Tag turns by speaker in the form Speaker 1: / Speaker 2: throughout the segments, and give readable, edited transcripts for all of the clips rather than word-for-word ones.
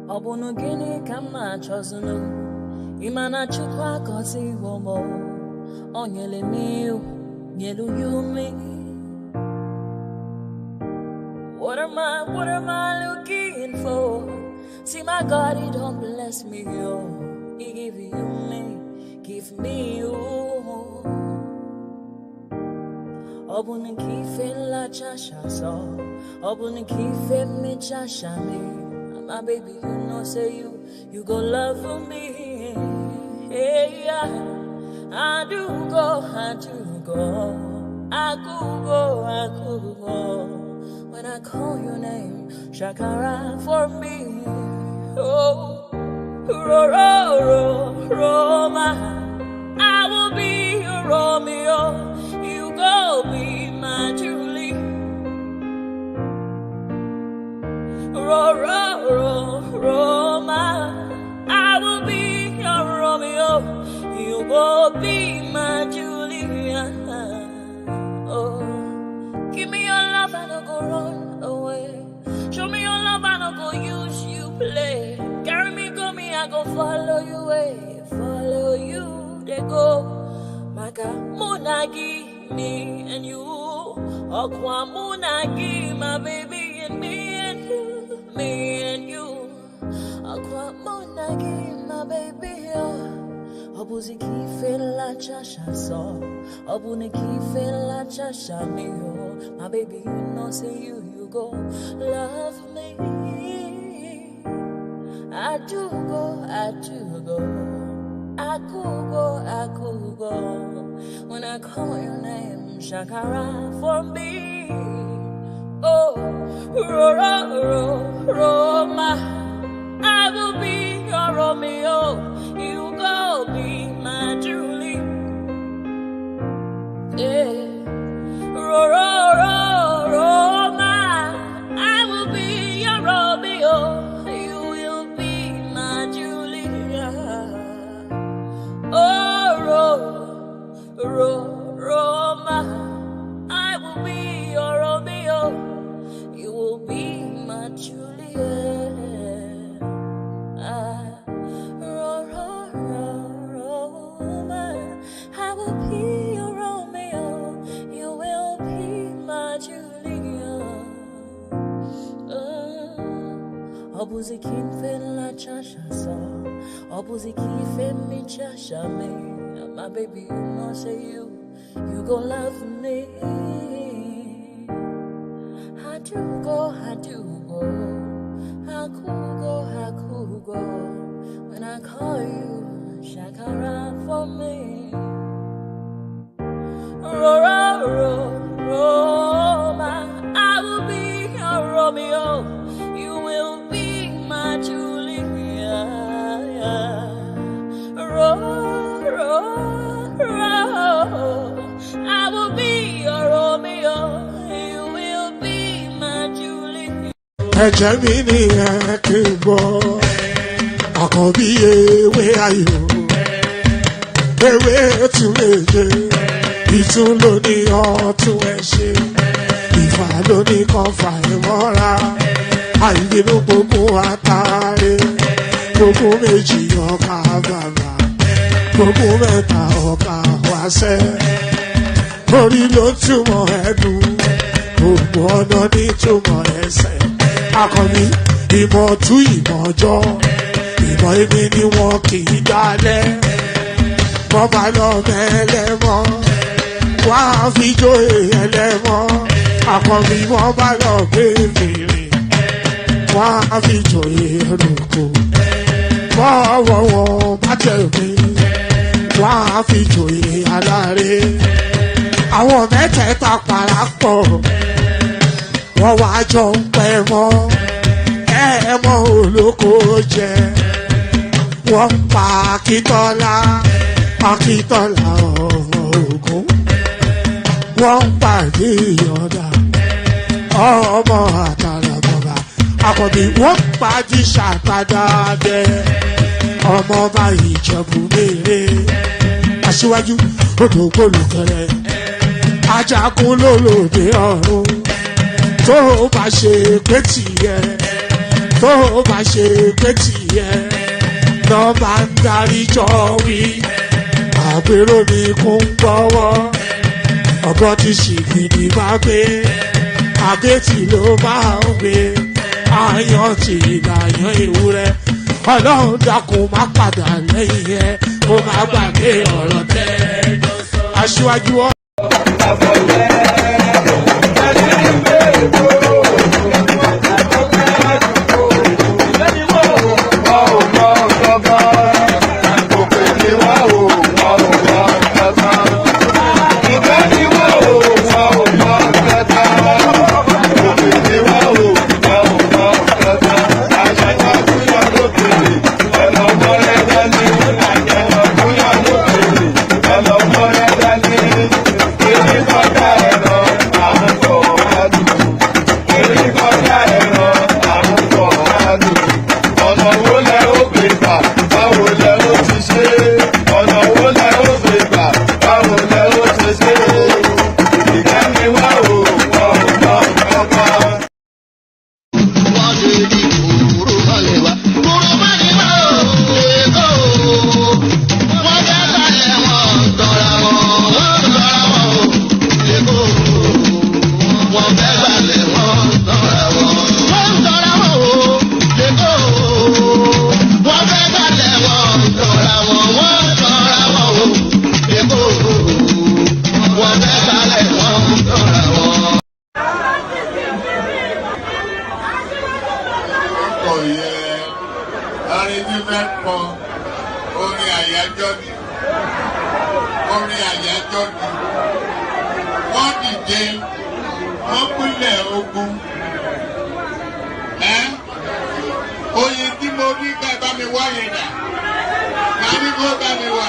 Speaker 1: Obono gini kama chozunu imana chukwa kosi womo onyele miu nyelu yumi. What am I looking for? See my God, he don't bless me, yo. He give me you. Obono kife la chasha so, obono kife me chasha me. My baby, you know, say you go love for me. Hey, yeah. I do go. I could go. When I call your name, Shakara for me. Oh, Roma, I will be your Romeo. You go be my Julie. Roma, I will be your Romeo. You will be my Julia. Oh, give me your love and I'll go run away. Show me your love and I'll go use you play. Carry me, I go follow you way. Follow you, they go. Maka Munagi, me and you. Okwa Munagi, my baby and me and you. Me and you, Aqua Monagi, my baby. Obuzi kife la chasha so, Obuni kife la chasha me. My baby, you know, say you go love me. I do go. I could go. When I call your name, Shakara for me. Oh, Roma, I will be your Romeo. You go be my Julie. Yeah, Roma, I will be your Romeo. You will be my Julia. Oh, Roma, I will be your Romeo. You will be my Juliet. Roma, I will be your Romeo. You will be my Juliet. Obuzi kife la chasha so, Obuzi kife mi chasha me. My baby, you know, say you go love me. I do go. I could go. When I call you, Shakara for me. Roma, I will be your Romeo. You will be my Julia. I will be your Romeo.
Speaker 2: Ẹ̀jẹ̀ mi ni ẹ kí n gbọ́, àkọ́bí ewé ayò, ewé tún lè jẹ, ìtún ló ní ọ̀tún ẹ ṣe, ìfà ló ní kan fà ẹ mọ́ra, àìbínú gbogbo àtàrẹ, gbogbo méjì ọkà bàbà, gbogbo mẹ́ta ọkà wáṣẹ́, orí ló túmọ̀ ẹ̀dùn, gbogbo ọ̀nà ní túmọ̀ ẹsẹ̀. Akọni ìmọ̀ tú ìmọ̀ ọjọ́, ìmọ̀ èmi ni wọn kì í dálẹ̀. Wọ́n bá lọ mẹ́lẹ́mọ́, wọ́n á fi jóye ẹlẹ́mọ́. Akọni wọ́n bá lọ gbé fèrè, wọ́n á fi jóye ẹlòkò. Wọ́n wọ́n bá tẹ̀lé, wọ́n á fi jóye aláre. Àwọn mẹ́tẹ̀ẹ̀ta parapọ̀. Wọ́n wá jọ ń pẹ́ mọ́, ẹ̀ẹ́mọ́ olóko jẹ. Wọ́n ń pa Akíntọ́lá ọmọ Ògún. Wọ́n ń pa Ìyọ̀dà ọmọ Àtàràbọ̀bà. Àkọ́bí wọ́n ń pa Jíṣà padà bẹ́ ọmọ ọba Ìjẹ̀bú Mèrè aṣíwájú odò gbólùkẹrẹ ajagun lólòdì ọ̀run tó bá ṣe pé tìyẹ tó bá ṣe pé tìyẹ lọ bá ń darí jọ wí àpérò ní kún gbọ́wọ́ ọ̀bọ ti ṣìgìdì bá gbé àgétì ló máa ń gbé àyàn ti ìlàyàn ewúrẹ́ ọlọ́run dákun má padà lẹ́yìn ẹ kó má gbàgbé ọ̀rọ̀ tẹ́ aṣíwájú ọ.
Speaker 3: Wọ́n dìde, wọ́n pínlẹ̀ ogun. Oyin tí mo ní ká bá mi wá yẹn dà, ká ní kó bá mi wá.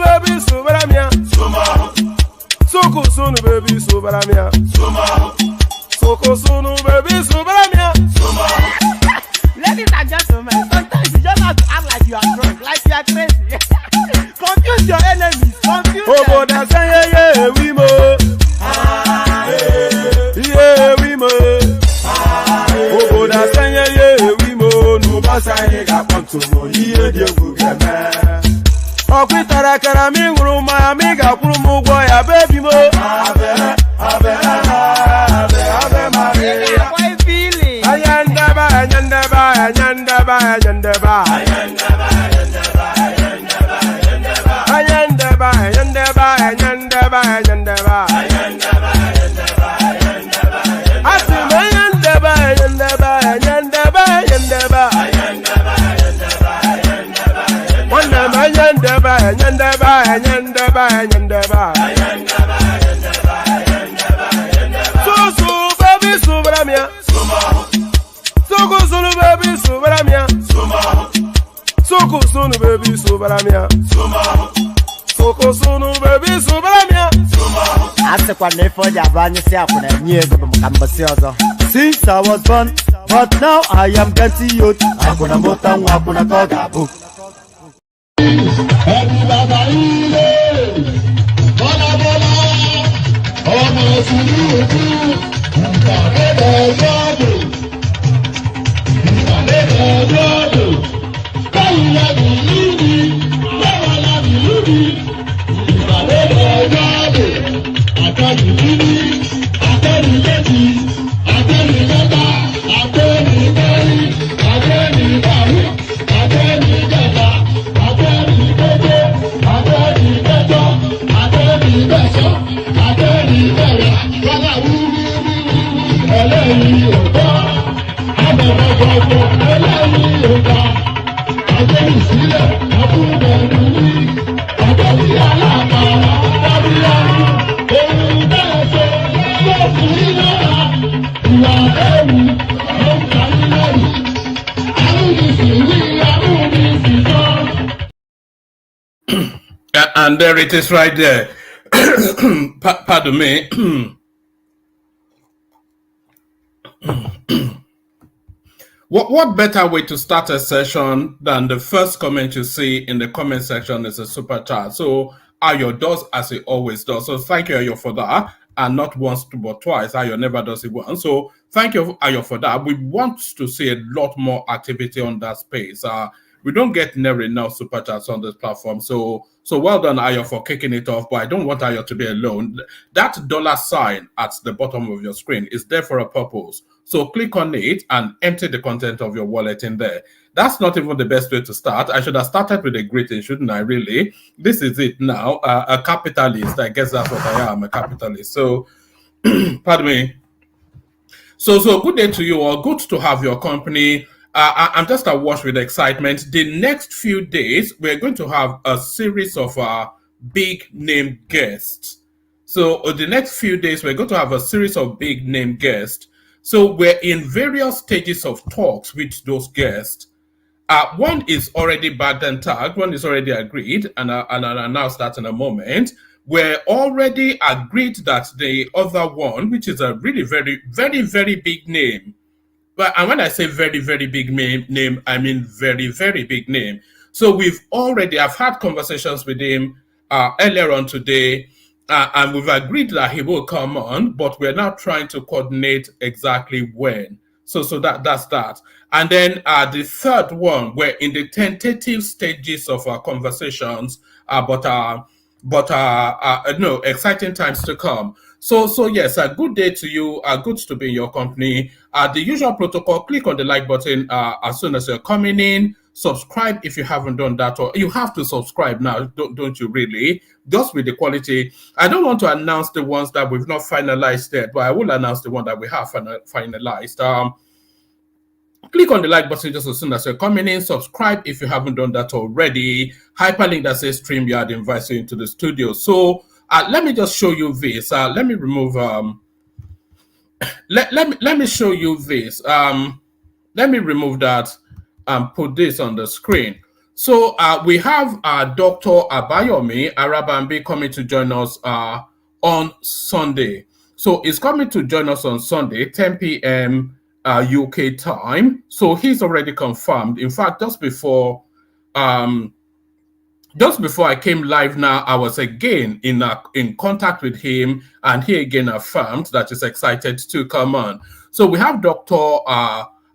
Speaker 4: baby, Subaramia. Soko sunu, baby, Subaramia. Soko sunu, baby, Subaramia.
Speaker 5: Ladies and gentlemen, sometimes you just have to act like you are drunk, like you are crazy. Confuse your enemies, confuse them.
Speaker 4: Oh, that's yeah, we mo. Yeah, we mo. Oh, that's yeah, we mo. No, but I got one to mo. Yeah, you get me. Oh, quit that, I mean, my amiga, boy, a baby mo. Soko sunu baby Subaramia. Soko sunu baby Subaramia.
Speaker 5: Asekwa nefo ya banye si akuna nyego mukambasi ozo. Since I was born, but now I am getting youth. Akuna mota nwa akuna koga bu.
Speaker 6: And there it is right there. Pardon me. What better way to start a session than the first comment you see in the comment section is a super chat. So Ayo does as he always does. So thank you, Ayo, for that. And not once but twice. Ayo never does it once. So thank you, Ayo, for that. We want to see a lot more activity on that space. We don't get near enough super chats on this platform. So well done, Ayo, for kicking it off. But I don't want Ayo to be alone. That $sign at the bottom of your screen is there for a purpose. So click on it and empty the content of your wallet in there. That's not even the best way to start. I should have started with a greeting, shouldn't I, really? This is it now. A capitalist. I guess that's what I am, a capitalist. So, pardon me. So good day to you all. Good to have your company. I'm just awash with excitement. The next few days, we're going to have a series of big name guests. So the next few days, we're going to have a series of big name guests. So we're in various stages of talks with those guests. One is already bagged and tagged. One is already agreed, and I'll announce that in a moment. We're already agreed that the other one, which is a really very, very, very big name. And when I say very, very big name, I mean very, very big name. So I've had conversations with him earlier on today, and we've agreed that he will come on, but we're now trying to coordinate exactly when. So that's that. And then the third one, we're in the tentative stages of our conversations, but no, exciting times to come. So yes, a good day to you. Good to be in your company. The usual protocol: click on the like button as soon as you're coming in. Subscribe if you haven't done that, or you have to subscribe now. Don't you really? Just with the quality. I don't want to announce the ones that we've not finalized yet, but I will announce the one that we have finalized. Click on the like button just as soon as you're coming in. Subscribe if you haven't done that already. Hyperlink that says StreamYard invites you into the studio. So let me just show you this. Let me remove. Let me show you this. Let me remove that and put this on the screen. So we have Dr. Abayomi Arabambi coming to join us on Sunday. So he's coming to join us on Sunday, 10 p.m. UK time. So he's already confirmed. In fact, um, just before I came live now, I was again in contact with him, and he again affirmed that he's excited to come on. So we have Dr.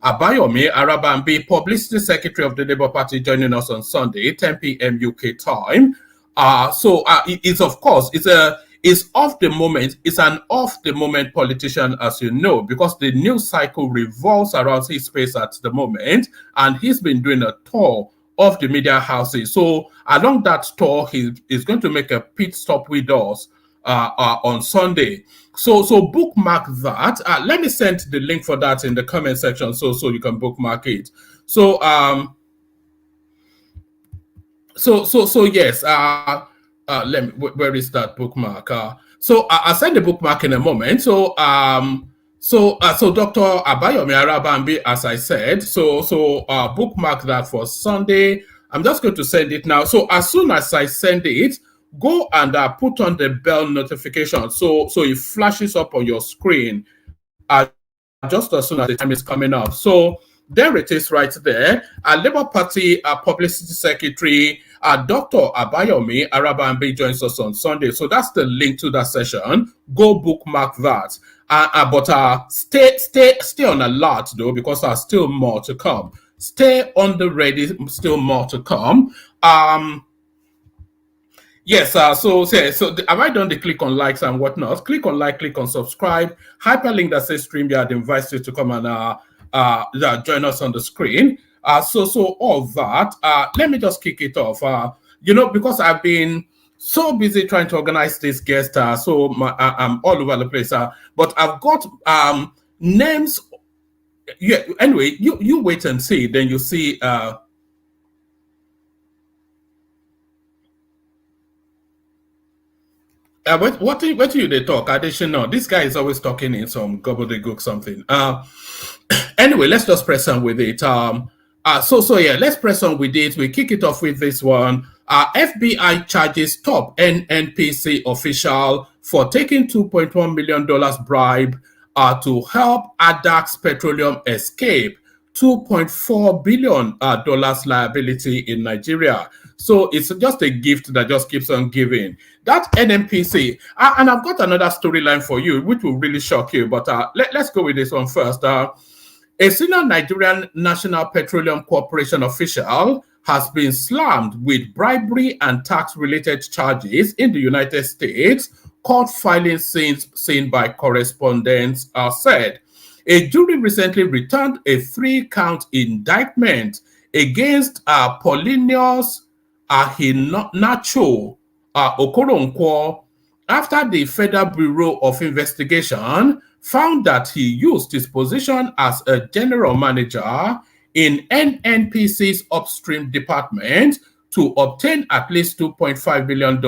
Speaker 6: Abayomi Arabambi, Publicity Secretary of the Labour Party, joining us on Sunday, 10 p.m. UK time. It's of course it's off the moment. It's an off the moment politician, as you know, because the news cycle revolves around his space at the moment, and he's been doing a tour of the media houses. So along that tour, he is going to make a pit stop with us on Sunday. So bookmark that. Let me send the link for that in the comment section so you can bookmark it. So yes. Let me. Where is that bookmark? So I'll send the bookmark in a moment. So Dr. Abayomi Arabambi, as I said, bookmark that for Sunday. I'm just going to send it now. So as soon as I send it, go and put on the bell notification so it flashes up on your screen just as soon as the time is coming up. So there it is right there. Labour Party Publicity Secretary Dr. Abayomi Arabambi joins us on Sunday. So that's the link to that session. Go bookmark that. But stay on alert though, because there's still more to come. Stay on the ready, still more to come. Yes, so have I done the click on likes and whatnot? Click on like, click on subscribe. Hyperlink that says StreamYard invites you to come and join us on the screen. So all that. Let me just kick it off. Because I've been so busy trying to organize this guest, I'm all over the place. But I've got names. Yeah. Anyway, you wait and see. Then you see. What do you they talk? Additional. This guy is always talking in some gobbledygook something. Anyway, let's just press on with it. Let's press on with it. We kick it off with this one. FBI charges top NNPC official for taking $2.1 million bribe to help Adax Petroleum escape $2.4 billion liability in Nigeria. So it's just a gift that just keeps on giving. That NNPC, and I've got another storyline for you, which will really shock you. But let's go with this one first. A senior Nigerian National Petroleum Corporation official has been slammed with bribery and tax-related charges in the United States, court filings seen by correspondents said. A jury recently returned a 3-count indictment against Polinius Ahinacho Okoronkwo after the Federal Bureau of Investigation found that he used his position as a general manager in NNPC's upstream department to obtain at least $2.5 billion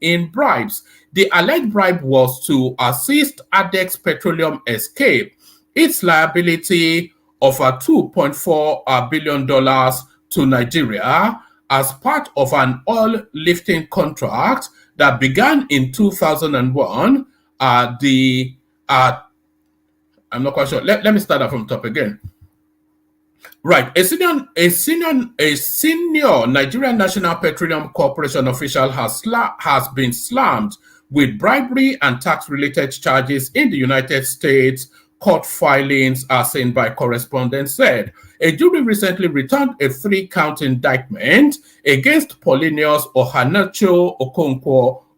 Speaker 6: in bribes. The alleged bribe was to assist Adex Petroleum escape its liability of $2.4 billion to Nigeria as part of an oil lifting contract that began in 2001. I'm not quite sure. Let me start that from top again. Right, a senior Nigerian National Petroleum Corporation official has been slammed with bribery and tax-related charges in the United States. Court filings are seen by correspondents said. A jury recently returned a 3-count indictment against Polinius Ohanacho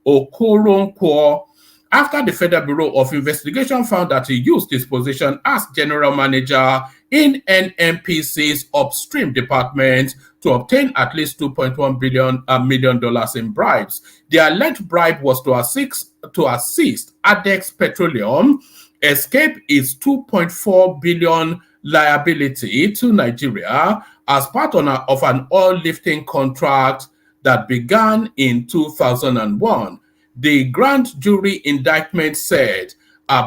Speaker 6: Okoronkwo after the Federal Bureau of Investigation found that he used his position as general manager in NNPC's upstream department to obtain at least $2.1 million in bribes. The alleged bribe was to assist Adex Petroleum escape its $2.4 billion liability to Nigeria as part of an oil lifting contract that began in 2001. The grand jury indictment said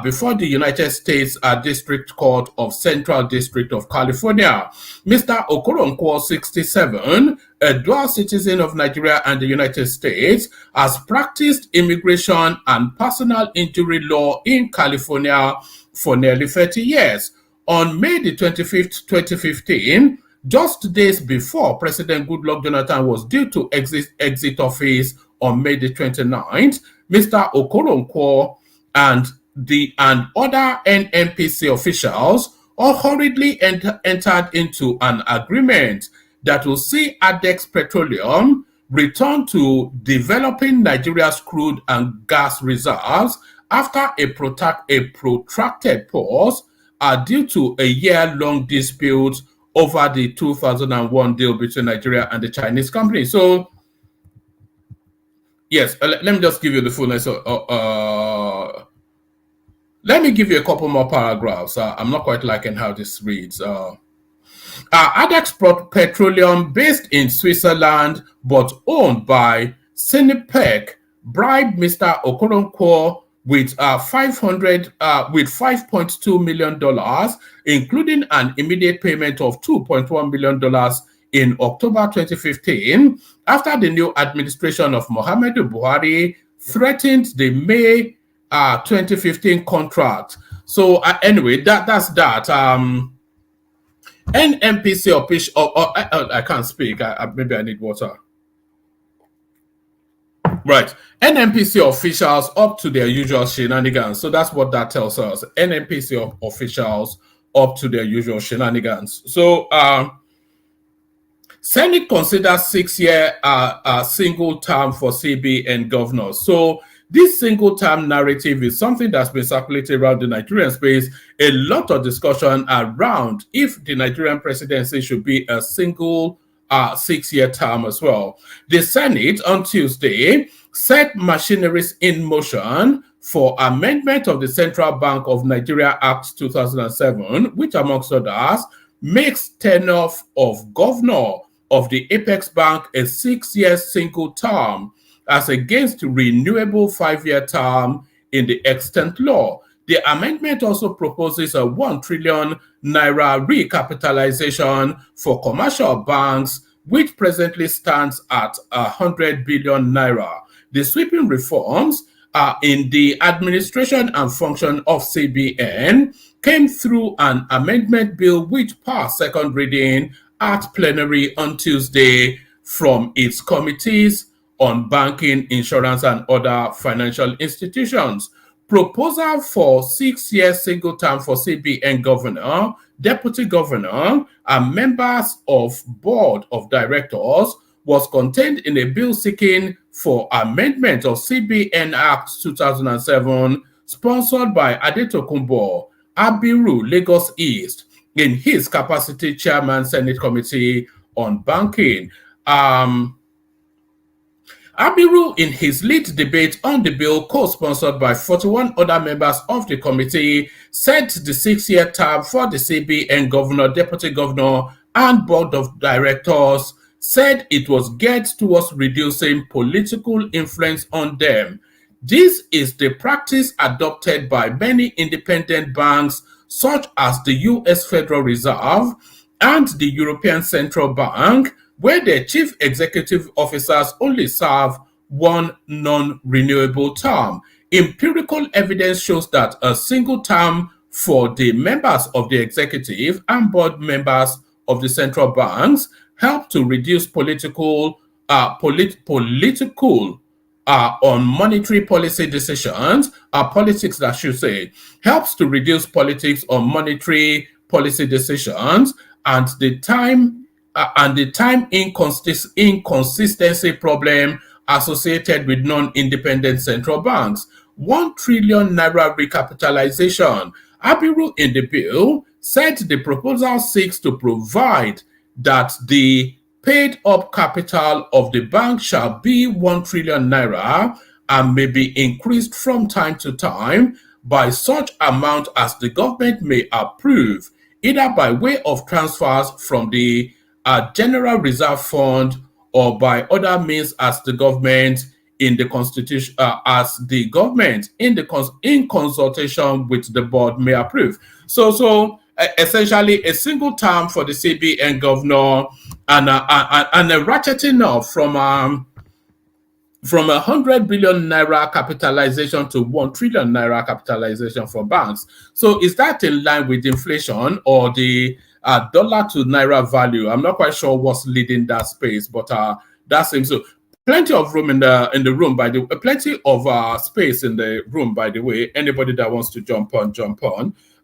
Speaker 6: before the United States District Court of Central District of California. Mr. Okoronkwo, 67, a dual citizen of Nigeria and the United States, has practiced immigration and personal injury law in California for nearly 30 years. On May the 25th, 2015, just days before President Goodluck Jonathan was due to exit office on May the 29th, Mr. Okoronkwo and other NNPC officials all hurriedly entered into an agreement that will see Adex Petroleum return to developing Nigeria's crude and gas reserves after a protracted pause due to a year-long dispute over the 2001 deal between Nigeria and the Chinese company. So, yes, let me just give you the fullness. Let me give you a couple more paragraphs. I'm not quite liking how this reads. Adex Petroleum, based in Switzerland but owned by Sinopec, bribed Mr. Okoronkwo with $5.2 million, including an immediate payment of $2.1 million in October 2015, after the new administration of Muhammadu Buhari threatened the May 2015 contract. So anyway, that's that. NNPC official. I can't speak. Maybe I need water. Right. NNPC officials up to their usual shenanigans. So that's what that tells us. NNPC officials up to their usual shenanigans. So Senate considers 6-year single term for CBN governors. So this single term narrative is something that's been circulated around the Nigerian space. A lot of discussion around if the Nigerian presidency should be a single 6-year term as well. The Senate on Tuesday set machineries in motion for amendment of the Central Bank of Nigeria Act 2007, which amongst others makes tenure of governor of the Apex Bank a 6-year single term as against renewable 5-year term in the extant law. The amendment also proposes a 1 trillion naira recapitalization for commercial banks, which presently stands at 100 billion naira. The sweeping reforms in the administration and function of CBN came through an amendment bill which passed second reading at plenary on Tuesday from its committees on banking, insurance, and other financial institutions. Proposal for 6-year single term for CBN governor, deputy governor, and members of board of directors was contained in a bill seeking for amendment of CBN Act 2007, sponsored by Adetokunbo Abiru, Lagos East, in his capacity chairman, Senate Committee on Banking. Abiru, in his lead debate on the bill, co-sponsored by 41 other members of the committee, said the 6-year term for the CBN governor, deputy governor, and board of directors said it was geared towards reducing political influence on them. This is the practice adopted by many independent banks, such as the US Federal Reserve and the European Central Bank, where their chief executive officers only serve one non-renewable term. Empirical evidence shows that a single term for the members of the executive and board members of the central banks help to reduce political on monetary policy decisions, politics that should say, helps to reduce politics on monetary policy decisions and the time inconsistency problem associated with non-independent central banks. 1 trillion naira recapitalization. Abiru in the bill said the proposal seeks to provide that the paid up capital of the bank shall be 1 trillion naira and may be increased from time to time by such amount as the government may approve, either by way of transfers from the General Reserve Fund or by other means as the government in the constitution as the government in consultation with the board may approve. So essentially a single term for the CBN governor and a ratcheting up from 100 billion naira capitalization to 1 trillion naira capitalization for banks. So is that in line with inflation or the dollar to naira value? I'm not quite sure what's leading that space, but that seems so. Plenty of room in the room, by the way. Plenty of space in the room, by the way. Anybody that wants to jump on.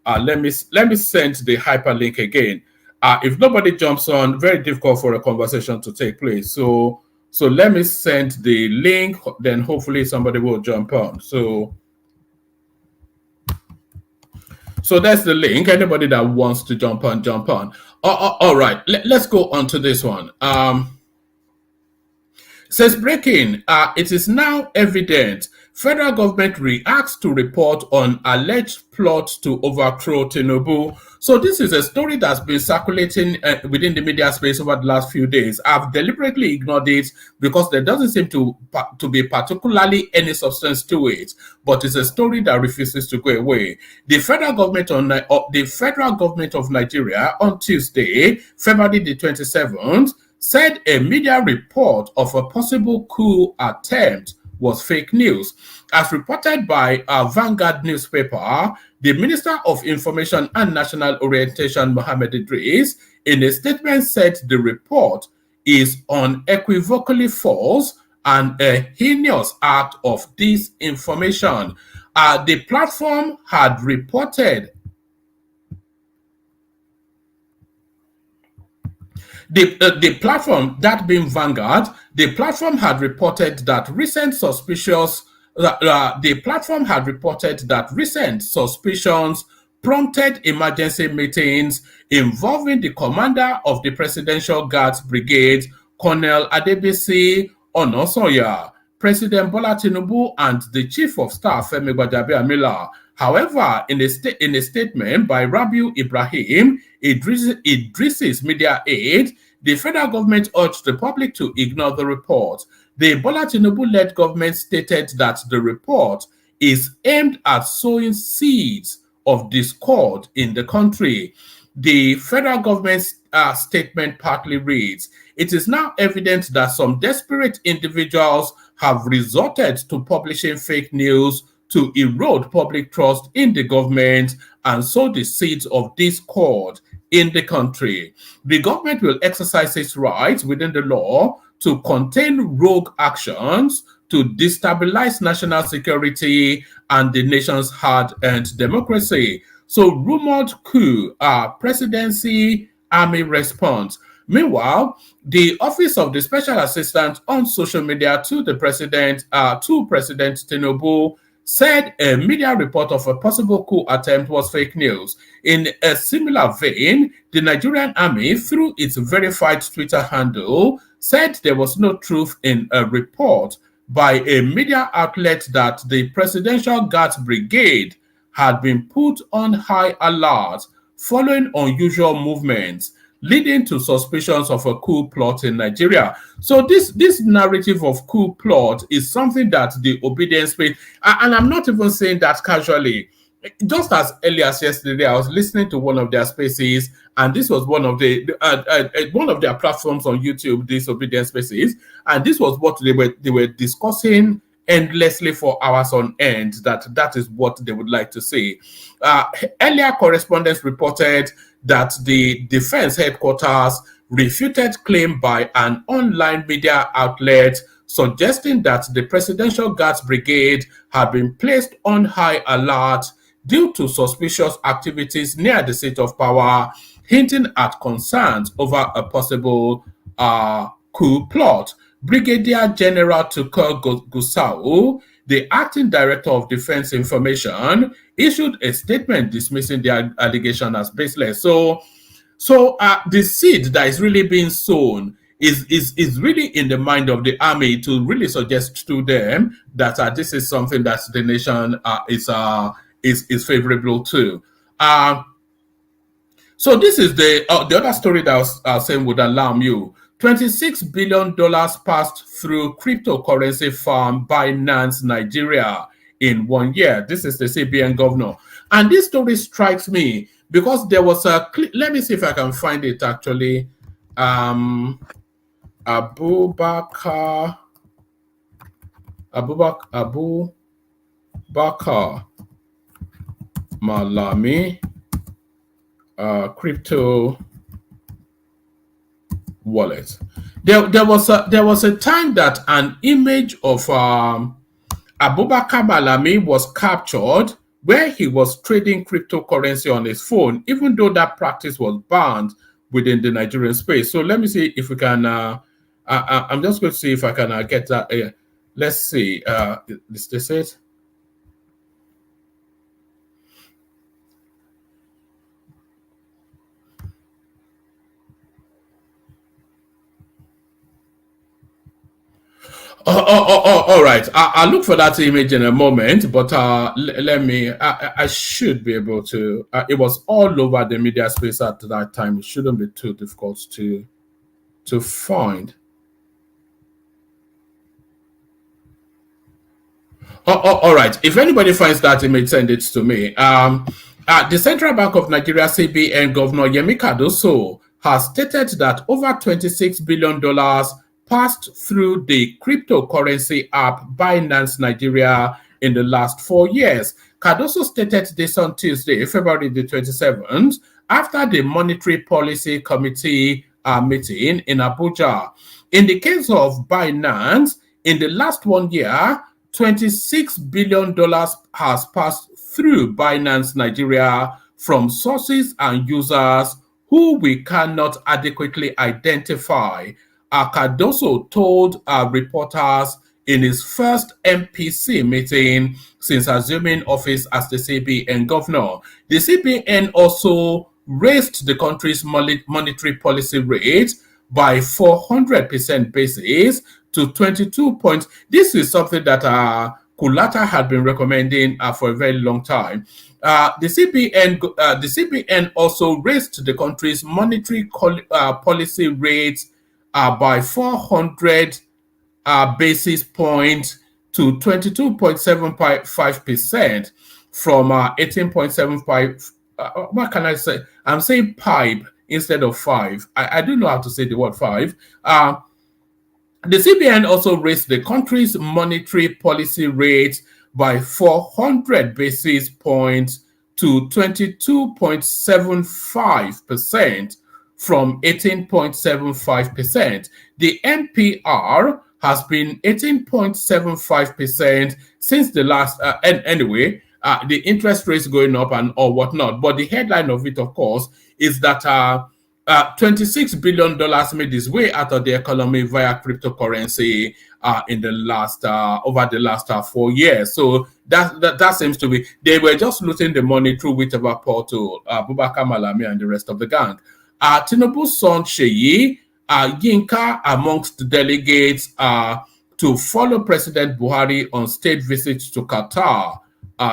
Speaker 6: Let me send the hyperlink again. If nobody jumps on, very difficult for a conversation to take place. So let me send the link, then hopefully somebody will jump on. So that's the link. Anybody that wants to jump on. All right, let's go on to this one. Says breaking, it is now evident federal government reacts to report on alleged plot to overthrow Tinubu. So this is a story that's been circulating within the media space over the last few days. I've deliberately ignored it because there doesn't seem to be particularly any substance to it, but it's a story that refuses to go away. The federal government of Nigeria on Tuesday, February the 27th, said a media report of a possible coup attempt was fake news. As reported by a Vanguard newspaper, the Minister of Information and National Orientation, Mohammed Idris, in a statement said the report is unequivocally false and a heinous act of disinformation. The platform had reported the platform, that being Vanguard, the platform had reported that recent suspicions prompted emergency meetings involving the commander of the Presidential Guards Brigade, Colonel Adebisi Onosoya, President Bola Tinubu, and the Chief of Staff, Femi Gbadabe-Amila. However, in a statement by Rabiu Ibrahim, Idris's media aide, the federal government urged the public to ignore the report. The Bola Tinubu-led government stated that the report is aimed at sowing seeds of discord in the country. The federal government's statement partly reads, "It is now evident that some desperate individuals have resorted to publishing fake news to erode public trust in the government and sow the seeds of discord in the country. The government will exercise its rights within the law to contain rogue actions to destabilize national security and the nation's hard-earned democracy." So rumored coup, presidency, army response. Meanwhile, the Office of the Special Assistant on social media to the President Tinubu, said a media report of a possible coup attempt was fake news. In a similar vein, the Nigerian army, through its verified Twitter handle, said there was no truth in a report by a media outlet that the Presidential Guards Brigade had been put on high alert following unusual movements, leading to suspicions of a coup plot in Nigeria. So this narrative of coup plot is something that the obedience space, and I'm not even saying that casually. Just as early as yesterday, I was listening to one of their spaces, and this was one of their platforms on YouTube, this obedience spaces, and this was what they were discussing endlessly for hours on end. That is what they would like to see. Earlier correspondents reported that the defense headquarters refuted claim by an online media outlet suggesting that the Presidential Guards Brigade had been placed on high alert due to suspicious activities near the seat of power, hinting at concerns over a possible coup plot. Brigadier General Tukur Gusau, the acting director of Defense Information, issued a statement dismissing the allegation as baseless. So the seed that is really being sown is really in the mind of the army to really suggest to them that this is something that the nation is favorable to. So this is the other story that I was saying would alarm you. $26 billion passed through cryptocurrency firm Binance Nigeria in 1 year. This is the CBN governor. And this story strikes me because there was a, let me see if I can find it actually. Abubakar Malami, crypto wallet. There was a time that an image of Abubakar Malami was captured where he was trading cryptocurrency on his phone, even though that practice was banned within the Nigerian space. So let me see if we can. I'm just going to see if I can get that. Let's see. Is this it? All right. I'll look for that image in a moment, but let me. I should be able to. It was all over the media space at that time. It shouldn't be too difficult to find. All right. If anybody finds that image, send it to me. The Central Bank of Nigeria CBN Governor Yemi Cardoso has stated that over $26 billion passed through the cryptocurrency app Binance Nigeria in the last 4 years. Cardoso stated this on Tuesday, February the 27th, after the Monetary Policy Committee meeting in Abuja. In the case of Binance, in the last 1 year, $26 billion has passed through Binance Nigeria from sources and users who we cannot adequately identify. Cardoso told reporters in his first MPC meeting since assuming office as the CBN governor. The CBN also raised the country's monetary policy rate by 400% basis to 22 points. This is something that Kulata had been recommending for a very long time. The CBN also raised the country's monetary policy rate by 400 basis points to 22.75% from 18.75. What can I say? I'm saying pipe instead of 5. I don't know how to say the word 5. The CBN also raised the country's monetary policy rate by 400 basis points to 22.75% from 18.75%. The MPR has been 18.75% since the last, anyway, the interest rates going up and or whatnot. But the headline of it, of course, is that $26 billion made its way out of the economy via cryptocurrency in the last over the last 4 years. So that seems to be, they were just looting the money through whichever portal, Abubakar Malami and the rest of the gang. Tinubu's son Seyi Yinka amongst the delegates to follow President Buhari on state visits to Qatar.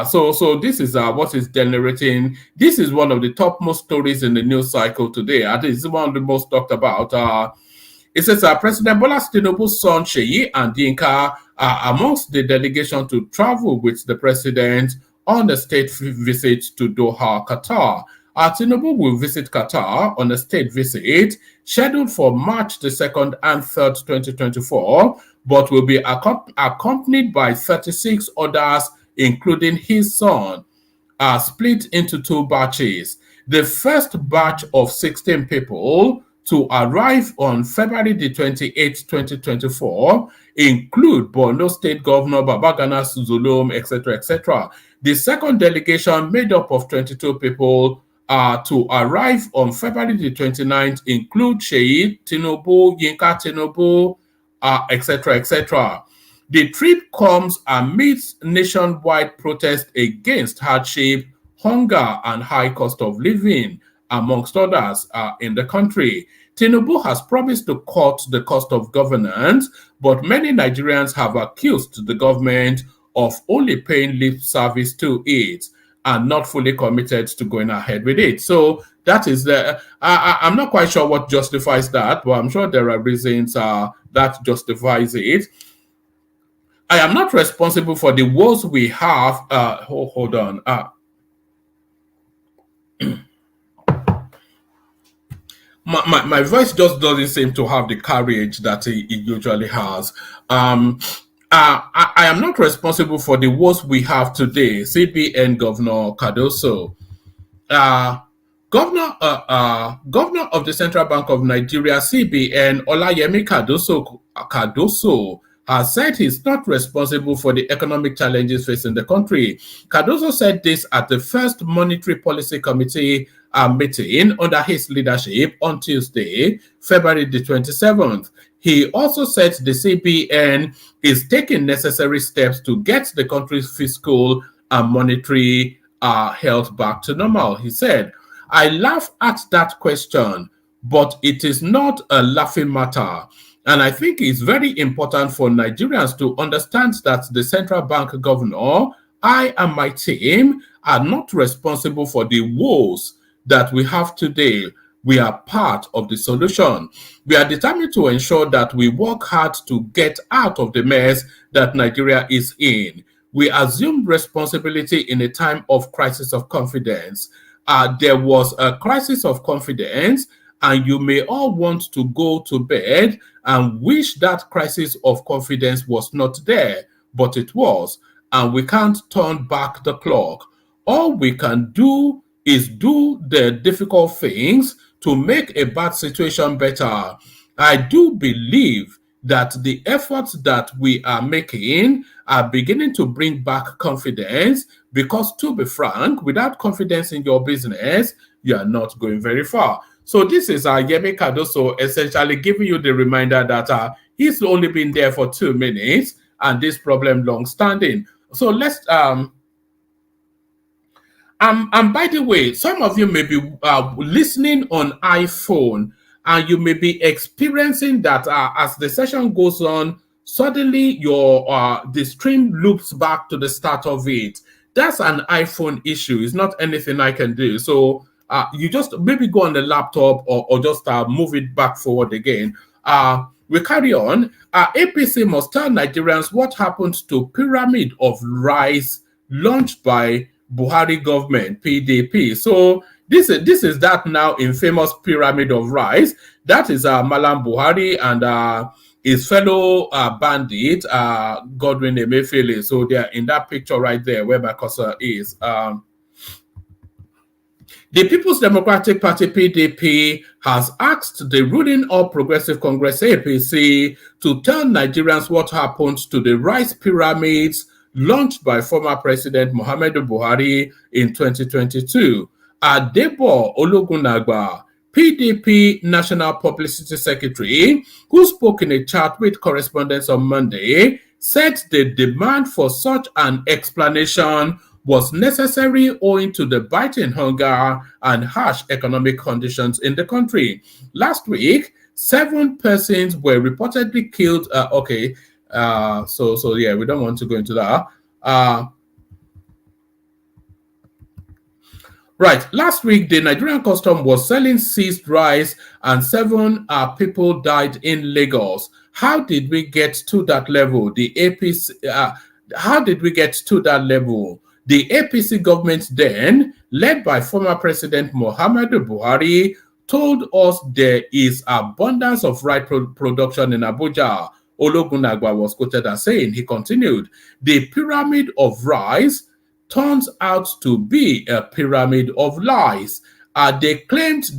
Speaker 6: So this is what is generating. This is one of the topmost stories in the news cycle today. This is one of the most talked about. It says President Bola Tinubu's son Seyi and Yinka are amongst the delegation to travel with the president on a state visit to Doha, Qatar. Tinubu will visit Qatar on a state visit scheduled for March the 2nd and 3rd, 2024, but will be accompanied by 36 others, including his son, split into 2 batches. The first batch of 16 people to arrive on February the 28th, 2024 include Borno State Governor Babagana Zulum, etc., etc. The second delegation, made up of 22 people, to arrive on February the 29th include Seyi, Tinubu, Yinka Tinubu, etc., etc. The trip comes amidst nationwide protest against hardship, hunger, and high cost of living, amongst others, in the country. Tinubu has promised to cut the cost of governance, but many Nigerians have accused the government of only paying lip service to it. are not fully committed to going ahead with it. So that is I'm not quite sure what justifies that, but I'm sure there are reasons that justifies it. I am not responsible for the woes we have. Hold on. My voice just doesn't seem to have the courage that it usually has. I am not responsible for the woes we have today. CBN Governor Cardoso. Governor of the Central Bank of Nigeria, CBN, Olayemi Cardoso has said he's not responsible for the economic challenges facing the country. Cardoso said this at the first Monetary Policy Committee meeting under his leadership on Tuesday, February the 27th. He also said the CBN is taking necessary steps to get the country's fiscal and monetary health back to normal. He said, I laugh at that question, but it is not a laughing matter. And I think it's very important for Nigerians to understand that the central bank governor, I and my team are not responsible for the woes that we have today. We are part of the solution. We are determined to ensure that we work hard to get out of the mess that Nigeria is in. We assume responsibility in a time of crisis of confidence. There was a crisis of confidence, and you may all want to go to bed and wish that crisis of confidence was not there, but it was, and we can't turn back the clock. All we can do is do the difficult things to make a bad situation better. I do believe that the efforts that we are making are beginning to bring back confidence, because to be frank, without confidence in your business, you are not going very far. So this is Yemi Cardoso essentially giving you the reminder that he's only been there for 2 minutes and this problem long standing. So let's and by the way, some of you may be listening on iPhone, and you may be experiencing that as the session goes on, suddenly your the stream loops back to the start of it. That's an iPhone issue. It's not anything I can do. So you just maybe go on the laptop or just move it back forward again. We carry on. APC must tell Nigerians what happened to pyramid of rice launched by Buhari government, PDP. So this is that now infamous pyramid of rice. That is Malam Buhari and his fellow bandit, Godwin Emefiele. So they are in that picture right there where my cursor is. The People's Democratic Party, PDP, has asked the ruling All Progressive Congress, APC, to tell Nigerians what happened to the rice pyramids launched by former President Muhammadu Buhari in 2022. Adebo Ologunagba, PDP National Publicity Secretary, who spoke in a chat with correspondents on Monday, said the demand for such an explanation was necessary owing to the biting hunger and harsh economic conditions in the country. Last week, 7 persons were reportedly killed. So yeah, we don't want to go into that. Right, last week, the Nigerian custom was selling seized rice and 7 people died in Lagos. How did we get to that level? The APC, how did we get to that level? The APC government then, led by former President Muhammadu Buhari, told us there is abundance of rice production in Abuja. Ologunagba was quoted as saying, he continued, the pyramid of rice turns out to be a pyramid of lies. They claimed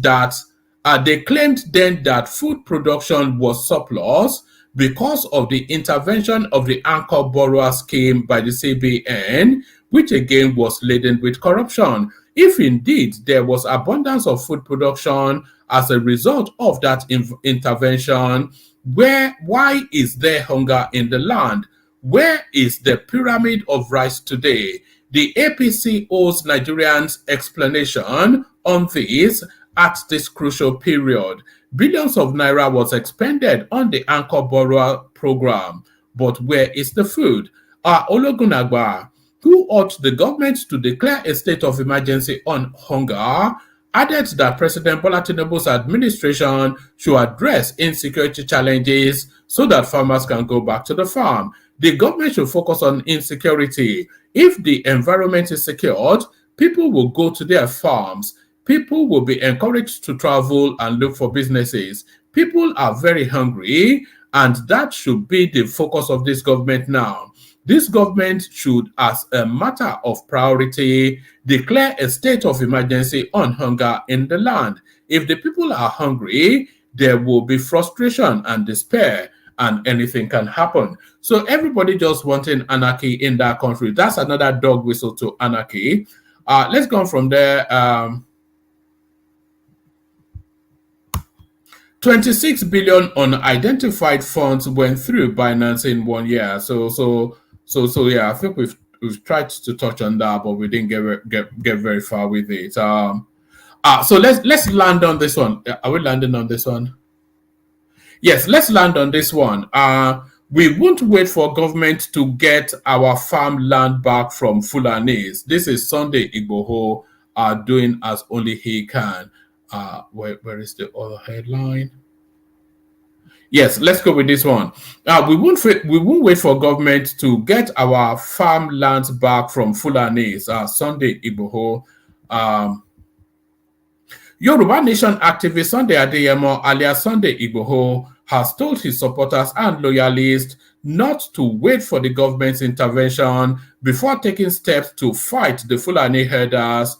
Speaker 6: then that food production was surplus because of the intervention of the anchor borrower scheme by the CBN, which again was laden with corruption. If indeed there was abundance of food production as a result of that intervention, why is there hunger in the land? Where is the pyramid of rice today? The APC owes Nigerians explanation on this at this crucial period. Billions of naira was expended on the anchor borrower program, but where is the food? Ologunagba, who urged the government to declare a state of emergency on hunger, added that President Bola Tinubu's administration should address insecurity challenges so that farmers can go back to the farm. The government should focus on insecurity. If the environment is secured, people will go to their farms. People will be encouraged to travel and look for businesses. People are very hungry, and that should be the focus of this government now. This government should, as a matter of priority, declare a state of emergency on hunger in the land. If the people are hungry, there will be frustration and despair, and anything can happen. So everybody just wanting anarchy in that country. That's another dog whistle to anarchy. Let's go on from there. 26 billion unidentified funds went through Binance in 1 year. So yeah, I think we've tried to touch on that, but we didn't get very far with it. So let's land on this one. Are we landing on this one? Yes, let's land on this one. We won't wait for government to get our farmland back from Fulanis. This is Sunday Igboho doing as only he can. Where is the other headline? Yes, let's go with this one. We won't wait for government to get our farmlands back from Fulanis. Sunday Igboho. Yoruba Nation activist Sunday Adeyemo, alias Sunday Igboho, has told his supporters and loyalists not to wait for the government's intervention before taking steps to fight the Fulani herders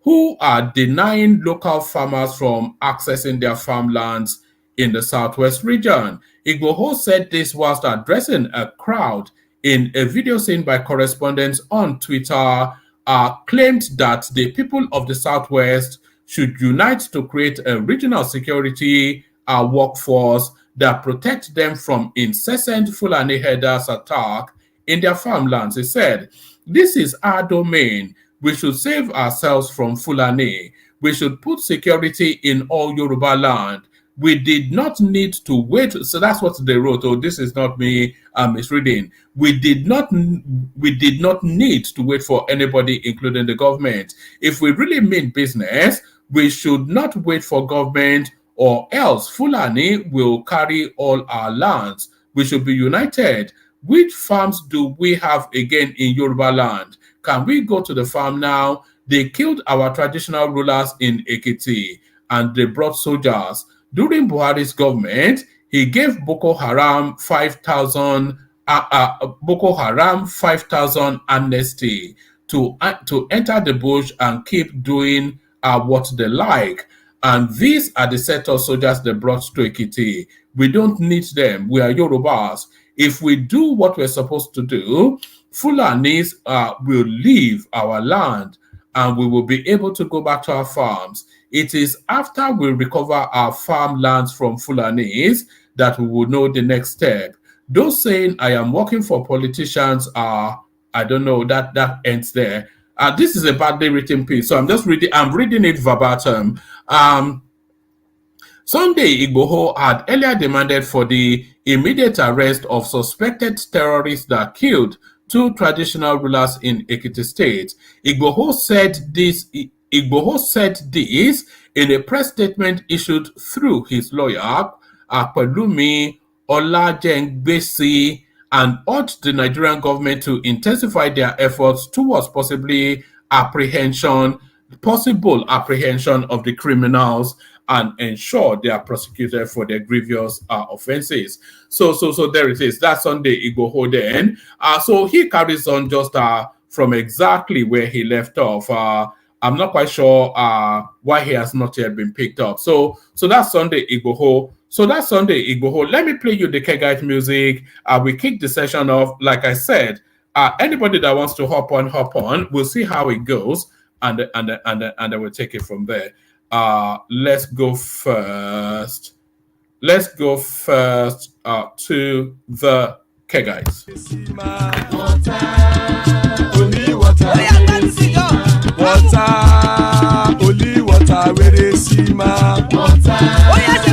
Speaker 6: who are denying local farmers from accessing their farmlands in the southwest region. Igboho said this whilst addressing a crowd in a video seen by correspondents on Twitter, claimed that the people of the southwest should unite to create a regional security workforce that protect them from incessant Fulani herders attack in their farmlands. He said, "This is our domain. We should save ourselves from Fulani. We should put security in all Yoruba land. We did not need to wait." So that's what they wrote. Oh, this is not me misreading. We did not need to wait for anybody, including the government. If we really mean business, we should not wait for government, or else Fulani will carry all our lands. We should be united. Which farms do we have again in Yoruba land? Can we go to the farm now? They killed our traditional rulers in Ekiti, and they brought soldiers. During Buhari's government, he gave Boko Haram 5,000 amnesty to enter the bush and keep doing what they like. And these are the set of soldiers they brought to Ekiti. We don't need them. We are Yorubas. If we do what we're supposed to do, Fulanis will leave our land and we will be able to go back to our farms. It is after we recover our farmlands from Fulanis that we will know the next step. Those saying I am working for politicians are, I don't know, that ends there. This is a badly written piece, so I'm reading it verbatim. Sunday Igboho had earlier demanded for the immediate arrest of suspected terrorists that killed 2 traditional rulers in Ekiti State. Igboho said this in a press statement issued through his lawyer, Pelumi Olajengbesi, and urged the Nigerian government to intensify their efforts towards possible apprehension of the criminals and ensure they are prosecuted for their grievous offenses. So there it is. That's Sunday Igboho then. So he carries on just from exactly where he left off. I'm not quite sure why he has not yet been picked up. So that's Sunday Igboho. Let me play you the Kegite music. We kick the session off. Like I said, anybody that wants to hop on. We'll see how it goes, and then we'll take it from there. Let's go first to the Kegites.
Speaker 4: Only water, where they see my water. Oh yes,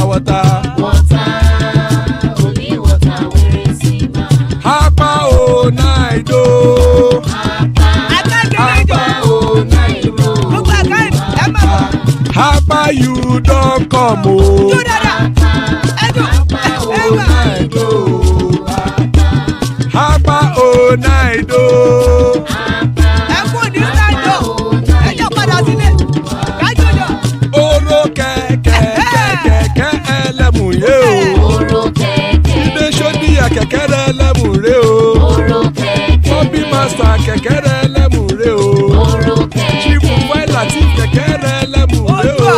Speaker 4: water. Papa, you don't come. Oh. Hapa oh night oh. Oro kẹ̀kẹ́ ẹlẹ́mù yé o. Ilé sọ́dí àkẹ́kẹ́ rẹ̀ ẹlẹ́mù rẹ̀ o. Bobby master kẹ̀kẹ́ rẹ̀ ẹlẹ́mù rẹ̀ o. Chifu Faila ti kẹ̀kẹ́ rẹ̀ ẹlẹ́mù rẹ̀ o.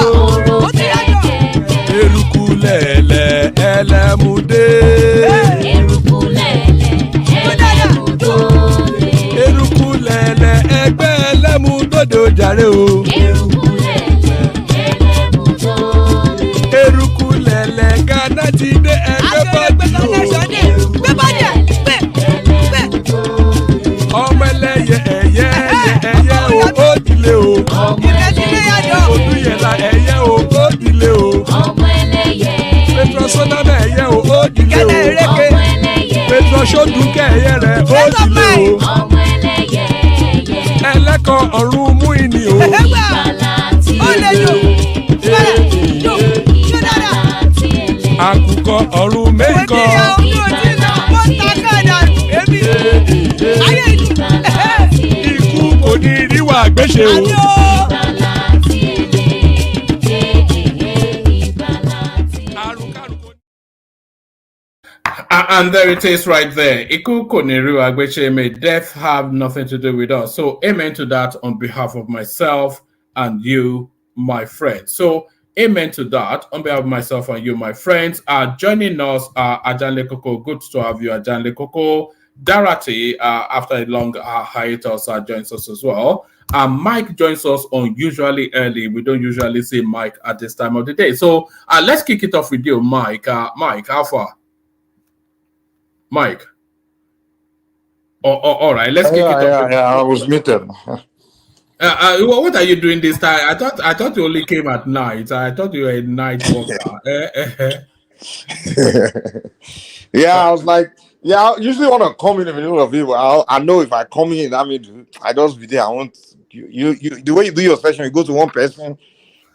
Speaker 4: Eruku lẹ̀lẹ̀ ẹlẹ́mù dé. Eruku lẹ̀lẹ̀ ẹgbẹ́ ẹlẹ́mù dòdò jàre o. Eruku lẹ̀lẹ̀ Ghana ti dé ẹgbẹ́ bọ́dì o. Ọmọ ẹlẹ́yẹ ẹyẹ o ó dilé o. Olúyẹ̀lá ẹyẹ o ó dilé o. Petrosoname ẹyẹ o ó dilé o. Petrosodunke ẹyẹ rẹ̀ ó dilé o. Ẹlẹ́kọ̀ ọ̀run mú ìní o. Àkùkọ ọ̀run mẹ́kọ̀. Ikú kò ní ríwà gbéṣe o.
Speaker 6: And there it is right there. Iku Koniru Agbeche, may death have nothing to do with us. So amen to that on behalf of myself and you, my friends. So amen to that on behalf of myself and you, my friends. Joining us, Ajanle Koko. Good to have you, Ajanle Koko. Darati, after a long hiatus, joins us as well. Mike joins us unusually early. We don't usually see Mike at this time of the day. So let's kick it off with you, Mike. Mike, how far? Mike. All right, let's kick it off.
Speaker 7: Yeah, I was muted.
Speaker 6: What are you doing this time? I thought you only came at night. I thought you were a night walker.
Speaker 7: Yeah, I was like, yeah, I usually want to come in the middle of it. I know if I come in, I mean, I just be there. I want you the way you do your session, you go to one person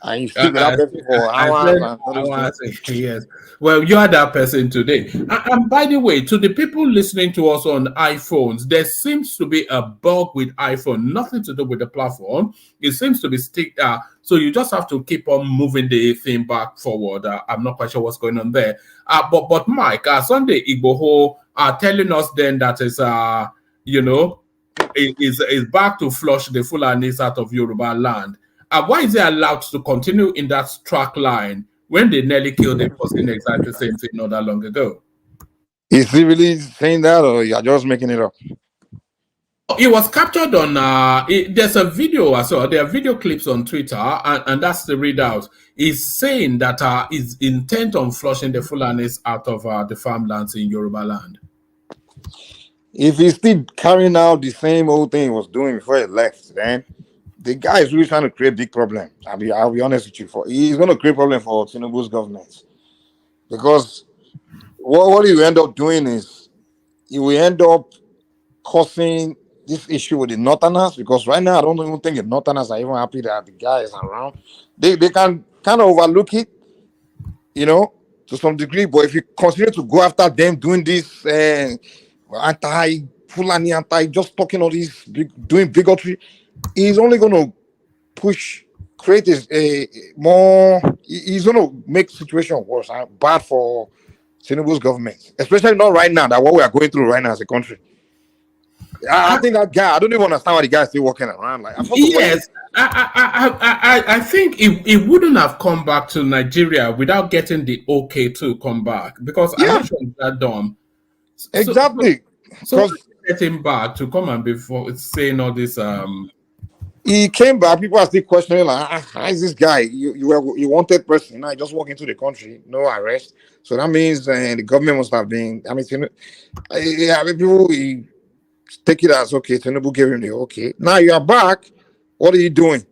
Speaker 7: and you speak with that person for hours.
Speaker 6: Yes. Well, you are that person today. And by the way, to the people listening to us on iPhones, there seems to be a bug with iPhone, nothing to do with the platform. It seems to be so you just have to keep on moving the thing back forward. I'm not quite sure what's going on there. But Mike, Sunday Igboho are telling us then that is is back to flush the Fulanis out of Yoruba land. Why is it allowed to continue in that track line when they nearly killed a person exactly the same thing not that long ago?
Speaker 7: Is he really saying that, or you're just making it up?
Speaker 6: It was captured on, there's a video as well. There are video clips on Twitter, and that's the readout. He's saying that he's intent on flushing the Fulanis out of the farmlands in Yoruba land.
Speaker 7: If he's still carrying out the same old thing he was doing before he left, then the guy is really trying to create big problem. I'll be honest with you. He's going to create problem for Tinubu's government, because what he will end up doing is he will end up causing this issue with the Northerners, because right now I don't even think the Northerners are even happy that the guy is around. They can kind of overlook it, to some degree. But if you continue to go after them doing this anti-Fulani, just talking all this, doing bigotry, he's only going to create he's going to make situation worse and bad for Tinubu's government, especially not right now, that what we are going through right now as a country. I think that guy, I don't even understand why the guy is still walking around.
Speaker 6: Yes, I think it wouldn't have come back to Nigeria without getting the okay to come back, because I'm not sure that dumb.
Speaker 7: Exactly.
Speaker 6: So get him back to come and before saying all this.
Speaker 7: He came back. People are still questioning, like, how is this guy? You wanted person. Now he just walked into the country, no arrest. So that means the government must have been. I mean, people take it as okay. Tinubu gave him the okay. Now you are back. What are you doing?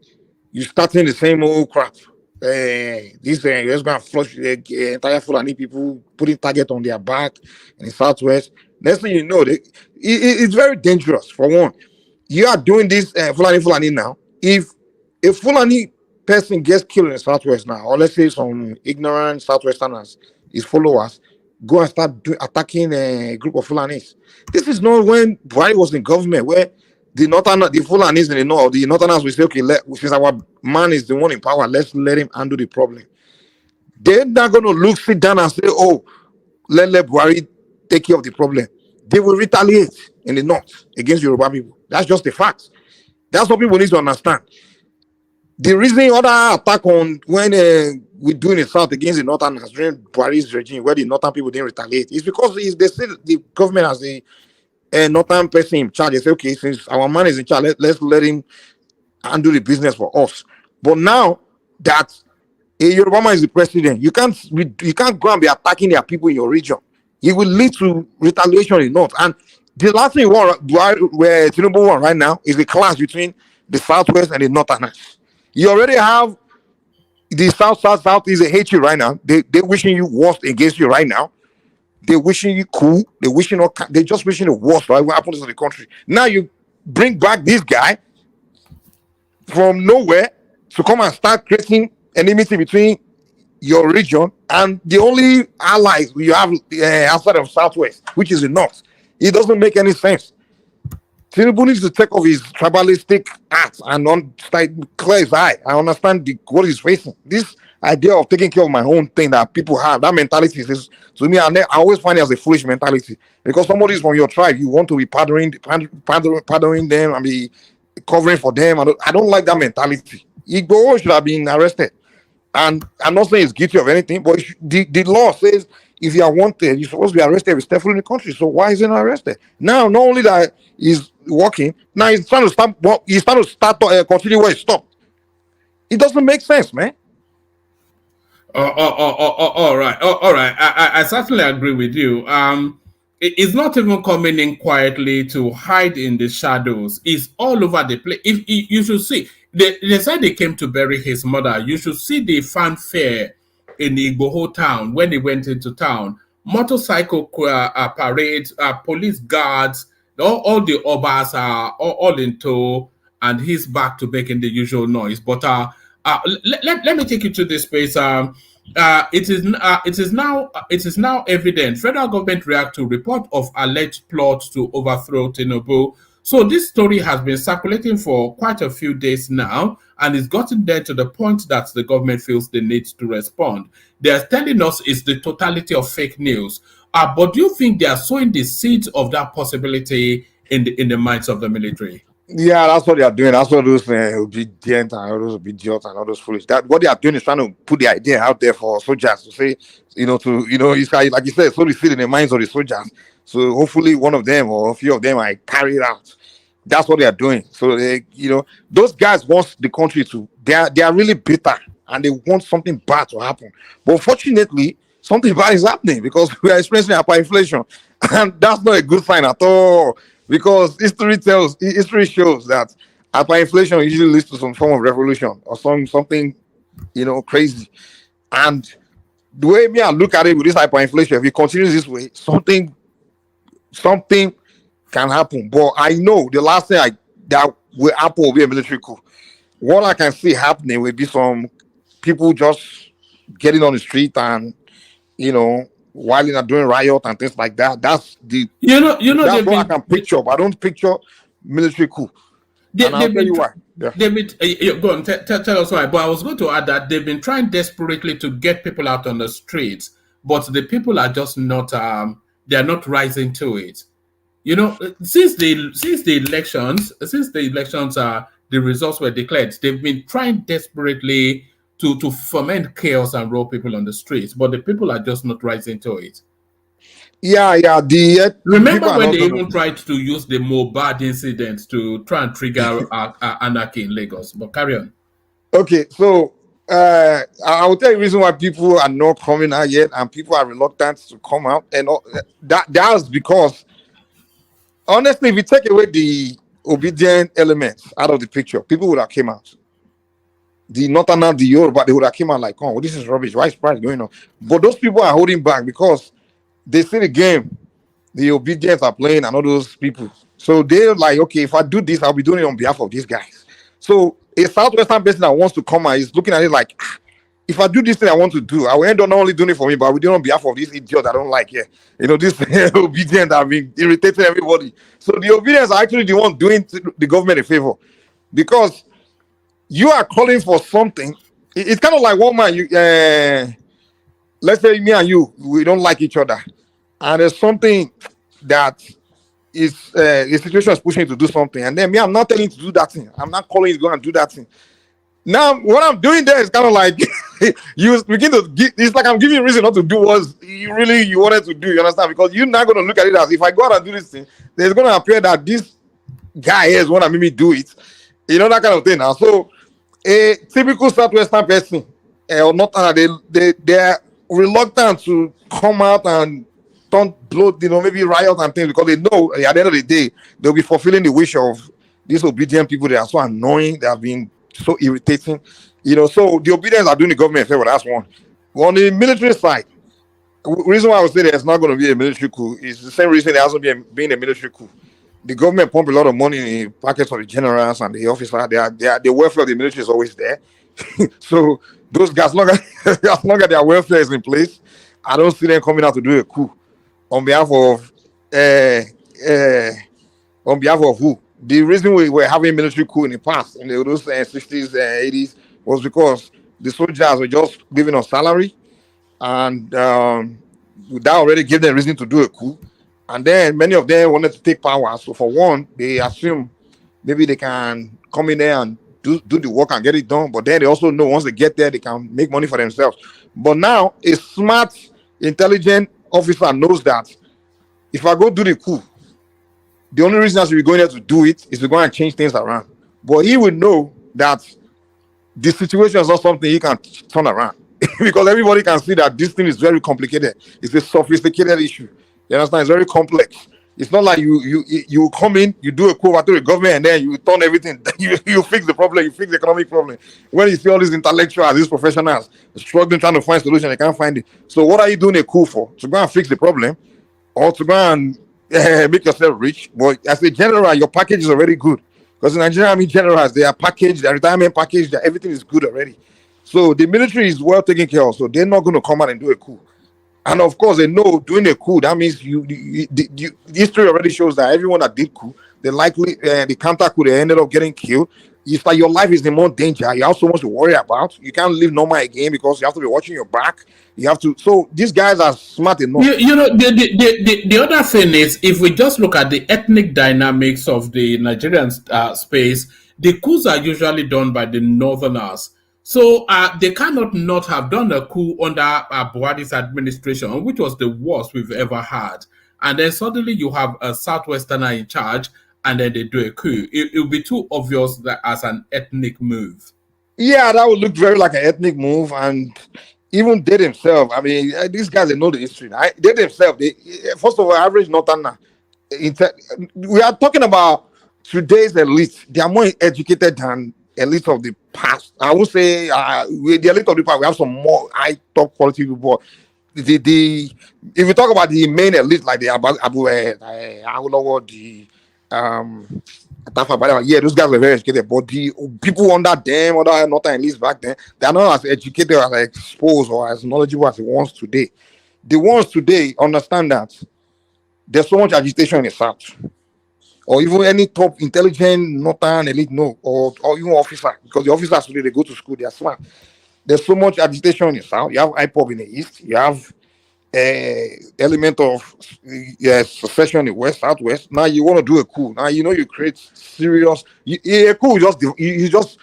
Speaker 7: You starting the same old crap. This just gonna flush the entire Fulani people, putting target on their back in the southwest. Next thing you know, it's very dangerous. For one, you are doing this Fulani now. If a Fulani person gets killed in the Southwest now, or let's say some ignorant Southwesterners, his followers, go and start attacking a group of Fulanis. This is not when Buhari was in government, where the Fulanis in the north, the Northerners will say, okay, since our man is the one in power, let's let him handle the problem. They're not going to sit down and say, oh, let Buhari take care of the problem. They will retaliate in the north against Yoruba people. That's just the fact. That's what people need to understand. The reason other attack on when we do in the south against the northerners during Buhari's regime, where the northern people didn't retaliate, is because they see the government as a northern person in charge. They say, okay, since our man is in charge, let's let him handle the business for us. But now that a Yoruba man is the president, you can't go and be attacking their people in your region. It will lead to retaliation in the north. And the last thing where Tinubu won right now is the clash between the southwest and the northerners. You already have the south is a hate you right now. They wishing you worst against you right now. They wishing you cool. They just wishing the worst, right? What happens to the country? Now you bring back this guy from nowhere to come and start creating enmity between your region and the only allies you have outside of southwest, which is the north. It doesn't make any sense. Tinubu needs to take off his tribalistic acts and clear his eye. I understand what he's facing. This idea of taking care of my own thing that people have, that mentality is, to me, I always find it as a foolish mentality. Because somebody is from your tribe, you want to be pardoning them and be covering for them. I don't like that mentality. Igbo should have been arrested. And I'm not saying he's guilty of anything, but the law says if you are wanted, you're supposed to be arrested if you're still in the country. So why is he not arrested? Now, not only that he's working, now he's trying to start. He's trying to continue where he stopped. It doesn't make sense, man.
Speaker 6: All right. All right. I certainly agree with you. It's not even coming in quietly to hide in the shadows. It's all over the place. If you should see, they said they came to bury his mother. You should see the fanfare in Igboho town when he went into town. Motorcycle parades, police guards, all the obas are all in tow, and he's back to making the usual noise. But let me take you to this space. It is now evident. Federal government react to report of alleged plot to overthrow Tinubu. So this story has been circulating for quite a few days now, and it's gotten there to the point that the government feels the need to respond. They're telling us it's the totality of fake news. But do you think they are sowing the seeds of that possibility in the minds of the military?
Speaker 7: Yeah, that's what they are doing. That's what those obedient and all those idiots and all those foolish. That what they are doing is trying to put the idea out there for soldiers to say, it's like you said, so they sit in the minds of the soldiers. So hopefully one of them or a few of them might carry it out. That's what they are doing. So those guys want the country to. They are really bitter and they want something bad to happen. But fortunately, something bad is happening because we are experiencing hyperinflation, and that's not a good sign at all. Because history shows that hyperinflation usually leads to some form of revolution or something, crazy. And the way I look at it with this hyperinflation, if it continues this way, something can happen. But I know the last thing that will happen will be a military coup. What I can see happening will be some people just getting on the street and while they're doing riot and things like that. That's that's what I can picture, but I don't picture military coup. And I'll tell you why. Yeah.
Speaker 6: Go on, tell us why. But I was going to add that they've been trying desperately to get people out on the streets, but the people are just not. They are not rising to it. Since the elections, the results were declared. They've been trying desperately to foment chaos and roll people on the streets, but the people are just not rising to it.
Speaker 7: Yeah.
Speaker 6: Remember when they even tried to use the Mobad incident to try and trigger anarchy in Lagos? But carry on.
Speaker 7: Okay, so I will tell you the reason why people are not coming out yet, and people are reluctant to come out, and that's because honestly, if you take away the obedient elements out of the picture, people would have came out. The Northerners, the Yoruba, they would have came out like, oh, this is rubbish. Why is price going on? But those people are holding back because they see the game. The obedience are playing and all those people. So they're like, okay, if I do this, I'll be doing it on behalf of these guys. So a southwestern person that wants to come and is looking at it like, if I do this thing I want to do, I will end up not only doing it for me, but I will do it on behalf of this idiot I don't like here. This obedient that have been irritating everybody. So the obedience are actually the one doing the government a favor, because you are calling for something. It's kind of like one man. Let's say me and you, we don't like each other, and there's something that is the situation is pushing you to do something, and then me, I'm not telling you to do that thing. I'm not calling you to go and do that thing. Now, what I'm doing there is kind of like you begin to give. It's like I'm giving you a reason not to do what you wanted to do. You understand? Because you're not going to look at it as, if I go out and do this thing, there's going to appear that this guy here is going to make me do it. That kind of thing. Now, so a typical southwestern person or not, they're reluctant to come out and don't blow, maybe riot and things, because they know at the end of the day they'll be fulfilling the wish of these obedient people. They are so annoying. They have been so irritating, so the obedience are doing the government a favor. That's one. On the military side, the reason why I would say there's not going to be a military coup is the same reason there hasn't been a military coup. The government pump a lot of money in the pockets for the generals and the officers. The welfare of the military is always there. So those guys, as long as their welfare is in place, I don't see them coming out to do a coup on behalf of who? The reason we were having military coup in the past, in those 60s, 80s, was because the soldiers were just giving us salary, and that already gave them reason to do a coup. And then many of them wanted to take power. So for one, they assume maybe they can come in there and do the work and get it done. But then they also know once they get there, they can make money for themselves. But now a smart, intelligent officer knows that if I go do the coup, the only reason I should be going there to do it is to go and change things around. But he would know that the situation is not something he can turn around because everybody can see that this thing is very complicated. It's a sophisticated issue. You understand? It's very complex. It's not like you come in, you do a coup over to the government, and then you turn everything. You fix the problem. You fix the economic problem. When you see all these intellectuals, these professionals struggling trying to find solution, they can't find it. So what are you doing a coup for? To go and fix the problem, or to go and make yourself rich? But as a general, your package is already good. Because in Nigeria, generals, they are packaged, their retirement package, everything is good already. So the military is well taken care of. So they're not going to come out and do a coup. And of course, they know doing a coup, that means the history already shows that everyone that did coup, they likely, the counter coup, they ended up getting killed. It's like your life is in more danger. You have so much to worry about. You can't live normal again because you have to be watching your back. You have to. So these guys are smart enough.
Speaker 6: The other thing is, if we just look at the ethnic dynamics of the Nigerian space, the coups are usually done by the northerners. So they cannot not have done a coup under Buhari's administration, which was the worst we've ever had. And then suddenly you have a Southwesterner in charge, and then they do a coup. It will be too obvious that as an ethnic move.
Speaker 7: Yeah, that would look very like an ethnic move. And even they themselves, these guys, they know the history. They themselves, first of all, average Northerner. We are talking about today's elite. They are more educated than elite of the past. I would say the elite of the past, we have some more high top quality people. If you talk about the main elite, like the those guys were very educated, but the people under them, other northern elites back then, they are not as educated or as exposed or as knowledgeable as the ones today. The ones today understand that there's so much agitation in the South, or even any top intelligent northern elite, or even officer, because the officers today, they go to school, they are smart. There's so much agitation in the South. You have IPOB in the East. You have element of secession in the West, Southwest. Now you want to do a coup. Now you create serious. A coup you just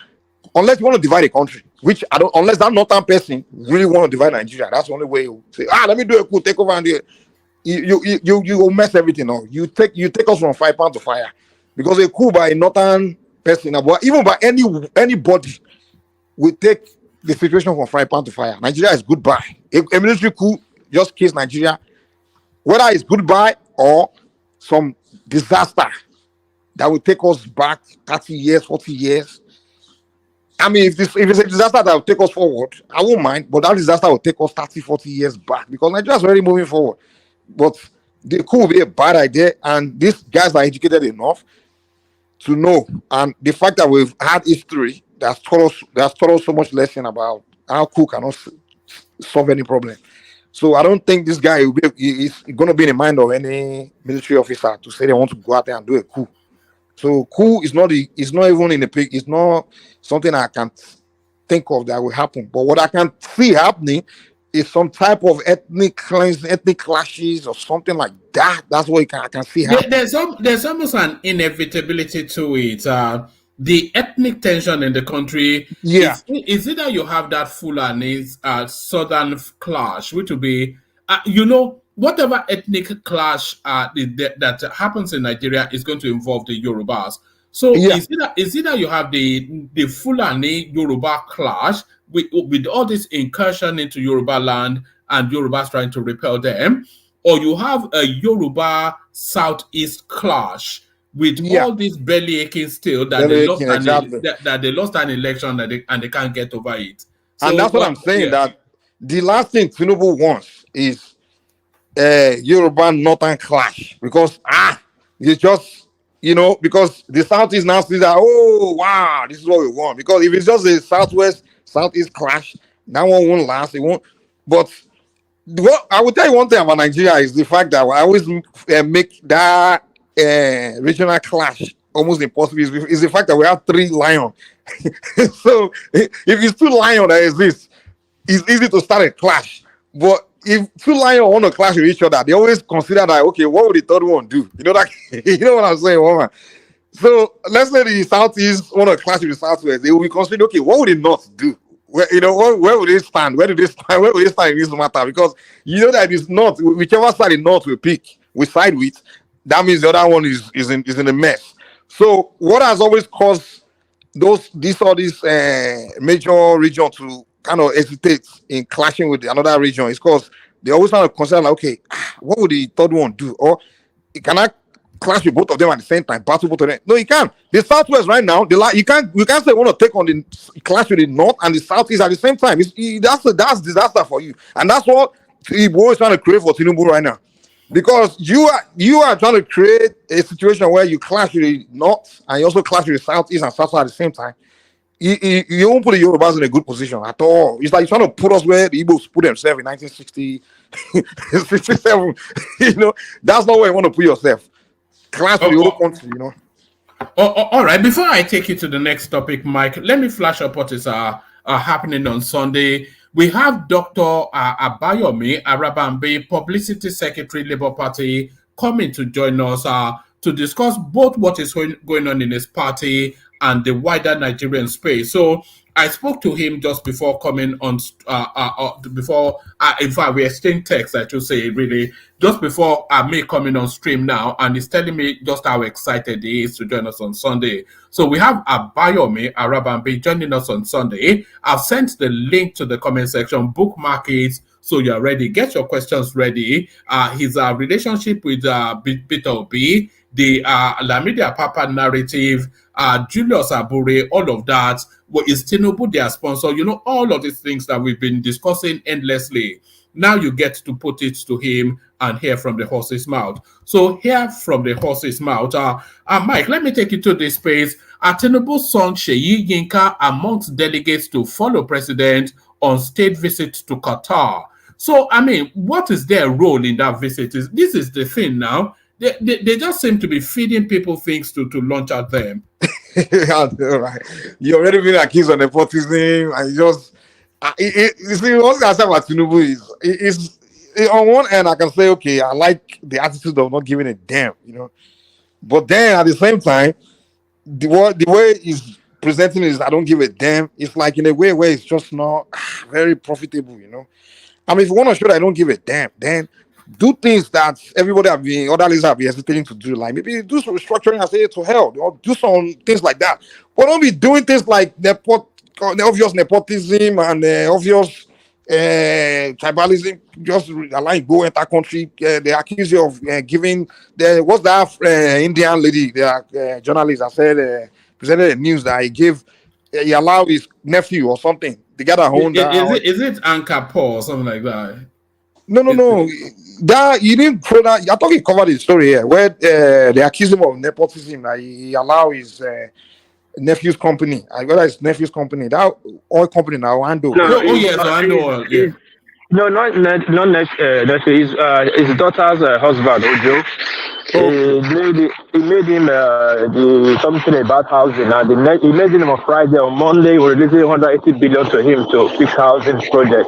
Speaker 7: unless you want to divide a country, which I don't. Unless that northern person really want to divide Nigeria, that's the only way you say, let me do a coup, take over and do it. You will mess everything up. You take us from £5 to fire, because a coup by a northern person, even by anybody, will take the situation from £5 to fire. Nigeria is goodbye. A military coup just kills Nigeria, whether it's goodbye or some disaster that will take us back 30 years, 40 years. If it's a disaster that will take us forward, I won't mind, but that disaster will take us 30, 40 years back, because Nigeria is already moving forward. But the coup will be a bad idea, and these guys are educated enough to know. And the fact that we've had history that's taught us so much lesson about how coup cannot solve any problem. So I don't think this guy is going to be in the mind of any military officer to say they want to go out there and do a coup. So coup is it's not even in the pic. It's not something I can think of that will happen. But what I can see happening is some type of ethnic cleansing, ethnic clashes, or something like that. That's what I can see happening.
Speaker 6: There's almost an inevitability to it. The ethnic tension in the country
Speaker 7: Yeah,
Speaker 6: is either you have that Fulani southern clash, which will be, whatever ethnic clash that happens in Nigeria is going to involve the Yorubas. So
Speaker 7: yeah,
Speaker 6: is either you have the Fulani Yoruba clash with all this incursion into Yoruba land and Yorubas trying to repel them, or you have a Yoruba Southeast clash with
Speaker 7: yeah.
Speaker 6: all this belly aching still that they
Speaker 7: Very
Speaker 6: lost
Speaker 7: keen, exactly.
Speaker 6: that they lost an election and they can't get over it.
Speaker 7: And
Speaker 6: So
Speaker 7: that's what
Speaker 6: what?
Speaker 7: I'm saying.
Speaker 6: Yeah,
Speaker 7: That the last thing Tinubu wants is Yoruba Northern clash, because it's just, because the Southeast now sees that, oh wow, this is what we want. Because if it's just a Southwest Southeast clash, that one won't last. It won't. But what I will tell you one thing about Nigeria is the fact that I always make that regional clash almost impossible. Is the fact that we have three lions. So if it's two lions that exist, it's easy to start a clash. But if two lions want to clash with each other, they always consider that, okay, what would the third one do? You know that you know what I'm saying, woman? So let's say the Southeast want to clash with the Southwest, they will be considering, okay, what would the North do? Where would they stand? Where do they stand? Where would they stand in this matter? Because you know that it's North, whichever side the North will pick, we side with, that means the other one is in a mess. So what has always caused all these major region to kind of hesitate in clashing with another region is because they always kind of consider like, okay, what would the third one do? Or can I clash with both of them at the same time, battle both of them? No, you can't. The Southwest right now, you can't say you want to take on the clash with the North and the Southeast at the same time. That's disaster for you, and that's what Igbo is trying to create for Tinubu right now. Because you are trying to create a situation where you clash with the North and you also clash with the Southeast and South at the same time. You won't put the Yorubas in a good position at all. It's like you're trying to put us where the Igbos put themselves in 1960, 67. That's not where you want to put yourself. Clash with the whole country.
Speaker 6: All right. Before I take you to the next topic, Mike, let me flash up what is happening on Sunday. We have Dr. Abayomi Arabambe, Publicity Secretary, Labour Party, coming to join us to discuss both what is going on in his party and the wider Nigerian space. So I spoke to him just before coming on, in fact, we exchanged text, I should say, really, just before me coming on stream now, and he's telling me just how excited he is to join us on Sunday. So we have Abayomi Arabambe joining us on Sunday. I've sent the link to the comment section, bookmark it, so you're ready. Get your questions ready. His relationship with Peter Obi, the Lamidi Papa narrative, Julius Abure, all of that. Is Tinubu their sponsor? All of these things that we've been discussing endlessly. Now you get to put it to him and hear from the horse's mouth. So hear from the horse's mouth. Mike, let me take you to this space. Tinubu's son Seyi Yinka amongst delegates to follow president on state visit to Qatar. So, what is their role in that visit? This is the thing now. They just seem to be feeding people things to launch at them.
Speaker 7: Right. You already been accused of nepotism, and you see, what I say about Tinubu is on one end I can say, okay, I like the attitude of not giving a damn, but then at the same time, the way he's presenting is I don't give a damn. It's like in a way where it's just not very profitable, if you want to show that I don't give a damn, then do things that other leaders have been hesitating to do, like maybe do some restructuring and say to hell, or do some things like that. But don't be doing things like the obvious nepotism and obvious tribalism. Just allowing go enter country. They accuse you of giving what's that Indian lady, the journalist that said presented the news that he allowed his nephew or something. They got a home.
Speaker 6: Is it Anka Paul or something like that?
Speaker 7: No. That you didn't throw that. I thought he covered the story here where they accuse him of nepotism. That he allowed his nephew's company. I got his nephew's company. That oil company now, Ando.
Speaker 6: Oh, yes, I know. Yeah.
Speaker 8: No, not his daughter's husband, Ojo. He made him something about housing. And he made him on Friday. On Monday, we releasing 180 billion to him to fix housing project.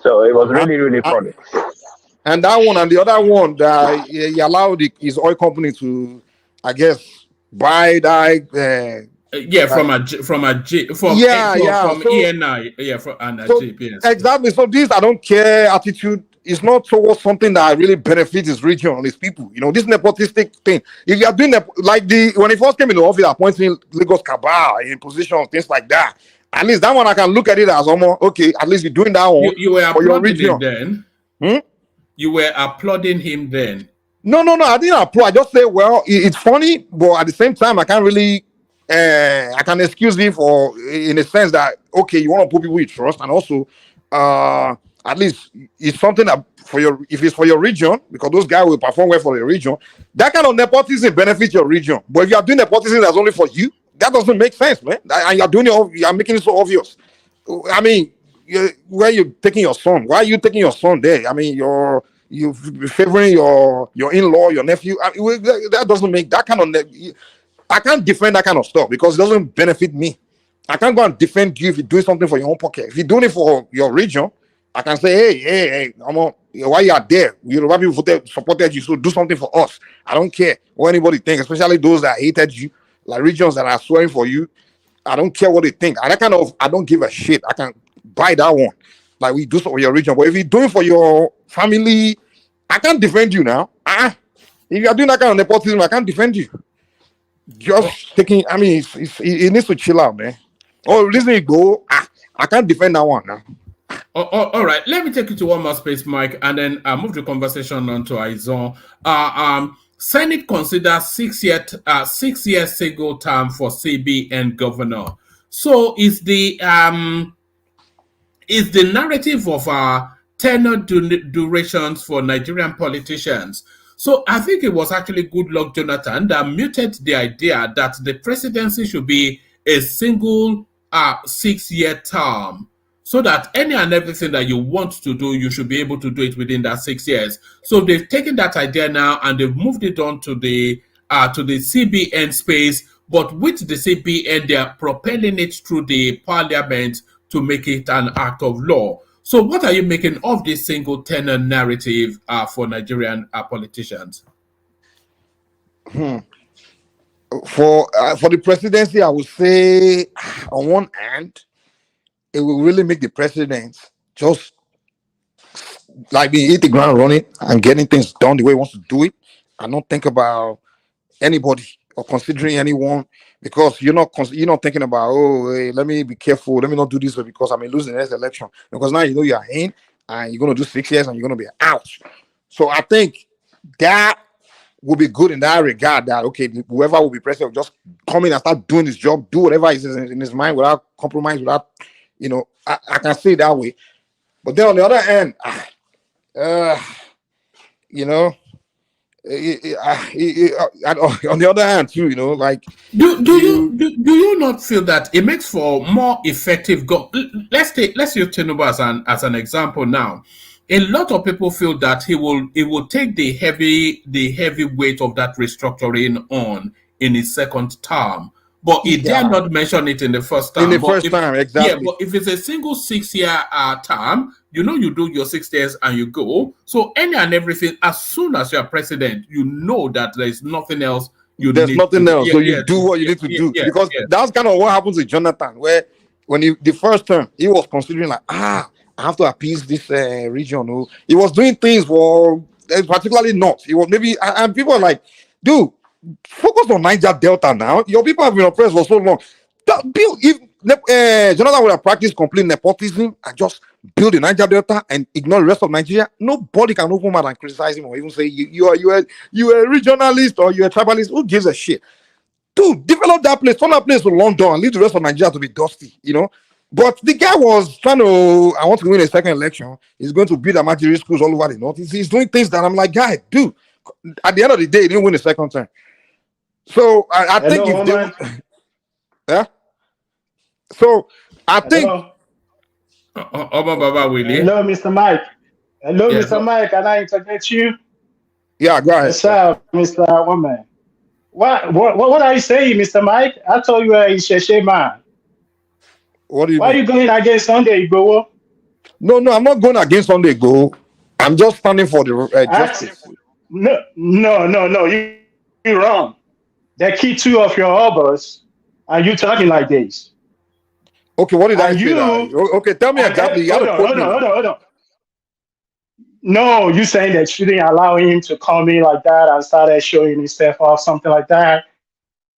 Speaker 8: So it was really funny.
Speaker 7: And that one and the other one that he allowed his oil company to, I guess, buy that.
Speaker 6: From ENI, jeep, yes.
Speaker 7: Exactly. So this I don't care attitude is not towards something that really benefits his region and his people. You know, this nepotistic thing. If you are doing when he first came into office, appointing Lagos Cabal in positions, things like that. At least that one I can look at it as almost okay. At least you're doing that one
Speaker 6: you were
Speaker 7: for your
Speaker 6: region.
Speaker 7: Then.
Speaker 6: You were applauding him then.
Speaker 7: No. I didn't applaud. I just say, well, it's funny, but at the same time, I can't really. I can excuse him for, in a sense that okay, you want to put people you trust, and also, at least it's something that if it's for your region, because those guys will perform well for your region. That kind of nepotism benefits your region. But if you are doing nepotism that's only for you, that doesn't make sense, man. And you are making it so obvious. I mean, where you taking your son? Why are you taking your son there? I mean, you favoring your in-law, your nephew. That doesn't make that kind of. I can't defend that kind of stuff because it doesn't benefit me. I can't go and defend you if you're doing something for your own pocket. If you're doing it for your region, I can say, hey, while you are there, Yoruba people supported you, so do something for us. I don't care what anybody thinks, especially those that hated you, like regions that are swearing for you. I don't care what they think. I don't give a shit. I can buy that one. Like we do so for your region. But if you're doing for your family, I can't defend you now. If you're doing that kind of nepotism, I can't defend you. Just taking, I mean, it needs to chill out, man. Listen, you go. I can't defend that one now.
Speaker 6: All right, let me take you to one more space, Mike, and then move the conversation on to Aizon. Senate considers 6 year single term for CBN governor. So is the narrative of tenure durations for Nigerian politicians. So I think it was actually Goodluck Jonathan that muted the idea that the presidency should be a single 6 year term, so that any and everything that you want to do, you should be able to do it within that 6 years. So they've taken that idea now and they've moved it on to the CBN space. But with the CBN, they are propelling it through the parliament to make it an act of law. So what are you making of this single tenure narrative for Nigerian politicians?
Speaker 7: For the presidency, I would say on one hand, it will really make the president just like hit the ground running and getting things done the way he wants to do it, and not think about anybody or considering anyone, because you're not thinking about, hey, let me be careful, let me not do this because I may lose the next election, because now you know you're in and you're going to do 6 years and you're going to be out. So I think that would be good in that regard, that okay, whoever will be president will just come in and start doing his job, do whatever is in his mind without compromise, without, I can say it that way. But then on the other hand, on the other hand too, like
Speaker 6: do you not feel that it makes for more effective let's use Tinubu as an example now. A lot of people feel that he will take the heavy weight of that restructuring on in his second term, but he dare not mention it in the first term.
Speaker 7: Exactly.
Speaker 6: Yeah, but if it's a single 6 year term, you do your 6 years and you go. So any and everything, as soon as you're president, you know that there's nothing else
Speaker 7: there's nothing else. Yeah, so you do what you need to do. Because that's kind of what happens with Jonathan, where when the first term, he was considering like, I have to appease this region. He was doing things for particularly North. He was maybe, and people are like, dude, focus on Niger Delta now. Your people have been oppressed for so long. If Jonathan would have practiced complete nepotism and just build the Niger Delta and ignore the rest of Nigeria, nobody can open mouth and criticize him or even say you are a regionalist or you're a tribalist. Who gives a shit? Dude, develop that place, turn that place to London and leave the rest of Nigeria to be dusty, But the guy was trying to, I want to win a second election. He's going to build Amajiri schools all over the North. He's doing things that I'm like, guy, dude, at the end of the day, he didn't win the second time. So I think if Yeah. So I think
Speaker 9: Hello.
Speaker 6: Baba Willie.
Speaker 9: Hello, Mr. Mike. Hello,
Speaker 6: Yeah,
Speaker 9: Mr. Mike. Can I introduce you?
Speaker 7: yeah, go ahead,
Speaker 9: Yes,
Speaker 7: sir.
Speaker 9: sir, Mr. Woman. What are you saying, Mr. Mike? I thought you were a Isheshe man.
Speaker 7: What do you
Speaker 9: Why are
Speaker 7: mean?
Speaker 9: you going against Sunday Igboho?
Speaker 7: No, I'm not going against Sunday Go. I'm just standing for the justice.
Speaker 9: No. You're wrong. They killed two of your harbors, and you talking like this.
Speaker 7: Okay, what did I
Speaker 9: And
Speaker 7: say that? Okay, tell me exactly. You have to quote me.
Speaker 9: hold on. No, you saying that you didn't allow him to come in like that and started showing himself off, something like that.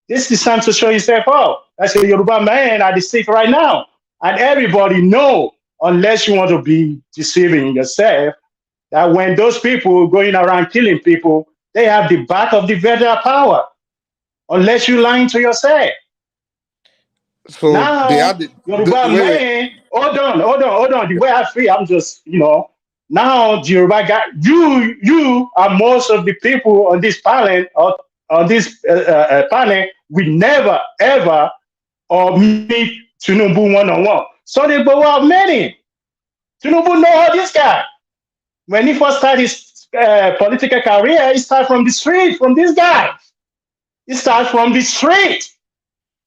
Speaker 9: This is time to show yourself off. That's a Yoruba man at the stake right now. And everybody know, unless you want to be deceiving yourself, that when those people going around killing people, they have the back of the federal power. Unless you lying to yourself.
Speaker 7: So
Speaker 9: Now,
Speaker 7: they had
Speaker 9: Yoruba
Speaker 7: wait.
Speaker 9: man, hold on. The way I feel, I'm just, now the Yoruba guy, you are most of the people on this panel, or on this panel, we never, ever, or meet Tinubu one-on-one. So they go out met him. Tinubu know all this guy. When he first started his political career, he started from the street, from this guy. He started from the street.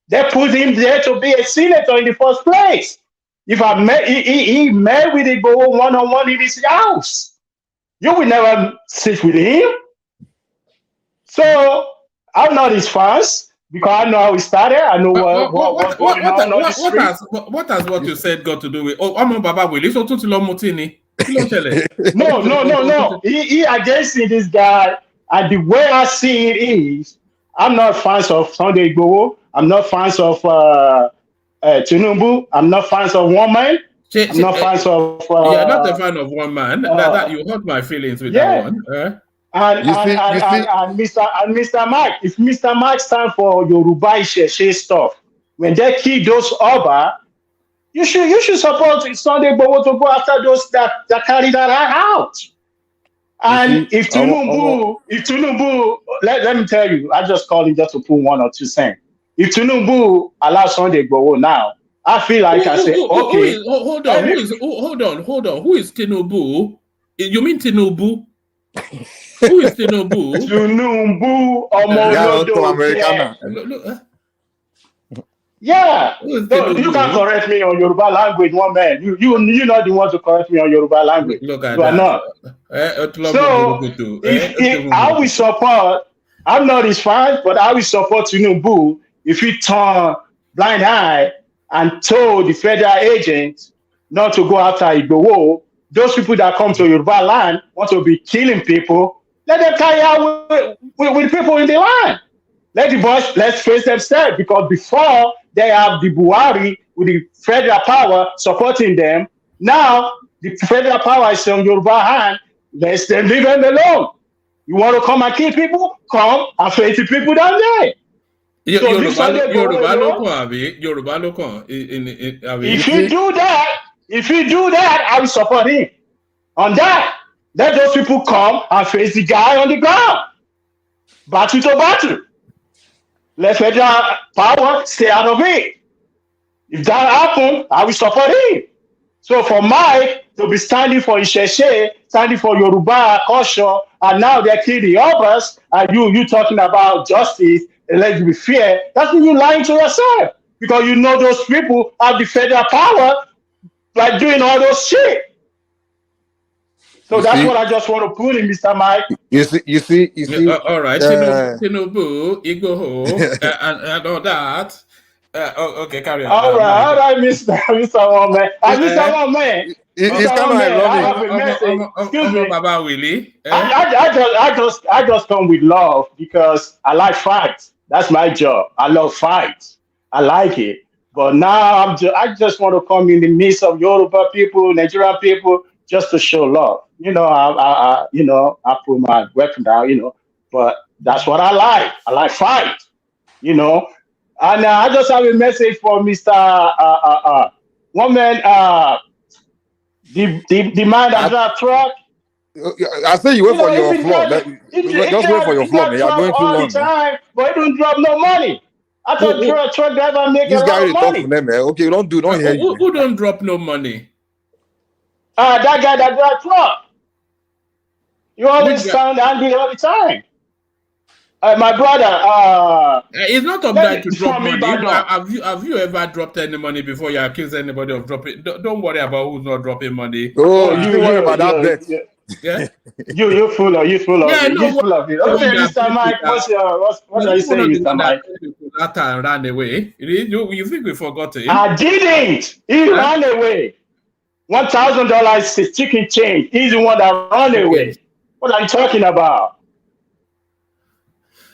Speaker 9: They put him there to be a senator in the first place. If I met, he met with Igboho one-on-one in his house. You will never sit with him. So I'm not his fans because I know how he started. I know what's going on the street.
Speaker 6: What has what you said got to do with? Oh, I'm Baba Willie. So to Mutini.
Speaker 9: No. He against this guy, and the way I see it is, I'm not fans of Sunday Igboho. I'm not fans of Tinubu. I'm not fans of one man. I'm not fans of.
Speaker 6: You're not a fan of one man. That you hurt my feelings with that one.
Speaker 9: And Mr. Mike, if Mr. Mike stand for Yoruba Isheshe stuff, when they kill those Oba, you should support Sunday Igboho to go after those that carry that out. And if Tinubu, let me tell you, I just called him just to put 1 or 2 cents. If Tinubu allows Sunday Igboho now, I feel like I say, okay.
Speaker 6: Hold on. Who is Tinubu? You mean Tinubu? Who is Tinubu?
Speaker 9: Tinubu
Speaker 7: Americana.
Speaker 9: Yeah, you can't correct me on Yoruba language, one man. You're not the one to correct me on Yoruba language.
Speaker 6: Look at
Speaker 9: you are not. So, if I will support, I'm not his fan, but I will support Tinubu if he turn blind eye and told the federal agents not to go after Igboho. Those people that come to Yoruba land want to be killing people. Let them carry out with people in the land. Let's face themselves, because before they have the Buhari with the federal power supporting them. Now the federal power is on Yoruba hand. Let them leave them alone. You want to come and kill people? Come and face the people down there.
Speaker 6: Yoruba local.
Speaker 9: If you do that, I will support him. On that, let those people come and face the guy on the ground. Battle to battle. Let federal power stay out of it. If that happens, I will support him. So for Mike to be standing for Isheshe, standing for Yoruba culture, and now they're killing the others, and you talking about justice, and let's be fair, that's when you're lying to yourself. Because you know those people have the federal power by doing all those shit. So that's what I just want to put in, Mr. Mike.
Speaker 7: You see.
Speaker 6: All right, Tinubu, Igboho, and all that. Okay, carry on.
Speaker 9: All right, Mr. Woman. Mr. Woman.
Speaker 7: It's kind of ironic.
Speaker 9: Excuse me,
Speaker 6: Baba Willie.
Speaker 9: I just come with love because I like fights. That's my job. I love fights. I like it. But now I just want to come in the midst of Yoruba people, Nigerian people, just to show love. I put my weapon down. But that's what I like. I like fight. And I just have a message for Mr. One man. The man that drive truck.
Speaker 7: I say you wait for your floor. Just wait for your floor, man. You're going too long.
Speaker 9: Time, but he don't drop no money. I thought truck driver make a
Speaker 7: This guy
Speaker 9: lot of
Speaker 7: really talk for
Speaker 9: money.
Speaker 7: them, man. Okay, don't hear you.
Speaker 6: Who don't drop no money?
Speaker 9: That guy that drive truck. You always sound angry all the time. My brother.
Speaker 6: It's not up there to drop
Speaker 9: from
Speaker 6: money. Have you ever dropped any money before you accuse anybody of dropping? Don't worry about who's not dropping money.
Speaker 7: Oh, you worry about that bet.
Speaker 6: Yeah.
Speaker 9: You full of it.
Speaker 6: Yeah,
Speaker 9: You full of it. Okay, Mr. Mike, what are you saying, Mr. Mike?
Speaker 6: That time ran away. You think we forgot it?
Speaker 9: I didn't. He ran away. $1,000 is chicken change. He's the one that ran away. What are you talking about?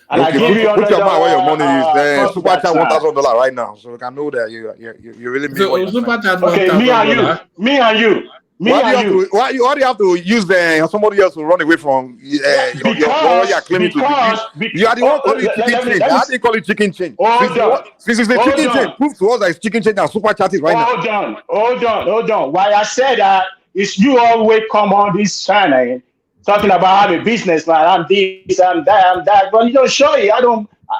Speaker 9: And
Speaker 7: okay,
Speaker 9: I give you
Speaker 7: put your mind where your money is. Super chat $1,000 right now, so we can know that you really mean what you're saying.
Speaker 9: Okay, me and you.
Speaker 7: Why do you have to use somebody else to run away from your claiming to be? You are the one calling it chicken change. How do you call it chicken change? Since it's the chicken change, prove to us that it's chicken change and super chat is right now.
Speaker 9: Hold on. Why I said that is you always come on this channel talking about having business, man. I'm this, I'm that. But you don't show it.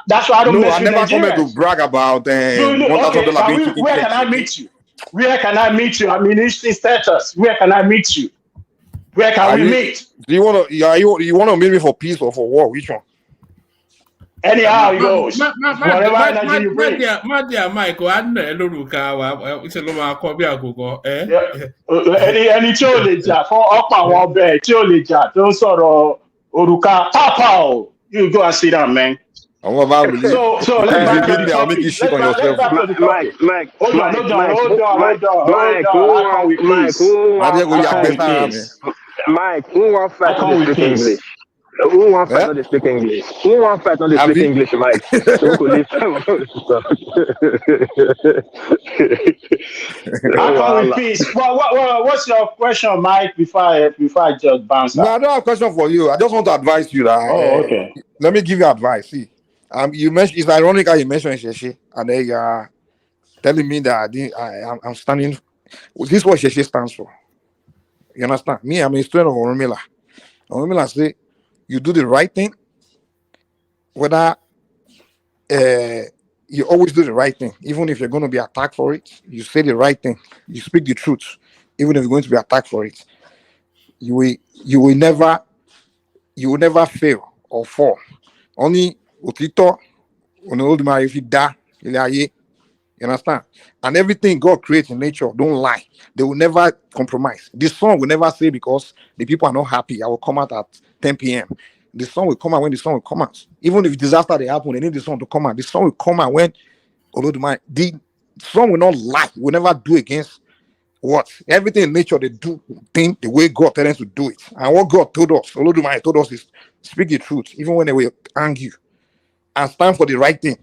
Speaker 9: That's why I don't mess with Nigerians.
Speaker 7: I never come to brag about $1,000 being chicken change.
Speaker 9: Where can I meet you? Where can I meet you? I'm in instant status. Where can I meet you? Where can we meet?
Speaker 7: Do you want to meet me for peace or for war? Which one?
Speaker 9: Anyhow it goes. Whatever energy you bring.
Speaker 6: Mike,
Speaker 9: ẹni tí ó lè jà fún ọ̀pọ̀ àwọn ọbẹ̀ tí ó lè jà tó ń sọ̀rọ̀ òrùka papa you go and sit down, man.
Speaker 7: So let's back to the topic. Make you shit on yourself.
Speaker 9: Mike, hold on.
Speaker 8: Mike, who wants fight not to speak English? Who wants fight not to speak English? Who wants fight not to speak English, Mike?
Speaker 9: What's your question, Mike? Before I just bounce out.
Speaker 7: No, I don't have a question for you. I just want to advise you that.
Speaker 9: Okay.
Speaker 7: Let me give you advice. See. You mentioned it's ironic how you mentioned Sheshe, and then you are telling me that I'm standing. This is what Sheshe stands for. You understand? Me, I'm a student of Oromila. Oromila say you do the right thing, whether you always do the right thing, even if you're going to be attacked for it. You say the right thing. You speak the truth, even if you're going to be attacked for it. You will never fail or fall. Only Utito, if you die, you understand? And everything God creates in nature, don't lie. They will never compromise. The sun will never say because the people are not happy, I will come out at 10 p.m. The sun will come out when the sun will come out. Even if disaster they happen, they need the sun to come out. The sun will come out when the sun will not lie. Will never do against what? Everything in nature, they do things the way God tells them to do it. And what God told us, Olodumare told us is speak the truth, even when they will hang you. And stand for the right thing,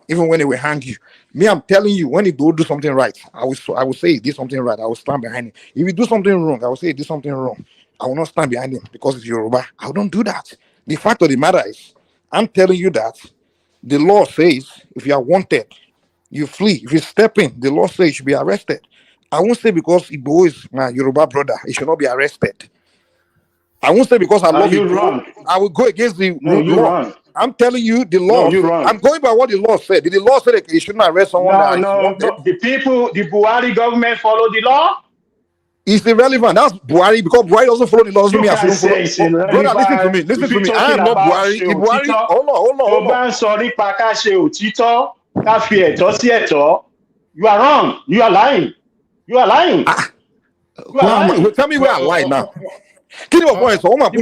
Speaker 7: even when they will hang you. Me, I'm telling you, when you do something right, I will say he did something right. I will stand behind him. If you do something wrong, I will say he did something wrong. I will not stand behind him because it's Yoruba. I don't do that. The fact of the matter is, I'm telling you that the law says if you are wanted, you flee. If you step in, the law says you should be arrested. I won't say because Igbo is my Yoruba brother, he should not be arrested. I won't say because I love you. I will go against the law. I'm telling you the law. I'm going by what the law said. Did the law say that you shouldn't arrest someone?
Speaker 9: No. The Buhari government follow the law.
Speaker 7: It's irrelevant. That's Buhari because Buhari doesn't follow the laws. Brother, listen to me. I am not Buhari. Hold
Speaker 9: on. You are wrong. You are lying.
Speaker 7: Tell me where I lie now. Keep your voice. All right.
Speaker 6: I'm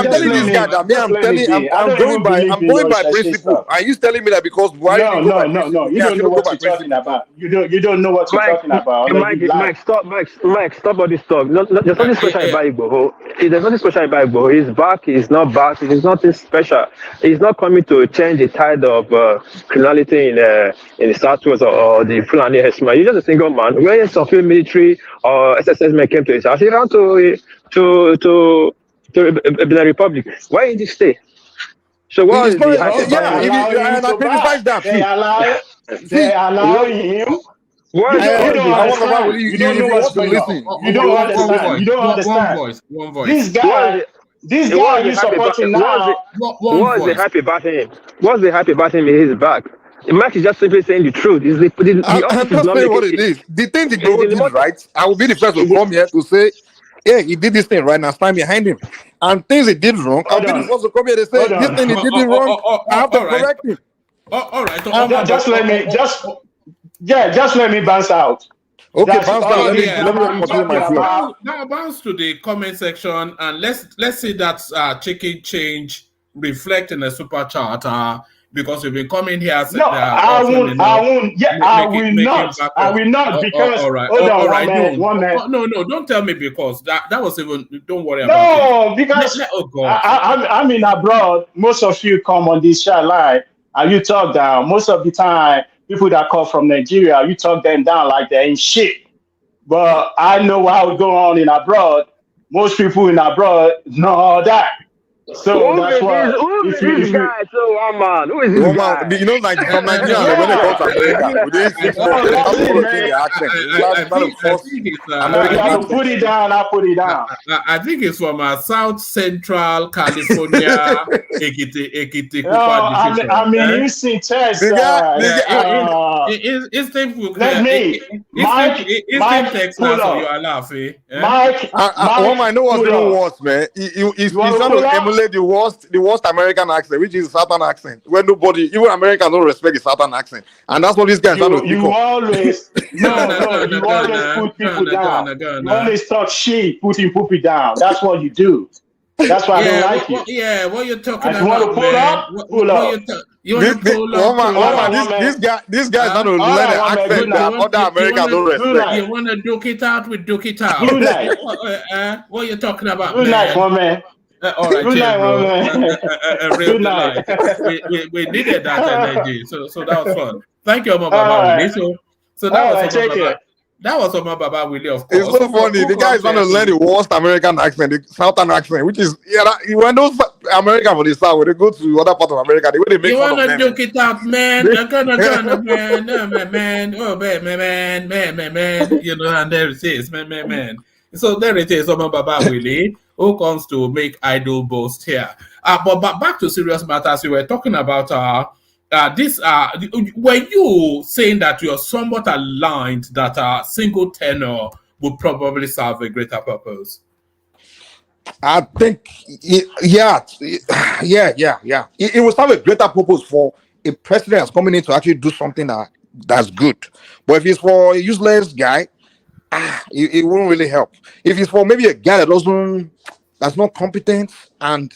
Speaker 6: telling
Speaker 7: this guy that I'm going by principle. Are you telling me that because Buhari?
Speaker 9: No. You don't know what you're talking about. You don't know what you're talking about.
Speaker 8: Mike, stop all this talk. There's nothing special about Igbo. There's nothing special about Igbo. He's back. He's not back. There's nothing special. He's not coming to change the tide of criminality in the Southwest or the Fulani Hesma. He's just a single man. When some military or SSS men came to his house, he ran to the Republic. Why did he stay? So what is the
Speaker 7: and I criticize that.
Speaker 9: They allow him. You don't know what's going on. You don't understand.
Speaker 6: One voice.
Speaker 9: This guy, This guy you supporting now.
Speaker 8: What's the hype about him? What's the hype about him in his back? The match is just simply saying the truth. The
Speaker 7: I'm
Speaker 8: office is
Speaker 7: just
Speaker 8: not
Speaker 7: saying what
Speaker 8: making
Speaker 7: it is. The thing the
Speaker 8: it's
Speaker 7: girl
Speaker 8: the
Speaker 7: did
Speaker 8: remote.
Speaker 7: right, I will be the first to come here to say, yeah, he did this thing right now, stand behind him. And things he did wrong, I'll
Speaker 9: Hold
Speaker 7: be the
Speaker 9: on.
Speaker 7: first to come here to say,
Speaker 9: Hold
Speaker 7: this
Speaker 9: on.
Speaker 7: thing he did it wrong, I have to
Speaker 6: all right.
Speaker 7: correct him.
Speaker 6: All right.
Speaker 9: Just let me just let me bounce out.
Speaker 7: Okay,
Speaker 9: That's
Speaker 7: bounce
Speaker 9: all
Speaker 7: down. Let
Speaker 9: this
Speaker 7: me
Speaker 9: drama you
Speaker 7: continue my
Speaker 9: talking
Speaker 7: flow.
Speaker 9: about.
Speaker 6: Now bounce to the comment section and let's see that chicken change reflect in the super chat because we've been coming here
Speaker 9: No, I
Speaker 6: often
Speaker 9: won't.
Speaker 6: enough.
Speaker 9: I won't. Yeah, I will not.
Speaker 6: Back
Speaker 9: I
Speaker 6: up.
Speaker 9: will not because
Speaker 6: All right.
Speaker 9: hold on,
Speaker 6: All right.
Speaker 9: one man.
Speaker 6: No, don't tell me because that was even. Don't worry about it.
Speaker 9: No, because
Speaker 6: Oh God.
Speaker 9: I'm in abroad. Most of you come on this chat live and you talk down. Most of the time, people that come from Nigeria, you talk them down like they ain't shit. But I know how it go on in abroad. Most people in abroad know all that. So that's why
Speaker 8: Who
Speaker 9: if
Speaker 8: is this
Speaker 9: you
Speaker 8: guy? So man, who is this
Speaker 7: One
Speaker 8: guy?
Speaker 7: man, you know, like some Nigerians, when they come to America, within 6 months, they
Speaker 9: that's
Speaker 7: start to
Speaker 9: it,
Speaker 7: want to change
Speaker 9: man.
Speaker 7: their accent. They
Speaker 6: I
Speaker 7: start to
Speaker 6: think
Speaker 7: force
Speaker 6: it's
Speaker 9: You
Speaker 7: American
Speaker 9: have to
Speaker 7: accent.
Speaker 9: put it down. I put it down.
Speaker 6: I think it's from South Central California, Ekiti,
Speaker 9: No,
Speaker 6: Kupa
Speaker 9: I
Speaker 6: decision.
Speaker 9: mean Houston, Texas.
Speaker 6: It's
Speaker 9: Let me, Mike, pull
Speaker 6: Texas, so you
Speaker 9: up.
Speaker 6: are laughing.
Speaker 9: Mike,
Speaker 7: One man know what's
Speaker 9: pull
Speaker 7: even
Speaker 9: up.
Speaker 7: worse, man. He's
Speaker 9: You want to
Speaker 7: trying
Speaker 9: pull
Speaker 7: to
Speaker 9: up?
Speaker 7: emulate the worst American accent, which is Southern accent, where nobody, even Americans, don't respect the Southern accent, and that's what this guy is trying to pick
Speaker 9: You
Speaker 7: up.
Speaker 9: always you always put people down. You always talk shit, putting people down. That's what you do. That's why I don't like you.
Speaker 6: What you're talking
Speaker 9: If you want
Speaker 6: about,
Speaker 9: to pull
Speaker 6: man?
Speaker 9: up, pull up.
Speaker 6: You want to pull up?
Speaker 7: This guy is trying to learn an
Speaker 9: One man. Good
Speaker 7: accent that
Speaker 9: night.
Speaker 7: other Americans don't
Speaker 9: Good
Speaker 7: respect.
Speaker 9: night.
Speaker 6: You want to duke it out with duke it out?
Speaker 9: Good night.
Speaker 6: What you talking about,
Speaker 9: Good
Speaker 6: man?
Speaker 9: night, one man.
Speaker 6: All right,
Speaker 9: Good
Speaker 6: cheers,
Speaker 9: night,
Speaker 6: bro.
Speaker 9: one man.
Speaker 6: Real
Speaker 9: Good night.
Speaker 6: delight. We needed that energy, so that was fun. Thank you, Omar
Speaker 9: All
Speaker 6: Baba
Speaker 9: right.
Speaker 6: Willie. So that
Speaker 9: All
Speaker 6: was
Speaker 9: right,
Speaker 6: Omar
Speaker 9: take
Speaker 6: Baba.
Speaker 9: care.
Speaker 6: That was Omar Baba Willie, of
Speaker 7: It's
Speaker 6: course.
Speaker 7: so funny. The guy is trying to learn the worst American accent, the Southern accent, which is when those Americans from the South, when they go to other part of America, the way they make
Speaker 6: You
Speaker 7: fun of
Speaker 6: wanna
Speaker 7: them.
Speaker 6: duke it out, man? Man. Oh, man. Oh, man. You know, and there it is, man. So there it is, Omar Baba Willie, who comes to make idle boast here. But back to serious matters, we were talking about this. Were you saying that you're somewhat aligned that single tenor would probably serve a greater purpose?
Speaker 7: I think, yeah. It will serve a greater purpose for a president that's coming in to actually do something that's good. But if it's for a useless guy, it won't really help. If it's for maybe a guy that's not competent, and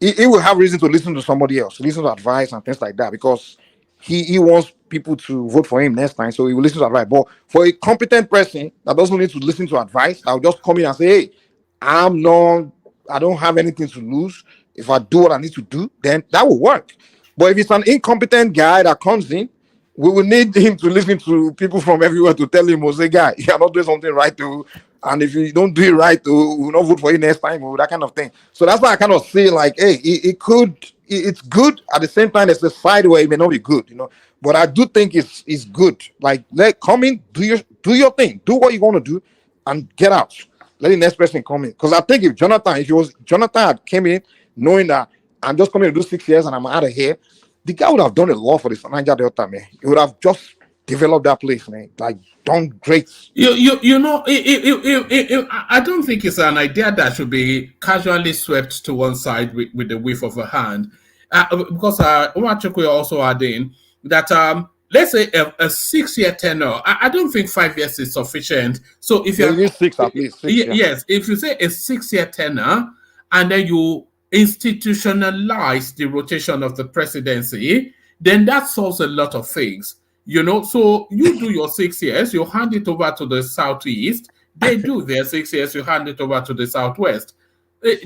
Speaker 7: he will have reason to listen to somebody else, listen to advice and things like that, because he wants people to vote for him next time, so he will listen to advice. But for a competent person that doesn't need to listen to advice, I'll just come in and say, hey, I don't have anything to lose. If I do what I need to do, then that will work. But if it's an incompetent guy that comes in, we will need him to listen to people from everywhere to tell him, say, guy, you're not doing something right, too. And if you don't do it right, we'll not vote for you next time, or that kind of thing. So that's why I kind of say, like, hey, it's good. At the same time, there's a side where it may not be good, But I do think it's good. Like, come in, do your thing, do what you want to do, and get out. Let the next person come in. Because I think if Jonathan had came in knowing that I'm just coming to do 6 years and I'm out of here, the guy would have done a lot for this Niger Delta, man. He would have just developed that place, man. Like, done great.
Speaker 6: I don't think it's an idea that should be casually swept to one side with the whiff of a hand. Because Omachukwu also adding that let's say a 6-year tenure. I don't think 5 years is sufficient. So if you're
Speaker 7: 6 at least, 6,
Speaker 6: yes, if you say a 6-year tenure and then you institutionalize the rotation of the presidency, then that solves a lot of things. So you do your 6 years, you hand it over to the Southeast. They do their 6 years, you hand it over to the Southwest.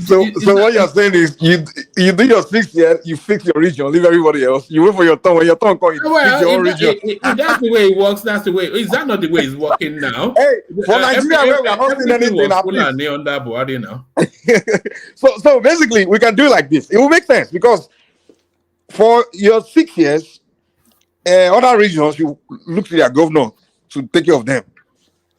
Speaker 7: So what you're saying is you do your 6 years, you fix your region, leave everybody else. You wait for your turn. When your turn comes, you fix your own region.
Speaker 6: If that's the way it works, that's the way. Is that not the way it's working now?
Speaker 7: Hey, for Nigeria, where we are not seeing anything
Speaker 6: happening now.
Speaker 7: So basically, we can do it like this. It will make sense because for your 6 years, other regions, you look to their governor to take care of them.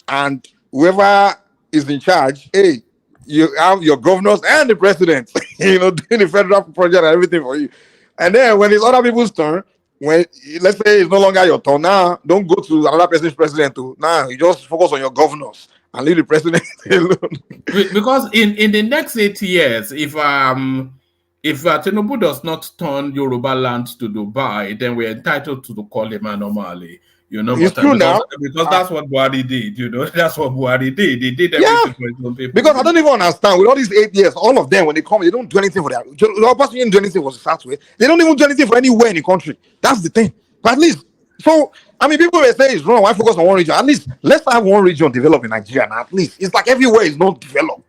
Speaker 7: And whoever is in charge, hey, you have your governors and the president, doing the federal project and everything for you. And then when it's other people's turn, when let's say it's no longer your turn, now don't go to another person's president to now you just focus on your governors and leave the president alone.
Speaker 6: Because in the next 8 years, if Tinubu does not turn Yoruba land to Dubai, then we're entitled to call him normally.
Speaker 7: It's true now.
Speaker 6: Because that's what Buhari did, that's what Buhari did. He did everything for his own people.
Speaker 7: Because I don't even understand, with all these 8 years, all of them, when they come, they don't do anything for their, the person didn't do anything for the start with. They don't even do anything for anywhere in the country. That's the thing. But at least, so, I mean, people may say it's wrong, why focus on one region? At least, let's have one region develop in Nigeria, and at least, it's like everywhere is not developed.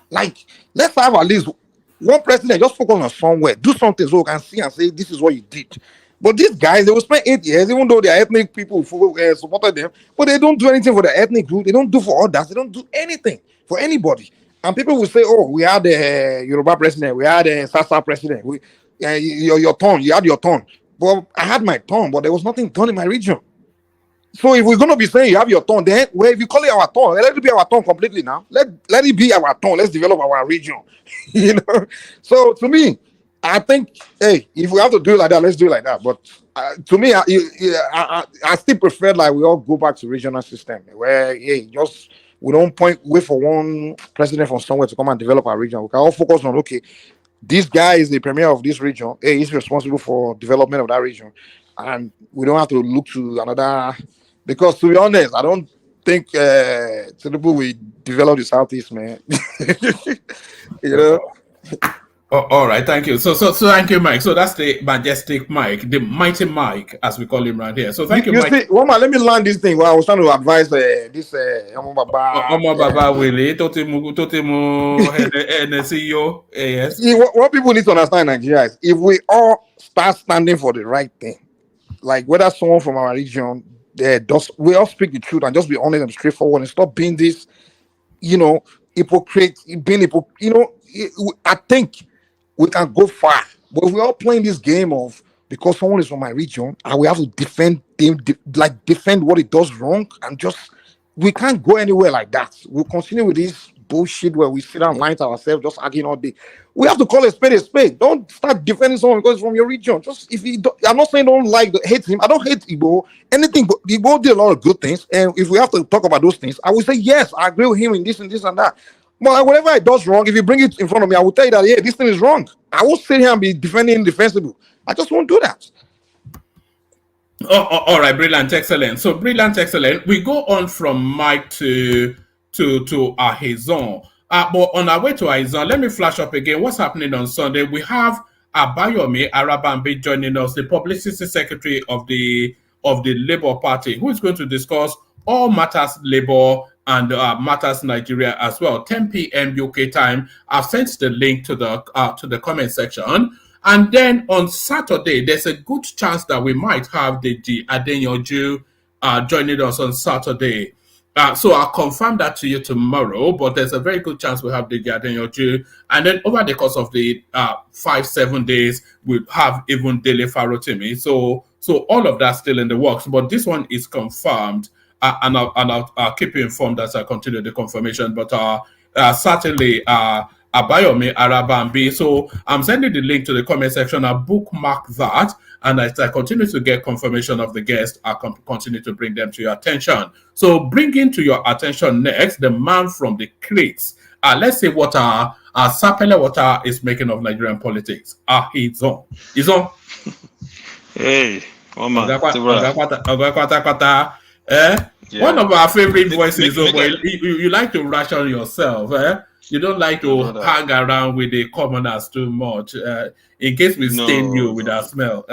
Speaker 7: Like, let's have at least one president just focus on somewhere, do something so we can see and say, this is what you did. But these guys, they will spend 8 years, even though their ethnic people supported them, but they don't do anything for the ethnic group. They don't do for others. They don't do anything for anybody. And people will say, oh, we had the Yoruba president, we had the Sasa president. Your turn, you had your turn. Well, I had my turn, but there was nothing done in my region. So if we're going to be saying you have your turn, then if you call it our turn, let it be our turn completely now. Let it be our turn. Let's develop our region. So to me, I think, hey, if we have to do it like that, let's do it like that. But to me, I still prefer like we all go back to regional system where, hey, we don't wait for one president from somewhere to come and develop our region. We can all focus on, okay, this guy is the premier of this region. Hey, he's responsible for development of that region. And we don't have to look to another, because to be honest, I don't think Tinubu will develop the Southeast, man.
Speaker 6: Oh, all right, thank you. So thank you, Mike. So that's the majestic Mike, the mighty Mike, as we call him right here. So thank you, Mike.
Speaker 7: See, Woma, let me learn this thing. Well, I was trying to advise this Omo
Speaker 6: Baba Willie, Totimu, CEO. Yes.
Speaker 7: See, what people need to understand in Nigeria is if we all start standing for the right thing, like whether someone from our region, we all speak the truth and just be honest and straightforward and stop being this, hypocrite, I think we can go far, but we're all playing this game of because someone is from my region and we have to defend them, defend what it does wrong, and we can't go anywhere like that. We'll continue with this bullshit where we sit and lie to ourselves, just arguing all day. We have to call a spade a spade. Don't start defending someone because it's from your region. Just I'm not saying hate him. I don't hate Igbo. Anything, but Igbo did a lot of good things, and if we have to talk about those things, I will say yes, I agree with him in this and this and that. But whatever it does wrong, if you bring it in front of me, I will tell you that, yeah, this thing is wrong. I won't sit here and be defending indefensible. I just won't do that.
Speaker 6: All right, brilliant, excellent. So brilliant, excellent. We go on from Mike to Ahizon. But on our way to Ahizon, let me flash up again what's happening on Sunday. We have Abayomi Arabambi joining us, the publicity secretary of the Labour Party, who is going to discuss all matters Labour and matters Nigeria as well. 10 p.m. UK time. I've sent the link to the comment section. And then on Saturday, there's a good chance that we might have the Adenyoju joining us on Saturday. So I'll confirm that to you tomorrow, but there's a very good chance we'll have the Adenyoju. And then over the course of the 5-7 days, we'll have even Dele Farotimi. So all of that's still in the works, but this one is confirmed. And I'll keep you informed as I continue the confirmation. But certainly, Abayomi Arabambi. So I'm sending the link to the comment section. I'll bookmark that. And as I continue to get confirmation of the guest, I'll continue to bring them to your attention. So bringing to your attention next, the man from the crates. Let's see what Sapele Water is making of Nigerian politics. He's on.
Speaker 10: Hey,
Speaker 6: Yeah. One of our favorite voices, you like to ration yourself. You don't like to hang around with the commoners too much in case we stain you with our smell.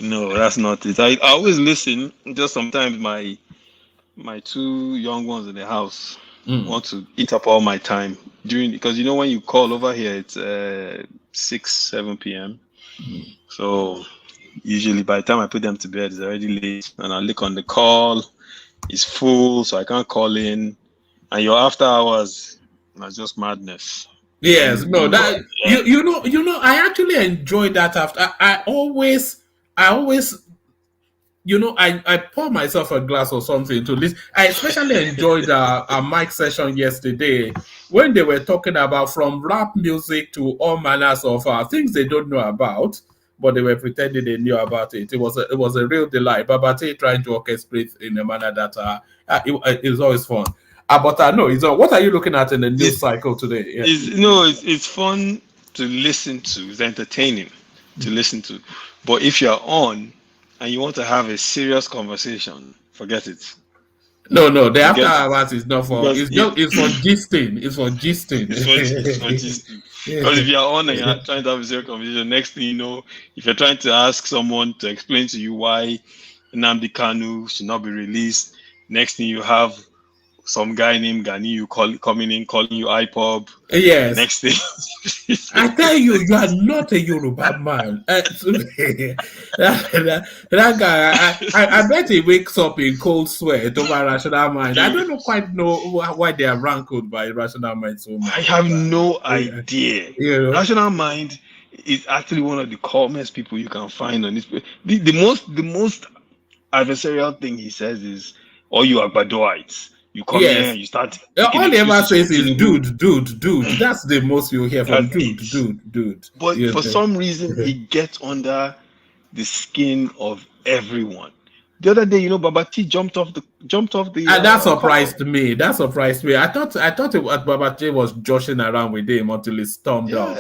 Speaker 10: No, that's not it. I always listen. Just sometimes my two young ones in the house want to eat up all my time because when you call over here, it's 6-7 p.m. So usually by the time I put them to bed, it's already late, and I look on the call. It's full, so I can't call in. And your after hours are just madness.
Speaker 6: Yes, no, that I actually enjoy that after. I always I pour myself a glass or something to listen. I especially enjoyed a mic session yesterday when they were talking about from rap music to all manners of things they don't know about, but they were pretending they knew about it. It was a real delight. Babate trying to orchestrate in a manner that it was always fun. But I know, what are you looking at in the news cycle today? Yeah.
Speaker 10: It's fun to listen to. It's entertaining to listen to. But if you're on and you want to have a serious conversation, forget it.
Speaker 6: No, the after
Speaker 10: Forget it.
Speaker 6: hours is not for.
Speaker 10: Because
Speaker 6: It's for gisting. It's for gisting.
Speaker 10: it's for just because if you're on and you're trying to have a serious conversation, next thing you know, if you're trying to ask someone to explain to you why Nnamdi Kanu should not be released, next thing you have some guy named Gani coming in calling you IPOB.
Speaker 6: Yes.
Speaker 10: Next thing,
Speaker 6: I tell you, you are not a Yoruba man. That guy, I bet he wakes up in cold sweat over Rational Mind. I don't quite know why they are rankled by Rational Mind so much.
Speaker 10: I have no idea. Rational Mind is actually one of the calmest people you can find on this. The most adversarial thing he says is, "All you Agbadoites. You come here and you start."
Speaker 6: All he ever says is dude. That's the most you'll hear from dude.
Speaker 10: But for some reason, he gets under the skin of everyone. The other day, Babati jumped off the.
Speaker 6: And that surprised me. I thought Babati was joshing around with him until he stormed off.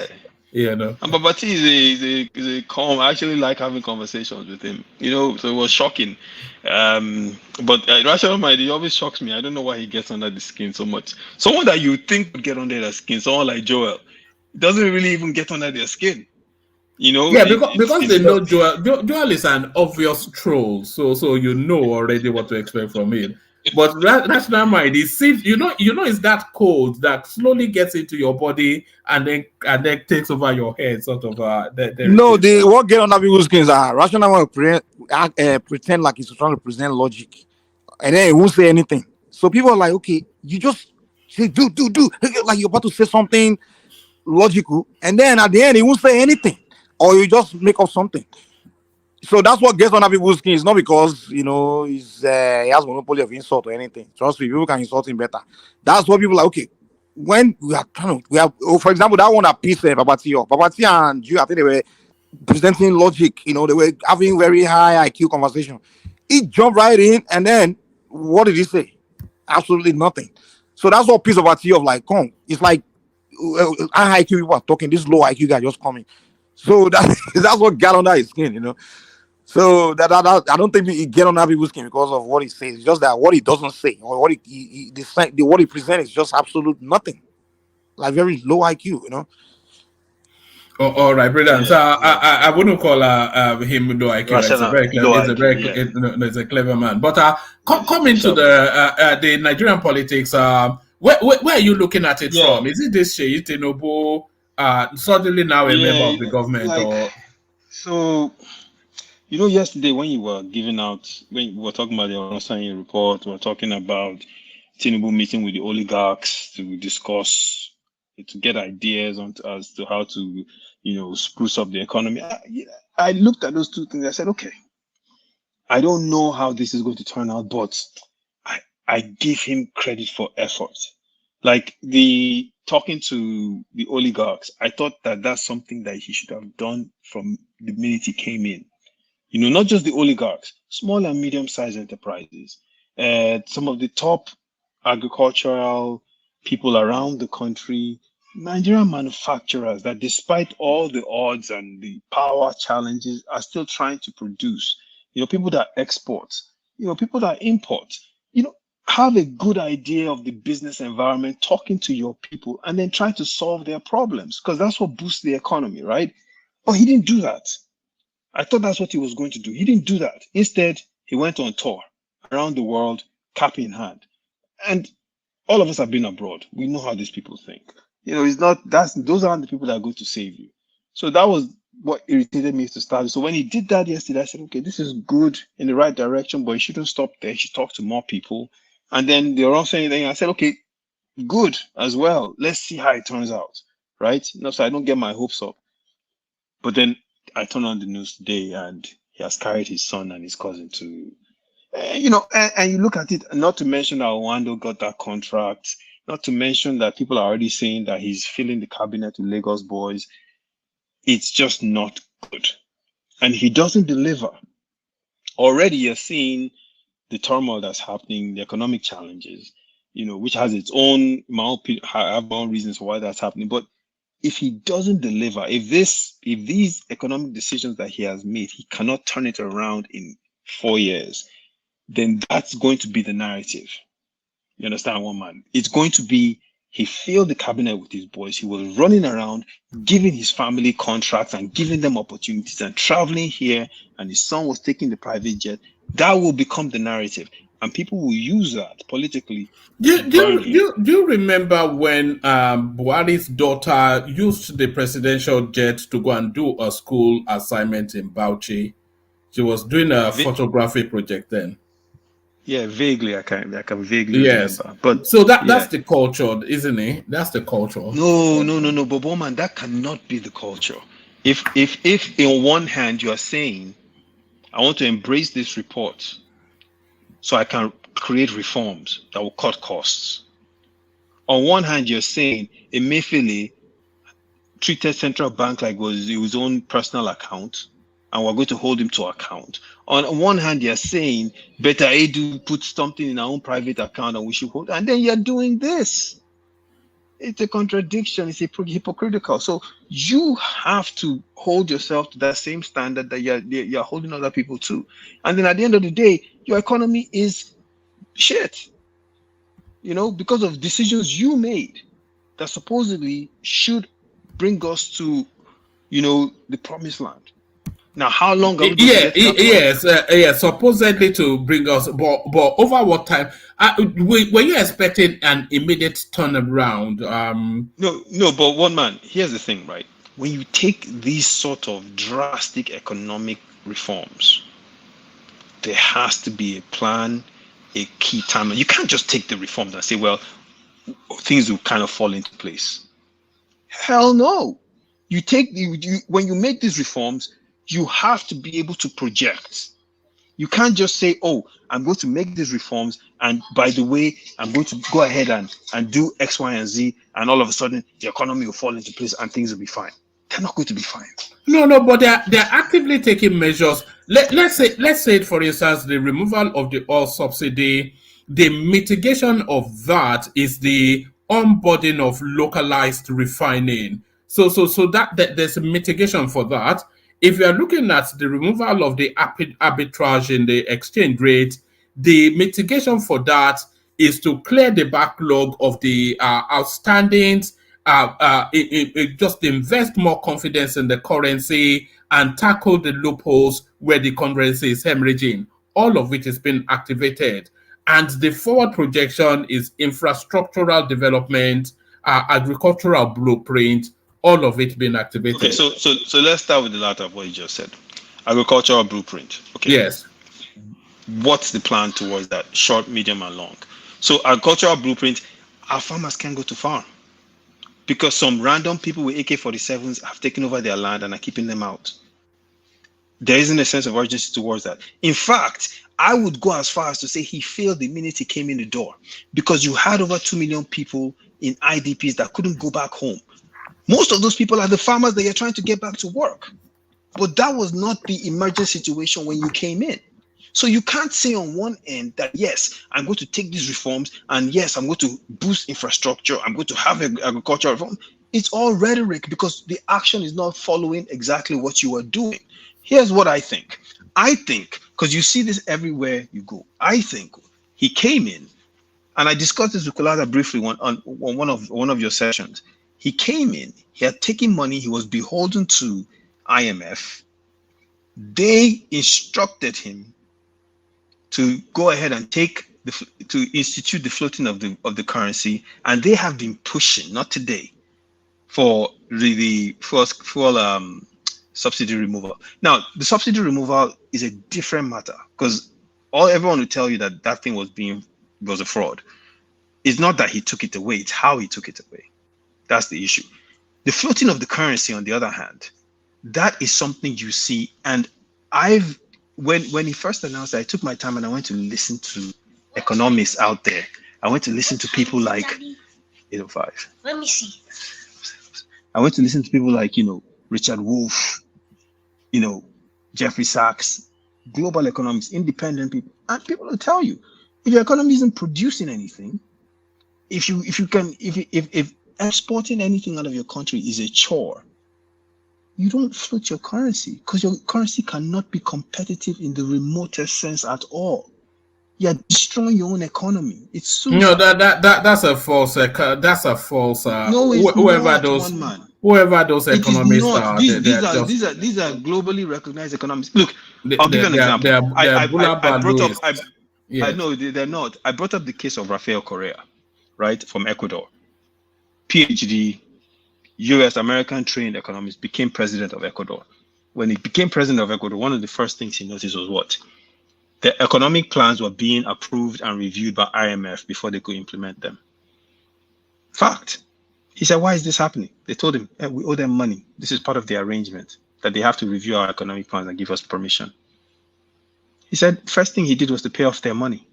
Speaker 6: And
Speaker 10: Babati is a calm. I actually like having conversations with him. So it was shocking. But Rational Mind, he always shocks me. I don't know why he gets under the skin so much. Someone that you think would get under their skin, someone like Joel, doesn't really even get under their skin.
Speaker 6: Because they know Joel is an obvious troll, so you know already what to expect from him. But Rational Mind, it seems it's that cold that slowly gets into your body and then takes over your head, sort of.
Speaker 7: What get under people's skins are Rational Mind pretend like he's trying to present logic, and then he won't say anything. So people are like, okay, you just say do, like you're about to say something logical, and then at the end he won't say anything, or you just make up something. So that's what gets under people's skin. It's not because he has monopoly of insult or anything. Trust me, people can insult him better. That's what people are like. Okay, when for example, that one that pissed Babati and you, I think they were presenting logic. They were having very high IQ conversation. He jumped right in, and then what did he say? Absolutely nothing. So that's what pissed Babati off. Like, come, it's like high IQ people are talking. This low IQ guy just coming. So that's what got under his skin. So that I don't think he get on other people's skin because of what he says. It's just that what he doesn't say or what what he presents is just absolute nothing, like very low IQ.
Speaker 6: Oh, all right, brilliant. So I wouldn't call him low IQ. He's a clever man. But coming to the Nigerian politics, where are you looking at it from? Is it this Seyi Tinubu suddenly now a member of the government,
Speaker 10: So? Yesterday when you were when we were talking about the Onosanye report, we were talking about Tinubu meeting with the oligarchs to discuss, to get ideas as to how to, spruce up the economy. I looked at those two things. I said, okay, I don't know how this is going to turn out, but I give him credit for effort. Like the talking to the oligarchs, I thought that that's something that he should have done from the minute he came in. Not just the oligarchs, small and medium-sized enterprises, some of the top agricultural people around the country, Nigerian manufacturers that despite all the odds and the power challenges are still trying to produce, people that export, people that import, have a good idea of the business environment, talking to your people and then trying to solve their problems because that's what boosts the economy, right? But he didn't do that. I thought that's what he was going to do. He didn't do that. Instead, he went on tour around the world, cap in hand. And all of us have been abroad. We know how these people think. Those aren't the people that are going to save you. So that was what irritated me to start. So when he did that yesterday, I said, okay, this is good in the right direction, but he shouldn't stop there. He should talk to more people. And then they were all saying anything. I said, okay, good as well. Let's see how it turns out. Right? So I don't get my hopes up. But then I turned on the news today and he has carried his son and his cousin to, and you look at it, not to mention that Owando got that contract, not to mention that people are already saying that he's filling the cabinet with Lagos boys. It's just not good. And he doesn't deliver. Already you're seeing the turmoil that's happening, the economic challenges, which has its own, I have my own reasons for why that's happening. But if he doesn't deliver, if these economic decisions that he has made, he cannot turn it around in 4 years, then that's going to be the narrative. You understand, one man? It's going to be, he filled the cabinet with his boys. He was running around, giving his family contracts and giving them opportunities and traveling here, and his son was taking the private jet. That will become the narrative, and people will use that politically.
Speaker 6: Do you remember when Buhari's daughter used the presidential jet to go and do a school assignment in Bauchi? She was doing a photography project then.
Speaker 10: Yeah, vaguely, I can vaguely remember. But
Speaker 6: so that's the culture, isn't it? That's the culture.
Speaker 10: No, but woman, that cannot be the culture. If in one hand you are saying, I want to embrace this report so I can create reforms that will cut costs. On one hand, you're saying Emefiele treated central bank like it was his own personal account, and we're going to hold him to account. On one hand, you're saying Beta Edu put something in our own private account and we should hold, and then you're doing this. It's a contradiction. It's hypocritical. So you have to hold yourself to that same standard that you're holding other people to. And then at the end of the day, your economy is shit. Because of decisions you made that supposedly should bring us to, the promised land. Now, how long are we going to
Speaker 6: yes, supposedly to bring us, but over what time? Were you expecting an immediate turnaround?
Speaker 10: No, but one man, here's the thing, right? When you take these sort of drastic economic reforms, there has to be a plan, a key time. You can't just take the reforms and say, well, things will kind of fall into place. Hell no. When you make these reforms, you have to be able to project. You can't just say, oh, I'm going to make these reforms, and by the way, I'm going to go ahead and do X, Y, and Z, and all of a sudden the economy will fall into place and things will be fine. They're not going to be fine.
Speaker 6: No, but they're actively taking measures. Let's say, for instance, the removal of the oil subsidy. The mitigation of that is the onboarding of localized refining. So that there's a mitigation for that. If you are looking at the removal of the arbitrage in the exchange rate, the mitigation for that is to clear the backlog of the outstandings, just invest more confidence in the currency and tackle the loopholes where the currency is hemorrhaging, all of which has been activated. And the forward projection is infrastructural development, agricultural blueprint, all of it being activated.
Speaker 10: Okay, so let's start with the latter of what you just said. Agricultural blueprint. Okay.
Speaker 6: Yes.
Speaker 10: What's the plan towards that? Short, medium, and long. So agricultural blueprint, our farmers can't go to farm because some random people with AK-47s have taken over their land and are keeping them out. There isn't a sense of urgency towards that. In fact, I would go as far as to say he failed the minute he came in the door, because you had over 2 million people in IDPs that couldn't go back home. Most of those people are the farmers that you're trying to get back to work. But that was not the emergent situation when you came in. So you can't say on one end that, yes, I'm going to take these reforms, and yes, I'm going to boost infrastructure, I'm going to have agricultural reform. It's all rhetoric because the action is not following exactly what you are doing. Here's what I think. I think, because you see this everywhere you go, I think he came in, and I discussed this with Kolada briefly on one of your sessions. He came in, he had taken money, he was beholden to IMF. They instructed him to go ahead and to institute the floating of the currency, and they have been pushing, not today, for the fuel subsidy removal. Now, the subsidy removal is a different matter, because everyone will tell you that thing was a fraud. It's not that he took it away, it's how he took it away. That's the issue. The floating of the currency, on the other hand, that is something you see, and I've when he first announced it, I took my time and I went to listen to economists out there. I went to listen to people like 805.
Speaker 1: Let me see.
Speaker 10: I went to listen to people like, Richard Wolff, Jeffrey Sachs, global economics, independent people. And people will tell you, if your economy isn't producing anything, if exporting anything out of your country is a chore, you don't float your currency, because your currency cannot be competitive in the remotest sense at all. You're destroying your own economy. It's suicide.
Speaker 6: That's a false. That's a false.
Speaker 10: No, it's not, one man.
Speaker 6: Whoever those economists are,
Speaker 10: these are globally recognized economists. Look, I'll give you an example. I brought up. I know they're not. I brought up the case of Rafael Correa, right, from Ecuador, PhD, U.S. American trained economist, became president of Ecuador. When he became president of Ecuador, one of the first things he noticed was what? The economic plans were being approved and reviewed by IMF before they could implement them. Fact. He said, why is this happening? They told him, hey, we owe them money. This is part of the arrangement, that they have to review our economic plans and give us permission. He said, first thing he did was to pay off their money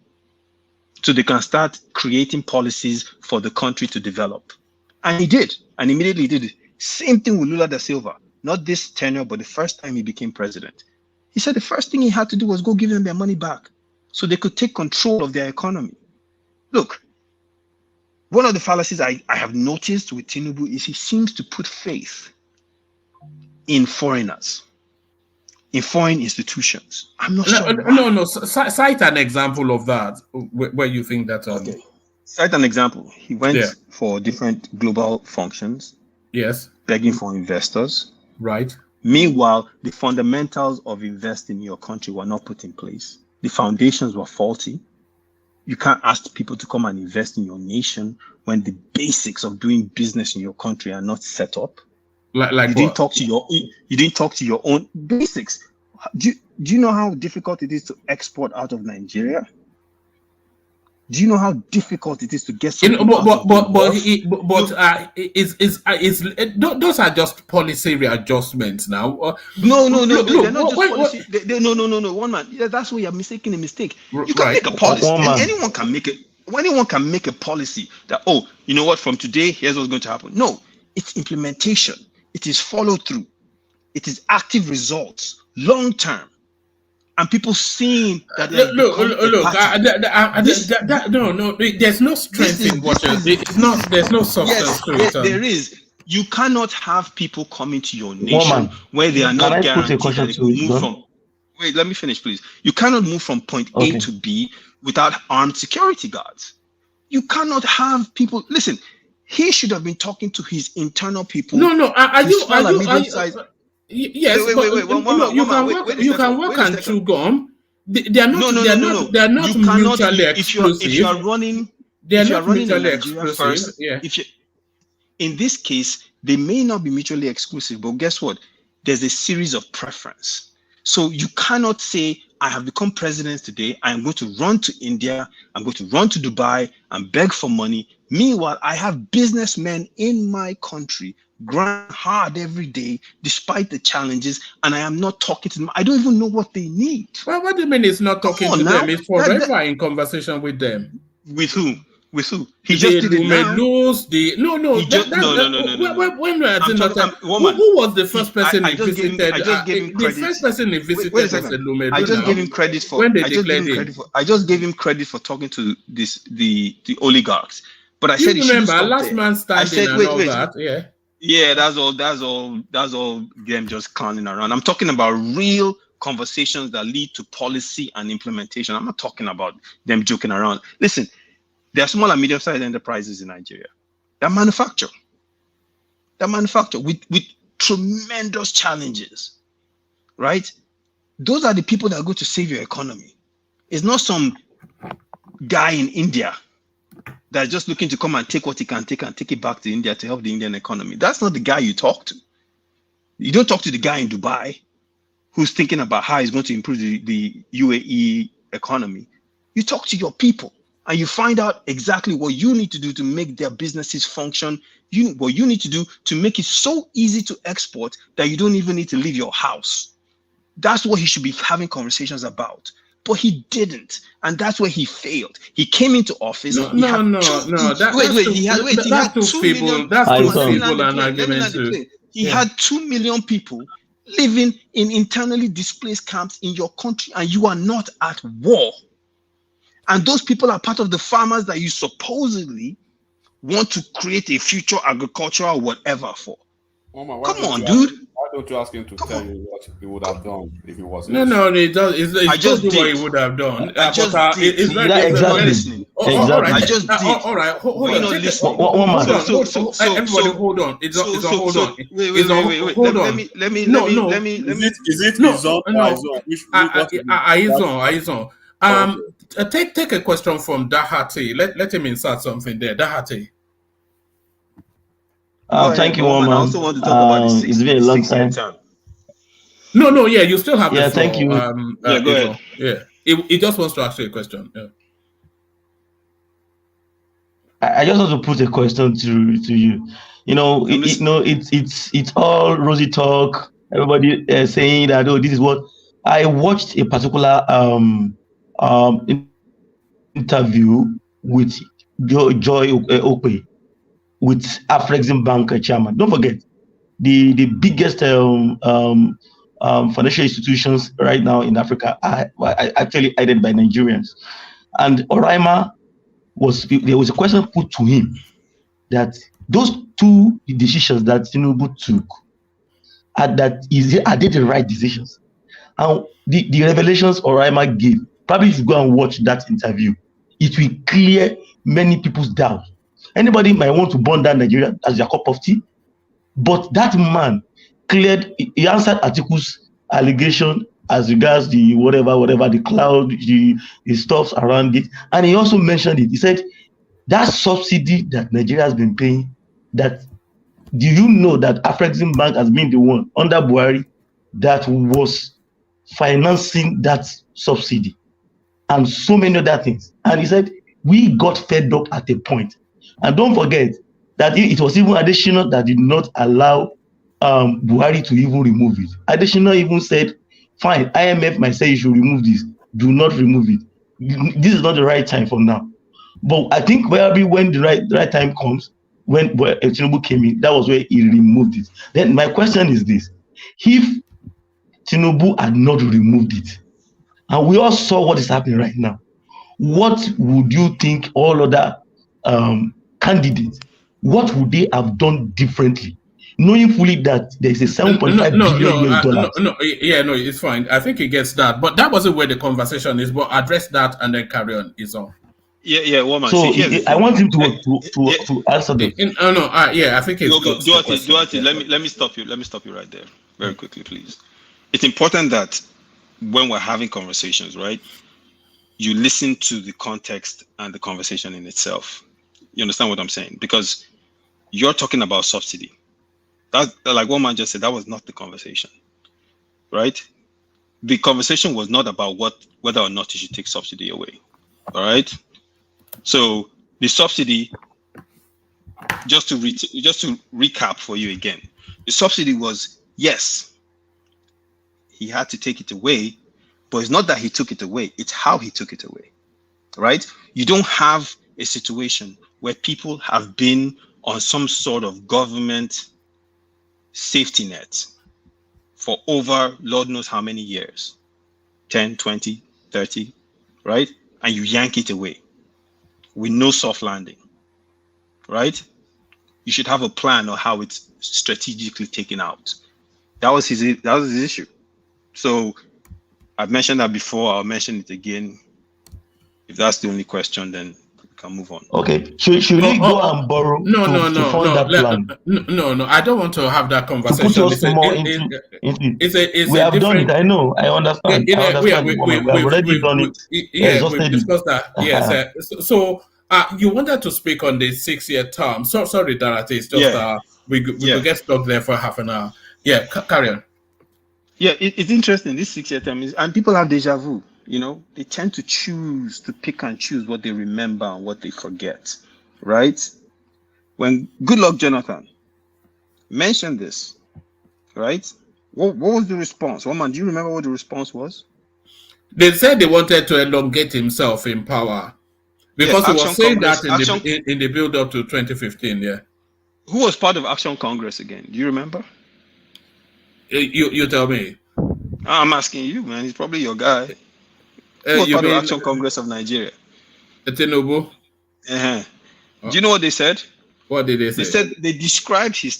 Speaker 10: so they can start creating policies for the country to develop. And he did, and immediately did it. Same thing with Lula da Silva. Not this tenure, but the first time he became president. He said the first thing he had to do was go give them their money back so they could take control of their economy. Look, one of the fallacies I have noticed with Tinubu is he seems to put faith in foreigners, in foreign institutions. I'm not sure.
Speaker 6: No. Cite an example of that where you think that.
Speaker 10: Okay. Cite an example. He went for different global functions.
Speaker 6: Yes.
Speaker 10: Begging for investors.
Speaker 6: Right.
Speaker 10: Meanwhile, the fundamentals of investing in your country were not put in place. The foundations were faulty. You can't ask people to come and invest in your nation when the basics of doing business in your country are not set up.
Speaker 6: Like
Speaker 10: you didn't talk to your own basics. Do you know how difficult it is to export out of Nigeria? Do you know how difficult it is to get?
Speaker 6: Those are just policy readjustments now.
Speaker 10: No, they're not just policy. No, one man. Yeah, that's where you're making a mistake. You can make a policy, and anyone can make it. Anyone can make a policy that, oh, you know what? From today, here's what's going to happen. No, it's implementation. It is follow through. It is active results, long term. And people seeing that.
Speaker 6: There's no strength in what you're saying. There's no substance to it.
Speaker 10: There is. You cannot have people coming to your nation where they are not guaranteed that they can move from. Wait, let me finish, please. You cannot move from point A to B without armed security guards. You cannot have people. Listen, he should have been talking to his internal people.
Speaker 6: Yes, you can work and chew gum. They are not mutually exclusive.
Speaker 10: If you are running Nigeria first, in this case, they may not be mutually exclusive, but guess what? There's a series of preference. So you cannot say, I have become president today. I'm going to run to India. I'm going to run to Dubai and beg for money. Meanwhile, I have businessmen in my country grind hard every day despite the challenges, and I am not talking to them. I don't even know what they need.
Speaker 6: Well, what do you mean it's not talking to them? It's forever in conversation with them.
Speaker 10: With who? He just did it now.
Speaker 6: Who was the first person he visited? I just gave him credit. The first person he visited was Lumelu.
Speaker 10: I just gave him credit for when they declared him. I just gave him credit for talking to the oligarchs. But I said,
Speaker 6: remember, last man standing and all that. Yeah.
Speaker 10: Yeah, that's all them just clowning around. I'm talking about real conversations that lead to policy and implementation. I'm not talking about them joking around. Listen, there are small and medium-sized enterprises in Nigeria that manufacture with tremendous challenges, right? Those are the people that are going to save your economy. It's not some guy in India that's just looking to come and take what he can take and take it back to India to help the Indian economy. That's not the guy you talk to. You don't talk to the guy in Dubai who's thinking about how he's going to improve the UAE economy. You talk to your people and you find out exactly what you need to do to make their businesses function. What you need to do to make it so easy to export that you don't even need to leave your house. That's what he should be having conversations about. But he didn't, and that's where he failed. He came into office.
Speaker 6: No.
Speaker 10: He had
Speaker 6: That's too
Speaker 10: 2
Speaker 6: feeble.
Speaker 10: million.
Speaker 6: That's
Speaker 11: I
Speaker 6: too
Speaker 11: saw.
Speaker 6: feeble an argument to.
Speaker 10: He had 2 million people living in internally displaced camps in your country, and you are not at war. And those people are part of the farmers that you supposedly want to create a future agricultural whatever for.
Speaker 4: Mama,
Speaker 10: Come on, dude.
Speaker 4: Why don't you ask him to tell you what he would have done if he was?
Speaker 6: No, it does. It's
Speaker 10: just
Speaker 6: what
Speaker 10: did.
Speaker 6: he would have done.
Speaker 10: Exactly.
Speaker 11: Exactly.
Speaker 6: All right.
Speaker 10: I just did.
Speaker 6: All right. Hold on.
Speaker 10: Not listening.
Speaker 6: Everybody, hold on. It's on. Hold on.
Speaker 10: Wait.
Speaker 6: Hold on.
Speaker 10: Let me.
Speaker 4: Is it his own or his own?
Speaker 6: His own. Take a question from Dahati. Let him insert something there. Dahati.
Speaker 11: Thank you, woman.
Speaker 10: I also want to talk about the
Speaker 11: it's been a long time.
Speaker 6: No, yeah, you still have the floor.
Speaker 11: Thank you.
Speaker 10: Go ahead.
Speaker 6: Yeah, he just wants to ask you a question. Yeah.
Speaker 11: I just want to put a question to you. It's all rosy talk. Everybody saying that this is what I watched a particular interview with Joy Okwe with Afrexim Bank chairman. Don't forget the biggest financial institutions right now in Africa are actually headed by Nigerians. And Oraima there was a question put to him that those two decisions that Tinubu took are they the right decisions? And the revelations Oraima gave, probably if you go and watch that interview, it will clear many people's doubt. Anybody might want to burn down Nigeria as their cup of tea, but that man he answered Atiku's allegation as regards the whatever, the cloud, the stuff around it. And he also mentioned it. He said, that subsidy that Nigeria has been paying, do you know that Afrexim Bank has been the one under Buhari that was financing that subsidy and so many other things? And he said, we got fed up at a point. And don't forget that it was even Adesina that did not allow Buhari to even remove it. Adesina even said, fine, IMF might say you should remove this. Do not remove it. This is not the right time for now. But I think probably when the right time comes, when Tinubu came in, that was where he removed it. Then my question is this. If Tinubu had not removed it, and we all saw what is happening right now, what would you think all other candidates, what would they have done differently, knowing fully that there is a $7.5 billion?
Speaker 6: It's fine. I think he gets that, but that wasn't where the conversation is. But address that and then carry on. Is all.
Speaker 10: Woman.
Speaker 11: So I want him to answer this.
Speaker 6: I think it's
Speaker 10: Duarte, let me stop you. Let me stop you right there, very quickly, please. It's important that when we're having conversations, right, you listen to the context and the conversation in itself. You understand what I'm saying? Because you're talking about subsidy. That, like one man just said, that was not the conversation, right? The conversation was not about whether or not you should take subsidy away, all right? So the subsidy, just to recap for you again, the subsidy was, yes, he had to take it away, but it's not that he took it away, it's how he took it away, right? You don't have a situation where people have been on some sort of government safety net for over Lord knows how many years, 10, 20, 30, right? And you yank it away with no soft landing, right? You should have a plan on how it's strategically taken out. That was his issue. So I've mentioned that before, I'll mention it again. If that's the only question, then we can move on.
Speaker 11: Okay. Should we go and borrow to fund that plan?
Speaker 6: No. I don't want to have that conversation.
Speaker 11: To put us more into we have done it. I know. I understand. We have already done it.
Speaker 6: We've discussed that. Yes. So you wanted to speak on the 6-year term. So sorry, Dorothy. It's just we could get stuck there for half an hour. Yeah, carry on.
Speaker 10: Yeah, it's interesting. This 6-year term and people have deja vu. You know, they tend to pick and choose what they remember and what they forget, right? When Goodluck Jonathan mentioned this, right? What was the response? Woman, do you remember what the response was?
Speaker 6: They said they wanted to elongate himself in power
Speaker 10: Yeah,
Speaker 6: because he was
Speaker 10: Action
Speaker 6: saying
Speaker 10: Congress.
Speaker 6: that in the build up to 2015. Yeah,
Speaker 10: Who was part of Action Congress again? Do you remember?
Speaker 6: You tell me.
Speaker 10: I'm asking you, man. He's probably your guy. Who was
Speaker 6: You
Speaker 10: part of
Speaker 6: mean
Speaker 10: Action Congress of Nigeria?
Speaker 6: Tinubu?
Speaker 10: Uh-huh. Do you know what they said?
Speaker 6: What did they
Speaker 10: They
Speaker 6: say?
Speaker 10: said they described his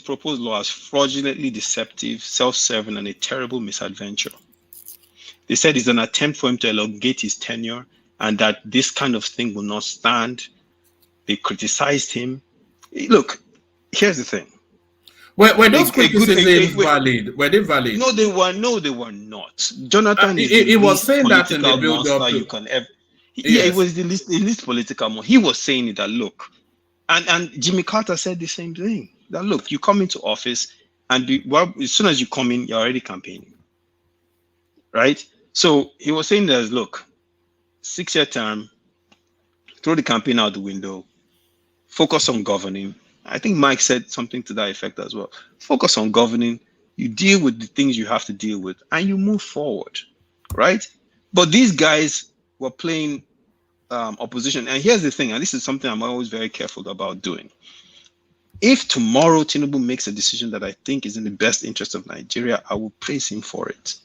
Speaker 10: proposed law as fraudulently deceptive, self-serving, and a terrible misadventure. They said it's an attempt for him to elongate his tenure and that this kind of thing will not stand. They criticized him. Look, here's the thing.
Speaker 6: Were those criticisms valid? Were they valid?
Speaker 10: No, they were. No, they were not. Jonathan is
Speaker 6: he
Speaker 10: the
Speaker 6: was
Speaker 10: least
Speaker 6: saying that in the
Speaker 10: political
Speaker 6: build up
Speaker 10: monster
Speaker 6: to,
Speaker 10: you can ever. Yeah,
Speaker 6: yes.
Speaker 10: it was the least political monster. He was saying it that look, and Jimmy Carter said the same thing. That look, you come into office, and as soon as you come in, you're already campaigning, right? So he was saying that look, 6-year term, throw the campaign out the window, focus on governing. I think Mike said something to that effect as well. Focus on governing. You deal with the things you have to deal with, and you move forward, right? But these guys were playing opposition. And here's the thing, and this is something I'm always very careful about doing. If tomorrow Tinubu makes a decision that I think is in the best interest of Nigeria, I will praise him for it.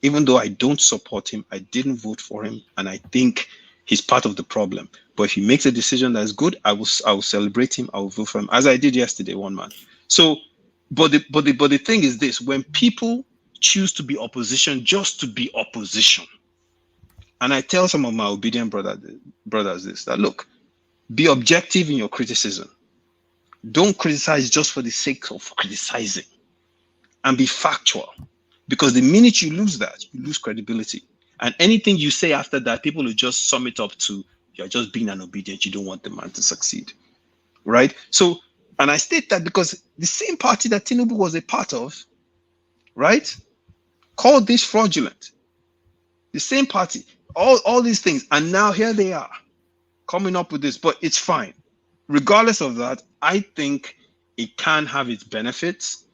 Speaker 10: Even though I don't support him, I didn't vote for him, and I think he's part of the problem. But if he makes a decision that's good, I will celebrate him. I will vote for him, as I did yesterday, one man. So, but the thing is this: when people choose to be opposition just to be opposition, and I tell some of my obedient brothers this, that look, be objective in your criticism. Don't criticize just for the sake of criticizing, and be factual. Because the minute you lose that, you lose credibility. And anything you say after that, people will just sum it up to you're just being an obedient. You don't want the man to succeed. Right? So, and I state that because the same party that Tinubu was a part of, right, called this fraudulent. The same party, all these things. And now here they are coming up with this, but it's fine. Regardless of that, I think it can have its benefits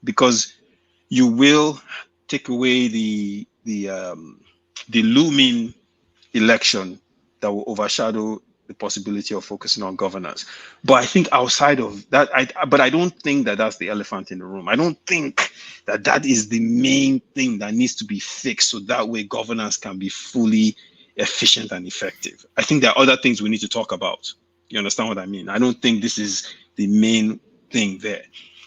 Speaker 10: because you will take away the looming election that will overshadow the possibility of focusing on governance. But I think outside of that, I don't think that that's the elephant in the room. I don't think that is the main thing that needs to be fixed so that way governance can be fully efficient and effective. I think there are other things we need to talk about. You understand what I mean? I don't think this is the main thing there.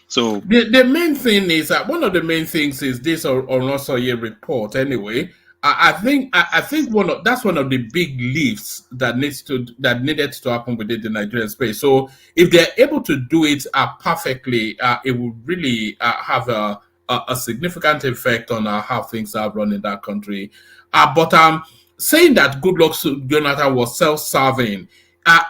Speaker 10: So
Speaker 6: the main thing is that one of the main things is this Onosoye report. Anyway, I think that's one of the big leaps that needed to happen within the Nigerian space. So if they're able to do it perfectly, it will really have a significant effect on how things are run in that country. But saying that Goodluck Jonathan was self-serving.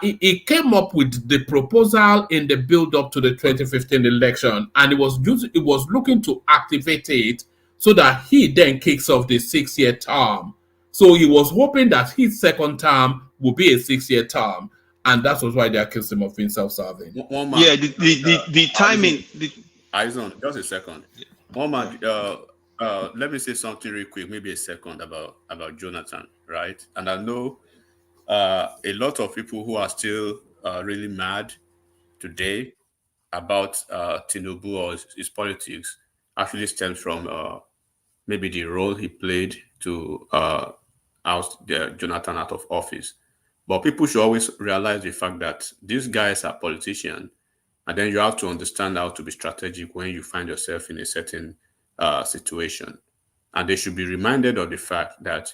Speaker 6: He came up with the proposal in the build-up to the 2015 election, and it was looking to activate it so that he then kicks off the 6-year term. So he was hoping that his second term would be a 6-year term, and that was why they accused him of being self-serving.
Speaker 12: One man,
Speaker 10: yeah, the timing.
Speaker 12: Aizon, just a second. One man, let me say something real quick, maybe a second about Jonathan, right? And I know a lot of people who are still really mad today about Tinubu or his politics actually stems from maybe the role he played to oust Jonathan out of office. But people should always realize the fact that these guys are politicians, and then you have to understand how to be strategic when you find yourself in a certain situation. And they should be reminded of the fact that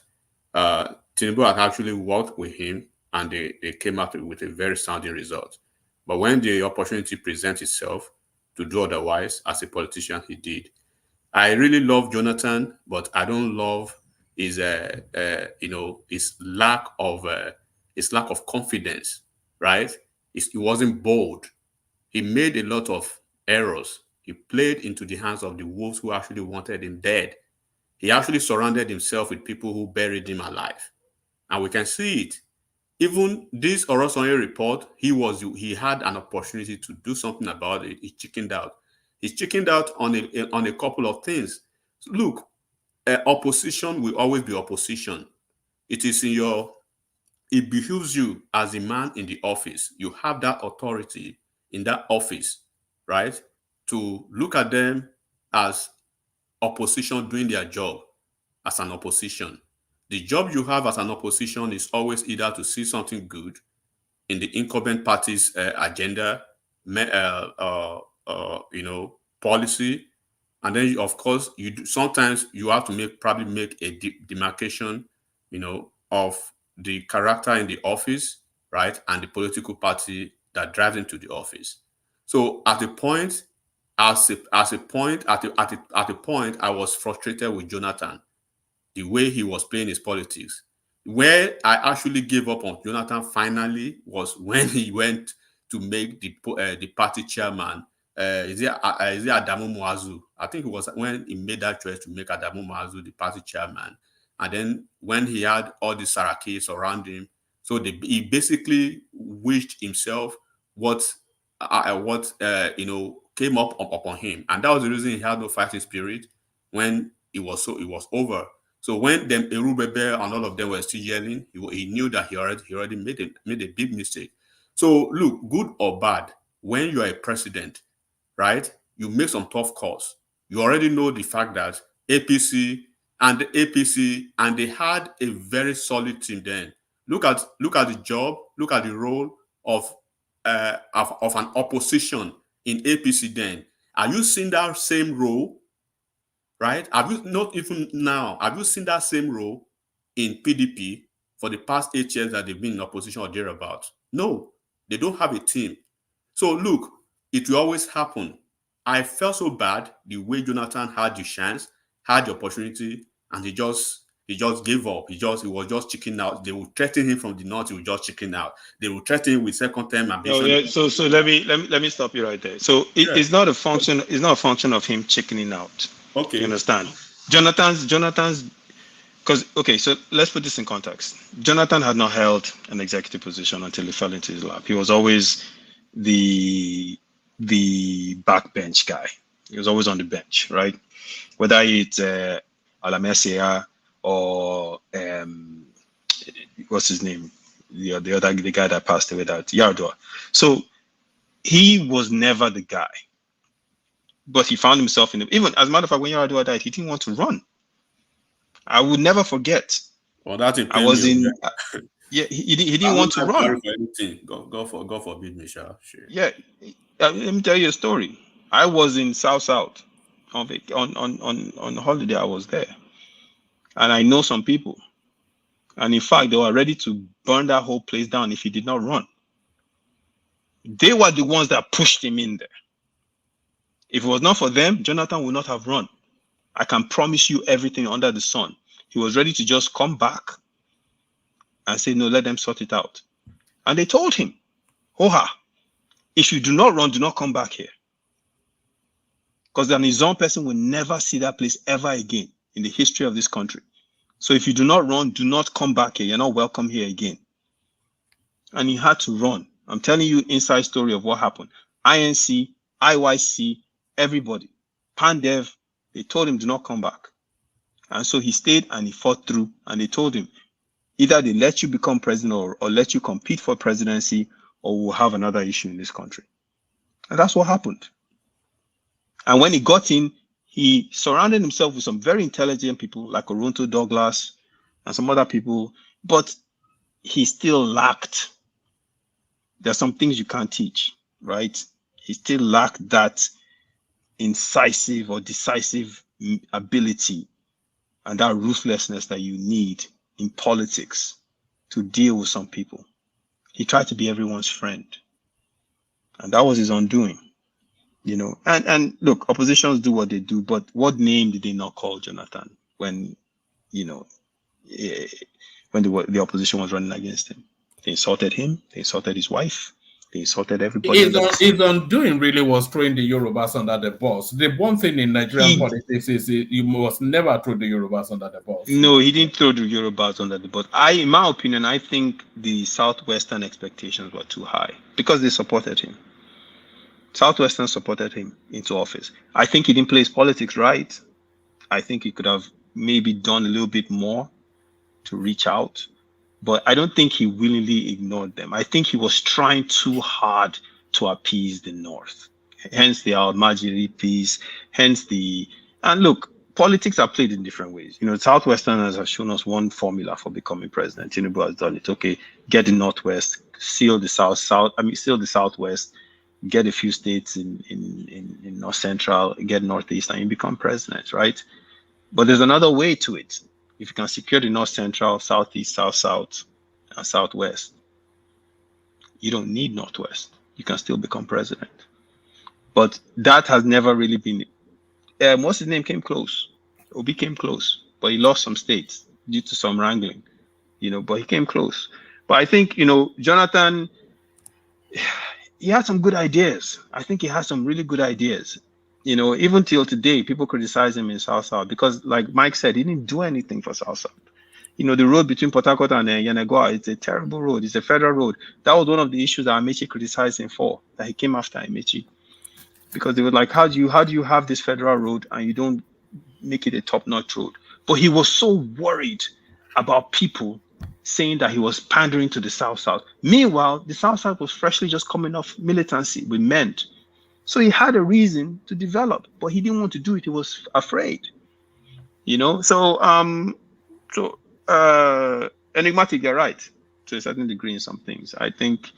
Speaker 12: Tinubu had actually worked with him and they came out with a very sounding result. But when the opportunity presents itself to do otherwise, as a politician, he did. I really love Jonathan, but I don't love his his lack of confidence, right? He wasn't bold. He made a lot of errors. He played into the hands of the wolves who actually wanted him dead. He actually surrounded himself with people who buried him alive. And we can see it. Even this Orosanye report, he had an opportunity to do something about it. He chickened out. He's chickened out on a couple of things. Look, opposition will always be opposition. It behooves you as a man in the office. You have that authority in that office, right? To look at them as opposition doing their job as an opposition. The job you have as an opposition is always either to see something good in the incumbent party's agenda, policy, and then of course sometimes you have to probably make a demarcation, of the character in the office, right, and the political party that drives into the office. So at a point, I was frustrated with Jonathan, the way he was playing his politics. Where I actually gave up on Jonathan finally was when he went to make the party chairman. Is it Adamu Muazu? I think it was when he made that choice to make Adamu Muazu the party chairman. And then when he had all the Sarakis around him, so he basically wished himself what came up upon him, and that was the reason he had no fighting spirit when it was over. So when them Erubebe and all of them were still yelling, he knew that he already made a big mistake. So look, good or bad, when you are a president, right, you make some tough calls. You already know the fact that APC, and they had a very solid team then. Look at the job, look at the role of an opposition in APC then. Are you seeing that same role? Right? Have you not even now? Have you seen that same role in PDP for the past 8 years that they've been in opposition or thereabouts? No, they don't have a team. So look, it will always happen. I felt so bad the way Jonathan had the chance, had the opportunity, and he just gave up. He was just chicken out. They would threaten him from the north. He would just chicken out. They would threaten him with second term ambition.
Speaker 10: Oh, yeah. So let me stop you right there. So it's not a function. It's not a function of him chickening out.
Speaker 12: Okay.
Speaker 10: You understand? Jonathan's because so let's put this in context. Jonathan had not held an executive position until he fell into his lap. He was always the backbench guy. He was always on the bench, right? Whether it's Alamesia or what's his name? The guy that passed away, that Yardua. So he was never the guy. But he found himself even as a matter of fact, when Yaradua died, he didn't want to run. I would never forget.
Speaker 12: Well, that's
Speaker 10: I was in. He didn't want to run.
Speaker 12: God forbid me, sure.
Speaker 10: Yeah, let me tell you a story. I was in South on holiday. I was there, and I know some people, and in fact, they were ready to burn that whole place down if he did not run. They were the ones that pushed him in there. If it was not for them, Jonathan would not have run. I can promise you everything under the sun. He was ready to just come back and say, no, let them sort it out. And they told him, if you do not run, do not come back here. Because an Izon person will never see that place ever again in the history of this country. So if you do not run, do not come back here. You're not welcome here again. And he had to run. I'm telling you inside story of what happened. INC, IYC, everybody, Pandev, they told him do not come back. And so he stayed and he fought through, and they told him either they let you become president or let you compete for presidency, or we'll have another issue in this country. And that's what happened. And when he got in, he surrounded himself with some very intelligent people like Oronto Douglas and some other people, but he still lacked. There's some things you can't teach, right? He still lacked that incisive or decisive ability and that ruthlessness that you need in politics to deal with some people. He tried to be everyone's friend, and that was his undoing, and look, oppositions do what they do, but what name did they not call Jonathan when the opposition was running against him? They insulted him, they insulted his wife, they insulted everybody.
Speaker 6: His undoing really was throwing the Yorubas under the bus. The one thing in Nigerian politics is you must never throw the Yorubas under the bus.
Speaker 10: No, he didn't throw the Yorubas under the bus. In my opinion, I think the Southwestern expectations were too high because they supported him. Southwestern supported him into office. I think he didn't play his politics right. I think he could have maybe done a little bit more to reach out, but I don't think he willingly ignored them. I think he was trying too hard to appease the North. Hence the Al-Majiri piece, and look, politics are played in different ways. You know, Southwesterners have shown us one formula for becoming president. Tinubu has done it. Okay, get the Northwest, seal the seal the Southwest, get a few states in North Central, get Northeast, and you become president, right? But there's another way to it. If you can secure the North Central, Southeast, South, and Southwest, you don't need Northwest. You can still become president. But that has never really been. What's his name came close. Obi came close, but he lost some states due to some wrangling, you know, but he came close. But I think, you know, Jonathan, he had some good ideas. I think he has some really good ideas. You know, even till today, people criticize him in South because, like Mike said, he didn't do anything for South. You know, the road between Port Harcourt and Yenagoa, it's a terrible road. It's a federal road. That was one of the issues that Amechi criticized him for, that he came after Amechi. Because they were like, how do you have this federal road and you don't make it a top-notch road? But he was so worried about people saying that he was pandering to the South. Meanwhile, the South was freshly just coming off militancy with men. So he had a reason to develop, but he didn't want to do it. He was afraid, you know? So, enigmatic, you're right, to a certain degree in some things. I think,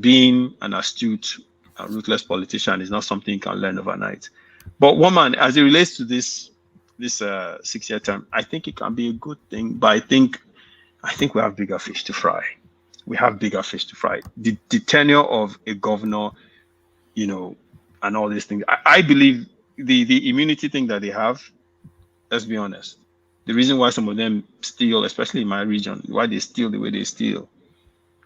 Speaker 10: being an astute, ruthless politician is not something you can learn overnight. But woman, as it relates to this 6-year term, I think it can be a good thing, but I think we have bigger fish to fry. We have bigger fish to fry. The tenure of a governor, you know, and all these things. I believe the immunity thing that they have, let's be honest, the reason why some of them steal, especially in my region, why they steal the way they steal,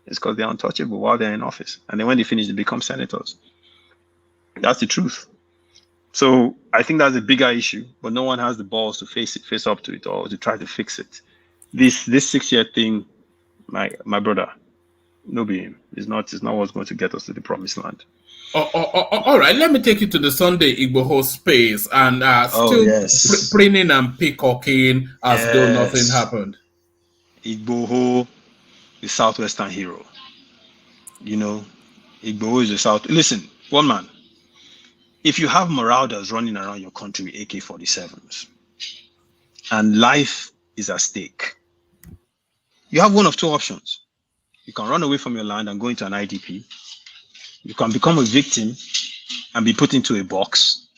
Speaker 10: is because they're untouchable while they're in office. And then when they finish, they become senators. That's the truth. So I think that's a bigger issue, but no one has the balls to face up to it or to try to fix it. This 6-year thing, my brother, no be him. It's not what's going to get us to the promised land.
Speaker 6: All right, let me take you to the Sunday Igboho space and still preening and peacocking as though nothing happened.
Speaker 10: Igboho, the Southwestern hero. You know, Igboho is the South. Listen, one man, if you have marauders running around your country with AK-47s and life is at stake, you have one of two options. You can run away from your land and go into an IDP. You can become a victim and be put into a box,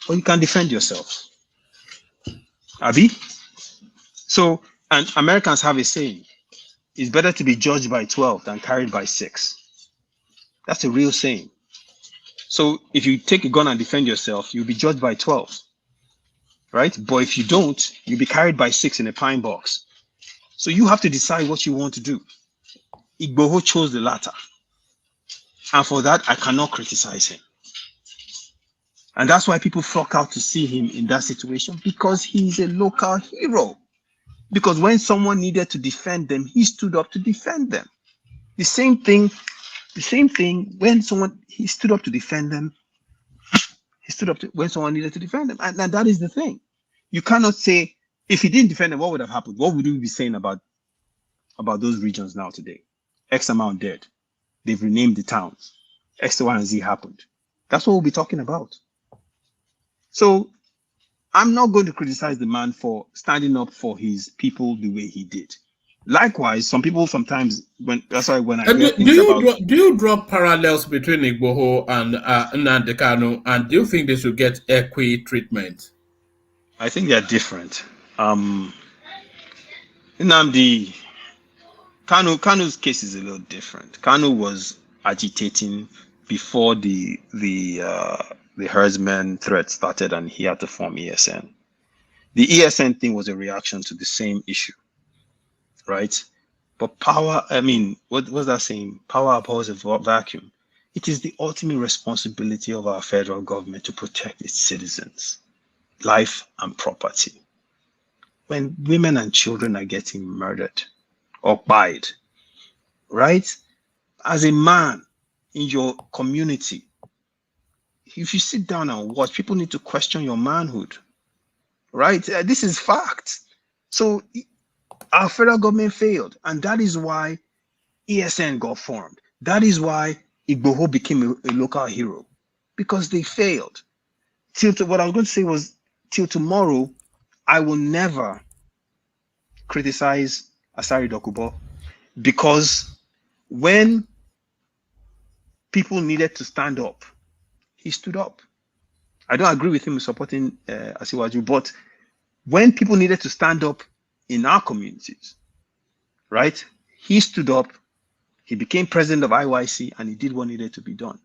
Speaker 10: or you can defend yourself. Abi? So, and Americans have a saying, it's better to be judged by 12 than carried by 6. That's a real saying. So if you take a gun and defend yourself, you'll be judged by 12, right? But if you don't, you'll be carried by 6 in a pine box. So you have to decide what you want to do. Igboho chose the latter. And for that, I cannot criticize him. And that's why people flock out to see him in that situation, because he's a local hero. Because when someone needed to defend them, he stood up to defend them. The same thing when he stood up to defend them, he stood up when someone needed to defend them. And that is the thing. You cannot say, if he didn't defend them, what would have happened? What would we be saying about those regions now today? X amount dead. They've renamed the towns. X, Y, and Z happened. That's what we'll be talking about. So I'm not going to criticize the man for standing up for his people the way he did. Likewise, some people sometimes do you draw parallels between Igboho and Nnamdi Kanu, and do you think they should get equal treatment? I think they are different. Nnamdi Kanu's case is a little different. Kanu was agitating before the herdsmen threat started, and he had to form ESN. The ESN thing was a reaction to the same issue, right? But power, what was that saying? Power abhors a vacuum. It is the ultimate responsibility of our federal government to protect its citizens, life and property. When women and children are getting murdered or buyed, right? As a man, in your community, if you sit down and watch, people need to question your manhood, right? This is fact. So our federal government failed, and that is why ESN got formed. That is why Igboho became a local hero, because they failed. What I was going to say was, till tomorrow, I will never criticize Asari Dokubo, because when people needed to stand up, he stood up. I don't agree with him supporting Asiwaju, but when people needed to stand up in our communities, right, he stood up, he became president of IYC, and he did what needed to be done.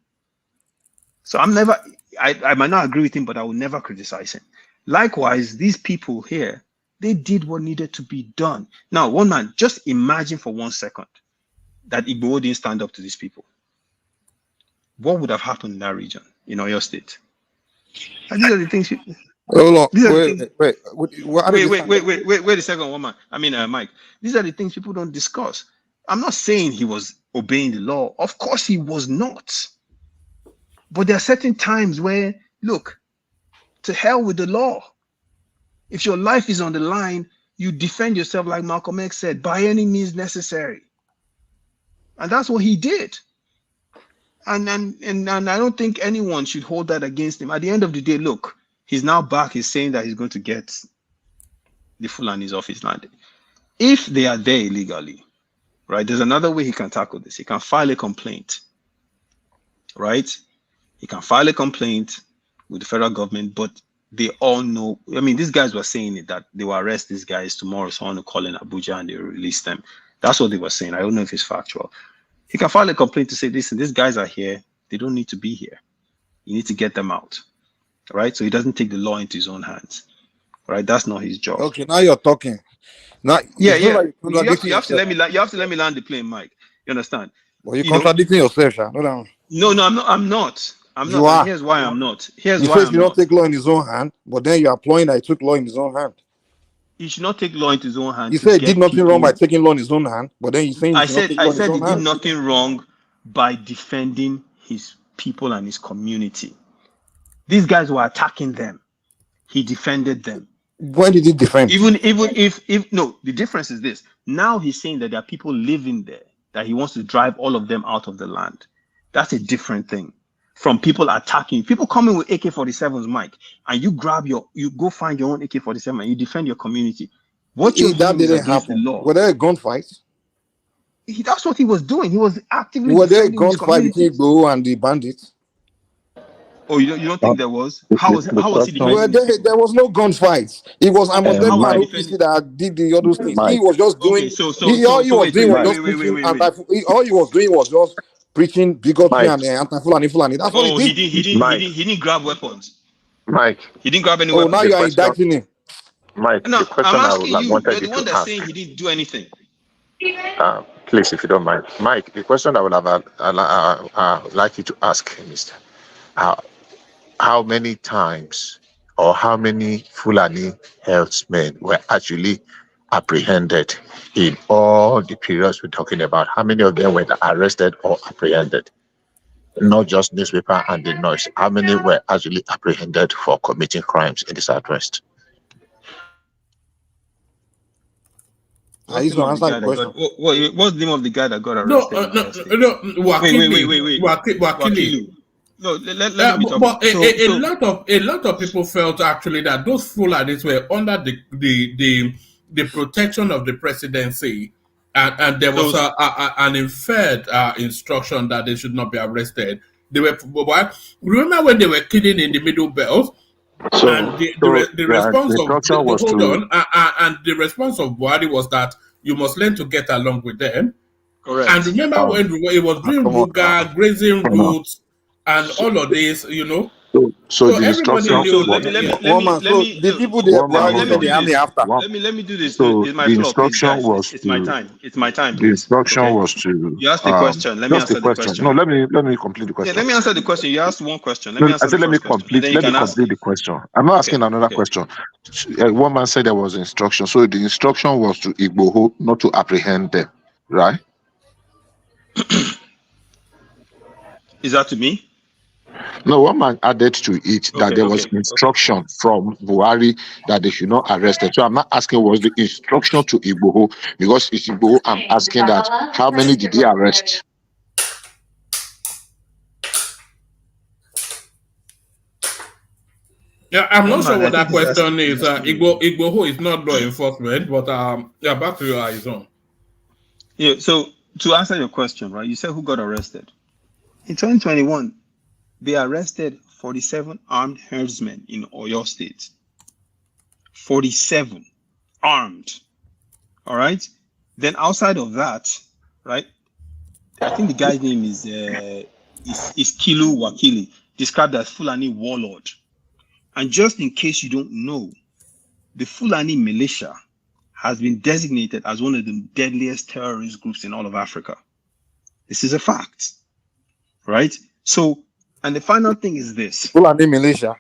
Speaker 10: So I might not agree with him, but I will never criticize him. Likewise, these people here, they did what needed to be done. Now, one man, just imagine for 1 second that Igboho didn't stand up to these people. What would have happened in that region, in Oyo State? And these are the things.
Speaker 7: Wait
Speaker 10: a second, woman. Mike. These are the things people don't discuss. I'm not saying he was obeying the law. Of course, he was not. But there are certain times where, look, to hell with the law. If your life is on the line, you defend yourself, like Malcolm X said, by any means necessary. And that's what he did. And I don't think anyone should hold that against him. At the end of the day, look, he's now back. He's saying that he's going to get the Fulanis off his land. If they are there illegally, right, there's another way he can tackle this. He can file a complaint, right? He can file a complaint with the federal government, but they all know. I mean, these guys were saying it, that they will arrest these guys tomorrow. Someone will call in Abuja and they will release them. That's what they were saying. I don't know if it's factual. He can file a complaint to say, listen, these guys are here. They don't need to be here. You need to get them out, right? So he doesn't take the law into his own hands, right? That's not his job.
Speaker 7: Okay, now you're talking. Now,
Speaker 10: yeah. Like you have to let me land the plane, Mike. You understand?
Speaker 7: Well, you're contradicting yourself, Sha. No,
Speaker 10: I'm not. And here's why I'm not.
Speaker 7: He says you don't take law in his own hand, but then you're applying that he took law in his own hand.
Speaker 10: He should not take law into his own hand.
Speaker 7: He said he did nothing wrong by taking law in his own hand, but then he's saying
Speaker 10: I said he did nothing wrong by defending his people and his community. These guys were attacking them. He defended them.
Speaker 7: When did he defend?
Speaker 10: Even if no, the difference is this. Now he's saying that there are people living there, that he wants to drive all of them out of the land. That's a different thing from people attacking. People coming with AK-47s, Mike, and you go find your own AK-47 and you defend your community. What you
Speaker 7: that didn't happen. The law. Were there gunfights?
Speaker 10: That's what he was doing. He was actively.
Speaker 7: Were there gunfights between Igboho and the bandits?
Speaker 10: Oh, you don't think there was? How was he defending?
Speaker 7: There was no gunfights. It was Amodebu and OPC that did the other things. Mike. He was just doing. All he was doing was just preaching bigotry and anti-Fulani. That's what he did.
Speaker 10: He didn't grab weapons.
Speaker 13: Mike.
Speaker 10: He didn't grab any weapons.
Speaker 7: Now you are indicting him.
Speaker 13: Mike,
Speaker 10: no, I'm asking you. You're the one that's saying he didn't do anything.
Speaker 13: Please, if you don't mind. Mike, the question I would have like you to ask him is how many times or how many Fulani herdsmen were actually apprehended in all the periods we're talking about? How many of them were arrested or apprehended? Not just newspaper and the noise. How many were actually apprehended for committing crimes in the Southwest?
Speaker 10: What's the name of the guy that got arrested?
Speaker 6: Wait.
Speaker 10: Wakili. No, let me talk.
Speaker 6: But a lot of people felt actually that those Fulanis were under the protection of the presidency, and there was an inferred instruction that they should not be arrested. They were. Remember when they were killing in the Middle Belt? And the response of Buhari was that you must learn to get along with them.
Speaker 10: Correct.
Speaker 6: And remember when it was doing Ruga, grazing routes, and all of this,
Speaker 13: So the instruction.
Speaker 10: Let me do this.
Speaker 13: So the instruction was.
Speaker 10: It's my time. It's my time.
Speaker 13: The instruction was to.
Speaker 10: You asked the question. Let me answer the question.
Speaker 13: No, let me complete the question.
Speaker 10: Yeah, let me answer the question. You asked one question.
Speaker 13: Let me complete the question. I'm not asking another question. One man said there was instruction. So the instruction was to Igboho not to apprehend them, right?
Speaker 10: Is that to me?
Speaker 13: No, one man added to it that there was instruction from Buhari that they should not arrest it. So I'm not asking was the instruction to Igboho, because it's Igboho. I'm asking that how many did he arrest?
Speaker 6: Yeah, I'm not sure what that question is. Igboho is not law enforcement, but yeah, back to your eyes on.
Speaker 10: Yeah, so to answer your question, right? You said who got arrested? In 2021, they arrested 47 armed herdsmen in Oyo State. 47 armed. All right. Then outside of that, right? I think the guy's name is Kilu Wakili, described as Fulani warlord. And just in case you don't know, the Fulani militia has been designated as one of the deadliest terrorist groups in all of Africa. This is a fact, right? So, and the final thing is this:
Speaker 7: Fulani militia.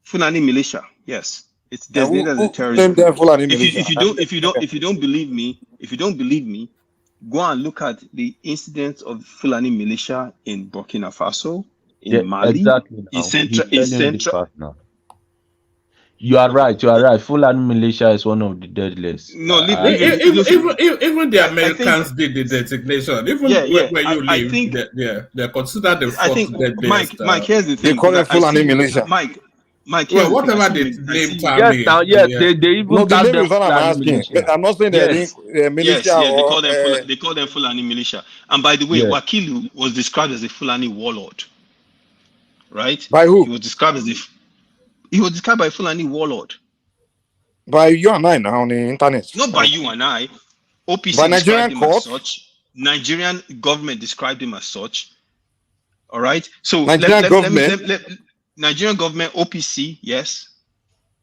Speaker 10: Fulani militia, yes, it's designated as a terrorist group. If you don't believe me, go and look at the incidents of Fulani militia in Burkina Faso, in Mali,
Speaker 14: exactly
Speaker 10: in Central.
Speaker 14: You are right. Fulani militia is one of the deadliest.
Speaker 6: No, even the Americans did the designation. Even where you live, they're considered the fourth deadliest.
Speaker 10: Mike, here's the thing.
Speaker 7: They call it Fulani militia.
Speaker 10: Mike.
Speaker 6: Well, whatever the name
Speaker 14: they even
Speaker 7: no, the name is what I'm asking.
Speaker 14: Militia.
Speaker 7: I'm not saying they're militia.
Speaker 10: They call them Fulani militia. And by the way, Wakilu was described as a Fulani warlord. Right?
Speaker 7: By who?
Speaker 10: He was described by a Fulani warlord.
Speaker 7: By you and I now on the internet.
Speaker 10: Not by you and I. OPC
Speaker 7: by
Speaker 10: described
Speaker 7: Nigerian
Speaker 10: him as such. Nigerian government described him as such. All right. So Nigerian government, OPC, yes.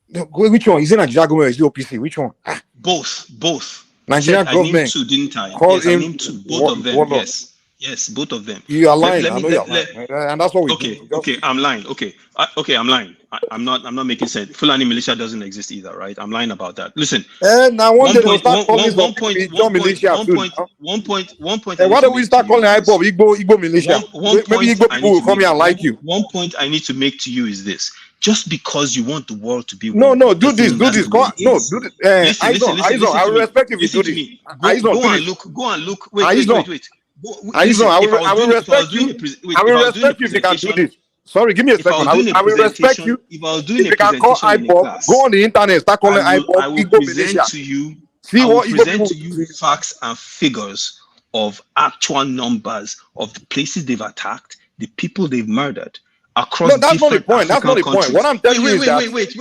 Speaker 7: Which one? Is it Nigerian government or is it OPC? Which one?
Speaker 10: Both.
Speaker 7: Nigerian government.
Speaker 10: I named two, didn't I? Yes, I named two. Both of them. Yes, both of them.
Speaker 7: You are lying. I know you're lying. And that's what we do.
Speaker 10: Okay, I'm lying. Okay, I'm lying. I'm not making sense. Fulani militia doesn't exist either, right? I'm lying about that. Listen.
Speaker 7: Now one point. Why don't we start calling IPOB Igbo militia? Maybe Igbo people will come here and like you.
Speaker 10: One point I need to make to you is this: just because you want the world to be
Speaker 7: one, do this. I will respect if you do this.
Speaker 10: Go and look. Wait.
Speaker 7: I will respect you. I will respect you if you can do this. Sorry, give me a second. I will respect you.
Speaker 10: If I was doing
Speaker 7: if you can call IPOB, go on the internet, start calling IPOB Igbo militia.
Speaker 10: I will present to you facts and figures of actual numbers of the places they've attacked, the people they've murdered across.
Speaker 7: No, that's not the point. That's not the point. What I'm telling you is that.
Speaker 10: Wait.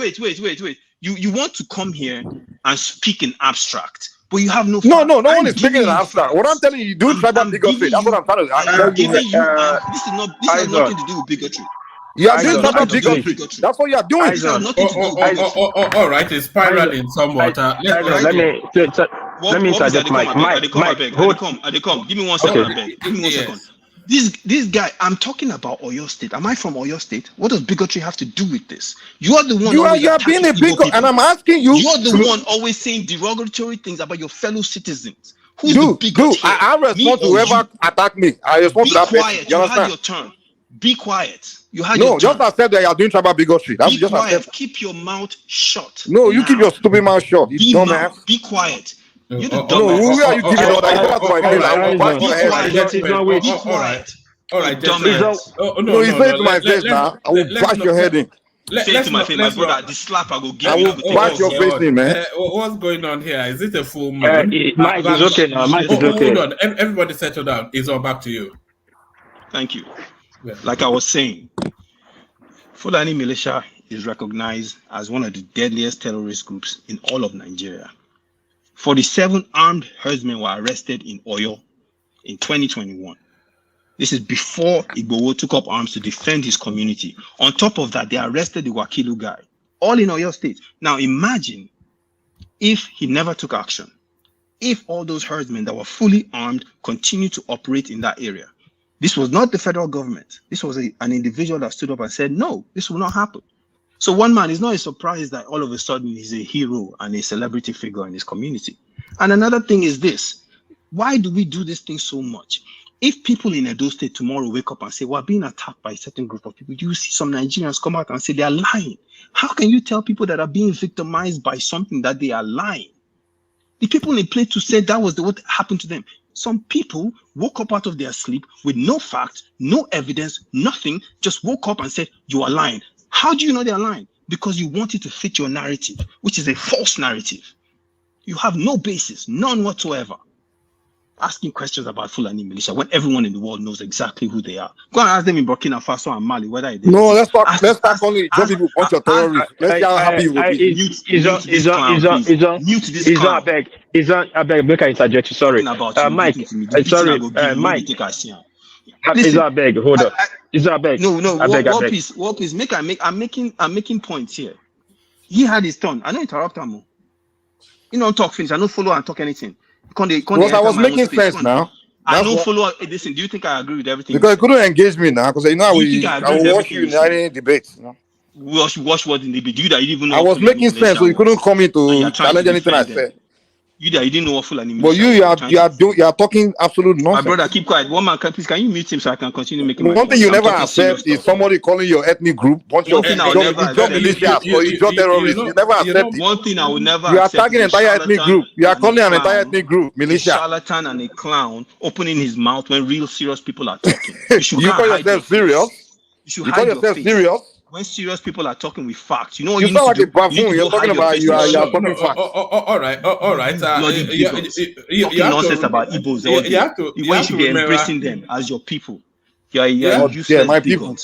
Speaker 10: You want to come here and speak in abstract. But you have no.
Speaker 7: No one is speaking in abstract. What I'm telling you, do tribal bigotry. That's what I'm trying to.
Speaker 10: This has nothing to do with bigotry.
Speaker 7: You are doing tribal bigotry. That's what you are doing.
Speaker 6: All right, it's spiraling somewhat.
Speaker 8: Let me interject, Mike.
Speaker 10: Adecom, give me 1 second. Give me 1 second. This guy, I'm talking about Oyo State. Am I from Oyo State? What does bigotry have to do with this? You are the one.
Speaker 7: You are being a bigot, and I'm asking you.
Speaker 10: You are the one always saying derogatory things about your fellow citizens. Who's the bigot?
Speaker 7: I respond to whoever attack me. I respond to that person.
Speaker 10: You had your turn. Be quiet. You had your turn.
Speaker 7: Just accept that you are doing tribal bigotry. That's just
Speaker 10: quiet. Keep your mouth shut.
Speaker 7: No, you keep your stupid mouth shut. You dumbass.
Speaker 10: Be quiet.
Speaker 7: You're the dumbass. Who are you giving all that?
Speaker 6: All right.
Speaker 7: No, you say it to my face now. I will bash your head in.
Speaker 10: Say it to my face, my brother. The slap I will give
Speaker 7: you. I will bash your face in, man.
Speaker 6: What's going on here? Is it a full moon?
Speaker 8: Mike is okay now. Mike is okay.
Speaker 6: Hold on. Everybody settle down. It's all back to you.
Speaker 10: Thank you. Like I was saying, Fulani militia is recognized as one of the deadliest terrorist groups in all of Nigeria. 47 armed herdsmen were arrested in Oyo in 2021. This is before Igboho took up arms to defend his community. On top of that, they arrested the Wakilu guy, all in Oyo State. Now imagine if he never took action, if all those herdsmen that were fully armed continued to operate in that area. This was not the federal government. This was an individual that stood up and said, no, this will not happen. So one man is not a surprise that all of a sudden he's a hero and a celebrity figure in his community. And another thing is this: why do we do this thing so much?
Speaker 15: if people in Edo State tomorrow wake up and say we're being attacked by a certain group of people, you see some Nigerians come out and say they are lying. How can you tell people that are being victimized by something that they are lying? The people in Plateau said that was what happened to them. Some people woke up out of their sleep with no facts, no evidence, nothing, just woke up and said, you are lying. How do you know they are lying? Because you want it to fit your narrative, which is a false narrative. You have no basis, none whatsoever. Asking questions about Fulani militia when everyone in the world knows exactly who they are. Go and ask them in Burkina Faso and Mali whether they.
Speaker 7: No, let's start calling Joe people bunch of terrorists. Let's see how happy you will be.
Speaker 15: Mute this clown.
Speaker 8: I beg, make I interject you. Sorry. Mike, sorry, Mike.
Speaker 15: Listen,
Speaker 8: I beg, hold on. I beg.
Speaker 15: No,
Speaker 8: I beg.
Speaker 15: What is I'm making points here. He had his turn. I don't interrupt him. You don't talk finish. I don't follow and talk anything.
Speaker 7: Because I was making sense now.
Speaker 15: I don't follow. Listen, do you think I agree with everything?
Speaker 7: Because you couldn't engage me now. Because I will watch you in any debates. You know?
Speaker 15: Watch what in the debate. You that you even know.
Speaker 7: I was making sense, so you couldn't come in to challenge anything I said.
Speaker 15: You that you didn't know what Fulani.
Speaker 7: But you are talking absolute nonsense.
Speaker 15: My brother, keep quiet. One man, please, can you mute him so I can continue making my
Speaker 7: one thing you never accept is somebody calling your ethnic group bunch of militias or your terrorists. You never accept it.
Speaker 15: One thing I will never
Speaker 7: accept. You are attacking an entire ethnic group. You are calling an entire ethnic group militia.
Speaker 15: A charlatan and a clown opening his mouth when real serious people are talking.
Speaker 7: You call yourself serious?
Speaker 15: You
Speaker 7: call yourself serious?
Speaker 15: When serious people are talking with facts, you know
Speaker 7: what you sound like a buffoon. You're talking about you are talking facts.
Speaker 6: All right.
Speaker 15: You nonsense about Igbos. You should be embracing them as your people.
Speaker 7: My people.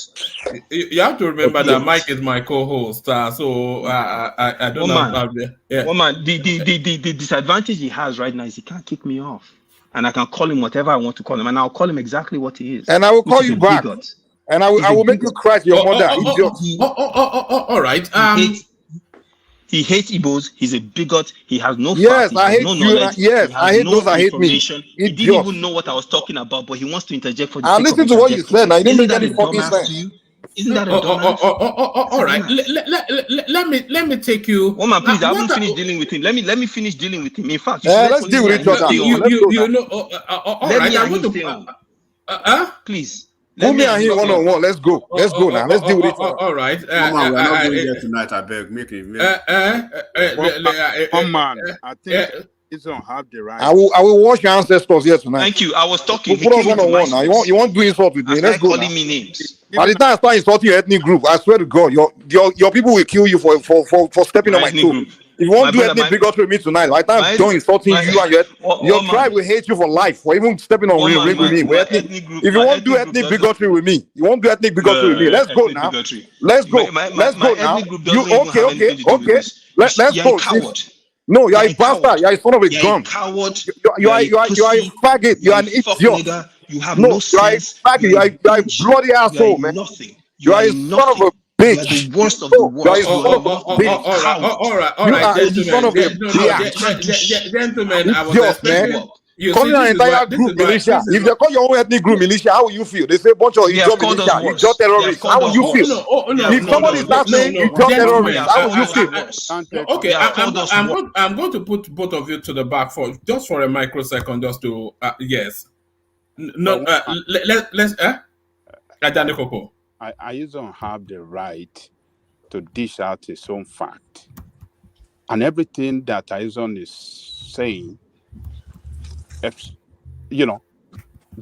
Speaker 6: You have to remember that Mike is my co-host, so I don't know.
Speaker 15: The disadvantage he has right now is he can't kick me off, and I can call him whatever I want to call him, and I'll call him exactly what he is.
Speaker 7: And I will call you back. And I will make you cry to your mother.
Speaker 6: All right.
Speaker 15: He hates Igbos. He's a bigot. He has no
Speaker 7: facts.
Speaker 15: I hate no knowledge.
Speaker 7: Yes, I hate those that hate me.
Speaker 15: He didn't even know what I was talking about, but he wants to interject for the
Speaker 7: sake listen to what you said. Now you didn't make any fucking sense.
Speaker 15: Isn't that a dumbass?
Speaker 6: All right. Let me take you.
Speaker 15: Woman, please. I haven't finished dealing with him. Let me finish dealing with him. In fact,
Speaker 7: let's deal with each other.
Speaker 6: You know. All right. I'm going
Speaker 15: to. Please.
Speaker 7: Put me and him one-on-one. Let's go. Let's go now. Let's deal with it.
Speaker 6: All right.
Speaker 12: We're not going there tonight. I beg. Make it.
Speaker 16: Come on. I think it's don't have the right.
Speaker 7: I will watch your ancestors here tonight.
Speaker 15: Thank you. I was talking.
Speaker 7: Put us one-on-one now. You want to do insult with me? Let's go.
Speaker 15: Calling me names.
Speaker 7: By the time I start insulting your ethnic group, I swear to God, your people will kill you for stepping on my toe. If you want to do ethnic bigotry with me tonight, by the time I'm done insulting you and your tribe will hate you for life for even stepping on ring with me. If you want to do ethnic bigotry with me, let's go now. Let's go. Let's go now. You okay? Let's go. No, you are a bastard. You are a son of a gun. You are a faggot. You are an idiot.
Speaker 15: You have no sense.
Speaker 7: You are a bloody asshole, man. You are a son of a bitch.
Speaker 15: You are the worst of the worst.
Speaker 6: All right, gentlemen. I was expecting.
Speaker 7: Calling an entire group militia. If they call your own ethnic group militia, how will you feel? They say bunch of Ijo terrorists. How will you feel? If somebody starts saying Ijo terrorists, how will you feel?
Speaker 6: Okay, I'm going to put both of you to the back for a microsecond, just to yes. No, let's Adani Koko.
Speaker 16: I don't have the right to dish out his own fact. And everything that Aizon is saying, they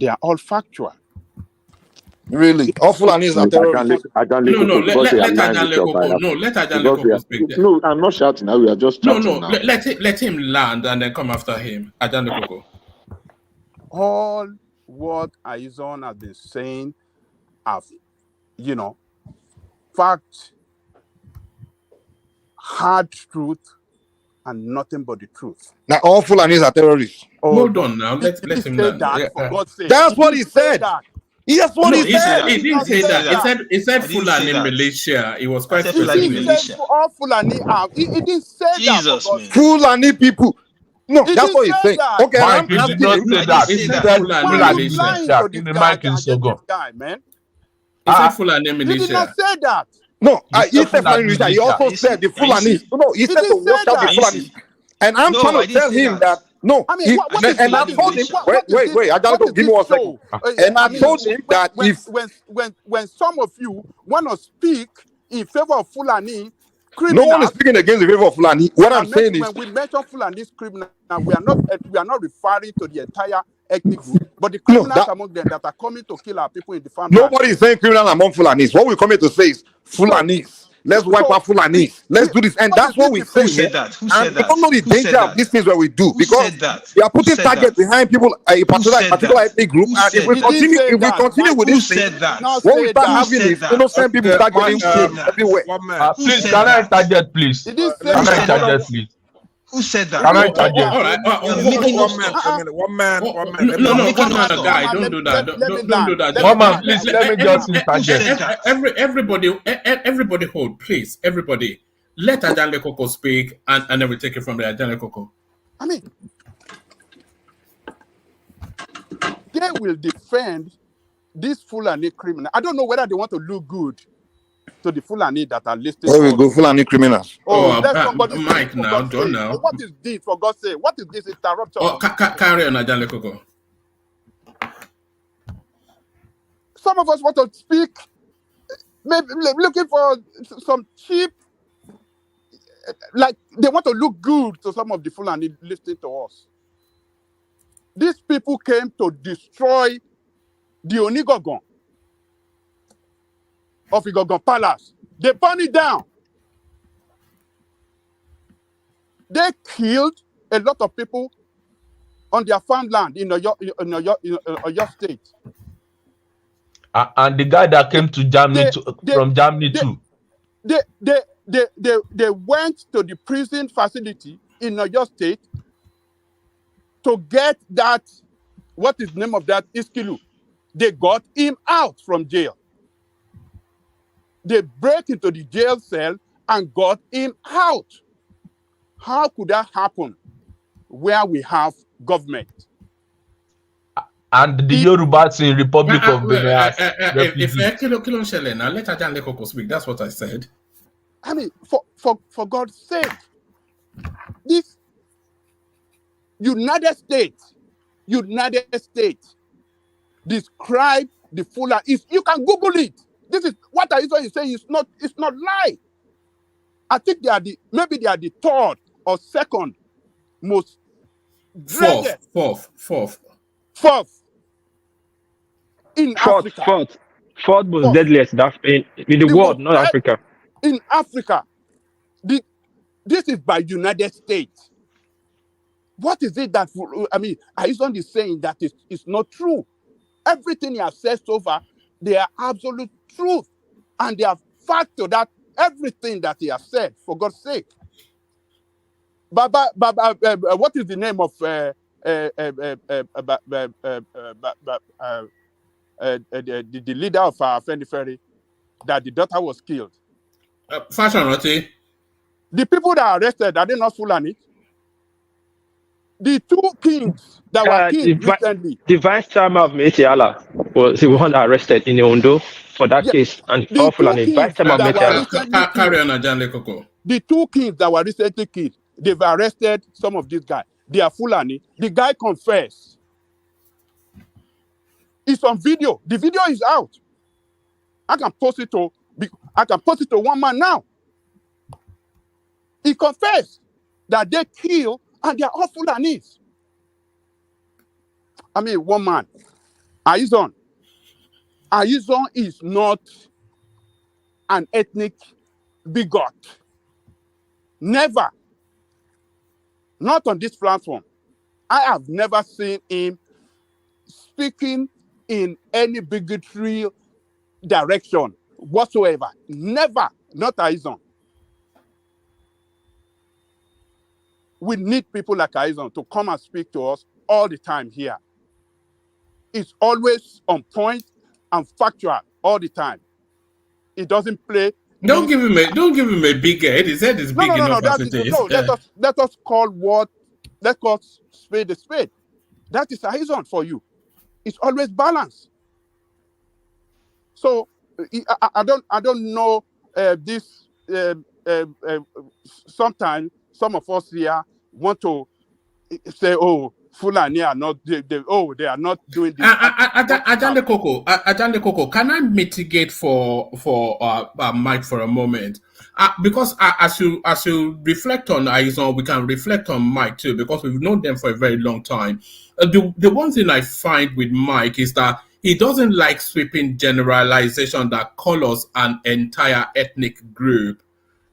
Speaker 16: are all factual.
Speaker 7: Really? All Fulanis are terrorists.
Speaker 6: Let Adani Koko speak.
Speaker 13: No, I'm not shouting. We are just chatting now.
Speaker 6: Let him land and then come after him. Adani Koko.
Speaker 16: All what Aizon has been saying are, fact, hard truth, and nothing but the truth.
Speaker 7: Now all Fulanis are terrorists.
Speaker 6: Hold on now. Let him land.
Speaker 16: For God's sake.
Speaker 7: That's what he said. Yes, what he said.
Speaker 6: He didn't say that. He said Fulani militia. It was quite
Speaker 16: Fulani militia. All Fulani are. He didn't say that.
Speaker 7: Fulani people. No, that's what he said. Okay,
Speaker 14: Mike, you did not say that. He said Fulani militia. In the mic in Sogo.
Speaker 6: He said Fulani militia.
Speaker 16: He did not say that.
Speaker 7: No, he said Fulani militia. He also said the Fulani. No, he said to watch out the Fulani. And I'm trying to tell him that No,
Speaker 16: I mean, what is
Speaker 7: and I
Speaker 16: what is
Speaker 7: told
Speaker 16: this?
Speaker 7: him.
Speaker 16: What is
Speaker 7: Wait,
Speaker 16: this?
Speaker 7: Ajako,
Speaker 16: What is
Speaker 7: give me
Speaker 16: this
Speaker 7: 1 second.
Speaker 16: show?
Speaker 7: And I
Speaker 16: I mean,
Speaker 7: told him that if
Speaker 16: when some of you want to speak in favor of Fulani
Speaker 7: no one is
Speaker 16: criminals,
Speaker 7: speaking against the favor of Fulani, what I'm saying is
Speaker 16: when we mention Fulani's criminal, we are not referring to the entire ethnic group, but the
Speaker 7: no,
Speaker 16: criminals
Speaker 7: that
Speaker 16: among them that are coming to kill our people in the farmland.
Speaker 7: nobody is saying criminal among Fulanis. What we're coming to say is Fulanis. Let's wipe out Fulanis. Let's do this, and that's what we say.
Speaker 10: Who said that? Who
Speaker 7: And
Speaker 10: said
Speaker 7: we
Speaker 10: that?
Speaker 7: don't know the
Speaker 10: Who said
Speaker 7: danger of
Speaker 10: that?
Speaker 7: these things that we do
Speaker 10: Who
Speaker 7: because
Speaker 10: said that?
Speaker 7: we are
Speaker 10: Who
Speaker 7: putting
Speaker 10: said
Speaker 7: target
Speaker 10: that?
Speaker 7: behind people, a particular
Speaker 10: said that?
Speaker 7: ethnic group,
Speaker 10: Who
Speaker 7: and if
Speaker 10: said
Speaker 7: we
Speaker 10: that?
Speaker 7: continue with
Speaker 10: Who
Speaker 7: this thing,
Speaker 10: said that?
Speaker 7: what we start
Speaker 10: Who
Speaker 7: having
Speaker 10: said
Speaker 7: is
Speaker 10: that?
Speaker 7: innocent people start
Speaker 10: Who
Speaker 7: getting
Speaker 10: said
Speaker 7: killed
Speaker 10: that?
Speaker 7: everywhere.
Speaker 10: Who
Speaker 14: Please,
Speaker 10: said
Speaker 14: can I
Speaker 10: that?
Speaker 14: interject, please?
Speaker 16: Did he say
Speaker 14: Can I
Speaker 16: that?
Speaker 14: interject, please?
Speaker 10: Who said that?
Speaker 14: Can I interject?
Speaker 6: All right.
Speaker 10: You're making up stuff.
Speaker 6: One man.
Speaker 10: You're
Speaker 6: No,
Speaker 10: making
Speaker 6: one
Speaker 10: up
Speaker 6: man,
Speaker 10: stuff.
Speaker 6: guy. Don't do that. Don't do that.
Speaker 14: One man, please let me just
Speaker 10: Who said
Speaker 14: interject.
Speaker 10: that?
Speaker 6: Everybody hold, please. Everybody, let Ajanle Koko speak, and then we take it from there. Ajanle Koko.
Speaker 16: I mean, they will defend this Fulani criminal. I don't know whether they want to look good to the Fulani that are listed.
Speaker 7: Where we go, Fulani criminals.
Speaker 16: Let somebody
Speaker 6: Mike
Speaker 16: speak, for
Speaker 6: now,
Speaker 16: God's
Speaker 6: John
Speaker 16: sake.
Speaker 6: now.
Speaker 16: What is this, for God's sake? What is this interruption?
Speaker 6: Oh, carry on, Ajanle Koko.
Speaker 16: Some of us want to speak, maybe looking for some cheap, like they want to look good to some of the Fulani listening to us. These people came to destroy the Onigogon of Igogon Palace. They burned it down. They killed a lot of people on their farmland in Oyo State.
Speaker 14: And the guy that came to Germany from Germany too.
Speaker 16: They went to the prison facility in Oyo State to get that, what is the name of that, Iskilu. They got him out from jail. They break into the jail cell and got him out. How could that happen where we have government?
Speaker 14: And the Yorubas in Republic of Benin.
Speaker 6: If Kilo Shele now, let Ajanle Koko speak. That's what I said.
Speaker 16: I mean, for God's sake, this United States describe the Fulani. You can Google it. This is what I usually say. It's not lie. I think they are the third or second most dreaded.
Speaker 6: Fourth
Speaker 16: in Africa.
Speaker 8: Fourth most deadliest in the world, not Africa.
Speaker 16: In Africa, this is by United States. What is it that, I mean, Aizon is saying that it's not true. Everything he has said so far, they are absolute truth. And they are fact to that, everything that he has said, for God's sake. Baba, what is the name of the leader of Fendi Ferry that the daughter was killed?
Speaker 6: Fashion Rotti.
Speaker 16: The people that are arrested, are they not Fulani? The two kings that were killed recently.
Speaker 8: The vice chairman of Metiala was the one arrested in Ondo for that case, and all Fulani. Vice chairman of Metiala.
Speaker 6: Carry on, Ajanle Koko.
Speaker 16: The two kings that were recently killed, they've arrested some of these guys. They are Fulani. The guy confessed. It's on video. The video is out. I can post it to one man now. He confessed that they kill and they are all Fulanis. I mean, one man. Aizon is not an ethnic bigot. Never. Not on this platform. I have never seen him speaking in any bigotry direction whatsoever. Never. Not Aizon. We need people like Aizon to come and speak to us all the time here. It's always on point and factual all the time. It doesn't play.
Speaker 6: Don't give him a big head. His head is big enough as it is.
Speaker 16: Let us call spade a spade. That is Aizon for you. It's always balanced. So I don't know this. Sometimes some of us here want to say, oh, Fulani are not, they are not doing this.
Speaker 6: Ajande Coco, can I mitigate for Mike for a moment? Because as you reflect on Aizon, we can reflect on Mike too, because we've known them for a very long time. The one thing I find with Mike is that he doesn't like sweeping generalization that colors an entire ethnic group.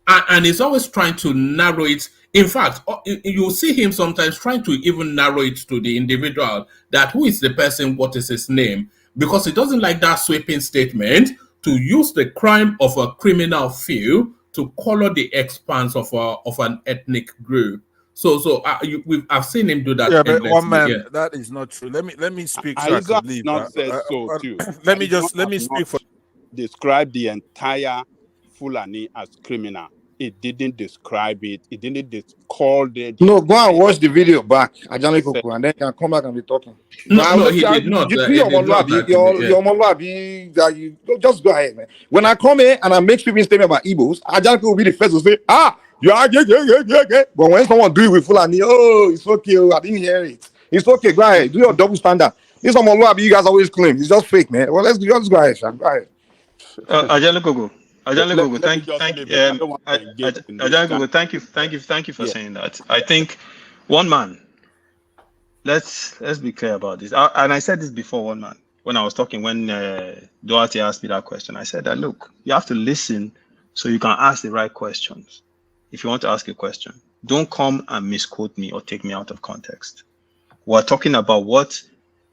Speaker 6: And he's always trying to narrow it. In fact, you'll see him sometimes trying to even narrow it to the individual, that who is the person, what is his name, because he doesn't like that sweeping statement to use the crime of a criminal few to color the expanse of an ethnic group. So I've seen him do that.
Speaker 17: Yeah, but one man, that is not true. Let me speak so I can leave.
Speaker 16: Not said so too.
Speaker 17: Let me speak for.
Speaker 16: Describe the entire Fulani as criminal. It didn't describe it. It didn't call it.
Speaker 7: No, go and watch the video back, Ajani Koko, and then can come back and be talking.
Speaker 6: No, he did not.
Speaker 7: You see your Molabi, that you just go ahead, man. When I come here and I make sweeping statement about Igbos, Ajani Koko will be the first to say, yeah. But when someone do it with Fulani, it's okay. I didn't hear it. It's okay. Go ahead. Do your double standard. This Molabi you guys always claim. It's just fake, man. Well, let's go ahead, Sean. Go ahead.
Speaker 10: Ajani Koko. Thank you for saying that. I think one man. Let's be clear about this. And I said this before, one man, when I was talking, when Duarte asked me that question. I said that, look, you have to listen so you can ask the right questions. If you want to ask a question, don't come and misquote me or take me out of context. We're talking about what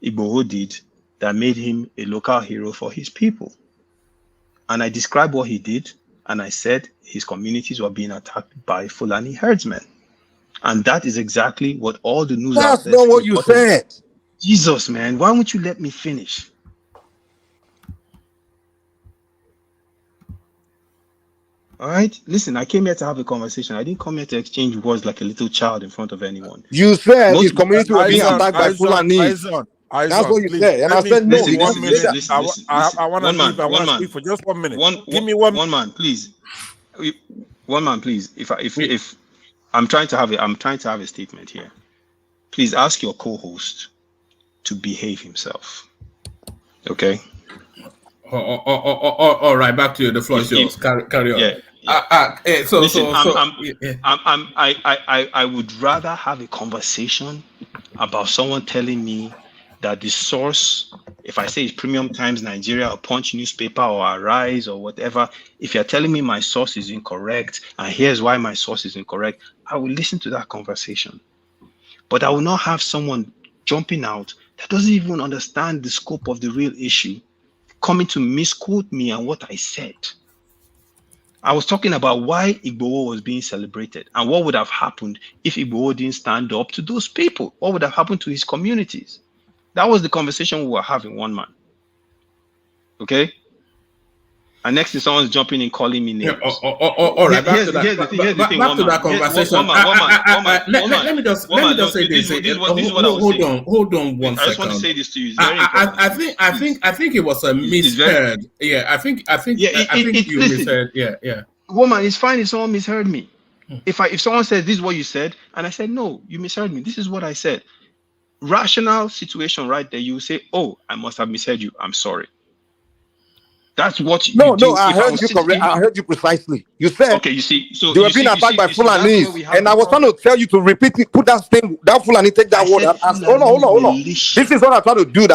Speaker 10: Igboho did that made him a local hero for his people. And I described what he did, and I said his communities were being attacked by Fulani herdsmen. And that is exactly what all the news outlets...
Speaker 7: That's not what you said.
Speaker 10: Jesus, man, why won't you let me finish? All right? Listen, I came here to have a conversation. I didn't come here to exchange words like a little child in front of anyone.
Speaker 7: You said his community was being attacked by Fulani. That's what you said. And I said, no.
Speaker 10: Listen,
Speaker 17: I want to speak for just 1 minute. Give me one
Speaker 10: man, please. One man, please. If I'm trying to have a statement here. Please ask your co-host to behave himself. Okay?
Speaker 6: All right, back to you. The floor is yours. Carry on.
Speaker 10: Yeah. I would rather have a conversation about someone telling me that the source, if I say it's Premium Times Nigeria or Punch newspaper or Arise or whatever, if you're telling me my source is incorrect and here's why my source is incorrect, I will listen to that conversation. But I will not have someone jumping out that doesn't even understand the scope of the real issue coming to misquote me and what I said. I was talking about why Igboho was being celebrated and what would have happened if Igboho didn't stand up to those people. What would have happened to his communities? That was the conversation we were having, one man. Okay? And next thing, someone's jumping in, calling me names.
Speaker 6: All right, back to that conversation. Let me just say this. Hold on 1 second.
Speaker 10: I just want to say this to you. It's very important.
Speaker 6: I think it was a misheard. Yeah, I think you misheard. Yeah.
Speaker 10: Woman, it's fine if someone misheard me. If someone says this is what you said, and I said no, you misheard me. This is what I said. Rational situation right there, you say, oh, I must have misheard you. I'm sorry. That's what you do.
Speaker 7: No, I heard you correct. I heard you precisely. You said,
Speaker 10: okay, you see, so
Speaker 7: they were being attacked by Fulani, and I was trying to tell you to repeat it, put that Fulani, take that word. Hold on. This is what I'm trying to do.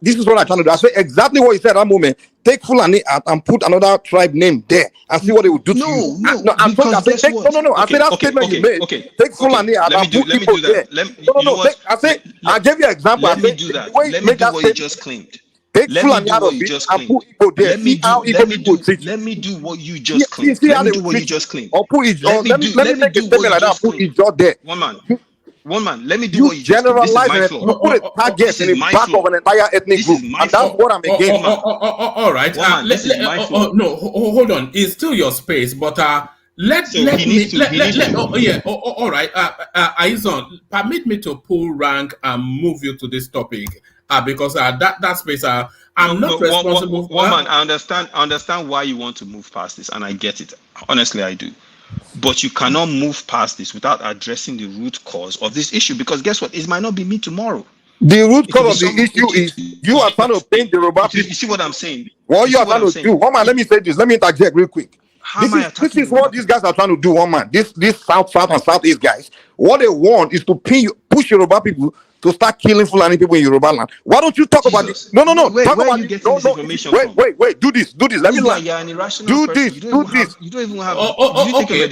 Speaker 7: This is what I'm trying to do. I said exactly what you said at that moment. Take Fulani out and put another tribe name there and see what they will do to you. No. I said that statement you made.
Speaker 10: Okay.
Speaker 7: Take Fulani out and put people there. I said, I gave you an example.
Speaker 10: Let me do that. Let me do what you just claimed.
Speaker 7: Take Fulani out of it and put Igbo there. Let
Speaker 10: me do what you just claimed. Let me do what you just claimed.
Speaker 7: Or put it. Let me make a statement like that. Put it there.
Speaker 10: One man. Let me do what you just claimed. This is my flaw.
Speaker 7: You put a target in the back of an entire ethnic group, and that's what I'm against.
Speaker 6: All right. No, hold on. It's still your space, but all right. Aizon, permit me to pull rank and move you to this topic. Because that space, I'm not responsible for.
Speaker 10: One man, I understand why you want to move past this, and I get it. Honestly, I do.
Speaker 15: But you cannot move past this without addressing the root cause of this issue, because guess what? It might not be me tomorrow.
Speaker 7: The root cause of the issue is you are trying to paint the Yoruba people.
Speaker 15: You see what I'm saying?
Speaker 7: What you are trying to do, one man. Let me say this. Let me interject real quick. This is what these guys are trying to do, one man. This South and Southeast guys. What they want is to push Yoruba people to start killing Fulani people in Yoruba land. Why don't you talk about this? No.
Speaker 15: Where are you getting
Speaker 7: this
Speaker 15: information from?
Speaker 7: Wait. Do this. Let me learn.
Speaker 15: You're an irrational
Speaker 7: Do
Speaker 15: person.
Speaker 7: this.
Speaker 15: You don't even have.
Speaker 6: Okay.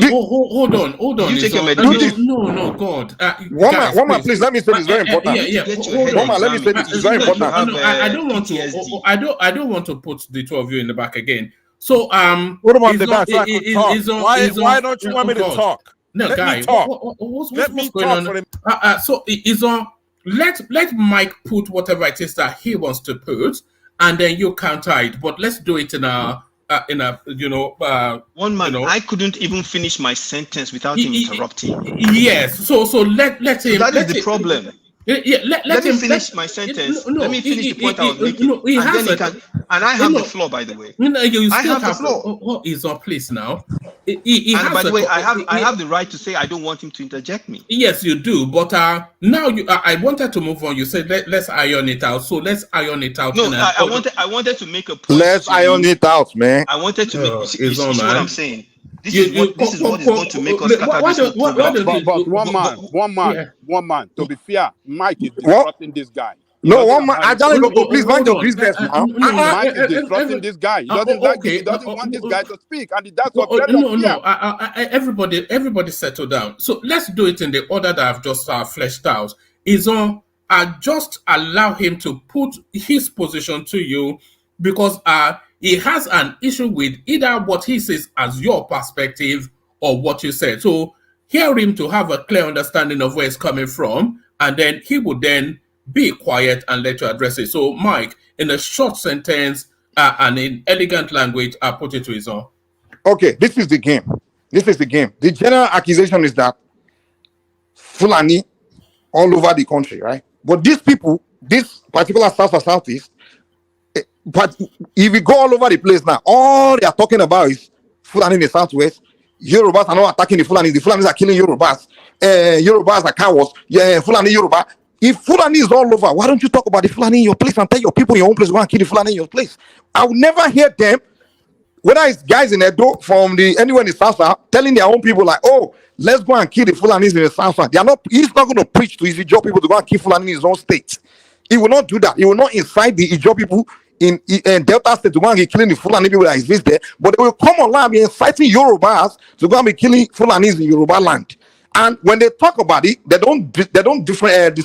Speaker 6: Hold on.
Speaker 15: You take your medication.
Speaker 6: No, God.
Speaker 7: One man, please let me say this. Very important. One man, let me say this. It's very important.
Speaker 6: I don't want to. I don't want to put the two of you in the back again. So
Speaker 17: what about the back? So I could talk. Why don't you want me to talk?
Speaker 6: No, guy. What's going on? So is on. Let Mike put whatever it is that he wants to put, and then you counter it. But let's do it in a
Speaker 15: one man. I couldn't even finish my sentence without him interrupting.
Speaker 6: Yes. So let him.
Speaker 15: So that is the problem.
Speaker 6: Yeah, let him
Speaker 15: finish my sentence. Let me finish the point I was making. And I have the floor, by the way.
Speaker 6: I have the floor. What is our place now?
Speaker 15: And by the way, I have the right to say I don't want him to interject me.
Speaker 6: Yes, you do. But now I wanted to move on. You said let's iron it out. So let's iron it out.
Speaker 15: No, I wanted to make a point.
Speaker 7: Let's iron it out, man.
Speaker 15: I wanted to make. You see what I'm saying? This is what is going to make us
Speaker 16: But one man. To be fair, Mike is disrupting this guy.
Speaker 7: No, one man. I don't go. Please mind your business now.
Speaker 16: Mike is disrupting this guy. He doesn't like. He doesn't want this guy to speak, and that's what.
Speaker 6: No. Everybody settle down. So let's do it in the order that I've just fleshed out. Is on. Just allow him to put his position to you, because he has an issue with either what he says as your perspective or what you said. So hear him to have a clear understanding of where it's coming from, and then he would then be quiet and let you address it. So Mike, in a short sentence and in elegant language, I'll put it to his own.
Speaker 7: Okay, this is the game. The general accusation is that Fulani all over the country, right? But these people, this particular South or Southeast, but if we go all over the place now, all they are talking about is Fulani in the Southwest. Yorubas are not attacking the Fulani. The Fulanis are killing Yorubas. Yorubas are cowards. Yeah, Fulani, Yoruba. If Fulani is all over, why don't you talk about the Fulani in your place and tell your people in your own place, go and kill the Fulani in your place? I would never hear them, whether it's guys in Edo from anywhere in the South, telling their own people like, oh, let's go and kill the Fulanis in the South. He's not going to preach to his Ijaw people to go and kill Fulani in his own state. He will not do that. He will not incite the Ijaw people in Delta State to go and be killing the Fulani people that exist there, but they will come online and be inciting Yorubas to go and be killing Fulanis in Yoruba land. And when they talk about it, they don't differentiate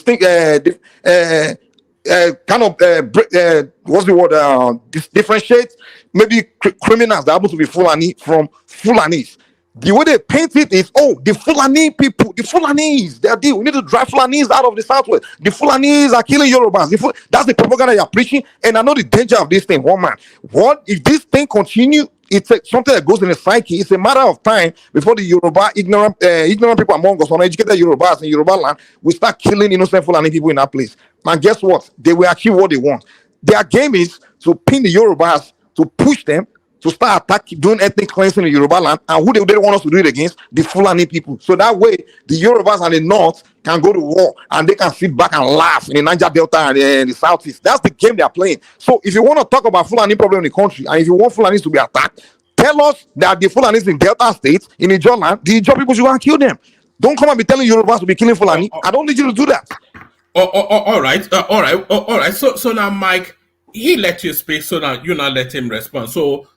Speaker 7: maybe criminals that happen to be Fulani from Fulanis. The way they paint it is, the Fulani people, the Fulanis, we need to drive Fulanis out of the Southwest. The Fulanis are killing Yorubas. That's the propaganda you're preaching, and I know the danger of this thing, one man. What if this thing continue? It's something that goes in the psyche. It's a matter of time before the Yoruba, ignorant people among us, uneducated Yorubas in Yoruba land, will start killing innocent Fulani people in that place. And guess what? They will achieve what they want. Their game is to pin the Yorubas, to push them, to start attacking, doing ethnic cleansing in Yoruba land, and who they want us to do it against? The Fulani people. So that way, the Yorubas and the North can go to war, and they can sit back and laugh in the Niger Delta and the Southeast. That's the game they're playing. So if you want to talk about Fulani problem in the country, and if you want Fulanis to be attacked, tell us that the Fulanis in Delta State, in Ijaw land, the Ijaw people should go and kill them. Don't come and be telling Yorubas to be killing Fulani. I don't need you to do that.
Speaker 6: All right. So now, Mike, he let you speak, so now you now let him respond. So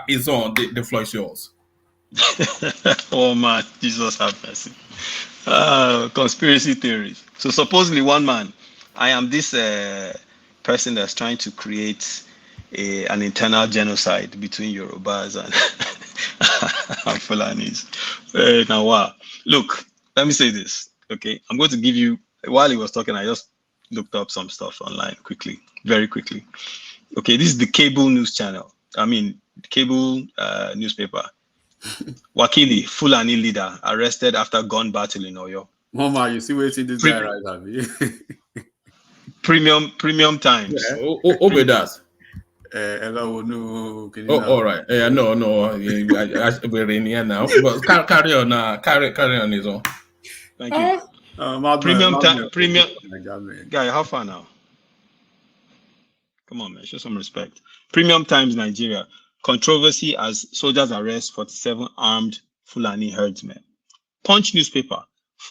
Speaker 6: is on the floor is yours.
Speaker 15: Oh man, Jesus have mercy. Conspiracy theories. So supposedly, one man, I am this person that's trying to create an internal genocide between Yorubas and Fulanis. Now, wow. Look, let me say this. Okay, I'm going to give you. While he was talking, I just looked up some stuff online very quickly. Okay, this is the cable news channel. Cable newspaper. Wakili, Fulani leader, arrested after gun battle in Oyo.
Speaker 12: Mama, you see where this guy right now.
Speaker 15: Premium times.
Speaker 6: Obedas.
Speaker 12: Hello, no.
Speaker 6: Oh, all right. No. We're in here now. But carry on. Carry on, his own.
Speaker 15: Thank you. Premium. Guy, how far now? Come on, man. Show some respect. Premium Times Nigeria. Controversy as soldiers arrest 47 armed Fulani herdsmen. Punch newspaper.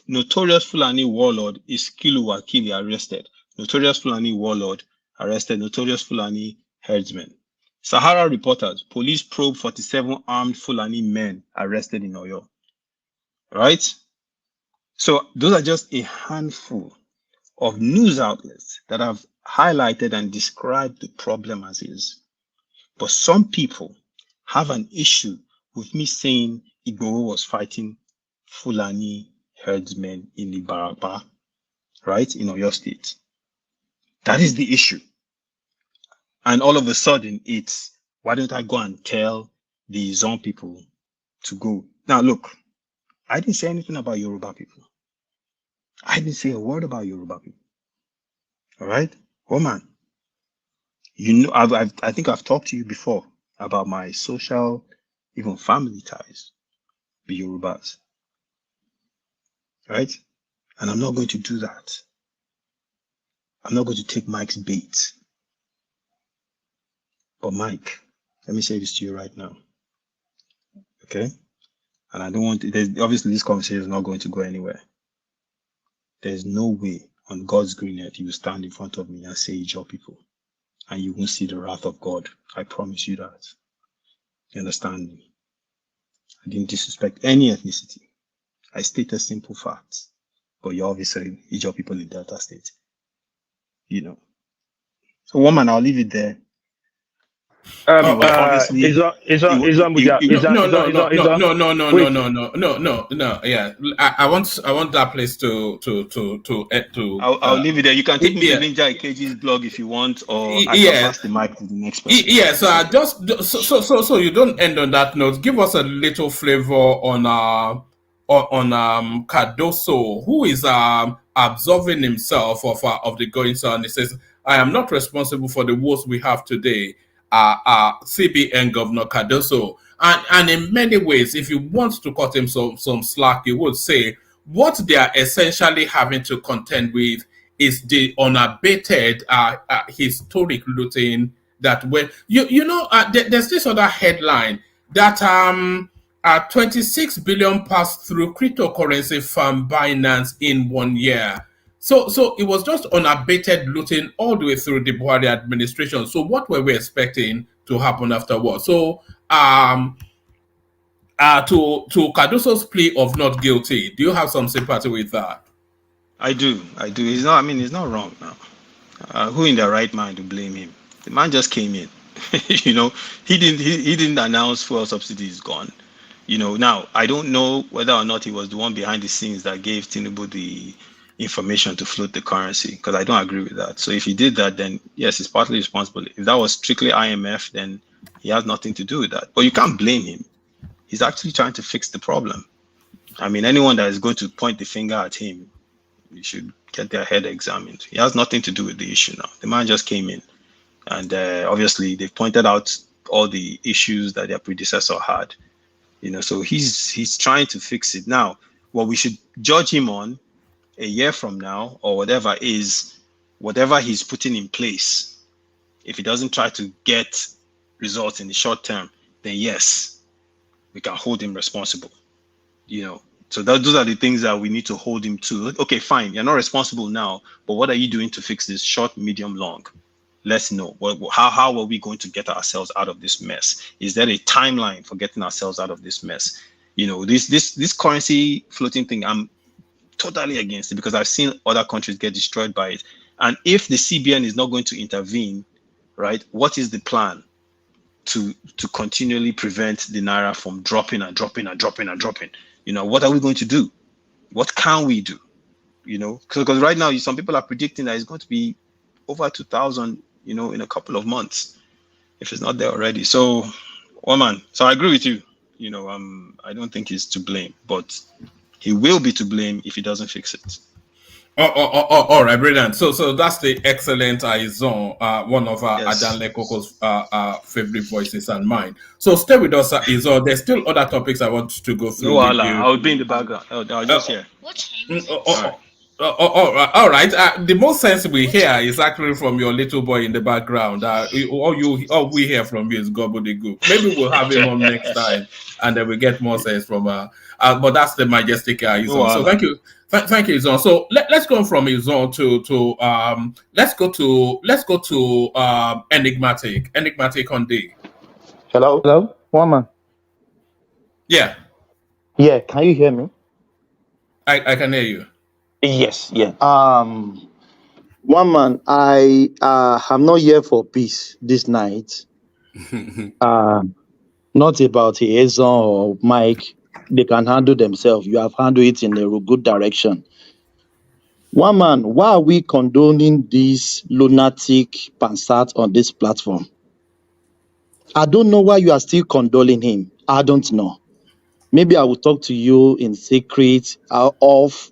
Speaker 15: Notorious Fulani warlord Iskilu Wakili arrested. Notorious Fulani warlord arrested. Notorious Fulani herdsmen. Sahara Reporters. Police probe 47 armed Fulani men arrested in Oyo. Right? So those are just a handful of news outlets that have highlighted and described the problem as is. But some people have an issue with me saying Igboho was fighting Fulani herdsmen in Ibarapa, right, in Oyo State. That is the issue. And all of a sudden, it's, why don't I go and tell the Zon people to go? Now, look, I didn't say anything about Yoruba people. I didn't say a word about Yoruba people. All right? Oh, man. You know, I think I've talked to you before about my social, even family ties with Yorubas. Right? And I'm not going to do that. I'm not going to take Mike's bait. But Mike, let me say this to you right now. Okay? And I don't want to, obviously this conversation is not going to go anywhere. There's no way on God's green earth you will stand in front of me and say it's your people. And you won't see the wrath of God. I promise you that. You understand me? I didn't disrespect any ethnicity. I stated simple facts. But you're obviously your people in Delta State. You know. So woman, I'll leave it there.
Speaker 6: No. Yeah, I want that place to.
Speaker 15: I'll leave it there. You can take me to Ninja Ikeji's blog if you want, or I can pass the mic to the next person.
Speaker 6: Yeah, so I just so you don't end on that note. Give us a little flavor on Cardoso, who is absolving himself of the goings on. He says, "I am not responsible for the wars we have today." CBN Governor Cardoso, and in many ways, if you want to cut him some slack, you would say what they are essentially having to contend with is the unabated historic looting that when there's this other headline that 26 billion passed through cryptocurrency firm Binance in 1 year. So it was just unabated looting all the way through the Buhari administration. So what were we expecting to happen afterwards? So to Cardoso's plea of not guilty, do you have some sympathy with that?
Speaker 15: I do. He's not wrong now. Who in their right mind to blame him? The man just came in. You know, he didn't announce fuel subsidy is gone. You know, now I don't know whether or not he was the one behind the scenes that gave Tinubu the information to float the currency, because I don't agree with that. So if he did that, then yes, he's partly responsible. If that was strictly IMF, then he has nothing to do with that. But you can't blame him. He's actually trying to fix the problem. I mean, anyone that is going to point the finger at him, you should get their head examined. He has nothing to do with the issue now. The man just came in, and obviously they've pointed out all the issues that their predecessor had. You know, so he's trying to fix it. Now, what we should judge him on a year from now or whatever is whatever he's putting in place. If he doesn't try to get results in the short term, then yes, we can hold him responsible. You know, so those are the things that we need to hold him to. Okay, fine, you're not responsible now, but what are you doing to fix this short, medium, long? Let's know. How are we going to get ourselves out of this mess? Is there a timeline for getting ourselves out of this mess? You know, this currency floating thing, I'm totally against it because I've seen other countries get destroyed by it. And if the CBN is not going to intervene, right, what is the plan to continually prevent the Naira from dropping and dropping and dropping and dropping? You know, what are we going to do? What can we do? You know, because right now some people are predicting that it's going to be over 2,000, you know, in a couple of months, if it's not there already. So, so I agree with you. You know, I don't think he's to blame, but he will be to blame if he doesn't fix it.
Speaker 6: All right, brilliant. So that's the excellent Izon, one of
Speaker 15: Yes.
Speaker 6: Adanle Koko's favorite voices and mine. So stay with us, Izon. There's still other topics I want to go
Speaker 15: No,
Speaker 6: through with
Speaker 15: Allah.
Speaker 6: you.
Speaker 15: I'll be in the background. I'll just hear.
Speaker 6: All right. The most sense we hear is actually from your little boy in the background. All we hear from you is gobbledygook. Maybe we'll have him on next time, and then we get more sense from. But that's the majestic Izon. So thank you. Thank you, Izon. So let's go from Izon to let's go to enigmatic on D.
Speaker 18: Hello, one man.
Speaker 6: Yeah,
Speaker 18: Yeah, can you hear me?
Speaker 6: I can hear you.
Speaker 18: Yes, yeah. One man, I am not here for peace this night. Not about Ezon or Mike. They can handle themselves. You have handled it in a good direction. One man, why are we condoning this lunatic Pansat on this platform? I don't know why you are still condoling him. I don't know. Maybe I will talk to you in secret off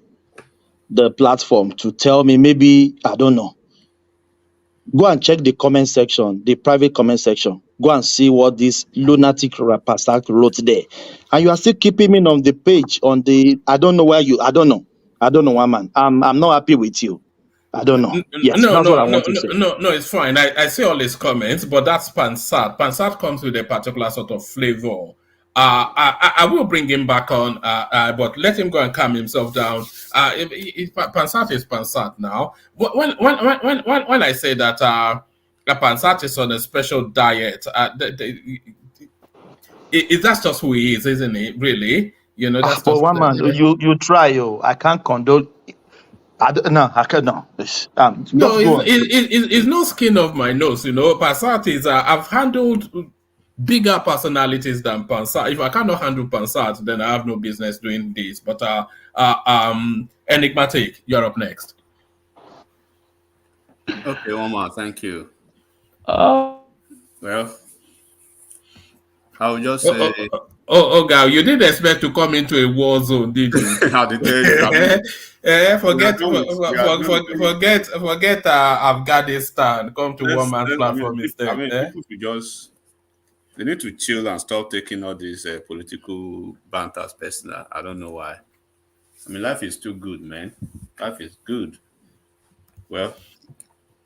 Speaker 18: the platform to tell me. Maybe, I don't know. Go and check the comment section, the private comment section. Go and see what this lunatic pastor wrote there. And you are still keeping me on the page, on the, I don't know where you, I don't know, one man. I'm not happy with you. I don't know. Yes, that's what I want to say.
Speaker 6: No, it's fine. I see all his comments, but that's Pansat. Pansat comes with a particular sort of flavor. I will bring him back on, but let him go and calm himself down. Pansat is Pansat now. When I say that Pansat is on a special diet, that's just who he is, isn't it? Really, that's
Speaker 18: But
Speaker 6: just.
Speaker 18: one man, you try, I can't condone. I can't. No,
Speaker 6: it's no skin of my nose, Pansat is. I've handled bigger personalities than Pansat. If I cannot handle Pansat, then I have no business doing this. But enigmatic, you're up next.
Speaker 12: Okay, Omar, thank you. Well, I would just say.
Speaker 6: Gal, you didn't expect to come into a war zone, did you?
Speaker 12: How did they?
Speaker 6: Forget Afghanistan. Come to one man's platform instead.
Speaker 12: People should just. They need to chill and stop taking all these political banters personal. I don't know why. I mean, life is too good, man. Life is good. Well,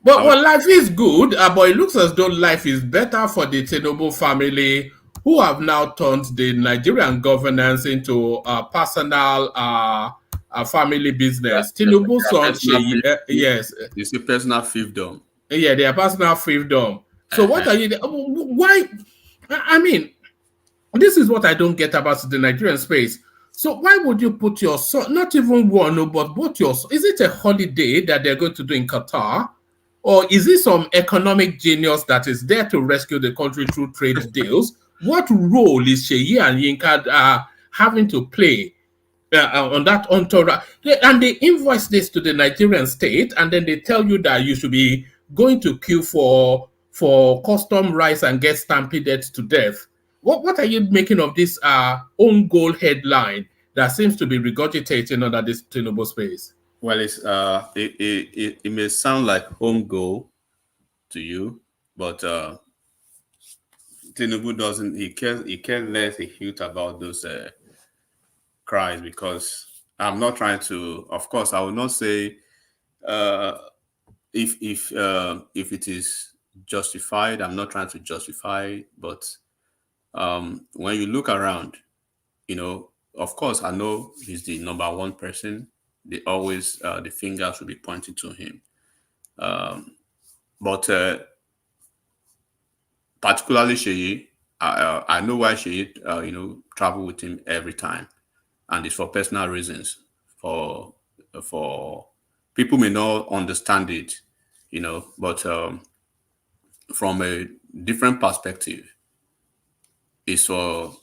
Speaker 6: life is good, but it looks as though life is better for the Tinubu family, who have now turned the Nigerian governance into a personal family business. Tinubu's son, Seyi, yes.
Speaker 12: You see personal fiefdom.
Speaker 6: Yeah, they are personal fiefdom. So what are you... Why... I mean, this is what I don't get about the Nigerian space. So why would you put your son, not even one, but both your son? Is it a holiday that they're going to do in Qatar? Or is it some economic genius that is there to rescue the country through trade deals? What role is Seyi and Yinka having to play on that entourage? And they invoice this to the Nigerian state, and then they tell you that you should be going to queue for custom rice and get stampeded to death. What are you making of this own goal headline that seems to be regurgitating under this Tinubu space?
Speaker 12: Well, it may sound like home goal to you, but Tinubu doesn't. He cares less a hint about those cries, because I'm not trying to. Of course, I will not say if it is justified. I'm not trying to justify, but when you look around, of course, I know he's the number one person. They always the fingers will be pointing to him, but particularly Seyi, I know why Seyi travel with him every time, and it's for personal reasons. For people may not understand it, but from a different perspective, it's for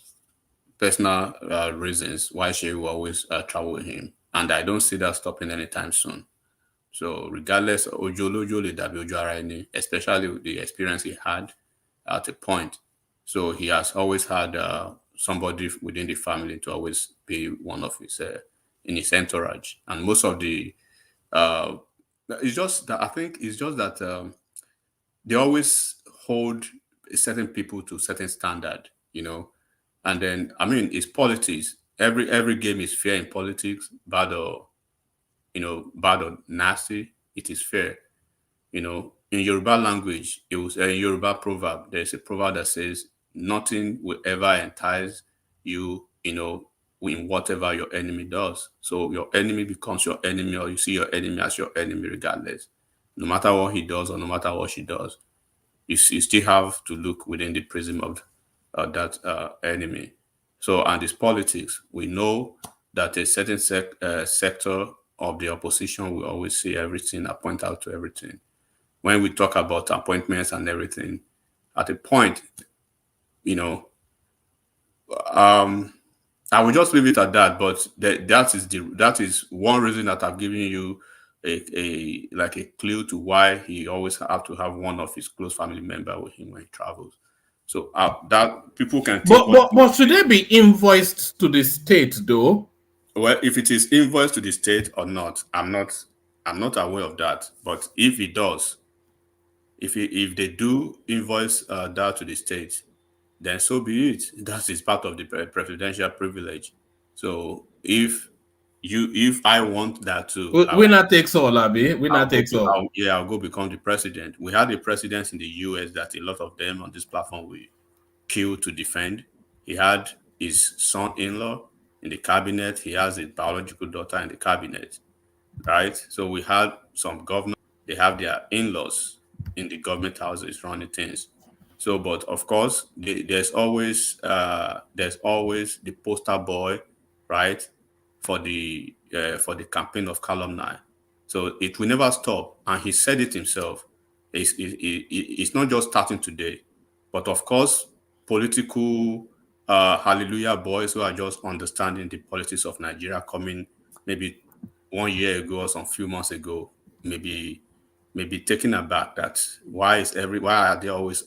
Speaker 12: personal reasons why Seyi will always travel with him. And I don't see that stopping anytime soon. So regardless, especially with the experience he had at a point. So he has always had somebody within the family to always be one of his in his entourage. And most of the it's just that I think it's just that they always hold certain people to certain standard, and then I mean it's politics. Every game is fair in politics, bad or nasty. It is fair. In Yoruba language, it was a Yoruba proverb. There's a proverb that says, "Nothing will ever entice you, in whatever your enemy does." So your enemy becomes your enemy, or you see your enemy as your enemy, regardless. No matter what he does or no matter what she does, you still have to look within the prism of that enemy. So, and it's politics. We know that a certain sector of the opposition will always see everything, and point out to everything. When we talk about appointments and everything, at a point, I will just leave it at that. But that is one reason that I've given you a clue to why he always have to have one of his close family member with him when he travels. So that people can take.
Speaker 6: But should they be invoiced to the state though?
Speaker 12: Well, if it is invoiced to the state or not, I'm not aware of that. But if it does, if they do invoice that to the state, then so be it. That is part of the presidential privilege. So if I want that too,
Speaker 6: winner takes all, Abi. Winner takes all.
Speaker 12: I'll go become the president. We had the presidents in the US that a lot of them on this platform will kill to defend. He had his son-in-law in the cabinet. He has his biological daughter in the cabinet, right? So we had some governors. They have their in-laws in the government houses running things. So, but of course, there's always the poster boy, right, for the campaign of calumny. So it will never stop, and he said it himself. It's not just starting today, but of course, political hallelujah boys who are just understanding the politics of Nigeria coming maybe 1 year ago or some few months ago, maybe taken aback that why are they always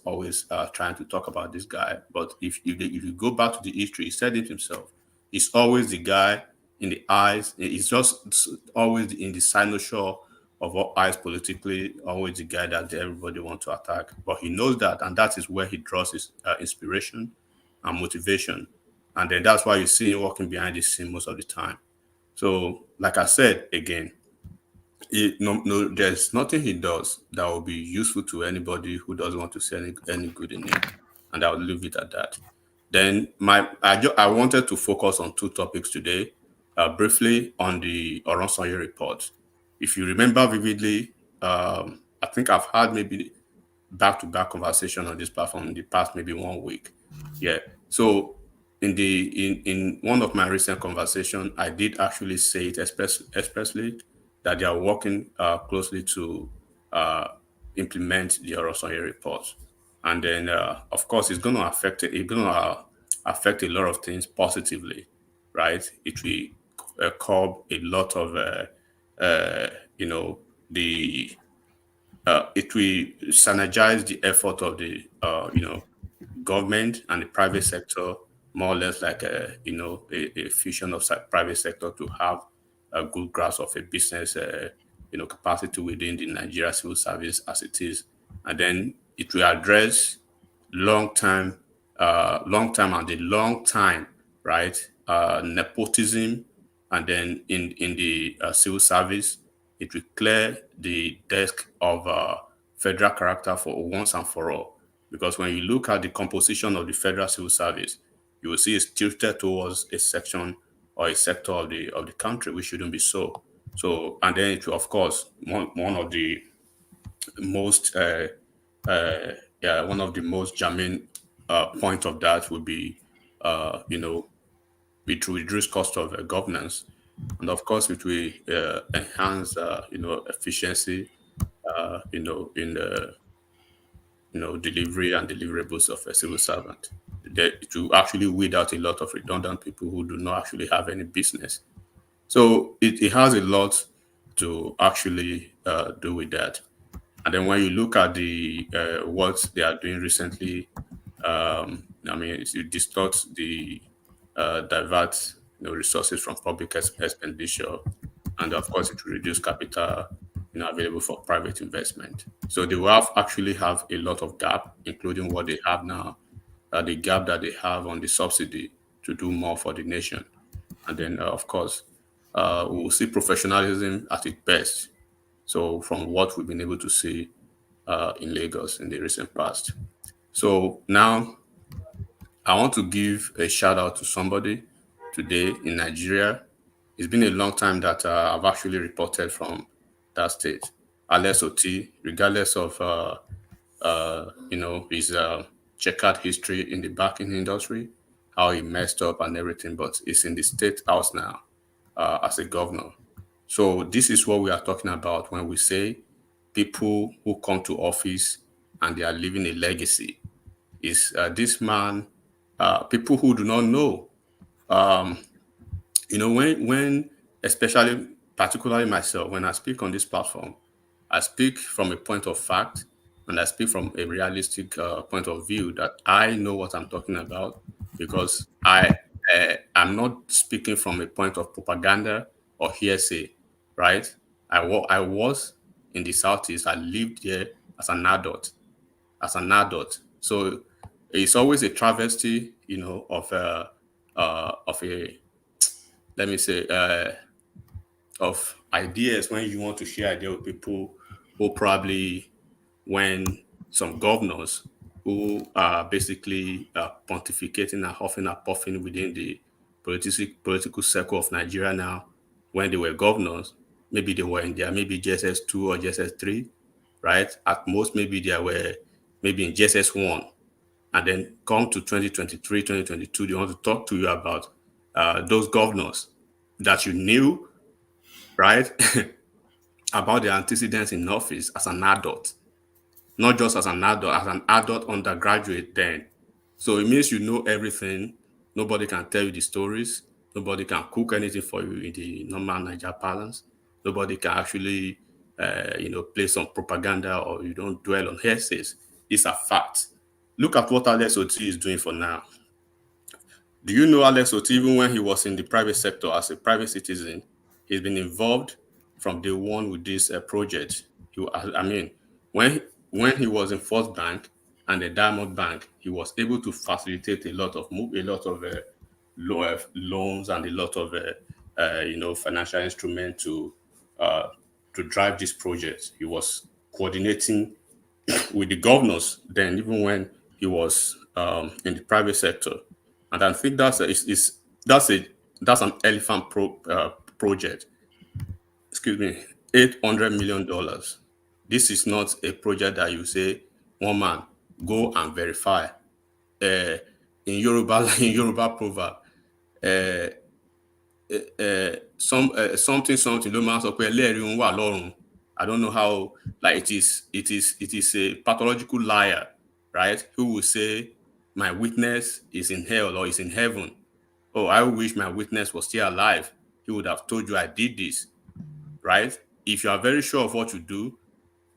Speaker 12: trying to talk about this guy? But if you go back to the history, he said it himself. He's always the guy in the eyes. He's just always in the cynosure of all eyes politically. Always the guy that everybody wants to attack. But he knows that, and that is where he draws his inspiration and motivation. And then that's why you see him walking behind the scene most of the time. So, like I said again, there's nothing he does that will be useful to anybody who doesn't want to see any good in it, and I'll leave it at that. Then I wanted to focus on two topics today, briefly on the Oronsanye report. If you remember vividly, I think I've had maybe back-to-back conversation on this platform in the past maybe 1 week. Yeah. So in one of my recent conversations, I did actually say it expressly that they are working closely to implement the Oronsanye report. And then, of course, it's going to affect a lot of things positively, right? It will curb a lot of, it will synergize the effort of the, government and the private sector, more or less like a fusion of private sector to have a good grasp of a business, capacity within the Nigeria civil service as it is, and then it will address long time, right? Nepotism, and then in the civil service, it will clear the desk of federal character for once and for all. Because when you look at the composition of the federal civil service, you will see it's tilted towards a section or a sector of the country, which shouldn't be so. So, and then it will, of course, one of the most germane point of that would be, it will reduce cost of governance, and of course, it will enhance, efficiency, in the delivery and deliverables of a civil servant. It will actually weed out a lot of redundant people who do not actually have any business. So it has a lot to actually do with that. And then when you look at the what they are doing recently, it distorts the divert resources from public expenditure and of course it will reduce capital available for private investment. So they will actually have a lot of gap, including what they have now, the gap that they have on the subsidy to do more for the nation. And then, of course, we will see professionalism at its best. So from what we've been able to see in Lagos in the recent past. So now I want to give a shout out to somebody today in Nigeria. It's been a long time that I've actually reported from that state. Alex Oti, regardless of his checkered history in the banking industry, how he messed up and everything, but he's in the state house now as a governor. So this is what we are talking about when we say people who come to office and they are leaving a legacy. Is this man, people who do not know, when especially, particularly myself, when I speak on this platform, I speak from a point of fact and I speak from a realistic point of view that I know what I'm talking about, because I'm not speaking from a point of propaganda or hearsay, right? I was in the Southeast. I lived here as an adult. So it's always a travesty, of a let me say, of ideas when you want to share ideas with people who probably, when some governors who are basically pontificating and huffing and puffing within the political circle of Nigeria now, when they were governors, maybe they were in there, maybe JSS2 or JSS3, right? At most, maybe they were maybe in JSS1. And then come to 2023, 2022, they want to talk to you about those governors that you knew, right? about their antecedents in office as an adult. Not just as an adult undergraduate then. So it means you know everything. Nobody can tell you the stories. Nobody can cook anything for you in the normal Niger parlance. Nobody can actually, play some propaganda, or you don't dwell on hearsays. These are facts. Look at what Alex Oti is doing for now. Do you know Alex Oti, even when he was in the private sector as a private citizen, he's been involved from day one with this project. When he was in First Bank and the Diamond Bank, he was able to facilitate a lot of loans and a lot of financial instruments to drive this project. He was coordinating with the governors then, even when he was in the private sector. And I think that's an elephant project. Excuse me, $800 million. This is not a project that you say, one man, go and verify. In Yoruba proverb, something ló máa ń sọ pé ẹlẹ́rìí ń wà lọ́run. I don't know how, like it is a pathological liar, right? Who will say my witness is in hell or is in heaven. Oh, I wish my witness was still alive. He would have told you I did this, right? If you are very sure of what you do,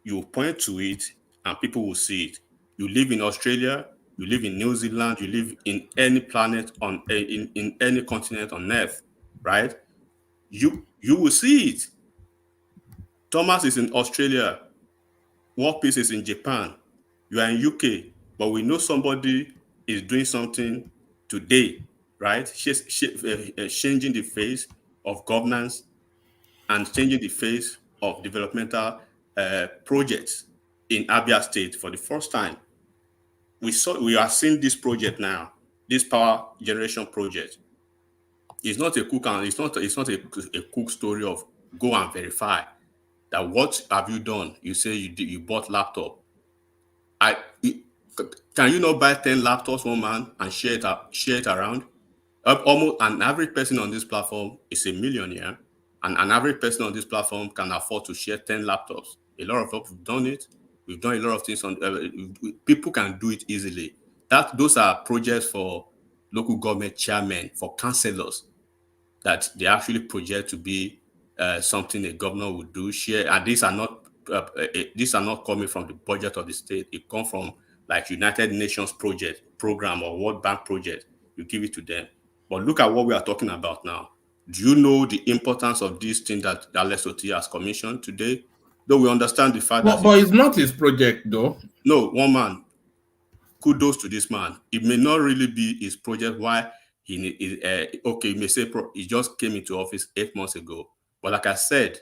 Speaker 12: you point to it and people will see it. You live in Australia, you live in New Zealand, you live in any planet in any continent on earth, right? You will see it. Thomas is in Australia. Workpiece is in Japan. You are in UK, but we know somebody is doing something today, right? Changing the face of governance and changing the face of developmental projects in Abia State for the first time. We are seeing this project now, this power generation project. It's not a cook and it's not a cook story of go and verify that what have you done. You say you bought laptop. Can you not buy 10 laptops, one man, and share it around? Almost an average person on this platform is a millionaire, and an average person on this platform can afford to share 10 laptops. A lot of us have done it. We've done a lot of things people can do it easily. Those are projects for local government chairmen, for councillors, that they actually project to be something a governor would do. Share, and these are not coming from the budget of the state. It comes from like United Nations program or World Bank project. You give it to them. But look at what we are talking about now. Do you know the importance of this thing that Alex Oti has commissioned today? Though we understand the fact that...
Speaker 6: But it's not his project, though.
Speaker 12: No, one man. Kudos to this man. It may not really be his project. Why okay, you may say he just came into office 8 months ago. But like I said,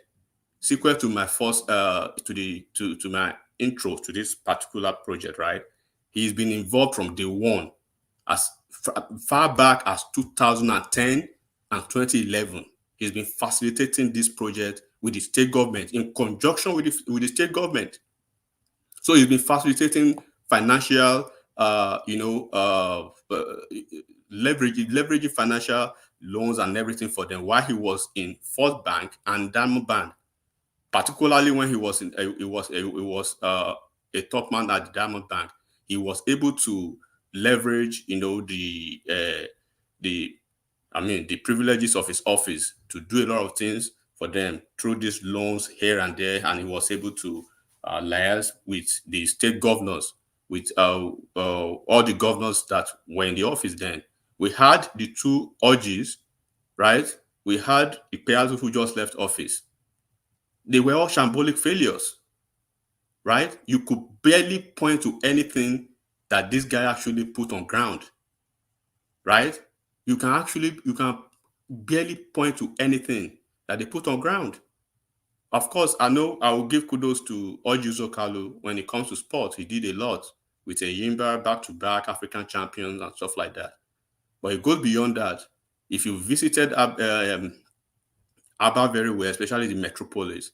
Speaker 12: sequel to my first to my intro to this particular project, right? He's been involved from day one, as far back as 2010 and 2011. He's been facilitating this project with the state government in conjunction with the state government. So he's been facilitating financial, leveraging financial loans and everything for them while he was in First Bank and Diamond Bank. Particularly when he was a top man at the Diamond Bank, he was able to leverage, the privileges of his office to do a lot of things for them through these loans here and there, and he was able to liaise with the state governors, with all the governors that were in the office then. We had the two orgies, right? We had the Piazza who just left office. They were all shambolic failures, right? You could barely point to anything that this guy actually put on ground, right? You can barely point to anything that they put on ground. Of course, I know I will give kudos to Ojuzo Kalu when it comes to sports. He did a lot with a Yimba back-to-back African champions and stuff like that. But it goes beyond that. If you visited Aba very well, especially the metropolis,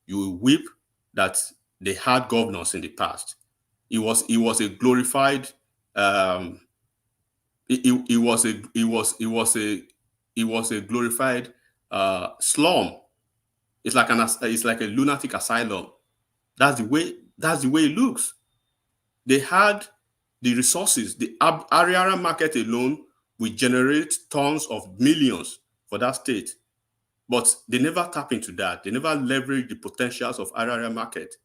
Speaker 12: you will weep that they had governors in the past. It was a glorified glorified slum. It's like a lunatic asylum. That's the way it looks. They had the resources. The Ariara market alone will generate tons of millions for that state. But they never tap into that. They never leverage the potentials of Ariara market.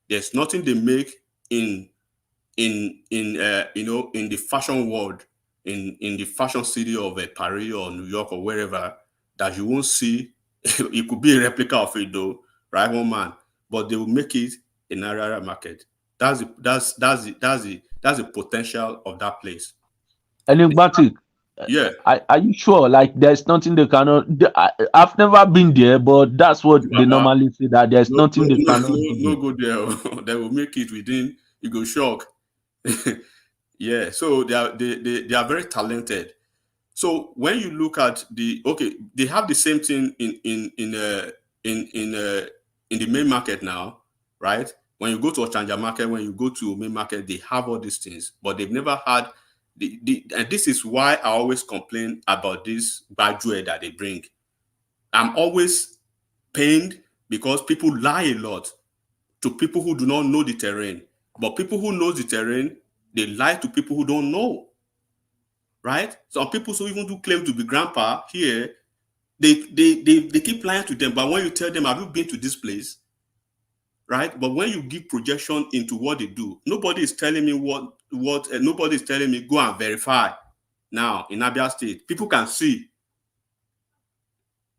Speaker 12: There's nothing they make in the fashion world, in the fashion city of Paris or New York or wherever, that you won't see. It could be a replica of it though, right, one man? But they will make it in Ariara market. That's the potential of that place.
Speaker 14: Enigmatic.
Speaker 12: Yeah.
Speaker 14: Are you sure? Like, there's nothing they cannot. I've never been there, but that's what they normally say, that there's nothing they cannot do.
Speaker 12: No go there. They will make it within. You go shock. Yeah. So they are very talented. So when you look at they have the same thing in the main market now, right? When you go to Ochanja market, when you go to main market, they have all these things, but they've never had and this is why I always complain about this badge that they bring. I'm always pained because people lie a lot to people who do not know the terrain. But people who know the terrain, they lie to people who don't know. Right? Some people who even do claim to be grandpa here, they keep lying to them. But when you tell them, have you been to this place? Right? But when you give projection into what they do, nobody is telling me nobody is telling me go and verify. Now in Abia State, people can see.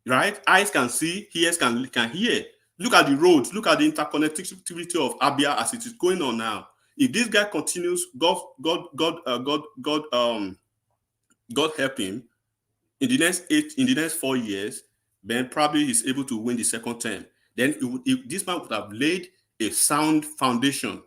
Speaker 12: Right? Eyes can see, ears can hear. Look at the roads, look at the interconnectivity of Abia as it is going on now. If this guy continues, God help him, in the next 4 years, then probably he's able to win the second term. Then this man would have laid a sound foundation,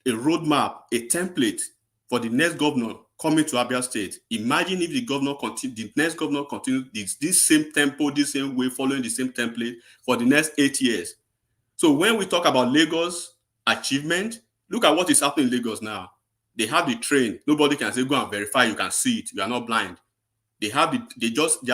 Speaker 12: a roadmap, a template for the next governor coming to Abia State. Imagine if the next governor continues this same tempo, this same way, following the same template for the next 8 years. So when we talk about Lagos achievement, look at what is happening in Lagos now. They have the train. Nobody can say go and verify. You can see it. You are not blind. They are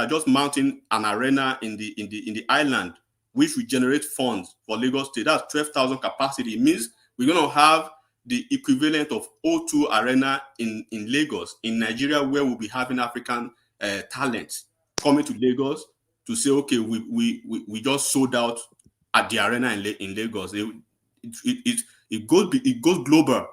Speaker 12: just mounting an arena in the island, which will generate funds for Lagos State. That's 12,000 capacity. It means we're going to have the equivalent of O2 Arena in Lagos, in Nigeria, where we'll be having African talent coming to Lagos to say, okay, we just sold out at the arena in Lagos. It goes global.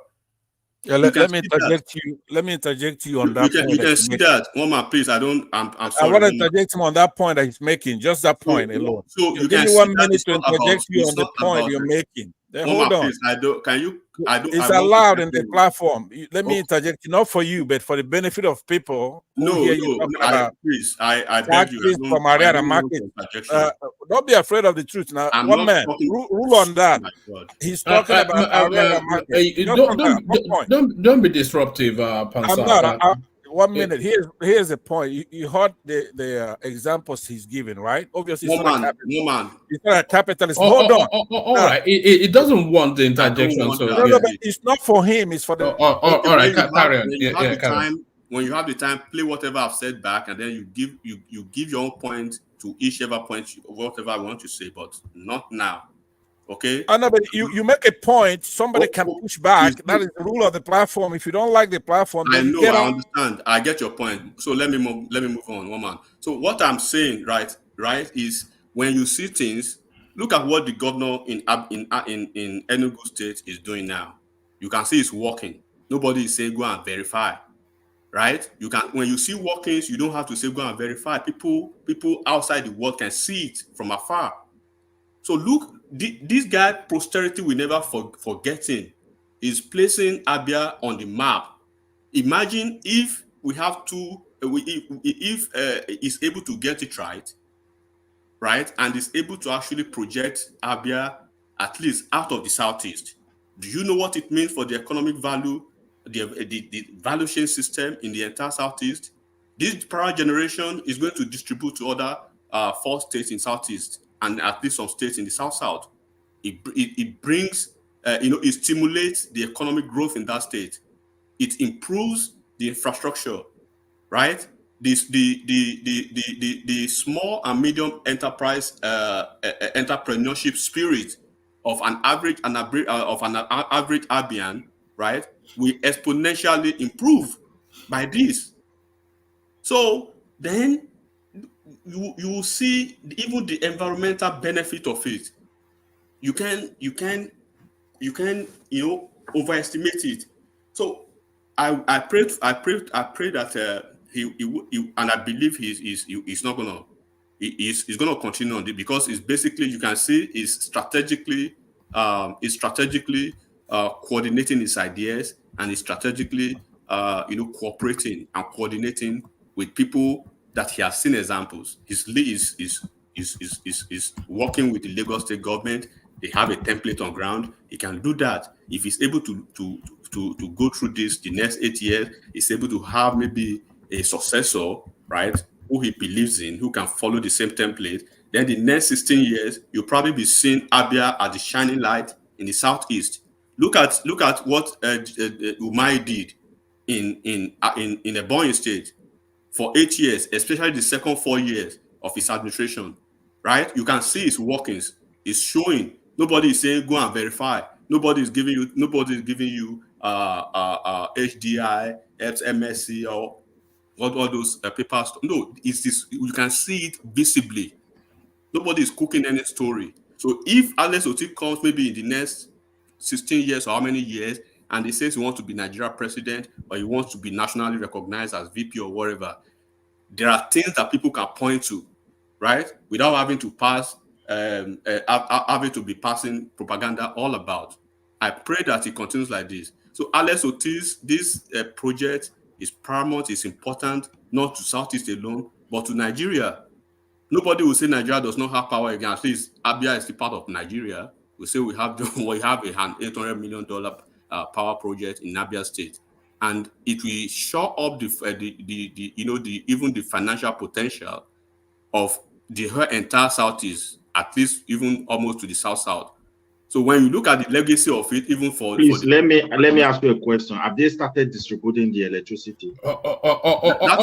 Speaker 17: Yeah, let me interject you. Let me interject you on that point.
Speaker 12: You can see that, Woman. Please, I'm sorry.
Speaker 17: I want to interject him on that point that he's making. Just that point alone.
Speaker 12: So you
Speaker 17: give
Speaker 12: can
Speaker 17: me
Speaker 12: see
Speaker 17: 1
Speaker 12: that
Speaker 17: minute to interject you on the point you're making. Then hold on.
Speaker 12: Please,
Speaker 17: It's allowed in the platform. Let me interject, not for you, but for the benefit of people who hear you talking about.
Speaker 12: Please, I beg you.
Speaker 17: From Mariana Market. Don't be afraid of the truth. Now, one man, rule on that. He's talking about Mariana Market.
Speaker 6: Don't be disruptive, Pansa.
Speaker 17: I'm not. 1 minute. Here's the point. You heard the examples he's giving, right? Obviously, it's not a capitalist. Hold on.
Speaker 6: All right. It doesn't want the interjection.
Speaker 17: But it's not for him. It's for the.
Speaker 6: All right. Carry on.
Speaker 12: When you have the time, play whatever I've said back, and then you give your own point to whichever point, whatever I want to say, but not now. Okay.
Speaker 17: I know, but you make a point. Somebody can push back. That is the rule of the platform. If you don't like the platform,
Speaker 12: I know. I understand. I get your point. So let me move on, woman. So what I'm saying, right, is when you see things, look at what the governor in Enugu State is doing now. You can see it's working. Nobody is saying go and verify, right? You can, when you see workings, you don't have to say go and verify. People outside the world can see it from afar. So look, this guy, posterity will never forget him, is placing Abia on the map. Imagine if we have if he's able to get it right, and is able to actually project Abia at least out of the southeast. Do you know what it means for the economic value, the value chain system in the entire southeast? This power generation is going to distribute to other 4 states in southeast, and at least some states in the south. It brings, it stimulates the economic growth in that state. It improves the infrastructure, right? The small and medium enterprise entrepreneurship spirit of an average Abian, right, will exponentially improve by this. So then you will see even the environmental benefit of it. You can overestimate it. So I pray that he and I believe he's not gonna he's gonna continue on it, because it's basically, you can see, is strategically coordinating his ideas, and is strategically cooperating and coordinating with people that he has seen examples. He's working with the Lagos State government. They have a template on ground. He can do that. If he's able to go through this the next 8 years, he's able to have maybe a successor, right, who he believes in, who can follow the same template. Then the next 16 years, you'll probably be seeing Abia as the shining light in the southeast. Look at what Umai did in a Ebonyi state for 8 years, especially the second 4 years of his administration, right? You can see his workings. It's showing. Nobody is saying go and verify. Nobody is giving you HDI, MSc, or all those papers. No, it's this. You can see it visibly. Nobody is cooking any story. So if Alex Oti comes maybe in the next 16 years or how many years, and he says he wants to be Nigeria president, or he wants to be nationally recognized as VP or whatever, there are things that people can point to, right, without having to having to be passing propaganda all about. I pray that it continues like this. So Alex Otis, this project is paramount, is important, not to Southeast alone, but to Nigeria. Nobody will say Nigeria does not have power again. At least Abia is the part of Nigeria. We say we have an $800 million power project in Abia State, and it will show up even the financial potential of the entire Southeast, at least even almost to the South. So when you look at the legacy of it, even for
Speaker 19: let me ask you a question. Have they started distributing the electricity?
Speaker 12: That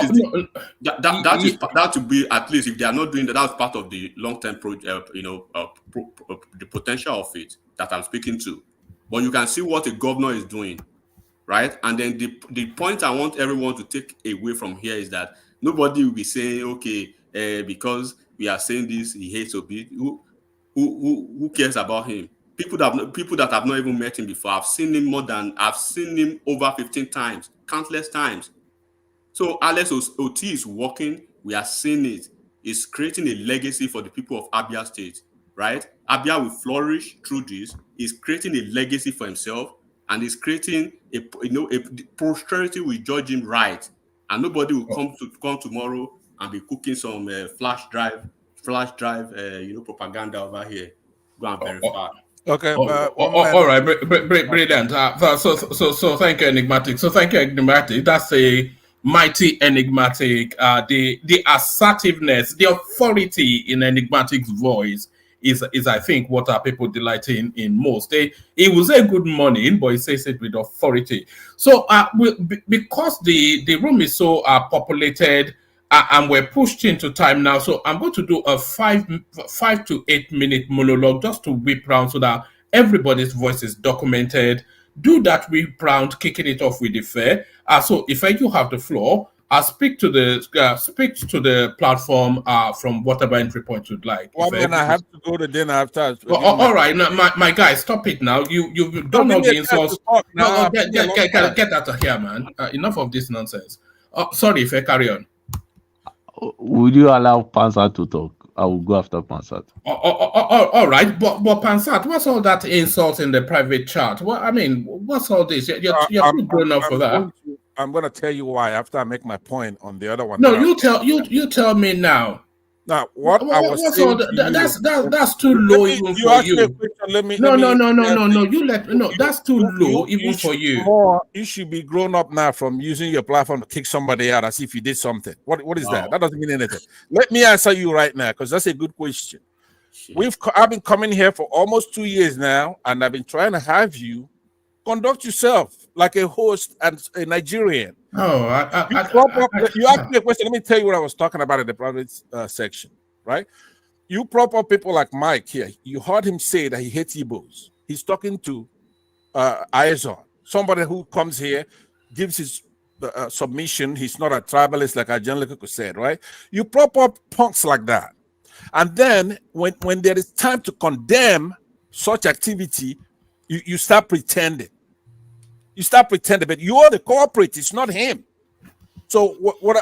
Speaker 12: to be, at least if they are not doing that, that's part of the long-term project, the potential of it that I'm speaking to. But you can see what the governor is doing, right? And then the point I want everyone to take away from here is that nobody will be saying, okay, because we are saying this, he hates Obi. Who cares about him? People that have not even met him before. I've seen him over 15 times, countless times. So Alex Oti is working. We are seeing it. It's creating a legacy for the people of Abia State, right? Abia will flourish through this. He's creating a legacy for himself, and he's creating a posterity will judge him right, and nobody will come tomorrow and be cooking some flash drive, propaganda over here. Go and verify.
Speaker 17: Okay.
Speaker 6: All right, brilliant. So thank you, Enigmatic. That's a mighty Enigmatic. The assertiveness, the authority in Enigmatic's voice is I think what are people delighting in most. He will say good morning, but he says it with authority. So because the room is so populated. And we're pushed into time now, so I'm going to do a 5 to 8 minute monologue just to whip round so that everybody's voice is documented. Do that whip round, kicking it off with Ife. So Ife, you have the floor. Speak to the platform from whatever entry point you'd like.
Speaker 17: Well, then I have to go to dinner after.
Speaker 6: All right, now, my guy, stop it now. You've done all the insults. No, get out of here, man. Enough of this nonsense. Sorry, Ife, carry on.
Speaker 14: Would you allow Pansat to talk? I will go after Pansat.
Speaker 6: All right, but Pansat, what's all that insult in the private chat? Well, I mean, what's all this? You're too grown up for that.
Speaker 17: I'm going to tell you why after I make my point on the other one.
Speaker 6: No, you tell me now.
Speaker 17: Now, what I was saying
Speaker 6: that's too low even for you. No. That's too low even for you.
Speaker 17: You should be grown up now from using your platform to kick somebody out as if you did something. What is that? That doesn't mean anything. Let me answer you right now because that's a good question. I've been coming here for almost 2 years now, and I've been trying to have you conduct yourself like a host and a Nigerian.
Speaker 6: You
Speaker 17: asked me a question. Let me tell you what I was talking about in the private section, right? You prop up people like Mike here. You heard him say that he hates Igbos. He's talking to Aizon, somebody who comes here, gives his submission. He's not a tribalist like Ajanleko said, right? You prop up punks like that. And then when there is time to condemn such activity, you start pretending. You start pretending, but you're the culprit. It's not him. So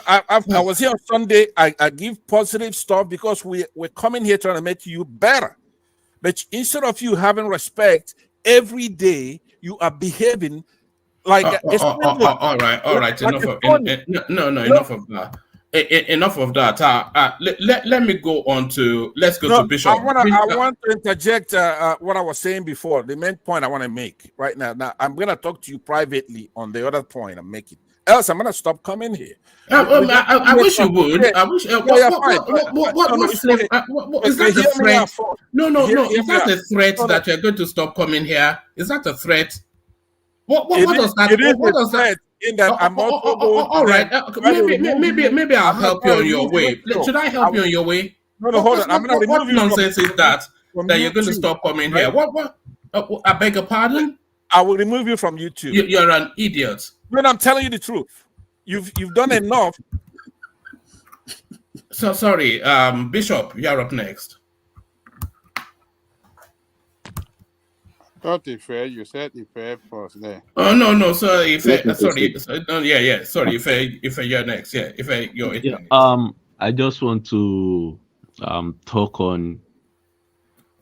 Speaker 17: I was here on Sunday. I give positive stuff because we're coming here trying to make you better. But instead of you having respect, every day you are behaving like
Speaker 6: all right. Enough of that. Enough of that. Let me go on to to Bishop.
Speaker 17: I want to interject what I was saying before. The main point I want to make right now. Now I'm going to talk to you privately on the other point I'm making. Else I'm going to stop coming here.
Speaker 6: I wish you would. I wish. What is that a threat? No. Is that a threat that you're going to stop coming here? Is that a threat? What does that? What does that?
Speaker 17: In that I'm also going
Speaker 6: all right. Maybe I'll help you on your way. Should I help you on your way?
Speaker 17: No, hold on. I'm going to
Speaker 6: what nonsense is that you're going to stop coming here? What? I beg your pardon?
Speaker 17: I will remove you from YouTube.
Speaker 6: You're an idiot.
Speaker 17: When I'm telling you the truth, you've done enough.
Speaker 6: So sorry, Bishop, you're up next.
Speaker 16: Not Ife, you said Ife first there.
Speaker 6: Oh no, sorry, Ife, sorry. Sorry, Ife, you're next. Yeah, Ife, you're it.
Speaker 14: Yeah, I just want to talk on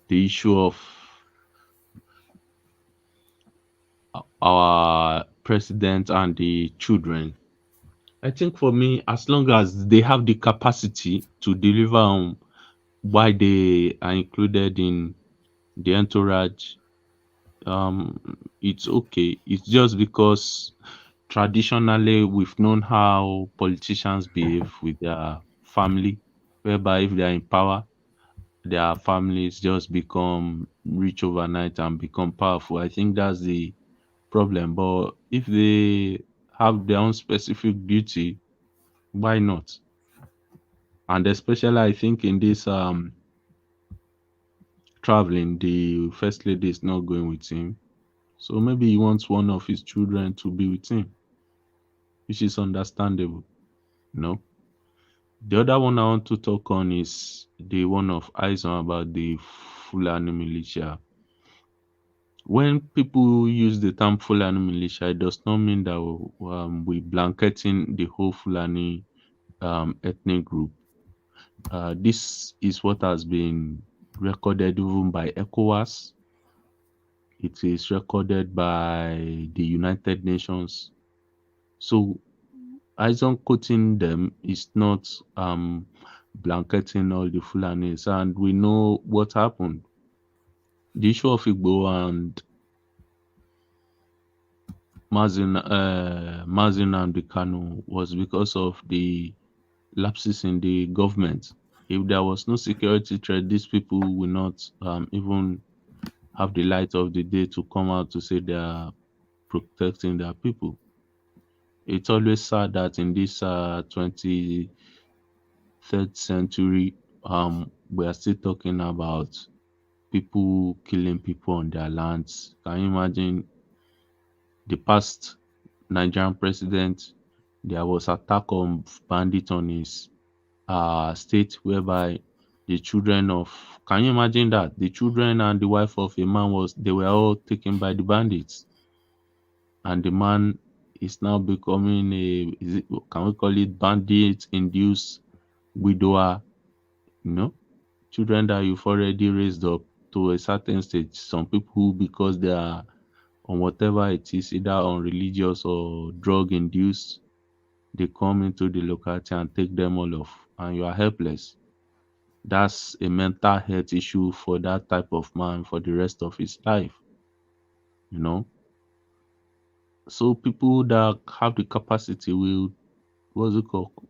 Speaker 14: the issue of our president and the children. I think for me, as long as they have the capacity to deliver on why they are included in the entourage, it's okay. It's just because traditionally we've known how politicians behave with their family, whereby if they are in power, their families just become rich overnight and become powerful. I think that's the problem. But if they have their own specific duty, why not? And especially I think in this traveling, the first lady is not going with him. So maybe he wants one of his children to be with him, which is understandable. No. The other one I want to talk on is the one of Aizon about the Fulani militia. when people use the term Fulani militia, it does not mean that we blanketing the whole Fulani ethnic group. This is what has been recorded even by ECOWAS. It is recorded by the United Nations. So Ison quoting them is not blanketing all the Fulanis, and we know what happened. The issue of Igbo and Mazin and Bikano was because of the lapses in the government. If there was no security threat, these people will not even have the light of the day to come out to say they are protecting their people. It's always sad that in this 23rd century, we are still talking about people killing people on their lands. Can you imagine the past Nigerian president? There was attack on bandit on his state whereby the children of, can you imagine that the children and the wife of a man they were all taken by the bandits, and the man is now becoming can we call it bandit induced widower, children that you've already raised up to a certain stage. Some people, because they are on whatever it is, either on religious or drug induced, they come into the locality and take them all off, and you are helpless. That's a mental health issue for that type of man for the rest of his life. So people that have the capacity will,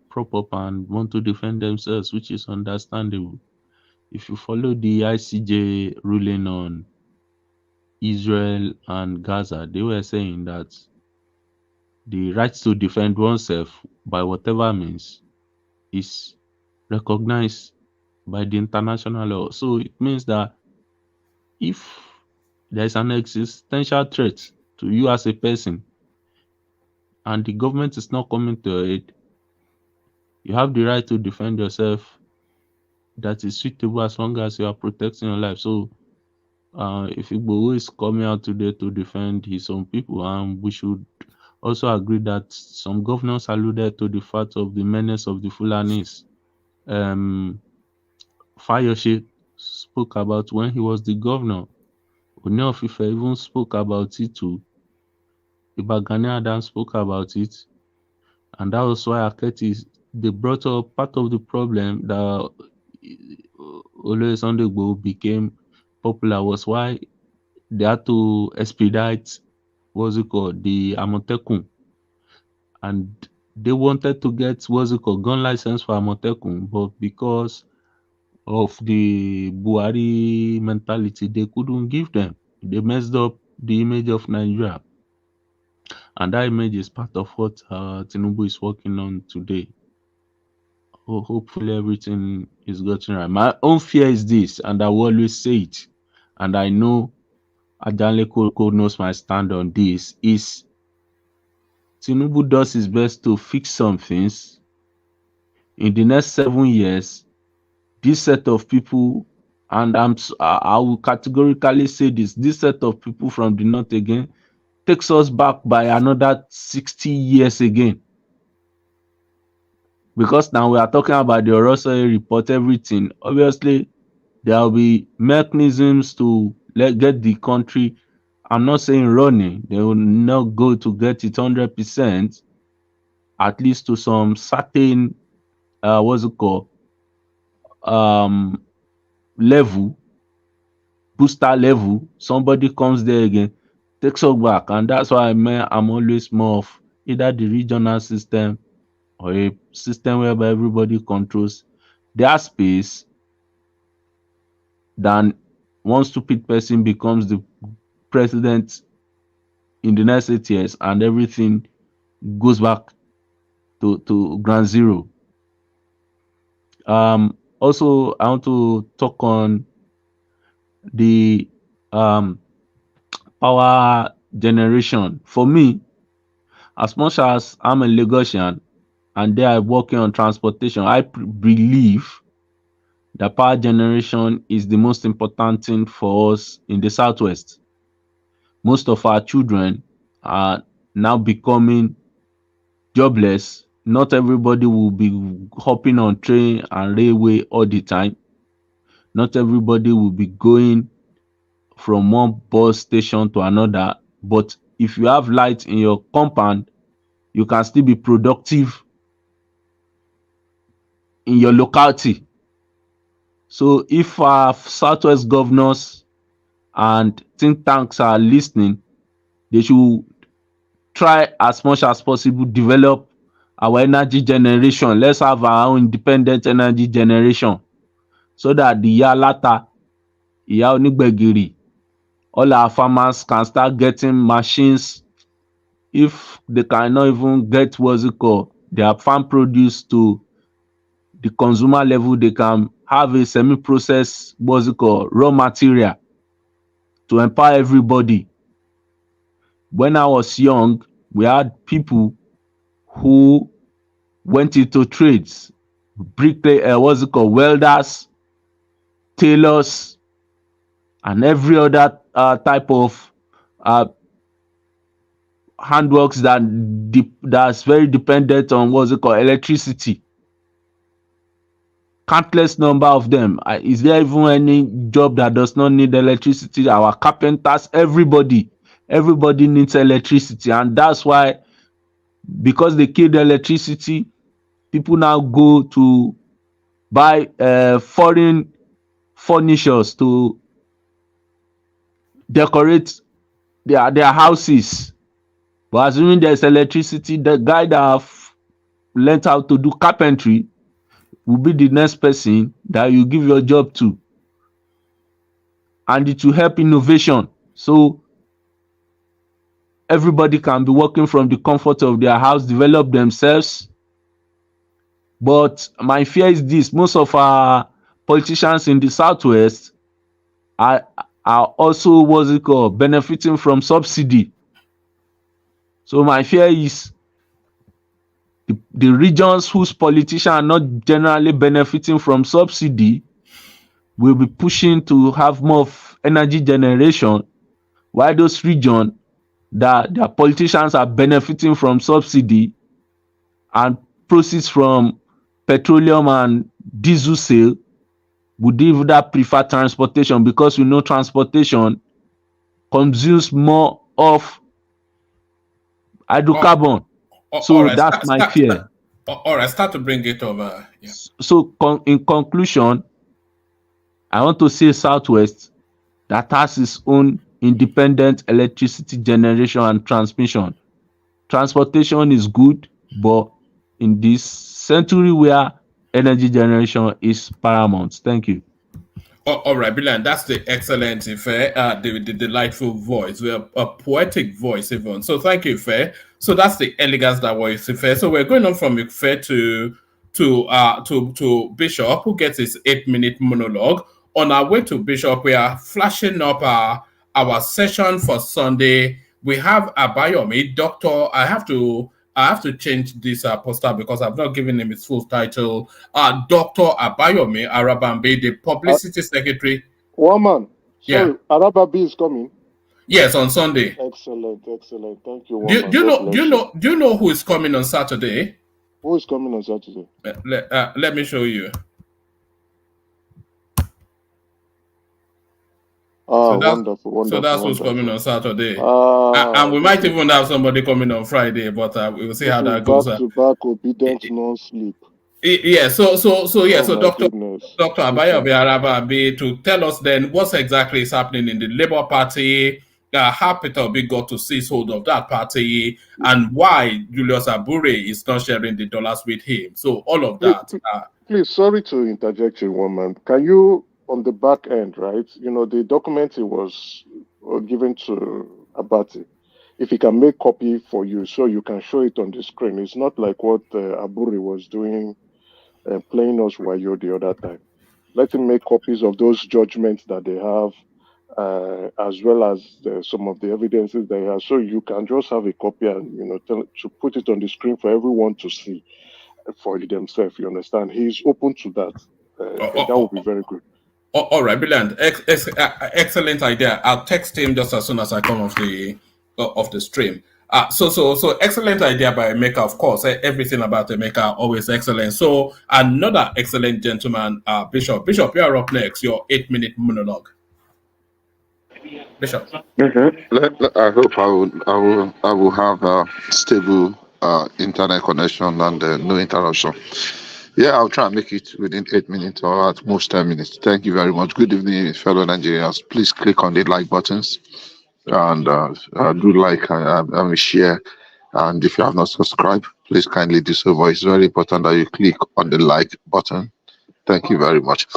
Speaker 14: prop up and want to defend themselves, which is understandable. If you follow the ICJ ruling on Israel and Gaza, they were saying that the right to defend oneself by whatever means is recognized by the international law. So it means that if there's an existential threat to you as a person and the government is not coming to your aid, you have the right to defend yourself that is suitable as long as you are protecting your life. So if Igbo is coming out today to defend his own people, we should also agree that some governors alluded to the fact of the menace of the Fulanis. Fayoshe spoke about when he was the governor. Ooni of Ife even spoke about it too. Iba Gani Adams spoke about it. And that was why they brought up part of the problem that Olóyè Sunday Igboho became popular was why they had to expedite the Amotekun, and they wanted to get gun license for Amotekun, but because of the Buhari mentality, they couldn't give them. They messed up the image of Nigeria, and that image is part of what Tinubu is working on today. Hopefully everything is gotten right. My own fear is this, and I will always say it, and I know Adanle Koko knows my stand on this, is Tinubu does his best to fix some things. In the next 7 years, this set of people, and I will categorically say this set of people from the north again takes us back by another 60 years again. Because now we are talking about the Orosai report, everything. Obviously, there will be mechanisms to get the country, I'm not saying running, they will not go to get it 100%, at least to some certain, level, booster level. Somebody comes there again, takes us back. And that's why I'm always more of either the regional system or a system whereby everybody controls their space, than one stupid person becomes the president in the next 8 years and everything goes back to ground zero. Also, I want to talk on the power generation. For me, as much as I'm a Lagosian and they are working on transportation, I believe that power generation is the most important thing for us in the Southwest. most of our children are now becoming jobless. Not everybody will be hopping on train and railway all the time. Not everybody will be going from one bus station to another. But if you have light in your compound, you can still be productive in your locality. So if our Southwest governors and think tanks are listening, they should try as much as possible develop our energy generation. Let's have our own independent energy generation so that the Yalata, Iya Onigbegiri, all our farmers can start getting machines. If they cannot even get what's it called, their farm produce to the consumer level, they can have a semi-processed what's it called raw material to empower everybody. When I was young, we had people who went into trades, what's it called, welders, tailors, and every other type of handworks that's very dependent on what's it called, electricity. Countless number of them. Is there even any job that does not need electricity? Our carpenters, everybody needs electricity, and that's why, because they killed electricity, people now go to buy foreign furnitures to decorate their houses. But assuming there's electricity, the guy that have learned how to do carpentry will be the next person that you give your job to, and it will help innovation. So everybody can be working from the comfort of their house, develop themselves. But my fear is this: most of our politicians in the Southwest are also what's it called, benefiting from subsidy. So my fear is the regions whose politicians are not generally benefiting from subsidy will be pushing to have more of energy generation, while those regions that their politicians are benefiting from subsidy and proceeds from petroleum and diesel sale would either prefer transportation, because we know transportation consumes more of hydrocarbon. So
Speaker 6: All right,
Speaker 14: that's my fear.
Speaker 6: all right, start to bring it over. Yeah.
Speaker 14: So in conclusion, I want to say Southwest that has its own independent electricity generation and transmission. Transportation is good, but in this century where energy generation is paramount. Thank you.
Speaker 6: All right, Billion, that's the excellent Ife, the delightful voice, a poetic voice even. So thank you, Ife. So that's the elegance that was Ife. So we're going on from Ife to Bishop, who gets his 8-minute monologue. On our way to Bishop, we are flashing up our session for Sunday. We have Abayomi, Doctor. I have to change this poster because I've not given him its full title. Dr. Abayomi Arabambe, the publicity secretary.
Speaker 2: One man. Sorry,
Speaker 6: Yeah.
Speaker 2: Arababi is coming.
Speaker 6: Yes, on Sunday.
Speaker 2: Excellent. Thank you.
Speaker 6: Do you know who is coming on Saturday?
Speaker 2: Who is coming on Saturday?
Speaker 6: Let me show you.
Speaker 2: Wonderful.
Speaker 6: So that's who's coming on Saturday. And we might even have somebody coming on Friday, but we will see how that goes.
Speaker 2: Back to back, obedient, non-sleep.
Speaker 6: Yeah, so Dr. Abayomi Arababi, to tell us then what exactly is happening in the Labour Party, how Peter Obi got to seize hold of that party, and why Julius Abure is not sharing the dollars with him. So all of that.
Speaker 2: Please, sorry to interject you, one man. Can you, on the back end, right? The document it was given to Abati. If he can make copy for you so you can show it on the screen. It's not like what Aburi was doing, playing us while you're the other time. Let him make copies of those judgments that they have, as well as some of the evidences they have. So you can just have a copy and, to put it on the screen for everyone to see for themselves. You understand? He's open to that. That would be very good.
Speaker 6: All right, brilliant. Excellent idea. I'll text him just as soon as I come off the stream. So excellent idea by Emeka. Of course, everything about Emeka always excellent. So another excellent gentleman, Bishop. Bishop, you are up next. Your 8-minute monologue. Bishop.
Speaker 13: I hope I will have a stable internet connection and no interruption. Yeah, I'll try and make it within 8 minutes or at most 10 minutes. Thank you very much. Good evening, fellow Nigerians. Please click on the like buttons and do like and share. And if you have not subscribed, please kindly do so. But it's very important that you click on the like button. Thank you very much.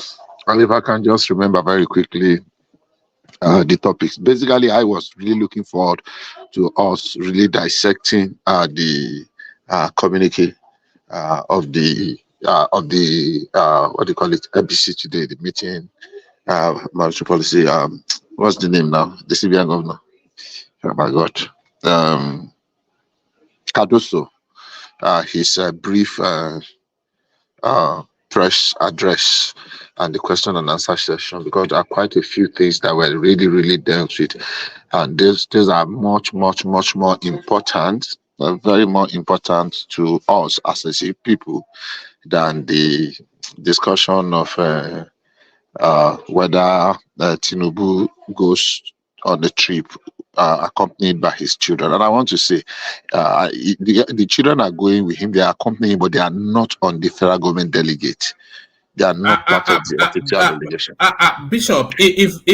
Speaker 13: And if I can just remember very quickly the topics. Basically, I was really looking forward to us really dissecting the communique of the what do you call it, MPC today, the meeting, monetary policy. What's the name now? The CBN governor. Oh my God. Cardoso. His brief press address and the question and answer session, because there are quite a few things that were really dealt with, and these are much more important, very more important to us as a people than the discussion of whether Tinubu goes on the trip accompanied by his children. And I want to say, the children are going with him, they are accompanying, but they are not on the federal government delegate. They are not part of the official delegation.
Speaker 6: Bishop, if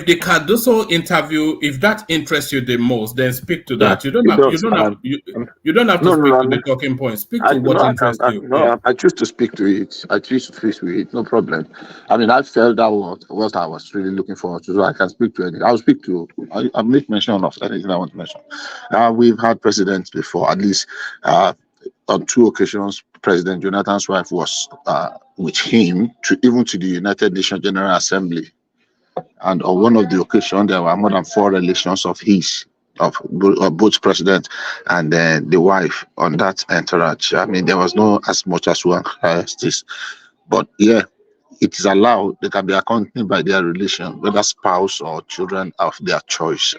Speaker 6: the Cardoso interview, if that interests you the most, then speak to that. You don't have to speak to the talking points. Speak to what interests you.
Speaker 13: I choose to speak to it. I choose to speak to it. No problem. I mean, I felt that was what I was really looking forward to. So I can speak to anything. I'll make mention of anything I want to mention. We've had presidents before, at least on 2 occasions. President Jonathan's wife was with him to the United Nations General Assembly. And on one of the occasions, there were more than 4 relations of both president and the wife on that entourage. I mean, there was no as much as one as this. But yeah, it is allowed. They can be accompanied by their relation, whether spouse or children of their choice.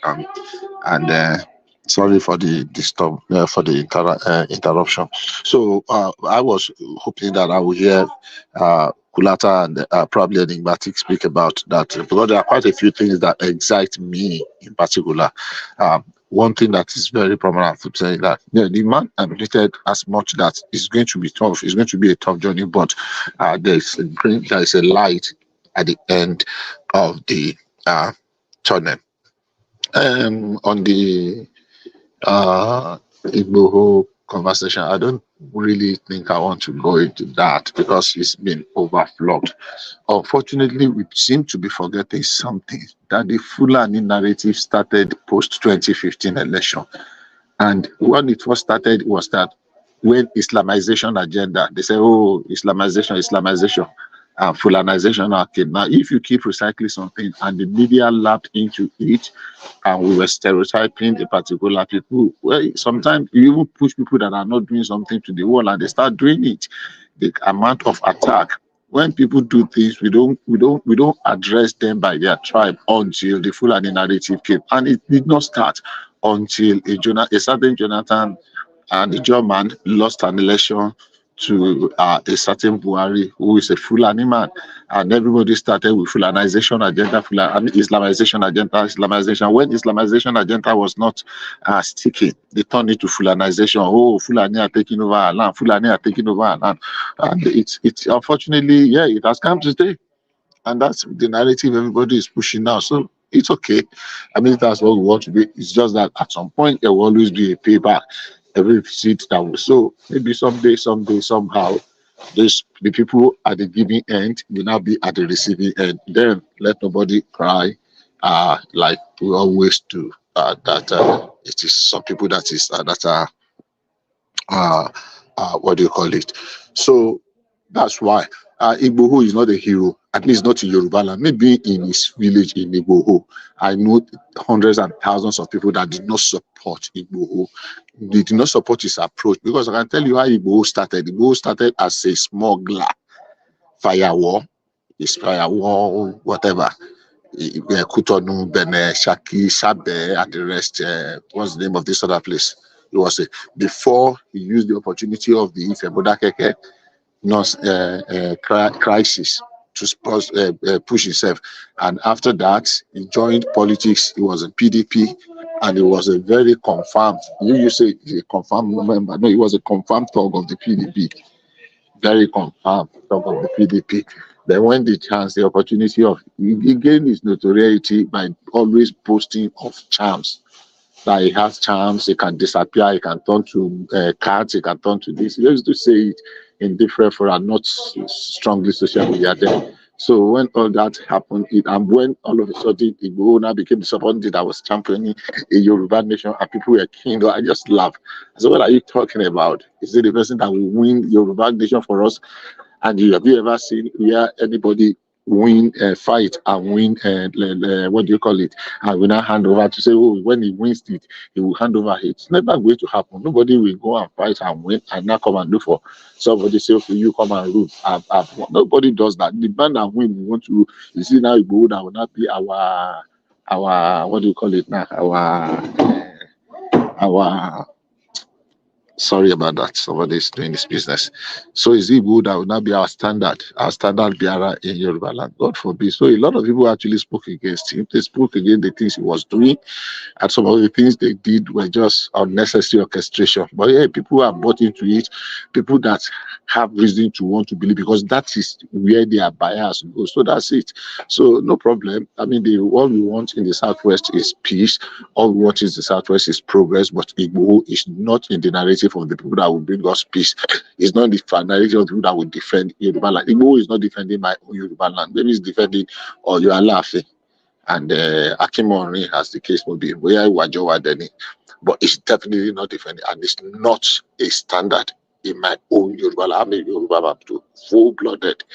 Speaker 13: Sorry for the interruption. So I was hoping that I would hear Kulata and probably Enigmatic speak about that, because there are quite a few things that excite me in particular. One thing that is very prominent for saying that the man admitted as much that it's going to be tough. It's going to be a tough journey, but there is a light at the end of the tunnel. On the Igboho conversation, I don't really think I want to go into that because it's been overflowed. Unfortunately, we seem to be forgetting something, that the Fulani narrative started post 2015 election. And when it first started was that when Islamization agenda, they say, oh, Islamization. Fulanization came. Now, if you keep recycling something and the media lapped into it, and we were stereotyping a particular people, well, sometimes you even push people that are not doing something to the wall, and they start doing it. The amount of attack. When people do things, we don't address them by their tribe until the Fulani narrative came, and it did not start until a certain Jonathan and the German lost an election to a certain Buhari, who is a Fulani man, and everybody started with Fulanization agenda, Islamization agenda, When Islamization agenda was not sticking, they turned it to Fulanization. Oh, Fulani are taking over our land. Fulani are taking over our land, and it's unfortunately, it has come to stay, and that's the narrative everybody is pushing now. So it's okay. I mean, that's what we want to be. It's just that at some point there will always be a payback. Every seat that we sow, maybe someday, somehow, the people at the giving end will now be at the receiving end. Then let nobody cry, like we always do. That it is some people that are what do you call it? So that's why Igboho is not a hero, at least not in Yoruba land. Maybe in his village in Igboho, I know hundreds and thousands of people that did not support Igboho. They did not support his approach, because I can tell you how Igboho started. Igboho started as a smuggler, fire war. Inspire Wall, whatever. Kutonu, Benin, Shaki, Sabe, and the rest. What's the name of this other place? It was before he used the opportunity of the Ife Bodakeke crisis to push himself. And after that, he joined politics. He was a PDP, and he was a very confirmed. You say he's a confirmed member. No, he was a confirmed thug of the PDP. Very confirmed thug of the PDP. Then when the opportunity of, he gained his notoriety by always boasting of charms. That he has charms, he can disappear, he can turn to cards, he can turn to this. He used to say it in different forums, not strongly social media then. So when all that happened, and when all of a sudden Igbo now became the subordinate that was championing a Yoruba nation and people were keen, I just laughed. I said, what are you talking about? Is it the person that will win Yoruba nation for us? And have you ever seen where anybody win a fight and win what do you call it, and will not hand over to say, oh, when he wins it, he will hand over it? It's never going to happen. Nobody will go and fight and win and not come and look for somebody say, okay, you come and rule. Nobody does that. The man that win, we want to, you see now, Igbo that will not be our what do you call it now, our sorry about that. Somebody is doing this business. So is Igbo that will not be our standard bearer in Yoruba land? God forbid. So a lot of people actually spoke against him. They spoke against the things he was doing, and some of the things they did were just unnecessary orchestration. But yeah, people are bought into it. People that have reason to want to believe, because that is where their bias goes. So that's it. So no problem. I mean, all we want in the Southwest is peace. All we want in the Southwest is progress. But Igbo is not in the narrative of the people that will bring us peace. It's not the narrative of the people that will defend Yoruba land. Igbo is not defending my own Yoruba land. Maybe it's defending or you are laughing. And Akimori, as the case may be, where Wajowa Deni. But it's definitely not defending, and it's not a standard in my own Yoruba land. I'm a Yoruba too, full-blooded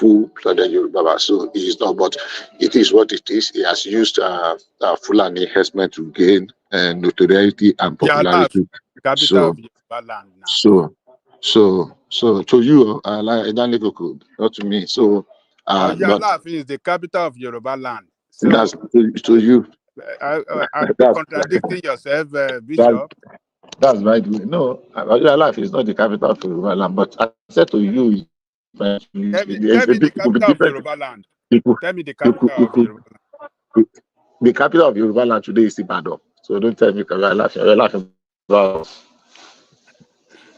Speaker 13: Yoruba. So it is not, but it is what it is. He has used Fulani herdsmen to gain notoriety and popularity.
Speaker 16: Capital of Yoruba land now.
Speaker 13: So to you, not to me. So, but
Speaker 16: Yalafin is the capital of Yoruba land. So
Speaker 13: that's to you.
Speaker 16: Are you contradicting yourself, Bishop?
Speaker 13: That's right. No, Life is not the capital of Yoruba land, but I said to you,
Speaker 16: Tell me the capital of Yoruba land. Tell me the capital of Yoruba land.
Speaker 13: The capital of Yoruba land today is Ibadan. So don't tell me you're laughing.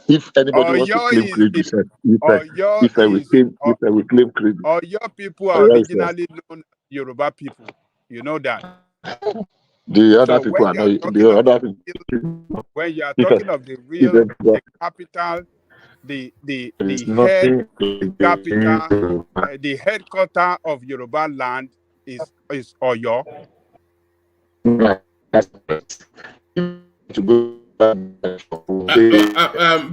Speaker 13: If anybody wants to claim credit, if I will claim credit.
Speaker 16: Or your people are originally known Yoruba people. You know that.
Speaker 13: The other people are not. The other people.
Speaker 16: When you are talking of the real, the capital, the head capital, the headquarter of Yoruba land is Oyo.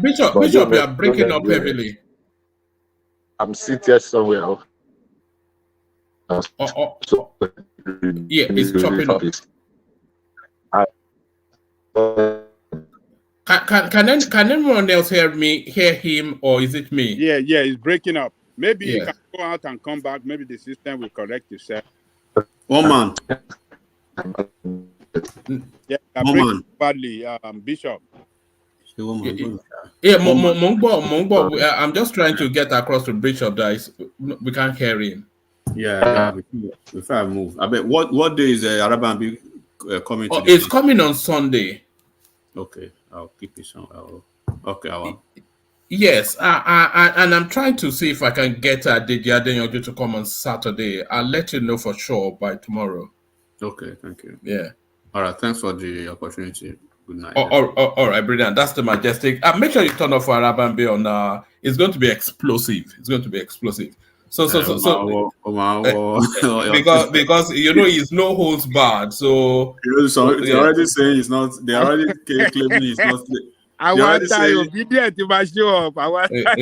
Speaker 6: Bishop, you are breaking up heavily.
Speaker 13: I'm sitting somewhere.
Speaker 6: Yeah, it's chopping up. Can anyone else hear him, or is it me?
Speaker 16: Yeah, it's breaking up. Maybe you can go out and come back. Maybe the system will correct itself.
Speaker 12: One man.
Speaker 16: Yeah, breaking badly, Bishop.
Speaker 6: Yeah, Mongbo, I'm just trying to get across to Bishop that we can't hear him.
Speaker 12: Yeah. Before I move, I bet what day is Araban coming?
Speaker 6: It's coming on Sunday.
Speaker 12: Okay, I'll keep it somewhere. Okay, I will.
Speaker 6: Yes, and I'm trying to see if I can get Adeji to come on Saturday. I'll let you know for sure by tomorrow.
Speaker 12: Okay, thank you.
Speaker 6: Yeah.
Speaker 12: All right, thanks for the opportunity. Good night.
Speaker 6: All right, brilliant. That's the Majestic. Make sure you turn off for Arabambe on. It's going to be explosive. So because he's no holds barred. So
Speaker 12: they're already saying it's not. They already claiming it's not.
Speaker 16: I want to obedient to my show up.
Speaker 12: They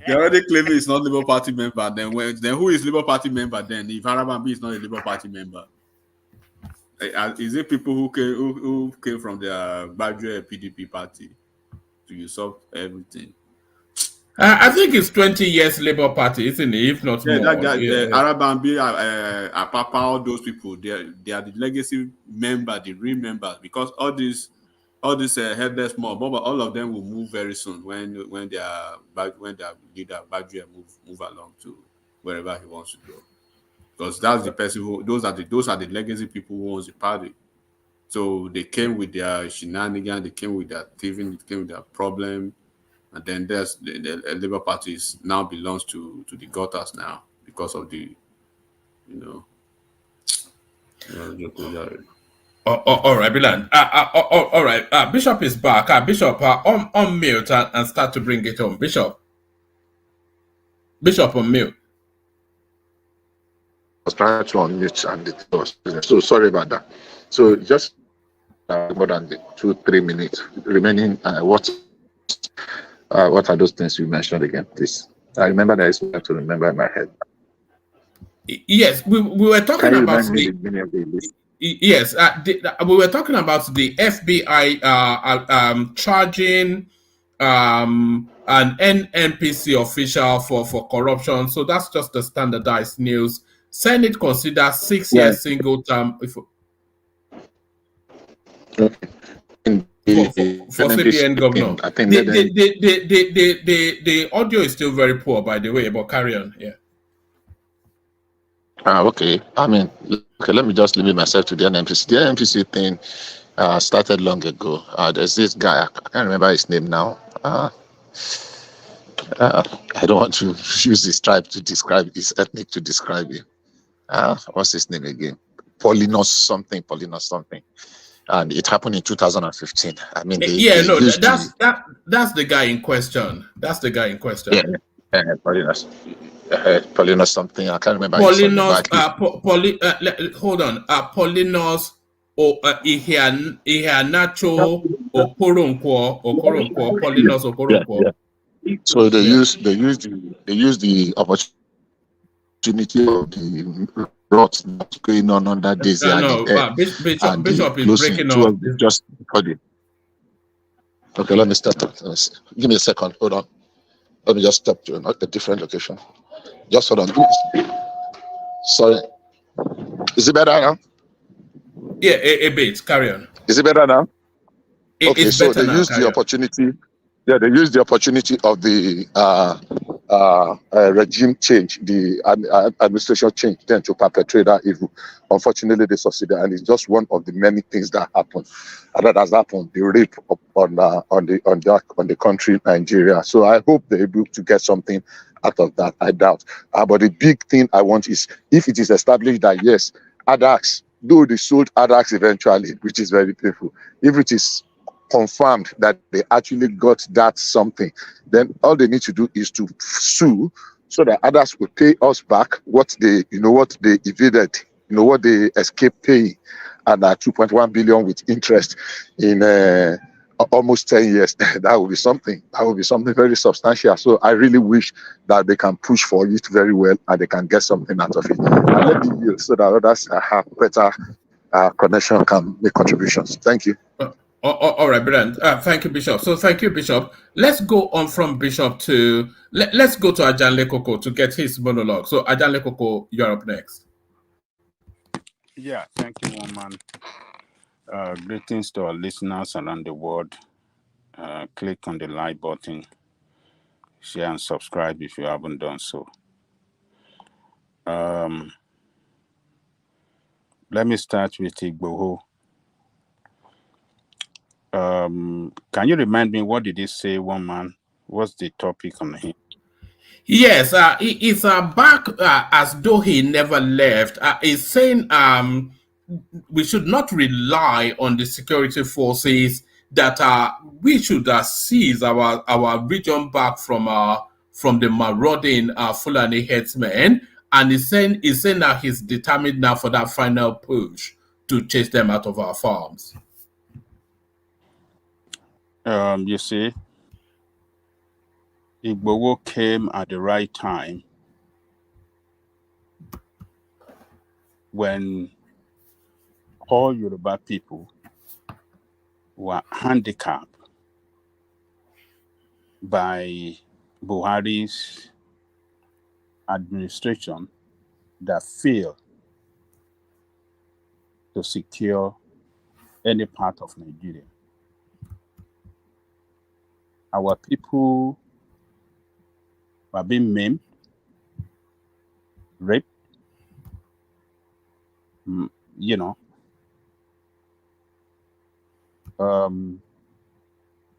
Speaker 12: already claiming it's not Labour Party member. Then who is Labour Party member? Then if Arabambe is not a Labour Party member, is it people who came from the Badger PDP party to usurp everything?
Speaker 6: I think it's 20 years Labour Party, isn't it? If not
Speaker 12: Yeah,
Speaker 6: more.
Speaker 12: that guy, Arabambi, Apapa, all those people, they are the legacy members, the real members, because all these headless mob, all of them will move very soon when their leader Badria move along to wherever he wants to go, because that's the person who those are the legacy people who owns the party. So they came with their shenanigans, they came with their thieving, they came with their problem. And then there's the Labour Party now belongs to the gutters now because of the,
Speaker 6: all right, Bilan. All right. Bishop is back. Bishop, on mute and start to bring it home. Bishop on mute.
Speaker 13: I was trying to unmute and it was so sorry about that. So just more than the 2-3 minutes remaining. What are those things you mentioned again, please? I remember that it's hard to remember in my head.
Speaker 6: Yes, we were talking about
Speaker 13: the
Speaker 6: yes, we were talking about the FBI charging an NNPC official for corruption. So that's just the standardized news. Senate considers 6 years single term. For CBN governor.
Speaker 13: I think
Speaker 6: the audio is still very poor, by the way, but carry on. Yeah.
Speaker 13: Okay. I mean, okay, let me just limit myself to the NNPC. The NNPC thing started long ago. There's this guy, I can't remember his name now. I don't want to use his tribe to describe his ethnic to describe him. What's his name again? Polinos something. And it happened in 2015. I mean,
Speaker 6: that's the guy in question. Yeah,
Speaker 13: Polinos. Polinos something. I can't remember.
Speaker 6: Polinos. Hold on. Polinos Iheanacho Okoronkwo. Polinos Okoronkwo.
Speaker 13: Yeah. So they use the opportunity of the rot that's going on under Daisy
Speaker 6: Bishop is breaking up.
Speaker 13: Just okay, let me start. Give me a second. Hold on. Let me just step to a different location. Just hold on. Sorry. Is it better now?
Speaker 6: Yeah, a bit. Carry on.
Speaker 13: Is it better now?
Speaker 6: Okay,
Speaker 13: so they use the opportunity. Yeah, they use the opportunity of the regime change, the administration change, then to perpetrate that evil. Unfortunately, they succeeded, and it's just one of the many things that happened. And that has happened. The rape on the country, Nigeria. So I hope they're able to get something out of that. I doubt. But the big thing I want is if it is established that yes, ADAX, though they sold ADAX eventually, which is very painful. If it is confirmed that they actually got that something, then all they need to do is to sue so that others will pay us back what they evaded, what they escaped paying, and 2.1 billion with interest in almost 10 years. That would be something. That would be something very substantial. So I really wish that they can push for it very well and they can get something out of it. And let me yield so that others have better connection can make contributions. Thank you.
Speaker 6: All right, brilliant. Thank you, Bishop. So thank you, Bishop. Let's go on from Bishop to let's go to Ajanle Koko to get his monologue. So Ajanle Koko, you're up next.
Speaker 16: Yeah, thank you, woman. Greetings to our listeners around the world. Click on the like button, share and subscribe if you haven't done so. Let me start with Igboho. Can you remind me what did he say, woman? What's the topic on him?
Speaker 6: Yes, it's back as though he never left. He's saying we should not rely on the security forces, that we should seize our region back from the marauding Fulani headsmen. And he's saying that he's determined now for that final push to chase them out of our farms.
Speaker 16: You see, Igboho came at the right time when all Yoruba people were handicapped by Buhari's administration that failed to secure any part of Nigeria. Our people were being maimed, raped,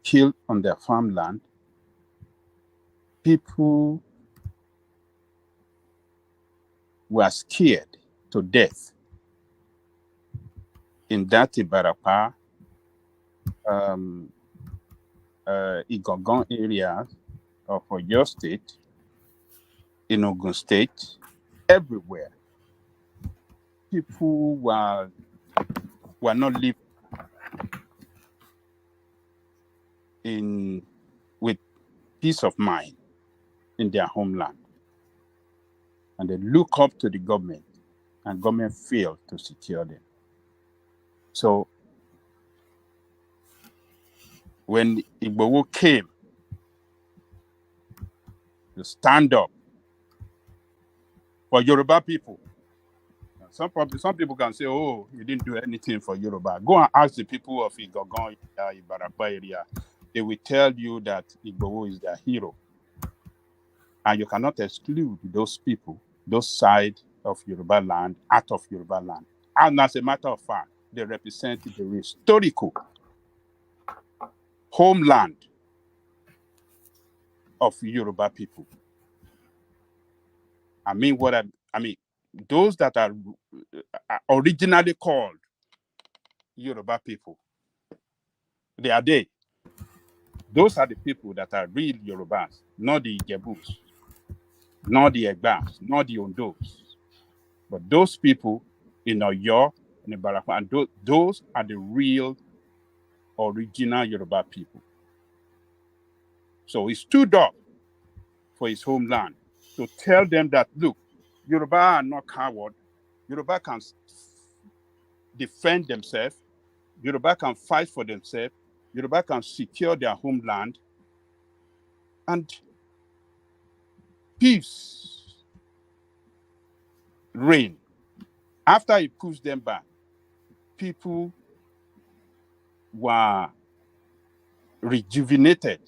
Speaker 16: killed on their farmland. People were scared to death in that Ibarapa, Igangan area of Oyo State, in Ogun State, everywhere. People were not living with peace of mind in their homeland. And they look up to the government, and government failed to secure them. So when Igboho came to stand up for Yoruba people, some people can say, oh, you didn't do anything for Yoruba. Go and ask the people of Igangan, Ibarapa area. They will tell you that Igboho is their hero. And you cannot exclude those people, those sides of Yoruba land, out of Yoruba land. And as a matter of fact, they represent the historical homeland of Yoruba people. I mean, those that are originally called Yoruba people, they are they. Those are the people that are real Yorubas, not the Ijebus, not the Egbas, not the Ondos. But those people in Oyo, in Ibarapa, and those are the real original Yoruba people. So he stood up for his homeland to tell them that, look, Yoruba are not coward. Yoruba can defend themselves. Yoruba can fight for themselves. Yoruba can secure their homeland. And peace reign. After he pushed them back, people were rejuvenated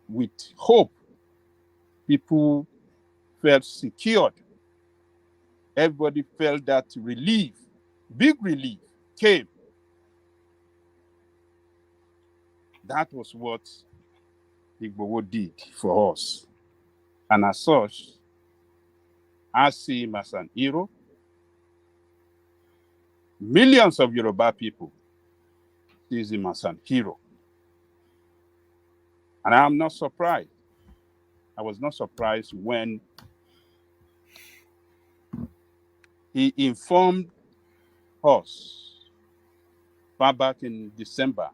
Speaker 16: with hope. People felt secured. Everybody felt that relief, big relief came. That was what Igboho did for us. And as such, I see him as an hero. Millions of Yoruba people see him as an hero. And I'm not surprised. I was not surprised when he informed us far back in December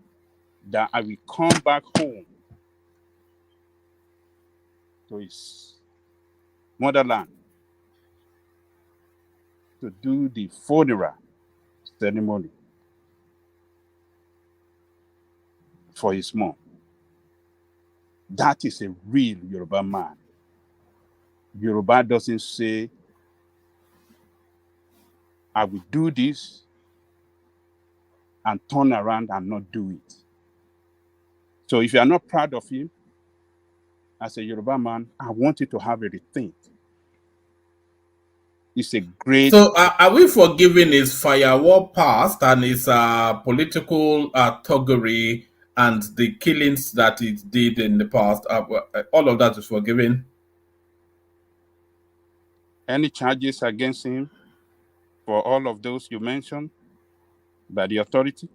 Speaker 16: that I will come back home to his motherland to do the funeral ceremony for his mom. That is a real Yoruba man. Yoruba doesn't say, I will do this and turn around and not do it. So if you are not proud of him, as a Yoruba man, I want you to have a rethink. It's a great...
Speaker 6: So are we forgiving his firewall past and his political thuggery and the killings that he did in the past? All of that is forgiven?
Speaker 16: Any charges against him for all of those you mentioned by the authority?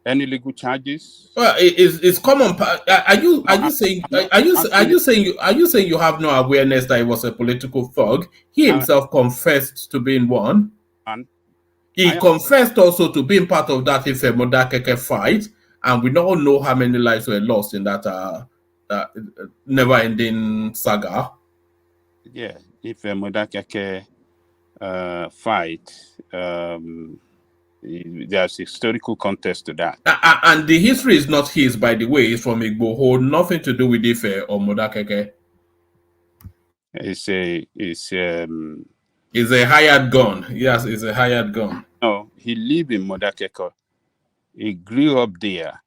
Speaker 16: Any legal charges?
Speaker 6: Well, it's common. Are you saying you have no awareness that he was a political thug? He himself confessed to being one.
Speaker 16: And
Speaker 6: he confessed also to being part of that Ifemodakeke fight, and we all know how many lives were lost in that never-ending saga.
Speaker 16: Yeah, Ifemodakeke fight. There's historical context to that.
Speaker 6: And the history is not his, by the way. It's from Igboho, nothing to do with Ife or Modakeke.
Speaker 16: It's
Speaker 6: a hired gun. Yes, it's a hired gun.
Speaker 16: No, he lived in Modakeke. He grew up there.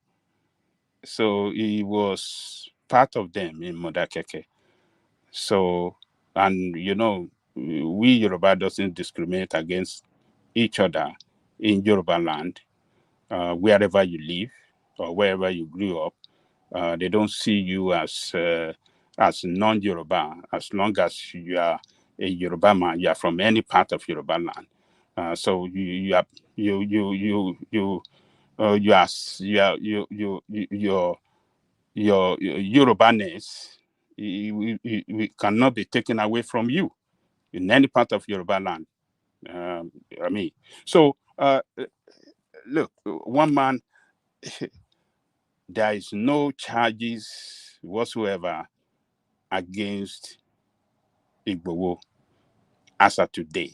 Speaker 16: So he was part of them in Modakeke. So, and you know, we Yoruba doesn't discriminate against each other in Yoruba land, wherever you live or wherever you grew up. They don't see you as non-Yoruba as long as you are a Yoruba man. You are from any part of Yoruba land. So your Yorubaness we cannot be taken away from you in any part of Yoruba land. I mean, so look, one man. There is no charges whatsoever against Igboho as of today.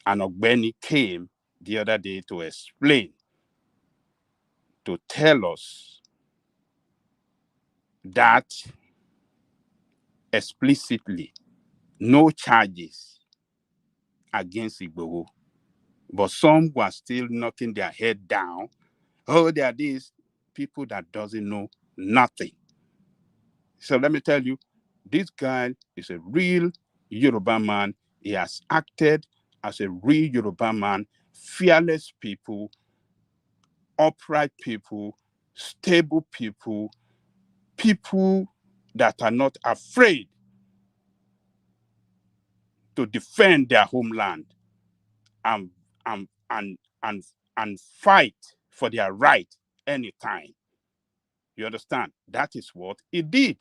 Speaker 16: And Ogbeni came the other day to explain, to tell us that explicitly no charges against Igboho. But some were still knocking their head down. Oh, there are these people that doesn't know nothing. So let me tell you, this guy is a real Yoruba man. He has acted as a real Yoruba man, fearless people, upright people, stable people, people that are not afraid to defend their homeland and fight for their right anytime. You understand? That is what he did.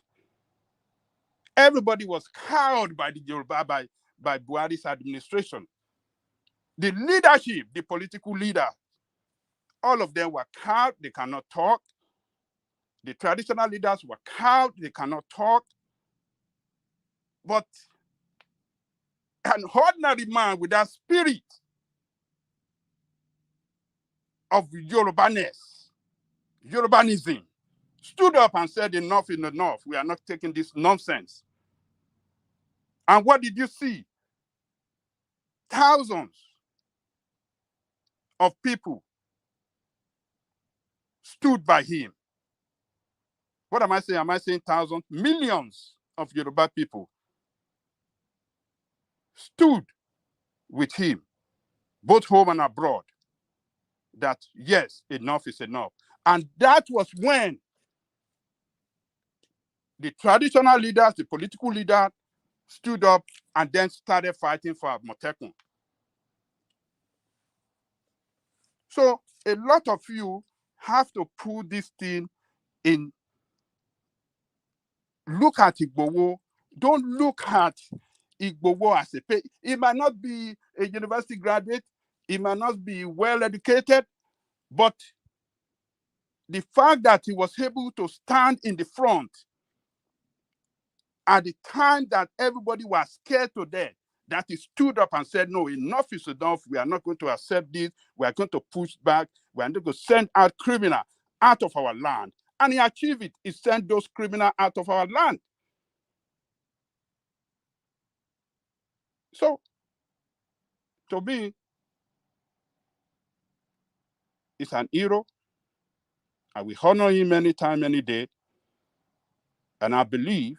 Speaker 16: Everybody was cowed by the Yoruba, by Buhari's administration. The leadership, the political leader, all of them were cowed. They cannot talk. The traditional leaders were cowed. They cannot talk. But an ordinary man with that spirit of Yorubanism, stood up and said, enough is enough. We are not taking this nonsense. And what did you see? Thousands of people stood by him. What am I saying? Am I saying thousands? Millions of Yoruba people stood with him, both home and abroad, that yes, enough is enough. And that was when the traditional leaders, the political leaders, stood up and then started fighting for Amotekun. So a lot of you have to put this thing in. Look at Igboho. Don't look at Igboho as a pay. He might not be a university graduate. He might not be well educated, but the fact that he was able to stand in the front at the time that everybody was scared to death, that he stood up and said, no, enough is enough. We are not going to accept this. We are going to push back. We are not going to send out criminals out of our land. And he achieved it. He sent those criminals out of our land. So, to me, it's an hero. I will honor him anytime, any day. And I believe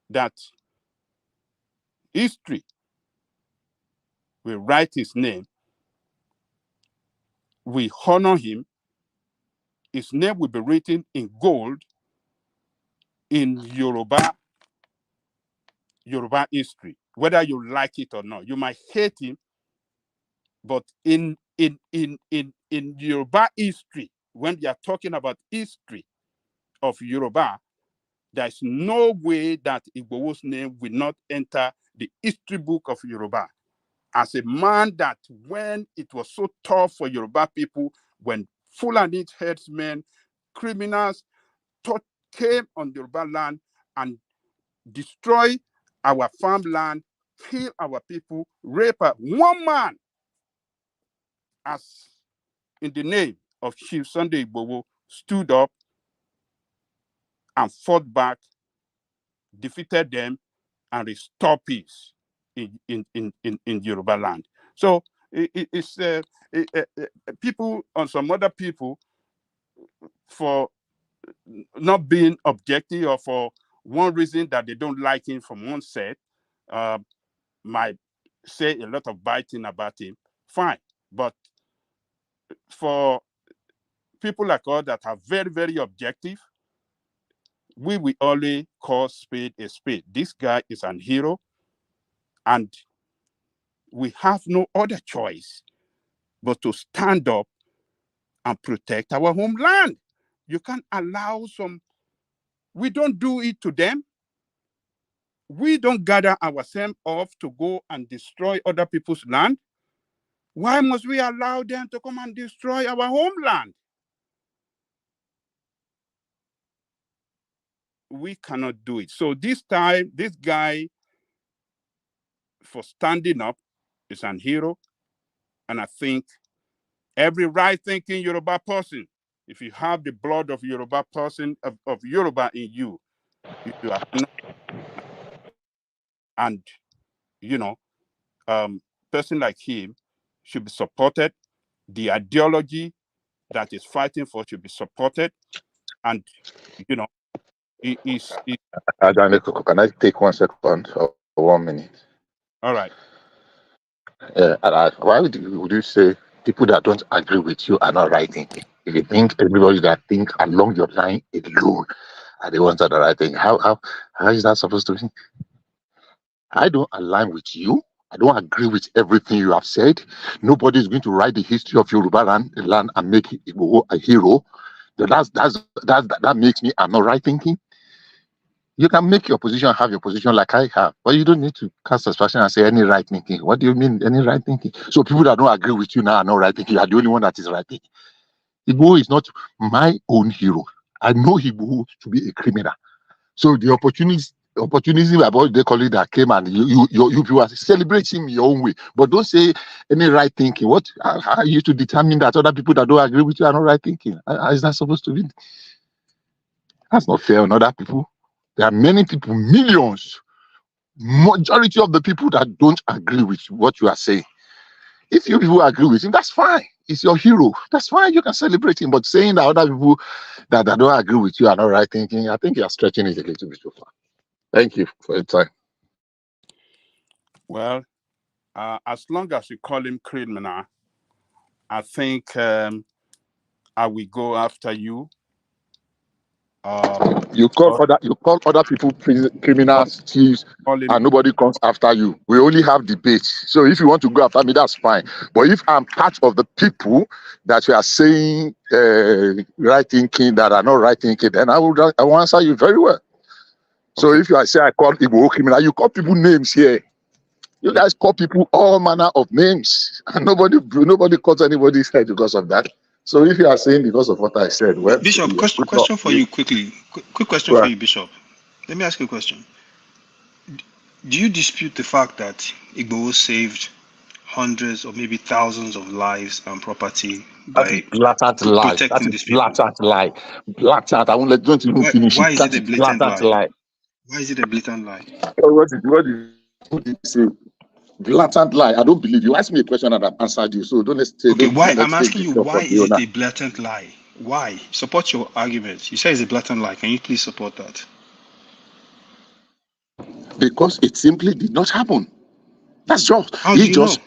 Speaker 16: that history will write his name. We honor him. His name will be written in gold in Yoruba history, whether you like it or not. You might hate him, but in Yoruba history, when we are talking about history of Yoruba, there's no way that Igboho's name will not enter the history book of Yoruba as a man that when it was so tough for Yoruba people, when Fulani herdsmen, criminals came on Yoruba land and destroy our farmland, kill our people, rape one man as in the name of Chief Sunday Igboho, stood up and fought back, defeated them, and restored peace in Yoruba land. So it's people on some other people for not being objective or for one reason that they don't like him from one set, might say a lot of bad things about him. Fine. But for people like us that are very, very objective, we will only call spade a spade. This guy is an hero, and we have no other choice but to stand up and protect our homeland. You can't allow we don't do it to them. We don't gather ourselves off to go and destroy other people's land. Why must we allow them to come and destroy our homeland? We cannot do it. So this time, this guy, for standing up, is an hero. And I think every right-thinking Yoruba person, if you have the blood of Yoruba person, of Yoruba in you, you are not, and person like him should be supported. The ideology that is fighting for should be supported, and it is.
Speaker 13: Can I take 1 second or 1 minute?
Speaker 16: All right.
Speaker 13: Why would you say people that don't agree with you are not right thinking? If you think everybody that think along your line alone are the ones that are right thinking, how is that supposed to be? I don't align with you. I don't agree with everything you have said. Nobody is going to write the history of Yoruba land and make Igboho a hero. That makes me I'm not right thinking. You can make your position, have your position like I have, but you don't need to cast aspersion and say any right thinking. What do you mean, any right thinking? So people that don't agree with you now are not right thinking. You are the only one that is right thinking. Igboho is not my own hero. I know Igboho to be a criminal. So the opportunity about they call it that came and you people are celebrating your own way, but don't say any right thinking. How are you to determine that other people that don't agree with you are not right thinking? How is that supposed to be? That's not fair on other people. There are many people, millions, majority of the people that don't agree with what you are saying. If you people agree with him, that's fine. He's your hero. That's fine. You can celebrate him. But saying that other people that don't agree with you are not right thinking, I think you are stretching it a little bit too far. Thank you for your time.
Speaker 16: Well, as long as you call him criminal, I think I will go after you.
Speaker 13: You call other people criminals, thieves, and nobody comes after you. We only have debates. So if you want to go after me, that's fine. But if I'm part of the people that you are saying right thinking that are not right thinking, then I will answer you very well. So if I say I call Igbo criminal, you call people names here. You guys call people all manner of names, and nobody calls anybody's head because of that. So if you are saying because of what I said, well,
Speaker 15: Bishop, question for you quickly. Quick question for you, Bishop. Let me ask you a question. Do you dispute the fact that Igboho saved hundreds or maybe thousands of lives and property by protecting these people?
Speaker 13: Blatant lie. Blatant. I won't let don't even finish it.
Speaker 15: Why is it a blatant lie? Why is it a blatant lie?
Speaker 13: What did you say? Blatant lie. I don't believe you. Ask me a question and I've answered you. So don't say.
Speaker 15: Okay, why? I'm asking you, why is it a blatant lie? Why? Support your argument. You say it's a blatant lie. Can you please support that?
Speaker 13: Because it simply did not happen. That's just.
Speaker 15: He just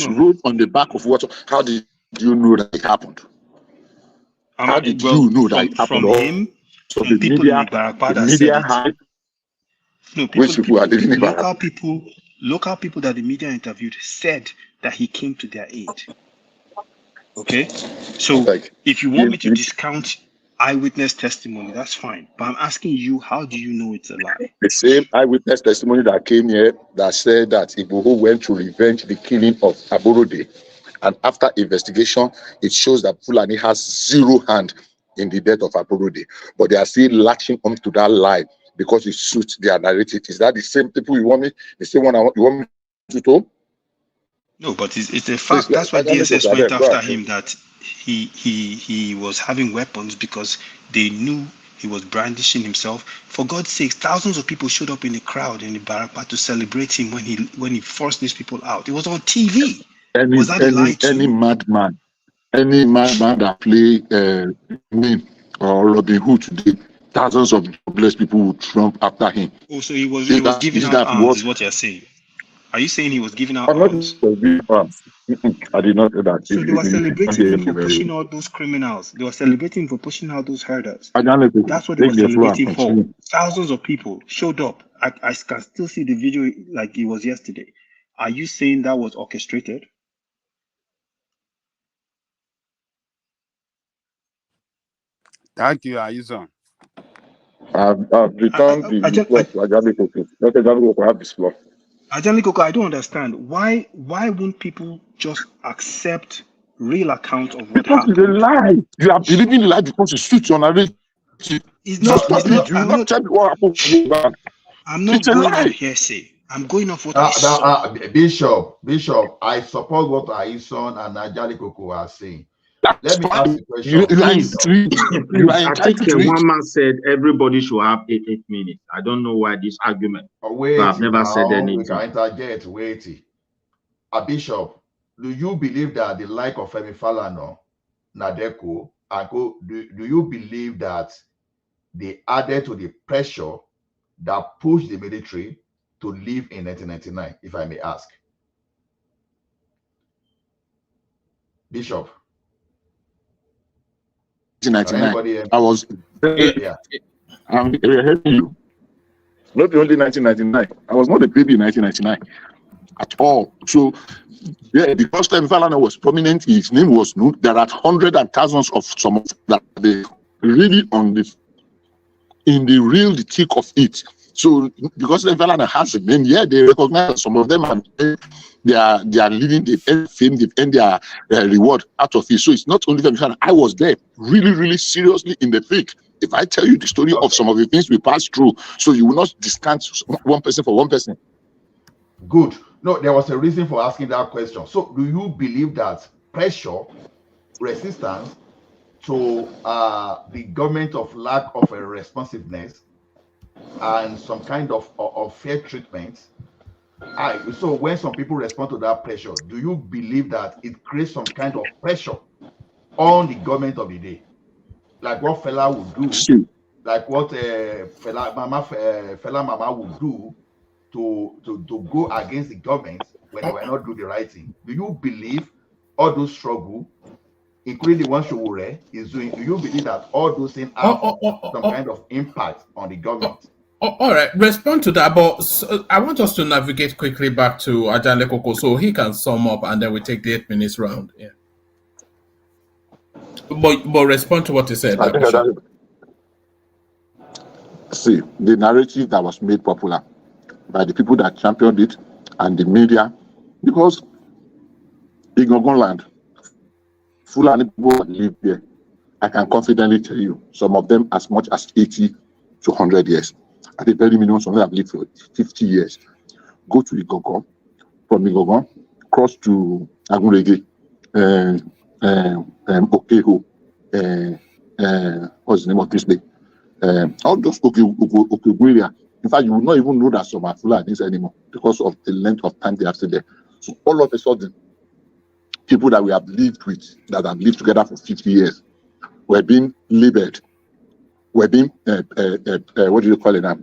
Speaker 13: wrote on the back of what. How did you know that it happened? How did you know that it happened?
Speaker 15: From him,
Speaker 13: so
Speaker 15: from people in Ibarakwa that said it. No, local people that the media interviewed said that he came to their aid. Okay? So if you want me to discount eyewitness testimony, that's fine. But I'm asking you, how do you know it's a lie?
Speaker 13: The same eyewitness testimony that came here that said that Igboho went to revenge the killing of Aborode. And after investigation, it shows that Fulani has zero hand in the death of Aborode. But they are still latching onto that lie because it suits their narrative. Is that the same people you want me? The same one you want me to tell?
Speaker 15: No, but it's a fact. That's why DSS went after him. That he was having weapons because they knew he was brandishing himself. For God's sakes, thousands of people showed up in the crowd in the Barapa to celebrate him when he forced these people out. It was on TV. Was that a lie too?
Speaker 13: Any madman that play Name or Robin Hood today, thousands of jobless people would trump after him.
Speaker 15: Oh, so he was giving out arms, is what you're saying. Are you saying he was giving out arms?
Speaker 13: I did not say that.
Speaker 15: So they were celebrating him for pushing out those criminals. They were celebrating him for pushing out those herders. That's what they were celebrating for. Thousands of people showed up. I can still see the video like it was yesterday. Are you saying that was orchestrated?
Speaker 16: Thank you, Ayizon.
Speaker 13: I've returned the floor to Ajani Koko. Not Ajani Koko have this floor.
Speaker 15: Ajani Koko, I don't understand. Why wouldn't people just accept real account of what happened?
Speaker 13: Because it's a lie. You are believing the lie because it suits your narrative.
Speaker 15: It's not going on hearsay. I'm going off what I saw.
Speaker 20: Bishop, I support what Ayison and Ajani Koko are saying. Let me ask the question.
Speaker 19: I think one man said everybody should have 8 minutes. I don't know why this argument.
Speaker 20: Wait,
Speaker 19: I've never said anything.
Speaker 20: We can interject. Wait. Bishop, do you believe that the like of Femi Falana, Nadeko, and Go, do you believe that they added to the pressure that pushed the military to leave in 1999, if I may ask? Bishop.
Speaker 13: 1999. I was I'm hearing you. Not only 1999. I was not a baby in 1999 at all. So yeah, the first time Falana was prominent, his name was known. There are hundreds and thousands of some of that they really in the real thick of it. So because Falana has a name, yeah, they recognize some of them and they are living, they've earned fame, they've earned their reward out of it. So it's not only Falana. I was there really seriously in the thick. If I tell you the story of some of the things we passed through, so you will not discount one person for one person.
Speaker 20: Good. No, there was a reason for asking that question. So do you believe that pressure, resistance to the government of lack of a responsiveness and some kind of fair treatment, so when some people respond to that pressure, do you believe that it creates some kind of pressure on the government of the day? Like what Fela would do, like what Fela Mama would do to go against the government when they were not doing the right thing. Do you believe all those struggle, including the one Showore is doing, do you believe that all those things have some kind of impact on the government?
Speaker 6: All right, respond to that, but I want us to navigate quickly back to Ajani Koko so he can sum up and then we take the 8 minutes round. Yeah. But respond to what he said.
Speaker 13: See, the narrative that was made popular by the people that championed it and the media, because in Gogon land, Fulani people live there. I can confidently tell you, some of them as much as 80 to 100 years. At the very minimum, some of them have lived for 50 years. Go to Igogon, from Igogon, cross to Agurege, Okeho, what's the name of this place? All those Okeguria. In fact, you will not even know that some are Fulanis anymore because of the length of time they have stayed there. So all of a sudden, people that we have lived with, that have lived together for 50 years, were being labeled, were being, what do you call it now?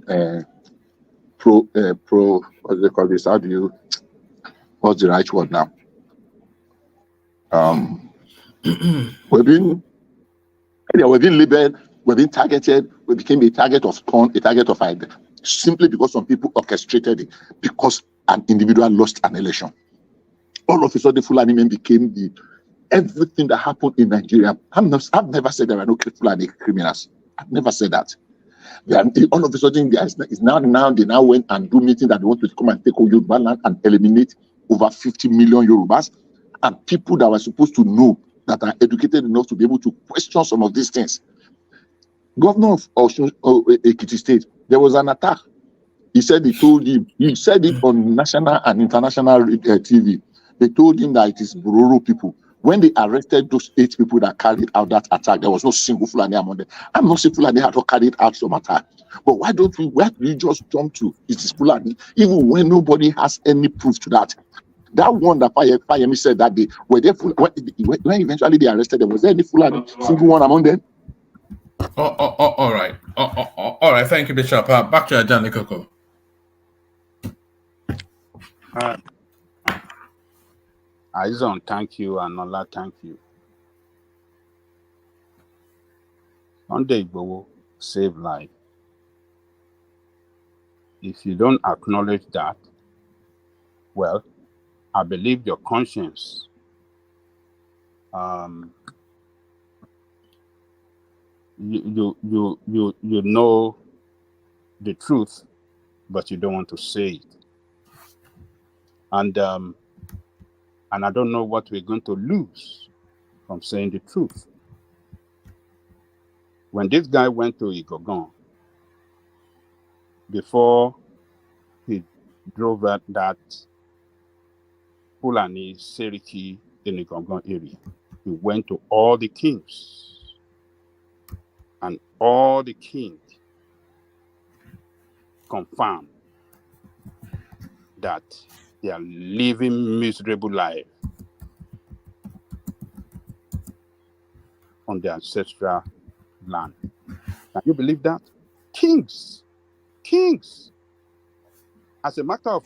Speaker 13: What do they call this? What's the right word now? We've been labeled, we've been targeted, we became a target of scorn, a target of idea, simply because some people orchestrated it, because an individual lost an election. All of a sudden, Fulani men became everything that happened in Nigeria. I've never said there are no Fulani criminals. I've never said that. All of a sudden, they now went and do meeting that they want to come and take over Yoruba land and eliminate over 50 million Yorubas, and people that were supposed to know, that are educated enough to be able to question some of these things. Governor of Ekiti State, there was an attack. He said he told him, he said it on national and international TV, They told him that it is Bororo people. When they arrested those 8 people that carried out that attack, there was no single Fulani among them. I'm not saying Fulani had not carried out some attack, but why do you just jump to it is Fulani, even when nobody has any proof to that? That one that Fayemi said that day, were there when eventually they arrested them, was there any Fulani single one among them?
Speaker 6: All right. All right. Thank you, Bishop. Back to Ajani Koko.
Speaker 16: Aizon, thank you, and Ola, thank you. Sunday Igboho save life. If you don't acknowledge that, well, I believe your conscience you know the truth, but you don't want to say it. And I don't know what we're going to lose from saying the truth. When this guy went to Igogon, before he drove at that Fulani Seriki in the Igogon area, he went to all the kings, and all the kings confirmed that they are living miserable life on their ancestral land. Can you believe that? Kings. As a matter of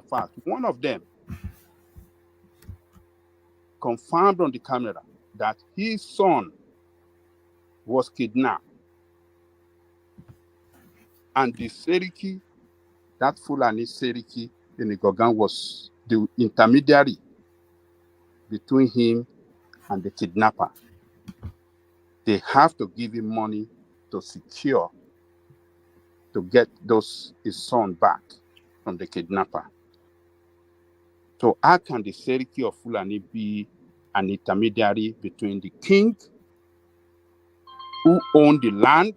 Speaker 16: fact, one of them confirmed on the camera that his son was kidnapped, and the Seriki, that Fulani Seriki in the Gogan, was the intermediary between him and the kidnapper. They have to give him money to secure, to get his son back from the kidnapper. So how can the Seriki of Fulani be an intermediary between the king who own the land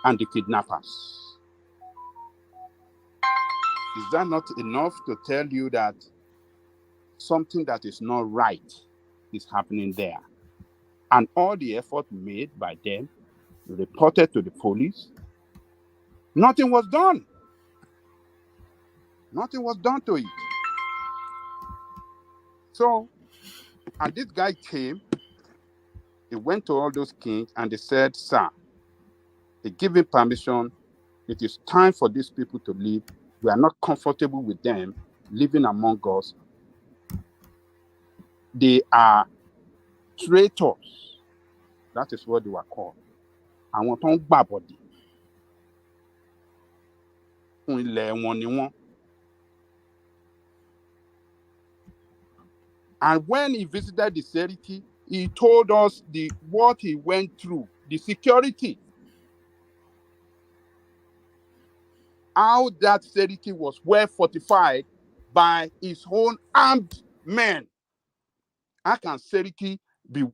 Speaker 16: and the kidnappers? Is that not enough to tell you that something that is not right is happening there? And all the effort made by them, reported to the police, nothing was done. Nothing was done to it. So, and this guy came, he went to all those kings and they said, sir, they give him permission. It is time for these people to leave. We are not comfortable with them living among us. They are traitors. That is what they were called. Àwọn tó ń gbàbọ̀dè fún ilẹ̀ wọn ni wọ́n. And when he visited the Seriki, he told us what he went through, the security. How that Seriki was well fortified by his own armed men. How can Seriki be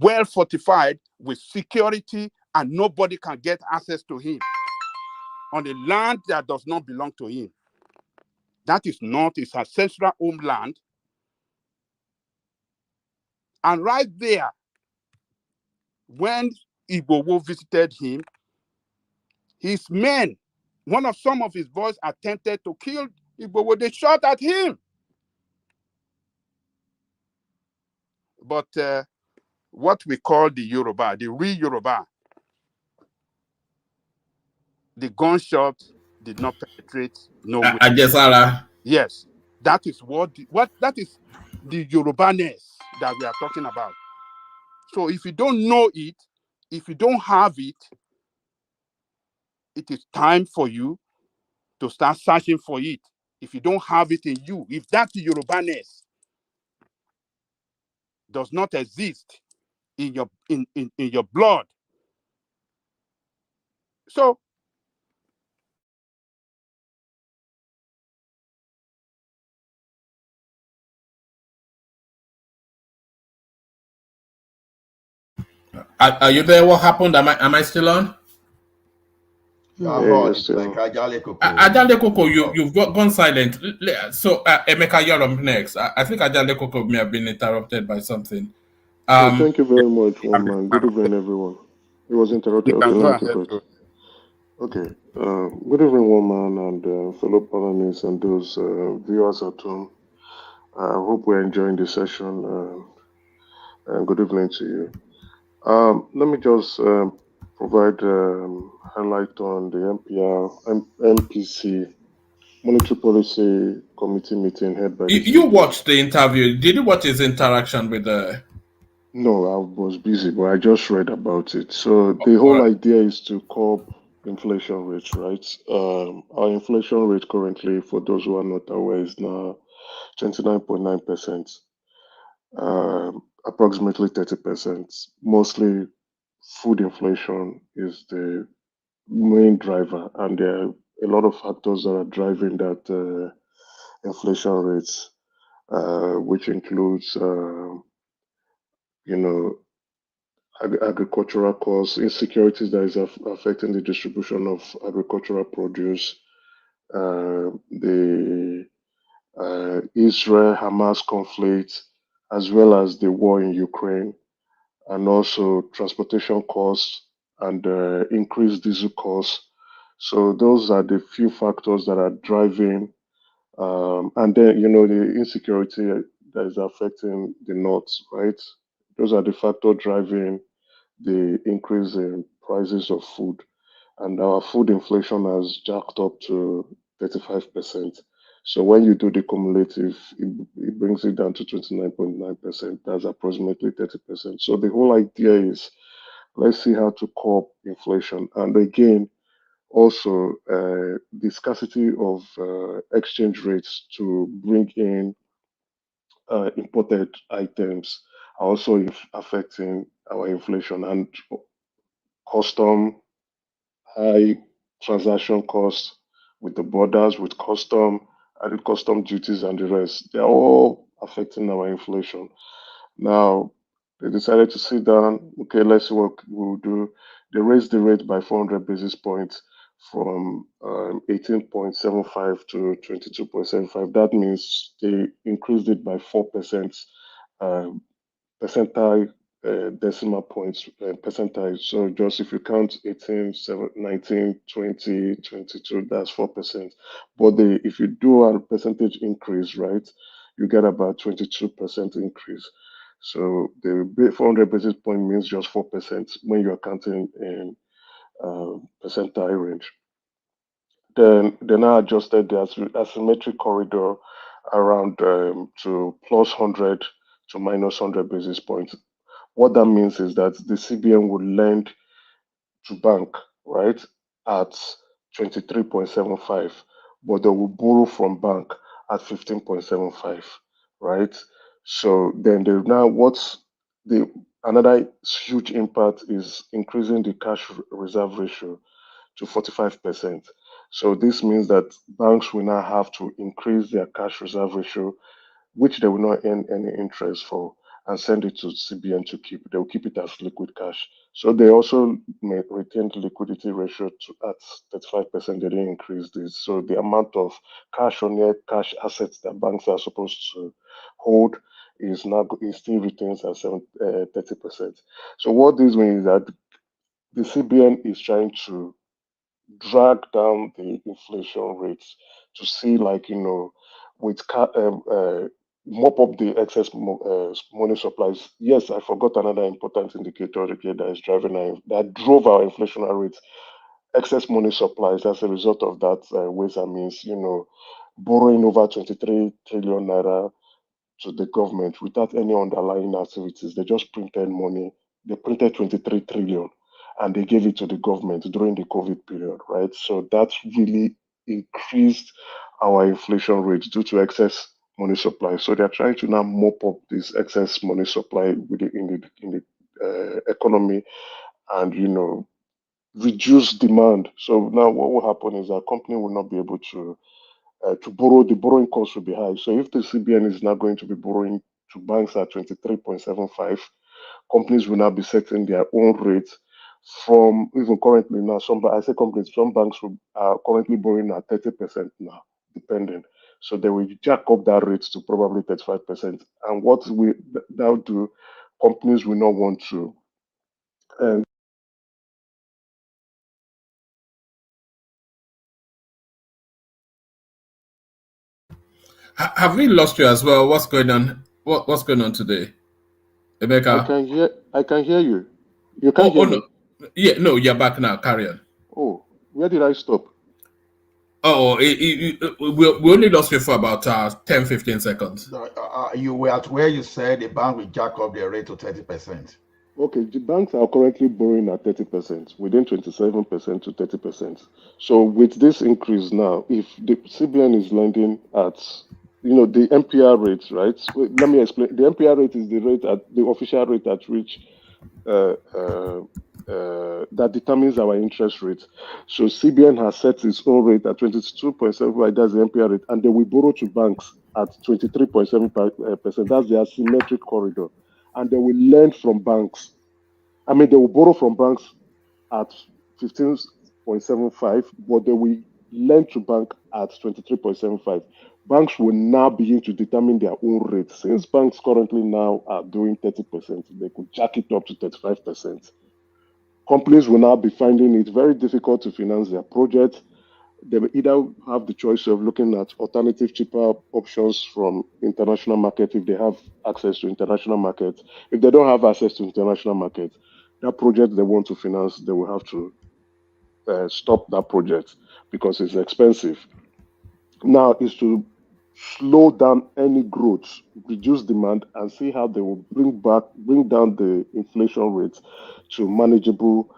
Speaker 16: well fortified with security and nobody can get access to him on a land that does not belong to him? That is not his ancestral homeland. And right there, when Igboho visited him, his men, some of his boys attempted to kill Igboho. They shot at him. But what we call the Yoruba, the real Yoruba, the gunshot did not penetrate nowhere. Yes, that is that is the Yorubaness that we are talking about. So if you don't know it, if you don't have it, it is time for you to start searching for it. If you don't have it in you, if that Yorubaness does not exist in your blood. So
Speaker 6: are you there? What happened? Am I still on?
Speaker 20: It's like Ajale Koko.
Speaker 6: Ajale Koko, you've gone silent. So Emeka, you're up next. I think Ajale Koko may have been interrupted by something.
Speaker 21: Thank you very much, one man. Good evening, everyone. It was interrupted. Okay, now take it. Okay. Good evening, one man, and fellow panelists and those viewers at home. I hope we're enjoying the session. And good evening to you. Let me just provide highlight on the MPC Monetary Policy Committee meeting held by the
Speaker 6: You
Speaker 21: CBN.
Speaker 6: watched the interview. Did you watch his interaction with the...
Speaker 21: No, I was busy, but I just read about it. So the whole idea is to curb inflation rates, right? Our inflation rate currently, for those who are not aware, is now 29.9%, approximately 30%. Mostly food inflation is the main driver, and there are a lot of factors that are driving that inflation rates, which includes, you know, agricultural costs, insecurities that is affecting the distribution of agricultural produce, the Israel-Hamas conflict, as well as the war in Ukraine, and also transportation costs and increased diesel costs. So those are the few factors that are driving, and then the insecurity that is affecting the north, right? Those are the factors driving the increase in prices of food, and our food inflation has jacked up to 35%. So when you do the cumulative, it brings it down to 29.9%. That's approximately 30%. So the whole idea is, let's see how to curb inflation. And again, also the scarcity of exchange rates to bring in imported items are also affecting our inflation, and custom, high transaction costs with the borders, with custom, and the custom duties and the rest. They're all affecting our inflation. Now, they decided to sit down. Okay, let's see what we'll do. They raised the rate by 400 basis points from 18.75 to 22.75. That means they increased it by 4% percentile, decimal points, percentile. So just if you count 18, 19, 20, 22, that's 4%. But if you do a percentage increase, right, you get about 22% increase. So the 400 basis point means just 4% when you're counting in percentile range. Then they now adjusted the asymmetric corridor around to plus 100 to minus 100 basis points. What that means is that the CBN would lend to bank, right, at 23.75, but they will borrow from bank at 15.75, right? So then another huge impact is increasing the cash reserve ratio to 45%. So this means that banks will now have to increase their cash reserve ratio, which they will not earn any interest for, and send it to CBN to keep. They will keep it as liquid cash. So they also may retain the liquidity ratio at 35%. They didn't increase this. So the amount of cash or near cash assets that banks are supposed to hold is still retains at 30%. So what this means is that the CBN is trying to drag down the inflation rates to see, like, with mop up the excess money supplies. Yes, I forgot another important indicator here that is that drove our inflationary rates. Excess money supplies. As a result of that, ways and means, borrowing over 23 trillion naira to the government without any underlying activities. They just printed money. They printed 23 trillion and they gave it to the government during the COVID period, right? So that really increased our inflation rate due to excess money supply. So they're trying to now mop up this excess money supply in the economy and reduce demand. So now what will happen is that company will not be able to borrow. The borrowing cost will be high. So if the CBN is now going to be borrowing to banks at 23.75, companies will now be setting their own rates from even currently now. I say companies, some banks are currently borrowing at 30% now, depending. So they will jack up that rate to probably 35%. And what that'll do, companies will not want to. And
Speaker 6: Have we lost you as well? What's going on? What's going on today, Emeka?
Speaker 21: I can hear you. You can't hear me.
Speaker 6: No. Yeah, no, you're back now. Carry on.
Speaker 21: Oh, where did I stop?
Speaker 6: Oh, we only lost you for about 10, 15 seconds.
Speaker 20: You were at where you said the bank will jack up their rate to 30%.
Speaker 21: Okay, the banks are currently borrowing at 30%, within 27% to 30%. So with this increase now, if the CBN is lending at, the MPR rate, right? Let me explain. The MPR rate is the official rate at which that determines our interest rate. So CBN has set its own rate at 22.75. That's the MPR rate, and they will borrow to banks at 23.7%. That's the asymmetric corridor, and they will lend from banks. I mean, they will borrow from banks at 15.75, but they will lend to bank at 23.75. Banks will now begin to determine their own rate. Since banks currently now are doing 30%, they could jack it up to 35%. Companies will now be finding it very difficult to finance their projects. They will either have the choice of looking at alternative, cheaper options from international market if they have access to international market. If they don't have access to international market, that project they want to finance, they will have to stop that project because it's expensive. Now is to slow down any growth, reduce demand, and see how they will bring down the inflation rate to manageable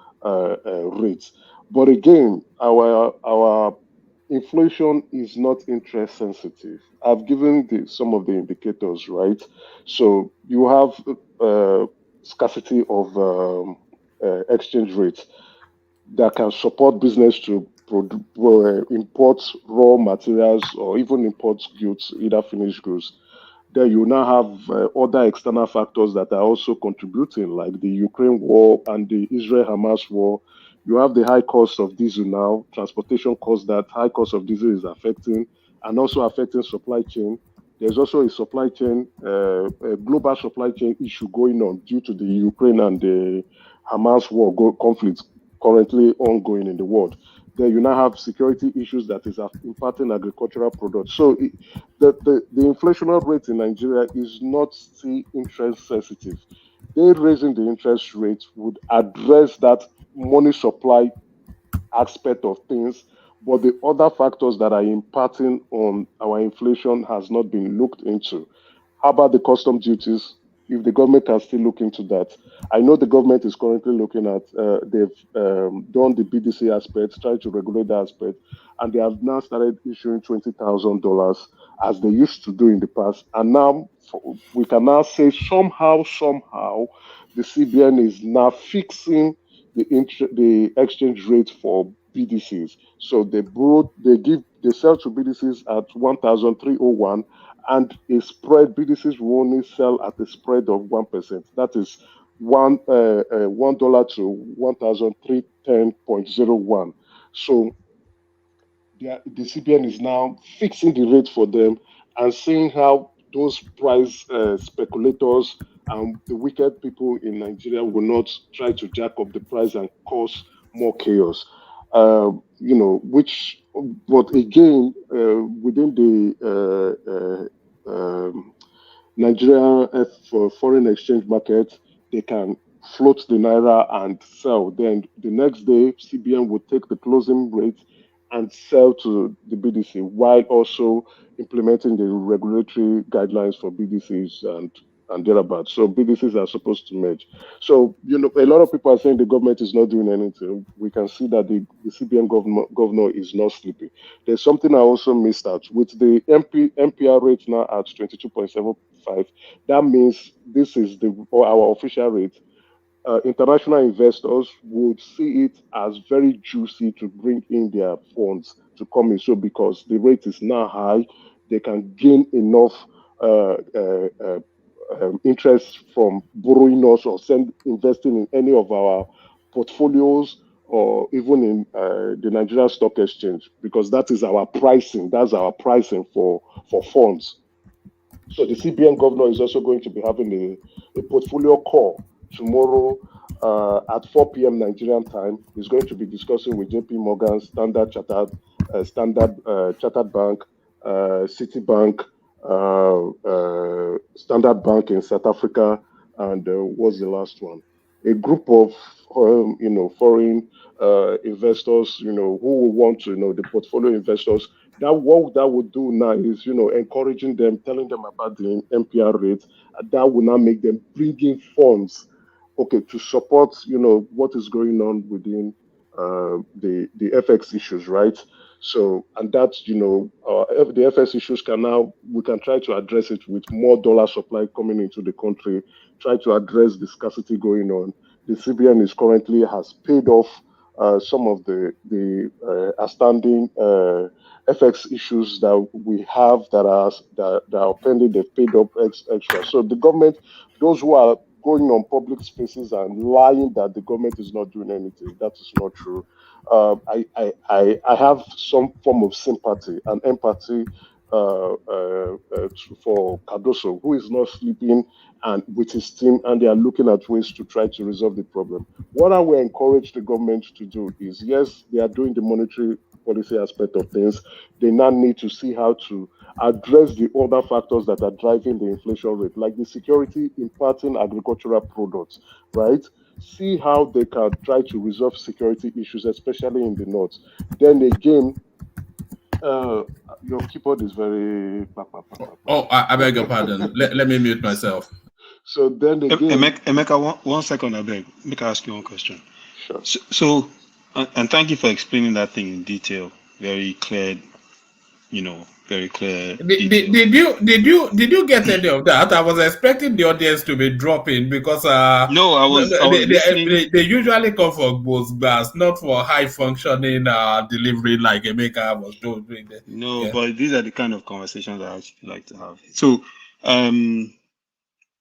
Speaker 21: rates. But again, our inflation is not interest sensitive. I've given some of the indicators, right? So you have scarcity of exchange rates that can support business to import raw materials or even import goods, either finished goods. Then you now have other external factors that are also contributing, like the Ukraine war and the Israel-Hamas war. You have the high cost of diesel now, transportation costs. That high cost of diesel is affecting and also affecting supply chain. There's also a global supply chain issue going on due to the Ukraine and the Hamas war conflict currently ongoing in the world. Then you now have security issues that is impacting agricultural products. So the inflationary rate in Nigeria is not still interest sensitive. They raising the interest rate would address that money supply aspect of things, but the other factors that are impacting on our inflation has not been looked into. How about the custom duties? If the government can still look into that, I know the government is currently looking at. They've done the BDC aspect, trying to regulate that aspect, and they have now started issuing $20,000 as they used to do in the past. And now we can now say somehow, the CBN is now fixing the exchange rate for BDCs. So they sell to BDCs at 1,301, and a spread BDCs will only sell at a spread of 1%. That is $1 to 1,310.01. So the CBN is now fixing the rate for them and seeing how those price speculators and the wicked people in Nigeria will not try to jack up the price and cause more chaos. But again, within the Nigerian foreign exchange market, they can float the naira and sell. Then the next day, CBN would take the closing rate and sell to the BDC while also implementing the regulatory guidelines for BDCs and thereabouts. So BDCs are supposed to merge. So, a lot of people are saying the government is not doing anything. We can see that the CBN governor is not sleeping. There's something I also missed out. With the MPR rate now at 22.75, that means this is our official rate. International investors would see it as very juicy to bring in their funds to come in. So because the rate is now high, they can gain enough interest from borrowing us or investing in any of our portfolios or even in the Nigerian Stock Exchange, because that is our pricing. That's our pricing for funds. So the CBN governor is also going to be having a portfolio call tomorrow at 4 p.m. Nigerian time. He's going to be discussing with JP Morgan, Standard Chartered Bank, Citibank, Standard Bank in South Africa, and what's the last one? A group of foreign investors, who will want to, the portfolio investors. That what that would do now is, encouraging them, telling them about the MPR rate. That will now make them bring in funds, okay, to support, what is going on within the FX issues, right? So, and that's, the FX issues we can try to address it with more dollar supply coming into the country, try to address the scarcity going on. The CBN is currently has paid off some of the outstanding FX issues that we have that are pending. They've paid up extra. So the government, those who are going on public spaces and lying that the government is not doing anything, that is not true. I have some form of sympathy and empathy for Cardoso, who is not sleeping and with his team, and they are looking at ways to try to resolve the problem. What I will encourage the government to do is, yes, they are doing the monetary policy aspect of things. They now need to see how to address the other factors that are driving the inflation rate, like the security impacting agricultural products, right? See how they can try to resolve security issues, especially in the north. Then again, your keyboard is very.
Speaker 6: Oh, I beg your pardon. Let me mute myself.
Speaker 21: So then again,
Speaker 10: Emeka, 1 second, I beg. Make I ask you one question.
Speaker 21: Sure.
Speaker 10: So, and thank you for explaining that thing in detail. Very clear, very clear.
Speaker 6: Did you get any of that? I was expecting the audience to be dropping because
Speaker 10: no, I was listening.
Speaker 6: They usually come for both bars, not for high functioning delivery like Emeka was doing.
Speaker 10: No,
Speaker 6: Yeah.
Speaker 10: but these are the kind of conversations I actually like to have. So,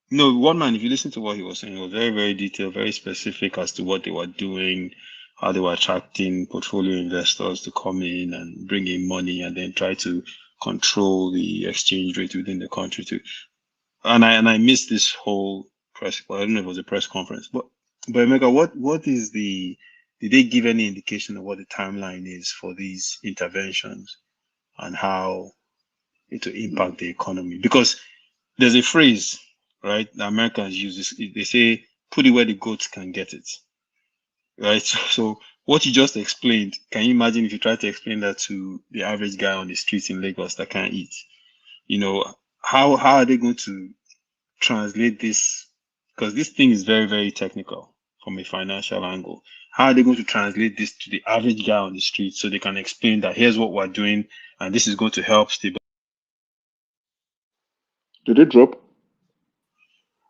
Speaker 10: no, one man, if you listen to what he was saying, it was very, very detailed, very specific as to what they were doing, how they were attracting portfolio investors to come in and bring in money and then try to control the exchange rate within the country too. And I missed this whole press. Well, I don't know if it was a press conference, but Emeka, what is did they give any indication of what the timeline is for these interventions and how it will impact the economy? Because there's a phrase, right? The Americans use this. They say, "Put it where the goats can get it." Right. So what you just explained, can you imagine if you try to explain that to the average guy on the streets in Lagos that can't eat? How are they going to translate this? Because this thing is very, very technical from a financial angle. How are they going to translate this to the average guy on the street so they can explain that here's what we're doing and this is going to help stabilize?
Speaker 21: Did it drop?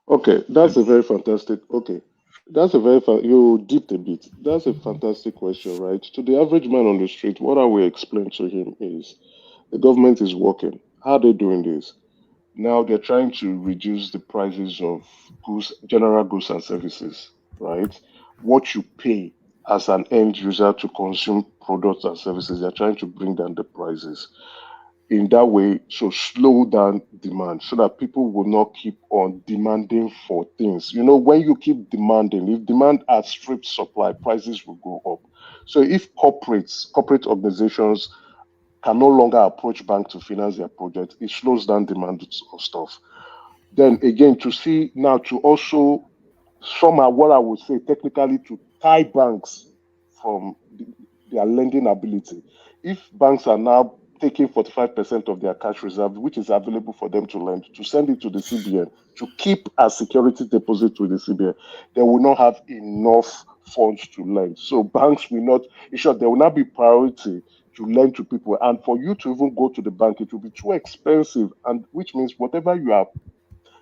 Speaker 21: Okay, that's a very fantastic. Okay, that's a very you dipped a bit. That's a fantastic question, right? To the average man on the street, what I will explain to him is the government is working. How are they doing this? Now they're trying to reduce the prices of goods, general goods and services, right? What you pay as an end user to consume products and services, they're trying to bring down the prices in that way, so slow down demand so that people will not keep on demanding for things. When you keep demanding, if demand outstrips supply, prices will go up. So if corporate organizations can no longer approach banks to finance their projects, it slows down demand of stuff. Then again, to also somehow, what I would say technically, to tie banks from their lending ability. If banks are now taking 45% of their cash reserve, which is available for them to lend, to send it to the CBN, to keep as security deposit with the CBN, they will not have enough funds to lend. So banks will not, in short, there will not be priority to lend to people. And for you to even go to the bank, it will be too expensive. And which means whatever you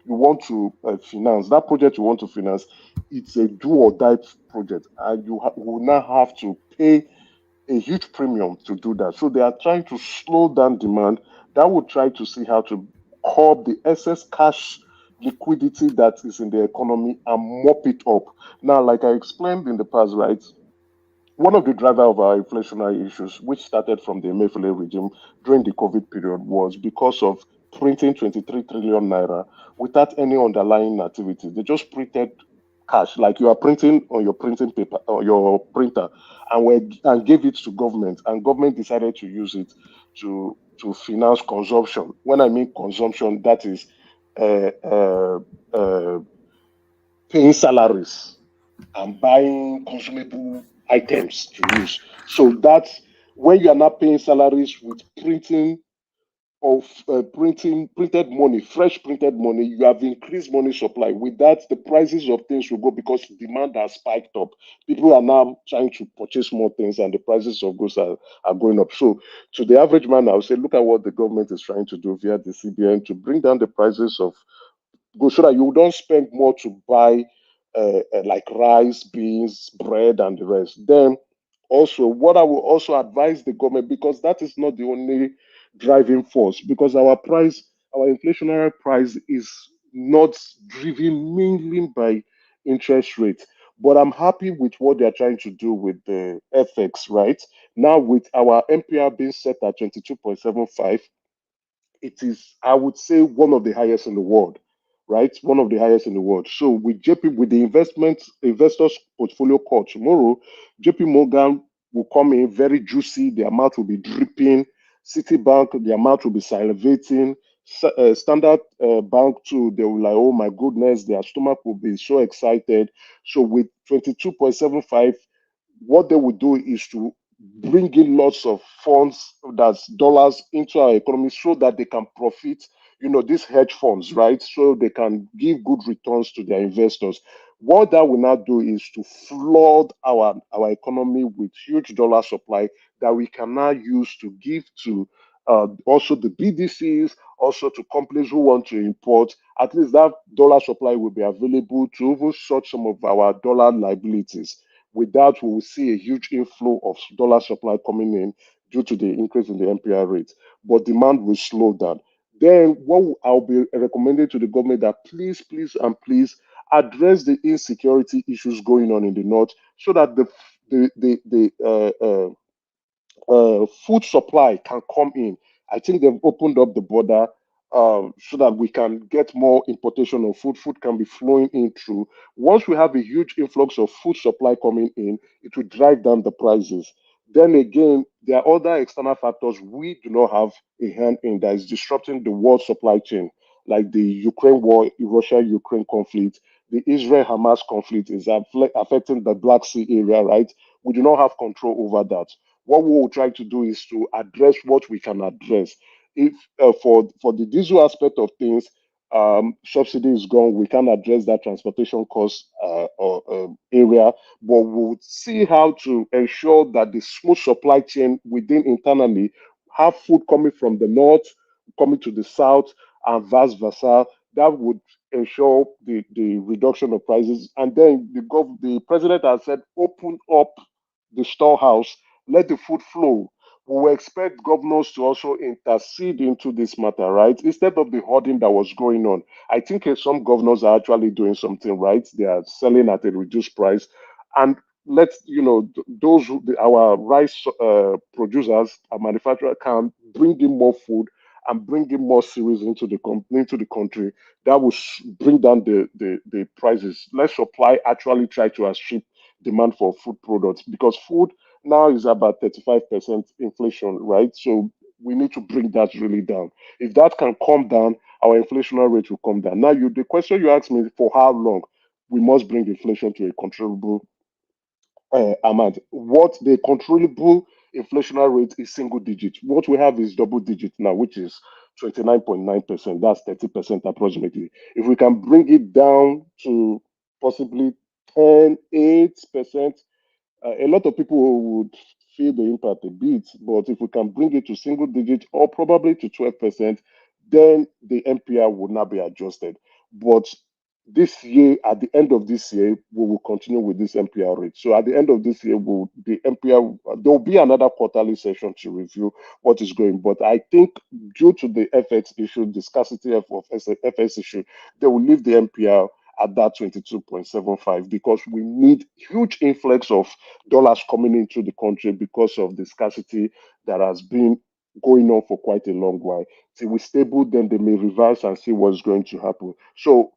Speaker 21: want to finance, that project you want to finance, it's a do or die project. And you will now have to pay a huge premium to do that. So they are trying to slow down demand. That would try to see how to curb the excess cash, liquidity that is in the economy and mop it up. Now, like I explained in the past, right? One of the driver of our inflationary issues, which started from the Emefiele regime during the COVID period, was because of printing 23 trillion naira without any underlying activity. They just printed cash, like you are printing on your printing paper or your printer, and gave it to government, and government decided to use it to finance consumption. When I mean consumption, that is uh, uh, uh, paying salaries and buying consumable items to use. So that's when you are not paying salaries with printed money, fresh printed money, you have increased money supply. With that, the prices of things will go because demand has spiked up. People are now trying to purchase more things and the prices of goods are going up. So to the average man, I would say, look at what the government is trying to do via the CBN to bring down the prices of go so that you don't spend more to buy like rice, beans, bread, and the rest. Then also, what I will also advise the government, because that is not the only driving force, because our inflationary price is not driven mainly by interest rate. But I'm happy with what they're trying to do with the FX, right? Now, with our MPR being set at 22.75, it is, I would say, one of the highest in the world, right? One of the highest in the world. So with JP, with the investors portfolio call tomorrow, JP Morgan will come in very juicy. The amount will be dripping. Citibank, the amount will be salivating. Standard Bank too, they will like, oh my goodness, their stomach will be so excited. So with 22.75, what they would do is to bring in lots of funds, that's dollars, into our economy so that they can profit, these hedge funds, right? So they can give good returns to their investors. What that will now do is to flood our economy with huge dollar supply that we can now use to give to also the BDCs, also to companies who want to import. At least that dollar supply will be available to even sort some of our dollar liabilities. With that, we will see a huge inflow of dollar supply coming in due to the increase in the MPR rate. But demand will slow down. Then, what I'll be recommending to the government that please, please, and please address the insecurity issues going on in the north, so that the food supply can come in. I think they've opened up the border so that we can get more importation of food. Food can be flowing in through. Once we have a huge influx of food supply coming in, it will drive down the prices. Then again, there are other external factors we do not have a hand in that is disrupting the world supply chain, like the Ukraine war, Russia-Ukraine conflict, the Israel-Hamas conflict is affecting the Black Sea area, right? We do not have control over that. What we will try to do is to address what we can address. If for the diesel aspect of things, subsidy is gone, we can address that transportation cost area, but we'll see how to ensure that the smooth supply chain within internally have food coming from the north, coming to the south, and vice versa. That would ensure the reduction of prices. And then the president has said, open up the storehouse, let the food flow. We will expect governors to also intercede into this matter, right? Instead of the hoarding that was going on. I think some governors are actually doing something right. They are selling at a reduced price. And let's, our rice producers, our manufacturer can bring in more food and bring in more cereals into the country. That will bring down the prices. Let supply actually try to outstrip demand for food products, because food now is about 35% inflation, right? So we need to bring that really down. If that can come down, our inflationary rate will come down. Now, the question you asked me, for how long we must bring inflation to a controllable amount. What the controllable inflationary rate is single digit. What we have is double digit now, which is 29.9%. That's 30% approximately. If we can bring it down to possibly 10, 8%, a lot of people would feel the impact a bit. But if we can bring it to single digit or probably to 12%, then the MPR would not be adjusted. But this year, at the end of this year, we will continue with this MPR rate. So at the end of this year, the MPR, there will be another quarterly session to review what is going. But I think due to the FX issue, the scarcity of FX issue, they will leave the MPR at that 22.75 because we need huge influx of dollars coming into the country because of the scarcity that has been going on for quite a long while. Till we stable, then they may reverse and see what's going to happen. So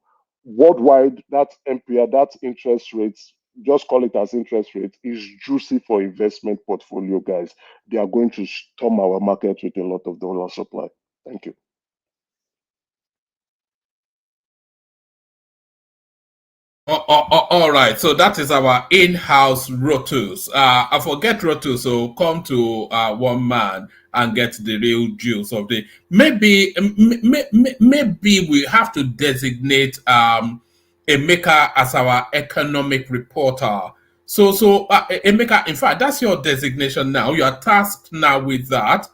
Speaker 21: worldwide, that MPR, that interest rates, just call it as interest rate, is juicy for investment portfolio guys. They are going to storm our market with a lot of dollar supply. Thank you.
Speaker 6: All right, so that is our in-house Rotus. I forget Rotus, so come to one man and get the real juice of the. Maybe we have to designate Emeka as our economic reporter. So Emeka, in fact, that's your designation now. You are tasked now with that.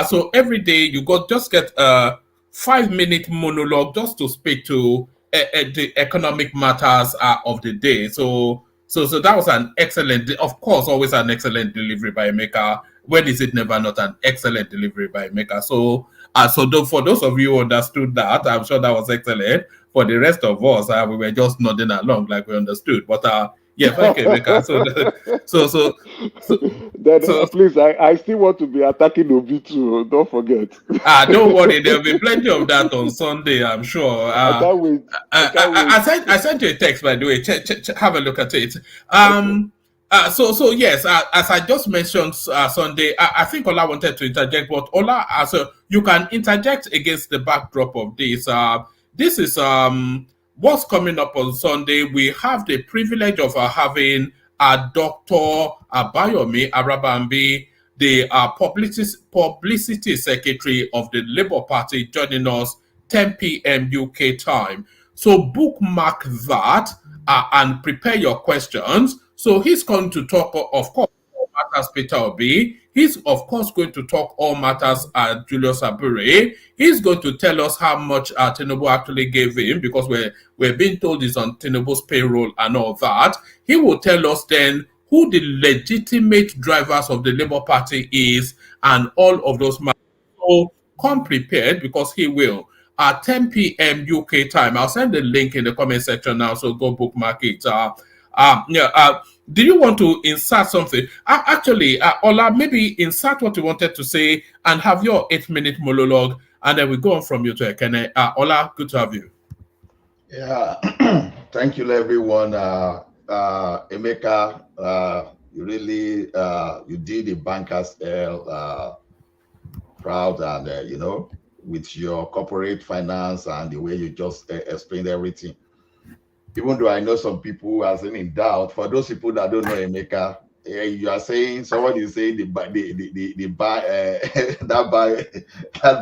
Speaker 6: So every day you just get a 5-minute monologue just to speak to the economic matters of the day. So that was an excellent, of course, always an excellent delivery by Emeka. When is it never not an excellent delivery by Emeka? So for those of you who understood that, I'm sure that was excellent. For the rest of us, we were just nodding along like we understood. But yeah, thank you, Emeka.
Speaker 21: Please, I still want to be attacking Obi too. Don't forget.
Speaker 6: Don't worry, there'll be plenty of that on Sunday, I'm sure.
Speaker 21: I can't wait.
Speaker 6: I sent you a text, by the way. Have a look at it. So yes, as I just mentioned Sunday, I think Ola wanted to interject, but Ola, so you can interject against the backdrop of this. This is what's coming up on Sunday. We have the privilege of having Dr. Abayomi Arabambi, the publicity secretary of the Labour Party, joining us 10 p.m. UK time. So bookmark that and prepare your questions. So he's going to talk, of course, all matters Peter Obi. He's, of course, going to talk all matters Julius Abure. He's going to tell us how much Tinubu actually gave him, because we're being told he's on Tinubu's payroll and all that. He will tell us then who the legitimate drivers of the Labour Party is and all of those matters. So come prepared, because he will. At 10 p.m. UK time, I'll send the link in the comment section now, so go bookmark it. Do you want to insert something? Actually, Ola, maybe insert what you wanted to say and have your 8-minute monologue, and then we go on from you to Ekene. Ola, good to have you.
Speaker 20: Yeah, thank you, everyone. Emeka, you really you did the bankers proud, and with your corporate finance and the way you just explained everything. Even though I know some people are in doubt, for those people that don't know Emeka, you are saying somebody is saying that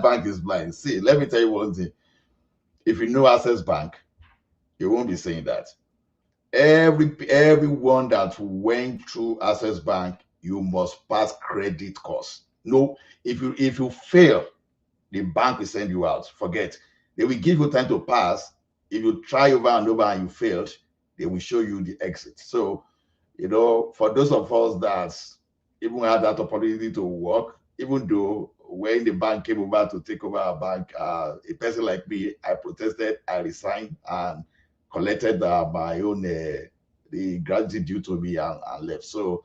Speaker 20: bank is blind. See, let me tell you one thing. If you know Access Bank, you won't be saying that. Everyone that went through Access Bank, you must pass credit course. No, if you fail, the bank will send you out. Forget. They will give you time to pass. If you try over and over and you failed, they will show you the exit. So, for those of us that even had that opportunity to work, even though when the bank came over to take over our bank, a person like me, I protested, I resigned, and collected my own the gratitude due to me and left. So,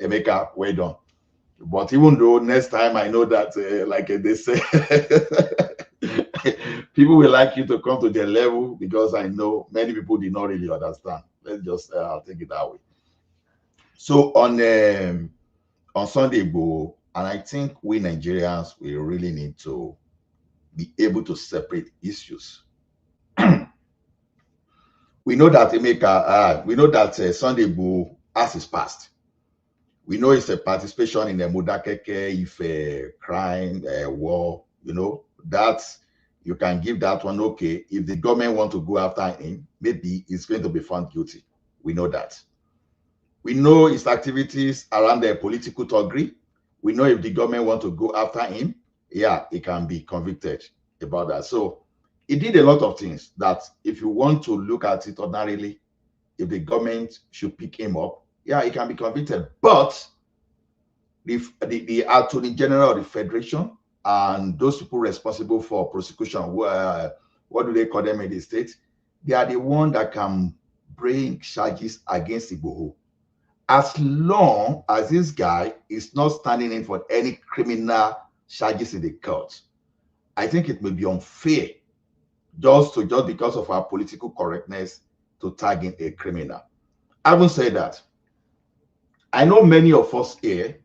Speaker 20: Emeka, well done. But even though next time I know that, like they say, people will like you to come to their level, because I know many people did not really understand. Let's just take it that way. So on Sunday, and I think we Nigerians, we really need to be able to separate issues. We know that Sunday as is past. We know it's a participation in the Modakeke, if a crime, war, that you can give that one, okay. If the government want to go after him, maybe he's going to be found guilty. We know that. We know his activities around the political thuggery. We know if the government want to go after him, yeah, he can be convicted about that. So he did a lot of things that, if you want to look at it ordinarily, if the government should pick him up, yeah, he can be convicted. But the Attorney General of the Federation and those people responsible for prosecution, what do they call them in the state? They are the one that can bring charges against Igboho. As long as this guy is not standing in for any criminal charges in the court, I think it may be unfair just because of our political correctness to tag in a criminal. Having said that, I know many of us here,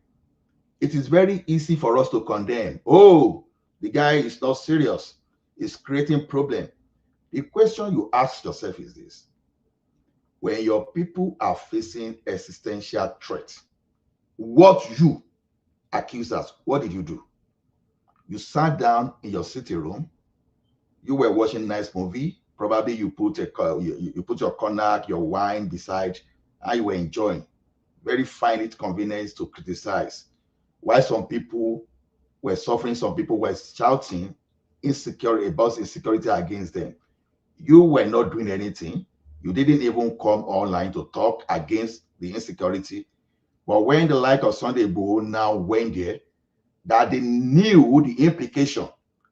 Speaker 20: it is very easy for us to condemn. Oh, the guy is not serious. He's creating problem. The question you ask yourself is this: when your people are facing existential threat, what you accusers, what did you do? You sat down in your sitting room, you were watching a nice movie, probably you put you put your cognac, your wine beside, and you were enjoying. Very find it convenient to criticize. Why some people were suffering, some people were shouting insecurity against them. You were not doing anything. You didn't even come online to talk against the insecurity. But when the like of Sunday Igboho now went there, that they knew the implication,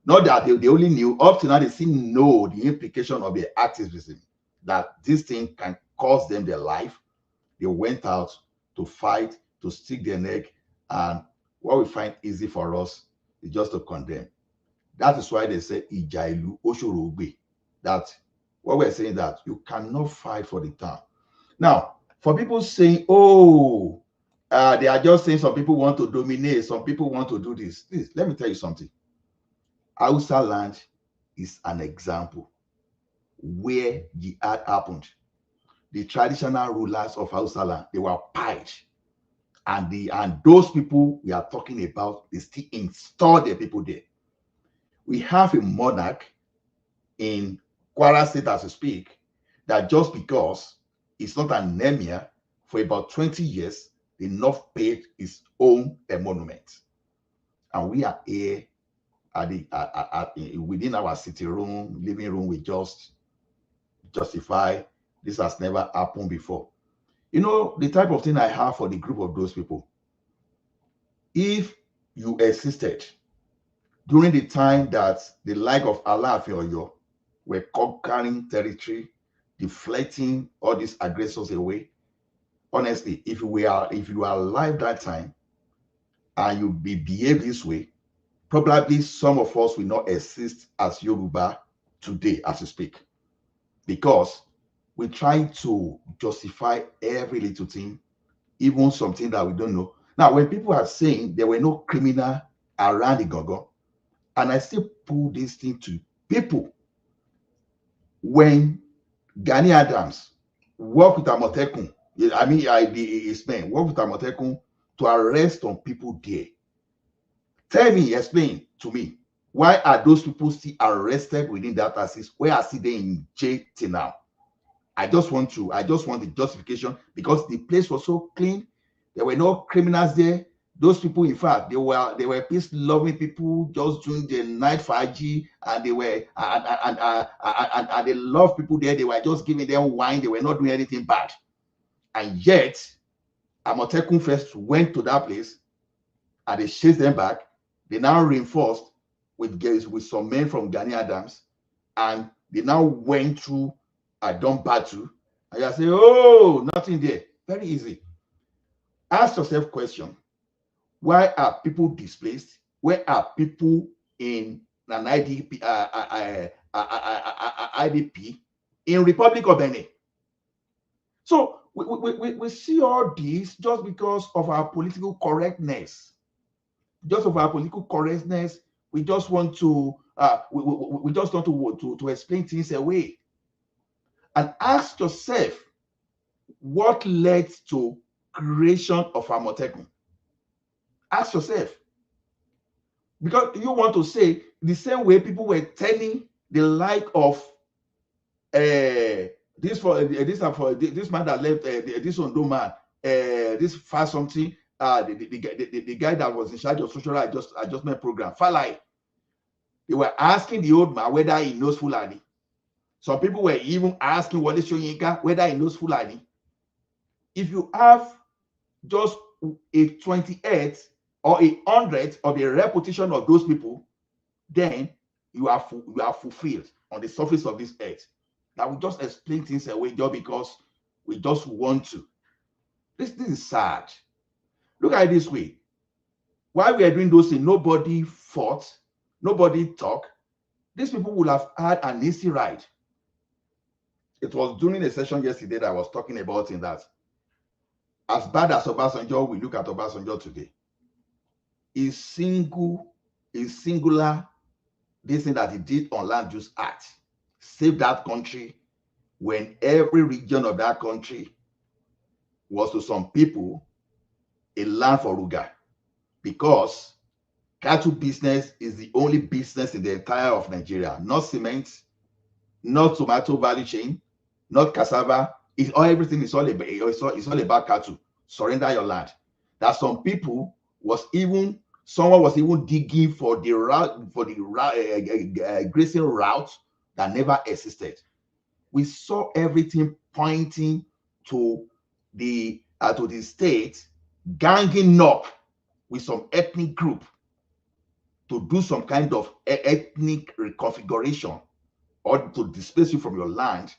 Speaker 20: not that they only knew, up to now they still know the implication of the activism, that this thing can cost them their life. They went out to fight, to stick their neck, and what we find easy for us is just to condemn. That is why they say Ijailu Oshorogbe. That what we're saying, that you cannot fight for the town. Now, for people saying, oh, they are just saying some people want to dominate, some people want to do this. Please, let me tell you something. Hausa land is an example where jihad happened. The traditional rulers of Hausa land, they were pied. And those people we are talking about, they still install their people there. We have a monarch in Kwara State, as we speak, that just because it's not an emir, for about 20 years, the North paid his own monument. And we are here within our sitting room, living room, we just justify this has never happened before. You know, the type of thing I have for the group of those people, if you existed during the time that the like of Allah Oyo were conquering territory, deflecting all these aggressors away, honestly, if you are alive that time and you behave this way, probably some of us will not exist as Yoruba today as we speak, because we try to justify every little thing, even something that we don't know. Now, when people are saying there were no criminal around the Gogo, and I still pull this thing to people, when Gani Adams worked with Amotekun, I mean, his men worked with Amotekun to arrest some people there. Tell me, explain to me, why are those people still arrested within that axis? Where are they in jail till now? I just want the justification, because the place was so clean. There were no criminals there. Those people, in fact, they were peace-loving people, just doing the night faji, and they were and they love people there. They were just giving them wine. They were not doing anything bad. And yet, Amotekun first went to that place, and they chased them back. They now reinforced with some men from Gani Adams, and they now went through a dump battle, and you say, oh, nothing there. Very easy. Ask yourself question: why are people displaced? Where are people in an IDP in Republic of Benin? So we see all this just because of our political correctness. Just of our political correctness, we just want to we just want to explain things away. And ask yourself, what led to creation of Amotekun? Ask yourself, because you want to say the same way people were telling the like of this man that left this Ondo man, this fast something, the guy that was in charge of social adjustment program, Falai. They were asking the old man whether he knows Fulani. Some people were even asking Wole Soyinka whether he knows Fulani. If you have just a 28th or a 100th of the repetition of those people, then you are fulfilled on the surface of this earth. That we just explain things away just because we just want to. This is sad. Look at it this way. While we are doing those things, nobody fought, nobody talked. These people would have had an easy ride. It was during a session yesterday that I was talking about in that as bad as Obasanjo, we look at Obasanjo today, is singular, this thing that he did on Land Use Act, saved that country when every region of that country was to some people a land for Ruga, because cattle business is the only business in the entire of Nigeria. Not cement, not tomato value chain, not cassava. Everything is all about cattle. Surrender your land. That some people someone was even digging for the grazing route that never existed. We saw everything pointing to the state ganging up with some ethnic group to do some kind of ethnic reconfiguration or to displace you from your land,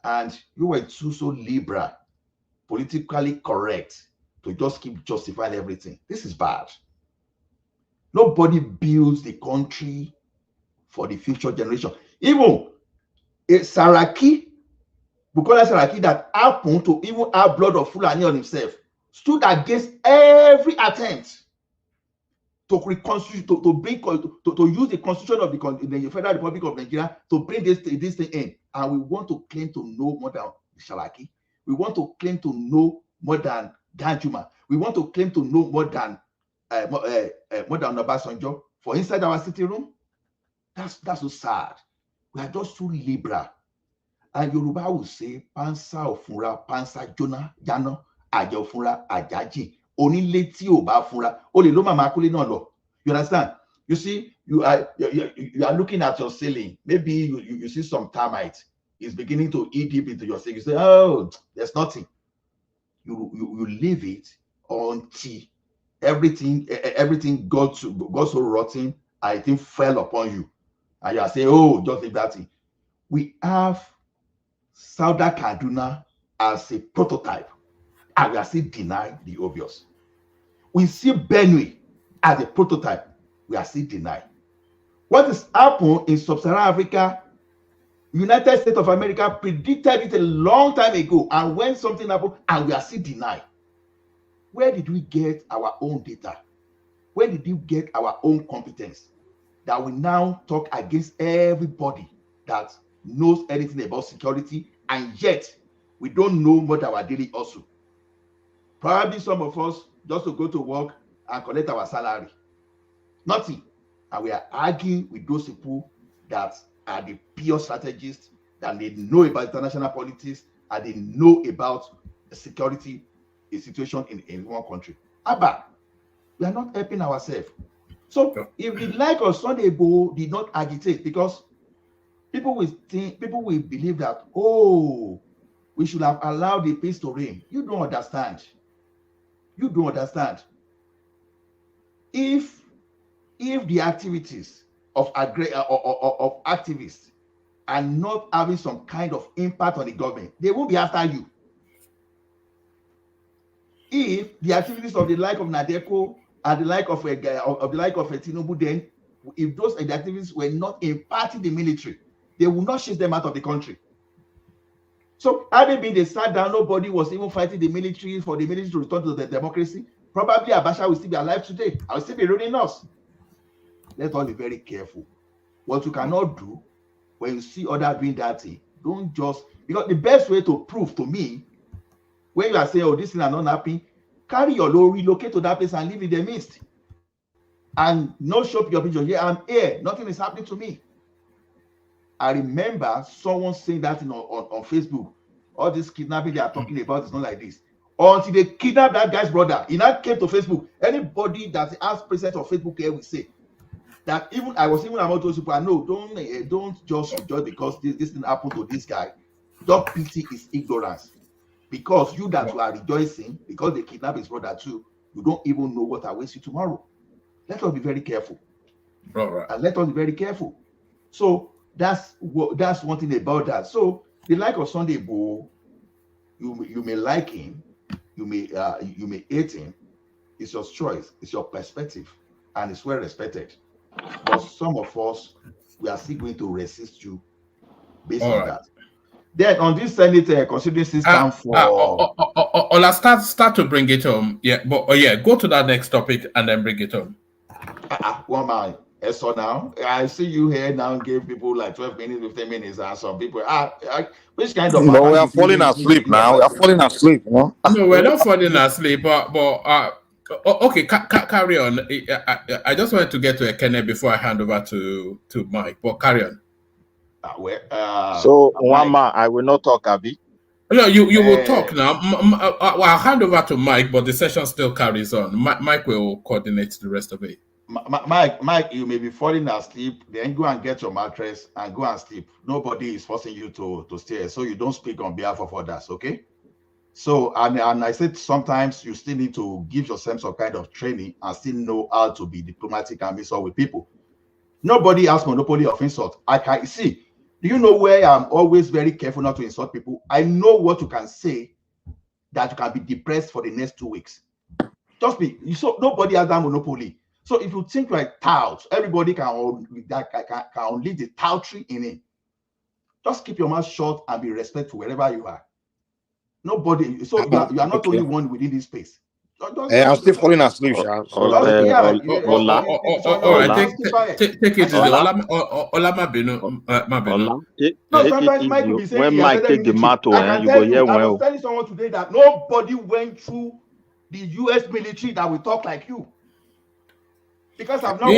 Speaker 20: and you were too so liberal, politically correct to just keep justifying everything. This is bad. Nobody builds the country for the future generation. Even Saraki, Bukola Saraki, that happened to even have blood of Fulani on himself, stood against every attempt to reconstitute, to use the constitution of the Federal Republic of Nigeria to bring this thing in. And we want to claim to know more than Saraki. We want to claim to know more than Danjuma. We want to claim to know more than Obasanjo for inside our city room. That's so sad. We are just too liberal. And Yoruba will say, Pansa Ofunra, Pansa Jana, Aja Ofunra, Ajaji. Only tí ò bá fúnra, ó lè ló màmá kúlé náà lọ. You understand? You see, you are looking at your ceiling. Maybe you see some termite. It's beginning to eat deep into your ceiling. You say, oh, there's nothing. You leave it until everything got so rotten, I think fell upon you. And you are saying, oh, just leave that thing. We have Sauda Kaduna as a prototype, and we are still denying the obvious. We see Benue as a prototype, we are still denying. What has happened in Sub-Saharan Africa, United States of America predicted it a long time ago, and when something happened, and we are still denying. Where did we get our own data? Where did we get our own competence that we now talk against everybody that knows anything about security, and yet we don't know what our daily hustle? Probably some of us just to go to work and collect our salary. Nothing. And we are arguing with those people that are the pure strategists, that they know about international politics, and they know about the security situation in one country. Abba, we are not helping ourselves. So if the like of Sunday Igboho did not agitate, because people will believe that, oh, we should have allowed the peace to reign. You don't understand. You don't understand. If the activities of activists are not having some kind of impact on the government, they won't be after you. If the activities of the like of Nadeko and the like of Tinubu, then if those activities were not impacting the military, they will not chase them out of the country. So having been they sat down, nobody was even fighting the military for the military to return to the democracy. Probably Abacha will still be alive today. I will still be ruling us. Let's all be very careful. What you cannot do when you see others doing that thing, don't just, because the best way to prove to me, when you are saying, oh, this thing is not happening, carry your load, relocate to that place and live in the midst. And no show up your picture. Yeah, I'm here. Nothing is happening to me. I remember someone saying that on Facebook. All this kidnapping they are talking about is not like this. Until they kidnapped that guy's brother. He now came to Facebook. Anybody that has presence of Facebook here will say that even I was even about those people. I know don't just rejoice because this thing happened to this guy. Don't pity his ignorance, because you that you are rejoicing because they kidnap his brother too, you don't even know what awaits you tomorrow. Let us be very careful.
Speaker 6: All right.
Speaker 20: And let us be very careful. So that's one thing about that. So the like of Sunday Igboho, you may like him, you may hate him. It's your choice, it's your perspective, and it's well respected. But some of us, we are still going to resist you based on that. Then on this Senate considering system for
Speaker 6: Ola, start to bring it home. Yeah, but go to that next topic and then bring it home.
Speaker 20: One man. So now I see you here now give people like 12 minutes, 15 minutes, and some people which kind of
Speaker 7: we are falling asleep now. We are falling asleep, you know?
Speaker 6: No, we're not falling asleep, but okay, carry on. I just wanted to get to Ekene before I hand over to Mike, but carry on.
Speaker 13: So one man, I will not talk, Abi.
Speaker 6: No, you will talk now. I'll hand over to Mike, but the session still carries on. Mike will coordinate the rest of it.
Speaker 20: Mike, you may be falling asleep. Then go and get your mattress and go and sleep. Nobody is forcing you to stay, so you don't speak on behalf of others. Okay? So and I said sometimes you still need to give yourself some kind of training and still know how to be diplomatic and insult with people. Nobody has monopoly of insult. I can see. Do you know where I'm always very careful not to insult people? I know what you can say that you can be depressed for the next 2 weeks. Just be so nobody has that monopoly. So if you think like tout, everybody can unleash the toutery in it. Just keep your mouth shut and be respectful wherever you are. Nobody. So you are not only one within this space.
Speaker 7: I'm still falling asleep, Sha.
Speaker 6: All right, take it easy. Olama Beno.
Speaker 20: No, sometimes Mike will be saying
Speaker 13: when Mike take the matter, you go hear
Speaker 20: I was telling someone today that nobody went through the US military that will talk like you. Because I've not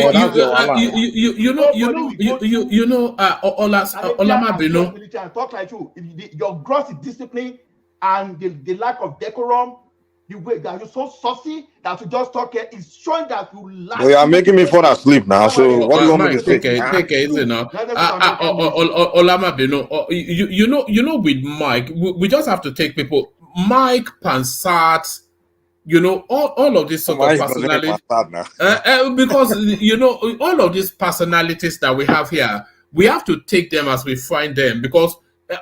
Speaker 6: Olama Beno
Speaker 20: and talk like you. Your gross discipline and the lack of decorum, the way that you're so saucy that you just talk here is showing that you lack.
Speaker 7: You are making me fall asleep now. So what do you want me to say?
Speaker 6: Take it easy now. Olama Beno, you know, with Mike, we just have to take people. Mike Pansat. You know, all of these sort of personalities, because you know, all of these personalities that we have here, we have to take them as we find them. Because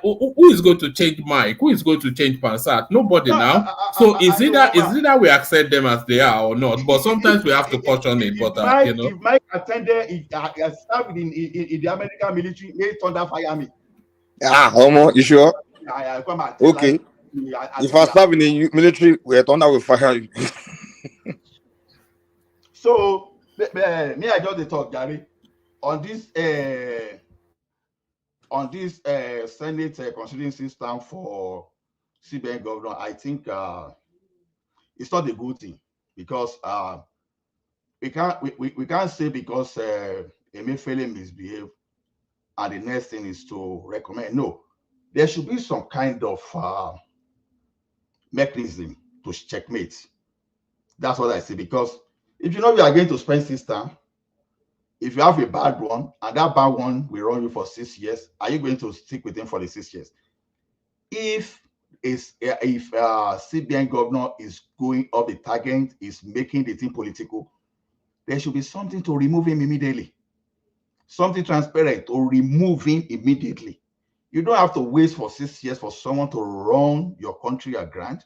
Speaker 6: who is going to change Mike? Who is going to change Pansat? Nobody now. So is either we accept them as they are or not. But sometimes we have to caution it. But you know,
Speaker 20: if Mike attended, served in the American military, may thunder fire me.
Speaker 7: Homo, you sure? Okay. If I serve in the military, we thunder will fire you.
Speaker 20: So me, I just talk, Gary, on this Senate considering system for CBN governor. I think it's not a good thing because we can't say because Emefiele misbehave and the next thing is to recommend. No, there should be some kind of mechanism to checkmate. That's what I say, because if you know you are going to spend system, if you have a bad one and that bad one will run you for 6 years, are you going to stick with him for the 6 years? If CBN governor is going up the target, is making the thing political, there should be something to remove him immediately. Something transparent to remove him immediately. You don't have to wait for 6 years for someone to run your country aground.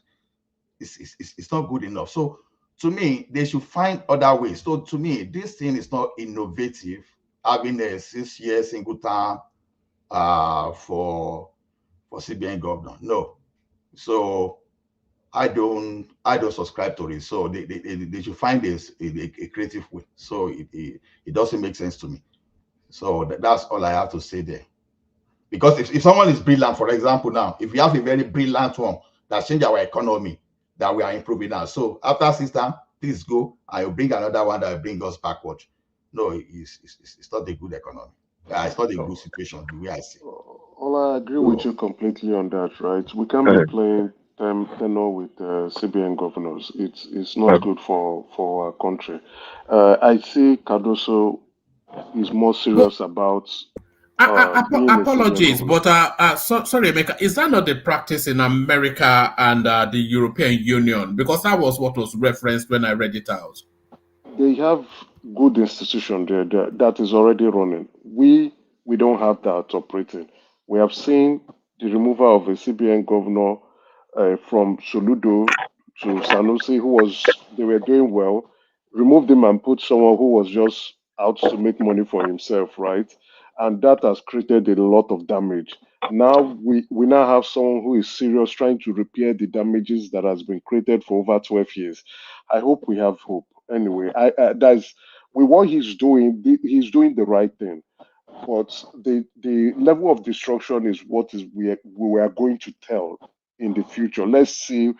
Speaker 20: It's not good enough. So to me, they should find other ways. So to me, this thing is not innovative, having a 6 year single term for CBN governor. No. So I don't subscribe to it. So they should find a creative way. So it doesn't make sense to me. So that's all I have to say there. Because if someone is brilliant, for example, now, if we have a very brilliant one that change our economy, that we are improving now. So after system, please go and you bring another one that will bring us backward. No, it's not a good economy. It's not a good situation the way I see.
Speaker 21: Well, I agree with you completely on that, right? We can't be playing tenor with CBN governors. It's not good for our country. I see Cardoso is more serious about being a CBN
Speaker 6: Apologies,
Speaker 21: governor.
Speaker 6: but sorry, Emeka, is that not the practice in America and the European Union? Because that was what was referenced when I read it out.
Speaker 21: They have good institution there that is already running. We don't have that operating. We have seen the removal of a CBN governor from Soludo to Sanusi, they were doing well, removed him and put someone who was just out to make money for himself, right? And that has created a lot of damage. Now we now have someone who is serious trying to repair the damages that has been created for over 12 years. I hope we have hope. Anyway, that's with what he's doing the right thing. But the level of destruction is what is we are going to tell in the future. Let's see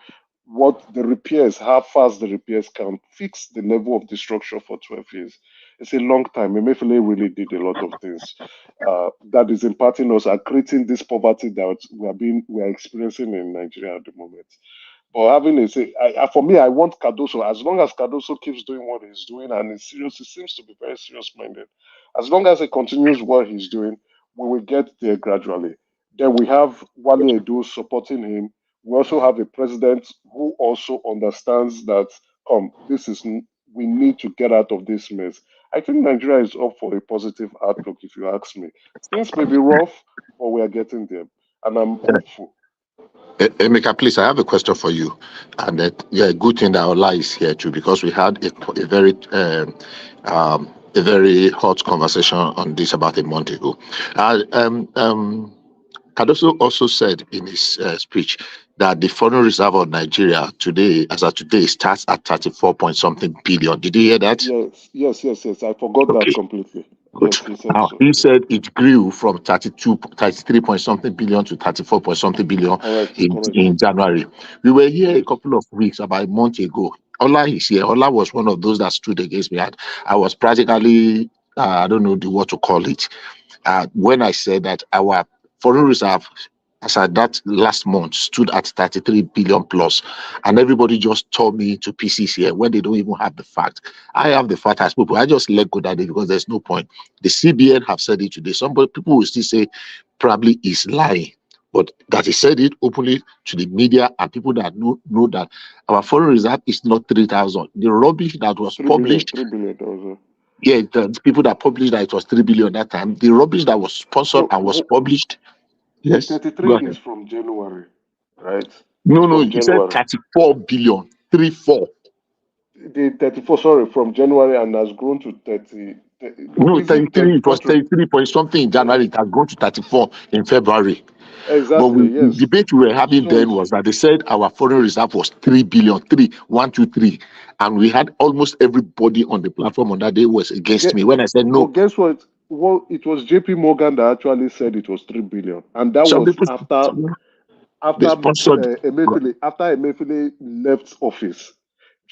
Speaker 21: what the repairs, how fast the repairs can fix the level of destruction for 12 years. It's a long time. Emefiele really did a lot of things that is impacting us and creating this poverty that we are experiencing in Nigeria at the moment. But having a say, for me, I want Cardoso. As long as Cardoso keeps doing what he's doing and is serious, he seems to be very serious minded. As long as he continues what he's doing, we will get there gradually. Then we have Wale Edo supporting him. We also have a president who also understands that we need to get out of this mess. I think Nigeria is up for a positive outlook, if you ask me. Things may be rough, but we are getting there, and I'm hopeful.
Speaker 13: Emeka, please, I have a question for you. And good thing that Ola is here too, because we had a very hot conversation on this about a month ago. Cardoso also said in his speech that the foreign reserve of Nigeria today, as of today, starts at 34 point something billion. Did you hear that?
Speaker 21: Yes. I forgot that completely.
Speaker 13: Good.
Speaker 21: Yes, he said
Speaker 13: Now,
Speaker 21: so.
Speaker 13: he said it grew from 33 point something billion to 34 point something billion
Speaker 21: Correct.
Speaker 13: in January. We were here a couple of weeks, about a month ago. Ola is here. Ola was one of those that stood against me. I was practically, I don't know what to call it, when I said that our foreign reserve as at that last month stood at 33 billion plus, and everybody just told me to pieces here when they don't even have the fact. I have the fact as people. I just let go that day because there's no point. The CBN have said it today. Some people will still say probably is lying, but that he said it openly to the media and people that know that our foreign reserve is not 3,000. The rubbish that was published.
Speaker 21: 3 billion.
Speaker 13: Yeah, the people that published that it was 3 billion that time. The rubbish that was sponsored and was published. Yes.
Speaker 21: The 33 is from January, right?
Speaker 13: No, you said 34 billion. 34.
Speaker 21: The 34, sorry, from January and has grown to 30.
Speaker 13: No, 33. It was 33 point something in January. It has grown to 34 in February.
Speaker 21: Exactly,
Speaker 13: but the debate we were having then was that they said our foreign reserve was 3 billion, 1, 2, 3. And we had almost everybody on the platform on that day was against me when I said no.
Speaker 21: But guess what? Well, it was JP Morgan that actually said it was 3 billion. And that was after Emefiele left office.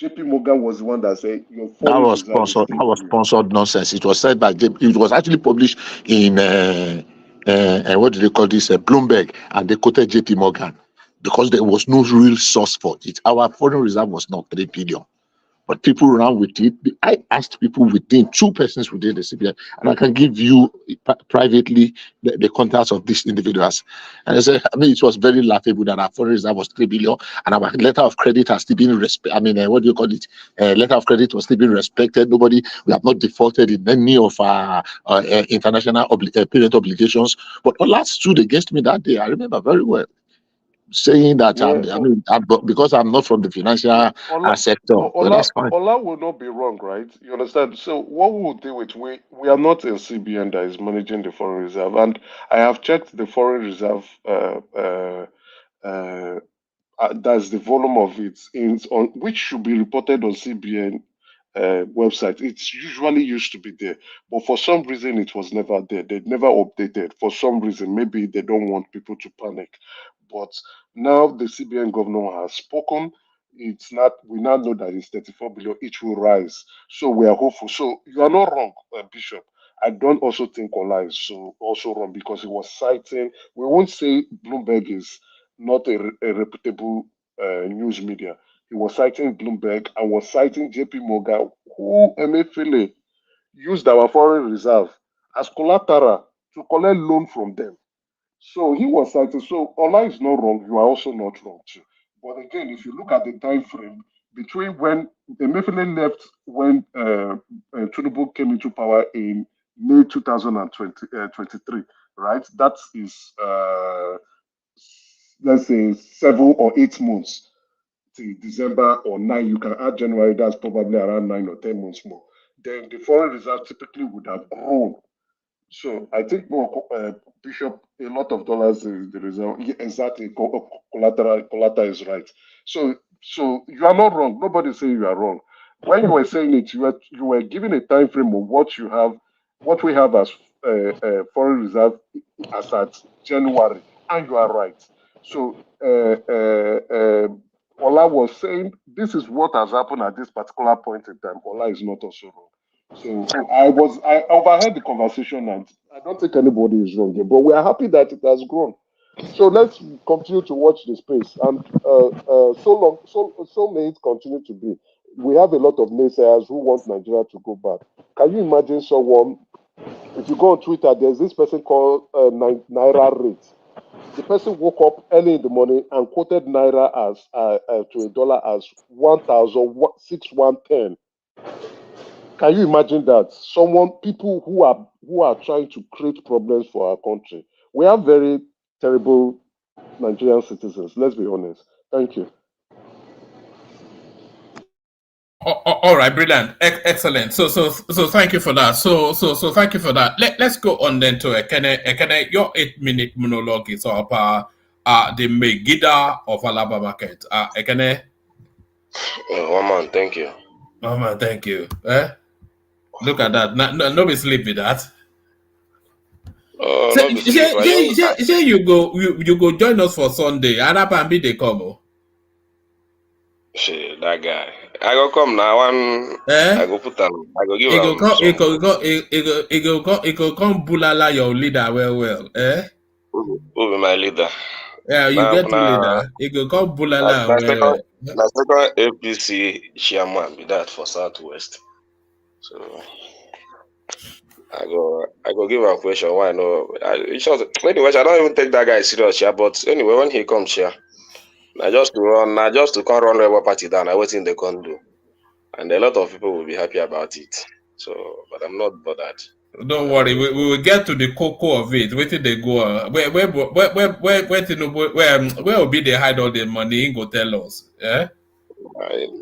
Speaker 21: JP Morgan was the one that said your foreign reserve is 3 billion.
Speaker 13: That was sponsored nonsense. It was said by JP. It was actually published in what do they call this? Bloomberg, and they quoted JP Morgan because there was no real source for it. Our foreign reserve was not 3 billion. But people ran with it. I asked people within 2 persons within the CBN, and I can give you privately the contacts of these individuals. And I said, it was very laughable that our foreign reserve was 3 billion, and our letter of credit has still been respected. What do you call it? Letter of credit was still being respected. We have not defaulted in any of our international payment obligations. But Allah stood against me that day. I remember very well, saying that because I'm not from the financial sector. That's fine.
Speaker 21: Ola will not be wrong, right? You understand? So what we will do with we are not a CBN that is managing the foreign reserve, and I have checked the foreign reserve. That's the volume of it on which should be reported on CBN website. It's usually used to be there, but for some reason it was never there. They never updated. For some reason, maybe they don't want people to panic. But now the CBN governor has spoken. It's not. We now know that it's 34 billion. It will rise. So we are hopeful. So you are not wrong, Bishop. I don't also think Ola is also wrong because he was citing. We won't say Bloomberg is not a reputable news media. He was citing Bloomberg and was citing JP Morgan, who Emefiele used our foreign reserve as collateral to collect loan from them. So he was cited. So Ola is not wrong. You are also not wrong too. But again, if you look at the time frame between when Emefiele left, when Tinubu came into power in May 2023, right? That is, let's say, 7 or 8 months till December or 9. You can add January. That's probably around 9 or 10 months more. Then the foreign reserve typically would have grown. So I think Bishop, a lot of dollars is the result. Yeah, exactly, collateral is right. So you are not wrong. Nobody saying you are wrong. When you were saying it, you were giving a time frame of what you have, what we have as foreign reserve as at January, and you are right. So Ola was saying this is what has happened at this particular point in time. Ola is not also wrong. So I overheard the conversation, and I don't think anybody is wrong here, but we are happy that it has grown. So let's continue to watch the space, and so may it continue to be. We have a lot of naysayers who want Nigeria to go back. Can you imagine someone? If you go on Twitter, there's this person called Naira Rate. The person woke up early in the morning and quoted Naira as to a dollar as 1,610. Can you imagine that? People who are trying to create problems for our country. We have very terrible Nigerian citizens. Let's be honest. Thank you.
Speaker 6: All right, brilliant, excellent. So thank you for that. So thank you for that. Let's go on then to Ekene. Your 8-minute monologue is up. The Megiddo of Alaba Market. Ekene.
Speaker 3: One man, thank you.
Speaker 6: Oh man, thank you. Look at that. No be sleep with that. Say you go join us for Sunday. Arab and be they come.
Speaker 3: Shit, that guy. I go come now. I go put on. I go give him.
Speaker 6: He go come bulala your leader well.
Speaker 3: Who be my leader?
Speaker 6: Yeah, you get leader. He go come bulala well.
Speaker 3: My second APC chairman be that for Southwest. So I go give him a question. Why no? Anyway, I don't even take that guy serious here. But anyway, when he comes here, I just to come run Labour Party down. I wait in the condo, and a lot of people will be happy about it. So, but I'm not bothered.
Speaker 6: Don't worry, we will get to the cocoa of it. Where did they go? Where will be they hide all the money? He go tell us. Yeah.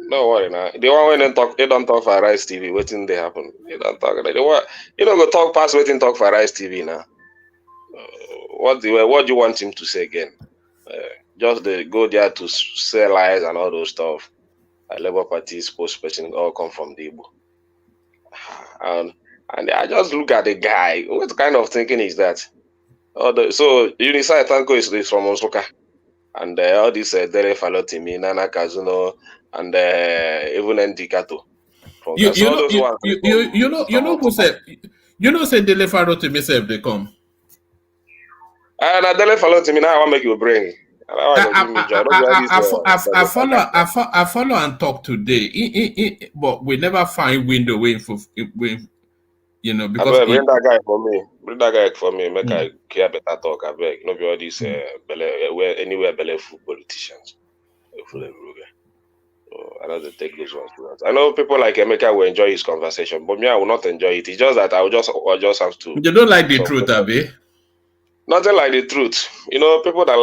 Speaker 3: Don't worry now. The one when they don't talk for Rice TV. Waiting they happen. They don't talk. You don't go talk past waiting talk for Rice TV now. What do you want him to say again? Just go there to sell lies and all those stuff. Labour Party spokesperson all come from the Igbo. And I just look at the guy. What kind of thinking is that? So Unisai Tanko is from Osaka, and all this Dele Falotimi, Nana Kazuno, and even Ndikato.
Speaker 6: You know who said? You know say Dele Falotimi say if they come.
Speaker 3: And Dele Falotimi now I want make you bring.
Speaker 6: I follow and talk today, but we never find window because
Speaker 3: bring that guy for me. Make I care better talk. I beg. No be all these anywhere belle food politicians. So I don't take those ones. I know people like Emeka will enjoy his conversation, but me I will not enjoy it. It's just that I will just have to.
Speaker 6: You don't like the truth, Abi?
Speaker 3: Nothing like the truth. People that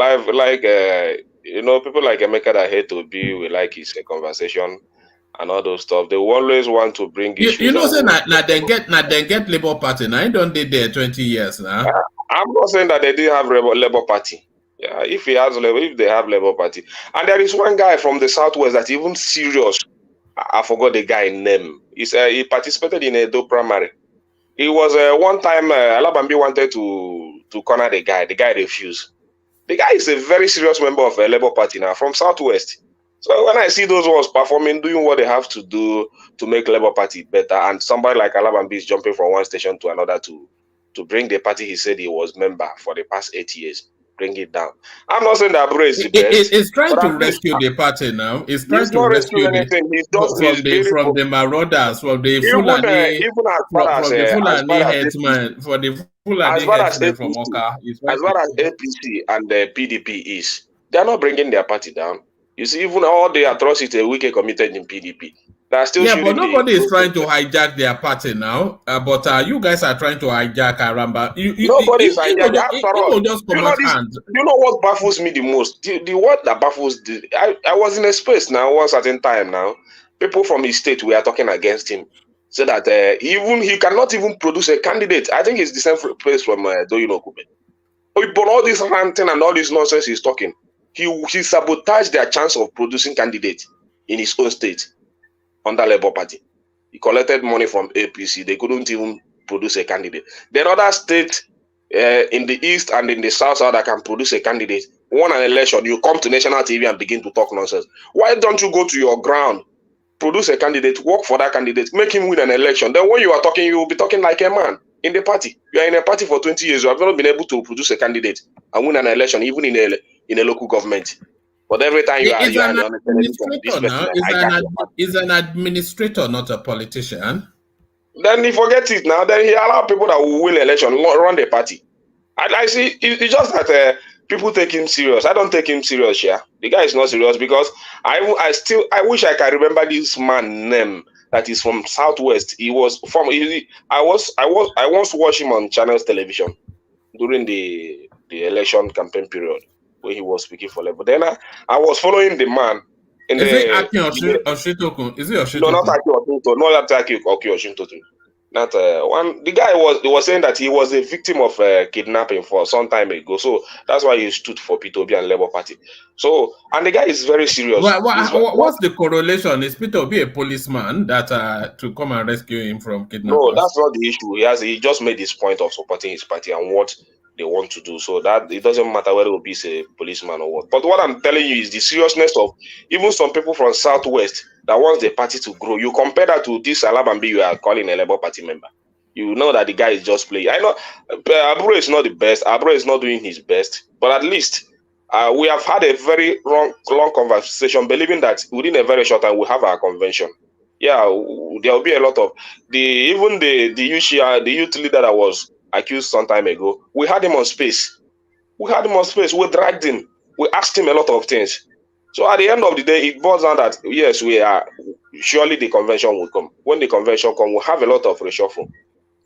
Speaker 3: people like Emeka that hate to be with like his conversation and all those stuff. They always want to bring issues.
Speaker 6: Say they get Labour Party. Now I don't did there 20 years now.
Speaker 3: I'm not saying that they didn't have Labour Party. Yeah, if they have Labour Party, and there is one guy from the Southwest that even serious. I forgot the guy name. He participated in a Edo primary. He was one time Alabambi wanted to corner the guy. The guy refused. The guy is a very serious member of a Labour Party now from Southwest. So when I see those ones performing, doing what they have to do to make Labour Party better, and somebody like Alabambi is jumping from one station to another to bring the party he said he was member for the past 8 years. bring it down. I'm not saying that Abure is the best.
Speaker 6: It's trying
Speaker 3: but
Speaker 6: to
Speaker 3: at least
Speaker 6: rescue the party now. It's trying
Speaker 3: he's
Speaker 6: to
Speaker 3: not
Speaker 6: rescue
Speaker 3: rescuing anything. He's just he's very
Speaker 6: from the marauders, from the Fulani,
Speaker 3: even as bad as
Speaker 6: headsmen, for the Fulani
Speaker 3: as bad as
Speaker 6: headsmen from
Speaker 3: APC,
Speaker 6: Oka. It's
Speaker 3: as
Speaker 6: trying
Speaker 3: bad
Speaker 6: to.
Speaker 3: as APC and the PDP is, they are not bringing their party down. You see, even all the atrocities Wike committed in PDP, they are still
Speaker 6: Yeah, but
Speaker 3: shooting
Speaker 6: nobody is
Speaker 3: the
Speaker 6: trying to hijack their party now. But you guys are trying to hijack Aramba.
Speaker 3: nobody is hijacking. After
Speaker 6: It
Speaker 3: all,
Speaker 6: will just come out hand.
Speaker 3: you know what baffles me the most? The word that baffles I was in a space now one certain time now. People from his state were talking against him. So that even he cannot even produce a candidate. I think it's the same place from Doyin Okube. But all this ranting and all this nonsense he's talking, he sabotaged their chance of producing candidates in his own state under Labour Party. He collected money from APC. They couldn't even produce a candidate. Then other states in the east and in the south that can produce a candidate, won an election, you come to national TV and begin to talk nonsense. Why don't you go to your ground, produce a candidate, work for that candidate, make him win an election? Then when you are talking, you will be talking like a man in the party. You are in a party for 20 years. You have not been able to produce a candidate and win an election, even in a local government. But every time you are on the television, this person
Speaker 6: is an administrator, not a politician.
Speaker 3: Then he forgets it now. Then he allow people that will win election run the party. I see. It's just that people take him serious. I don't take him serious. Yeah, the guy is not serious because I wish I can remember this man name that is from Southwest. He was from. I once watched him on Channels Television during the election campaign period when he was speaking for Labour. Then I was following the man.
Speaker 6: Is it Aki Oshintokun? Is it Oshintokun?
Speaker 3: No, not Aki Oshintokun. Not Aki Oshintokun. Not one. The guy was saying that he was a victim of kidnapping for some time ago. So that's why he stood for P2B and Labour Party. So, and the guy is very serious.
Speaker 6: What's the correlation? Is P2B a policeman that to come and rescue him from kidnappers?
Speaker 3: No, that's not the issue. He just made this point of supporting his party and what they want to do. So that it doesn't matter whether Obi is a policeman or what. But what I'm telling you is the seriousness of even some people from Southwest that wants the party to grow. You compare that to this Alabambi you are calling a Labour Party member. You know that the guy is just playing. I know Abure is not the best. Abure is not doing his best. But at least we have had a very long conversation, believing that within a very short time we'll have our convention. Yeah, there will be a lot of the youth leader that was accused some time ago. We had him on space. We dragged him. We asked him a lot of things. So at the end of the day, it boils down that yes, we are surely the convention will come. When the convention comes, we'll have a lot of reshuffle.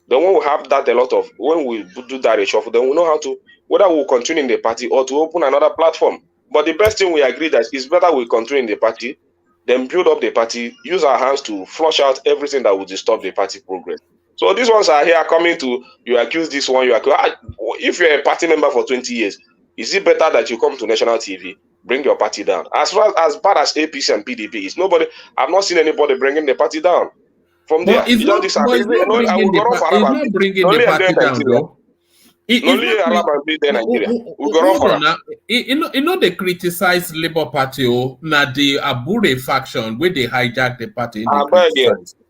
Speaker 3: Then when we have that when we do that reshuffle, then we know how to whether we'll continue in the party or to open another platform. But the best thing we agree that it's better we continue in the party, then build up the party, use our hands to flush out everything that will disturb the party progress. So these ones are here coming to you accuse this one, if you're a party member for 20 years, is it better that you come to national TV, bring your party down? As bad as APC and PDP is, I've not seen anybody bringing the party down. From there,
Speaker 6: it's not bringing the party down, though. They criticize Labour Party na the Abure faction where they hijack the party.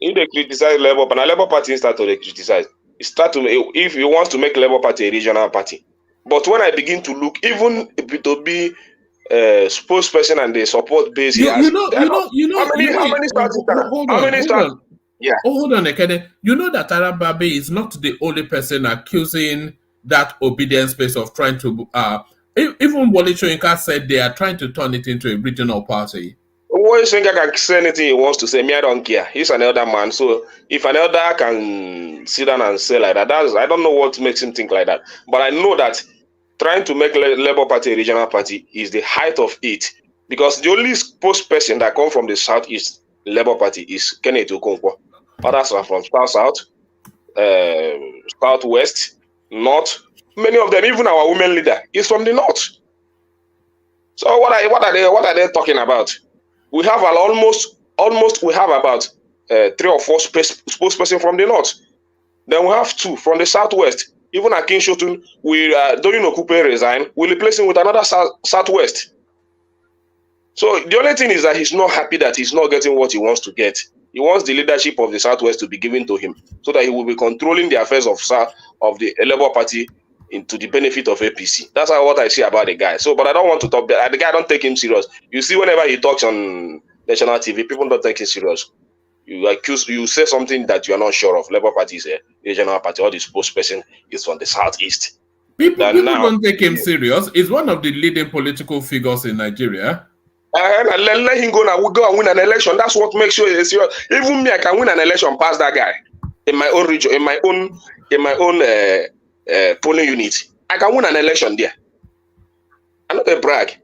Speaker 3: If they criticize Labour, but Labour Party start to criticize. If you want to make Labour Party a regional party. But when I begin to look, even to be spokesperson and the support base, how many stars?
Speaker 6: Yeah. Hold on, Ekene. You know that Arababe is not the only person accusing that obedience base of trying to even Wole Soyinka said they are trying to turn it into a regional party.
Speaker 3: Wole Soyinka can say anything he wants to say. Me, I don't care. He's an elder man. So if an elder can sit down and say like that, I don't know what makes him think like that. But I know that trying to make Labour Party a regional party is the height of it. Because the only spokesperson that comes from the Southeast Labour Party is Kenneth Okonkwo. Others are from South, Southwest, North. Many of them, even our women leader, is from the North. So what are they talking about? We have we have about 3 or 4 spokespersons from the North. Then we have 2 from the Southwest. Even Akin Shotun, Doyin Okupe resign, we'll replace him with another Southwest. So the only thing is that he's not happy that he's not getting what he wants to get. He wants the leadership of the Southwest to be given to him so that he will be controlling the affairs of the Labour Party into the benefit of APC. That's what I see about the guy. So, but I don't want to talk. The guy, don't take him serious. You see, whenever he talks on national TV, people don't take him serious. You say something that you are not sure of. Labour Party is a regional party, or the spokesperson is from the southeast.
Speaker 6: People don't take him serious. He's one of the leading political figures in Nigeria.
Speaker 3: Let him go now. We'll go and win an election. That's what makes sure it's serious. Even me, I can win an election past that guy in my own region, in my own polling unit. I can win an election there. I'm not a brag.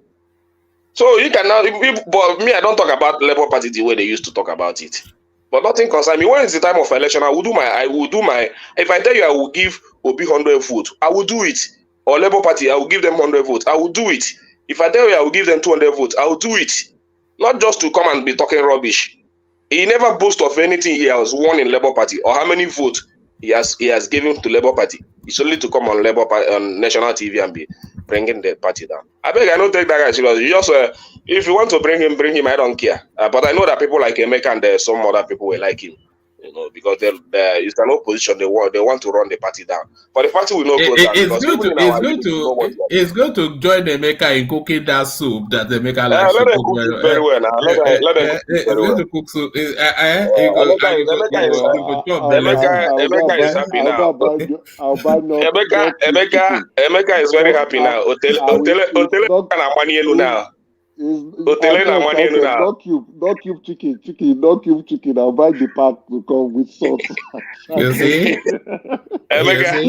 Speaker 3: So you can now, but me, I don't talk about Labour Party the way they used to talk about it. But nothing concerns me. When it's the time of election, I will do my. If I tell you I will give Obi 100 votes, I will do it. Or Labour Party, I will give them 100 votes. I will do it. If I tell you I will give them 200 votes, I will do it. Not just to come and be talking rubbish. He never boasts of anything he has won in Labour Party or how many votes he has given to Labour Party. It's only to come on Labour Party, on national TV and be bringing the party down. I beg, I don't take that guy serious. You just, if you want to bring him. I don't care. But I know that people like Emeka and some other people will like him. You know, because it's an opposition. They want to run the party down. But the party will not go down.
Speaker 6: It's good to join Emeka in cooking that soup that Emeka likes to cook
Speaker 3: very well. Now let them cook very well.
Speaker 6: To cook soup.
Speaker 3: Emeka is happy now. Emeka is very happy now. Otele na money now.
Speaker 5: Don't cube chicken. I'll buy the pack to come with salt.
Speaker 6: You see?
Speaker 3: Emeka,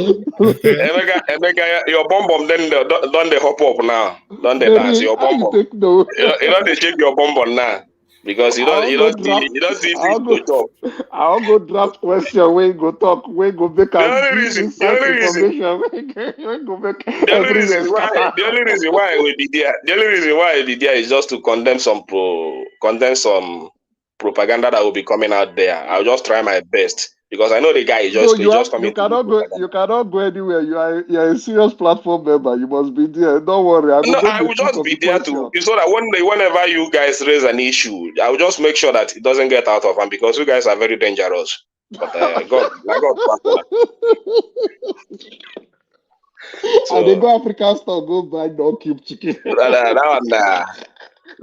Speaker 3: your bum then don't they hop up now? Don't they dance your bum? You don't they shake your bum now. Because you don't see it go talk.
Speaker 5: I'll go draft question when go talk, when go make
Speaker 3: the only reason why we be there is just to condemn some propaganda that will be coming out there. I'll just try my best. Because I know the guy is just coming.
Speaker 5: You cannot go anywhere. You're a serious platform member. You must be there. Don't worry.
Speaker 3: I will just be there so that whenever you guys raise an issue, I will just make sure that it doesn't get out of hand because you guys are very dangerous. But God.
Speaker 5: So, and they go African store, go buy don't cube chicken.
Speaker 3: That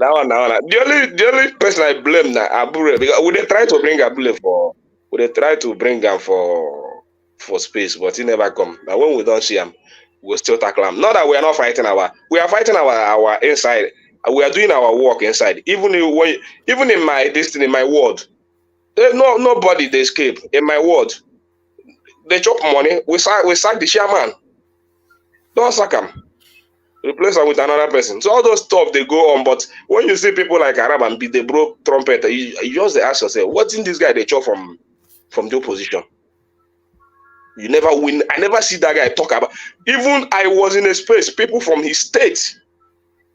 Speaker 3: one. The only person I blame now, Abure, because we they try to bring Abure they try to bring him for space, but he never come. And when we don't see him, we'll still tackle him. Not that we are not fighting we are fighting our inside. We are doing our work inside. Even in my destiny, in my ward, nobody they escape. In my ward, they chop money. We sack the chairman. Don't sack him. Replace him with another person. So all those stuff they go on. But when you see people like Arab and beat the bro trumpet, you just ask yourself, what's in this guy they chop from the opposition? You never win. I never see that guy talk about. Even I was in a space, people from his state,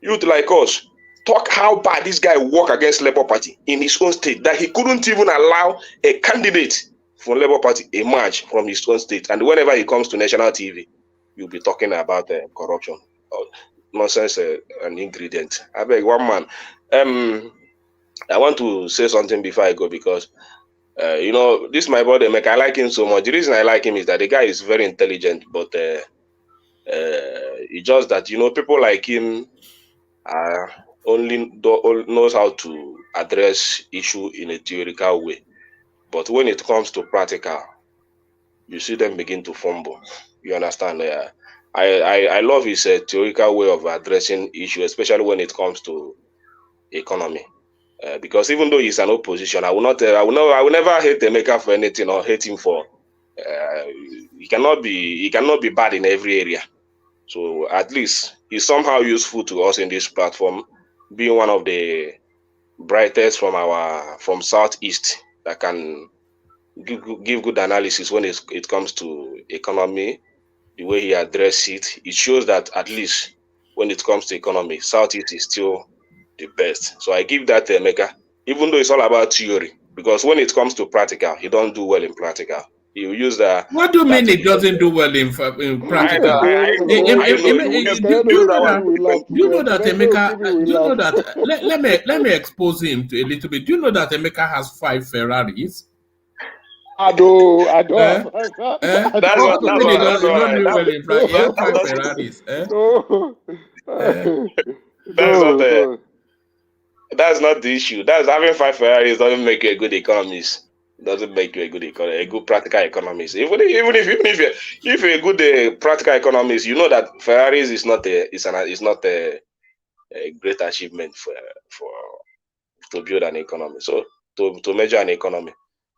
Speaker 3: youth like us, talk how bad this guy work against Labour Party in his own state, that he couldn't even allow a candidate from Labour Party emerge from his own state. And whenever he comes to national TV, you'll be talking about corruption or nonsense, an ingredient. I beg one man. I want to say something before I go because this my brother, I like him so much. The reason I like him is that the guy is very intelligent, but it's just that people like him only knows how to address issue in a theoretical way, but when it comes to practical, you see them begin to fumble. You understand? I love his theoretical way of addressing issue, especially when it comes to economy. Because even though he's an opposition, I will never hate Emeka for anything or hate him for. He cannot be bad in every area. So at least he's somehow useful to us in this platform, being one of the brightest from Southeast that can give good analysis when it comes to economy. The way he addresses it shows that at least when it comes to economy, Southeast is still the best. So I give that to Emeka, even though it's all about theory, because when it comes to practical, he don't do well in practical. He will use the.
Speaker 6: What do you mean he doesn't do well in practical? Do you know that Emeka? Let me expose him to a little bit. Do you know that Emeka has 5 Ferraris?
Speaker 21: I know. I know.
Speaker 6: Eh?
Speaker 21: I
Speaker 3: That's
Speaker 21: know.
Speaker 3: what
Speaker 6: What when
Speaker 3: that's
Speaker 6: you
Speaker 3: what
Speaker 6: don't
Speaker 3: I
Speaker 6: know
Speaker 3: that,
Speaker 6: well in France? He had 5
Speaker 3: that,
Speaker 6: Ferraris. Eh?
Speaker 21: No.
Speaker 6: Eh?
Speaker 3: that's not
Speaker 21: No.
Speaker 3: the
Speaker 21: No.
Speaker 3: that's not the issue. That's having 5 Ferraris doesn't make you a good economist. Doesn't make you a good practical economist. If you're a good practical economist, you know that Ferraris is not a great achievement for to build an economy. So to measure an economy.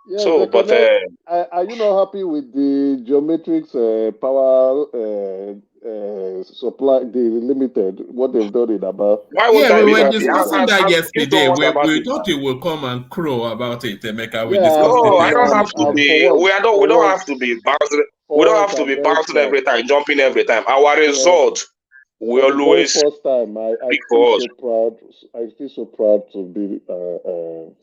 Speaker 21: Yes,
Speaker 3: So, but
Speaker 21: Ekene, are you not happy with the geometrics power supply, the limited, what they've done in about
Speaker 3: why won't
Speaker 6: Yeah,
Speaker 3: I
Speaker 6: we
Speaker 3: be
Speaker 6: were
Speaker 3: happy?
Speaker 6: discussing that
Speaker 3: I'm speaking so
Speaker 6: yesterday.
Speaker 3: much about
Speaker 6: We
Speaker 3: it
Speaker 6: thought
Speaker 3: now.
Speaker 6: you would come and crow about it, Emeka. We
Speaker 21: Yeah,
Speaker 6: discussed it
Speaker 3: No, I don't
Speaker 6: yesterday.
Speaker 3: have to be. We don't have to be bouncing. We don't have to
Speaker 21: I'm
Speaker 3: be
Speaker 21: very
Speaker 3: bouncing
Speaker 21: proud.
Speaker 3: every time, jumping every time. Our
Speaker 21: For
Speaker 3: result will
Speaker 21: the very
Speaker 3: always
Speaker 21: first time, I
Speaker 3: speak
Speaker 21: feel
Speaker 3: for us.
Speaker 21: so proud. I feel so proud to be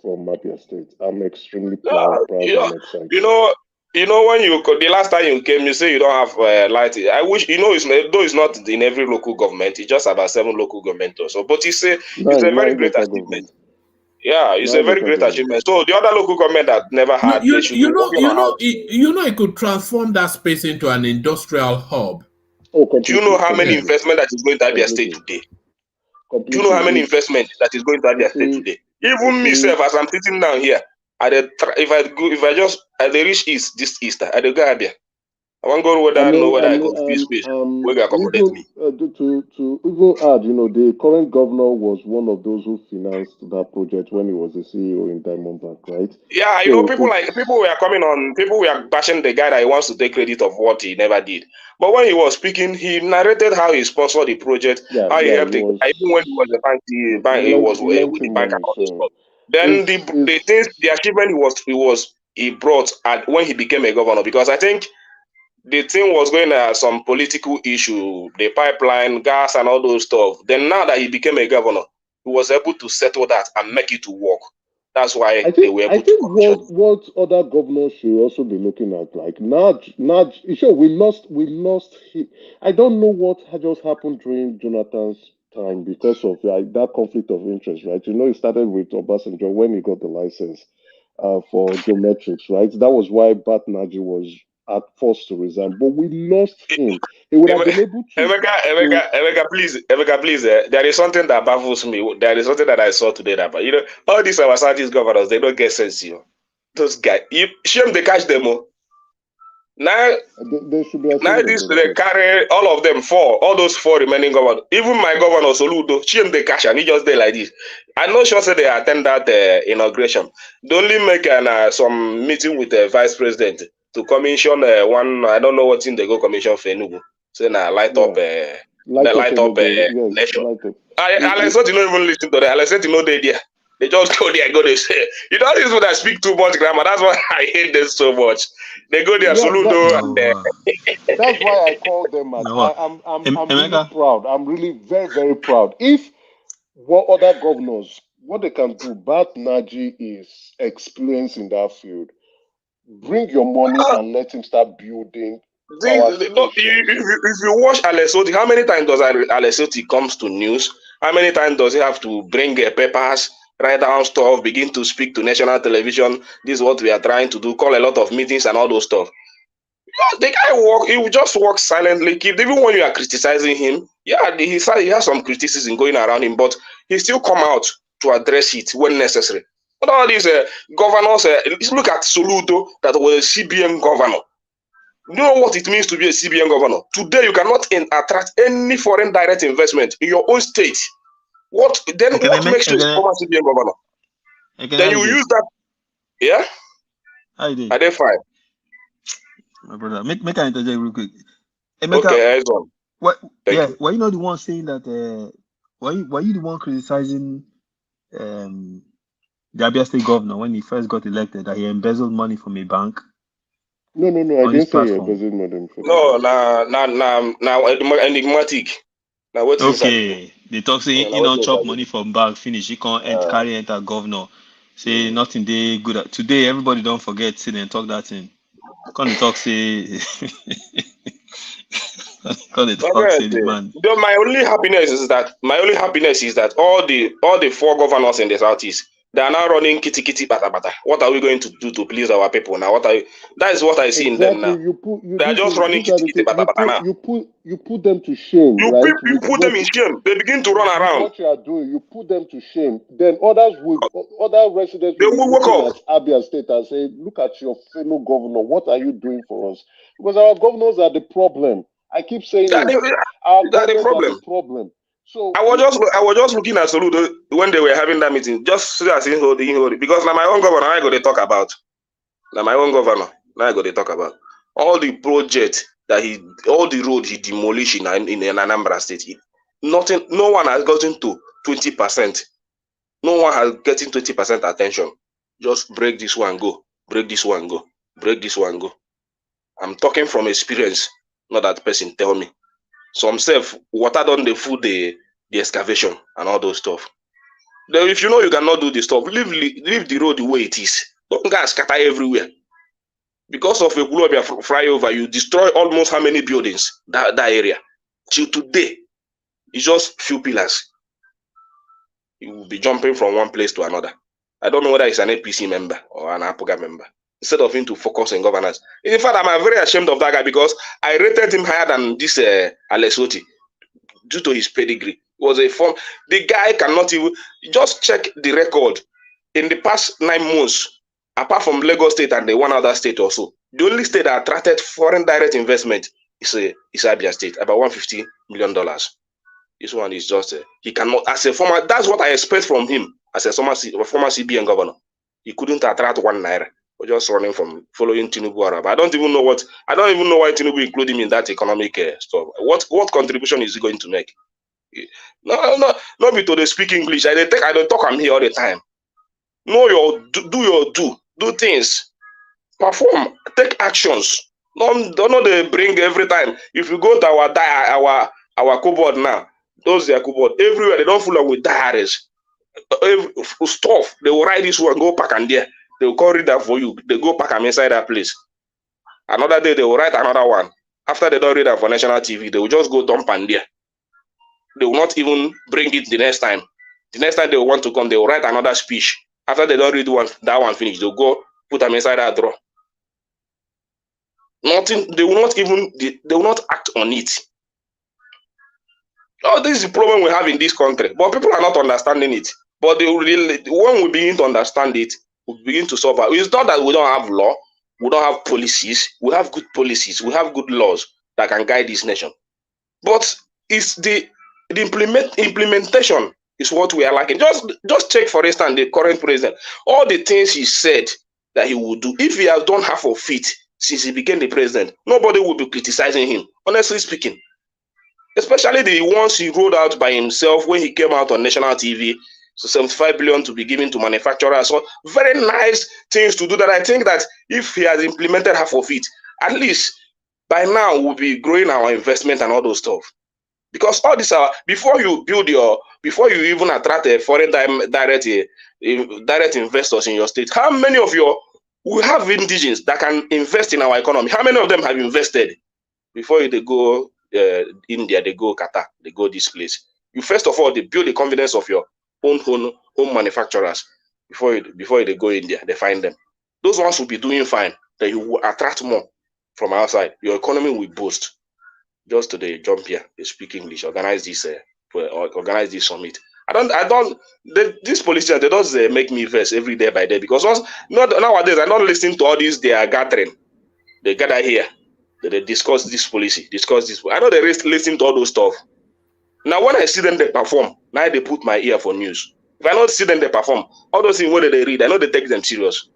Speaker 21: from Mapia State. I'm extremely proud
Speaker 3: You know,
Speaker 21: and excited.
Speaker 3: when the last time you came, you say you don't have light. I wish though it's not in every local government. It's just about 7 local government or so. But it's a very
Speaker 21: Nine
Speaker 3: great
Speaker 21: local
Speaker 3: achievement.
Speaker 21: government.
Speaker 3: Yeah, it's a
Speaker 21: 9
Speaker 3: very
Speaker 21: local
Speaker 3: great
Speaker 21: government.
Speaker 3: achievement. So the other local government that never had, they should be working on how to.
Speaker 6: It could transform that space into an industrial hub.
Speaker 21: Oh,
Speaker 3: Do you know
Speaker 21: completely,
Speaker 3: how many
Speaker 21: completely,
Speaker 3: investment that is going to Abia State
Speaker 21: completely,
Speaker 3: today? Do you know how
Speaker 21: completely.
Speaker 3: many
Speaker 21: It's
Speaker 3: investment that is going to
Speaker 21: you
Speaker 3: Abia State
Speaker 21: see,
Speaker 3: today? Even myself, as I'm sitting down here, if I reach this east, I dey go Abia. I want to go whether I go free space. Where they accommodate
Speaker 21: even
Speaker 3: me.
Speaker 21: to even add, the current governor was one of those who financed that project when he was the CEO in Diamondback, right?
Speaker 3: Yeah,
Speaker 21: So
Speaker 3: people
Speaker 21: it's
Speaker 3: were bashing the guy that he wants to take credit of what he never did. But when he was speaking, he narrated how he sponsored the project,
Speaker 21: yeah,
Speaker 3: how he
Speaker 21: yeah,
Speaker 3: helped the guy, even when he was a bank, he was
Speaker 21: he
Speaker 3: with
Speaker 21: lent
Speaker 3: the
Speaker 21: him
Speaker 3: bank and
Speaker 21: money.
Speaker 3: all this
Speaker 21: So
Speaker 3: stuff. Then
Speaker 21: it's
Speaker 3: the achievement he brought when he became a governor, because I think the thing was going some political issue, the pipeline, gas, and all those stuff. Then now that he became a governor, he was able to settle that and make it to work. That's why
Speaker 21: I
Speaker 3: they
Speaker 21: think
Speaker 3: were
Speaker 21: I
Speaker 3: able to
Speaker 21: think
Speaker 3: commission.
Speaker 21: what other governors should also be looking at, like Nudge. Sure, we lost. I don't know what had just happened during Jonathan's time because of that conflict of interest, right? It started with Obasanjo when he got the license for geometrics, right? That was why Bat Naji was forced to resign, but we lost him. He would have been able to.
Speaker 3: Emeka, please. There is something that baffles me. There is something that I saw today that, all these our Southeast governors, they don't get sense. Those guys, shame they catch them. Now
Speaker 21: They should be ashamed of
Speaker 3: they
Speaker 21: themselves.
Speaker 3: carry all of them all those 4 remaining governors. Even my governor Soludo, shame they catch and he just did like this. I'm not sure say they attend that inauguration. They only make some meeting with the vice president to commission one. I don't know what thing they go commission for Enugu. Say now light up
Speaker 21: Yes,
Speaker 3: nation.
Speaker 21: light up.
Speaker 3: Alex not even listen to that. Alex said they there. They just go there, go they say. All these people that speak too much grammar. That's why I hate them so much. They go there,
Speaker 21: Yeah,
Speaker 3: Soludo, and
Speaker 21: that's why I call them out. I'm really
Speaker 15: Emeka,
Speaker 21: proud. I'm really very, very proud. If what other governors, what they can do, Bat Naji is experience in that field. Bring your money and let him start building power stations.
Speaker 3: If you watch Alex Oti, how many times does Alex Oti comes to news? How many times does he have to bring papers, write down stuff, begin to speak to national television? This is what we are trying to do. Call a lot of meetings and all those stuff. The guy he will just walk silently. Even when you are criticizing him, yeah, he has some criticism going around him, but he still come out to address it when necessary. But all these governors, look at Soludo, that was a CBN governor. You know what it means to be a CBN governor? Today, you cannot attract any foreign direct investment in your own state. What makes you a former CBN governor? Then you use that. Yeah?
Speaker 15: How you doing?
Speaker 3: Are they fine?
Speaker 15: My brother, make an interject real quick. Emeka,
Speaker 3: okay, eyes on.
Speaker 15: Were you not the one saying that? Were you the one criticizing the Abia State governor when he first got elected that he embezzled money from a bank?
Speaker 21: No, I didn't say he embezzled money.
Speaker 3: No, now enigmatic. Now what is
Speaker 15: okay, they talk saying he don't chop money from bank finish. He can't carry enter governor. Say nothing they good at. Today everybody don't forget. See them talk that thing. Can't talk say. The man.
Speaker 3: My only happiness is that all the 4 governors in the Southeast, They are now running kitty kitty bata bata. What are we going to do to please our people now? That is what I see in them now. They are just running kitty kitty bata bata now.
Speaker 21: You put them to shame, right?
Speaker 3: You put them in shame. They begin to run around.
Speaker 21: What you are doing, you put them to shame. Then other residents
Speaker 3: They
Speaker 21: will be
Speaker 3: will wake
Speaker 21: looking
Speaker 3: up.
Speaker 21: at Abia State and say, "Look at your fellow governor. What are you doing for us?" Because our governors are the problem. I keep saying
Speaker 3: That
Speaker 21: it.
Speaker 3: is
Speaker 21: Our
Speaker 3: the
Speaker 21: governors are
Speaker 3: problem.
Speaker 21: the problem. So
Speaker 3: I was just looking at Soludo when they were having that meeting, just so as in hold because now my own governor I go to talk about. Now my own governor now I go to talk about all the project that all the road he demolished in Anambra State. Nothing, no one has gotten to 20%. No one has getting 20% attention. Just break this one, go. Break this one, go. Break this one, go. I'm talking from experience, not that person tell me. Some self water done the food the excavation and all those stuff. Then if you know you cannot do the stuff, leave the road the way it is. Don't go scatter everywhere. Because of a global flyover, you destroy almost how many buildings that area. Till today, it's just few pillars. You will be jumping from one place to another. I don't know whether it's an APC member or an APOGA member. Instead of him to focus on governance. In fact, I'm very ashamed of that guy because I rated him higher than this Alessoti due to his pedigree. It was a form. The guy cannot even just check the record in the past 9 months, apart from Lagos State and the one other state also. The only state that attracted foreign direct investment is Abia State, about $150 million. This one is just he cannot, as a former. That's what I expect from him as a former CBN governor. He couldn't attract 1 naira. We're just running from following Tinubu Arab. I don't even know why Tinubu included him in that economic stuff. What contribution is he going to make? No, not be to they speak English. I don't talk. I'm here all the time. Do things, perform, take actions. Don't they bring every time. If you go to our cupboard now, those their cupboard everywhere they don't full up with diaries. Stuff they will write this one, go pack and there. They will call read that for you. They go pack them inside that place. Another day they will write another one. After they don't read that for national TV, they will just go dump and there. They will not even bring it the next time. The next time they will want to come, they will write another speech. After they don't read that one finish, they'll go put them inside that drawer. Nothing. They will not act on it. Oh, this is the problem we have in this country. But people are not understanding it. But when we begin to understand it, we begin to solve it. It's not that we don't have law, we don't have policies. We have good policies, we have good laws that can guide this nation. But it's the implementation is what we are lacking. Just check, for instance, the current president. All the things he said that he would do, if he has done half of it since he became the president, nobody will be criticizing him, honestly speaking. Especially the ones he rolled out by himself when he came out on national TV. So 75 billion to be given to manufacturers. So very nice things to do that. I think that if he has implemented half of it, at least by now we'll be growing our investment and all those stuff. Because all this are before you even attract a foreign direct investors in your state. How many of we have indigenes that can invest in our economy? How many of them have invested before they go India, they go Qatar, they go this place? You first of all they build the confidence of your own home manufacturers before they go India, they find them. Those ones will be doing fine. Then you will attract more from outside. Your economy will boost. Just today, jump here, they speak English, organize this summit. These politicians, they just make me vex every day by day because nowadays I don't listen to all these. They are gathering, they gather here, they discuss this policy, discuss this. I know they listen to all those stuff. Now when I see them, they perform. Now they put my ear for news. If I don't see them, they perform. All those things where they read, I know they take them serious.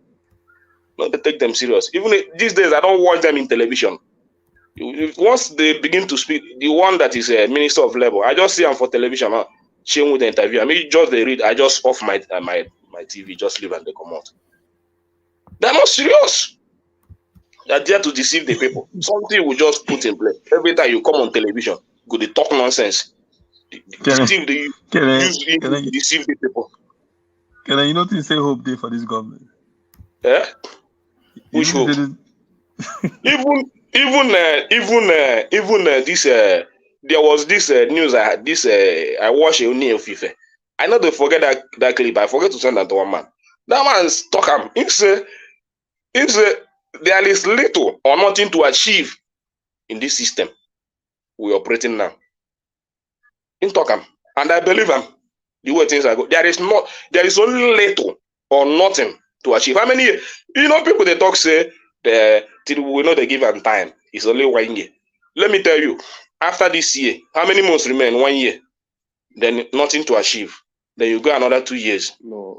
Speaker 3: No, they take them serious. Even these days, I don't watch them in television. Once they begin to speak, the one that is a minister of labor, I just see them for television. Sharing with the interview. I mean, just they read. I just off my TV, just leave and they come out. They're not serious. They're there to deceive the people. Something we just put in place. Every time you come on television, go they talk nonsense. Deceive the people.
Speaker 15: Can you not say hope day for this government?
Speaker 3: Yeah. Which hope? Even this there was this news I watched a Uni of FIFA. I know they forget that clip. I forget to send that to one man. That man's talk him. He say there is little or nothing to achieve in this system we are operating now. In talk him. And I believe him. The way things are going. There is only little or nothing to achieve. How many years? You know, people they talk say we know they give them time. It's only 1 year. Let me tell you, after this year, how many months remain? 1 year. Then nothing to achieve. Then you go another 2 years.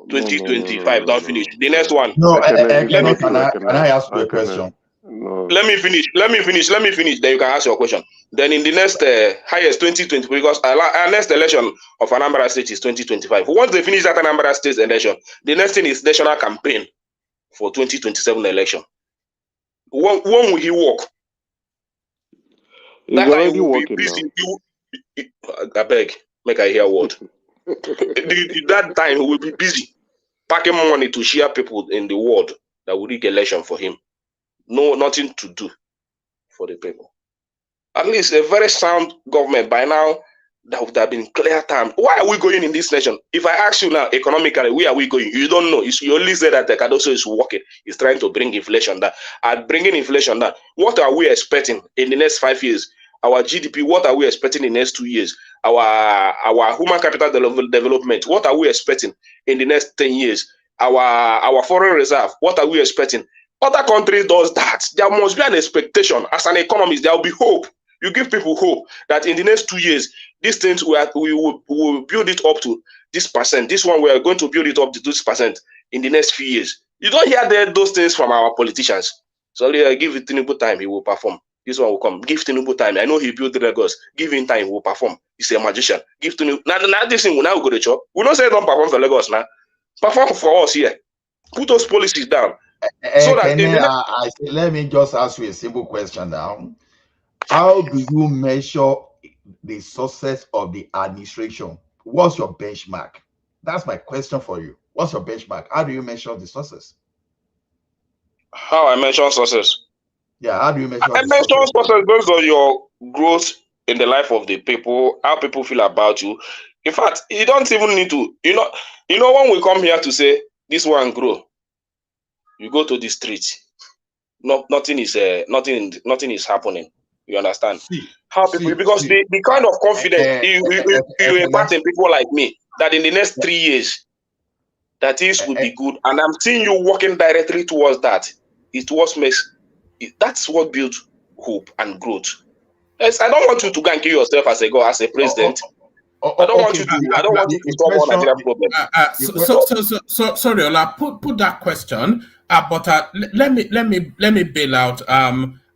Speaker 3: 2025, don't finish. The next one.
Speaker 20: No,
Speaker 21: Can
Speaker 20: I ask you a question?
Speaker 21: No.
Speaker 3: Let me finish. Then you can ask your question. Then in the next highest 2020, because our next election of Anambra State is 2025. Once they finish that Anambra State election, the next thing is national campaign for 2027 election. When will he walk?
Speaker 21: He's already working now.
Speaker 3: I beg, make I hear word. That time he will be busy packing money to share people in the world that will rig election for him. No, nothing to do for the people. At least a very sound government by now that would have been clear time. Why are we going in this nation? If I ask you now, economically, where are we going? You don't know. You only say that the Cardoso is working. He's trying to bring inflation down. And bringing inflation down, what are we expecting in the next 5 years? Our GDP, what are we expecting in the next 2 years? Our human capital development, what are we expecting in the next 10 years? Our foreign reserve, what are we expecting? Other countries does that. There must be an expectation. As an economist, there will be hope. You give people hope that in the next 2 years, these things we will build it up to this percent. This one we are going to build it up to this percent in the next few years. You don't hear those things from our politicians. So give Tinubu time, he will perform. This one will come. Give Tinubu time. I know he built the Lagos. Give him time, he will perform. He's a magician. Give Tinubu. Now this thing will now go to chop. We don't say don't perform for Lagos now. Perform for us here. Put those policies down. So that
Speaker 20: let me just ask you a simple question now. How do you measure the success of the administration? What's your benchmark? That's my question for you. What's your benchmark? How do you measure the success?
Speaker 3: How I measure success?
Speaker 20: Yeah, how do you measure
Speaker 3: I measure success based on your growth in the life of the people, how people feel about you. In fact, you don't even need to, you know when we come here to say this one grow, you go to the street. Nothing is happening. You understand? Because the kind of confidence you impart in people like me that in the next 3 years that things will be good, and I'm seeing you working directly towards that. That's what builds hope and growth. Yes, I don't want you to go and kill yourself as a president. I don't want you to solve all Nigerian problems.
Speaker 6: Sorry, Ola, put that question. But let me bail out.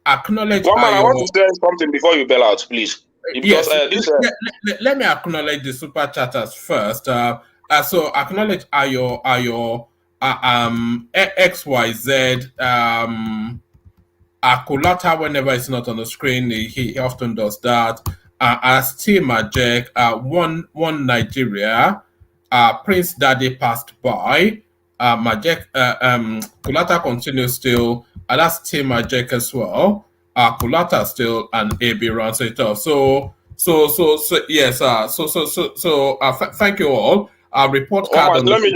Speaker 6: Acknowledge.
Speaker 3: One man, I want to say something before you bail out, please. Because
Speaker 6: let me acknowledge the super chatters first. So acknowledge your XYZ Akulata whenever it's not on the screen. He often does that. As Majek, one Nigeria, Prince Daddy passed by. Majek, Kulata continues still. That's Majek as well. Kulata still and AB runs it off. So yes. Thank you all. Report card.
Speaker 3: Let me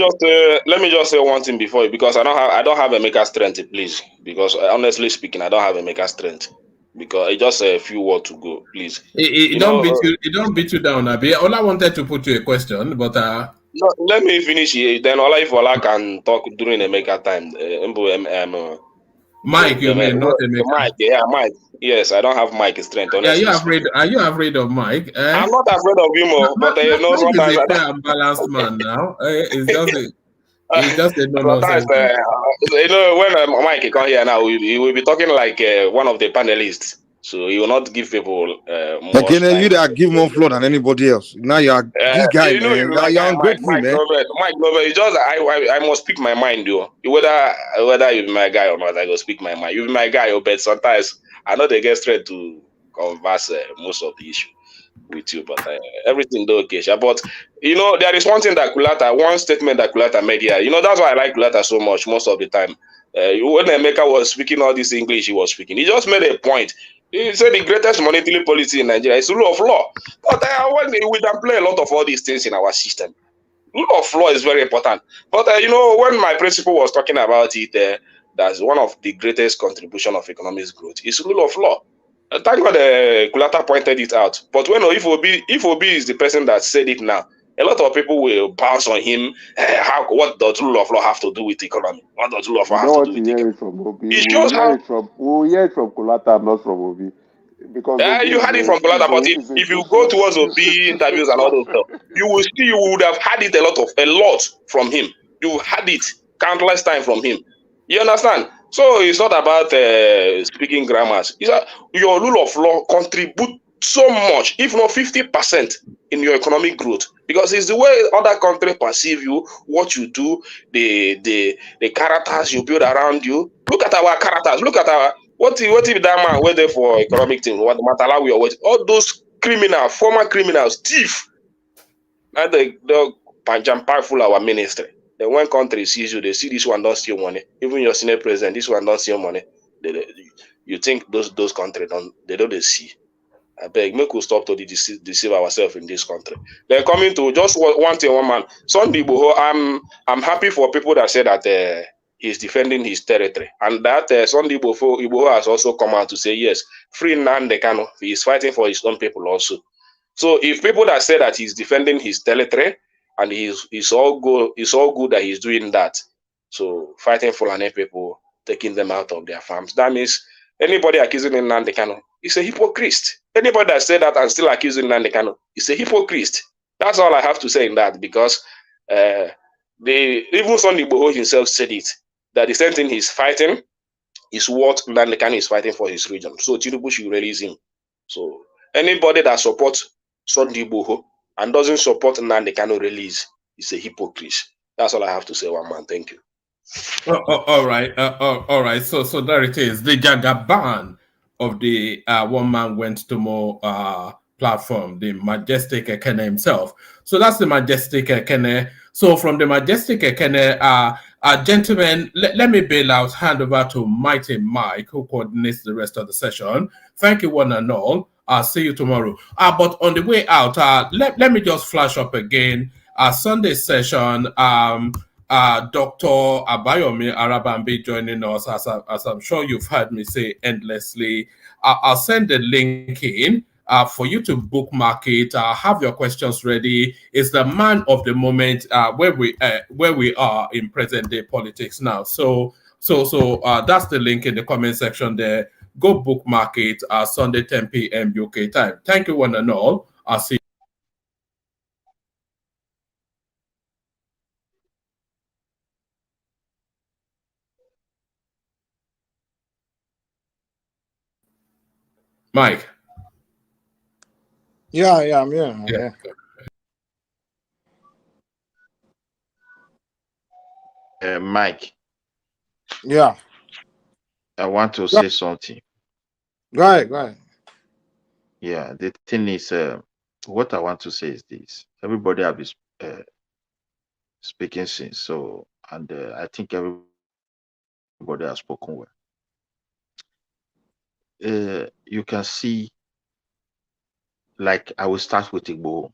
Speaker 3: just say one thing before you, because I don't have a mega strength, please. Because honestly speaking, I don't have a mega strength. Because it's just a few words to go, please.
Speaker 6: It don't beat you down, Abi. All I wanted to put you a question, but
Speaker 3: no, let me finish here. Then if Ola can talk during a mega time.
Speaker 6: Mike, you mean not a mega?
Speaker 3: Mike, yeah, Mike. Yes, I don't have Mike strength. Honestly,
Speaker 6: are you afraid of Mike?
Speaker 3: I'm not afraid of him, but
Speaker 6: sometimes he's a fair and balanced man now. It's just a no-nonsense.
Speaker 3: When Mike come here now, he will be talking like one of the panelists. So he will not give people more.
Speaker 7: Again, you that give more floor than anybody else. Now you are this guy, man. You're ungrateful, man.
Speaker 3: Mike Glover, it's just I must speak my mind, though. Whether you be my guy or not, I go speak my mind. You be my guy, but sometimes I know they get straight to converse most of the issue with you, but everything though okay. But there is one thing that one statement that Kulata made here. That's why I like Kulata so much most of the time. When Emeka was speaking all this English, he was speaking. He just made a point. He said the greatest monetary policy in Nigeria is the rule of law. But we can play a lot of all these things in our system. rule of law is very important. But when my principal was talking about it, that's one of the greatest contribution of economic growth is rule of law. Thank God Kulata pointed it out. But when if Obi is the person that said it now, a lot of people will bounce on him. What does rule of law have to do with economy? What does rule of law
Speaker 21: We
Speaker 3: have
Speaker 21: don't
Speaker 3: to
Speaker 21: want
Speaker 3: do
Speaker 21: to
Speaker 3: with
Speaker 21: hear
Speaker 3: economy?
Speaker 21: it from Obi.
Speaker 3: It
Speaker 21: We
Speaker 3: shows
Speaker 21: will hear
Speaker 3: how
Speaker 21: it from Kulata, not from Obi, because Obi
Speaker 3: you had it from Kulata, but
Speaker 21: is a
Speaker 3: if you
Speaker 21: too
Speaker 3: go towards
Speaker 21: sensitive
Speaker 3: Obi interviews and all those stuff, you would have had it a lot from him. You had it countless time from him. You understand? So it's not about speaking grammars. It's your rule of law contribute so much, if not 50%, in your economic growth, because it's the way other countries perceive you, what you do, the characters you build around you. Look at our characters. Look at our what if that man went there for economic thing? What Matalawi or what? All those criminals, former criminals, thief, and the Panjampai full our ministry. Then when country sees you, they see this one don't steal money. Even your senior president, this one don't steal money. You think those countries don't see. I beg, make we stop to deceive ourselves in this country. Then coming to just one thing, one man. Sunday Igboho, I'm happy for people that say that he's defending his territory, and that Sunday Igboho has also come out to say yes, free Nnamdi Kanu. He is fighting for his own people also. So if people that say that he's defending his territory and he's all good that he's doing that, so fighting Fulani people, taking them out of their farms, that means anybody accusing Nnamdi Kanu is a hypocrite. Anybody that said that and still accusing Nnamdi Kanu is a hypocrite. That's all I have to say in that, because even Sunday Igboho himself said it, that the same thing he's fighting is what Nnamdi Kanu is fighting for his region. So Tinubu should release him. So anybody that supports Sunday Igboho and doesn't support Nnamdi Kanu release is a hypocrite. That's all I have to say, one man. Thank you.
Speaker 6: All right. All right. So there it is. The Jagaban of the one man went to more platform, the Majestic Ekene himself. So that's the Majestic Ekene. So from the Majestic Ekene, gentlemen, let me bail out, hand over to Mighty Mike, who coordinates the rest of the session. Thank you, one and all. I'll see you tomorrow. But on the way out, let me just flash up again. Sunday session, Dr. Abayomi Arabambi joining us, as I'm sure you've heard me say endlessly. I'll send the link in for you to bookmark it. Have your questions ready. It's the man of the moment where we are in present day politics now. So that's the link in the comment section there. Go bookmark it. Sunday 10 p.m. UK time. Thank you, one and all. I'll see you. Mike.
Speaker 7: Yeah, I'm here.
Speaker 13: Mike.
Speaker 7: Yeah.
Speaker 13: I want to say something.
Speaker 7: Go ahead.
Speaker 13: Yeah, the thing is, what I want to say is this. Everybody have been speaking since, so, and I think everybody has spoken well. You can see, like, I will start with Igbo.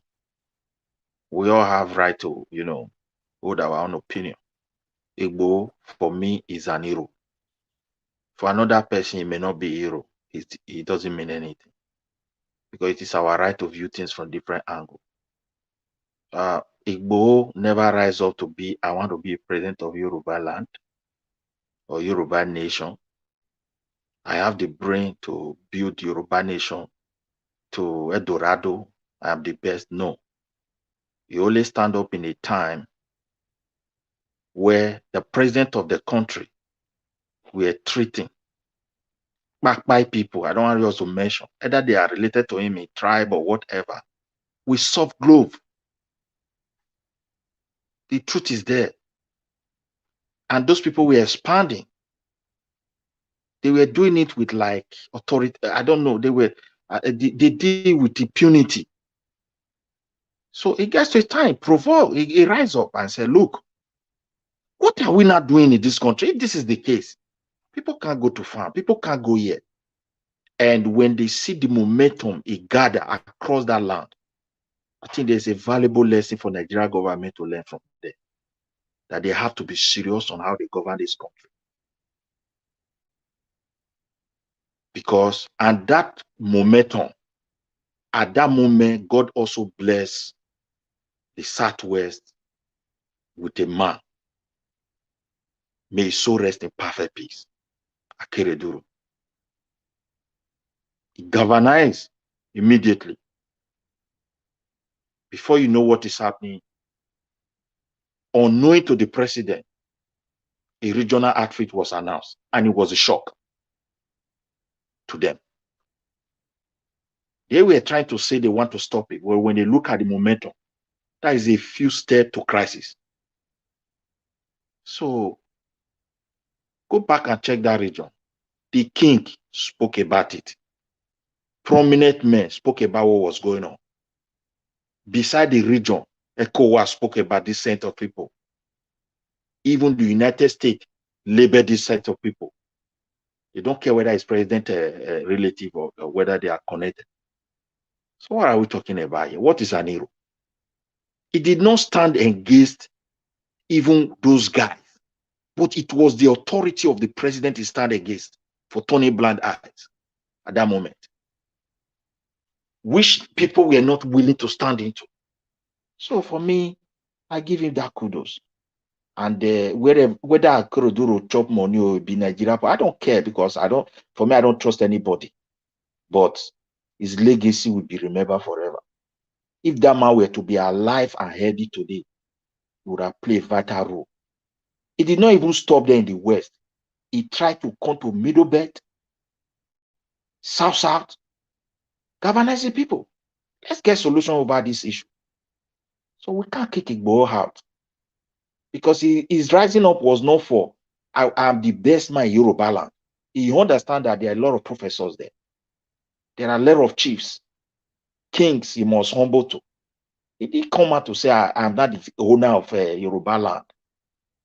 Speaker 13: We all have right to, hold our own opinion. Igbo, for me, is an hero. For another person, it may not be a hero. It doesn't mean anything. Because it is our right to view things from different angles. Igbo never rise up to be, I want to be a president of Yoruba land or Yoruba nation. I have the brain to build Yoruba nation to Eldorado. I am the best. No. You only stand up in a time where the president of the country were treating back by people. I don't want you to mention either they are related to him in tribe or whatever. With soft glove. The truth is there. And those people were expanding. They were doing it with like authority. I don't know. They deal with impunity. So it gets to a time, provoke, he rise up and say, look, what are we not doing in this country? If this is the case, people can't go to farm, people can't go here. And when they see the momentum it gather across that land,
Speaker 19: I think there's a valuable lesson for Nigerian government to learn from them, that they have to be serious on how they govern this country. Because at that momentum, at that moment, God also blessed the Southwest with a man. May his soul rest in perfect peace. Akereduru. He galvanized immediately. Before you know what is happening, unknowing to the president, a regional outfit was announced, and it was a shock to them. They were trying to say they want to stop it. Well, when they look at the momentum, that is a few steps to crisis. So go back and check that region. The king spoke about it. Prominent men spoke about what was going on. Beside the region, ECOWAS spoke about this set of people. Even the United States labeled this set of people. They don't care whether it's president relative or whether they are connected. So what are we talking about here? What is an hero? He did not stand against even those guys, but it was the authority of the president he stand against for turning blind eyes at that moment, which people were not willing to stand into. So for me, I give him that kudos. And whether Akereduru chop money or be Nigeria, I don't care, because I don't trust anybody. But his legacy will be remembered forever. If that man were to be alive and healthy today, he would have played a vital role. He did not even stop there in the West. He tried to come to Middle Belt, South, galvanize the people. Let's get solution over this issue. So we can't kick Igboho out, because his rising up was not for, I'm the best man in Yoruba land. He understands that there are a lot of professors there. There are a lot of chiefs, kings he must humble to. He didn't come out to say, I'm not the owner of Yoruba land.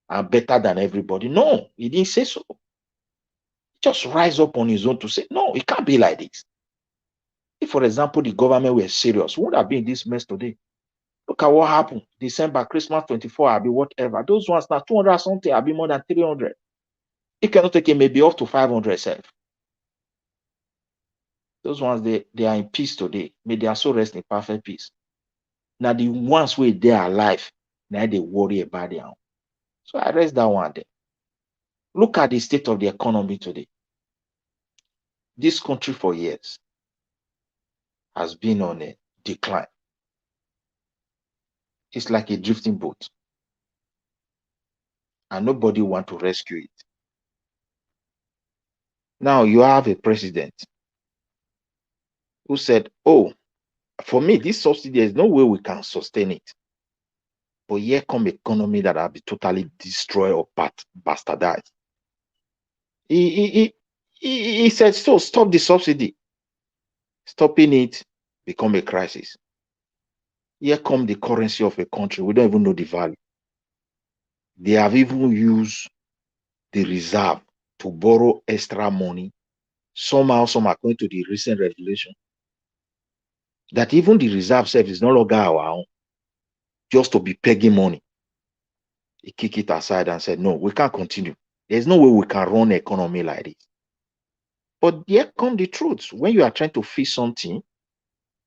Speaker 19: I'm better than everybody. No, he didn't say so. He just rise up on his own to say, no, it can't be like this. If, for example, the government were serious, we would have been in this mess today. Look at what happened. December, Christmas 24, I'll be whatever. Those ones now 200 something, I'll be more than 300. It cannot take it maybe up to 500 self. Those ones, they are in peace today. May their soul rest in perfect peace. Now the ones who are there alive, now they worry about them. So I rest that one there. Look at the state of the economy today. This country for years has been on a decline. It's like a drifting boat, and nobody wants to rescue it. Now you have a president who said, oh, for me, this subsidy, there's no way we can sustain it. But here come economy that will be totally destroyed or bastardized. He said, so stop the subsidy. Stopping it become a crisis. Here come the currency of a country. We don't even know the value. They have even used the reserve to borrow extra money. Somehow, some according to the recent revelation, that even the reserve service is no longer our own, just to be pegging money. He kicked it aside and said, no, we can't continue. There's no way we can run an economy like this. But here come the truth. When you are trying to fix something,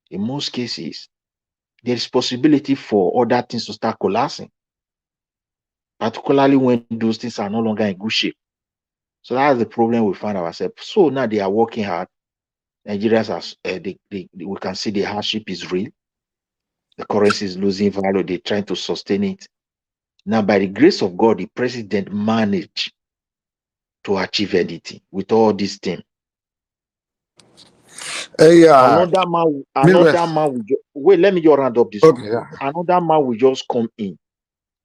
Speaker 19: in most cases, there is possibility for other things to start collapsing, particularly when those things are no longer in good shape. So that's the problem we find ourselves. So now they are working hard. Nigerians are, we can see the hardship is real. The currency is losing value. They're trying to sustain it. Now, by the grace of God, the president managed to achieve anything with all this thing. Another man will wait, let me just round up this one.
Speaker 2: Yeah.
Speaker 19: Another man will just come in.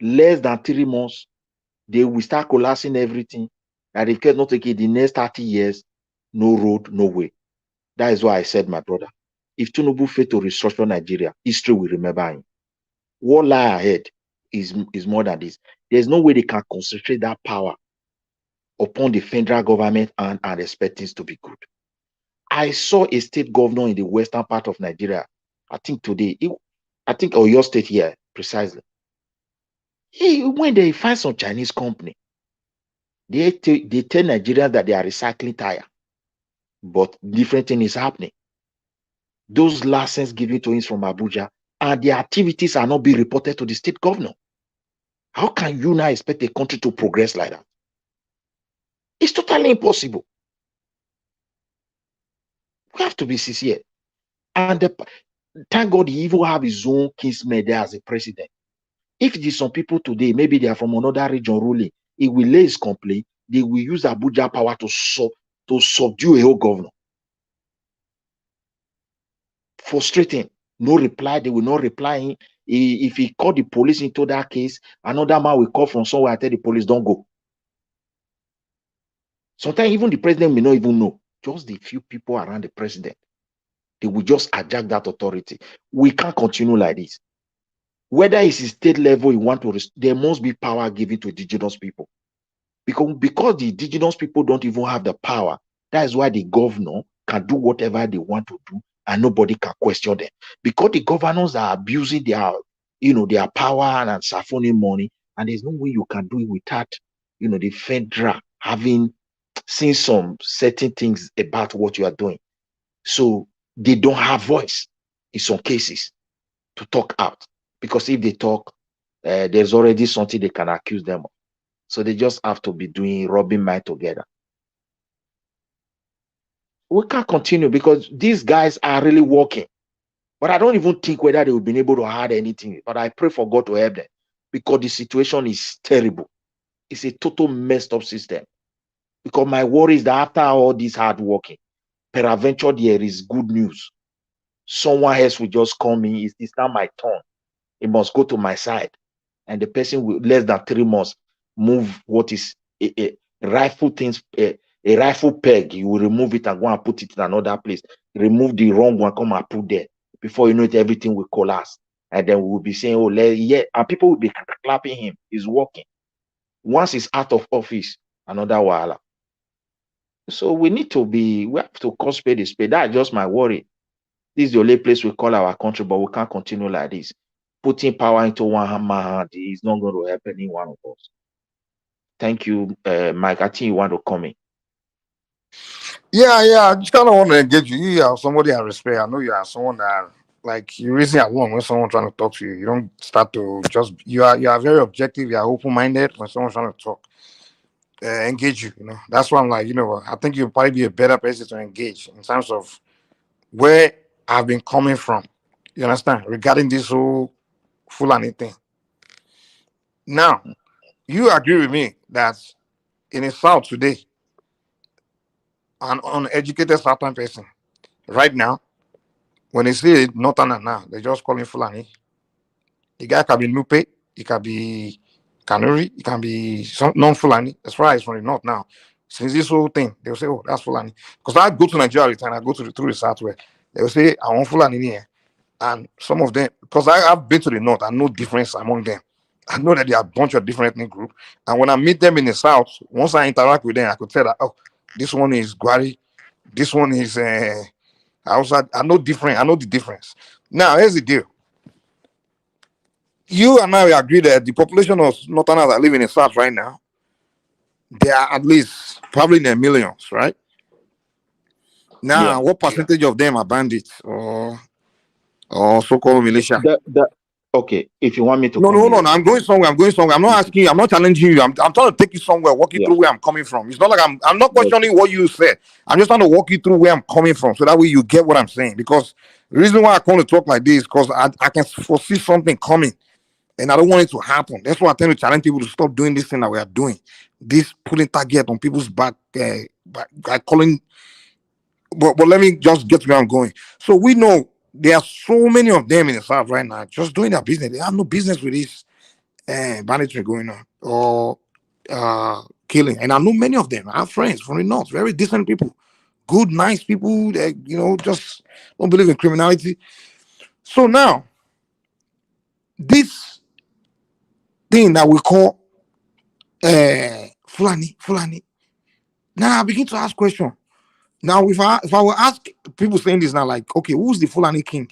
Speaker 19: Less than 3 months, they will start collapsing everything. That if cannot take it the next 30 years, no road, no way. That is why I said, my brother, if Tinubu failed to restructure Nigeria, history will remember him. What lie ahead is more than this. There's no way they can concentrate that power upon the federal government and expect things to be good. I saw a state governor in the western part of Nigeria, I think today, I think Oyo State here, precisely. When they find some Chinese company, they tell Nigerians that they are recycling tire, but different thing is happening. Those licenses given to us from Abuja, and their activities are not being reported to the state governor. How can you now expect a country to progress like that? It's totally impossible. We have to be sincere. And thank God he even have his own kinsman there as a president. If it is some people today, maybe they are from another region ruling, he will lay his complaint, they will use Abuja power to subdue a whole governor. Frustrating. No reply, they will not reply him. If he called the police into that case, another man will call from somewhere and tell the police, don't go. Sometimes even the president may not even know. Just the few people around the president, they will just hijack that authority. We can't continue like this. Whether it's a state level you want to, there must be power given to indigenous people. Because the indigenous people don't even have the power, that is why the governor can do whatever they want to do and nobody can question them. Because the governors are abusing their power and siphoning money, and there's no way you can do it without, the federal having seen some certain things about what you are doing. So they don't have voice in some cases to talk out. Because if they talk, there's already something they can accuse them of. So they just have to be rubbing mind together. We can't continue because these guys are really working. But I don't even think whether they will be able to hide anything. But I pray for God to help them because the situation is terrible. It's a total messed up system. Because my worry is that after all this hard working, peradventure there is good news. Someone else will just come in. It's not my turn. It must go to my side. And the person will less than 3 months move what is a rifle things, a rifle peg. You will remove it and go and put it in another place. Remove the wrong one, come and put there. Before you know it, everything will collapse. And then we will be saying, oh, yeah, and people will be clapping him. He's working. Once he's out of office, another wahala. So we have to call spade a spade. That's just my worry. This is the only place we call our country, but we can't continue like this. Putting power into one man is not going to help any one of us. Thank you, Mike. I think you want to comment.
Speaker 7: Yeah. I just kind of want to engage you. You are somebody I respect. I know you are someone that you reason alone when someone trying to talk to you. You don't start to just you are very objective. You are open minded when someone's trying to talk. Engage you. That's why I'm like, I think you'll probably be a better person to engage in terms of where I've been coming from. You understand regarding this whole Fulani thing. Now, you agree with me that in the South today, an uneducated Southern person, right now, when they say Northern now, they just call him Fulani. The guy can be Nupe, he can be Kanuri, he can be non-Fulani. As far as from the North now, since this whole thing, they'll say, oh, that's Fulani. Because I go to Nigeria every time, I go through the Southwest, they'll say, I want Fulani here. And some of them, because I've been to the North, I know difference among them. I know that they are a bunch of different ethnic groups. And when I meet them in the South, once I interact with them, I could tell that, oh, this one is Gwari, this one is Hausa. I know the difference. Now, here's the deal. You and I agree that the population of Northerners that live in the South right now, they are at least probably in the millions, right? Now, what percentage of them are bandits or so-called militia?
Speaker 19: Okay, if you want me to
Speaker 7: no, I'm going somewhere. I'm not asking you, I'm not challenging you. I'm trying to take you somewhere, walk you through where I'm coming from. It's not like I'm not questioning what you said. I'm just trying to walk you through where I'm coming from so that way you get what I'm saying. Because the reason why I come to talk like this is because I can foresee something coming and I don't want it to happen. That's why I tend to challenge people to stop doing this thing that we are doing. This pulling target on people's back, by calling. But let me just get where I'm going. So we know there are so many of them in the South right now just doing their business. They have no business with this banditry going on or killing. And I know many of them. I have friends from the North, very decent people, good, nice people that, just don't believe in criminality. So now, this thing that we call Fulani. Now I begin to ask questions. Now, if I will ask people saying this now, like, okay, who's the Fulani king?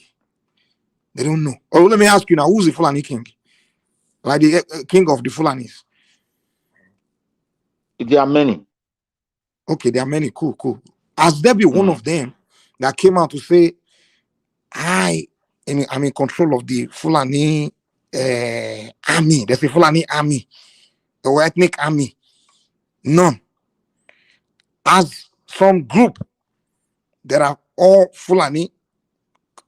Speaker 7: They don't know. Or let me ask you now, who's the Fulani king? Like the king of the Fulanis?
Speaker 19: There are many.
Speaker 7: Okay, there are many. Cool. Has there been one of them that came out to say, I'm in control of the Fulani army? There's a Fulani army or ethnic army. None. As some group that are all Fulani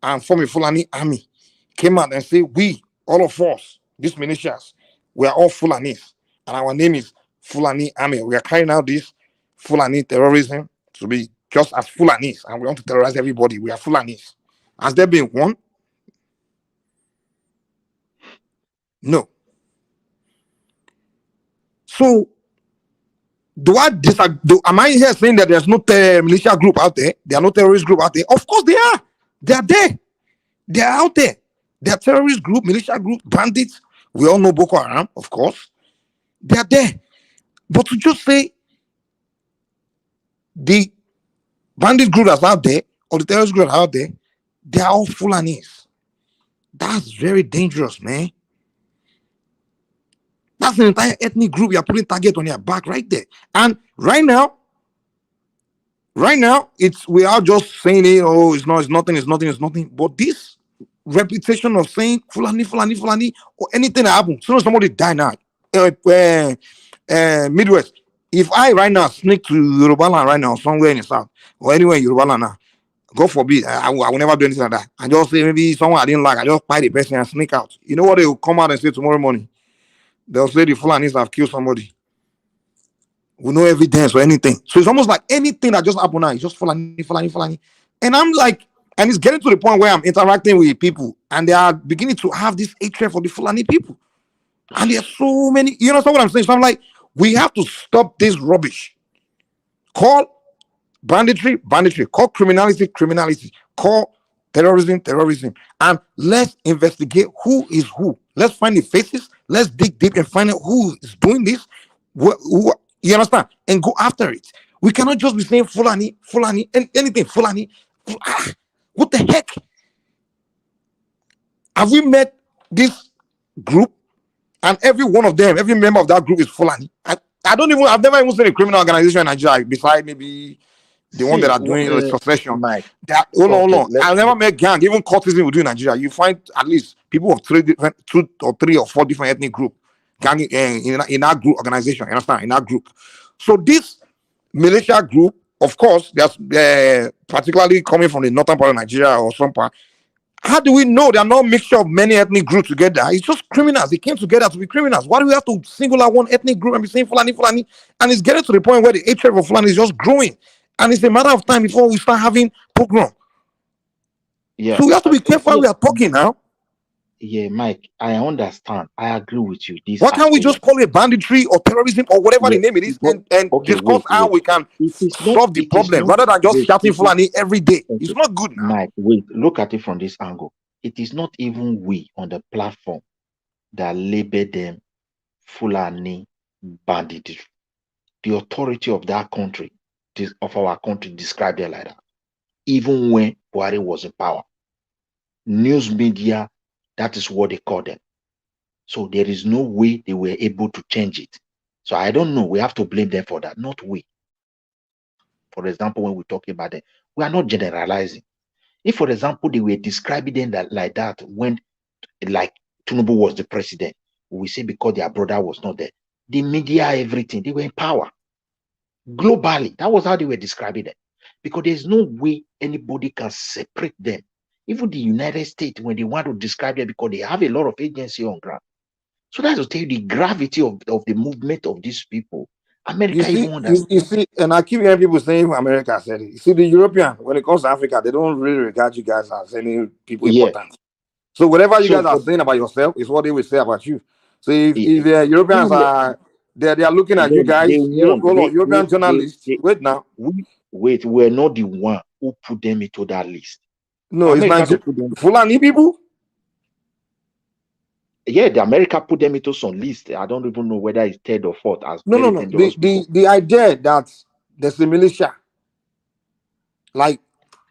Speaker 7: and form a Fulani army came out and say, we, all of us, these militias, we are all Fulanis, and our name is Fulani Army. We are carrying out this Fulani terrorism to be just as Fulanis, and we want to terrorize everybody. We are Fulanis. Has there been one? No. So, am I here saying that there's no militia group out there? There are no terrorist group out there? Of course they are. They are there. They are out there. They are terrorist group, militia group, bandits. We all know Boko Haram, of course. They are there. But to just say the bandit group that's out there or the terrorist group that's out there, they are all Fulanis. That's very dangerous, man. That's an entire ethnic group you're putting target on your back right there. And right now, we are just saying it, it's nothing. But this reputation of saying Fulani, or anything that happens, soon as somebody die now, Midwest, if I right now sneak to Yoruba land right now, somewhere in the south, or anywhere in Yoruba land now, God forbid, I will never do anything like that. I just say maybe someone I didn't like, I just buy the person and sneak out. You know what they will come out and say tomorrow morning? They'll say the Fulanis have killed somebody. With no evidence or anything. So it's almost like anything that just happened now, it's just Fulani. And I'm like, and it's getting to the point where I'm interacting with people and they are beginning to have this hatred for the Fulani people. And there's so many, you know what I'm saying? So I'm like, we have to stop this rubbish. Call banditry. Call criminality. Call terrorism. And let's investigate who is who. Let's find the faces. Let's dig deep and find out who is doing this. Who you understand? And go after it. We cannot just be saying Fulani, and anything Fulani. What the heck? Have we met this group? And every one of them, every member of that group is Fulani. I've never even seen a criminal organization in Nigeria besides maybe the one that are doing the succession. Hold on. I've never met gang, even cultism we do in Nigeria. You find at least people of two or three or four different ethnic group gang in our group organization. You understand? In our group. So this militia group, of course, there's particularly coming from the northern part of Nigeria or some part. How do we know they're not a mixture of many ethnic groups together? It's just criminals. They came together to be criminals. Why do we have to single out one ethnic group and be saying Fulani? And it's getting to the point where the hatred for Fulani is just growing. And it's a matter of time before we start having pogrom.
Speaker 19: Yeah.
Speaker 7: So we have to be careful how we are talking now.
Speaker 19: Yeah, Mike, I understand. I agree with you.
Speaker 7: Why can't we just call it banditry or terrorism or whatever the name it is and discuss how we can solve the problem rather than just shouting Fulani every day? It's not good now.
Speaker 19: Mike, wait, look at it from this angle. It is not even we on the platform that label them Fulani banditry. The authority of that country, of our country, described it like that. Even when Buhari was in power. News media, that is what they call them. So there is no way they were able to change it. So I don't know. We have to blame them for that, not we. For example, when we're talking about them, we are not generalizing. If, for example, they were describing them like that when, like, Tinubu was the president, we say because their brother was not there. The media, everything, they were in power. Globally, that was how they were describing them. Because there's no way anybody can separate them. Even the United States, when they want to describe them, because they have a lot of agency on ground. So that's to tell you the gravity of the movement of these people. America
Speaker 7: you see, and I keep hearing people saying America said it. You see, the European, when it comes to Africa, they don't really regard you guys as any people important. So whatever you guys are saying about yourself is what they will say about you. So if the Europeans are they are looking at you guys, European journalists. Wait now.
Speaker 19: We're not the one who put them into that list.
Speaker 7: No, it's Nigeria. Fulani people.
Speaker 19: Yeah, the America put them into some list. I don't even know whether it's third or fourth. As
Speaker 7: no. The idea that there's a militia, like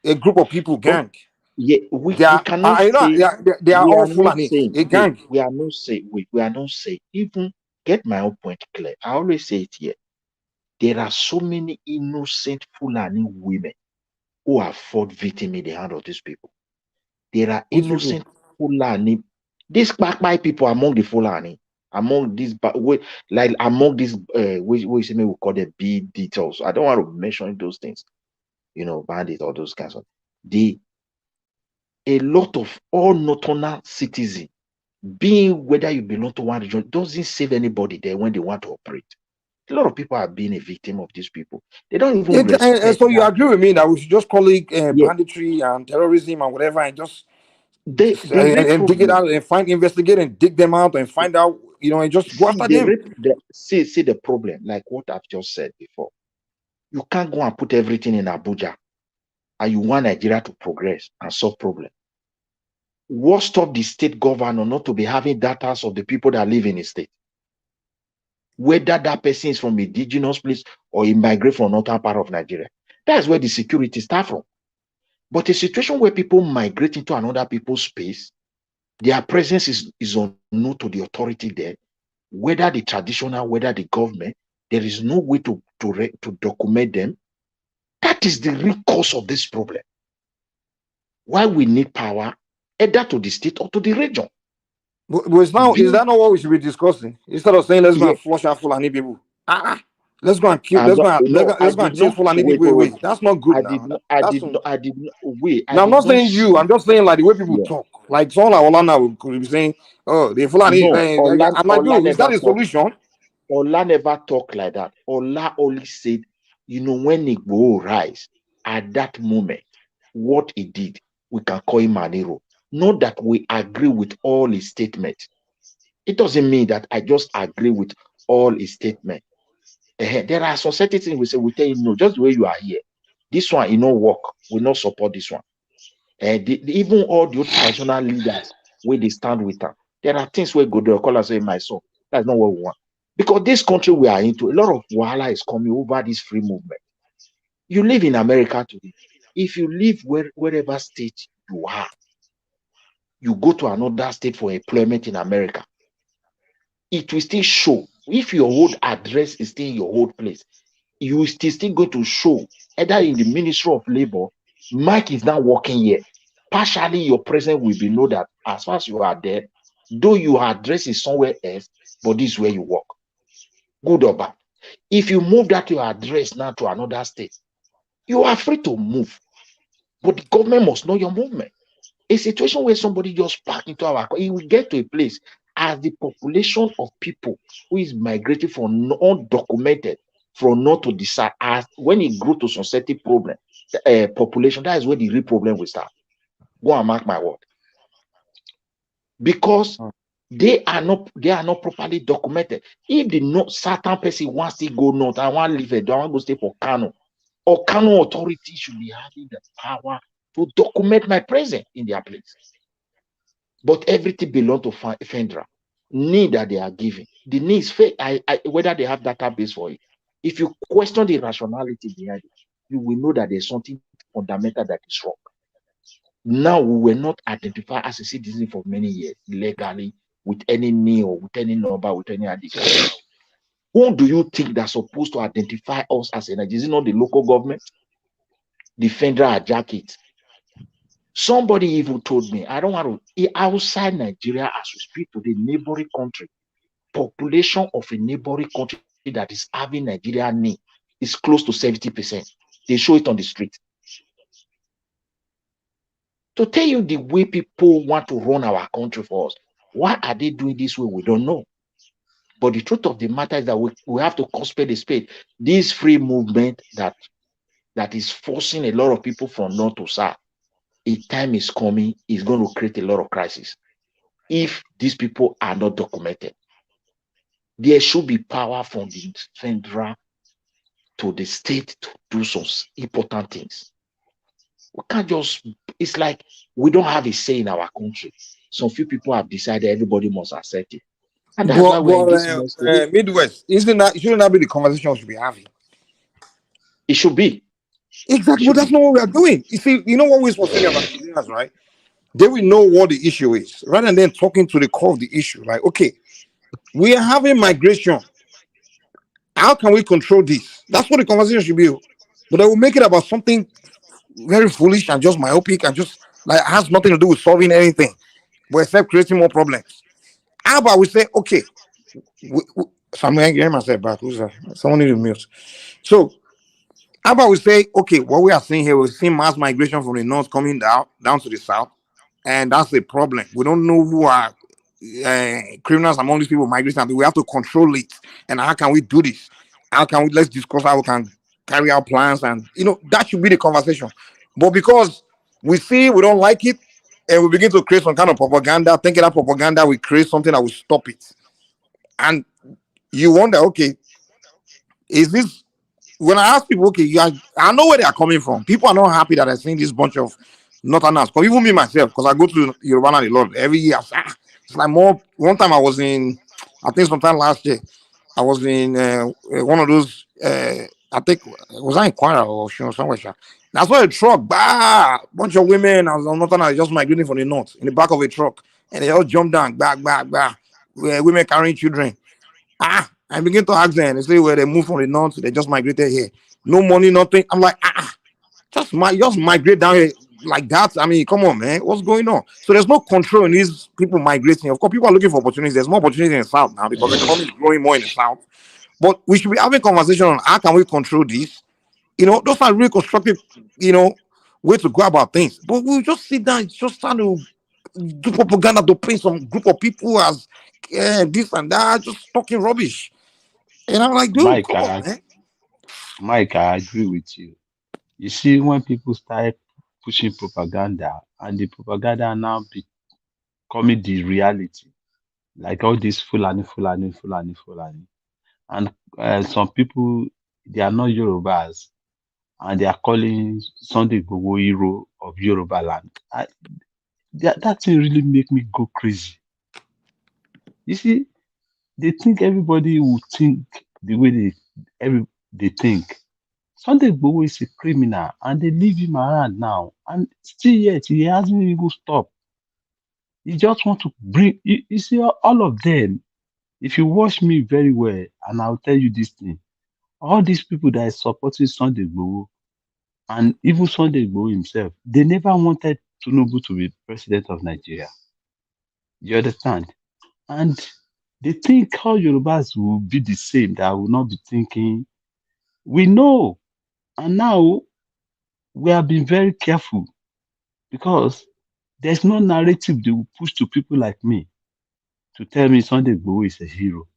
Speaker 7: a group of people, gang.
Speaker 19: Yeah, we
Speaker 7: They are,
Speaker 19: cannot
Speaker 7: you know,
Speaker 19: say
Speaker 7: they are
Speaker 19: we
Speaker 7: all
Speaker 19: are not
Speaker 7: Fulani,
Speaker 19: saying
Speaker 7: a gang.
Speaker 19: we are not saying we are not saying even get my own point clear. I always say it here. There are so many innocent Fulani women who have fought victim in the hand of these people. There are
Speaker 7: Which people?
Speaker 19: innocent Fulani, these Kpakpai people among the Fulani, among these like among these we say we call them big details. I don't want to mention those things, bandits or those kinds of a lot of all nocturnal citizens, being whether you belong to one region, doesn't save anybody there when they want to operate. A lot of people are being a victim of these people. They don't even respect
Speaker 7: So you
Speaker 19: that.
Speaker 7: agree with me that we should just call it
Speaker 19: Yeah,
Speaker 7: banditry and terrorism and whatever, and just
Speaker 19: the real
Speaker 7: and dig it
Speaker 19: problem.
Speaker 7: out and investigate and dig them out and find out, and just go
Speaker 19: See
Speaker 7: after them.
Speaker 19: see the problem, like what I've just said before. You can't go and put everything in Abuja and you want Nigeria to progress and solve problem. What stop the state governor not to be having data of the people that live in the state? Whether that person is from indigenous place or he migrate from northern part of Nigeria. That's where the security start from. But a situation where people migrate into another people's space, their presence is unknown to the authority there, whether the traditional, whether the government, there is no way to document them. That is the real cause of this problem. Why we need power, either to the state or to the region.
Speaker 7: But is that not what we should be discussing? Instead of saying let's go and flush out Fulani people. Let's go and kill.
Speaker 19: I'm
Speaker 7: Let's go
Speaker 19: not,
Speaker 7: and
Speaker 19: no, I
Speaker 7: let's go
Speaker 19: did
Speaker 7: and chase
Speaker 19: not
Speaker 7: Fulani
Speaker 19: wait,
Speaker 7: people
Speaker 19: wait, wait.
Speaker 7: away. That's not good
Speaker 19: I
Speaker 7: now.
Speaker 19: did not, I did not wait. I
Speaker 7: Now I'm
Speaker 19: did
Speaker 7: not
Speaker 19: not
Speaker 7: saying you. I'm
Speaker 19: say,
Speaker 7: just saying like the way people
Speaker 19: yeah.
Speaker 7: talk. Like someone like Olana could be saying, "Oh, the Fulani."
Speaker 19: No,
Speaker 7: I'm like,
Speaker 19: Ola
Speaker 7: dude, is that
Speaker 19: never
Speaker 7: a
Speaker 19: talk.
Speaker 7: solution?
Speaker 19: Ola never talk like that. Ola only said, when Igbo rise, at that moment, what he did, we can call him an hero. Not that we agree with all his statements. It doesn't mean that I just agree with all his statements. There are some certain things we tell you, no, just the way you are here. This one, work. We not support this one. Even all the traditional leaders, where they stand with them, there are things where go there, call and say, my son, that's not what we want. Because this country we are into, a lot of wahala is coming over this free movement. You live in America today. If you live wherever state you are, you go to another state for employment in America, it will still show. If your old address is still in your old place, you will still go to show either in the Ministry of Labor, Mike is not working here. Partially, your presence will be know that as far as you are there, though your address is somewhere else, but this is where you work. Good or bad. If you move that your address now to another state, you are free to move, but the government must know your movement. A situation where somebody just park into our, it will get to a place as the population of people who is migrating from undocumented from north to the south, as when it grow to some certain problem, population, that is where the real problem will start. Go and mark my word. Because they are not properly documented. If the certain person wants to go north, I want to leave it, I want to go stay for Kano, or Kano authority should be having the power to document my presence in their place. But everything belongs to FENDRA. Need that they are giving. The need is fake. Whether they have database for it. If you question the rationality behind it, you will know that there's something fundamental that is wrong. Now we were not identified as a citizen for many years legally with any name or with any number, with any ID. Who do you think that's supposed to identify us as a Nigerian? Is it not the local government? The FENDRA hijack it. Somebody even told me, I don't want to, outside Nigeria, as we speak to the neighboring country, population of a neighboring country that is having Nigeria name is close to 70%. They show it on the street. To tell you the way people want to run our country for us, why are they doing this way? We don't know. But the truth of the matter is that we have to call spade a spade. This free movement that is forcing a lot of people from north to south, a time is coming, is going to create a lot of crisis. If these people are not documented, there should be power from the federal to the state to do some important things. We can't just, it's like we don't have a say in our country. Some few people have decided everybody must accept it. And that's why we're in this mess today.
Speaker 7: Midwest, shouldn't that be the conversation we should be having?
Speaker 19: It should be.
Speaker 7: Exactly, but that's not what we are doing. You see, you know what we're supposed to say about Nigerians, right? They will know what the issue is rather than talking to the core of the issue. Like, okay, we are having migration. How can we control this? That's what the conversation should be. But they will make it about something very foolish and just myopic and just like has nothing to do with solving anything, but except creating more problems. How about we say, okay, so I'm getting myself back. Who's that? Someone need to mute. So how about we say, okay, what we are seeing here, we're seeing mass migration from the north coming down to the south, and that's a problem. We don't know who are criminals among these people migrating, and we have to control it. And how can we do this? How can we let's discuss how we can carry out plans, and that should be the conversation. But because we see we don't like it, and we begin to create some kind of propaganda, thinking that propaganda will create something that will stop it. And you wonder, okay, is this when I ask people, okay, I know where they are coming from. People are not happy that I seen this bunch of Northerners. Because even me myself, because I go to Yoruba a lot every year. It's like more. One time I was in, I think sometime last year, I was in one of those. I think was I in Kwara or somewhere. That's why a truck, bunch of women. I was on Northerners just migrating from the north in the back of a truck, and they all jumped down, women carrying children. I begin to ask them. They say, where they moved from the north, they just migrated here. No money, nothing. I'm like, just migrate down here like that. I mean, come on, man. What's going on? So there's no control in these people migrating. Of course, people are looking for opportunities. There's more opportunities in the south now because the economy is growing more in the south. But we should be having conversation on how can we control this. Those are really constructive, way to go about things. But we'll just sit down, just trying to do propaganda to paint some group of people as this and that, just talking rubbish. And I'm like, dude,
Speaker 14: Mike,
Speaker 7: come on, man.
Speaker 14: Mike, I agree with you. You see, when people start pushing propaganda and the propaganda now becoming the reality, like all this Fulani, Fulani, Fulani, Fulani, and some people, they are not Yorubas and they are calling Sunday Igboho hero of Yoruba land. That thing really make me go crazy. You see, they think everybody will think the way they think. Sunday Igboho is a criminal and they leave him around now. And still yet, he hasn't even stopped. He just want to bring, you see, all of them, if you watch me very well, and I'll tell you this thing, all these people that are supporting Sunday Igboho, and even Sunday Igboho himself, they never wanted Tinubu to be president of Nigeria. You understand? And they think all Yorubas will be the same, that will not be thinking. We know. And now we have been very careful because there's no narrative they will push to people like me to tell me Sunday Igboho is a hero.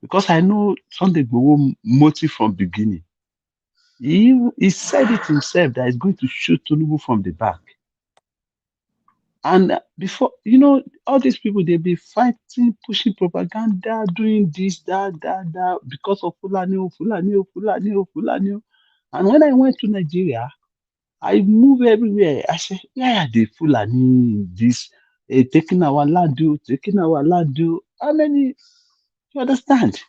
Speaker 14: Because I know Sunday Igboho motive from beginning. He said it himself that he's going to shoot Tinubu from the back. And before, all these people, they be fighting, pushing propaganda, doing this, that, because of Fulani, Fulani, Fulani, Fulani. And when I went to Nigeria, I move everywhere. I say, where are the Fulani? This taking our land, taking our land. How many? You understand?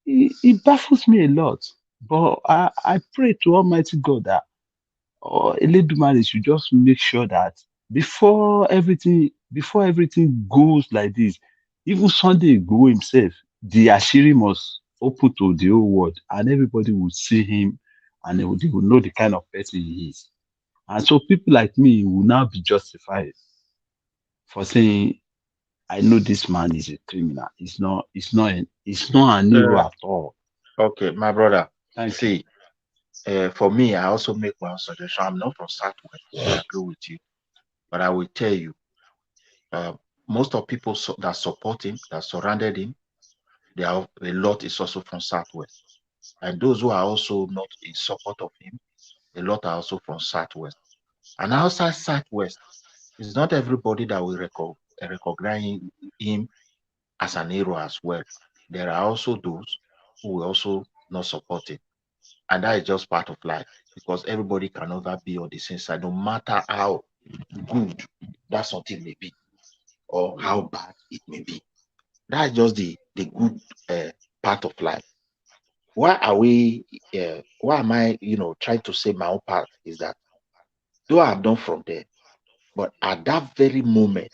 Speaker 14: It baffles me a lot. But I pray to Almighty God that Eledumare should just make sure that before everything goes like this, even Sunday Igboho himself, the Ashiri must open to the whole world, and everybody will see him, and they will know the kind of person he is. And so people like me will now be justified for saying, I know this man is a criminal. It's not an hero at all.
Speaker 19: Okay, my brother.
Speaker 14: Thank
Speaker 19: See, for me, I also make one suggestion. I'm not from Southwest. I agree with you, but I will tell you, most of people that support him, that surrounded him, a lot is also from Southwest, and those who are also not in support of him, a lot are also from Southwest. And outside Southwest, it's not everybody that will recognize him as an hero as well. There are also those who will also not support him. And that is just part of life because everybody can never be on the same side, no matter how good that something may be or how bad it may be. That's just the good part of life. why am I, trying to say my own part is that though I'm not from there, but at that very moment,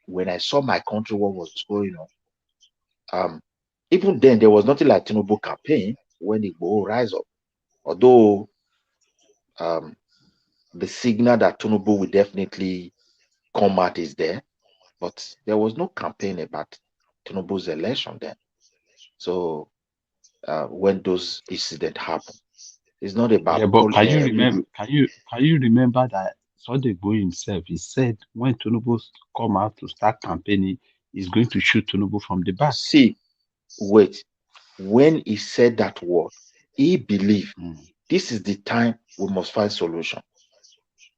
Speaker 19: when I saw my country, what was going on, even then there was nothing like Tinubu campaign when Igbo rise up. Although the signal that Tinubu will definitely come out is there, but there was no campaign about Tinubu's election then. So when those incidents happen, it's not
Speaker 14: Yeah,
Speaker 19: about
Speaker 14: but can you remember?
Speaker 19: maybe.
Speaker 14: Can you remember that Sunday Igboho himself? He said when Tinubu come out to start campaigning, he's going to shoot Tinubu from the back.
Speaker 19: See, wait. When he said that word, he believed this is the time we must find solution.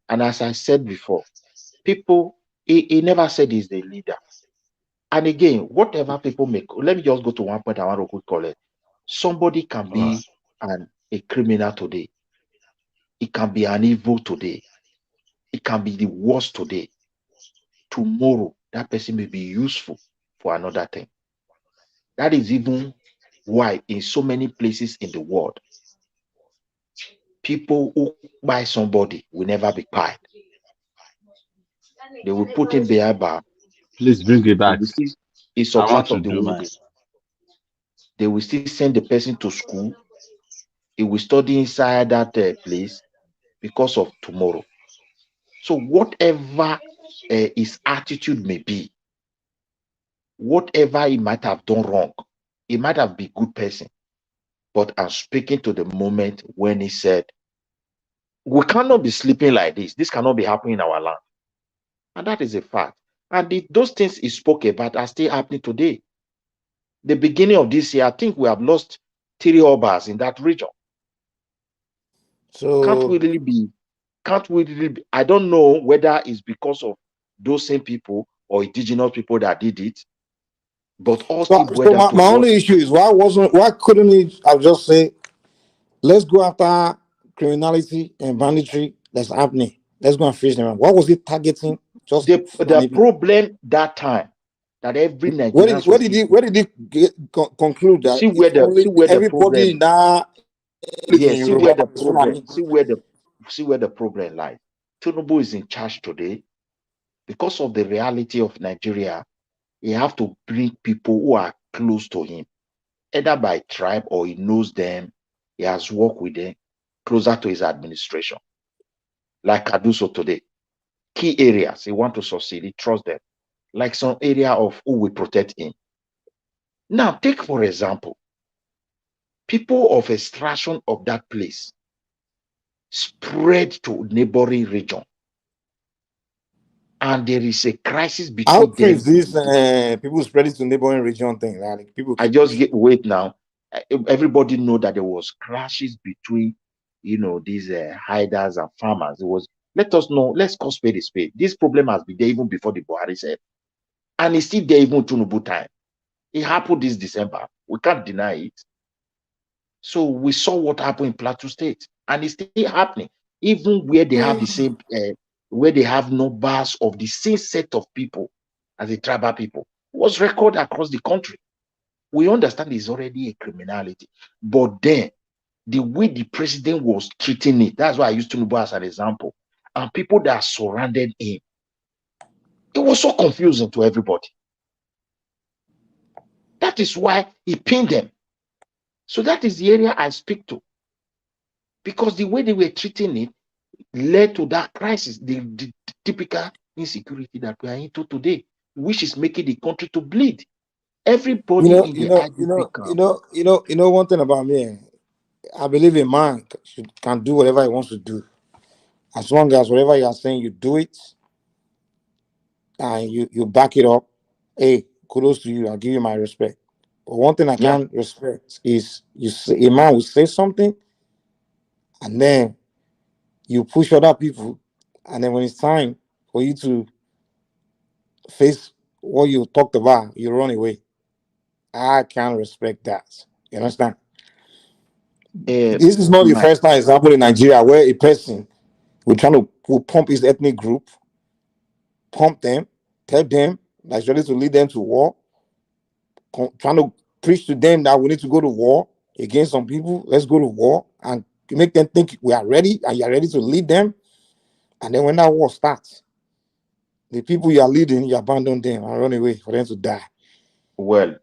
Speaker 19: And as I said before, people, he never said he's the leader. And again, whatever people make, let me just go to one point I want to call it. Somebody can be a criminal today. It can be an evil today. It can be the worst today. Tomorrow, that person may be useful for another thing. That is even why in so many places in the world, people who buy somebody will never be quiet. They will put him behind bar.
Speaker 14: Please bring it back.
Speaker 19: In some
Speaker 14: I want
Speaker 19: part
Speaker 14: to
Speaker 19: of the
Speaker 14: do
Speaker 19: world,
Speaker 14: mine.
Speaker 19: they will still send the person to school. He will study inside that place because of tomorrow. So whatever his attitude may be, whatever he might have done wrong, he might have been a good person. But I'm speaking to the moment when he said, we cannot be sleeping like this. This cannot be happening in our land. And that is a fact. And those things he spoke about are still happening today. The beginning of this year, I think we have lost 3 obas in that region.
Speaker 7: So
Speaker 19: Can't we really be? I don't know whether it's because of those same people or indigenous people that did it, but all still boil
Speaker 7: so
Speaker 19: down to
Speaker 7: my
Speaker 19: what?
Speaker 7: only issue is why couldn't he have just say, let's go after criminality and banditry that's happening. Let's go and face them. What was he targeting? Just
Speaker 19: The problem that time that every Nigerian
Speaker 7: where did he conclude that
Speaker 19: see where
Speaker 7: it's only
Speaker 19: the
Speaker 7: everybody in
Speaker 19: problem.
Speaker 7: that
Speaker 19: Yeah, see where the
Speaker 7: is
Speaker 19: problem.
Speaker 7: Fulani?
Speaker 19: See where the problem lies. Tinubu is in charge today because of the reality of Nigeria. He have to bring people who are close to him, either by tribe or he knows them. He has worked with them closer to his administration. Like Kaduso today, key areas he want to succeed. He trusts them. Like some area of who will protect him. Now, take for example, people of extraction of that place spread to neighboring region, and there is a crisis
Speaker 7: How
Speaker 19: between
Speaker 7: true is
Speaker 19: them.
Speaker 7: this people spreading to neighboring region thing? Like people
Speaker 19: I
Speaker 7: keep
Speaker 19: just
Speaker 7: pushing.
Speaker 19: wait now. Everybody know that there was clashes between, these hiders and farmers. It was, let us know. Let's call spade a spade. This problem has been there even before the Buhari said, and it's still there even Tinubu time. It happened this December. We can't deny it. So we saw what happened in Plateau State, and it's still happening, even where they have the same, where they have numbers of the same set of people as the tribal people, was recorded across the country. We understand it's already a criminality, but then the way the president was treating it, that's why I used Tinubu as an example, and people that surrounded him, it was so confusing to everybody. That is why he pinned them. So that is the area I speak to, because the way they were treating it led to that crisis, the typical insecurity that we are into today, which is making the country to bleed. Everybody in the IDP camp.
Speaker 7: One thing about me, I believe a man can do whatever he wants to do, as long as whatever you are saying, you do it, and you back it up. Hey, kudos to you. I'll give you my respect. But one thing I can't respect is a man will say something, and then you push other people, and then when it's time for you to face what you talked about, you run away. I can't respect that. You understand? This is not the first time example in Nigeria where a person will pump his ethnic group, pump them, tell them that's ready to lead them to war, trying to preach to them that we need to go to war, against some people. Let's go to war and make them think we are ready and you are ready to lead them. And then when that war starts, the people you are leading, you abandon them and run away for them to die.
Speaker 19: Well,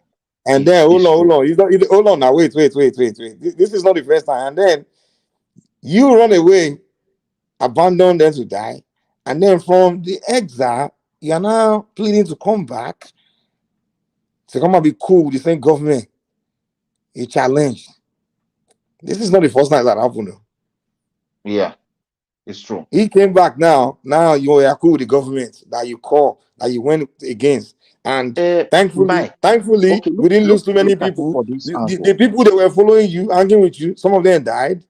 Speaker 7: And
Speaker 19: it's
Speaker 7: then hold
Speaker 19: it's
Speaker 7: on, hold
Speaker 19: true.
Speaker 7: on. Hold on now. Wait. This is not the first time. And then you run away, abandon them to die. And then from the exile, you are now pleading to come back to come and be cool with the same government. You challenge. This is not the first time that happened.
Speaker 19: Yeah, it's true.
Speaker 7: He came back now. Now you are cool with the government that you call, that you went against. And
Speaker 19: Mike,
Speaker 7: thankfully,
Speaker 19: okay,
Speaker 7: we didn't lose too many
Speaker 19: look at it
Speaker 7: people.
Speaker 19: for this
Speaker 7: The
Speaker 19: angle.
Speaker 7: people that were following you, hanging with you, some of them died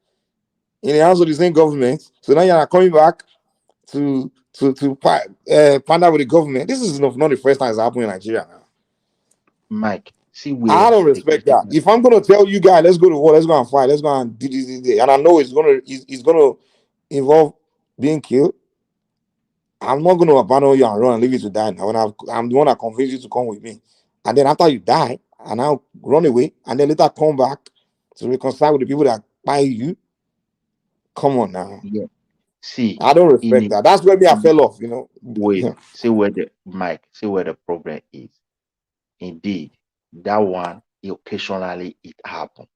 Speaker 7: in the hands of the same government. So now you are coming back to partner with the government. This is not the first time it's happening in Nigeria now.
Speaker 19: Mike, see
Speaker 7: I
Speaker 19: where
Speaker 7: don't
Speaker 19: the
Speaker 7: respect that. If I'm gonna tell you guys, let's go to war, let's go and fight, let's go and do this, and I know it's gonna involve being killed, I'm not gonna abandon you and run and leave you to die now. When I'm the one that convinced you to come with me, and then after you die, and I'll run away, and then later come back to reconcile with the people that buy you. Come on now.
Speaker 19: Yeah. See,
Speaker 7: I don't
Speaker 19: in
Speaker 7: respect that. That's where me I fell off, you know.
Speaker 19: wait, see where the Mike, see where the problem is. Indeed, that one occasionally it happen.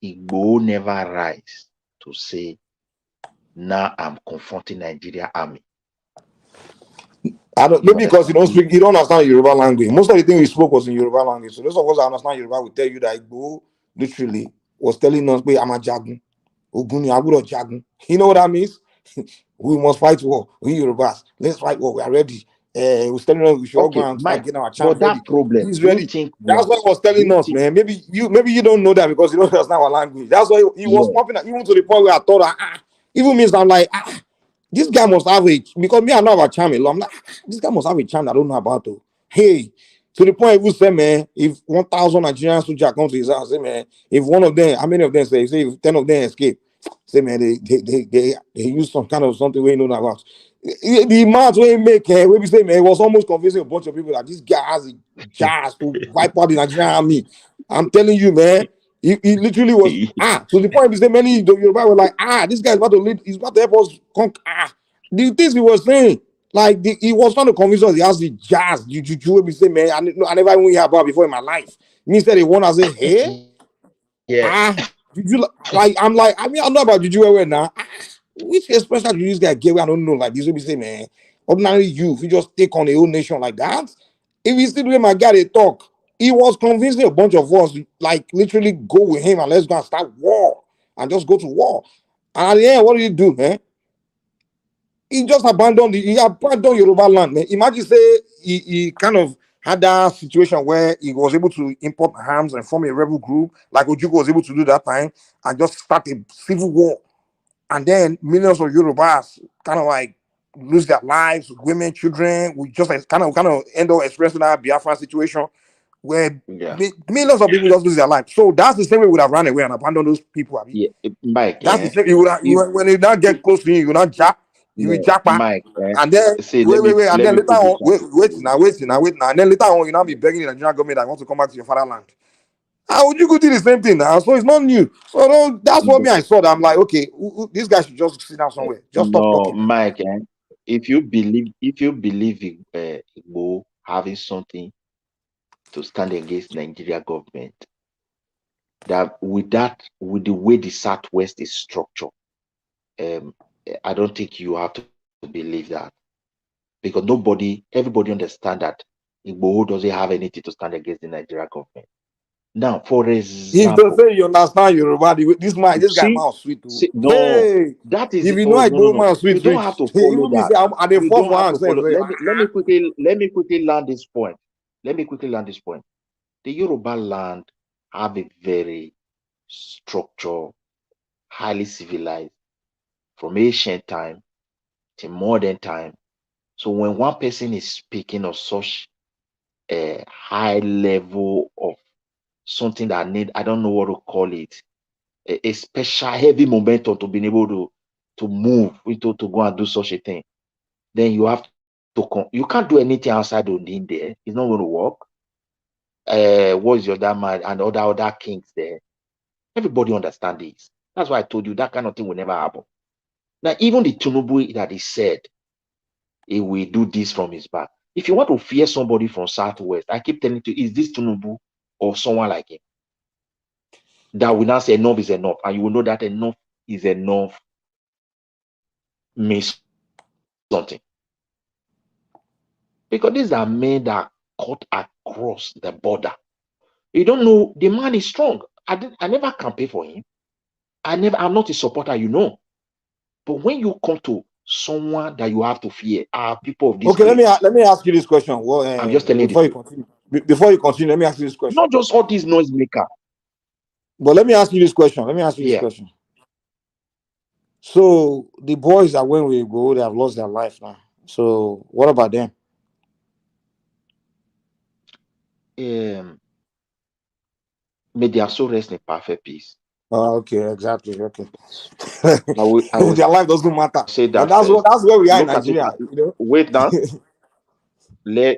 Speaker 19: Igbo never rise to say, now I'm confronting Nigeria army.
Speaker 7: I don't
Speaker 19: You
Speaker 7: maybe because
Speaker 19: understand?
Speaker 7: you don't understand Yoruba language. Most of the thing we spoke was in Yoruba language. So those of us that understand Yoruba will tell you that Igbo literally was telling us, "Wait, I'm a jagun. Oguni Agudo jagun." You know what that means? We must fight war. We Yorubas, let's fight war. We are ready. He was telling us we should all go
Speaker 19: Okay,
Speaker 7: and start
Speaker 19: Mike,
Speaker 7: getting our
Speaker 19: but
Speaker 7: chant ready.
Speaker 19: that problem,
Speaker 7: He's
Speaker 19: do you
Speaker 7: ready.
Speaker 19: think
Speaker 7: That's what he was
Speaker 19: do
Speaker 7: telling
Speaker 19: you
Speaker 7: us,
Speaker 19: think
Speaker 7: man. Maybe you don't know that because you don't understand our language. That's why he was
Speaker 19: yeah,
Speaker 7: popping even to the point where I thought, even means I'm like, this guy must have a because me I know about charm a lot. I'm like, this guy must have a charm I don't know about though. Hey, to the point he say, man, if 1,000 Nigerian soldiers come to his house, say, man, if one of them, how many of them say if 10 of them escape, say, man, they use some kind of something we know about. The amount we make, we say, man, it was almost convincing a bunch of people that this guy has a jazz to wipe out the Nigerian army. I'm telling you, man, he literally was to the point we say many the Yoruba were like, this guy is about to lead, he's about to help us conquer. The things he was saying, like he was trying to convince us he has the jazz, the juju. We say, man, I never even hear about before in my life. Me said he won. I say, hey,
Speaker 19: yeah.
Speaker 7: juju. Like I'm like, I mean, I know about juju well now. Which special juju this guy get? I don't know. Like this, we say, man, ordinary youth, you just take on a whole nation like that. If you see the way my guy they talk, he was convincing a bunch of us, like literally go with him and let's go and start war and just go to war. And at the end, what did he do, man? He just abandoned Yoruba land, man. Imagine say he kind of had that situation where he was able to import arms and form a rebel group like Ojukwu was able to do that time and just start a civil war. And then millions of Yorubas kind of like lose their lives, women, children. We just kind of end up expressing that Biafra situation where
Speaker 19: Yeah.
Speaker 7: millions of people just lose their lives. So that's the same way we would have run away and abandoned those people. Abi.
Speaker 19: Yeah, Mike,
Speaker 7: That's the same. You would have,
Speaker 19: if
Speaker 7: when they not get close to you, you not jack. You will
Speaker 19: no,
Speaker 7: jack back.
Speaker 19: Mike,
Speaker 7: And then
Speaker 19: see, let me
Speaker 7: and
Speaker 19: let
Speaker 7: then
Speaker 19: me
Speaker 7: later
Speaker 19: put this
Speaker 7: on,
Speaker 19: one.
Speaker 7: wait now. And then later on, you now be begging the Nigerian government that want to come back to your fatherland. How would you go do the same thing now? So it's not new. So that's what me I saw. That I'm like, okay, this guy should just sit down somewhere. Just stop
Speaker 19: No,
Speaker 7: talking, man.
Speaker 19: Mike, if you believe in Igbo having something to stand against Nigeria government, with the way the Southwest is structured, I don't think you have to believe that because everybody understand that Igbo doesn't have anything to stand against the Nigeria government. Now, for
Speaker 7: If they
Speaker 19: example,
Speaker 7: say you understand Yoruba, this guy
Speaker 19: see,
Speaker 7: mouth sweet too.
Speaker 19: no,
Speaker 7: Hey,
Speaker 19: that is
Speaker 7: if you know
Speaker 19: oh
Speaker 7: I
Speaker 19: no no
Speaker 7: go
Speaker 19: no.
Speaker 7: mouth
Speaker 19: You
Speaker 7: sweet
Speaker 19: don't have
Speaker 7: rich.
Speaker 19: to
Speaker 7: Hey,
Speaker 19: follow
Speaker 7: even me
Speaker 19: that.
Speaker 7: say I'm the
Speaker 19: You
Speaker 7: first
Speaker 19: don't have
Speaker 7: one
Speaker 19: to
Speaker 7: saying,
Speaker 19: follow. Let me quickly land this point. Let me quickly land this point. The Yoruba land have a very structured, highly civilized from ancient time to modern time. So when one person is speaking of such a high level of something that I don't know what to call it, a special heavy momentum to be able to move into to go and do such a thing, then you have you can't do anything outside of there. It's not going to work. What's your other man and other kings there? Everybody understand this. That's why I told you that kind of thing will never happen. Now, even the Tinubu that he said he will do this from his back. If you want to fear somebody from Southwest, I keep telling you, is this Tinubu or someone like him? That will now say enough is enough, and you will know that enough is enough means something. Because these are men that cut across the border. You don't know the man is strong. I never campaign for him. I'm not a supporter, you know. But when you come to someone that you have to fear, are people of this
Speaker 7: Okay,
Speaker 19: place.
Speaker 7: let me ask you this question. Well,
Speaker 19: I'm just telling you.
Speaker 7: before you continue, let me ask you this question.
Speaker 19: Not just all these noise maker.
Speaker 7: But let me ask you this question. So the boys that when we go, they have lost their life now. So what about them?
Speaker 19: May their soul rest in perfect peace.
Speaker 7: Oh, okay, exactly. Okay.
Speaker 19: I will
Speaker 7: Their life doesn't matter.
Speaker 19: Say that
Speaker 7: And that's where we are in
Speaker 19: Look at it.
Speaker 7: Nigeria. You know?
Speaker 19: Wait now.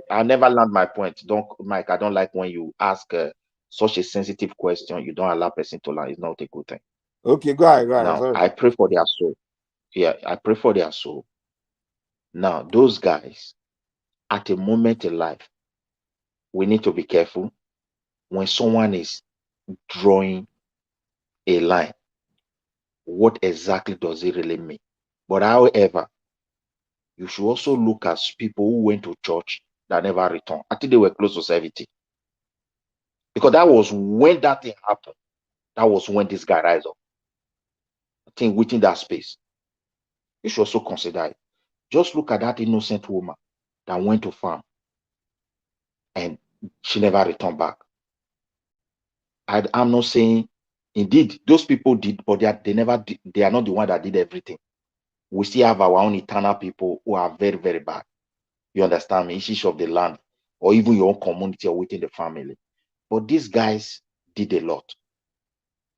Speaker 19: I never land my point. Don't, Mike. I don't like when you ask such a sensitive question. You don't allow person to land. It's not a good thing.
Speaker 7: Okay, go ahead.
Speaker 19: Now,
Speaker 7: sorry.
Speaker 19: I pray for their soul. Yeah, I pray for their soul. Now, those guys, at a moment in life, we need to be careful when someone is drawing a line. What exactly does it really mean? But however, you should also look at people who went to church that never returned. I think they were close to 70. Because that was when that thing happened. That was when this guy rise up. I think within that space, you should also consider it. Just look at that innocent woman that went to farm and she never returned back. I'm not saying, indeed, those people did, but they never did, they are not the one that did everything. We still have our own eternal people who are very, very bad. You understand me? Issues of the land, or even your own community or within the family. But these guys did a lot.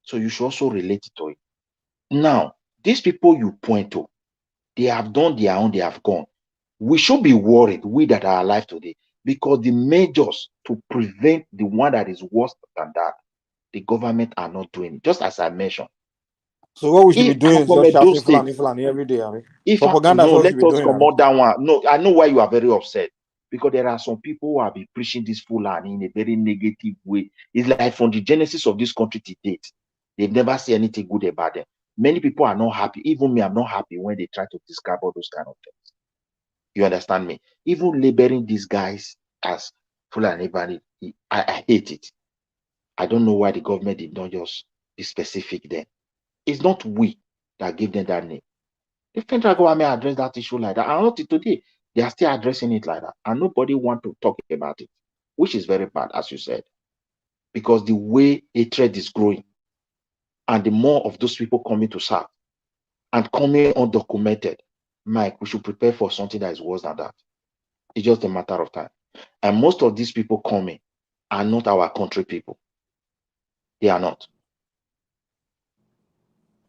Speaker 19: So you should also relate to it. Now, these people you point to, they have done their own, they have gone. We should be worried, we that are alive today, because the measures to prevent the one that is worse than that, the government are not doing it. Just as I mentioned.
Speaker 7: So what we should be doing is just shouting Fulani every day. I mean, propaganda is what we should be doing.
Speaker 19: Come out that one. No, I know why you are very upset. Because there are some people who have been preaching this Fulani in a very negative way. It's like from the genesis of this country to date, they've never said anything good about them. Many people are not happy. Even me, I'm not happy when they try to describe all those kind of things. You understand me? Even labeling these guys as Fulani, I hate it. I don't know why the government did not just be specific then. It's not we that give them that name. The federal government address that issue like that, and until today, they are still addressing it like that, and nobody want to talk about it, which is very bad, as you said, because the way hatred is growing, and the more of those people coming to serve and coming undocumented, Mike, we should prepare for something that is worse than that. It's just a matter of time. And most of these people coming are not our country people. They are not.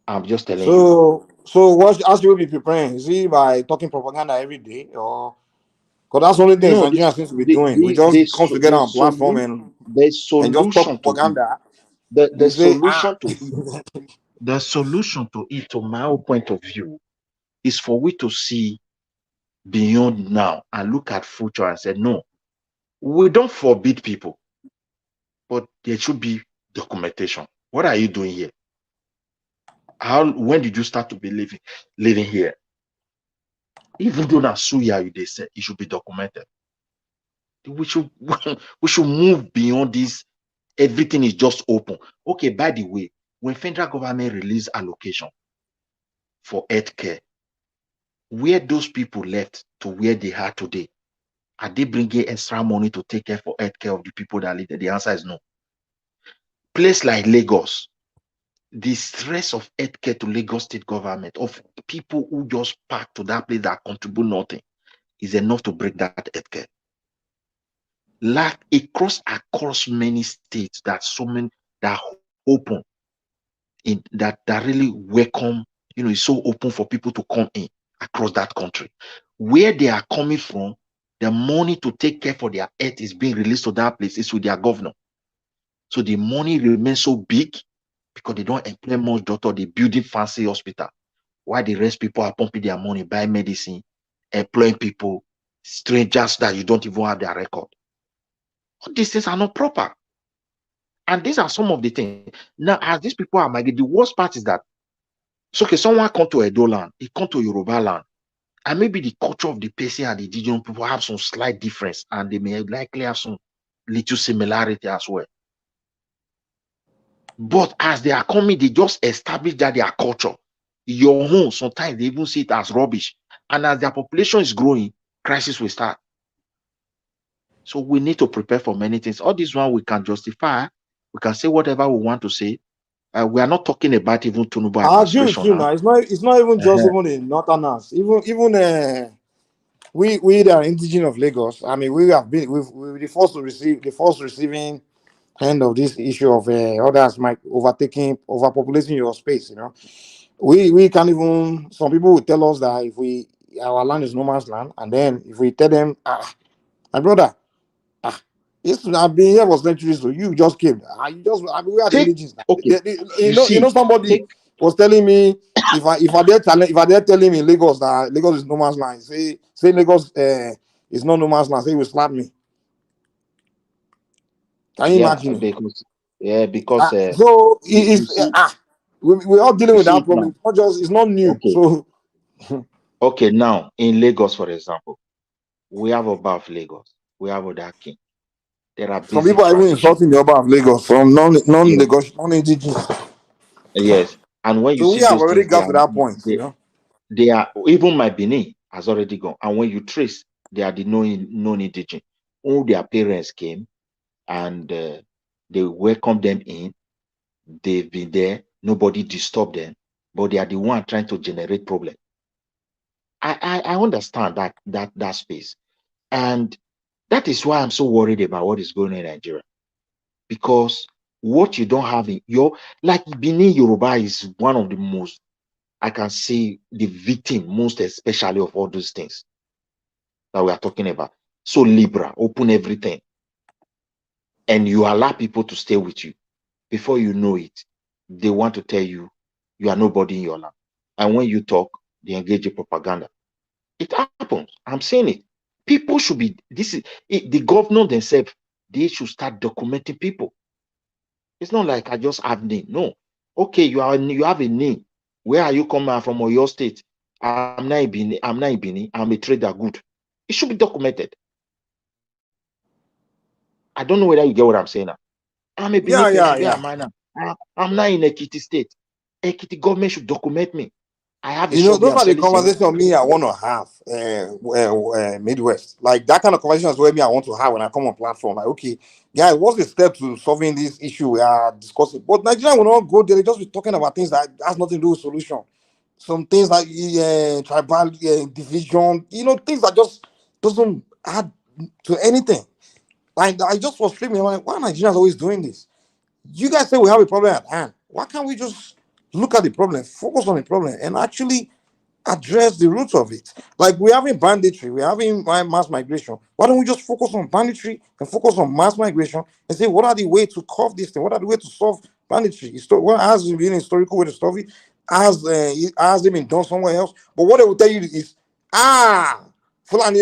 Speaker 19: I'm just telling you.
Speaker 7: So what else will be preparing? Is it by talking propaganda every day, or because that's the only thing Nigerians seem to be doing? We just come together on platform and just talk propaganda.
Speaker 19: The solution to it, to my own point of view, is for we to see beyond now and look at future and say, no, we don't forbid people, but there should be documentation. What are you doing here? When did you start to be living here? Even though na suya they said it should be documented. We should move beyond this. Everything is just open. Okay, by the way, when federal government release allocation for healthcare, where those people left to where they are today, are they bringing extra money to take care for healthcare of the people that live there? The answer is no. Place like Lagos, the stress of healthcare to Lagos state government, of people who just pack to that place that contribute nothing, is enough to break that healthcare. Like across many states that so many that open in that really welcome, it's so open for people to come in across that country. Where they are coming from, the money to take care for their health is being released to that place is with their governor. So the money remains so big because they don't employ much doctor. They building fancy hospital. Why the rest people are pumping their money, buy medicine, employing people, strangers that you don't even have their record. All these things are not proper. And these are some of the things. Now, as these people are migrating, the worst part is that, so okay, someone come to Edo land, he come to Yoruba land, and maybe the culture of the person and the indigenous people have some slight difference, and they may likely have some little similarity as well. But as they are coming, they just establish that their culture. Your home, sometimes they even see it as rubbish. And as their population is growing, crisis will start. So we need to prepare for many things. All this one we can justify. We can say whatever we want to say. We are not talking about even Tinubu
Speaker 7: I agree with
Speaker 19: administration
Speaker 7: you
Speaker 19: now.
Speaker 7: now. It's not even just even the northerners. Even we that are indigenous of Lagos. I mean, we the first receiving end of this issue of others might overpopulating your space. You know, we can't even. Some people will tell us that if our land is no man's land, and then if we tell them, my brother, this I've been here for centuries, so you just came. We are the indigenous.
Speaker 19: Okay,
Speaker 7: You know, somebody was telling me if I dare telling me Lagos that Lagos is no man's land, say Lagos is not no man's land, say he will slap me. Can you imagine?
Speaker 19: Because
Speaker 7: So we're all dealing with that problem. It's not new.
Speaker 19: Okay.
Speaker 7: So
Speaker 19: okay, now in Lagos, for example, we have Oba of Lagos, we have Oda King. There are
Speaker 7: some
Speaker 19: basic
Speaker 7: people are even
Speaker 19: traditions.
Speaker 7: insulting the Oba of Lagos from non-indigenous.
Speaker 19: Yes, and when you
Speaker 7: So
Speaker 19: see
Speaker 7: we have
Speaker 19: those
Speaker 7: already
Speaker 19: things,
Speaker 7: got to that point, you know.
Speaker 19: they are even my Benin has already gone. And when you trace, they are the non-indigenous. All their parents came and they welcomed them in. They've been there. Nobody disturbed them, but they are the one trying to generate problem. I understand that space, and that is why I'm so worried about what is going on in Nigeria, because what you don't have in your, like Benin Yoruba is one of the most, I can say, the victim most especially of all those things that we are talking about. So Libra, open everything, and you allow people to stay with you. Before you know it, they want to tell you you are nobody in your land. And when you talk, they engage in propaganda. It happens. I'm saying it. People should be, the governor themselves, they should start documenting people. It's not like I just have name. No. Okay, you have a name. Where are you coming from, or your state? I'm not in Benin. I'm a trader good. It should be documented. I don't know whether you get what I'm saying now. I'm a Benin person. Where am I now? I'm not in Ekiti state. Ekiti government should document me. I have a
Speaker 7: You know,
Speaker 19: shop where
Speaker 7: those
Speaker 19: I'm
Speaker 7: are the
Speaker 19: selling cement.
Speaker 7: conversations me I want to have Midwest. Like that kind of conversations where me I want to have when I come on platform. Like, okay, guys, what's the step to solving this issue we are discussing? But Nigeria will not go there. They just be talking about things that has nothing to do with solution. Some things like tribal division, you know, things that just doesn't add to anything. Like I just was framing like, why are Nigerians always doing this? You guys say we have a problem at hand. Why can't we just look at the problem, focus on the problem, and actually address the roots of it? Like we're having banditry, we're having mass migration. Why don't we just focus on banditry and focus on mass migration and say what are the ways to curb this thing? What are the ways to solve banditry? What has been historical way to solve it? Has it been done somewhere else? But what they will tell you is, Fulani,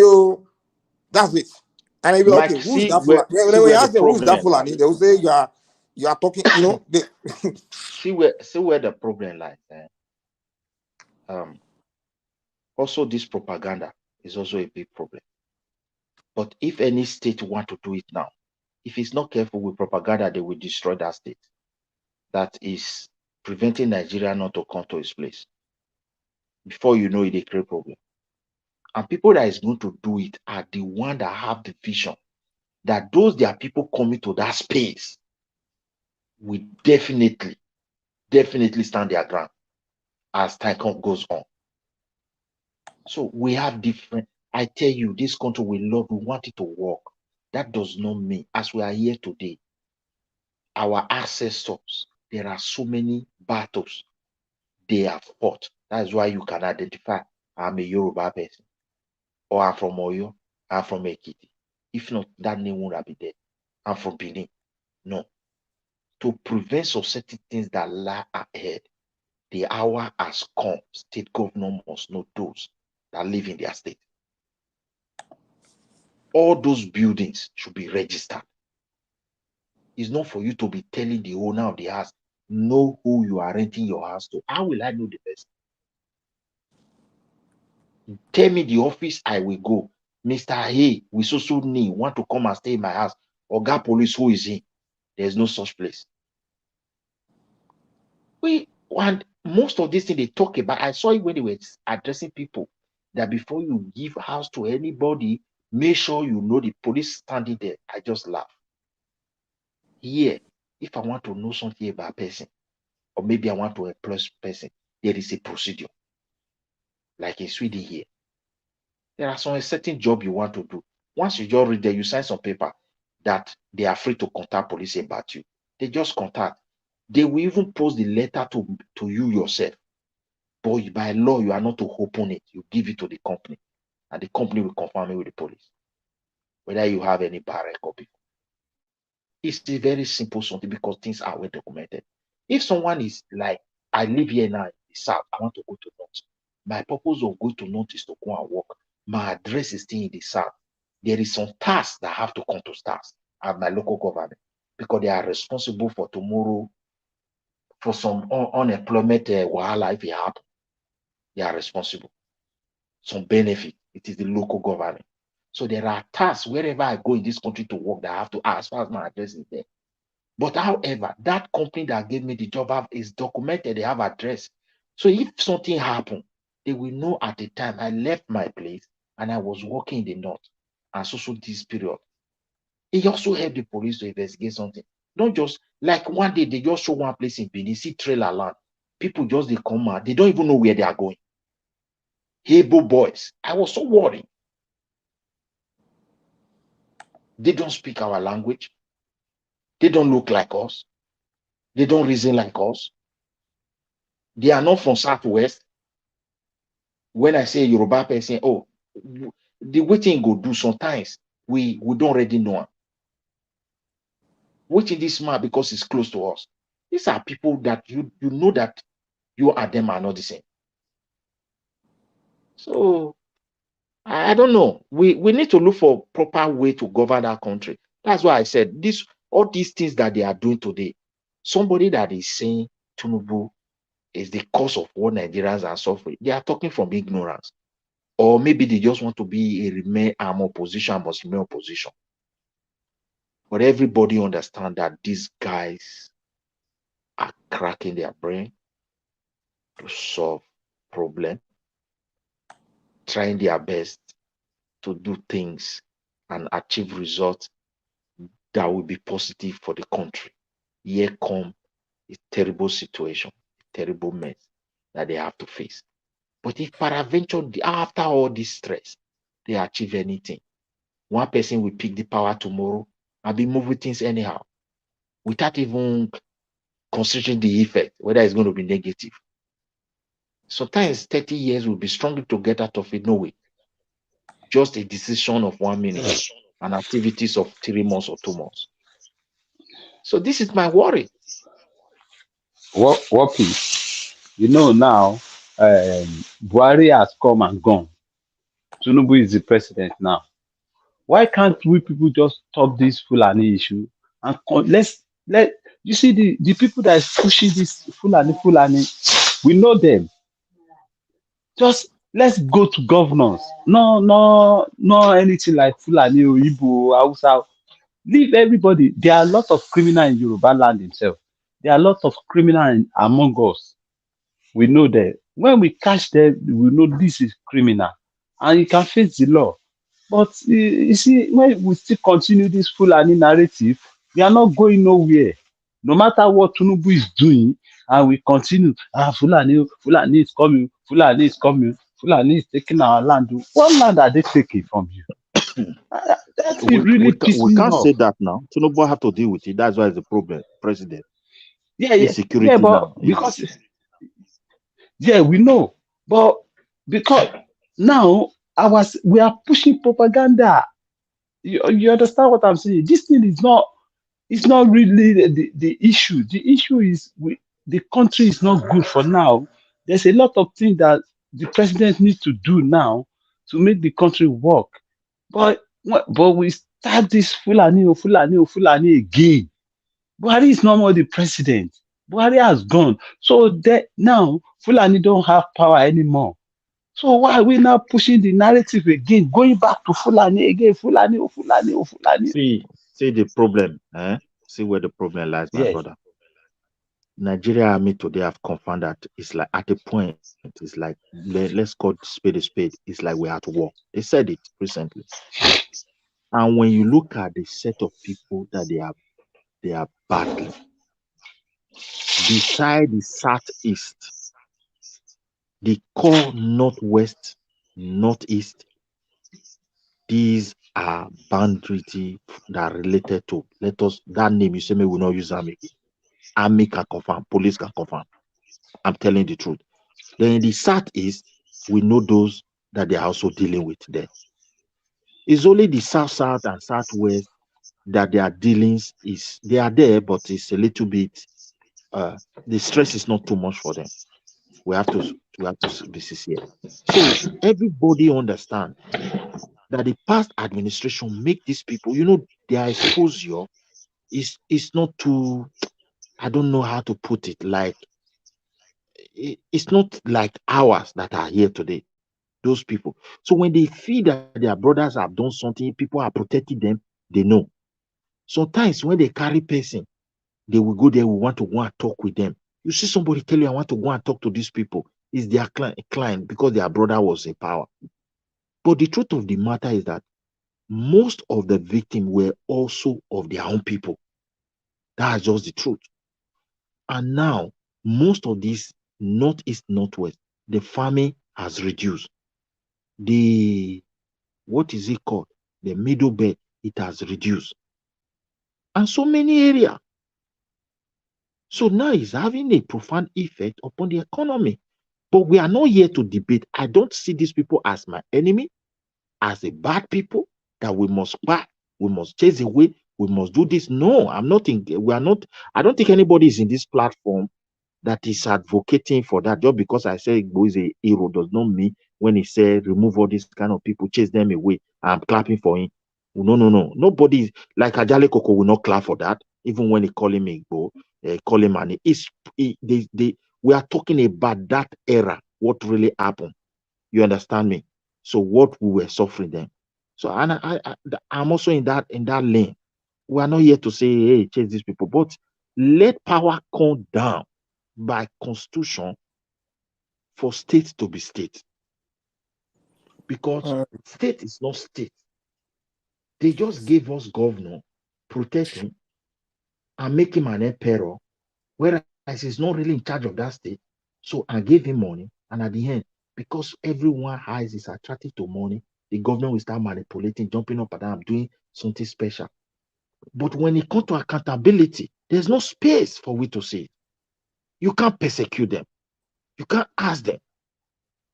Speaker 7: that's it. And they'll be like,
Speaker 19: Mike,
Speaker 7: okay, who's
Speaker 19: see
Speaker 7: that
Speaker 19: where
Speaker 7: Fulani? When you
Speaker 19: the
Speaker 7: ask them who's that
Speaker 19: problem.
Speaker 7: Fulani, they will say you are talking, you know.
Speaker 19: see where the problem lies. Also, this propaganda is also a big problem. But if any state want to do it now, if it's not careful with propaganda, they will destroy that state. That is preventing Nigeria not to come to its place. Before you know it, they create problem. And people that is going to do it are the one that have the vision that those their people coming to that space will definitely stand their ground as time goes on. So we have different. I tell you, this country we love, we want it to work. That does not mean, as we are here today, our ancestors, there are so many battles they have fought. That's why you can identify, I'm a Yoruba person, or I'm from Oyo, I'm from Ekiti. If not, that name would have been there. I'm from Benin. No. to prevent some certain things that lie ahead. The hour has come. State governor must know those that live in their state. All those buildings should be registered. It's not for you to be telling the owner of the house, know who you are renting your house to. How will I know the person? Tell me the office I will go. Mr. Hey, we so need want to come and stay in my house. Oga police, who is he? There's no such place. And most of this thing they talk about, I saw it when they were addressing people that before you give house to anybody, make sure you know the police standing there. I just laugh. Here, if I want to know something about a person, or maybe I want to employ a person, there is a procedure. Like in Sweden here. There are some certain job you want to do. Once you just read there, you sign some paper that they are free to contact police about you. They just contact. They will even post the letter to you yourself. But by law, you are not to open it. You give it to the company. And the company will confirm it with the police. Whether you have any bad record before. It's a very simple something because things are well documented. If someone is like, I live here now in the south, I want to go to north. My purpose of going to north is to go and work. My address is still in the south. There is some tasks that have to come to stars at my local government because they are responsible for tomorrow for some unemployment wahala if it happens. They are responsible. Some benefit, it is the local government. So there are tasks wherever I go in this country to work that I have to ask as far as my address is there. But however, that company that gave me the job is documented, they have address. So if something happened, they will know at the time I left my place and I was working in the north and so this period. It also helped the police to investigate something. Not just like one day they just show one place in Benin, see trailer land. People just they come out, they don't even know where they are going. Hebrew boys. I was so worried. They don't speak our language. They don't look like us. They don't reason like us. They are not from Southwest. When I say Yoruba person, oh, the way thing go do sometimes, we don't already know. Watching this man because it's close to us. These are people that you know that you and them are not the same. So I don't know. We need to look for proper way to govern our country. That's why I said all these things that they are doing today. Somebody that is saying Tinubu is the cause of what Nigerians are suffering. They are talking from ignorance. Or maybe they just want to be a remain arm opposition, must remain opposition. But everybody understand that these guys are cracking their brain to solve problem, trying their best to do things and achieve results that will be positive for the country. Here come a terrible situation, a terrible mess that they have to face. But if peradventure, after all this stress, they achieve anything, one person will pick the power tomorrow and be moving things anyhow, without even considering the effect, whether it's going to be negative. Sometimes 30 years will be stronger to get out of it, no way. Just a decision of 1 minute and activities of 3 months or 2 months. So this is my worry.
Speaker 14: What please? You know now, Buhari has come and gone. Tinubu is the president now. Why can't we people just stop this Fulani issue and let you see the people that is pushing this Fulani, we know them. Just let's go to governance. No anything like Fulani or Igbo, Hausa. Leave everybody. There are a lot of criminal in Yoruba land himself. There are a lot of criminal among us. We know that when we catch them, we know this is criminal, and you can face the law. But you see, when we still continue this Fulani narrative, we are not going nowhere. No matter what Tinubu is doing, and we continue, Fulani is coming, Fulani is coming, Fulani is taking our land. What land are they taking from you? That really pisses
Speaker 19: we
Speaker 14: me
Speaker 19: can't
Speaker 14: off.
Speaker 19: say that now. Tinubu have to deal with it. That's why it's a problem, president.
Speaker 14: Yeah,
Speaker 19: Insecurity
Speaker 14: but
Speaker 19: now.
Speaker 14: because we know, but because now we are pushing propaganda. You understand what I'm saying? This thing is not
Speaker 9: It's not really the issue. The issue is the country is not good for now. There's a lot of things that the president needs to do now to make the country work. But we start this Fulani again. Buhari is no more the president. Buhari has gone. So that now Fulani don't have power anymore. So why are we now pushing the narrative again, going back to Fulani again, Fulani, oh Fulani, oh Fulani?
Speaker 19: See the problem, eh? See where the problem lies, my
Speaker 9: Yes.
Speaker 19: brother. Nigeria army today have confirmed that it's like at a point, it's like let's call spade a spade. It's like we're at war. They said it recently. And when you look at the set of people that they are battling, beside the southeast, the core northwest, northeast, these are boundary that are related to that name you say me will not use army. Army can confirm, police can confirm. I'm telling the truth. Then in the southeast, we know those that they are also dealing with there. It's only the south and southwest that their dealings they are there, but it's a little bit the stress is not too much for them. We have to be sincere. So everybody understand that the past administration make these people, their exposure is not too, I don't know how to put it, like it's not like ours that are here today. Those people. So when they feel that their brothers have done something, people are protecting them, they know. Sometimes when they carry person, they will go there, we want to go and talk with them. You see somebody tell you, I want to go and talk to these people. It's their client because their brother was in power. But the truth of the matter is that most of the victims were also of their own people. That's just the truth. And now, most of these northeast, northwest, the farming has reduced. What is it called? The middle belt, it has reduced. And so many areas. So now it's having a profound effect upon the economy. But we are not here to debate. I don't see these people as my enemy, as a bad people that we must fight, we must chase away, we must do this. No, I don't think anybody is in this platform that is advocating for that. Just because I say Igbo is a hero does not mean when he said remove all these kind of people, chase them away, I'm clapping for him. No. Nobody, like Ajale Koko will not clap for that, even when he call him Igbo, call him an. We are talking about that era, what really happened. You understand me? So what we were suffering then. So I'm also in that lane. We are not here to say, hey, chase these people, but let power come down by constitution for state to be state. Because state is not state. They just gave us governor, protect him, and make him an emperor, whereas he's not really in charge of that state. So I gave him money, and at the end, because everyone eyes is attracted to money, the government will start manipulating, jumping up and down, doing something special. But when it comes to accountability, there's no space for we to say it. You can't persecute them. You can't ask them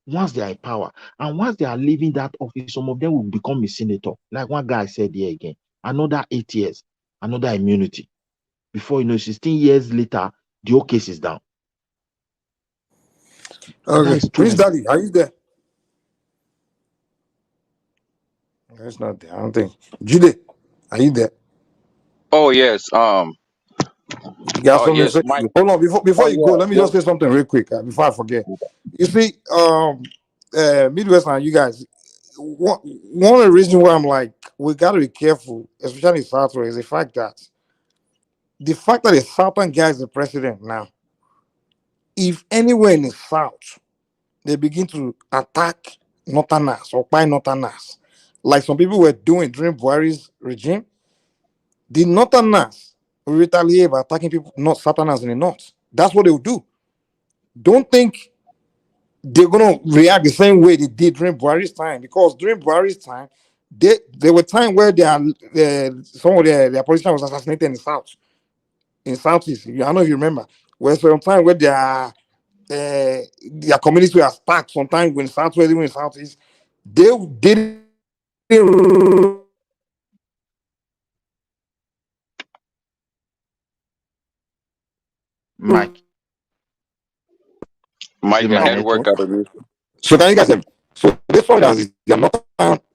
Speaker 19: once they are in power. And once they are leaving that office, some of them will become a senator. Like one guy said here again, another 8 years, another immunity. Before you know, 16 years later, the whole case is down.
Speaker 7: Okay, Prince Daddy, are you there? That's not there. I don't think. Jude, are you there?
Speaker 22: Oh yes.
Speaker 7: You got something to
Speaker 22: Yes,
Speaker 7: say?
Speaker 22: Mike.
Speaker 7: Hold on, before you go, let me
Speaker 22: Yeah.
Speaker 7: just say something real quick before I forget. You see, Midwest and you guys, one of the reasons why I'm like, we got to be careful, especially in Southwest, is the fact that the Southern guy is the president now. If anywhere in the South they begin to attack Northerners or by Northerners, like some people were doing during Buhari's regime, the Northerners will retaliate by attacking people, not Southerners in the North. That's what they will do. Don't think they're gonna react the same way they did during Buhari's time, because during Buhari's time, there were times where some of their politicians was assassinated in the South, in Southeast. I don't know if you remember. Where some time where their communities were attacked. Sometimes when Southwest, even in Southeast, they didn't.
Speaker 19: Is it
Speaker 1: Mike, your
Speaker 19: my
Speaker 1: network
Speaker 19: network?
Speaker 1: got a issue.
Speaker 7: So can you guys, so this one is they're not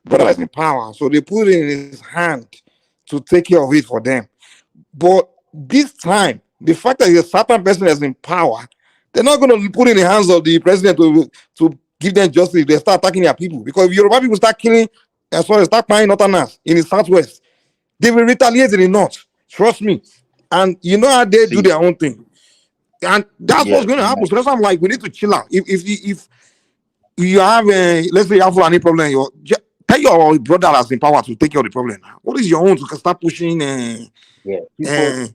Speaker 7: brother that's in power, so they put it in his hand to take care of it for them. But this time, the fact that a certain person is in power, they're not going to put it in the hands of the president to give them justice. They start attacking their people, because if Yoruba people start killing, and so they start buying Northerners in the southwest, they will retaliate in the north. Trust me. And you know how they do their own thing, and that's
Speaker 19: Yeah,
Speaker 7: what's going to happen. So that's why I'm like, we need to chill out. If you have a, let's say you have any problem, tell your brother that's in power to take care of the problem. What is your own to start pushing?
Speaker 19: yeah.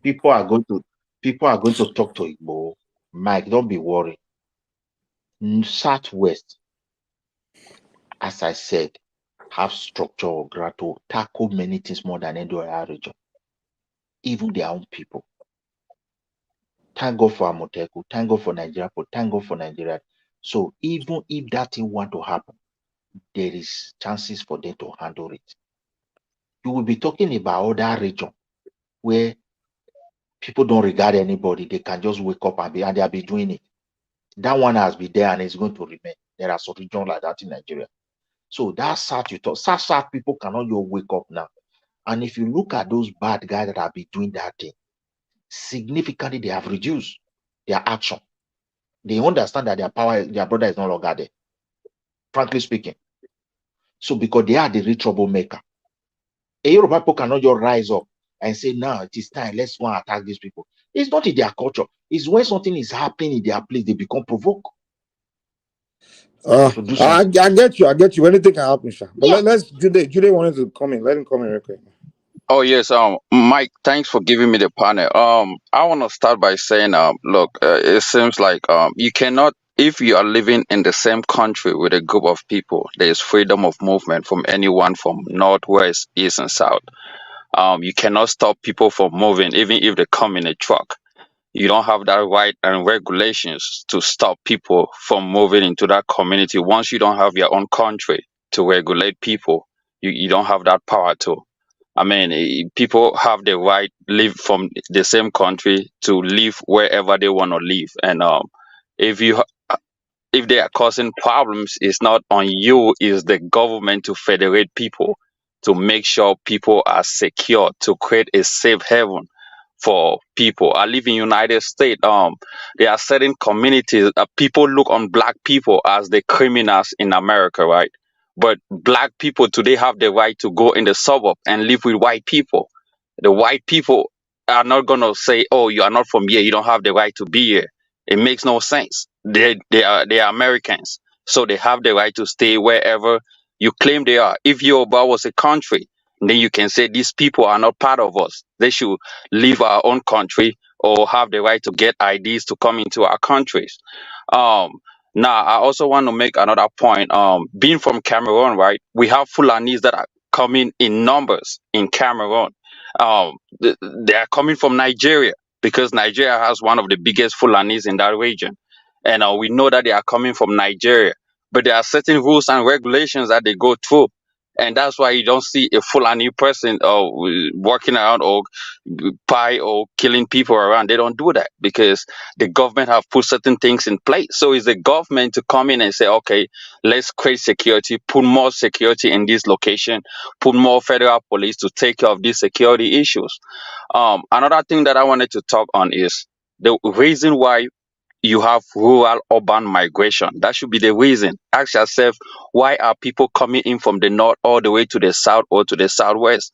Speaker 19: People are going to talk to Igbo. Mike, don't be worried. Southwest, as I said, have structure or ground to tackle many things more than any other region, even their own people. Thank God for Amoteku, thank God for Nigeria, but thank God for Nigeria. So even if that thing want to happen, there is chances for them to handle it. You will be talking about other region where people don't regard anybody. They can just wake up and they'll be doing it. That one has been there and it's going to remain. There are some regions like that in Nigeria. So that South you talk, South people cannot just wake up now. And if you look at those bad guys that have been doing that thing, significantly they have reduced their action. They understand that their power, their brother is no longer there, frankly speaking. So because they are the real troublemaker. A Yoruba people cannot just rise up and say, now it is time, let's go and attack these people. It's not in their culture. It's when something is happening in their place, they become provoked. To do
Speaker 7: I
Speaker 19: something.
Speaker 7: get you. Anything can happen, sir. But
Speaker 19: Yeah.
Speaker 7: let's Jude wanted to come in. Let him come in real quick.
Speaker 1: Oh yes, Mike, thanks for giving me the panel. I want to start by saying, look, it seems like you cannot, if you are living in the same country with a group of people, there is freedom of movement from anyone from north, west, east, and south. You cannot stop people from moving, even if they come in a truck. You don't have that right and regulations to stop people from moving into that community. Once you don't have your own country to regulate people, you don't have that power to. I mean, people have the right live from the same country to live wherever they want to live, and if you if they are causing problems, it's not on you, it's the government to federate people, to make sure people are secure, to create a safe haven for people. I live in United States. There are certain communities people look on black people as the criminals in America, right? But black people today have the right to go in the suburb and live with white people. The white people are not gonna say, "Oh, you are not from here. You don't have the right to be here." It makes no sense. They are Americans, so they have the right to stay wherever you claim they are. If Yoruba was a country, then you can say these people are not part of us. They should leave our own country or have the right to get IDs to come into our countries. Um, Now, I also want to make another point. Being from Cameroon, right, we have Fulanis that are coming in numbers in Cameroon. They are coming from Nigeria because Nigeria has one of the biggest Fulanis in that region. And we know that they are coming from Nigeria. But there are certain rules and regulations that they go through. And that's why you don't see a Fulani person walking around or pie or killing people around. They don't do that because the government have put certain things in place. So it's the government to come in and say, okay, let's create security, put more security in this location, put more federal police to take care of these security issues. Another thing that I wanted to talk on is the reason why you have rural urban migration. That should be the reason. Ask yourself, why are people coming in from the north all the way to the south or to the southwest?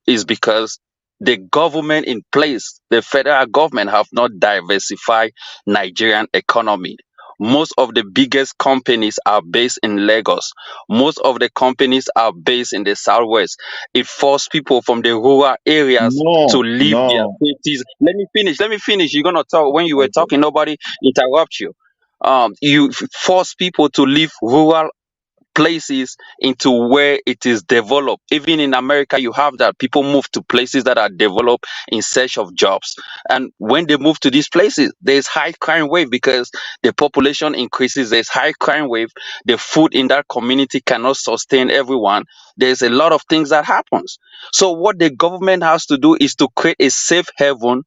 Speaker 1: Is because the government in place, the federal government, have not diversified Nigerian economy. Most of the biggest companies are based in Lagos. Most of the companies are based in the southwest. It forced people from the rural areas to leave their
Speaker 19: No.
Speaker 1: cities. Let me finish. You're gonna talk. When you were
Speaker 19: Okay.
Speaker 1: talking, nobody interrupt you. You force people to leave rural places into where it is developed. Even in America, you have that. People move to places that are developed in search of jobs. And when they move to these places, there's high crime wave because the population increases, there's high crime wave. The food in that community cannot sustain everyone. There's a lot of things that happens. So what the government has to do is to create a safe haven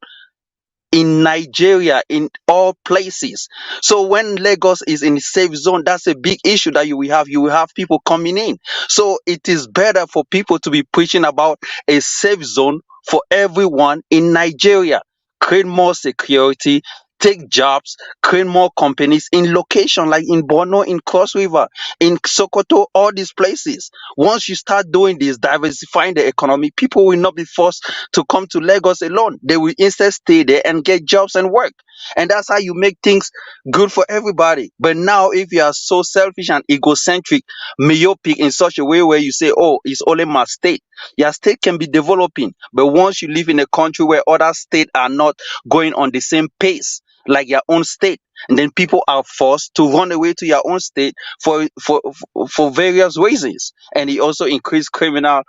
Speaker 1: in Nigeria, in all places. So when Lagos is in safe zone, that's a big issue that you will have. You will have people coming in. So it is better for people to be preaching about a safe zone for everyone in Nigeria. Create more security, take jobs, create more companies in location like in Borno, in Cross River, in Sokoto, all these places. Once you start doing this, diversifying the economy, people will not be forced to come to Lagos alone. They will instead stay there and get jobs and work. And that's how you make things good for everybody. But now, if you are so selfish and egocentric, myopic in such a way where you say, oh, it's only my state, your state can be developing. But once you live in a country where other states are not going on the same pace like your own state, and then people are forced to run away to your own state for various reasons, and it also increased criminal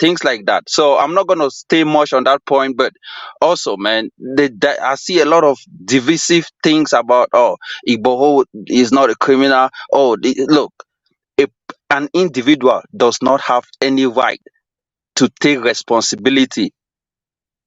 Speaker 1: things like that. So I'm not gonna stay much on that point, but also, man, I see a lot of divisive things about Igboho is not a criminal. Look, if an individual does not have any right to take responsibility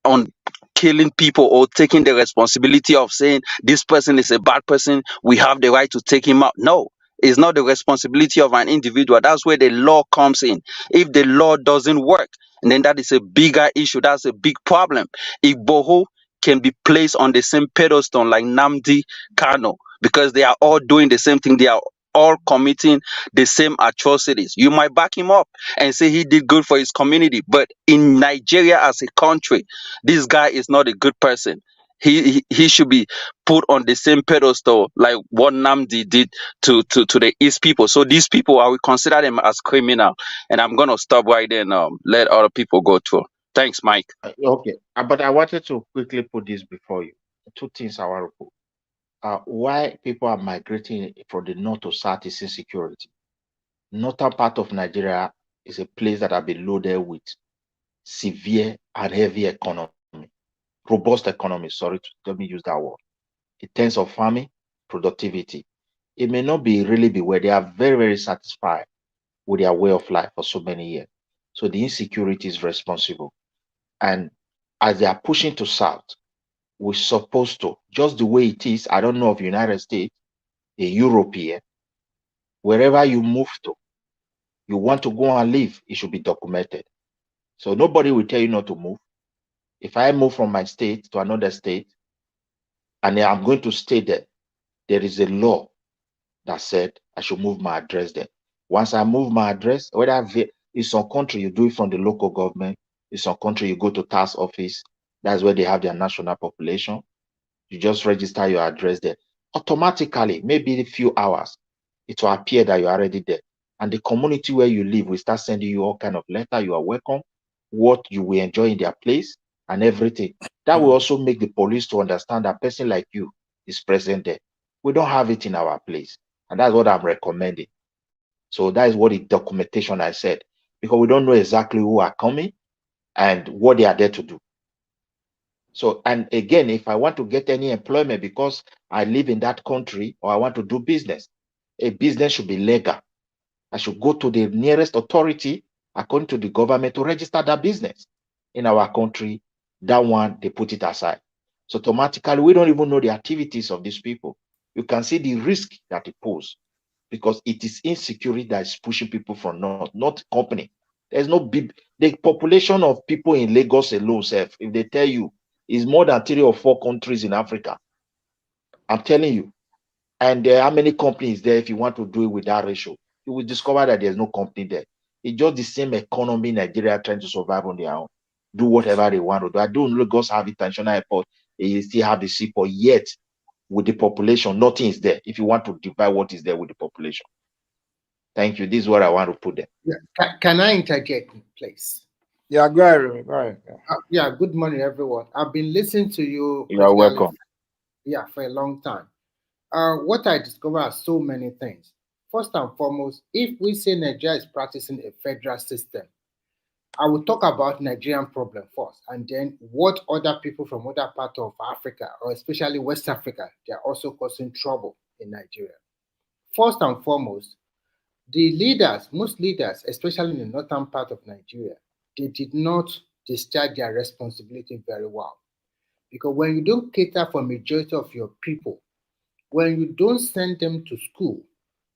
Speaker 1: on killing people or taking the responsibility of saying this person is a bad person, we have the right to take him out. No, it's not the responsibility of an individual. That's where the law comes in. If the law doesn't work, then that is a bigger issue. That's a big problem. Igboho can be placed on the same pedestal like Namdi Kano because they are all doing the same thing. They are all committing the same atrocities. You might back him up and say he did good for his community, but in Nigeria as a country, this guy is not a good person. He should be put on the same pedestal like what Namdi did to the East people. So these people, I will consider them as criminal. And I'm gonna stop right there and let other people go through. Thanks, Mike.
Speaker 19: Okay, but I wanted to quickly put this before you. Two things I want to put. Why people are migrating from the north to south is insecurity. Northern part of Nigeria is a place that has been loaded with severe and heavy economy, robust economy. Sorry, let me use that word. In terms of farming, productivity, it may not be really be where they are very, very satisfied with their way of life for so many years. So the insecurity is responsible. And as they are pushing to south, we're supposed to, just the way it is, I don't know of United States, a European, wherever you move to, you want to go and live, it should be documented. So nobody will tell you not to move. If I move from my state to another state, and I'm going to stay there, there is a law that said I should move my address there. Once I move my address, whether in some country you do it from the local government, in some country you go to tax office, that's where they have their national population. You just register your address there. Automatically, maybe a few hours, it will appear that you're already there. And the community where you live will start sending you all kind of letter. You are welcome, what you will enjoy in their place, and everything. That will also make the police to understand that person like you is present there. We don't have it in our place. And that's what I'm recommending. So that is what the documentation I said, because we don't know exactly who are coming and what they are there to do. So, and again, if I want to get any employment because I live in that country or I want to do business, a business should be legal. I should go to the nearest authority according to the government to register that business. In our country, that one, they put it aside. So automatically, we don't even know the activities of these people. You can see the risk that it poses because it is insecurity that is pushing people from north, not company. There's no big, the population of people in Lagos alone, if they tell you, is more than 3 or 4 countries in Africa. I'm telling you. And how many companies there if you want to do it with that ratio? You will discover that there's no company there. It's just the same economy Nigeria trying to survive on their own. Do whatever they want to do. I don't Lagos have international airport. They still have the seaport. Yet, with the population, nothing is there. If you want to divide what is there with the population. Thank you. This is what I want to put there.
Speaker 4: Yeah. Can I interject, please?
Speaker 7: Yeah, go ahead. Go ahead.
Speaker 4: Yeah, good morning, everyone. I've been listening to you.
Speaker 19: You are welcome.
Speaker 4: For a long time. What I discovered are so many things. First and foremost, if we say Nigeria is practicing a federal system, I will talk about Nigerian problem first, and then what other people from other parts of Africa, or especially West Africa, they are also causing trouble in Nigeria. First and foremost, the leaders, most leaders, especially in the northern part of Nigeria, they did not discharge their responsibility very well. Because when you don't cater for majority of your people, when you don't send them to school,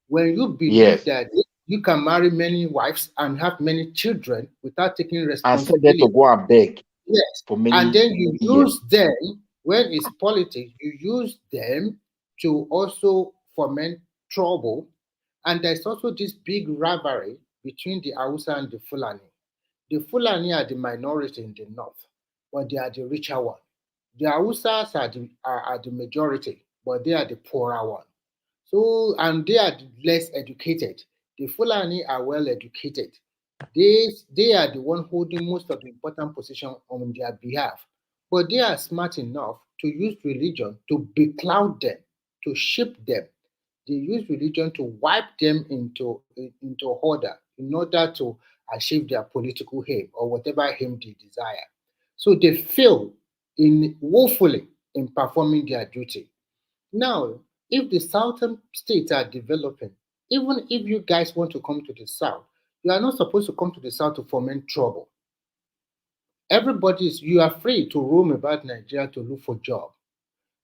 Speaker 4: when you believe
Speaker 19: Yes.
Speaker 4: that you can marry many wives and have many children without taking
Speaker 19: And send them to
Speaker 4: responsibility.
Speaker 19: go and beg
Speaker 4: Yes.
Speaker 19: for
Speaker 4: And
Speaker 19: many,
Speaker 4: then you
Speaker 19: many years.
Speaker 4: use them, when it's politics, you use them to also foment trouble. And there's also this big rivalry between the Hausa and the Fulani. The Fulani are the minority in the north, but they are the richer one. The Hausas are the majority, but they are the poorer one. So, and they are less educated. The Fulani are well educated. They are the one holding most of the important position on their behalf. But they are smart enough to use religion to becloud them, to shape them. They use religion to wipe them into order in order to achieve their political aim or whatever aim they desire. So they fail in woefully in performing their duty. Now, if the southern states are developing, even if you guys want to come to the south, you are not supposed to come to the south to foment trouble. You are free to roam about Nigeria to look for job.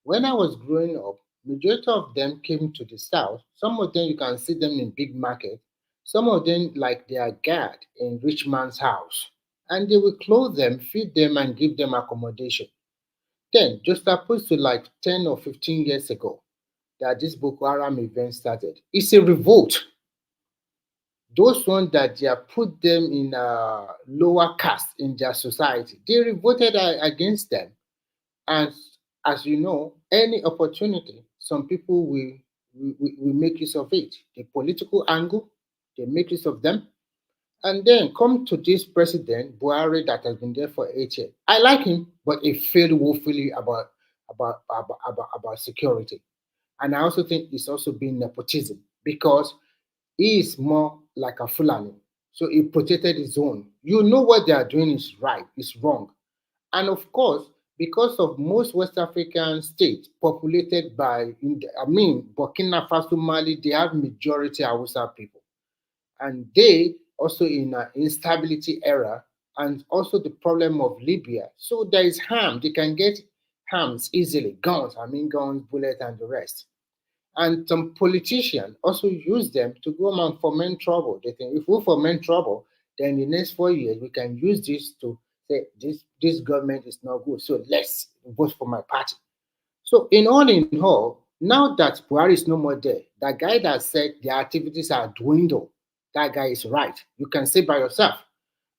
Speaker 4: When I was growing up, majority of them came to the south. Some of them you can see them in big market. Some of them like they are guard in rich man's house. And they will clothe them, feed them, and give them accommodation. Then, just opposed to like 10 or 15 years ago, that this Boko Haram event started. It's a revolt. Those ones that they have put them in a lower caste in their society, they revolted against them. And as you know, any opportunity, some people will make use of it. The political angle, they make use of them. And then come to this president, Buhari, that has been there for 8 years. I like him, but he failed woefully about security. And I also think it's also been nepotism because he is more like a Fulani. So he protected his own. You know what they are doing is right, is wrong. And of course, because of most West African states populated by, Burkina Faso, Mali, they have majority Hausa people. And they also in an instability era, and also the problem of Libya. So there is harm. They can get harms easily, guns, bullets, and the rest. And some politicians also use them to go and foment trouble. They think if we foment trouble, then in the next 4 years we can use this to say this government is not good. So let's vote for my party. So in all, now that Buhari is no more there, that guy that said the activities are dwindled, that guy is right. You can say by yourself.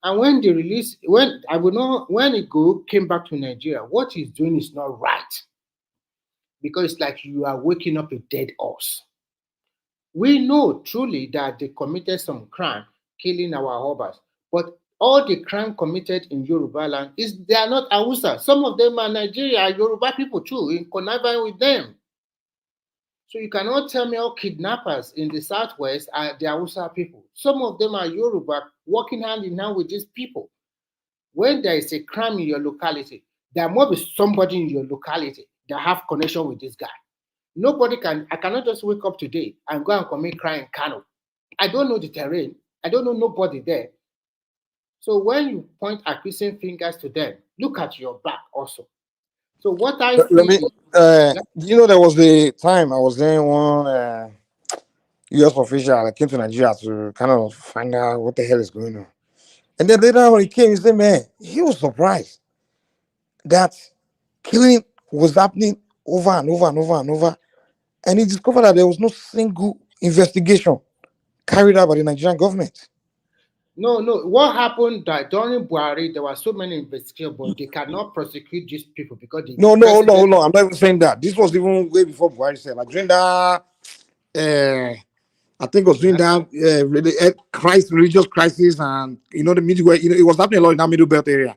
Speaker 4: And when they release, when I will know when he came back to Nigeria, what he's doing is not right because it's like you are waking up a dead horse. We know truly that they committed some crime, killing our Hobas, but all the crime committed in Yoruba land is they are not Hausa. Some of them are Nigeria, Yoruba people too, in conniving with them. So you cannot tell me all kidnappers in the southwest are the Hausa people. Some of them are Yoruba working hand in hand with these people. When there is a crime in your locality, there must be somebody in your locality that have connection with this guy. I cannot just wake up today and go and commit crime in Kano. I don't know the terrain. I don't know nobody there. So when you point accusing fingers to them, look at your back also. So what I
Speaker 7: Let
Speaker 4: see
Speaker 7: me.
Speaker 4: is
Speaker 7: There was the time I was there one U.S. official that came to Nigeria to kind of find out what the hell is going on. And then later when he came, he said, "Man, he was surprised that killing was happening over and over and over and over." And he discovered that there was no single investigation carried out by the Nigerian government.
Speaker 4: no. What happened that during Buhari there were so many investigations, but they cannot prosecute these people because the
Speaker 7: No,
Speaker 4: president.
Speaker 7: hold on. I'm not even saying that. This was even way before Buhari said. Like during that, I think it was during that religious crisis, and the middle, it was happening a lot in that middle belt area.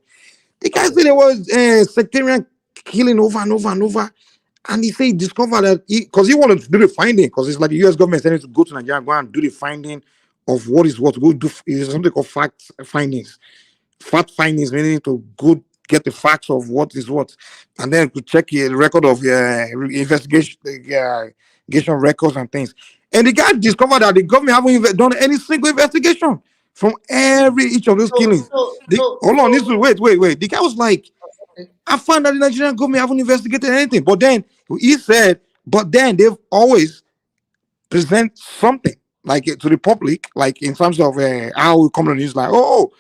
Speaker 7: The guy said there was sectarian killing over and over and over. And he said he discovered that because he wanted to do the finding, because it's like the US government saying to go to Nigeria and go and do the finding of what is what, to go do is something called fact findings. Fact findings meaning to go get the facts of what is what, and then to check the record of investigation, investigation records and things. And the guy discovered that the government haven't done any single investigation from each of those killings.
Speaker 4: So,
Speaker 7: Hold on, this is wait. The guy was like, I found that the Nigerian government haven't investigated anything. But then he said, but then they've always present something like to the public, like in terms of how we come on the news, like, oh,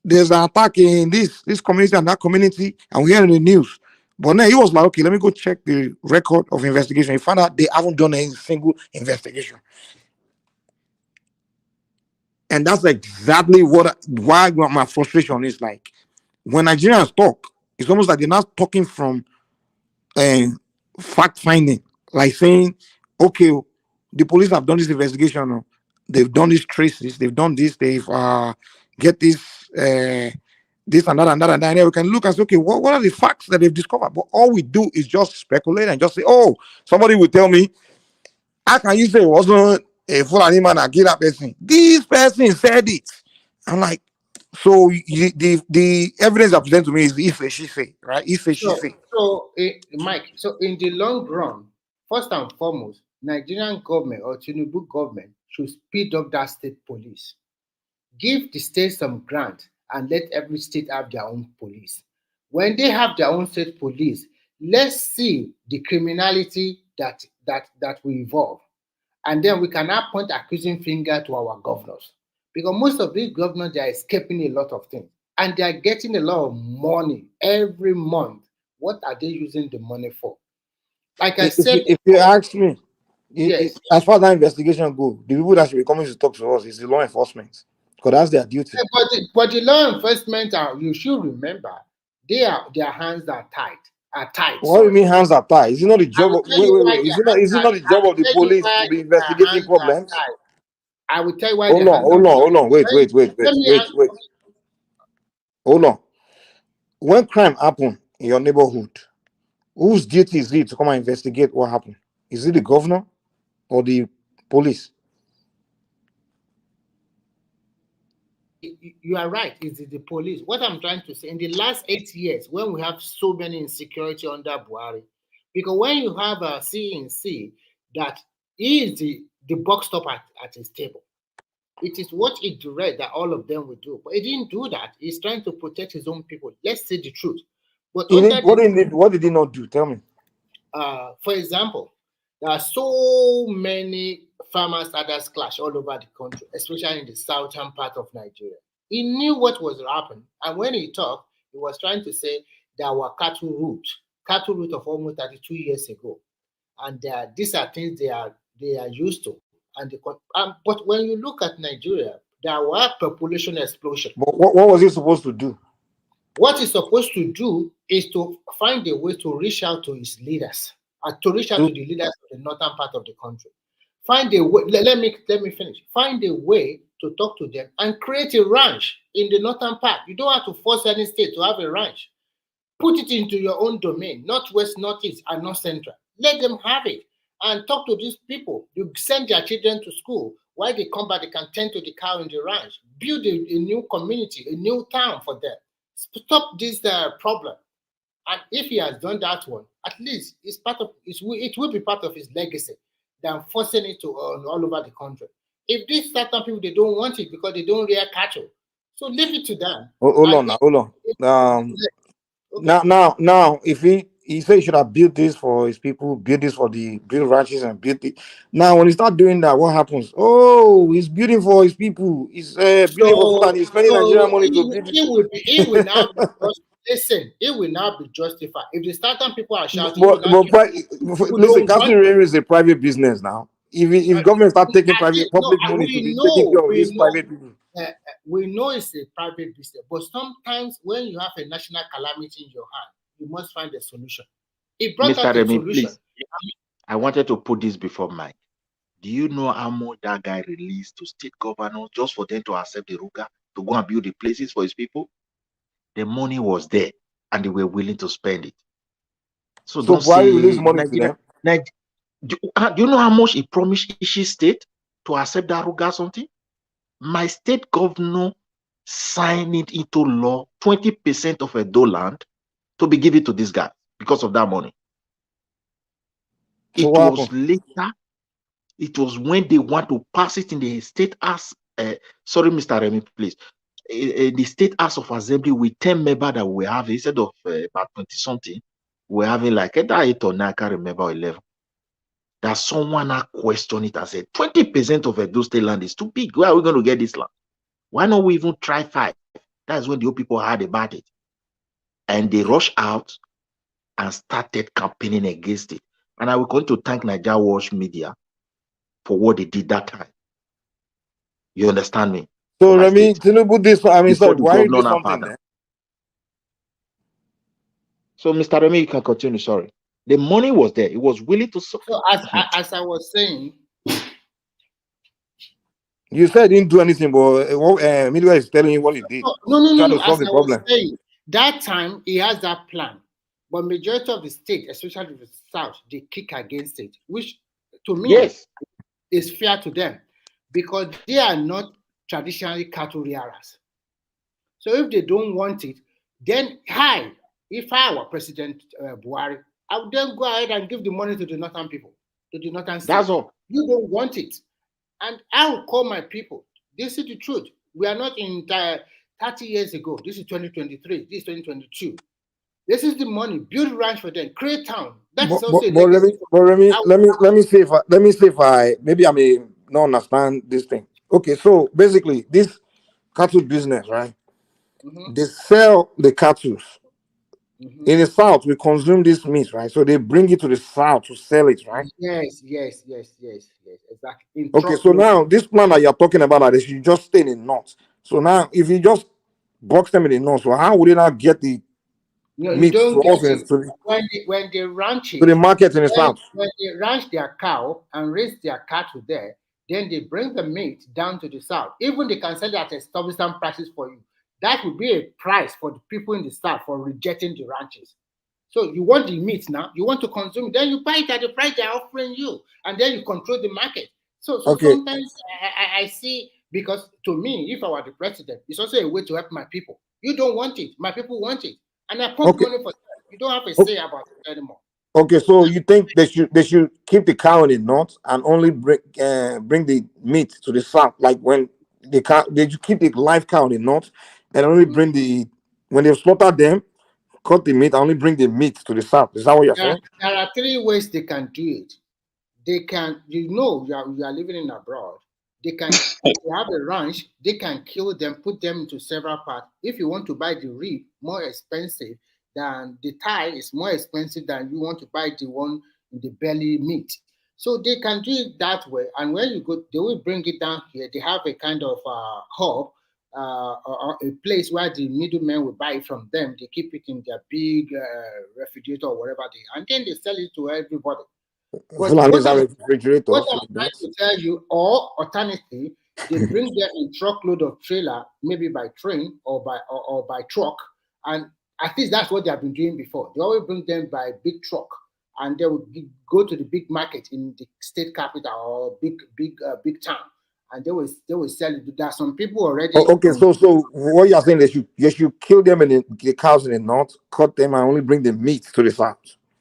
Speaker 7: there's an attack in this community and that community, and we hear in the news. But then he was like, okay, let me go check the record of investigation. He found out they haven't done any single investigation. And that's exactly why my frustration is like when Nigerians talk, it's almost like they're not talking from fact finding, like saying, okay, the police have done this investigation, they've done these traces, they've done this, they've get this and that and that and that. And then we can look and say, okay, what are the facts that they've discovered? But all we do is just speculate and just say, oh, somebody will tell me, how can you say it wasn't a full animal that killed that person? This person said it. I'm like, so the evidence that present to me is he say, she say, right? He say, she say.
Speaker 4: Mike, so in the long run, first and foremost, Nigerian government or Tinubu government should speed up that state police. Give the state some grant and let every state have their own police. When they have their own state police, let's see the criminality that will evolve. And then we can now point accusing finger to our governors. Because most of these governors, they are escaping a lot of things. And they are getting a lot of money every month. What are they using the money for? Like I said,
Speaker 7: if you ask me,
Speaker 4: yes.
Speaker 7: As far as that investigation goes, the people that should be coming to talk to us is the law enforcement, because that's their duty.
Speaker 4: But the law enforcement, you should remember, their hands are tied.
Speaker 7: What do you mean hands are tied? Is it not the job of wait? Is it not the job of the police to be investigating problems?
Speaker 4: I will tell you why.
Speaker 7: Hold on. Wait. Hold on. When crime happen in your neighborhood, whose duty is it to come and investigate what happened? Is it the governor or the police?
Speaker 4: You are right. It's the police. What I'm trying to say, in the last 8 years, when we have so many insecurity under Buhari, because when you have a CNC that is the box stop at his table, it is what he directs that all of them will do. But he didn't do that. He's trying to protect his own people. Let's say the truth. But
Speaker 7: what did he not do? Tell me.
Speaker 4: For example, there are so many farmers others clash all over the country, especially in the southern part of Nigeria. He knew what was happening, and when he talked, he was trying to say there were cattle route of almost 32 years ago, and these are things they are used to. But when you look at Nigeria, there were population explosion.
Speaker 7: But what was he supposed to do?
Speaker 4: What he's supposed to do is to find a way to reach out to his leaders, to reach out to the leaders of the northern part of the country. Find a way. Let me finish. Find a way to talk to them and create a ranch in the northern part. You don't have to force any state to have a ranch. Put it into your own domain, northwest, northeast, and north central. Let them have it and talk to these people. You send their children to school. While they come back, they can tend to the cow in the ranch. Build a new community, a new town for them. Stop this problem. And if he has done that one, at least it will be part of his legacy than forcing it to all over the country. If these certain people, they don't want it because they don't rear cattle, so leave it to them.
Speaker 7: Hold on. Now, if he said he should have built this for his people, build ranches and build it. Now, when he start doing that, what happens? Oh, he's building for his people. He's building for Fulani. He's spending Nigerian money to build it.
Speaker 4: It will now listen. It will now be justified if the certain people are shouting.
Speaker 7: Listen, cattle rearing is a private business now. If government start taking public money to be taking care of these private people.
Speaker 4: We know it's a private business, but sometimes when you have a national calamity in your hand, you must find a solution. It brought
Speaker 19: Mr.
Speaker 4: out a
Speaker 19: Remy,
Speaker 4: solution.
Speaker 19: please. I wanted to put this before Mike. Do you know how much that guy released to state governors just for them to accept the Ruga to go and build the places for his people? The money was there, and they were willing to spend it. So don't
Speaker 7: why
Speaker 19: say
Speaker 7: release money to them?
Speaker 19: Do you know how much he promised each state to accept that Ruga something? My state governor signed it into law, 20% of a land to be given to this guy because of that money.
Speaker 7: So
Speaker 19: it was later, it was when they want to pass it in the state as, sorry, Mr. Remy, please, the State House of Assembly with 10 members that we have instead of about 20 something, we're having like either 8 or 9, I can't remember, 11. That someone now questioned it and said 20% of Edo State land is too big. Where are we going to get this land? Why not we even try 5? That's when the old people heard about it. And they rushed out and started campaigning against it. And I will continue to thank Nigeria Watch Media for what they did that time. You understand me?
Speaker 7: So Remy, Tinubu this, I mean, sorry, why you do something there?
Speaker 19: So Mr. Remy, you can continue, sorry. The money was there. It was willing to suffer.
Speaker 4: So as I was saying,
Speaker 7: you said he didn't do anything, but Midway is telling you what he did.
Speaker 4: No.
Speaker 7: To solve the problem.
Speaker 4: Saying, that time he has that plan, but majority of the state, especially the South, they kick against it, which to me is fair to them because they are not traditionally cattle rearers. So if they don't want it, then if I were President Buhari, I would then go ahead and give the money to the northern people, to the northern states.
Speaker 19: That's all.
Speaker 4: You don't want it. And I will call my people. This is the truth. We are not in 30 years ago. This is 2023. This is 2022. This is the money. Build ranch for them. Create town. That's also
Speaker 7: Remy, let me see if I maybe I may not understand this thing. Okay, so basically this cattle business, right? Mm-hmm. They sell the cattle. Mm-hmm. In the South, we consume this meat, right? So they bring it to the South to sell it, right?
Speaker 4: Yes, exactly.
Speaker 7: Okay, so now this plan that you're talking about, that they should just stay in the North. So now, if you just box them in the North, so how would they not get the meat
Speaker 4: when they ranch it
Speaker 7: to the market in the South?
Speaker 4: When they ranch their cow and raise their cattle there, then they bring the meat down to the South. Even they can sell it at exorbitant prices for you. That would be a price for the people in the South for rejecting the ranches. So you want the meat now, you want to consume it, then you buy it at the price they're offering you, and then you control the market. So sometimes I see, because to me, if I were the president, it's also a way to help my people. You don't want it, my people want it, and I pump money for them. You don't have a say about it anymore.
Speaker 7: Okay, so you think they should keep the cow in the North and only bring the meat to the South, like when they keep the live cow in the North and only bring when they slaughter them, cut the meat, and only bring the meat to the South. Is that what you're saying?
Speaker 4: There are 3 ways they can do it. They can, you are living in abroad. They can they have a ranch. They can kill them, put them into several parts. If you want to buy the rib, more expensive than the thigh is more expensive than you want to buy the one in the belly meat. So they can do it that way. And when you go, they will bring it down here. They have a kind of hub. Or a place where the middlemen will buy it from them. They keep it in their big refrigerator or whatever and then they sell it to everybody. What I'm trying to tell you, or alternatively, they bring them in truckload of trailer, maybe by train or by truck, and at least that's what they have been doing before. They always bring them by big truck, and they will go to the big market in the state capital or big town. And they will sell it. There are some people already.
Speaker 7: Okay, so what you're saying is you should kill them in the cows in the North, cut them, and only bring the meat to the South.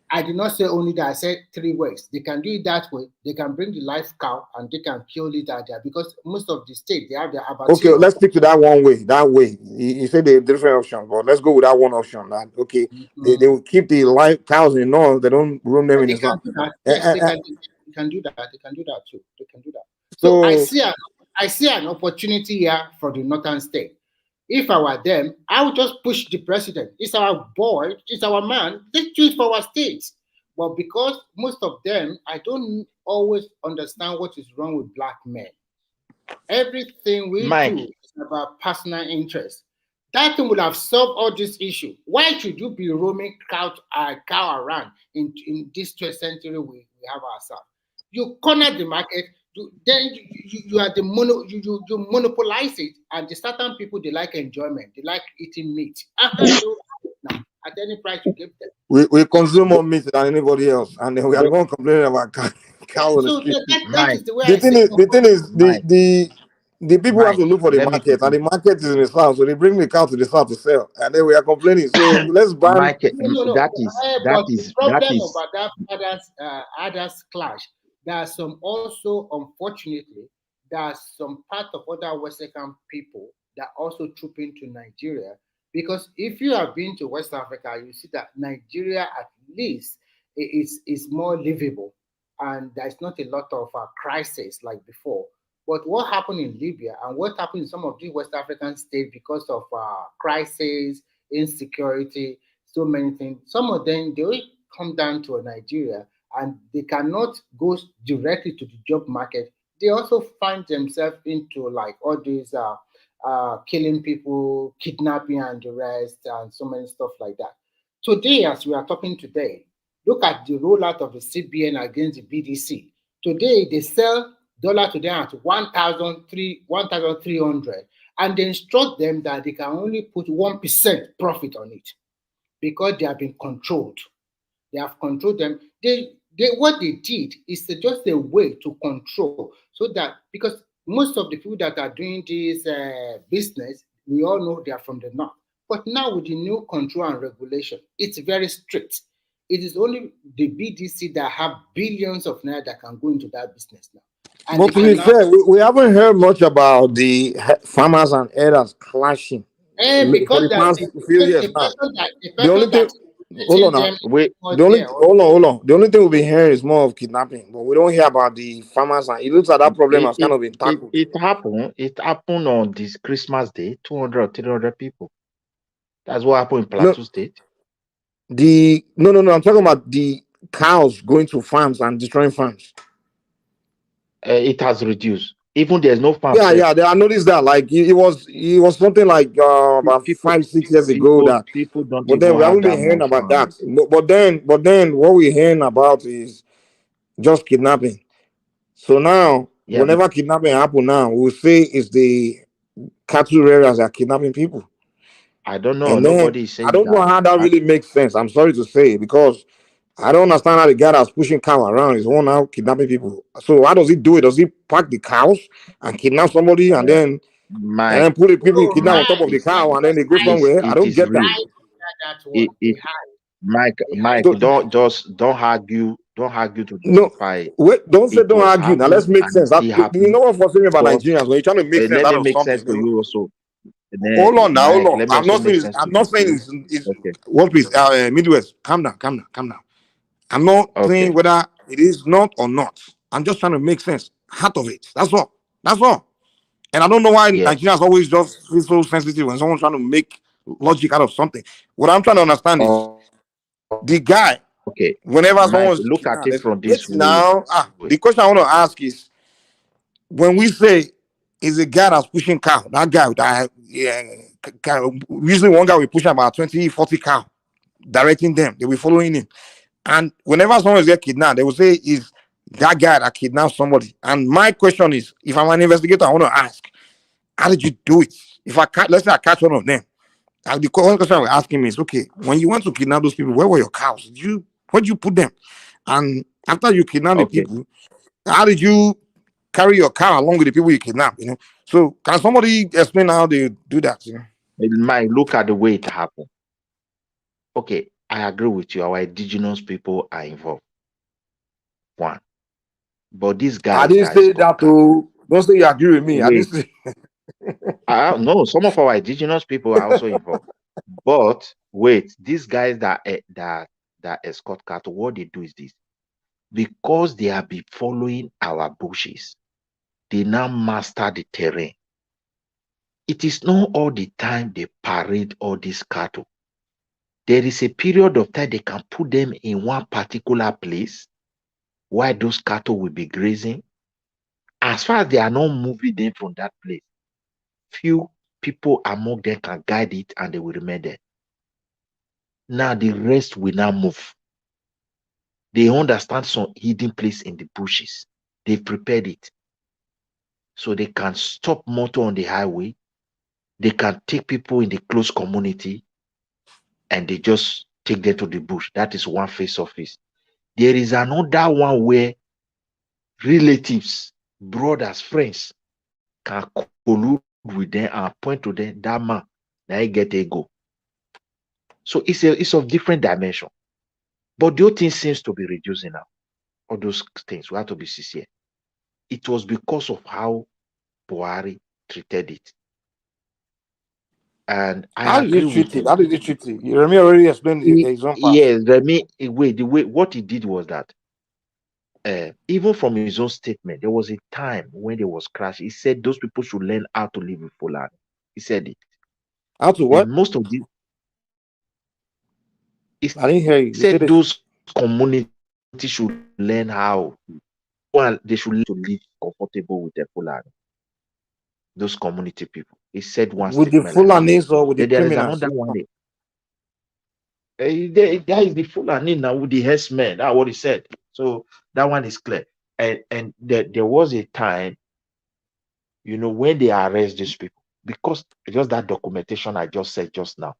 Speaker 4: I did not say only that. I said 3 ways. They can do it that way. They can bring the live cow and they can kill it out there because most of the state they have their abattoir.
Speaker 7: Okay, let's stick to that one way. That way, you said there are different options, but let's go with that one option. That okay, they will keep the live cows in the North. They don't ruin them in the South.
Speaker 4: Yes, they can do that. They can do that too. They can do that. So I see an opportunity here for the northern state. If I were them, I would just push the president. It's our boy, it's our man. Let's do it for our states. But because most of them, I don't always understand what is wrong with black men. Everything we do is about personal interest. That thing would have solved all this issue. Why should you be roaming cow around in this 12th century we have ourselves? You corner the market. Then you are you monopolize it, and the certain people they like enjoyment, they like eating meat. At any price you give them.
Speaker 7: We consume more meat than anybody else, and then we are going complaining about cow on the street. The thing is the people have to look for the market, and the market is in the South, so they bring the cow to the South to sell, and then we are complaining. So let's ban.
Speaker 4: The problem about that others clash. There are some also, unfortunately, there are some part of other West African people that also troop into Nigeria. Because if you have been to West Africa, you see that Nigeria at least is more livable, and there's not a lot of crisis like before. But what happened in Libya and what happened in some of these West African states because of crisis, insecurity, so many things, some of them they will come down to Nigeria and they cannot go directly to the job market. They also find themselves into like all these killing people, kidnapping, and the rest, and so many stuff like that. Today, as we are talking today, look at the rollout of the CBN against the BDC. Today, they sell dollar to them at 1,300, and they instruct them that they can only put 1% profit on it because they have been controlled. They have controlled them. They what they did is just a way to control, so that because most of the people that are doing this business, we all know they are from the north. But now with the new control and regulation, it's very strict. It is only the BDC that have billions of naira that can go into that business now, and they
Speaker 7: But to be
Speaker 4: cannot.
Speaker 7: fair, we haven't heard much about the farmers and herders clashing for
Speaker 4: Because
Speaker 7: the
Speaker 4: that
Speaker 7: past few years now.
Speaker 4: the
Speaker 7: The only
Speaker 4: person
Speaker 7: thing,
Speaker 4: that
Speaker 7: hold on
Speaker 4: letting
Speaker 7: now.
Speaker 4: them
Speaker 19: Wait,
Speaker 4: was there.
Speaker 7: Hold on. The only thing we've been hearing is more of kidnapping, but we don't hear about the farmers. And it looks like that problem
Speaker 19: it
Speaker 7: has kind
Speaker 19: it
Speaker 7: of been
Speaker 19: it,
Speaker 7: tackled.
Speaker 19: it happened. It happened on this Christmas Day, 200 or 300 people. That's what happened in
Speaker 7: No,
Speaker 19: Plateau State.
Speaker 7: no. I'm talking about the cows going to farms and destroying farms.
Speaker 19: It has reduced. Even there's no farm
Speaker 7: Yeah,
Speaker 19: safe.
Speaker 7: yeah. I noticed that. Like it was something like about
Speaker 19: People
Speaker 7: 5, 6 years ago
Speaker 19: people
Speaker 7: that.
Speaker 19: people don't
Speaker 7: But then
Speaker 19: even
Speaker 7: we
Speaker 19: have
Speaker 7: haven't been
Speaker 19: that
Speaker 7: hearing
Speaker 19: much
Speaker 7: about
Speaker 19: farm
Speaker 7: that.
Speaker 19: again.
Speaker 7: But then what we're hearing about is just kidnapping. So now,
Speaker 19: Yeah,
Speaker 7: whenever kidnapping happen now, we'll say it's the cattle rearers that are kidnapping people.
Speaker 19: I don't know.
Speaker 7: And then
Speaker 19: Nobody is
Speaker 7: I
Speaker 19: saying
Speaker 7: don't know
Speaker 19: that.
Speaker 7: how that
Speaker 19: I,
Speaker 7: really makes sense. I'm sorry to say, because I don't understand how the guy that's pushing cow around is one out kidnapping people. So how does he do it? Does he pack the cows and kidnap somebody and
Speaker 19: uh,
Speaker 7: then
Speaker 19: Mike,
Speaker 7: put the people he
Speaker 4: So
Speaker 7: kidnap on
Speaker 19: Mike,
Speaker 7: top of the
Speaker 19: is
Speaker 7: cow and then
Speaker 4: just
Speaker 7: they go somewhere? I
Speaker 19: it
Speaker 7: don't
Speaker 19: is
Speaker 7: get that.
Speaker 19: real.
Speaker 4: hide that word.
Speaker 19: It Mike,
Speaker 4: They hide
Speaker 19: Mike,
Speaker 7: So,
Speaker 19: don't argue to
Speaker 7: no,
Speaker 19: justify it.
Speaker 7: wait, don't say
Speaker 19: It
Speaker 7: don't
Speaker 19: was
Speaker 7: argue. Now let's
Speaker 19: happened
Speaker 7: make
Speaker 19: and it's
Speaker 7: sense. That
Speaker 19: still
Speaker 7: you
Speaker 19: happening
Speaker 7: know what frustrates me about
Speaker 19: because
Speaker 7: Nigerians when you're trying to make sense
Speaker 19: let
Speaker 7: out
Speaker 19: me
Speaker 7: of
Speaker 19: make
Speaker 7: something.
Speaker 19: sense to you also. And
Speaker 7: Hold
Speaker 19: then,
Speaker 7: on now, hold
Speaker 19: Mike,
Speaker 7: on.
Speaker 19: let me also make sense to
Speaker 7: I'm
Speaker 19: you
Speaker 7: not saying
Speaker 19: too.
Speaker 7: it's
Speaker 19: Okay,
Speaker 7: what please Midwest. Calm down. I'm not
Speaker 19: okay,
Speaker 7: saying whether it is not or not. I'm just trying to make sense out of it. That's all. That's all. And I don't know why
Speaker 19: yes,
Speaker 7: Nigerians always just feel so sensitive when someone's trying to make logic out of something. What I'm trying to understand is the guy,
Speaker 19: okay,
Speaker 7: whenever
Speaker 19: Mike,
Speaker 7: someone's
Speaker 19: look at
Speaker 7: kidnapped,
Speaker 19: it from
Speaker 7: wait
Speaker 19: this way.
Speaker 7: now. The question I want to ask is when we say is a guy that's pushing cow, that guy that usually one guy will push about 20, 40 cow, directing them, they will following him. And whenever someone get kidnapped, they will say is that guy that kidnapped somebody. And my question is, if I'm an investigator, I want to ask, how did you do it? If I catch, let's say I catch one of them, and the one question I will ask him is, okay, when you went to kidnap those people, where were your cows? Where did you put them? And after you kidnap the
Speaker 19: Okay,
Speaker 7: people, how did you carry your cow along with the people you kidnap? So can somebody explain how they do that?
Speaker 19: Mike, look at the way it happened. Okay, I agree with you. Our indigenous people are involved. One, but these
Speaker 7: I
Speaker 19: guys
Speaker 7: didn't
Speaker 19: that
Speaker 7: say
Speaker 19: escort
Speaker 7: that
Speaker 19: cattle.
Speaker 7: to. Don't say you agree with me. I didn't
Speaker 19: Wait,
Speaker 7: say.
Speaker 19: no, some of our indigenous people are also involved. But wait, these guys that escort cattle, what they do is this: because they have been following our bushes, they now master the terrain. It is not all the time they parade all these cattle. There is a period of time they can put them in one particular place while those cattle will be grazing. As far as they are not moving them from that place, few people among them can guide it and they will remain there. Now the rest will now move. They understand some hidden place in the bushes. They've prepared it. So they can stop motor on the highway. They can take people in the close community and they just take them to the bush. That is one face of it. There is another one where relatives, brothers, friends can collude with them and point to them, that man, now he get a go. So it's of different dimension. But the whole thing seems to be reducing now. All those things, we have to be sincere. It was because of how Buhari treated it. And I
Speaker 7: How did they
Speaker 19: agree with
Speaker 7: treat it?
Speaker 19: him.
Speaker 7: How did they treat it? Remy already explained his own part.
Speaker 19: Yes, the way what he did was that even from his own statement, there was a time when there was crash. He said those people should learn how to live with Fulani. He said it.
Speaker 7: How to
Speaker 19: Then
Speaker 7: what?
Speaker 19: most of the
Speaker 7: I didn't hear you.
Speaker 19: he
Speaker 7: You said
Speaker 19: said
Speaker 7: it.
Speaker 19: those communities should learn how they should learn to live comfortable with the Fulani. Those community people. He said one
Speaker 7: With the
Speaker 19: statement like that.
Speaker 7: Fulanis or with the
Speaker 19: Then there is
Speaker 7: criminals?
Speaker 19: another one. That is the Fulani now with the herdsmen. That's what he said. So that one is clear. And there was a time, when they arrest these people, because just that documentation I just said just now,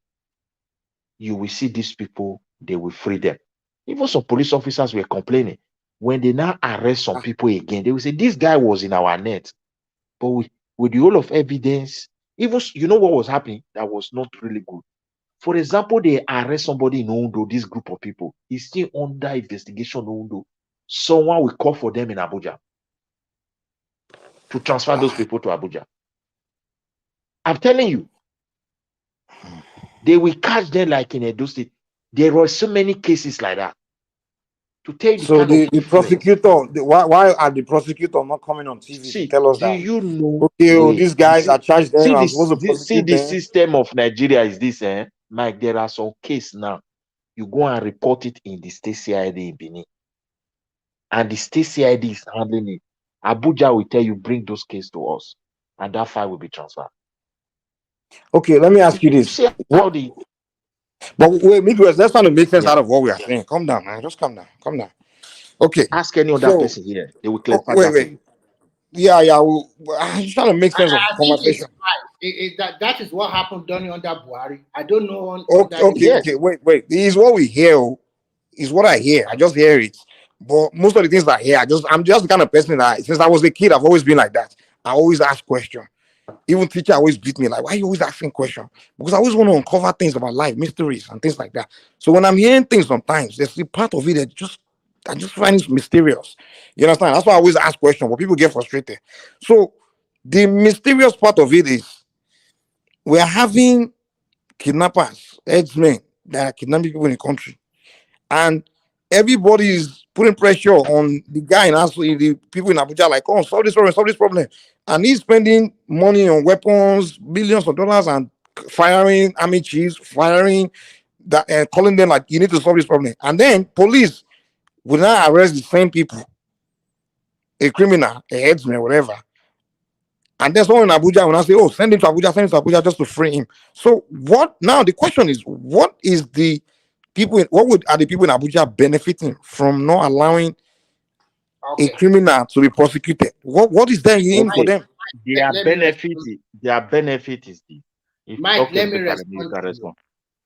Speaker 19: you will see these people, they will free them. Even some police officers were complaining. When they now arrest some people again, they will say, this guy was in our net. But with the whole of evidence, even what was happening, that was not really good. For example, they arrest somebody in Ondo, this group of people. He's still under investigation in Ondo. Someone will call for them in Abuja to transfer those people to Abuja. I'm telling you, they will catch them like in Edo State. There are so many cases like that. To tell you the
Speaker 7: So
Speaker 19: kind
Speaker 7: the
Speaker 19: of influence.
Speaker 7: prosecutor, why are the prosecutor not coming on TV to
Speaker 19: See,
Speaker 7: tell us
Speaker 19: do
Speaker 7: that?
Speaker 19: you know?
Speaker 7: Okay,
Speaker 19: Wait,
Speaker 7: these guys are charged them. I'm supposed to
Speaker 19: see
Speaker 7: prosecute
Speaker 19: the
Speaker 7: them.
Speaker 19: system of Nigeria is this, Mike. There are some cases now. You go and report it in the state CID in Benin, and the state CID is handling it. Abuja will tell you, bring those cases to us, and that file will be transferred.
Speaker 7: Okay, let me ask you this.
Speaker 19: See how the
Speaker 7: But wait, Midwest, let's try to make sense out of what we are saying. Calm down, man. Just calm down. Calm down. Okay.
Speaker 19: Ask any other person here. They will clarify that for
Speaker 7: wait.
Speaker 19: you.
Speaker 7: Yeah. I'm just trying to make sense of
Speaker 4: I think
Speaker 7: conversation.
Speaker 4: that is what happened during under Buhari. I don't know on
Speaker 7: Okay. Wait. This is what we hear. Is what I hear. I just hear it. But most of the things I hear, I'm just the kind of person that since I was a kid, I've always been like that. I always ask questions. Even teacher always beat me like, why are you always asking questions? Because I always want to uncover things about life, mysteries and things like that. So when I'm hearing things sometimes, there's a part of it that I just find it mysterious. You understand? That's why I always ask questions, but people get frustrated. So the mysterious part of it is we're having kidnappers, headsmen that are kidnapping people in the country. And everybody is putting pressure on the guy and also the people in Abuja, like, oh, solve this problem. And he's spending money on weapons, billions of dollars, and firing army chiefs, firing that, and calling them like, you need to solve this problem. And then police will now arrest the same people, a criminal, a headsman, whatever. And then someone in Abuja will now say, oh, send him to Abuja just to free him. So what now? The question is, what is the are the people in Abuja benefiting from not allowing a criminal to be prosecuted? What is there in for them?
Speaker 19: Their benefit is this.
Speaker 4: Mike, let me
Speaker 19: Mr.
Speaker 4: respond to
Speaker 19: respond.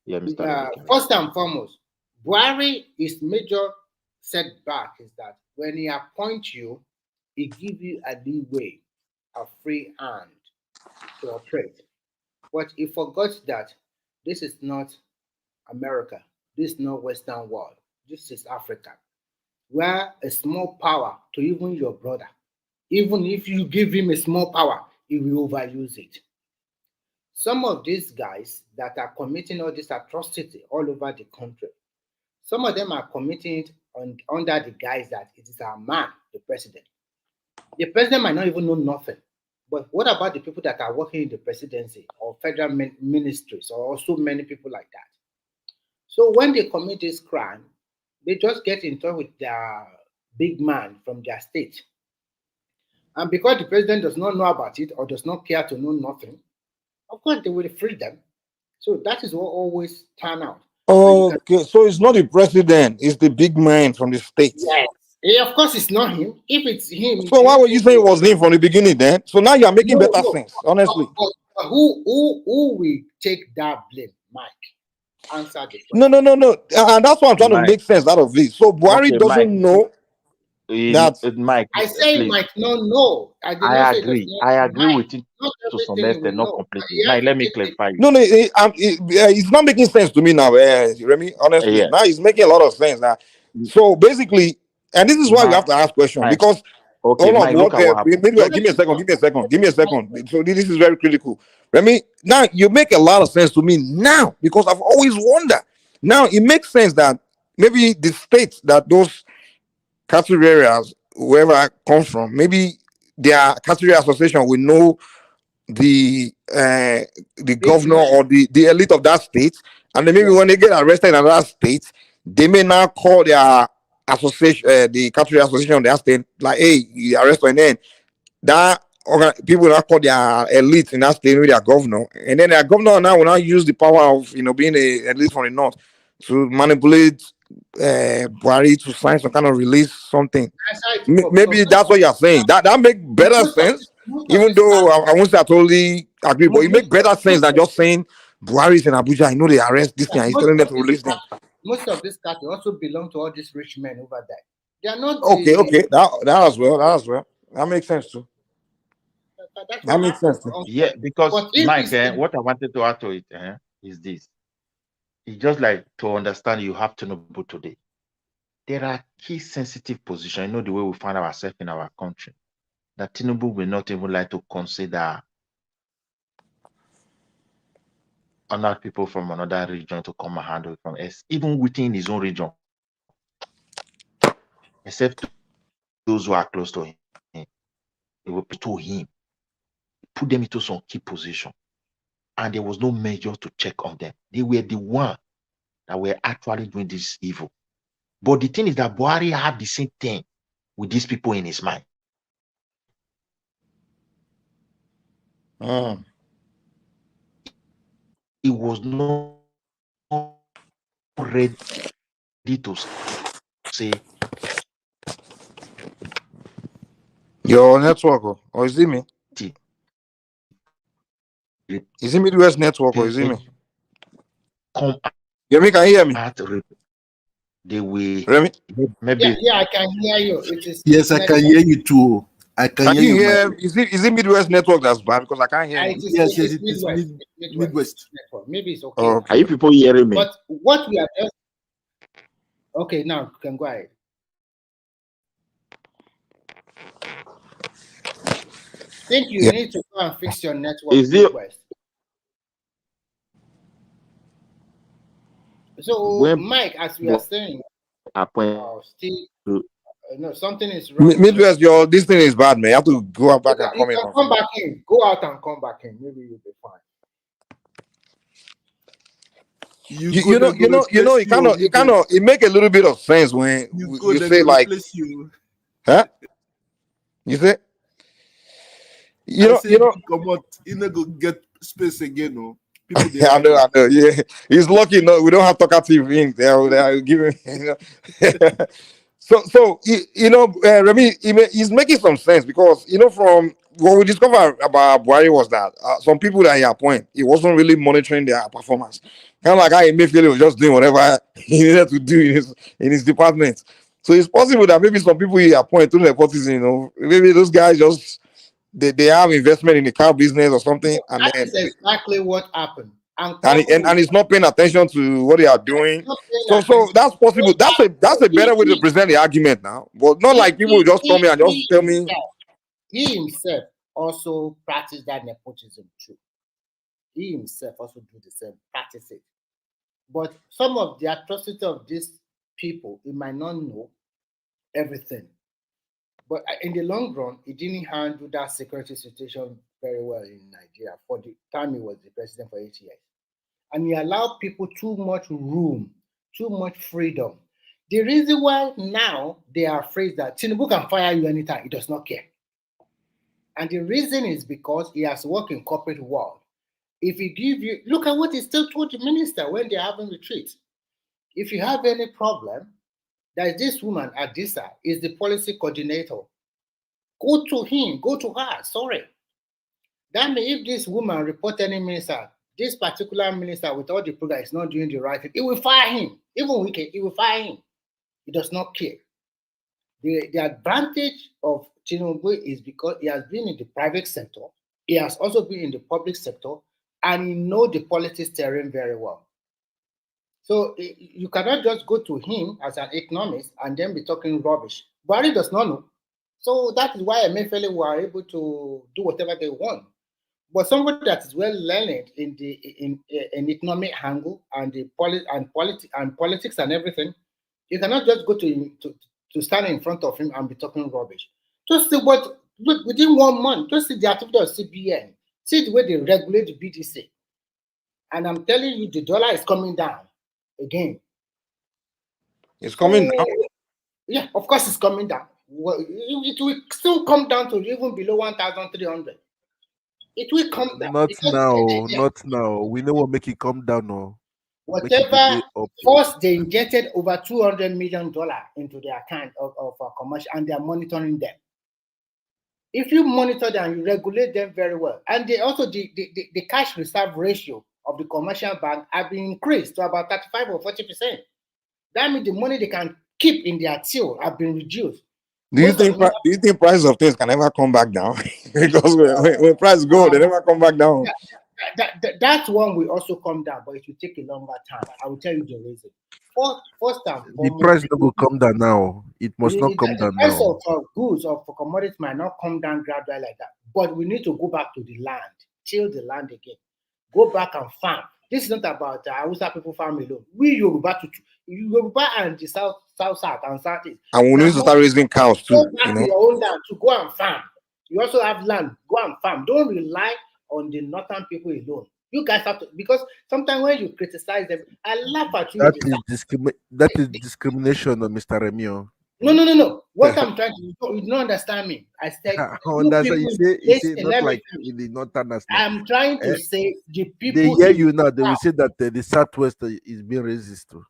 Speaker 19: Yeah, Mr.
Speaker 4: First and foremost, Buhari, his major setback is that when he appoints you, he gives you a leeway, a free hand to operate. But he forgot that this is not America. This is not Western world. This is Africa, where a small power to even your brother, even if you give him a small power, he will overuse it. Some of these guys that are committing all this atrocity all over the country, some of them are committing it under the guise that it is our man, the president. The president might not even know nothing. But what about the people that are working in the presidency or federal ministries or so many people like that? So when they commit this crime, they just get in touch with their big man from their state. And because the president does not know about it or does not care to know nothing, of course they will free them. So that is what always turn out.
Speaker 7: Okay, so it's not the president, it's the big man from the state.
Speaker 4: Yes. Of course, it's not him. If it's him,
Speaker 7: so why were you saying it was him from the beginning then? So now you are making better sense, honestly.
Speaker 4: But who will take that blame, Mike? Answer the question.
Speaker 7: No. And that's why I'm trying to make sense out of it. So Buhari doesn't know that.
Speaker 19: Mike,
Speaker 4: I say
Speaker 19: please.
Speaker 4: Mike, no.
Speaker 19: I agree with you to some extent, not completely. Mike, let me clarify.
Speaker 7: No, it's not making sense to me now, Remy. Honestly, now it's making a lot of sense now. So basically, and this is why we have to ask questions because
Speaker 19: Okay,
Speaker 7: Hold on,
Speaker 19: Mike, look
Speaker 7: what?
Speaker 19: at what happened.
Speaker 7: Maybe, give me a second. Give me a second. Give me a second. So this is very critical. Let me now. You make a lot of sense to me now because I've always wondered. Now it makes sense that maybe the states that those cattle areas, wherever comes from, maybe their cattle association will know the governor or the elite of that state, and then maybe when they get arrested in another state, they may now call their association, the cattle association of their state, like, hey, you arrest me, and then that people now call their elite in that state with their governor, and then their governor now will now use the power of being a elite from the north to manipulate Buhari to sign some kind of release something.
Speaker 4: That's how it works.
Speaker 7: Maybe that's what you're saying. That makes better sense. Even though I won't say I totally agree, but it makes better sense than just saying Buhari is in Abuja. I know they arrest this thing. He's telling them to release them.
Speaker 4: Most of this cattle also belong to all these rich men over there. They are not.
Speaker 7: Okay. That as well. That makes sense too. That makes sense too.
Speaker 19: Yeah, because Mike,
Speaker 4: thing,
Speaker 19: what I wanted to add to it is this. It's just like to understand you have Tinubu today. There are key sensitive positions. The way we find ourselves in our country, that Tinubu will not even like to consider other people from another region to come and handle it from us, even within his own region, except those who are close to him. They will to him, put them into some key position, and there was no measure to check on them. They were the one that were actually doing this evil. But the thing is that Buhari had the same thing with these people in his mind. He was not ready to say.
Speaker 7: Your network, or is it me? Is it Midwest network or is it me?
Speaker 19: Come,
Speaker 7: can you hear me?
Speaker 19: They will
Speaker 4: maybe. Yeah, I can hear you. It is.
Speaker 11: Yes, I can hear you too. I can hear you.
Speaker 7: Is it Midwest network that's bad because I can't hear you?
Speaker 11: Yes, it is Midwest
Speaker 4: network. Maybe it's okay.
Speaker 7: Okay.
Speaker 19: Are you people hearing me?
Speaker 4: But what we are just okay now, you can go ahead. I think you need to go and fix your network.
Speaker 19: Is it?
Speaker 4: So, Mike, as we are saying, Steve, no, something is wrong.
Speaker 7: Midwest, this thing is bad, man. You have to go back and come in.
Speaker 4: Come back in. Go out and come back in. Maybe you'll be fine.
Speaker 7: It make a little bit of sense when you say like, huh? You say,
Speaker 11: come out, go get space again, no.
Speaker 7: I know. Yeah, he's lucky. No, we don't have talkative ink. They are giving. So Remy, he's making some sense because from what we discovered about Buhari was that some people that he appointed, he wasn't really monitoring their performance. Kind of like how Emefiele was just doing whatever he needed to do in his department. So it's possible that maybe some people he appointed through nepotism, maybe those guys just they have investment in the car business or something, and
Speaker 4: that is exactly what happened. And
Speaker 7: he's not paying attention to what they are doing. So that's possible. That's a better way to present the argument now. But not like people just come here and just tell me.
Speaker 4: He himself also practiced that nepotism too. He himself also do the same, practice it. But some of the atrocity of these people, he might not know everything. But in the long run, he didn't handle that security situation very well in Nigeria for the time he was the president for 8 years. And he allowed people too much room, too much freedom. The reason why now they are afraid that Tinubu can fire you anytime, he does not care. And the reason is because he has worked in corporate world. If he give you, look at what he still told the minister when they're having retreat. If you have any problem, there's this woman, Adisa, is the policy coordinator. Go to him, go to her, sorry. That means if this woman report any minister, this particular minister with all the program is not doing the right thing, it will fire him. Even wicked, it will fire him. He does not care. The advantage of Tinubu is because he has been in the private sector, he has also been in the public sector, and he knows the politics terrain very well. So you cannot just go to him as an economist and then be talking rubbish. Buhari does not know. So that is why Emefiele were able to do whatever they want. But somebody that is well learned in the in economic angle and the politics and everything, you cannot just go to stand in front of him and be talking rubbish. Just see what look within 1 month. Just see the activity of CBN. See the way they regulate the BDC, and I'm telling you, the dollar is coming down again.
Speaker 7: It's coming down.
Speaker 4: Yeah, of course it's coming down. Well, it will still come down to even below 1,300. It will come down
Speaker 11: Not
Speaker 4: because
Speaker 11: now, not now. We know what make it come down now. Make it
Speaker 4: whatever
Speaker 11: dey up.
Speaker 4: first they injected over $200 million into their account of commercial, and they are monitoring them. If you monitor them, you regulate them very well, and they also the cash reserve ratio of the commercial bank have been increased to about 35 or 40%. That means the money they can keep in their till have been reduced.
Speaker 7: Do you think price of things can ever come back down? Because when price go, they never come back down.
Speaker 4: That one will also come down, but it will take a longer time. I will tell you the reason. First and
Speaker 11: The
Speaker 4: foremost,
Speaker 11: price no go come down now. It must not come
Speaker 4: the
Speaker 11: down
Speaker 4: price
Speaker 11: now.
Speaker 4: of goods or for commodities might not come down gradually like that. But we need to go back to the land, till the land again. Go back and farm. This is not about Hausa people farm alone. We Yoruba and the south and southeast.
Speaker 7: And we need to start raising cows too.
Speaker 4: Go back to your own land to go and farm. You also have land. Go and farm. Don't rely on the northern people alone. You guys have to, because sometimes when you criticize them, I laugh at you.
Speaker 11: That is discrimination, Mr. Remio.
Speaker 4: No. What I'm trying to you don't understand me. I said
Speaker 11: You say
Speaker 4: listen,
Speaker 11: not like in the northerners.
Speaker 4: I'm trying to say the people.
Speaker 11: They hear you now. They will say that the southwest is being racist too.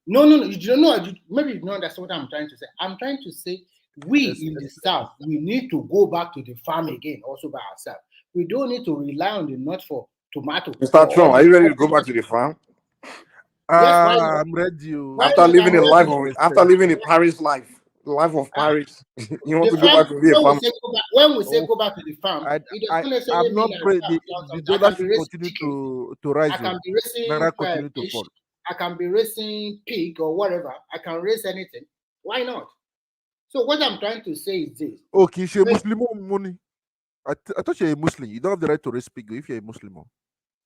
Speaker 4: No. You don't know. Maybe you don't understand what I'm trying to say. I'm trying to say we in the south, we need to go back to the farm again, also by ourselves. We don't need to rely on the north for tomato.
Speaker 7: Mr. Trump, are you ready to go back to the farm?
Speaker 4: Yes, why not?
Speaker 11: I'm ready.
Speaker 7: After living a Paris life, the life of Paris, you want to go back to be a farmer?
Speaker 4: When we say go back to the farm, it doesn't necessarily
Speaker 11: I'm not
Speaker 4: mean
Speaker 11: the dollar should continue to rise.
Speaker 4: I can be raising fish, I can be raising pig or whatever. I can raise anything. Why not? So what I'm trying to say is this.
Speaker 11: Okay, you're a Muslim money. I thought you're a Muslim. You don't have the right to raise pig if you're a Muslim.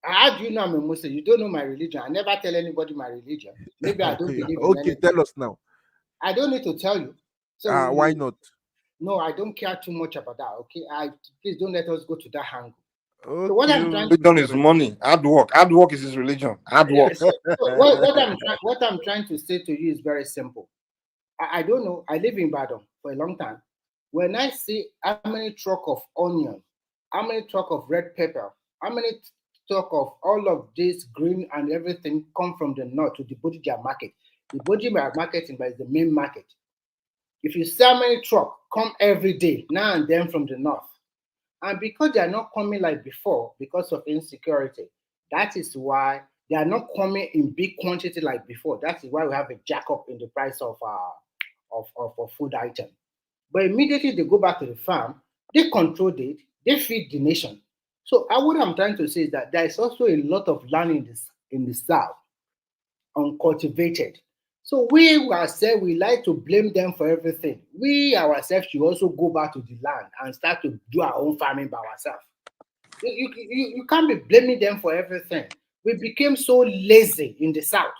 Speaker 4: How do you know I'm a Muslim? You don't know my religion. I never tell anybody my religion. Maybe I don't believe in
Speaker 11: Okay,
Speaker 4: anything.
Speaker 11: tell us now.
Speaker 4: I don't need to tell you. So
Speaker 11: why not?
Speaker 4: No, I don't care too much about that. Okay, please don't let us go to that angle.
Speaker 7: Okay.
Speaker 4: So what I'm trying
Speaker 7: to is money. Hard work is his religion. Hard work.
Speaker 4: So what I'm trying to say to you is very simple. I don't know. I live in Badon for a long time. When I see how many truck of onion, how many truck of red pepper, how many truck of all of this green and everything come from the north to the Bodija market. The Bodija market is the main market. If you see how many truck come every day, now and then from the north, and because they are not coming like before because of insecurity, that is why they are not coming in big quantity like before. That is why we have a jack up in the price of food item. But immediately they go back to the farm, they control it, they feed the nation. So what I'm trying to say is that there is also a lot of land in the south, uncultivated. So we ourselves, we like to blame them for everything. We ourselves should also go back to the land and start to do our own farming by ourselves. You can't be blaming them for everything. We became so lazy in the south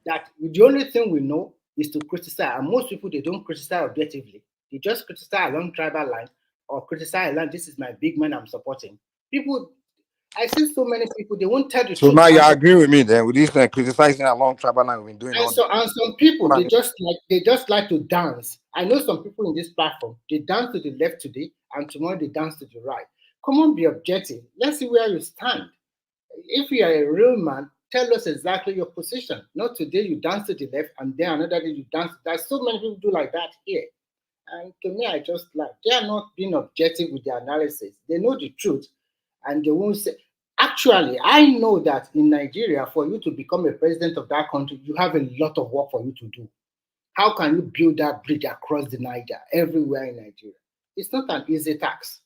Speaker 4: that the only thing we know is to criticize. And most people, they don't criticize objectively. They just criticize along tribal lines or criticize along, this is my big man I'm supporting. People, I see so many people, they won't tell the truth.
Speaker 7: So now you agree with me then with this criticizing along tribal line we've been doing.
Speaker 4: And some people, they just like to dance. I know some people in this platform, they dance to the left today and tomorrow they dance to the right. Come on, be objective. Let's see where you stand. If you are a real man, tell us exactly your position. Not today you dance to the left and then another day you dance. There's so many people do like that here. And to me, I just like, they are not being objective with their analysis. They know the truth and they won't say. Actually, I know that in Nigeria, for you to become a president of that country, you have a lot of work for you to do. How can you build that bridge across the Niger, everywhere in Nigeria? It's not an easy task.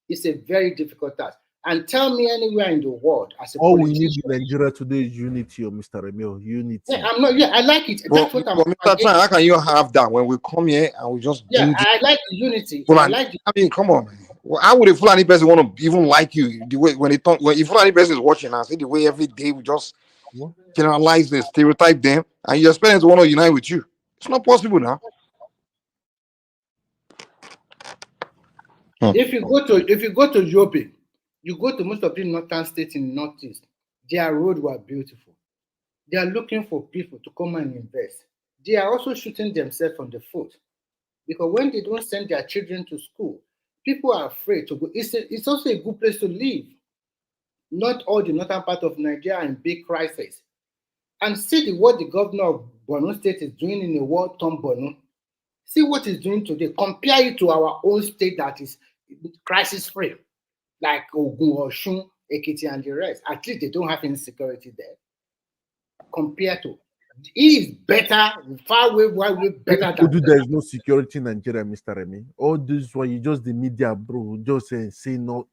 Speaker 4: It's a very difficult task. And tell me anywhere in the world as a
Speaker 11: All we need
Speaker 4: politician.
Speaker 11: in Nigeria today is unity, Mr. Emil. Unity.
Speaker 4: Yeah, I'm not. Yeah, I like it.
Speaker 7: But,
Speaker 4: That's what I'm
Speaker 7: but Mr.
Speaker 4: against.
Speaker 7: Tran, how can you have that when we come here and we just
Speaker 4: Yeah,
Speaker 7: do this?
Speaker 4: I like the unity. I
Speaker 7: Fulani?
Speaker 4: like the,
Speaker 7: I mean, come on, man. Well, how would a Fulani person want to even like you? The way when they talk, when if Fulani person is watching and see the way every day we just generalize them, stereotype them, and you expect them to want to unite with you. It's not possible now.
Speaker 4: if you go to Yobe, you go to most of the northern states in the northeast, their roads were beautiful. They are looking for people to come and invest. They are also shooting themselves on the foot because when they don't send their children to school, people are afraid to go. It's also a good place to live. Not all the northern part of Nigeria are in big crisis. And see what the governor of Borno State is doing in a war-torn Borno. See what he's doing today. Compare it to our own state that is crisis-free, like Ogun, Oshun, Ekiti, and the rest. At least they don't have insecurity there. Compared to, he is better, far way better than.
Speaker 11: There is no security in Nigeria, Mr. Remy. All this one, you just the media, bro, just say no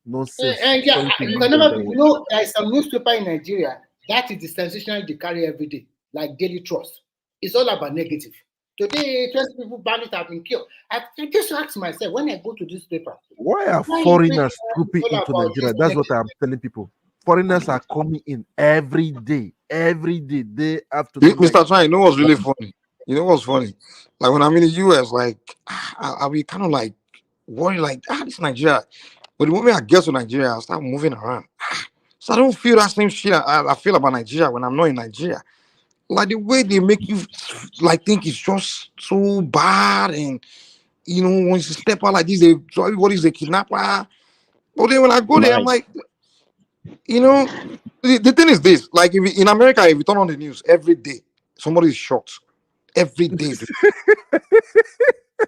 Speaker 11: nonsense.
Speaker 4: Yeah, you can never, there is some newspaper in Nigeria that is the sensational they carry every day, like Daily Trust. It's all about negative. Today, 20 people bandits have been killed. I just ask myself when I go to this paper,
Speaker 11: why are foreigners trooping into Nigeria? That's what I'm telling people. Foreigners are coming in every day. Every day they have to.
Speaker 7: Mr. Tran, you know what's really funny? You know what's funny? Like when I'm in the US, like I'll be kind of like worried, like this Nigeria. But the moment I get to Nigeria, I start moving around. So I don't feel that same shit I feel about Nigeria when I'm not in Nigeria. Like the way they make you like think it's just so bad, and you know, once you step out like this, so everybody's a kidnapper. But then when I go there, I'm like, you know, the thing is this: like if in America, if you turn on the news every day, somebody is shot. Every day.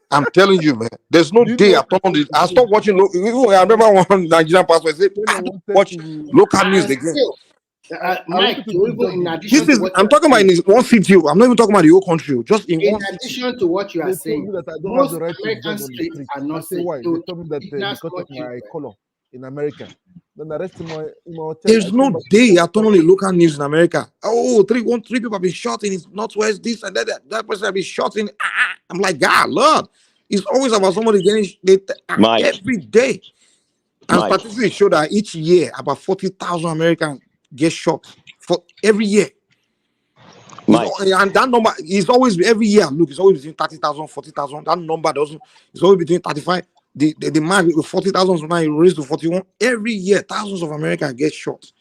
Speaker 7: I'm telling you, man. There's no day I turn on the. I stopped watching. I remember one Nigerian pastor said, "I don't watch local news again."
Speaker 4: Mike, even in addition
Speaker 7: This is. I'm talking about in one city. I'm not even talking about the whole country. Just in one city.
Speaker 4: addition to what you are saying,
Speaker 11: that I don't
Speaker 4: most
Speaker 11: have the right
Speaker 4: American
Speaker 11: to
Speaker 4: states are
Speaker 11: I
Speaker 4: not
Speaker 11: say
Speaker 4: safe.
Speaker 11: why? They told me that because of my color in America. Then arrest him in my hotel.
Speaker 7: There's no day I turn on the local news in America. Oh, three people have been shot in Northwest, this and that person have been shot in. I'm like, God, Lord. It's always about somebody getting every day. And statistics show that each year about 40,000 Americans get shot for every year. And that number is always every year. Look, it's always between 30,000, 40,000. That number doesn't. It's always between 35. The mark with 40,000 so now it raised to 41. Every year, thousands of Americans get shot.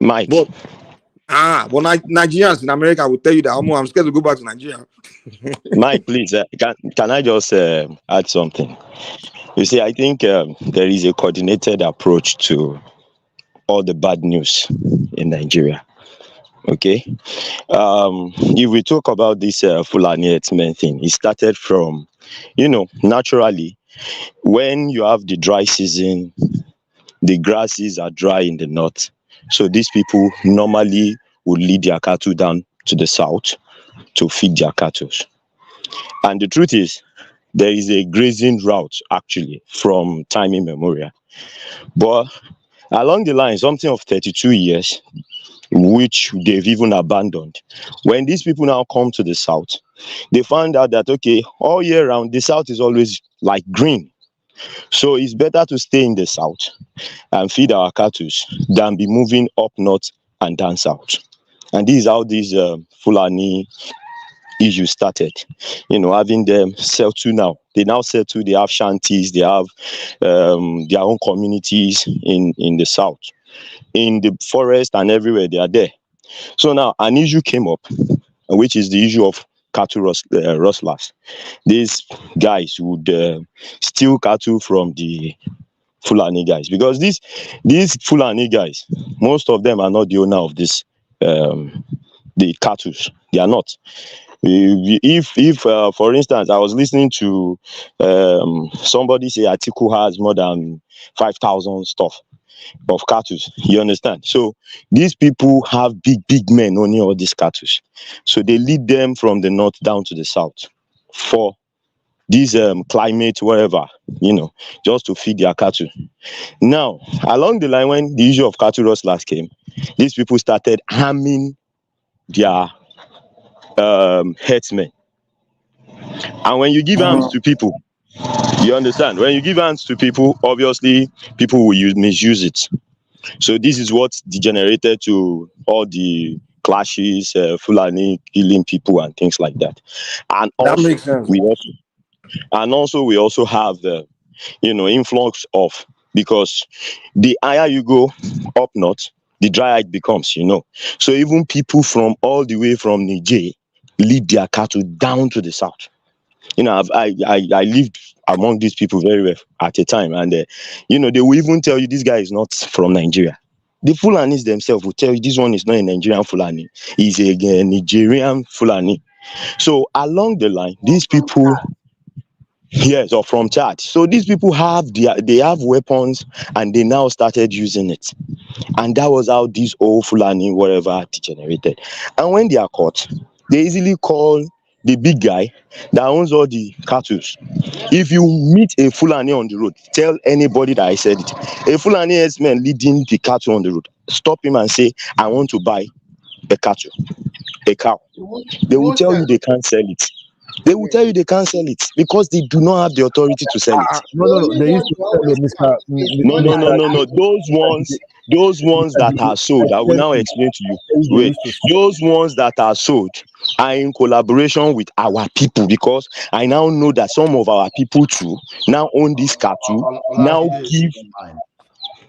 Speaker 8: Mike.
Speaker 7: But Nigerians in America will tell you that I'm scared to go back to Nigeria.
Speaker 8: Mike, please, can I just add something? You see, I think there is a coordinated approach to all the bad news in Nigeria. Okay, if we talk about this Fulani herdsmen thing, it started from, naturally, when you have the dry season, the grasses are dry in the north. So these people normally would lead their cattle down to the south to feed their cattle. And the truth is, there is a grazing route actually from time immemorial. But along the line, something of 32 years, which they've even abandoned. When these people now come to the south, they found out that, okay, all year round, the south is always like green. So it's better to stay in the south and feed our cattle than be moving up north and down south. And this is how these Fulani issue started, having them settle now. They now settle, they have shanties, they have their own communities in the south. In the forest and everywhere, they are there. So now an issue came up, which is the issue of cattle rustlers. These guys would steal cattle from the Fulani guys, because these Fulani guys, most of them are not the owner of this the cattle. They are not. If for instance, I was listening to somebody say Atiku has more than 5,000 stuff of cattle. You understand? So these people have big men owning all these cattle. So they lead them from the north down to the south for this climate, whatever, just to feed their cattle. Now, along the line, when the issue of cattle rustlers came, these people started harming their herdsmen. And when you give arms to people, you understand? When you give hands to people, obviously people will misuse it. So this is what degenerated to all the clashes, Fulani killing people and things like that. And
Speaker 7: That
Speaker 8: also
Speaker 7: makes sense.
Speaker 8: we also have the influx of, because the higher you go up north, the drier it becomes. So even people from all the way from Niger lead their cattle down to the south. I lived among these people very well at a time, and they will even tell you this guy is not from Nigeria. The Fulanis themselves will tell you this one is not a Nigerian Fulani, he's a Nigerian Fulani. So along the line, these people, yes, or from Chad. So these people have weapons, and they now started using it, and that was how this old Fulani whatever degenerated. And when they are caught, they easily call the big guy that owns all the cattle. If you meet a Fulani on the road, tell anybody that I said it. A Fulani herdsman leading the cattle on the road, stop him and say, I want to buy a cow. They will tell you they can't sell it. They will tell you they can't sell it because they do not have the authority to sell it.
Speaker 11: No. They used to tell you, Mr.
Speaker 8: No. Those ones that are sold, I will now explain to you. Wait, those ones that are sold are in collaboration with our people, because I now know that some of our people too now own this cattle. Now give.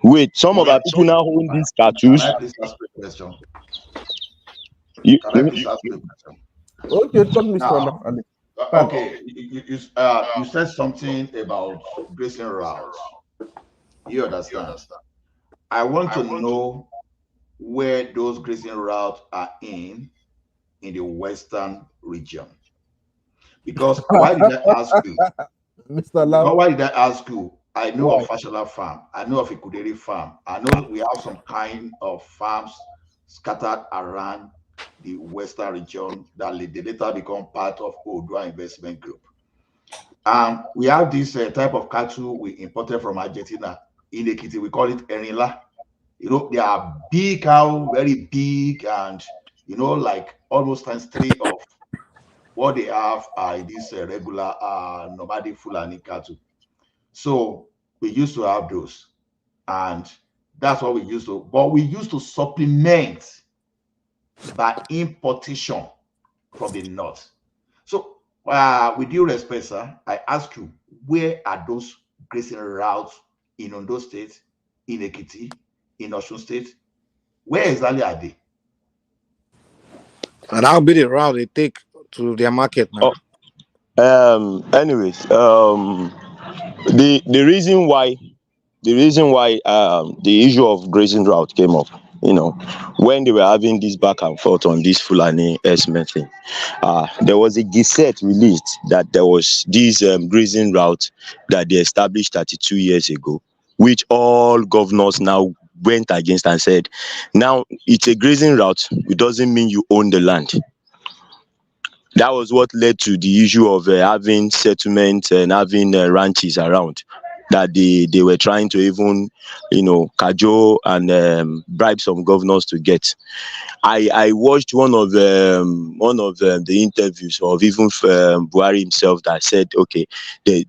Speaker 8: Wait, some of our people now own these cattle.
Speaker 20: Can I please ask a question?
Speaker 11: Okay, talk, Mr.
Speaker 20: Now, okay, you said something about grazing routes. You understand? I want to know where those grazing routes are in the western region. Because why did I ask you?
Speaker 11: Mr. Lam.
Speaker 20: Why did I ask you? I know of Fashola farm. I know of Ikuderi farm. I know we have some kind of farms scattered around the western region that they later become part of Odua Investment Group. We have this type of cattle we imported from Argentina in Ekiti. We call it Erinla. They are big cow, very big, and like almost times 3 of what they have are these regular nomadic Fulani cattle. So we used to have those, and that's what we used to. But we used to supplement by importation from the north. So with due respect, sir, I ask you, where are those grazing routes in Ondo State, in Ekiti, in Osun State? Where exactly are they?
Speaker 7: And that'll be the route they take to their market now.
Speaker 8: Anyways, the reason why the issue of grazing route came up, when they were having this back and forth on this Fulani herdsmen thing, there was a gazette released that there was this grazing route that they established 32 years ago, which all governors now went against and said, now it's a grazing route, it doesn't mean you own the land. That was what led to the issue of having settlements and having ranches around, that they were trying to even, cajole and bribe some governors to get. I watched one of the interviews of even Buhari himself that said, okay, they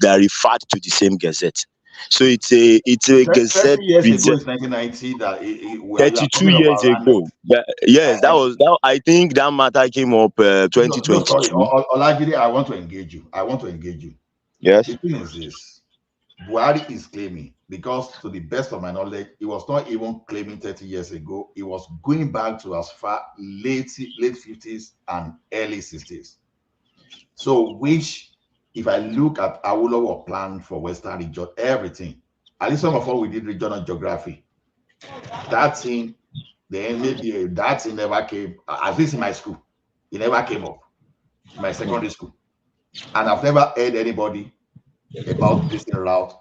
Speaker 8: referred to the same gazette. So it's a gazette.
Speaker 20: 30 years ago, it's 1990 that
Speaker 8: 32 years ago. Yes, that. I think that matter came up 2022.
Speaker 20: No, sorry, Olajide, I want to engage you.
Speaker 8: Yes.
Speaker 20: The thing is this: Buhari is claiming, because to the best of my knowledge, he was not even claiming 30 years ago. He was going back to as far late 50s and early 60s. So, which, if I look at Awolowo plan for Western region, everything, at least some of what we did regional geography, that thing, then maybe that thing never came, at least in my school, it never came up in my secondary school. And I've never heard anybody about this route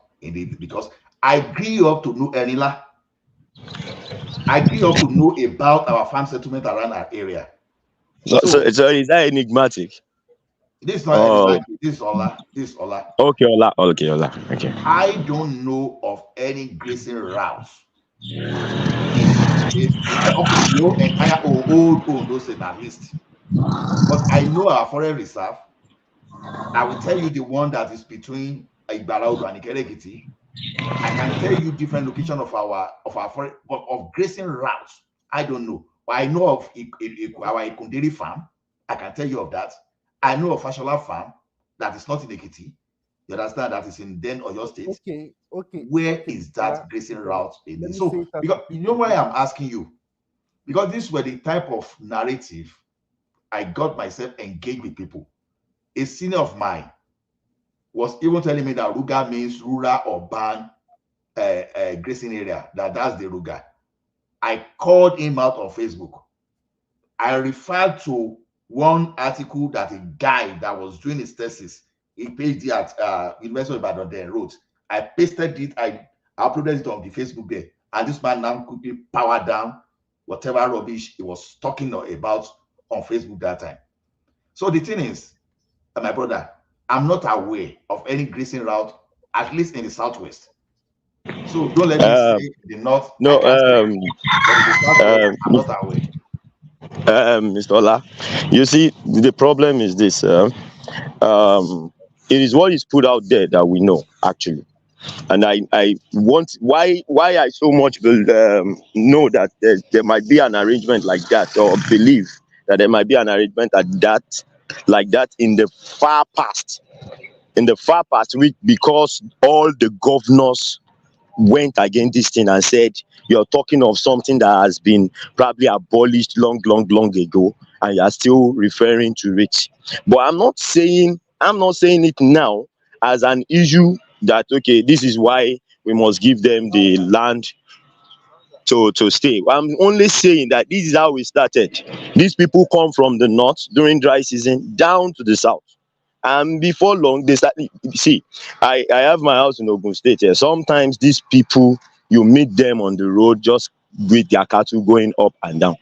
Speaker 20: because I grew up to know Enila. I grew up to know about our farm settlement around our area.
Speaker 8: So is that enigmatic?
Speaker 20: This is not
Speaker 8: Oh,
Speaker 20: this is Ola. This is Ola.
Speaker 8: okay, Ola. Okay, Ola. Okay.
Speaker 20: I don't know of any grazing routes in okay, the whole entire old Ondo State at least. But I know our forest reserve. I will tell you the one that is between Ibaraudu and Ikerekiti. I can tell you different location of our forest of grazing routes. I don't know, but I know of our Ikundiri farm. I can tell you of that. I know of Fashola farm that is not in Ekiti. You understand that is in Den or your state.
Speaker 11: Okay.
Speaker 20: Where is that grazing route in
Speaker 11: Let
Speaker 20: this?
Speaker 11: me
Speaker 20: So
Speaker 11: say it as
Speaker 20: because you know why I'm asking you, because these were the type of narrative I got myself engaged with people. A senior of mine was even telling me that Ruga means rural urban grazing area. That's the Ruga. I called him out on Facebook. I referred to one article that a guy that was doing his thesis, he PhD at University of Ibadan then wrote. I pasted it, I uploaded it on the Facebook there, and this man now quickly powered down whatever rubbish he was talking about on Facebook that time. So the thing is, my brother, I'm not aware of any grazing route, at least in the southwest. So don't let me say the north, I
Speaker 8: No.
Speaker 20: can't say, but in the southwest, I'm not aware.
Speaker 8: Mr. Ola, you see, the problem is this. It is what is put out there that we know actually, and I want why I so much know that there might be an arrangement like that, or believe that there might be an arrangement like that in the far past. In the far past, because all the governors went against this thing and said, you're talking of something that has been probably abolished long ago, and you're still referring to it. But I'm not saying it now as an issue that, okay, this is why we must give them the land to stay. I'm only saying that this is how we started. These people come from the north during dry season down to the south, and before long they start. See, I have my house in Ogun State here. Sometimes these people, you meet them on the road just with their cattle going up and down.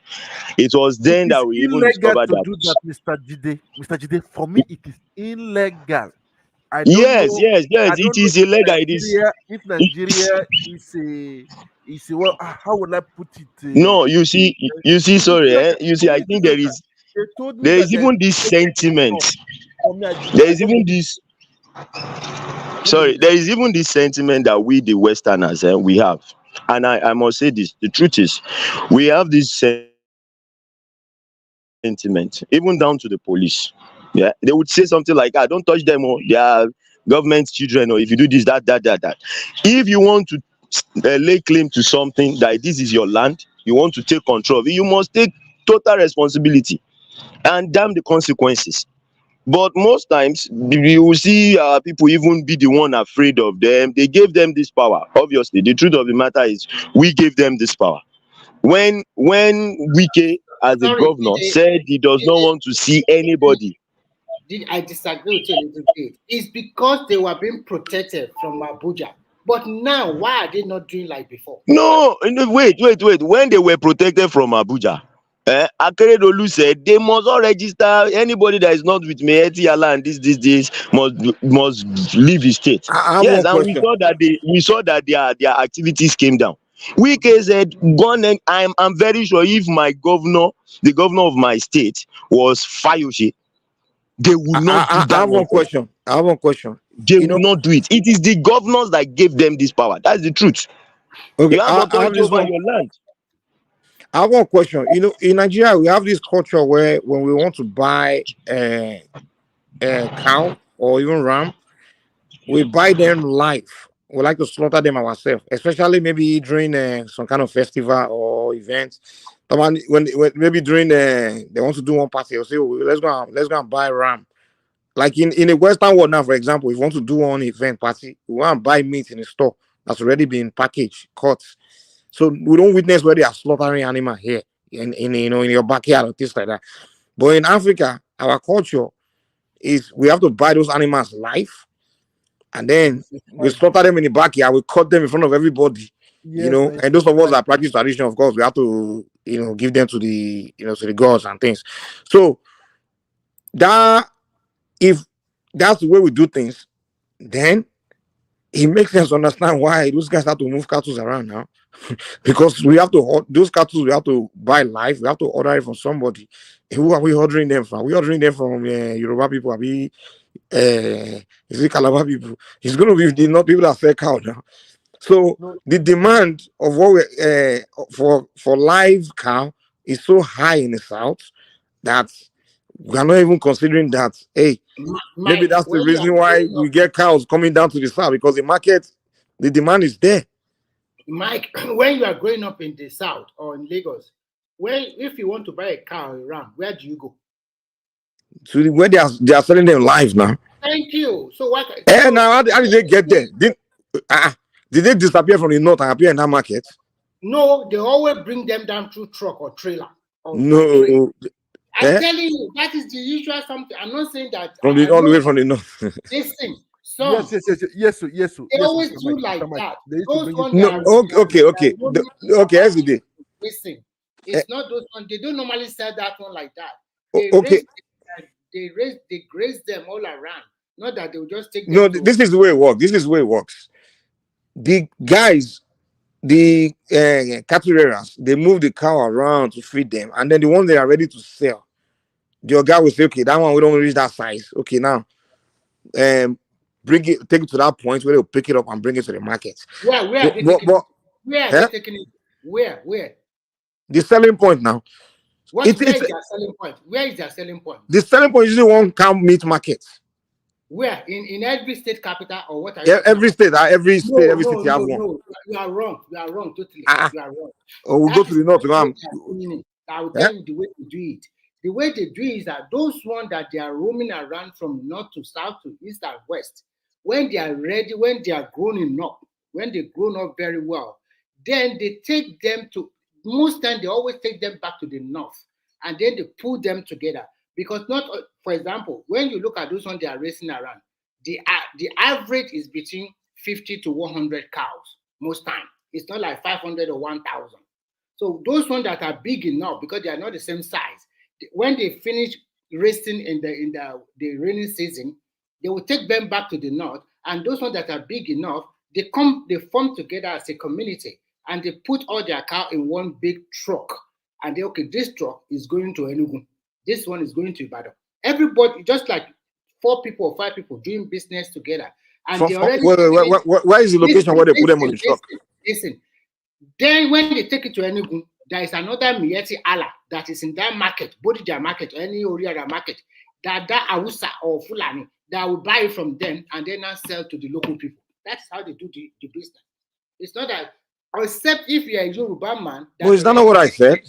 Speaker 8: It was
Speaker 11: It
Speaker 8: then
Speaker 11: is
Speaker 8: that we even
Speaker 11: illegal
Speaker 8: discovered
Speaker 11: to
Speaker 8: that.
Speaker 11: do that, Mr. Jide. Mr. Jide, for me, it is illegal. I don't
Speaker 8: Yes,
Speaker 11: know.
Speaker 8: yes, yes,
Speaker 11: I
Speaker 8: it
Speaker 11: don't know
Speaker 8: is illegal. It is.
Speaker 11: If Nigeria is a well. How will I put it?
Speaker 8: No, you see, sorry, you see,
Speaker 11: For
Speaker 8: I
Speaker 11: me, it is
Speaker 8: think
Speaker 11: illegal. They told me
Speaker 8: there
Speaker 11: that
Speaker 8: is
Speaker 11: there is
Speaker 8: even this
Speaker 11: no grazing
Speaker 8: sentiment.
Speaker 11: zone. For me,
Speaker 8: There
Speaker 11: I
Speaker 8: is
Speaker 11: don't
Speaker 8: even
Speaker 11: believe.
Speaker 8: this
Speaker 11: Don't
Speaker 8: sorry,
Speaker 11: believe.
Speaker 8: there is even this sentiment that we the Westerners we have. And I must say this, the truth is, we have this sentiment, even down to the police. Yeah, they would say something like, "Ah, don't touch them, or they are government children, or if you do this, that." If you want to lay claim to something, that this is your land, you want to take control of it, you must take total responsibility and damn the consequences. But most times you will see people even be the one afraid of them. They gave them this power. Obviously, the truth of the matter is we gave them this power. When Wike as a
Speaker 4: Sorry,
Speaker 8: governor said he does not want to see anybody.
Speaker 4: I disagree with you a little bit. It's because they were being protected from Abuja. But now, why are they not doing like before?
Speaker 8: No, wait. When they were protected from Abuja, Akeredolu said they must all register. Anybody that is not with Miyetti Allah and this must leave his state.
Speaker 7: I have
Speaker 8: Yes,
Speaker 7: one
Speaker 8: and we
Speaker 7: question.
Speaker 8: saw that their activities came down. Wike said, "Gone," and I'm very sure if the governor of my state was Fayose, they would not do
Speaker 7: I
Speaker 8: that
Speaker 7: have one
Speaker 8: nonsense.
Speaker 7: question. I have one question.
Speaker 8: They
Speaker 7: You know,
Speaker 8: would not do it. It is the governors that gave them this power. That's the truth.
Speaker 7: okay,
Speaker 8: You have
Speaker 7: I have
Speaker 8: authority
Speaker 7: this
Speaker 8: over
Speaker 7: one.
Speaker 8: your land.
Speaker 7: I have one question. You know, in Nigeria, we have this culture where when we want to buy a cow or even ram, we buy them live. We like to slaughter them ourselves, especially maybe during some kind of festival or event. When maybe during they want to do one party, they'll say, oh, let's go and buy ram. Like in the Western world now, for example, if you want to do one event party, we want to buy meat in a store that's already been packaged, cut. So we don't witness where they are slaughtering animal here in in your backyard or things like that. But in Africa, our culture is we have to buy those animals live, and then we slaughter them in the backyard. We cut them in front of everybody,
Speaker 11: Yes, and
Speaker 7: And those of us that practice tradition, of course, we have to give them to the to the gods and things. So that if that's the way we do things, then it makes sense to understand why those guys have to move cattle around now. Because we have to, those cattle we have to buy live, we have to order it from somebody. Who are we ordering them from? We ordering them from Yoruba people, is it Calabar people? It's going to be not people that sell cow now. So the demand of what we for live cow is so high in the south that we are not even considering that. Hey, maybe that's the reason why we get cows coming down to the south, because the market, the demand is there.
Speaker 4: Mike, when you are growing up in the south or in Lagos, if you want to buy a cow around, where do you go?
Speaker 7: To where they are selling them live now.
Speaker 4: Thank you. So what?
Speaker 7: Now how did they get there? Did they disappear from the north and appear in that market?
Speaker 4: No, they always bring them down through truck or trailer. Or
Speaker 7: no.
Speaker 4: I'm telling you, that is the usual something. I'm not saying that
Speaker 7: all the way from the north.
Speaker 4: Listen,
Speaker 11: yes.
Speaker 4: They always do like that. Those ones
Speaker 7: okay, every day.
Speaker 4: Listen, it's not those ones. They don't normally sell that one like that. They graze them all around. Not that they'll just take them.
Speaker 7: No, this is the way it works. The guys, the cattle rearers, they move the cow around to feed them, and then the ones they are ready to sell, the guy will say, okay, that one we don't reach that size. Okay, now take it to that point where they'll pick it up and bring it to the market.
Speaker 4: Where are they taking it? Where?
Speaker 7: The selling point now.
Speaker 4: Where is their selling point? Where is their selling point?
Speaker 7: The selling point is usually one cow meat market.
Speaker 4: Where? In every state capital or what?
Speaker 7: Every state, every city have one.
Speaker 4: No, you are wrong. You are wrong totally. You are wrong.
Speaker 7: We'll go to the north.
Speaker 4: I will tell you the way to do it. The way they do it is that those ones that they are roaming around from north to south to east and west, when they are ready, when they are grown enough, when they've grown up very well, then they take them to, most times they always take them back to the north, and then they pull them together. Because not, for example, when you look at those ones they are racing around, the average is between 50 to 100 cows most time. It's not like 500 or 1,000. So those ones that are big enough, because they are not the same size, when they finish racing in the rainy season, they will take them back to the north. And those ones that are big enough, they form together as a community, and they put all their cow in one big truck. And they, okay, this truck is going to Enugu. This one is going to Ibadan. Everybody, just like 4 people or 5 people doing business together. And they already
Speaker 7: where is the location where they put them on the truck?
Speaker 4: Listen. Then when they take it to Enugu, there is another Mieti Allah that is in that market, Bodija market, or any other market, that Awusa or Fulani, that will buy it from them and then now sell to the local people. That's how they do the business. It's not that, except if you are a Yoruba man.
Speaker 7: No, is that not what I said?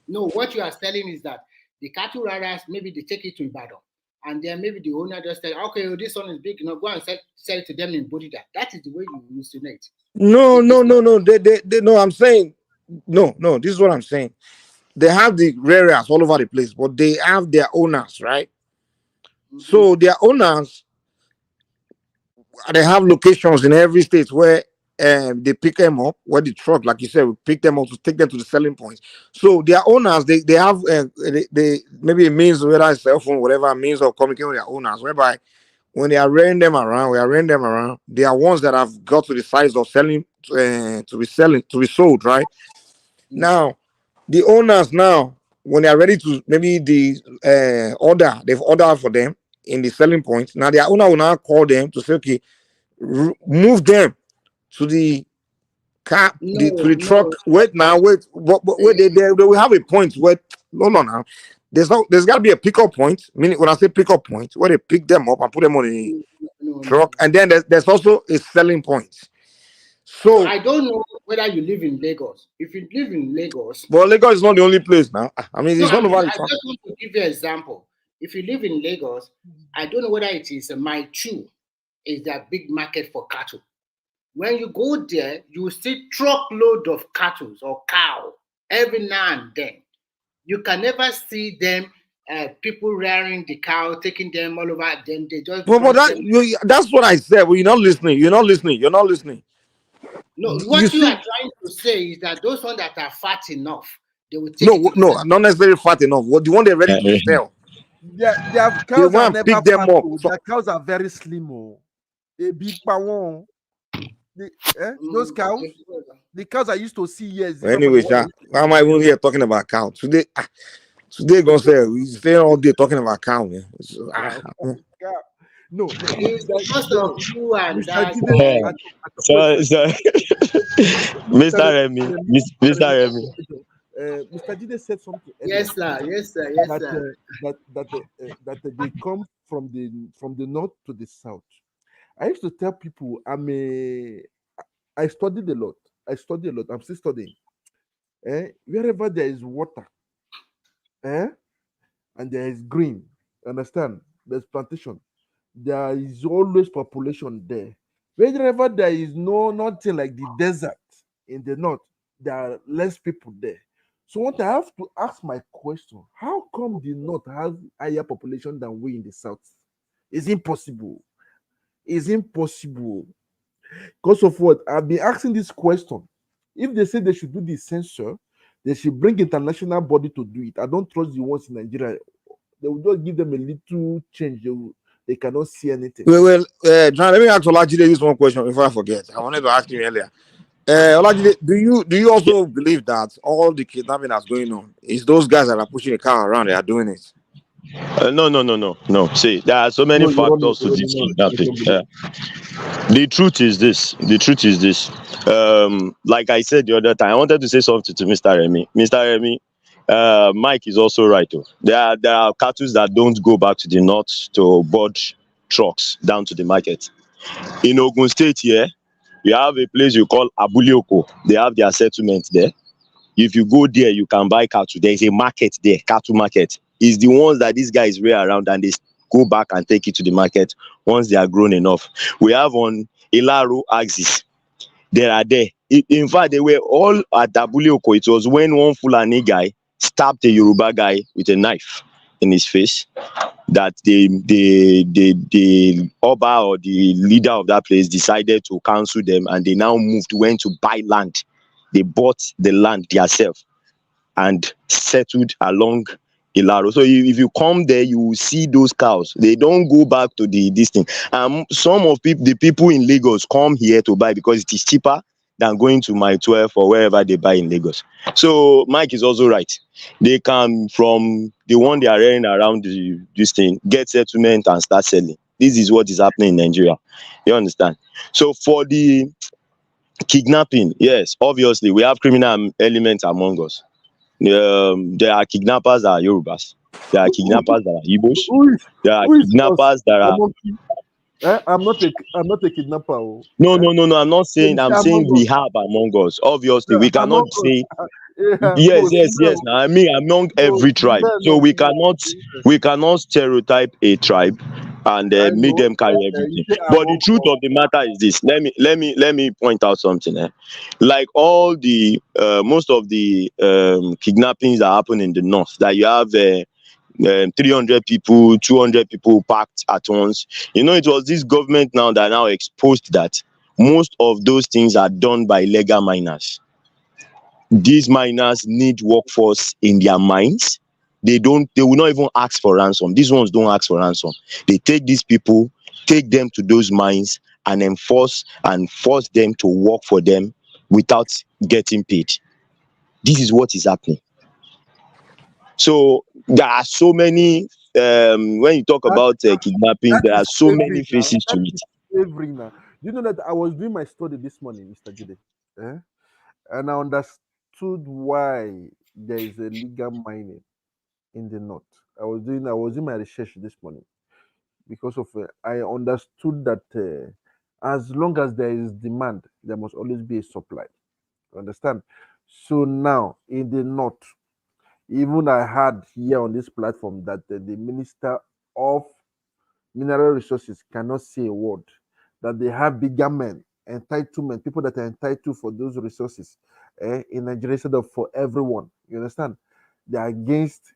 Speaker 4: No, what you are telling is that the cattle riders, maybe they take it to Ibadan, and then maybe the owner just said, okay, this one is big, go and sell it to them in Bodija. That is the way you insinuate.
Speaker 7: No. No, I'm saying, no, this is what I'm saying. They have the rearers all over the place, but they have their owners, right? Mm-hmm. So their owners, they have locations in every state where they pick them up, where the truck, like you said, we pick them up to take them to the selling points. So their owners, they have they maybe a means, whether it's cell phone, whatever means of communicating with their owners, whereby when they are rearing them around, they are ones that have got to the size of selling to be sold, right? Mm-hmm. Now, the owners now, when they are ready to maybe they've ordered for them in the selling point. Now their owner will now call them to say, okay, move them to the car, to the truck. Wait, they will have a point where no now. There's got to be a pickup point. Meaning, when I say pickup point, where they pick them up and put them on the truck, and then there's also a selling point. So
Speaker 4: I don't know whether you live in Lagos. If you live in Lagos,
Speaker 7: well, Lagos is not the only place now. I mean, it's not over.
Speaker 4: I just want to give you an example. If you live in Lagos, I don't know whether it is My Chew is that big market for cattle. When you go there, you see truckload of cattle or cow every now and then. You can never see them, people rearing the cow, taking them all over. Then they just.
Speaker 7: But that's what I said. Well, you're not listening.
Speaker 4: No, what you are trying to say is that those ones that are fat enough, they will take.
Speaker 7: No, not necessarily fat enough. What the one they're ready to sell.
Speaker 11: Their
Speaker 7: They
Speaker 11: cows are
Speaker 7: want to
Speaker 11: never
Speaker 7: pick them
Speaker 11: fat.
Speaker 7: up.
Speaker 11: Oh. Their cows are very slim. Oh. A big power. Those cows, the cows I used to see years,
Speaker 7: But
Speaker 11: even for the
Speaker 7: anyway,
Speaker 11: one I
Speaker 7: Sha,
Speaker 11: used to
Speaker 7: why am I even here talking about cow today? Today gonna say we stay all day talking about cow, man.
Speaker 11: cow. No,
Speaker 4: It's because
Speaker 11: no.
Speaker 4: of you and
Speaker 11: Mr.
Speaker 4: that
Speaker 11: Jide,
Speaker 4: guy.
Speaker 11: wait
Speaker 8: So,
Speaker 11: first.
Speaker 8: so Mr. Remy,
Speaker 11: Mr. Jide said something earlier
Speaker 4: Yes, sir. Yes, sir. Yes,
Speaker 11: that
Speaker 4: sir.
Speaker 11: they come from the north to the south. I used to tell people I studied a lot. I study a lot. I'm still studying. Wherever there is water, eh, and there is green, understand? There's plantation. There is always population there. Wherever there is nothing like the desert in the north, there are less people there. So what I have to ask my question: how come the north has higher population than we in the south? It's impossible. It's impossible. Because of what? I've been asking this question. If they say they should do the censor, they should bring international body to do it. I don't trust the ones in Nigeria. They will just give them a little change. They cannot see anything.
Speaker 7: John, let me ask Olajide this one question before I forget. I wanted to ask you earlier. Olajide, do you also believe that all the kidnapping that's going on is those guys that are pushing a car around? They are doing it.
Speaker 8: No. See, there are so many
Speaker 11: No,
Speaker 8: factors to this kidnapping. The truth is this. The truth is this. Like I said the other time, I wanted to say something to Mr. Remy. Mr. Remy, Mike is also right. Though. There are cattle that don't go back to the north to board trucks down to the market. In Ogun State here, we have a place you call Abulioko. They have their settlement there. If you go there, you can buy cattle. There is a market there, cattle market. It's the ones that these guys rear around and they go back and take it to the market once they are grown enough. We have on Ilaro axis. There are there. In fact, they were all at Abulioko. It was when one Fulani guy stabbed a Yoruba guy with a knife in his face that the Oba or the leader of that place decided to cancel them, and they now went to buy land. They bought the land themselves and settled along Ilaro. So if you come there, you will see those cows. They don't go back to this thing. Some of the people in Lagos come here to buy because it is cheaper than going to my 12 or wherever they buy in Lagos. So Mike is also right. They can, from the one they are running around this thing, get settlement and start selling. This is what is happening in Nigeria. You understand? So for the kidnapping, yes, obviously we have criminal elements among us. There are kidnappers that are Yorubas. There are kidnappers that are Igbos. There are
Speaker 11: Who is us?
Speaker 8: kidnappers that are.
Speaker 11: I'm not a kidnapper. Oh.
Speaker 8: No. I'm not
Speaker 11: They
Speaker 8: saying. I'm
Speaker 11: say among
Speaker 8: saying we
Speaker 11: us.
Speaker 8: have among us. Obviously, we
Speaker 11: Among
Speaker 8: cannot
Speaker 11: us.
Speaker 8: say
Speaker 11: No,
Speaker 8: yes. Now, I mean, among
Speaker 11: no,
Speaker 8: every tribe. So we cannot stereotype a tribe and
Speaker 11: I
Speaker 8: make
Speaker 11: know.
Speaker 8: them carry
Speaker 11: You
Speaker 8: everything.
Speaker 11: say
Speaker 8: But the
Speaker 11: among
Speaker 8: truth
Speaker 11: us.
Speaker 8: of the matter is this. Let me point out something. Like all the most of the kidnappings that happen in the north, that you have 300 people, 200 people packed at once. It was this government now that now exposed that most of those things are done by illegal miners. These miners need workforce in their mines. They will not even ask for ransom. These ones don't ask for ransom. They take these people, take them to those mines and force them to work for them without getting paid. This is what is happening. So there are so many when you talk about kidnapping,
Speaker 11: That
Speaker 8: there are
Speaker 11: is
Speaker 8: so
Speaker 11: slavery
Speaker 8: many
Speaker 11: now.
Speaker 8: faces to
Speaker 11: That
Speaker 8: it.
Speaker 11: is slavery now. You know that I was doing my study this morning, Mr. Jude, and I understood why there is a legal mining in the north. I was doing my research this morning because of I understood that as long as there is demand, there must always be a supply. Understand? So now in the north, even I had here on this platform that the minister of mineral resources cannot say a word, that they have bigger men, entitlement, people that are entitled for those resources in Nigeria instead of for everyone. You understand? They are against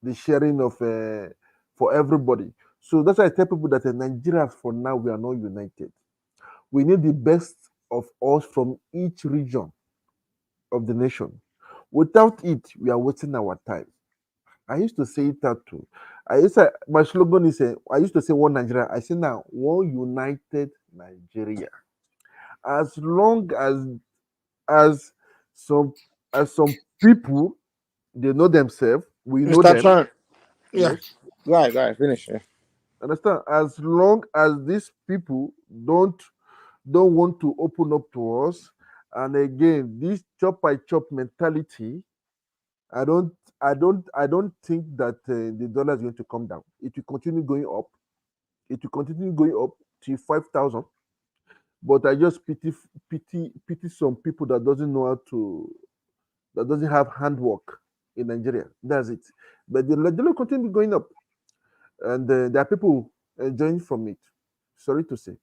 Speaker 11: the sharing of for everybody. So that's why I tell people that in Nigeria for now we are not united. We need the best of us from each region of the nation. Without it, we are wasting our time. I used to say it out too. I used to, my slogan is I used to say one Nigeria. I say now one united Nigeria. As long as some some people they know themselves, we know
Speaker 7: Mr.
Speaker 11: them.
Speaker 7: Trump. Yeah.
Speaker 11: Yes.
Speaker 7: Go ahead, finish. Yeah.
Speaker 11: Understand? As long as these people don't want to open up to us, and again, this chop by chop mentality, I don't I don't think that the dollar is going to come down. It will continue going up. It will continue going up to 5,000. But I just pity some people that doesn't know how to that doesn't have handwork in Nigeria. That's it. But the dollar continue going up, and there are people enjoying from it. Sorry to say,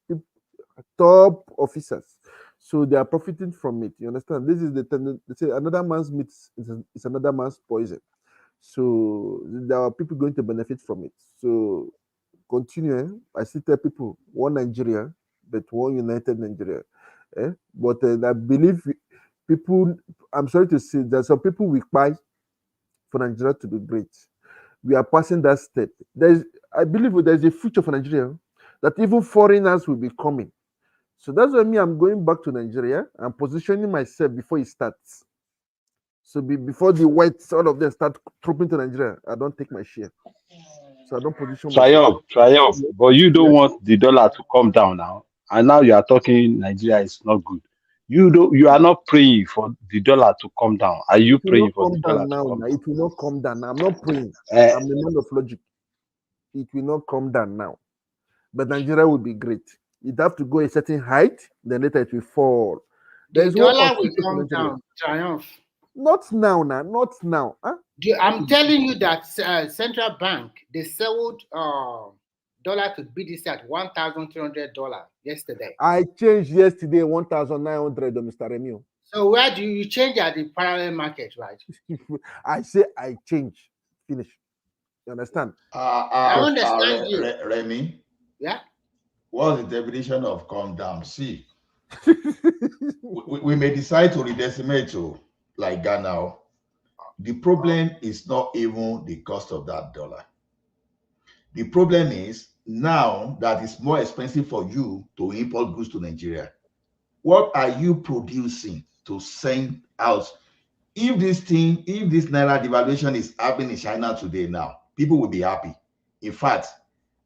Speaker 11: top officers. So they are profiting from it. You understand? This is the tendency. They say another man's meat is another man's poison. So there are people going to benefit from it. So continue. I still tell people one Nigeria, but one united Nigeria. But I believe people. I'm sorry to say that some people will buy for Nigeria to be great. We are passing that step. I believe there's a future for Nigeria that even foreigners will be coming. So that's why me, I'm going back to Nigeria and positioning myself before it starts. So before the whites, all of them start trooping to Nigeria, I don't take my share. So I don't position myself.
Speaker 9: Triumph.
Speaker 11: Yes.
Speaker 9: But you don't
Speaker 11: Yes.
Speaker 9: want the dollar to come down now. And now you are talking Nigeria is not good. You are not praying for the dollar to come down. Are you
Speaker 11: It will not
Speaker 9: praying for the
Speaker 11: come
Speaker 9: dollar
Speaker 11: down
Speaker 9: to
Speaker 11: now.
Speaker 9: come
Speaker 11: It will not come down. I'm not praying.
Speaker 9: down?
Speaker 11: I'm a man of logic. It will not come down now. But Nigeria will be great. It have to go a certain height, then later it will fall. There
Speaker 4: The
Speaker 11: is hope and
Speaker 4: dollar will
Speaker 11: future for
Speaker 4: come
Speaker 11: Nigeria.
Speaker 4: down, triumph.
Speaker 11: Not now, not now. Huh?
Speaker 4: I'm telling you that central bank they sold dollar to BDC at $1,300 yesterday.
Speaker 11: I changed yesterday 1,900, Mr. Remio.
Speaker 4: So where do you change at the parallel market, right?
Speaker 11: I say I change. Finish. You understand?
Speaker 4: I understand you.
Speaker 20: Remy,
Speaker 4: Yeah.
Speaker 20: what's the definition of calm down? See, we may decide to redecimate to like Ghana. The problem is not even the cost of that dollar. The problem is now that it's more expensive for you to import goods to Nigeria. What are you producing to send out? If this Naira devaluation is happening in China today now, people will be happy. In fact,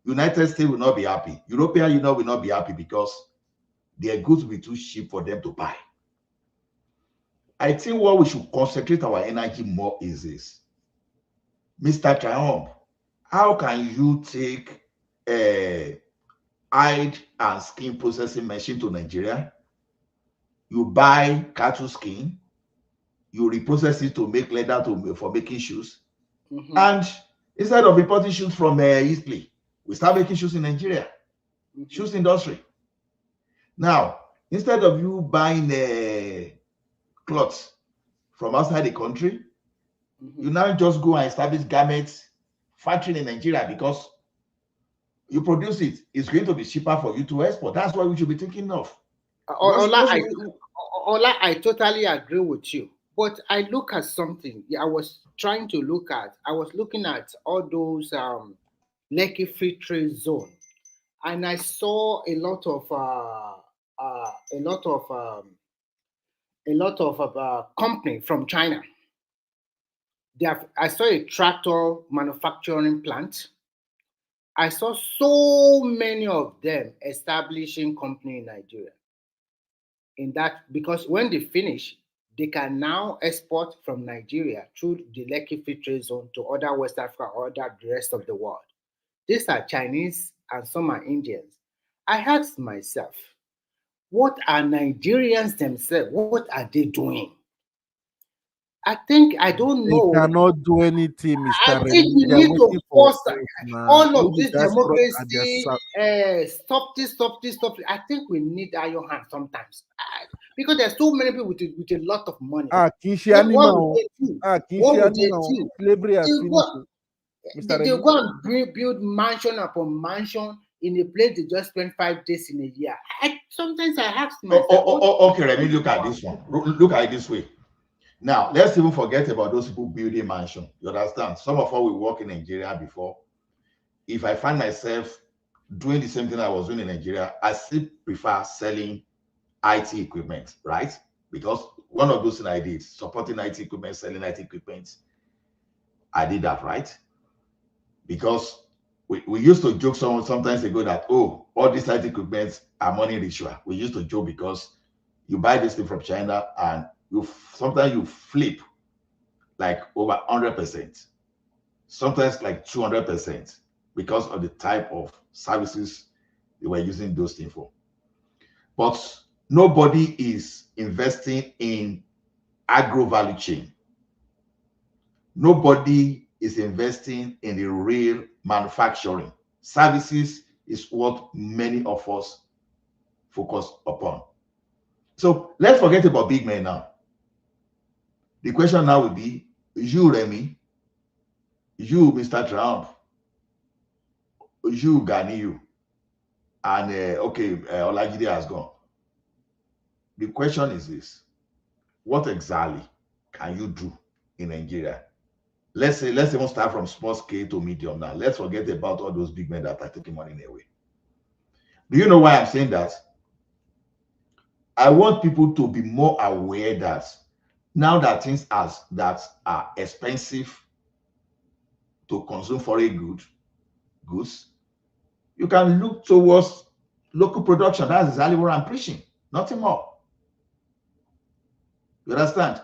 Speaker 20: United States will not be happy. European Union will not be happy because their goods will be too cheap for them to buy. I think what we should concentrate our energy more is this. Mr. Triumph, how can you take a hide and skin processing machine to Nigeria? You buy cattle skin, you reprocess it to make leather for making shoes.
Speaker 4: Mm-hmm.
Speaker 20: And instead of importing shoes from Italy, we start making shoes in Nigeria.
Speaker 4: Mm-hmm.
Speaker 20: Shoes industry. Now, instead of you buying clothes from outside the country, you now just go and establish garments factory in Nigeria because you produce it. It's going to be cheaper for you to export. That's what we should be thinking of.
Speaker 4: Ola, I totally agree with you. But I look at something. I was looking at all those Lekki Free Trade Zone, and I saw a lot of company from China. I saw a tractor manufacturing plant. I saw so many of them establishing company in Nigeria. In that, because when they finish, they can now export from Nigeria through the Lekki Free Trade Zone to other West Africa or the rest of the world. These are Chinese and some are Indians. I asked myself, what are Nigerians themselves? What are they doing? I think I don't know.
Speaker 11: They cannot do anything, Mr.
Speaker 4: I
Speaker 11: Remy.
Speaker 4: think we
Speaker 11: They are
Speaker 4: need to
Speaker 11: waiting for
Speaker 4: force
Speaker 11: us now.
Speaker 4: all
Speaker 11: All
Speaker 4: of
Speaker 11: the
Speaker 4: this
Speaker 11: diaspora at their
Speaker 4: democracy. Stop this. I think we need iron hand sometimes because there's so many people with a lot of money.
Speaker 11: Slavery has finished.
Speaker 4: They go and build mansion upon mansion in a place they just spend 5 days in a year. Sometimes I ask myself.
Speaker 20: Okay, let me look at this one. Look at it this way. Now, let's even forget about those people building mansion. You understand? Some of us we work in Nigeria before. If I find myself doing the same thing I was doing in Nigeria, I still prefer selling IT equipment, right? Because one of those things I did, supporting IT equipment, selling IT equipment, I did that, right? Because we used to joke sometimes ago that, oh, all these IT equipment are money ritual. We used to joke because you buy this thing from China and sometimes you flip like over 100%, sometimes like 200% because of the type of services they were using those things for. But nobody is investing in agro value chain. Nobody is investing in the real manufacturing. Services is what many of us focus upon. So let's forget about big men now. The question now would be, you, Remy, you, Mr. Trump, you, Ganiyu, and Olajide has gone. The question is this: what exactly can you do in Nigeria? Let's even start from small scale to medium now. Let's forget about all those big men that are taking money away. Do you know why I'm saying that? I want people to be more aware that now that things that are expensive to consume foreign goods, you can look towards local production. That's exactly what I'm preaching. Nothing more. You understand?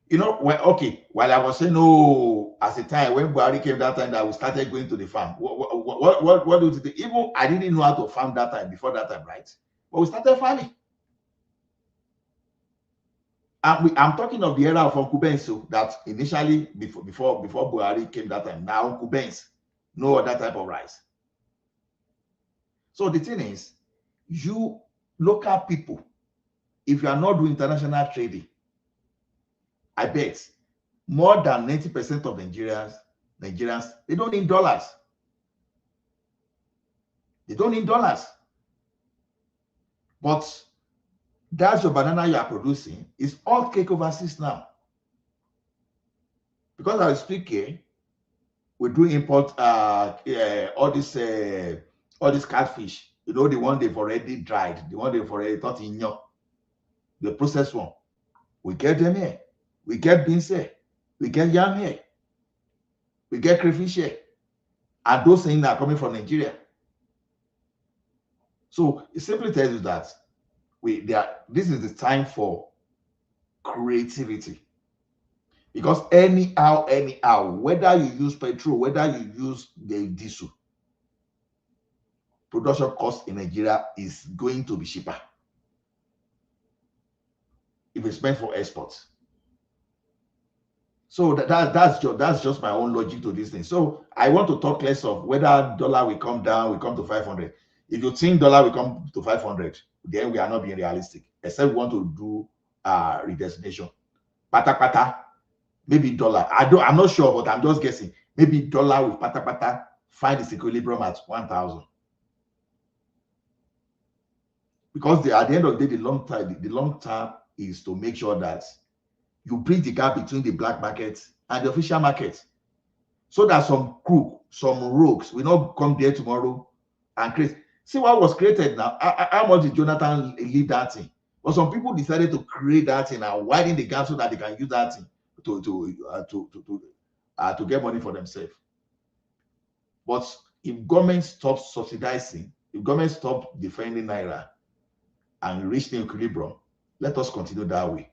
Speaker 20: You know, while I was saying, no, as a time when Buhari came that time that we started going to the farm, what do you think? Even I didn't know how to farm that time, before that time, right? But we started farming. And I'm talking of the era of Uncle Benz, so that initially, before Buhari came that time, now Uncle Benz, no other type of rice. So the thing is, you local people, if you are not doing international trading, I bet more than 90% of Nigerians, they don't need dollars. They don't need dollars. But that's your banana you are producing is all cake overseas now. Because I speak here, we do import all this catfish. You know, the one they've already dried, the one they've already taught in the processed one. We get them here. We get beans here. We get yam here. We get crayfish here. And those things are coming from Nigeria. So it simply tells you that this is the time for creativity. Because anyhow, whether you use petrol, whether you use the diesel, production cost in Nigeria is going to be cheaper if it's meant for exports. So that's just my own logic to this thing. So I want to talk less of whether dollar will come down, will come to 500. If you think dollar will come to 500, then we are not being realistic. Except we want to do redestination. Pata, maybe dollar. I'm not sure, but I'm just guessing. Maybe dollar with pata find its equilibrium at 1,000. Because at the end of the day, the long term is to make sure that you bridge the gap between the black market and the official market, so that some crook, some rogues will not come there tomorrow and create. See what was created now. How much did Jonathan leave that thing? But some people decided to create that thing and widen the gap so that they can use that thing to get money for themselves. But if government stops subsidizing, if government stops defending Naira and reach the equilibrium, let us continue that way.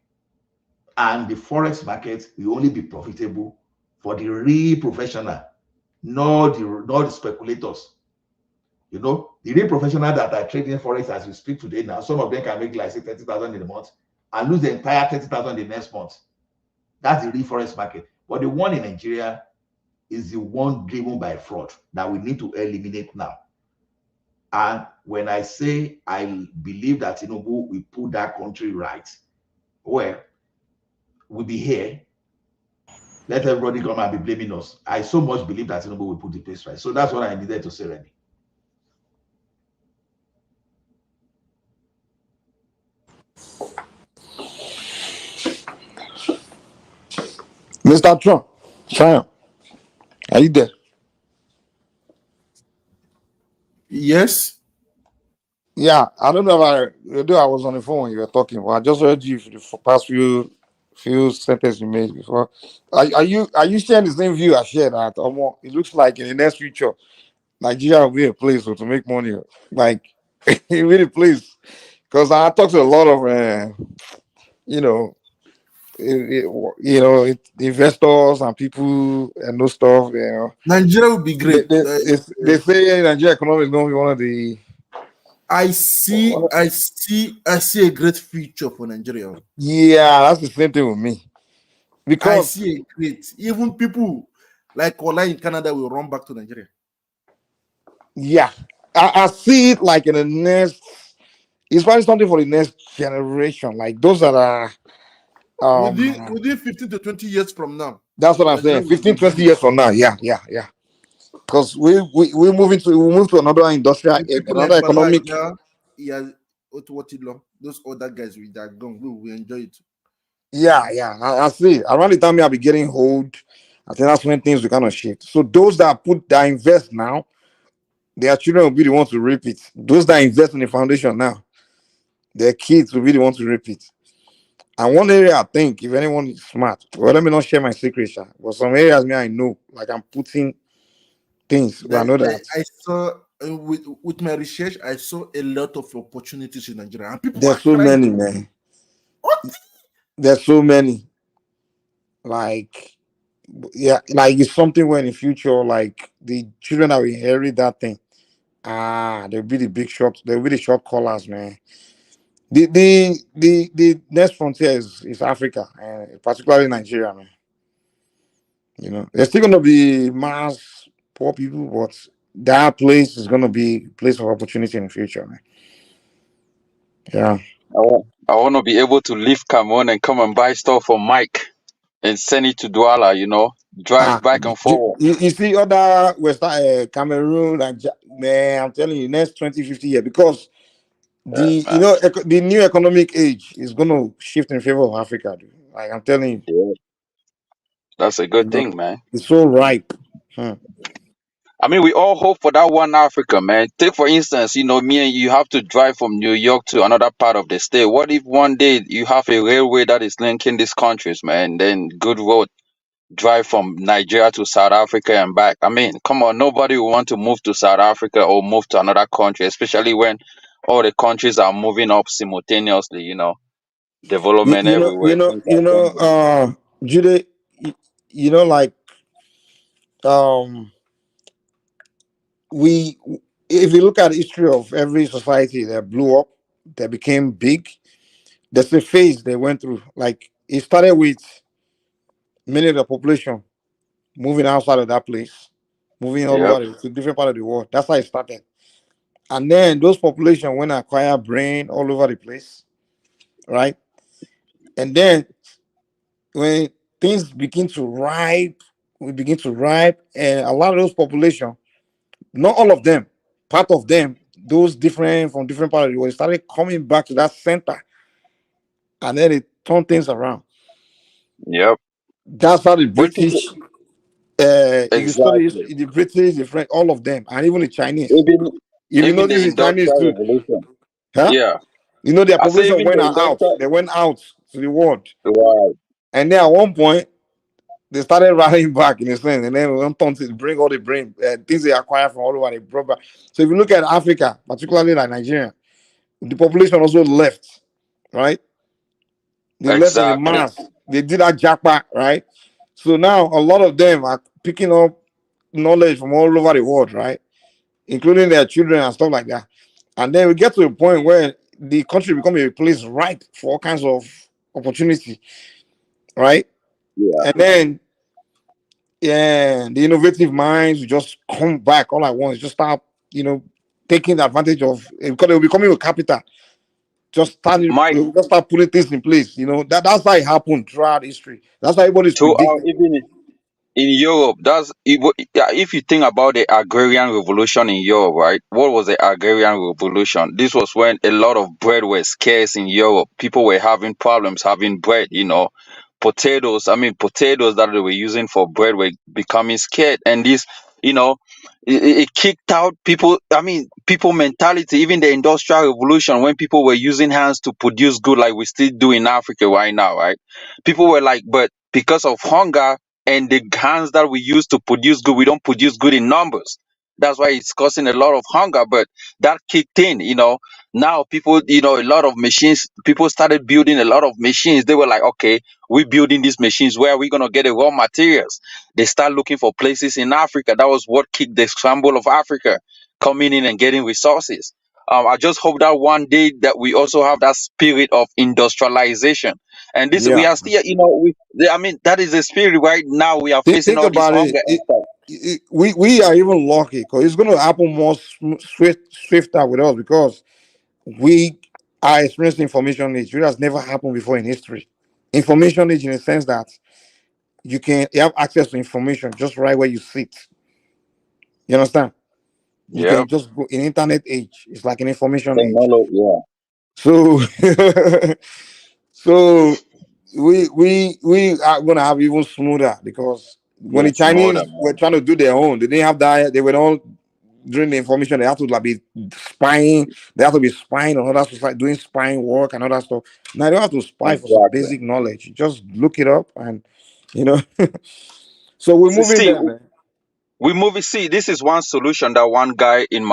Speaker 20: And the forex market will only be profitable for the real professional, not the speculators. You know, the real professional that are trading forex as we speak today now, some of them can make like say 30,000 in a month and lose the entire 30,000 the next month. That's the real forex market. But the one in Nigeria is the one driven by fraud that we need to eliminate now. And when I say I believe that Tinubu will put that country right, well, we'll be here. Let everybody come and be blaming us. I so much believe that Tinubu will put the place right. So that's what I needed to say, Remy.
Speaker 7: Mr. Trump, China, are you there?
Speaker 17: Yes.
Speaker 7: Yeah, I don't know if although I was on the phone when you were talking, but I just heard you for the past few sentences you made before. Are you sharing the same view I shared that it looks like in the next future Nigeria will be a place to make money. Like it will be a place. Because I talked to a lot of you know investors and people and those stuff.
Speaker 17: Nigeria will be great.
Speaker 7: They say Nigeria economy is going to be one of the.
Speaker 17: I see a great future for Nigeria.
Speaker 7: Yeah, that's the same thing with me.
Speaker 17: I
Speaker 7: Because
Speaker 17: see a great. Even people like Ola in Canada will run back to Nigeria.
Speaker 7: yeah, I see it like in the next. It's probably something for the next generation, like those that are.
Speaker 17: Within 15 to 20 years from now.
Speaker 7: That's what I'm saying. 15, 20 years from now. Yeah. Because we move to another industrial,
Speaker 17: The people like
Speaker 7: another
Speaker 17: Bala,
Speaker 7: economic.
Speaker 17: those other guys with that gun, we will enjoy it.
Speaker 7: Yeah, I see. Around the time I'll be getting old, I think that's when things will kind of shift. So those that invest now, their children will be the ones to reap it. Those that invest in the foundation now, their kids will be the ones to reap it. And one area I think, if anyone is smart, well, let me not share my secret, sha, but some areas me I know, like I'm putting things, but I know that
Speaker 17: I saw with my research, I saw a lot of opportunities in Nigeria, and people
Speaker 7: there's
Speaker 17: are
Speaker 7: so
Speaker 17: crying.
Speaker 7: many, man. There's so many. Like, yeah, like it's something where in the future, like the children that will inherit that thing, they'll be the big shot, they'll be the shot callers, man. The next frontier is Africa, and particularly Nigeria, man. There's still gonna be mass poor people, but that place is gonna be a place of opportunity in the future, man. Yeah.
Speaker 1: I want to be able to leave Cameroon and come and buy stuff from Mike and send it to Douala, drive back and forward.
Speaker 7: You see other West Cameroon and man, I'm telling you, next 20, 50 years, because
Speaker 1: Yeah, man.
Speaker 7: the new economic age is gonna shift in favor of Africa, dude. Like I'm telling
Speaker 1: Yeah, that's a good thing, man.
Speaker 7: it's so ripe. Hmm.
Speaker 1: I mean, we all hope for that one Africa, man. Take for instance, me and you have to drive from New York to another part of the state. What if one day you have a railway that is linking these countries, man? Then good road drive from Nigeria to South Africa and back. I mean, come on, nobody will want to move to South Africa or move to another country, especially when all the countries are moving up simultaneously,
Speaker 7: You,
Speaker 1: development
Speaker 7: you know,
Speaker 1: everywhere.
Speaker 7: you know,
Speaker 1: Things
Speaker 7: you
Speaker 1: are
Speaker 7: know,
Speaker 1: changing.
Speaker 7: Jude, like um we if you look at the history of every society that blew up, that became big, there's a phase they went through. Like it started with many of the population moving outside of that place, moving all
Speaker 1: Yep.
Speaker 7: over to different part of the world. That's how it started. And then those population went and acquire brain all over the place, right? And then when things begin to ripe, we begin to ripe, and a lot of those population, not all of them, part of them, those different from different parts of the world, started coming back to that center, and then it turned things around.
Speaker 1: Yep.
Speaker 7: That's how the
Speaker 1: Which is
Speaker 7: British, if you study
Speaker 1: exactly.
Speaker 7: history, the British, the French, all of them, and even the Chinese.
Speaker 1: Even
Speaker 7: If you
Speaker 1: even
Speaker 7: notice
Speaker 1: the
Speaker 7: the Chinese
Speaker 1: industrial
Speaker 7: too,
Speaker 1: revolution.
Speaker 7: huh?
Speaker 1: Yeah.
Speaker 7: Their
Speaker 1: I say
Speaker 7: population
Speaker 1: even
Speaker 7: went
Speaker 1: the
Speaker 7: out.
Speaker 1: industrial.
Speaker 7: They went out to the world,
Speaker 1: Right.
Speaker 7: and then at one point they started rallying back in a sense, and then one time to bring all the brain things they acquired from all over they brought back. So if you look at Africa, particularly like Nigeria, the population also left, right? They left in the
Speaker 1: Exactly.
Speaker 7: mass. They did that jackpot, right? So now a lot of them are picking up knowledge from all over the world, right? Including their children and stuff like that. And then we get to a point where the country become a place ripe for all kinds of opportunity, right?
Speaker 1: Yeah.
Speaker 7: And then the innovative minds will just come back all at once, just start, taking advantage of because they'll be coming with capital.
Speaker 1: Mike,
Speaker 7: Just start putting things in place. That's how it happened throughout history. That's why everybody's
Speaker 1: throughout
Speaker 7: predicting.
Speaker 1: even in Europe, yeah, if you think about the agrarian revolution in Europe, right? What was the agrarian revolution? This was when a lot of bread was scarce in Europe. People were having problems having bread, potatoes. I mean, potatoes that they were using for bread were becoming scared, and this, you know, it kicked out people. I mean, people mentality. Even the industrial revolution, when people were using hands to produce good, like we still do in Africa right now, right? People were like, but because of hunger and the hands that we use to produce good, we don't produce good in numbers. That's why it's causing a lot of hunger. But that kicked in, now people, a lot of machines, people started building a lot of machines. They were like, okay, we're building these machines, where are we going to get the raw materials? They start looking for places in Africa. That was what kicked the scramble of Africa, coming in and getting resources. I just hope that one day that we also have that spirit of industrialization. And this, we
Speaker 7: Yeah.
Speaker 1: are still, I mean, that is the spirit right now. We are facing
Speaker 7: Think
Speaker 1: all this
Speaker 7: about it.
Speaker 1: hunger and stuff.
Speaker 7: We are even lucky because it's going to happen more swifter with us, because we are experiencing information age. It has never happened before in history. Information age, in the sense that you have access to information just right where you sit. You understand? You
Speaker 1: Yeah.
Speaker 7: can just go in internet age. It's like an information age.
Speaker 1: Technology, yeah.
Speaker 7: So so we are gonna have even smoother, because when the
Speaker 1: It's smoother,
Speaker 7: Chinese were
Speaker 1: man.
Speaker 7: trying to do their own, they didn't have that. They were all during the information. They have to like be spying. They have to be spying on other society, doing spying work and all that stuff. Now they don't have to spy for some
Speaker 1: Exactly.
Speaker 7: basic knowledge. You just look it up and you know. So we're moving
Speaker 1: See,
Speaker 7: there, man.
Speaker 1: we movie see, this is one solution that one guy in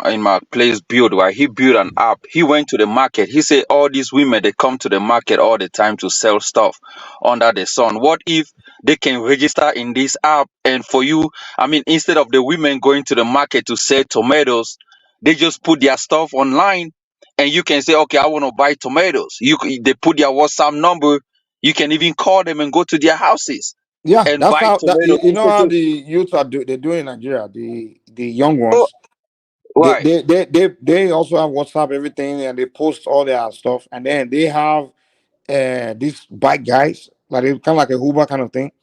Speaker 1: in my place built, right? He built an app. He went to the market. He said all these women, they come to the market all the time to sell stuff under the sun. What if they can register in this app, and for you, I mean, instead of the women going to the market to sell tomatoes, they just put their stuff online, and you can say, okay, I want to buy tomatoes. They put their WhatsApp number. You can even call them and go to their houses
Speaker 7: Yeah,
Speaker 1: and
Speaker 7: that's
Speaker 1: buy
Speaker 7: how that
Speaker 1: tomatoes.
Speaker 7: you know how the youth they're doing in Nigeria. The young
Speaker 1: Oh,
Speaker 7: ones,
Speaker 1: right.
Speaker 7: they also have WhatsApp, everything, and they post all their stuff, and then they have these bike guys, like they kind of like a Uber kind of thing.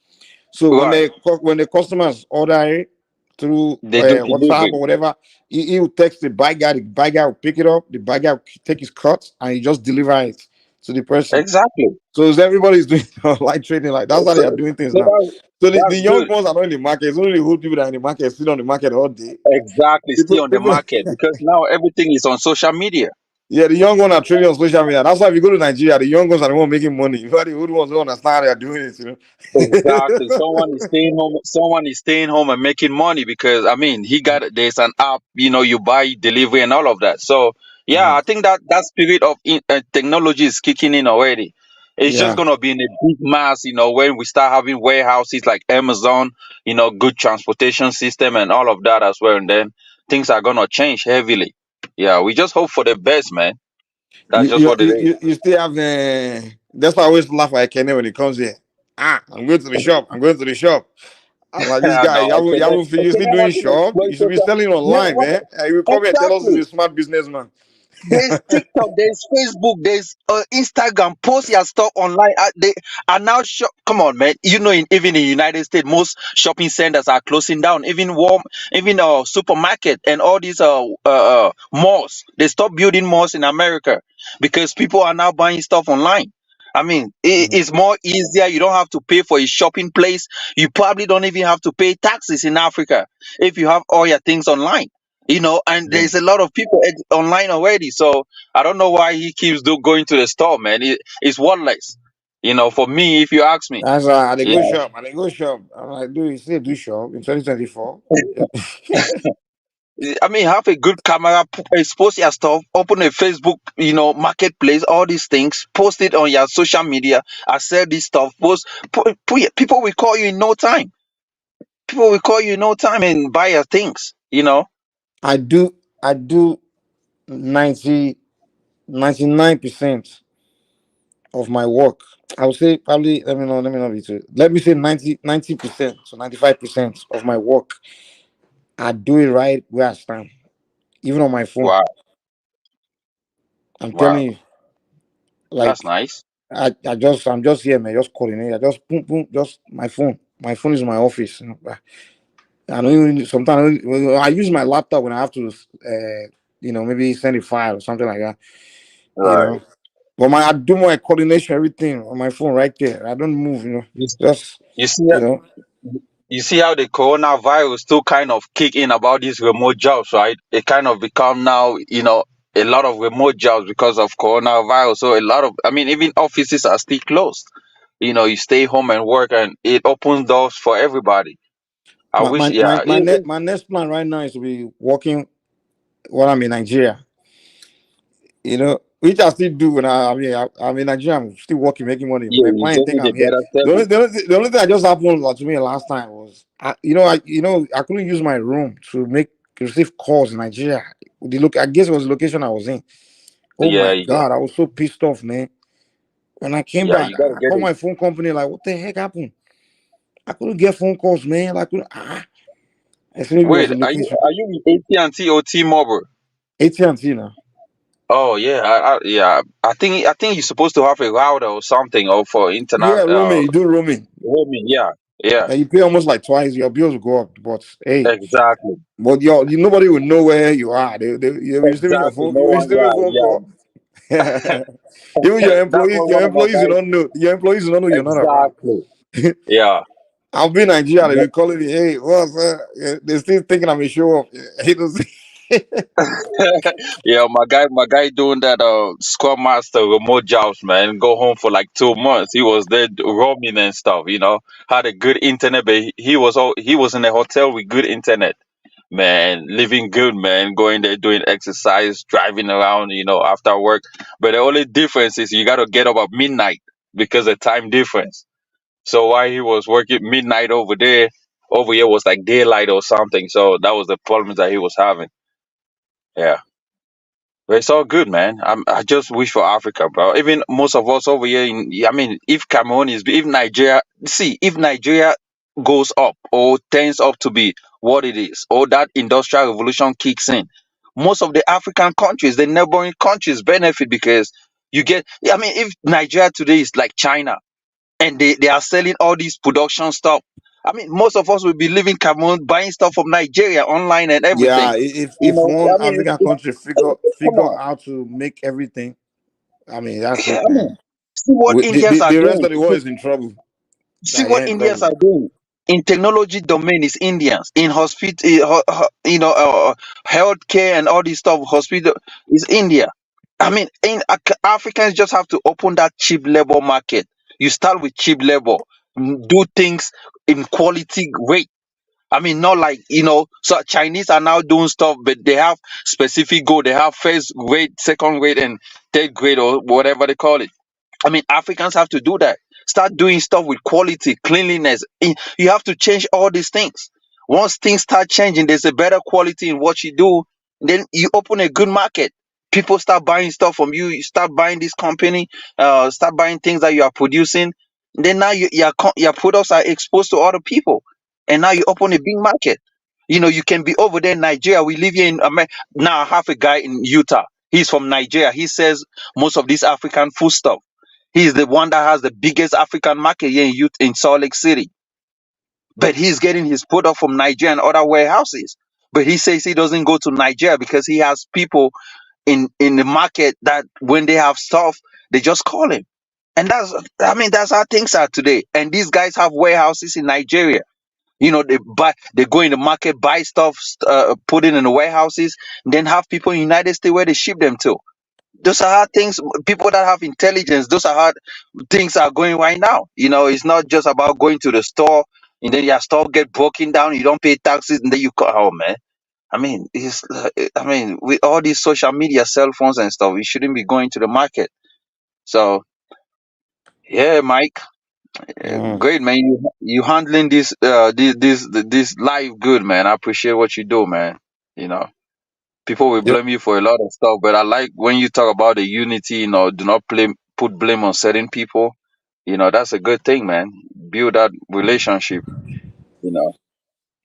Speaker 7: So
Speaker 1: Right.
Speaker 7: when the customers order it through
Speaker 1: They do
Speaker 7: WhatsApp
Speaker 1: delivery.
Speaker 7: or whatever, he will text the bike guy. The bike guy will pick it up. The bike guy will take his cut and he just deliver it to the person.
Speaker 1: Exactly.
Speaker 7: So everybody's doing online trading. Like that's how they are
Speaker 1: So,
Speaker 7: doing things
Speaker 1: so
Speaker 7: now. So the
Speaker 1: that's
Speaker 7: young
Speaker 1: good.
Speaker 7: ones are not in the market. It's only the old people that are in the market, sit on the market all day.
Speaker 1: Exactly. Stay on the
Speaker 7: People
Speaker 1: market because now everything is on social media.
Speaker 7: yeah, the young ones are trading on social media. That's why if you go to Nigeria, the young ones are the one making money. You know, the old ones don't understand how they are doing it,
Speaker 1: Exactly. Someone is staying home. Someone is staying home and making money because I mean, there's an app. You buy delivery and all of that. So yeah, I think that spirit of technology is kicking in already. It's just
Speaker 7: Yeah.
Speaker 1: gonna be in a big mass. When we start having warehouses like Amazon. Good transportation system and all of that as well. And then things are gonna change heavily. Yeah, we just hope for the best, man. That's
Speaker 7: You
Speaker 1: just
Speaker 7: you
Speaker 1: what it
Speaker 7: you,
Speaker 1: is.
Speaker 7: you you still have that's why I always laugh at Kenny when he comes here. I'm going to the shop. I'm going to the shop. I'm like, this guy,
Speaker 1: No,
Speaker 7: you still doing
Speaker 1: wasn't
Speaker 7: shop?
Speaker 1: exploit
Speaker 7: You should be
Speaker 1: social.
Speaker 7: selling
Speaker 1: Yeah,
Speaker 7: online, man. And you come here and tell us
Speaker 1: exactly.
Speaker 7: he's a smart businessman.
Speaker 1: There's TikTok, there's Facebook, there's Instagram. Post your stuff online. They are now come on, man. Even in the United States, most shopping centers are closing down. Even supermarket and all these malls. They stop building malls in America because people are now buying stuff online. I mean, it's more easier. You don't have to pay for a shopping place. You probably don't even have to pay taxes in Africa if you have all your things online. And
Speaker 7: Yeah.
Speaker 1: there's a lot of people online already. So I don't know why he keeps going to the store, man. It's worthless. For me, if you ask me.
Speaker 7: That's they
Speaker 1: Yeah.
Speaker 7: go shop. And they go shop. I'm like, do you still do shop in 2024?
Speaker 1: I mean, have a good camera, expose your stuff, open a Facebook, marketplace, all these things, post it on your social media, I sell this stuff, people will call you in no time. People will call you in no time and buy your things.
Speaker 7: I do 99% of my work. I would say probably let me not be too. Let me say 90% so 95% of my work. I do it right where I stand, even on my phone.
Speaker 1: Wow.
Speaker 7: I'm
Speaker 1: Wow.
Speaker 7: telling you, like
Speaker 1: That's nice.
Speaker 7: I'm just here, man, just calling it. I just boom boom, just my phone. My phone is in my office. I don't even sometimes I use my laptop when I have to, maybe send a file or something like that. You
Speaker 1: Right.
Speaker 7: know, But I do my coordination, everything on my phone right there. I don't move,
Speaker 1: You,
Speaker 7: Just
Speaker 1: you see,
Speaker 7: you know.
Speaker 1: you see how the coronavirus still kind of kick in about these remote jobs, right? It kind of become now, a lot of remote jobs because of coronavirus. So a lot of, I mean, even offices are still closed. You stay home and work, and it opens doors for everybody. I
Speaker 7: My
Speaker 1: wish,
Speaker 7: my my
Speaker 1: yeah,
Speaker 7: my, ne- my next plan right now is to be working while I'm in Nigeria. Which I still do when I'm in Nigeria. I'm still working, making money.
Speaker 1: yeah,
Speaker 7: My
Speaker 1: you
Speaker 7: client
Speaker 1: just
Speaker 7: think
Speaker 1: need a
Speaker 7: I'm here.
Speaker 1: better
Speaker 7: The only,
Speaker 1: service.
Speaker 7: the only thing that just happened to me last time was, I couldn't use my room to receive calls in Nigeria. I guess it was the location I was in. Oh
Speaker 1: Yeah,
Speaker 7: my
Speaker 1: yeah,
Speaker 7: God, I was so pissed off, man. When I came
Speaker 1: yeah.
Speaker 7: back,
Speaker 1: You gotta
Speaker 7: I
Speaker 1: get
Speaker 7: called
Speaker 1: it.
Speaker 7: my phone company, like, what the heck happened? I couldn't get phone calls, man. I couldn't. I said maybe it was
Speaker 1: Wait,
Speaker 7: the
Speaker 1: are you
Speaker 7: location.
Speaker 1: are you with AT&T or T-Mobile?
Speaker 7: AT&T now.
Speaker 1: Oh yeah, yeah. I think you're supposed to have a router or something, or for
Speaker 7: Yeah,
Speaker 1: internet
Speaker 7: roaming. You do roaming.
Speaker 1: roaming. Yeah, yeah,
Speaker 7: You pay almost like twice. Your bills will go up, but hey.
Speaker 1: exactly,
Speaker 7: But nobody will know where you are. You'll be receiving your
Speaker 1: exactly.
Speaker 7: phone.
Speaker 1: No
Speaker 7: You'll be
Speaker 1: one,
Speaker 7: receiving a
Speaker 1: yeah,
Speaker 7: phone
Speaker 1: yeah.
Speaker 7: call. Even
Speaker 1: That's what
Speaker 7: your
Speaker 1: one of my
Speaker 7: employees, you
Speaker 1: guys.
Speaker 7: don't know. Your employees, you don't know you're not around.
Speaker 1: Exactly. Yeah.
Speaker 7: I'll be in Nigeria. They
Speaker 1: But-
Speaker 7: be calling me, hey, what's They still thinking I'm a show off. He doesn't.
Speaker 1: yeah, my guy doing that Scrum Master remote jobs, man. Go home for like 2 months. He was there roaming and stuff. Had a good internet, but he was in a hotel with good internet. Man, living good, man. Going there, doing exercise, driving around, after work. But the only difference is you got to get up at midnight because of time difference. So while he was working midnight over there, over here was like daylight or something. So that was the problems that he was having. Yeah. But it's all good, man. I just wish for Africa, bro. Even most of us over here I mean, if Nigeria goes up or turns up to be what it is, or that industrial revolution kicks in, most of the African countries, the neighboring countries benefit because I mean, if Nigeria today is like China and they are selling all these production stuff, I mean, most of us will be living Cameroon, buying stuff from Nigeria online and
Speaker 7: Yeah,
Speaker 1: everything.
Speaker 7: if one
Speaker 1: I mean,
Speaker 7: African country
Speaker 1: come
Speaker 7: figure
Speaker 1: on.
Speaker 7: out to make everything, I mean that's
Speaker 1: I
Speaker 7: it, man.
Speaker 1: mean, see what Indians are
Speaker 7: The rest
Speaker 1: doing.
Speaker 7: of the world is in trouble.
Speaker 1: See
Speaker 7: Like, you're
Speaker 1: what
Speaker 7: in
Speaker 1: Indians
Speaker 7: trouble.
Speaker 1: are doing. In technology domain is Indians. In hospital, healthcare and all this stuff, hospital is India. I mean, Africans just have to open that cheap labor market. You start with cheap labor, do things in quality rate. I mean, not like, so Chinese are now doing stuff, but they have specific goal. They have first grade, second grade, and third grade, or whatever they call it. I mean, Africans have to do that. Start doing stuff with quality, cleanliness. You have to change all these things. Once things start changing, there's a better quality in what you do. Then you open a good market. People start buying stuff from you. You start buying this company. Start buying things that you are producing. Then now your products are exposed to other people, and now you open a big market. You can be over there in Nigeria. We live here in America. Now I have a guy in Utah. He's from Nigeria. He says most of this African food stuff. He's the one that has the biggest African market here in Salt Lake City. But he's getting his product from Nigeria and other warehouses. But he says he doesn't go to Nigeria because he has people in the market that when they have stuff, they just call him. And that's how things are today. And these guys have warehouses in Nigeria. They go in the market, buy stuff, put it in the warehouses, then have people in the United States where they ship them to. Those are how things, people that have intelligence, those are how things are going right now. It's not just about going to the store and then your store get broken down, you don't pay taxes, and then you call, oh man. With all these social media, cell phones and stuff, you shouldn't be going to the market. So, yeah, Mike,
Speaker 7: Mm.
Speaker 1: great man. You handling this life good, man. I appreciate what you do, man. You know. People will
Speaker 7: Yep.
Speaker 1: blame you for a lot of stuff, but I like when you talk about the unity, do not put blame on certain people. That's a good thing, man. Build that relationship, you know.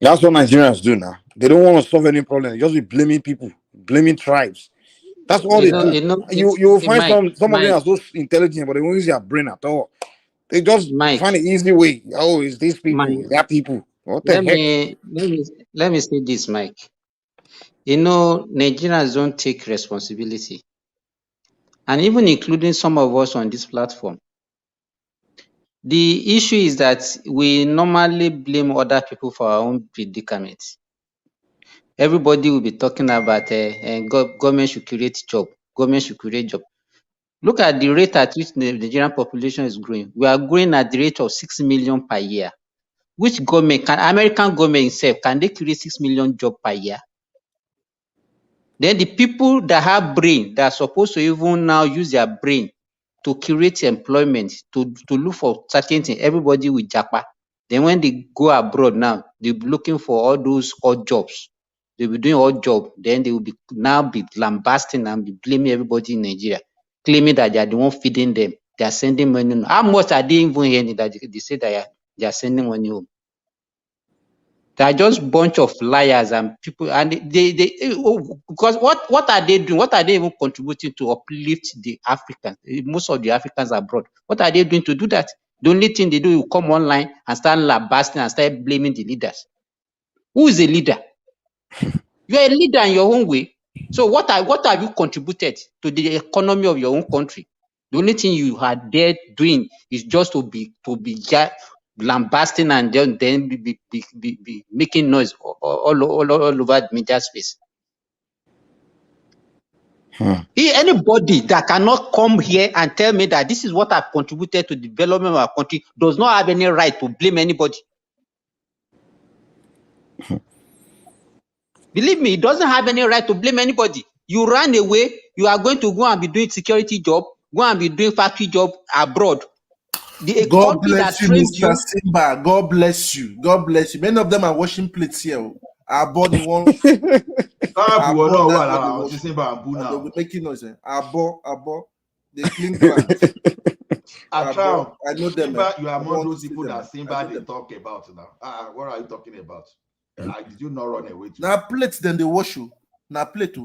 Speaker 7: That's what Nigerians do now. They don't want to solve any problem. They just be blaming people, blaming tribes. That's all they do. You will find
Speaker 18: Mike,
Speaker 7: some of them are so intelligent, but they won't use their brain at all. They just
Speaker 18: Mike,
Speaker 7: find an easy way. Oh, it's these people,
Speaker 18: Mike.
Speaker 7: that people. What the
Speaker 18: Let
Speaker 7: heck?
Speaker 18: me let me let me say this, Mike. Nigerians don't take responsibility, and even including some of us on this platform. The issue is that we normally blame other people for our own predicaments. Everybody will be talking about government should create job. Government should create job. Look at the rate at which the Nigerian population is growing. We are growing at the rate of 6 million per year. Which government can American government itself can they create 6 million job per year? Then the people that have brain that are supposed to even now use their brain to create employment, to look for certain things, everybody will japa. Then when they go abroad now, they'll be looking for all those odd jobs. They'll be doing odd job. Then they will be now be lambasting and be blaming everybody in Nigeria, claiming that they are the one feeding them. They are sending money. How much are they even hearing that they say that they are sending money home? They are just bunch of liars and people, and because what are they doing? What are they even contributing to uplift the Africans? Most of the Africans abroad. What are they doing to do that? The only thing they do is come online and start lambasting and start blaming the leaders. Who is a leader? You are a leader in your own way. So what have you contributed to the economy of your own country? The only thing you are there doing is just to be lambasting and then be making noise all over the media space. Anybody that cannot come here and tell me that this is what I've contributed to the development of our country does not have any right to blame anybody. Believe me, it doesn't have any right to blame anybody. You ran away, you are going to go and be doing security job, go and be doing factory job abroad.
Speaker 12: God bless you, Mr. Simba. God bless you. God bless you. Many of them are washing plates here. Our body won't. They will making noise. Abo. They clean ground.
Speaker 20: I
Speaker 12: know them.
Speaker 20: Simba, you are among those people that Simba they talk about now. What are you talking about? Did you not run away?
Speaker 12: Now plates, then they wash you. Now plate.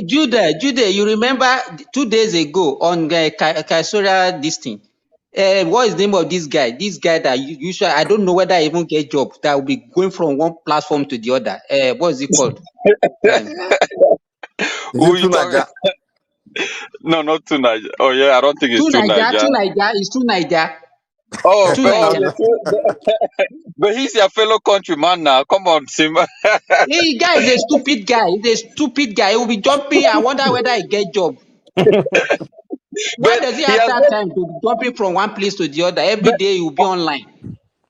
Speaker 18: Jude, you remember 2 days ago on Kaisora this thing? What is the name of this guy? This guy that usually I don't know whether I even get job that will be going from one platform to the other. What is it called?
Speaker 1: Who you talking? No, not too Niger. Oh yeah, I don't think it's too Niger.
Speaker 18: It's too Niger.
Speaker 1: Oh, but he's your fellow countryman now. Come on, Simba.
Speaker 18: Hey, guy is a stupid guy. He's a stupid guy. He will be jumping. I wonder whether he get job. Why does he have that time to be jumping from one place to the other? Every day he will be online.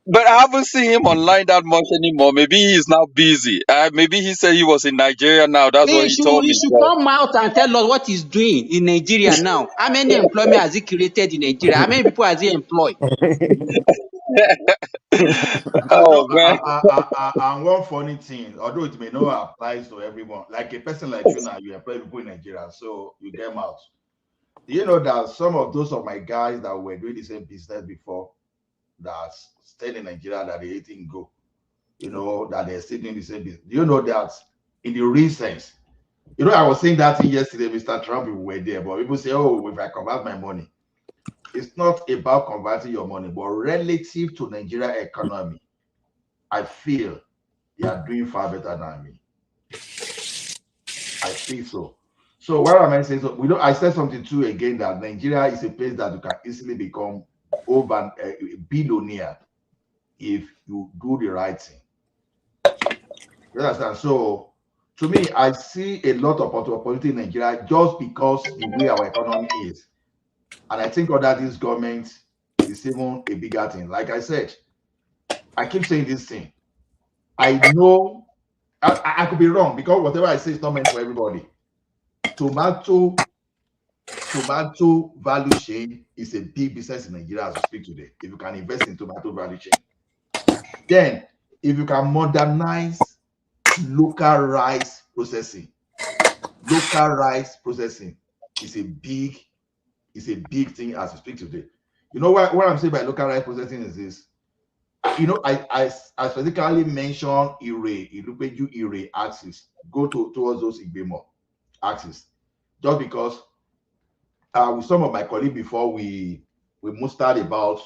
Speaker 1: But I haven't seen him online that much anymore. Maybe he's now busy. Maybe he said he was in Nigeria now. That's what he told me.
Speaker 18: He should come out and tell us what he's doing in Nigeria now. How many employment has he created in Nigeria? How many people has he employed?
Speaker 1: Man.
Speaker 20: And one funny thing, although it may not apply to everyone, like a person like you now, you employ people in Nigeria, so you get them out. You know that some of those of my guys that were doing the same business before, that stayed in Nigeria, that they didn't go, you know, that they're still doing the same business. Do you know that in the real sense, you know, I was saying that thing yesterday, Mr. Trump, we were there, but people say, oh, if I convert my money, it's not about converting your money, but relative to Nigeria economy, I feel you are doing far better than me. I think so. So what am I saying? So I said something too again, that Nigeria is a place that you can easily become over a billionaire if you do the right thing. You understand? So to me, I see a lot of opportunity in Nigeria just because the way our economy is. And I think under this government is even a bigger thing. Like I said, I keep saying this thing. I know I could be wrong, because whatever I say is not meant for everybody. Tomato value chain is a big business in Nigeria as we speak today. If you can invest in tomato value chain, then if you can modernize local rice processing is a big thing as we speak today. You know what I'm saying by local rice processing is this. You know, I specifically mention Ire axis. Go towards those Igbemo axis, just because with some of my colleagues before we mustered about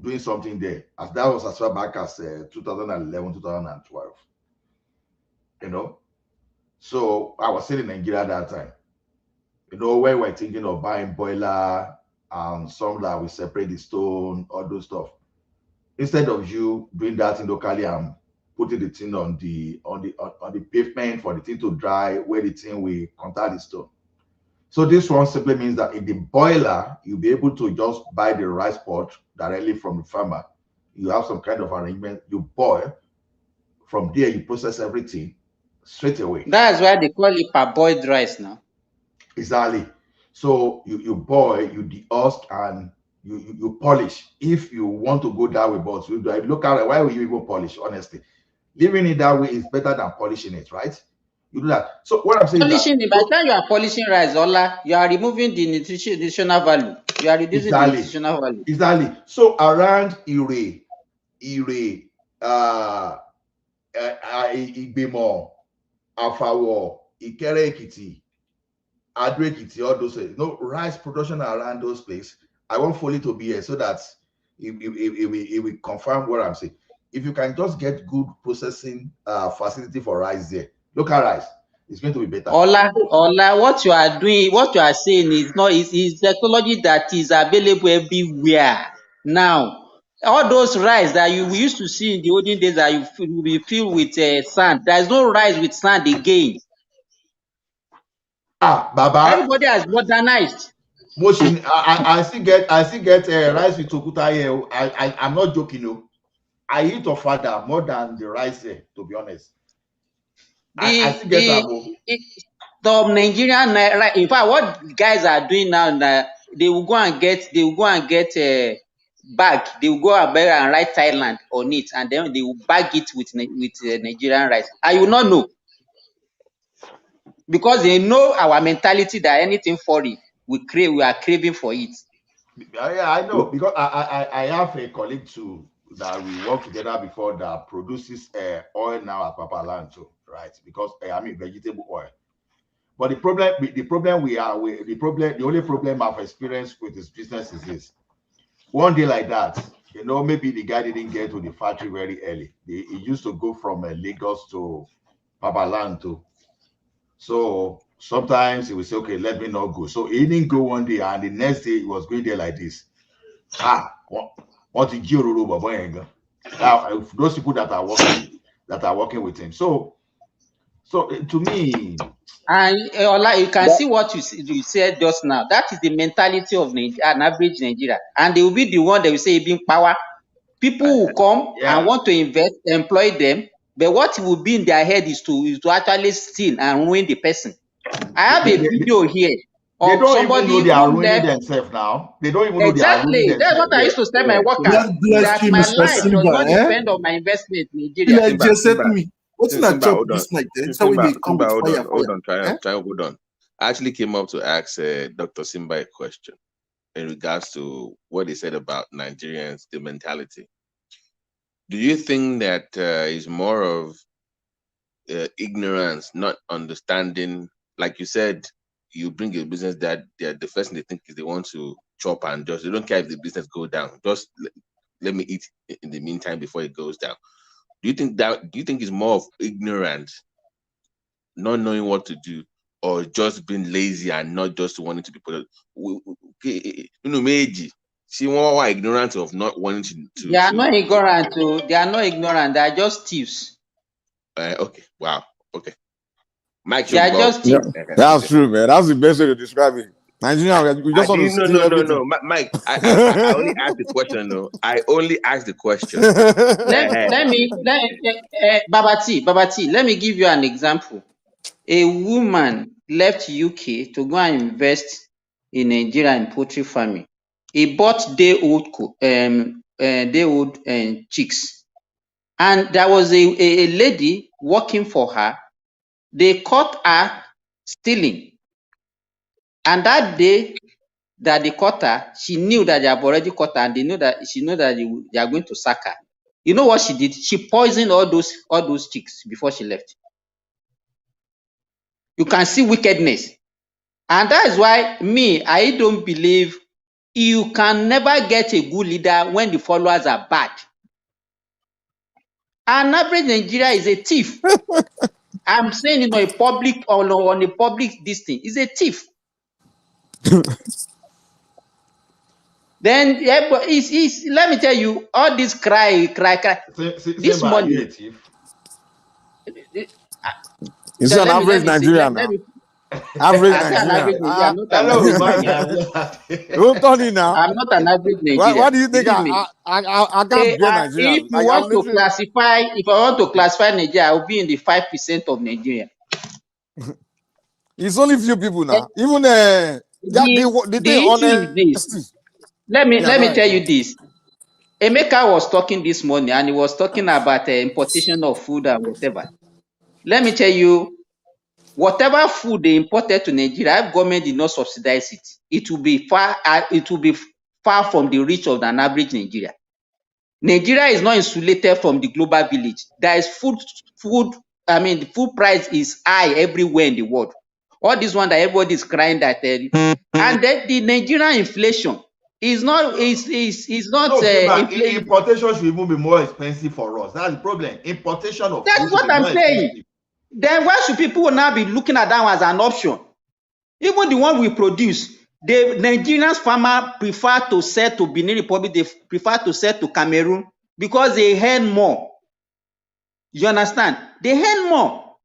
Speaker 20: doing something there, as that was as far back as 2011, 2012. You know, So I was still in Nigeria that time. You know, when we're thinking of buying boiler and some that we separate the stone, all those stuff. Instead of you doing that in locally and putting the thing on the pavement for the thing to dry, where the thing will contact the stone. So this one simply means that in the boiler, you'll be able to just buy the rice pot directly from the farmer. You have some kind of arrangement, you boil. From there, you process everything straight away.
Speaker 18: That's why they call it parboiled rice now.
Speaker 20: Exactly. So you boil, you dehusk, and you polish. If you want to go that way, but you look at it, why will you even polish? Honestly, leaving it that way is better than polishing it, right? You do that. So what I'm saying is that
Speaker 18: Polishing it, by the time you are polishing rice, Ola, you are removing the nutritional value. You are reducing the
Speaker 20: exactly,
Speaker 18: nutritional value.
Speaker 20: exactly. So around Ire, Igbemo, Afawo, Ikere Ekiti, Ado Ekiti, all those, rice production around those places. I want Foley to be here so that it will confirm what I'm saying. If you can just get good processing facility for rice there, local rice, it's going to be better.
Speaker 18: Ola, what you are doing, what you are saying is technology that is available everywhere now. All those rice that we used to see in the olden days that will be filled with sand, there is no rice with sand again.
Speaker 20: Baba,
Speaker 18: everybody has modernized.
Speaker 20: Motion, I still get rice with okuta here. I'm not joking. No, I eat ofada more than the rice here. To be honest, I still get
Speaker 18: The Nigerian right. In fact, what guys are doing now, they will go and get a bag. They will go and write Thailand on it, and then they will bag it with Nigerian rice. I will not know, because they know our mentality that anything foreign we are craving for it.
Speaker 20: Yeah, I know, because I have a colleague too that we worked together before that produces oil now at Papa Land too, right? Because I mean vegetable oil. But the only problem I've experienced with this business is this. One day like that, maybe the guy didn't get to the factory very early. He used to go from Lagos to Papa Land too. So sometimes he would say, okay, let me not go. So he didn't go one day, and the next day he was going there like this. What did you those people that are working with him. So to me,
Speaker 18: and you can see what you said just now. That is the mentality of an average Nigeria, and they will be the one that will say being power. People will come and want to invest, employ them, but what will be in their head is to actually steal and ruin the person. I have a video here of somebody
Speaker 20: who left.
Speaker 18: They don't even know they are ruining themselves now. They don't even know they are ruining themselves. That's what I used to tell my workers.
Speaker 12: Bless
Speaker 18: That
Speaker 12: you,
Speaker 18: my
Speaker 12: Mr.
Speaker 18: life does
Speaker 12: Simba,
Speaker 18: not depend on my investment in Nigeria.
Speaker 12: Me. What's not chop this night? So we come with fire.
Speaker 16: Hold on, hold on. I actually came up to ask Dr. Simba a question in regards to what he said about Nigerians, the mentality. Do you think that is more of ignorance, not understanding? Like you said, you bring a business that the first thing they think is they want to chop and just, they don't care if the business go down. Just let me eat in the meantime before it goes down. Do you think it's more of ignorance, not knowing what to do, or just being lazy and not just wanting to be put? Meiji, see, one are ignorant of not wanting to.
Speaker 18: They are not ignorant. They are not ignorant. They are just thieves.
Speaker 16: Okay. Wow. Okay. Mike,
Speaker 18: they are just thieves.
Speaker 7: That's true, man. That's the best way to describe it. Nigeria, we just want to steal everything.
Speaker 16: No, Mike. I only asked the question. No, I only asked the question.
Speaker 18: Babati, let me give you an example. A woman left UK to go and invest in Nigeria in poultry farming. He bought day-old chicks, and there was a lady working for her. They caught her stealing, and that day that they caught her, she knew that they have already caught her, and she knew that they are going to sack her. You know what she did? She poisoned all those chicks before she left. You can see wickedness. And that is why I don't believe you can never get a good leader when the followers are bad. An average Nigeria is a thief. I'm saying it on a public on a public this thing. He's a thief. Then yeah, but let me tell you, all this cry. This
Speaker 20: Simba, are you a
Speaker 18: money.
Speaker 20: thief?
Speaker 7: He's an
Speaker 18: Let
Speaker 7: average
Speaker 18: me see.
Speaker 7: Nigerian
Speaker 18: Let
Speaker 7: now.
Speaker 18: me.
Speaker 7: Average
Speaker 18: I say an
Speaker 7: Nigerian.
Speaker 18: average Nigerian. I'm not an
Speaker 20: Hello,
Speaker 18: average
Speaker 20: man.
Speaker 18: Nigerian.
Speaker 7: Don't turn it now.
Speaker 18: I'm not an average
Speaker 7: Why
Speaker 18: Nigerian.
Speaker 7: do you think
Speaker 18: Believe me.
Speaker 7: I can't get
Speaker 18: If
Speaker 7: Nigerians?
Speaker 18: you
Speaker 7: Like I'm
Speaker 18: want to
Speaker 7: literally.
Speaker 18: classify, if I want to classify Nigeria, I will be in the 5% of Nigeria.
Speaker 7: It's only few people
Speaker 18: Eh,
Speaker 7: now. Even the thing
Speaker 18: the issue is this.
Speaker 7: honesty.
Speaker 18: Let
Speaker 7: Yeah, go
Speaker 18: me
Speaker 7: ahead.
Speaker 18: tell you this. Emeka was talking this morning, and he was talking about importation of food and whatever. Let me tell you, whatever food they imported to Nigeria, if government did not subsidize it, it will be far from the reach of an average Nigeria. Nigeria is not insulated from the global village. There is the food price is high everywhere in the world. All this one that everybody is crying that, and then the Nigerian inflation is not
Speaker 20: No, Simba,
Speaker 18: inflation.
Speaker 20: importation should even be more expensive for us. That's the problem. Importation of
Speaker 18: That's
Speaker 20: food should
Speaker 18: what
Speaker 20: be
Speaker 18: I'm
Speaker 20: more
Speaker 18: saying.
Speaker 20: expensive.
Speaker 18: Then why should people now be looking at that one as an option? Even the one we produce, the Nigerians farmer prefer to sell to Benin Republic, they prefer to sell to Cameroon because they earn more. You understand? They earn more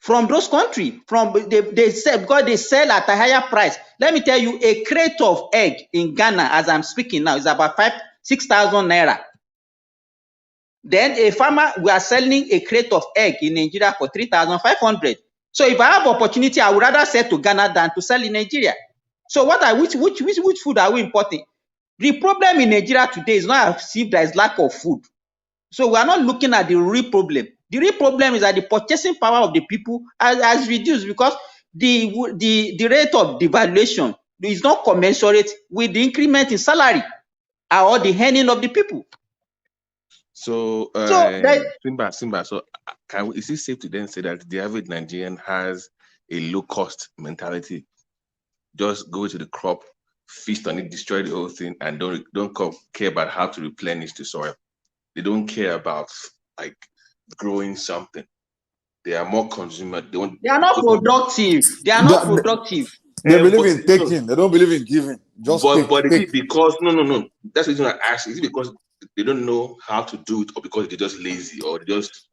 Speaker 18: from those countries. They sell because they sell at a higher price. Let me tell you, a crate of egg in Ghana, as I'm speaking now, is about 6,000 naira. Then a farmer, we are selling a crate of egg in Nigeria for 3,500. So if I have opportunity, I would rather sell to Ghana than to sell in Nigeria. So which food are we importing? The problem in Nigeria today is not as if there is lack of food. So we are not looking at the real problem. The real problem is that the purchasing power of the people has reduced because the rate of devaluation is not commensurate with the increment in salary or the earning of the people.
Speaker 16: So,
Speaker 18: So
Speaker 16: Simba. So, is it safe to then say that the average Nigerian has a low cost mentality? Just go to the crop, feast on it, destroy the whole thing, and don't care about how to replenish the soil. They don't care about like growing something. They are more consumer.
Speaker 18: They are not productive. They are not productive.
Speaker 7: They believe
Speaker 16: But
Speaker 7: in taking. They don't believe in giving. Just take.
Speaker 16: is it because no? That's the reason I asked. Is it because they don't know how to do it, or because they're just lazy, or just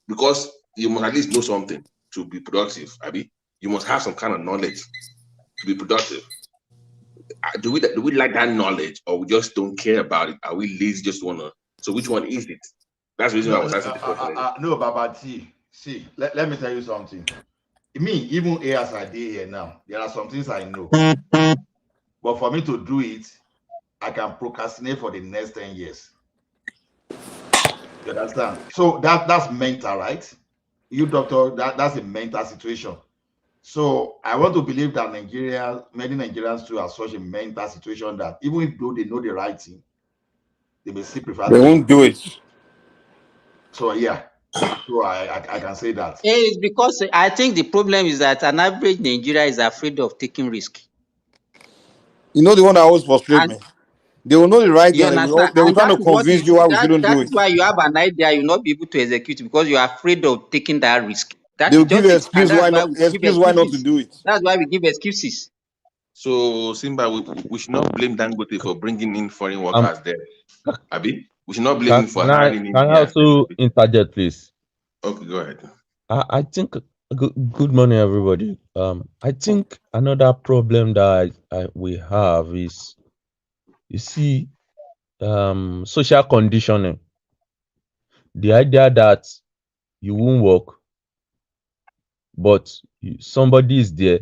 Speaker 16: because you must at least know something to be productive? You must have some kind of knowledge to be productive. Do we like that knowledge, or we just don't care about it? Are we lazy? Just wanna? So which one is it? That's the reason
Speaker 20: No,
Speaker 16: I was asking the question.
Speaker 20: no, Baba T. See, let me tell you something. Me, even here as I did here now, there are some things I know. But for me to do it, I can procrastinate for the next 10 years. You understand? So that's mental, right? You, doctor, that's a mental situation. So I want to believe that many Nigerians too are such a mental situation that even if though they know the right thing, they may still prefer
Speaker 7: They
Speaker 20: to.
Speaker 7: won't do it.
Speaker 20: So yeah, so I can say that.
Speaker 18: It's because I think the problem is that an average Nigerian is afraid of taking risk.
Speaker 7: You know the one that always frustrates
Speaker 18: And
Speaker 7: me. They will know the right
Speaker 18: you
Speaker 7: thing.
Speaker 18: understand?
Speaker 7: They will
Speaker 18: And
Speaker 7: try
Speaker 18: that
Speaker 7: to
Speaker 18: is what
Speaker 7: convince you why we shouldn't
Speaker 18: that
Speaker 7: do
Speaker 18: is
Speaker 7: it.
Speaker 18: why you have an idea, you'll not be able to execute it because you are afraid of taking that risk.
Speaker 7: They
Speaker 18: That
Speaker 7: will
Speaker 18: is
Speaker 7: give
Speaker 18: just
Speaker 7: an
Speaker 18: it. And
Speaker 7: excuse why not. Excuse why not to do it.
Speaker 18: That's why we give excuses.
Speaker 16: So Simba, we should not blame Dangote for bringing in foreign workers there. Abi, we should not blame him for hiring in
Speaker 14: can I
Speaker 16: here.
Speaker 14: also interject, please?
Speaker 16: Okay, go ahead.
Speaker 14: I think good morning, everybody. I think another problem that we have is, you see, social conditioning. The idea that you won't work, but somebody is there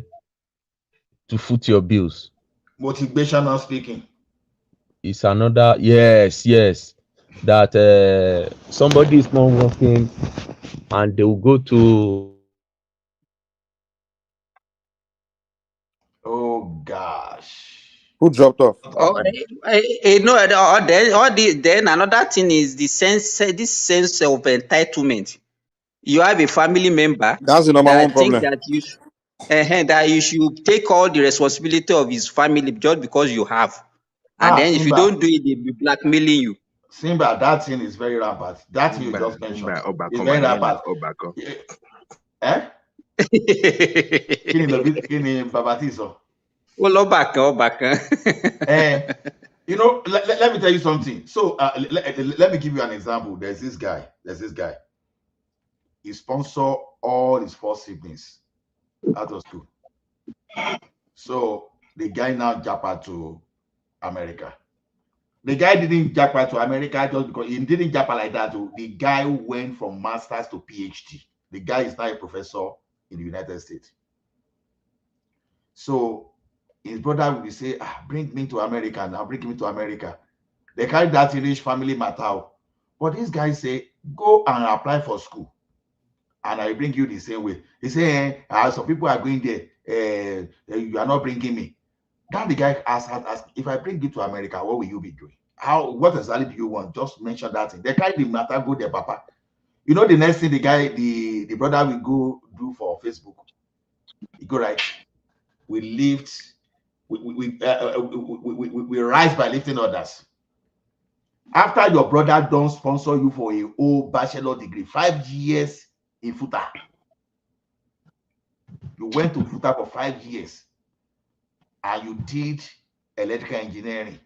Speaker 14: to foot your bills.
Speaker 20: Motivational speaking.
Speaker 14: It's another, yes. That somebody is not working and they will go to.
Speaker 20: Oh gosh.
Speaker 7: Who dropped off?
Speaker 18: Then another thing is this sense of entitlement. You have a family member
Speaker 7: That's the number one
Speaker 18: that think
Speaker 7: problem.
Speaker 18: that you should take all the responsibility of his family just because you have. And then if you
Speaker 20: Simba.
Speaker 18: don't do it, they'll be blackmailing you.
Speaker 20: Simba, that thing is very rampant. That thing you just mentioned is very rampant. Eh? Kí ni bàbá tí sọ?
Speaker 18: Ó lọ́bà kan.
Speaker 20: Let me tell you something. So let me give you an example. There's this guy. He sponsor all his 4 siblings out of school. So the guy now japa to America. The guy didn't japa to America just because he didn't japa like that. The guy went from master's to PhD. The guy is now a professor in the United States. So his brother will say, bring me to America now, bring me to America. They carry that rich family matter. But this guy say, go and apply for school. And I bring you the same way. He say, some people are going there. You are not bringing me. Then the guy asked, if I bring you to America, what will you be doing? What exactly do you want? Just mention that thing. They carry the matter, go there, papa. You know the next thing the brother will go do for Facebook. He go right. We lift, we rise by lifting others. After your brother don't sponsor you for a whole bachelor degree, 5 years in FUTA. You went to FUTA for 5 years and you did electrical engineering.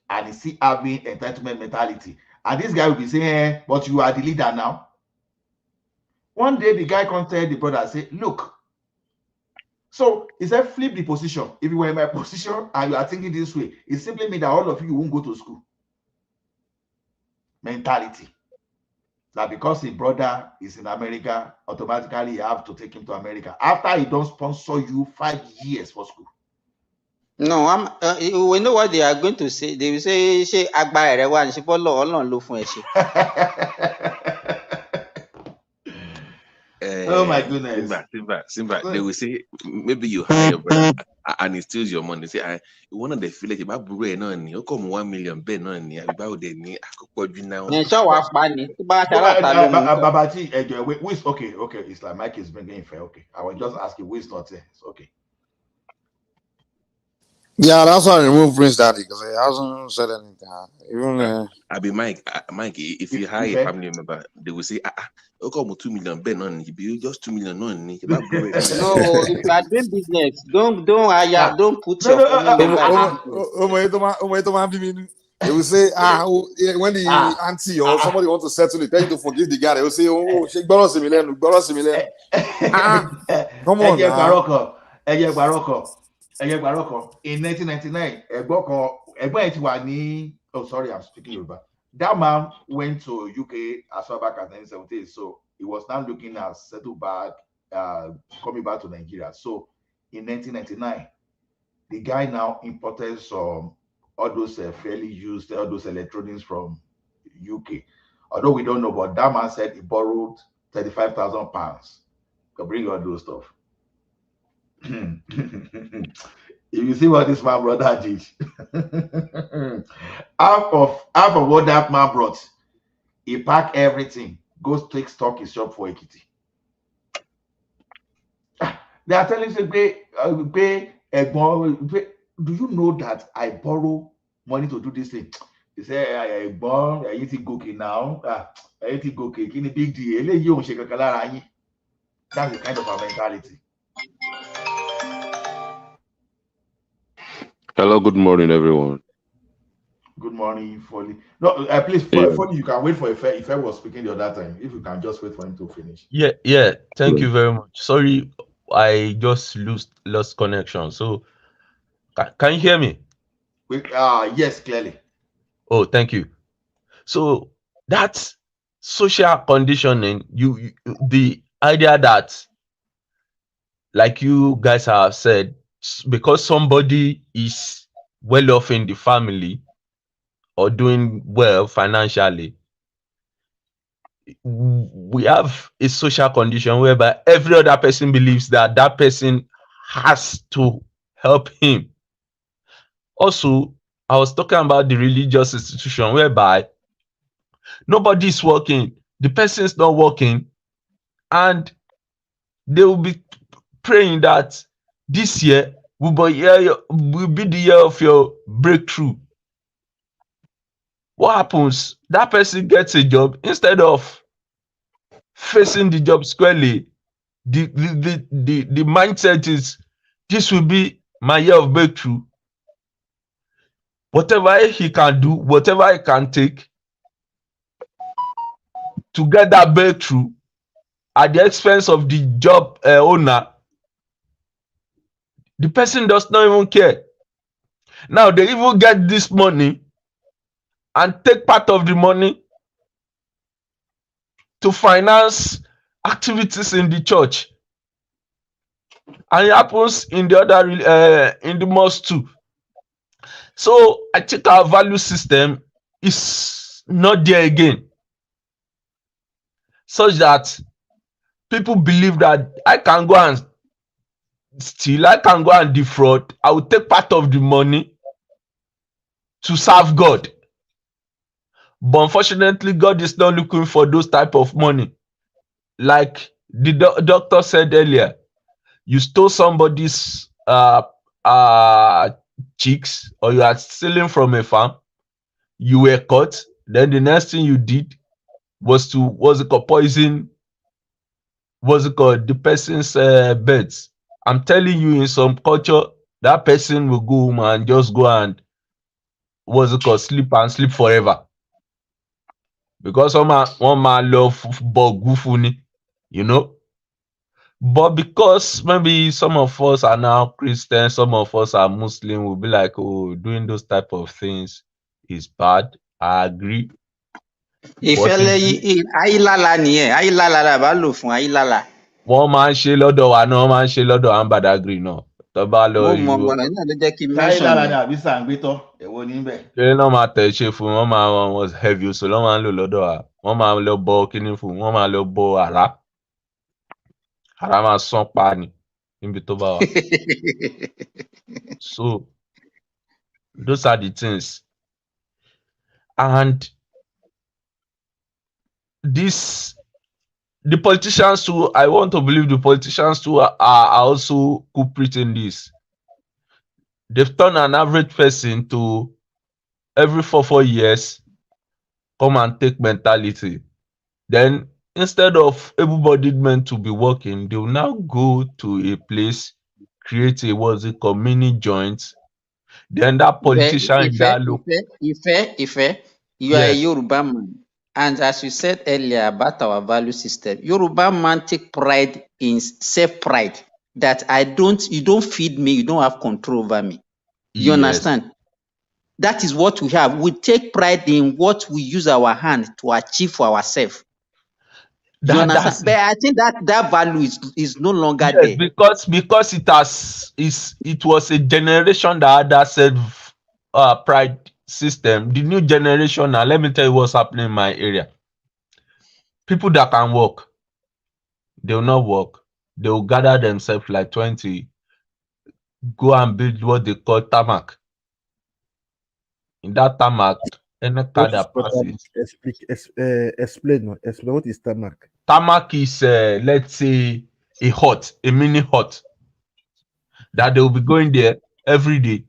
Speaker 20: And you see having entitlement mentality. And this guy will be saying, but you are the leader now. One day the guy comes tell the brother, say, look. So he said, flip the position. If you were in my position and you are thinking this way, it simply means that all of you won't go to school. Mentality. That because his brother is in America, automatically you have to take him to America. After he don't sponsor you 5 years for school.
Speaker 18: No, we know what they are going to say. They will say, "Ṣé agbára rẹ wà ní ṣe bọ́lọ̀ Ọlọ́run ló fún ẹ ṣe."
Speaker 20: Oh my goodness.
Speaker 16: Simba. They will say, maybe you hire your brother and he steals your money. Say, one of the village, about Bure, no, you come 1 million, ben, no, about the knee, now.
Speaker 20: Babati, okay. It's like Mike is bringing fair. Okay. I was just asking who is not there. It's okay.
Speaker 7: Yeah, that's why I removed Prince Daddy because he hasn't said anything. Even
Speaker 16: I be Mike, if you hire a family member, they will say, how come 2 million ben on you just 2 million on
Speaker 18: No, if you are doing business, don't hire, don't put your family member.
Speaker 7: They will say, when the auntie or somebody wants to settle it, tell you to forgive the guy. They will say, come on now.
Speaker 20: In 1999, I'm speaking Yoruba. That man went to UK as far back as 1970. So he was now looking at settle back, coming back to Nigeria. So in 1999, the guy now imported some all those fairly used all those electronics from UK. Although we don't know, but that man said he borrowed £35,000 to bring all those stuff. If you see what this man brother did, half of what that man brought, he packed everything, goes take stock his shop for Ekiti. They are telling you, pay, do you know that I borrow money to do this thing? He say, I borrow, I eat it cookie now. I eat it cookie, big deal. That's the kind of our mentality.
Speaker 10: Hello, good morning, everyone.
Speaker 20: Good morning, Foley. No, please, Foley, you can wait for if I was speaking the other time. If you can just wait for him to finish.
Speaker 14: Yeah. Thank you very much. Sorry, I just lost connection. So, can you hear me?
Speaker 20: Yes, clearly.
Speaker 14: Oh, thank you. So that's social conditioning. The idea that, like you guys have said, because somebody is well off in the family or doing well financially, we have a social condition whereby every other person believes that that person has to help him. Also, I was talking about the religious institution whereby nobody is working, the person is not working, and they will be praying that this year will be the year of your breakthrough. What happens? That person gets a job. Instead of facing the job squarely, the mindset is this will be my year of breakthrough. Whatever he can do, whatever he can take to get that breakthrough at the expense of the job owner, the person does not even care. Now they even get this money and take part of the money to finance activities in the church, and it happens in the other in the mosque too. So I think our value system is not there again, such that people believe that I can go and steal, I can go and defraud, I will take part of the money to serve God. But unfortunately, God is not looking for those type of money. Like the doctor said earlier, you stole somebody's chicks, or you are stealing from a farm, you were caught, then the next thing you did was to poison the person's beds. I'm telling you, in some culture, that person will go home and just go and sleep forever, because one man love bogufuni, you know. But because maybe some of us are now Christians, some of us are Muslim, we'll be like, oh, doing those type of things is bad. I agree.
Speaker 18: ìfẹ́lẹ́ ayílála nìyẹn, ayílála la bá lò fún ayílála.
Speaker 14: Wọ́n máa ń ṣe lọ́dọ̀ wa náà, wọ́n máa ń ṣe lọ́dọ̀ àwọn Badagry náà. Tó bá lọ
Speaker 18: mo
Speaker 14: irú
Speaker 18: mọ̀ náà ló jẹ́ kí n
Speaker 7: táyé
Speaker 18: mention
Speaker 7: lára ni
Speaker 18: yẹn.
Speaker 7: àbí sàǹgbétọ́ èwo níbẹ̀.
Speaker 14: kéré náà máa tẹ̀ ṣe fún wọn, máa wọn heavy oṣù lọ́ máa ń lò lọ́dọ̀ wa. Wọ́n máa lọ bọ kíní fún, wọ́n máa lọ bọ àrá. Àrá máa sán pa ni níbi tó bá wà. So those are the things. And the politicians too, I want to believe the politicians too are also culprit in this. They've turned an average person to every 4 years come and take mentality. Then instead of able-bodied men to be working, they will now go to a place, create a mini joint. Then that politician in that look.
Speaker 18: Ife, you are a Yoruba man. And as you said earlier about our value system, Yoruba man take pride in self-pride, that you don't feed me, you don't have control over me. You understand? That is what we have. We take pride in what we use our hand to achieve for ourselves. You understand? But I think that value is no longer there.
Speaker 14: Because it was a generation that had that self pride system. The new generation now, let me tell you what's happening in my area. People that can work, they will not work. They will gather themselves like 20, go and build what they call tarmac. In that tarmac, any car that passes.
Speaker 11: Explain what is tarmac.
Speaker 14: Tarmac is, let's say, a mini hut that they will be going there every day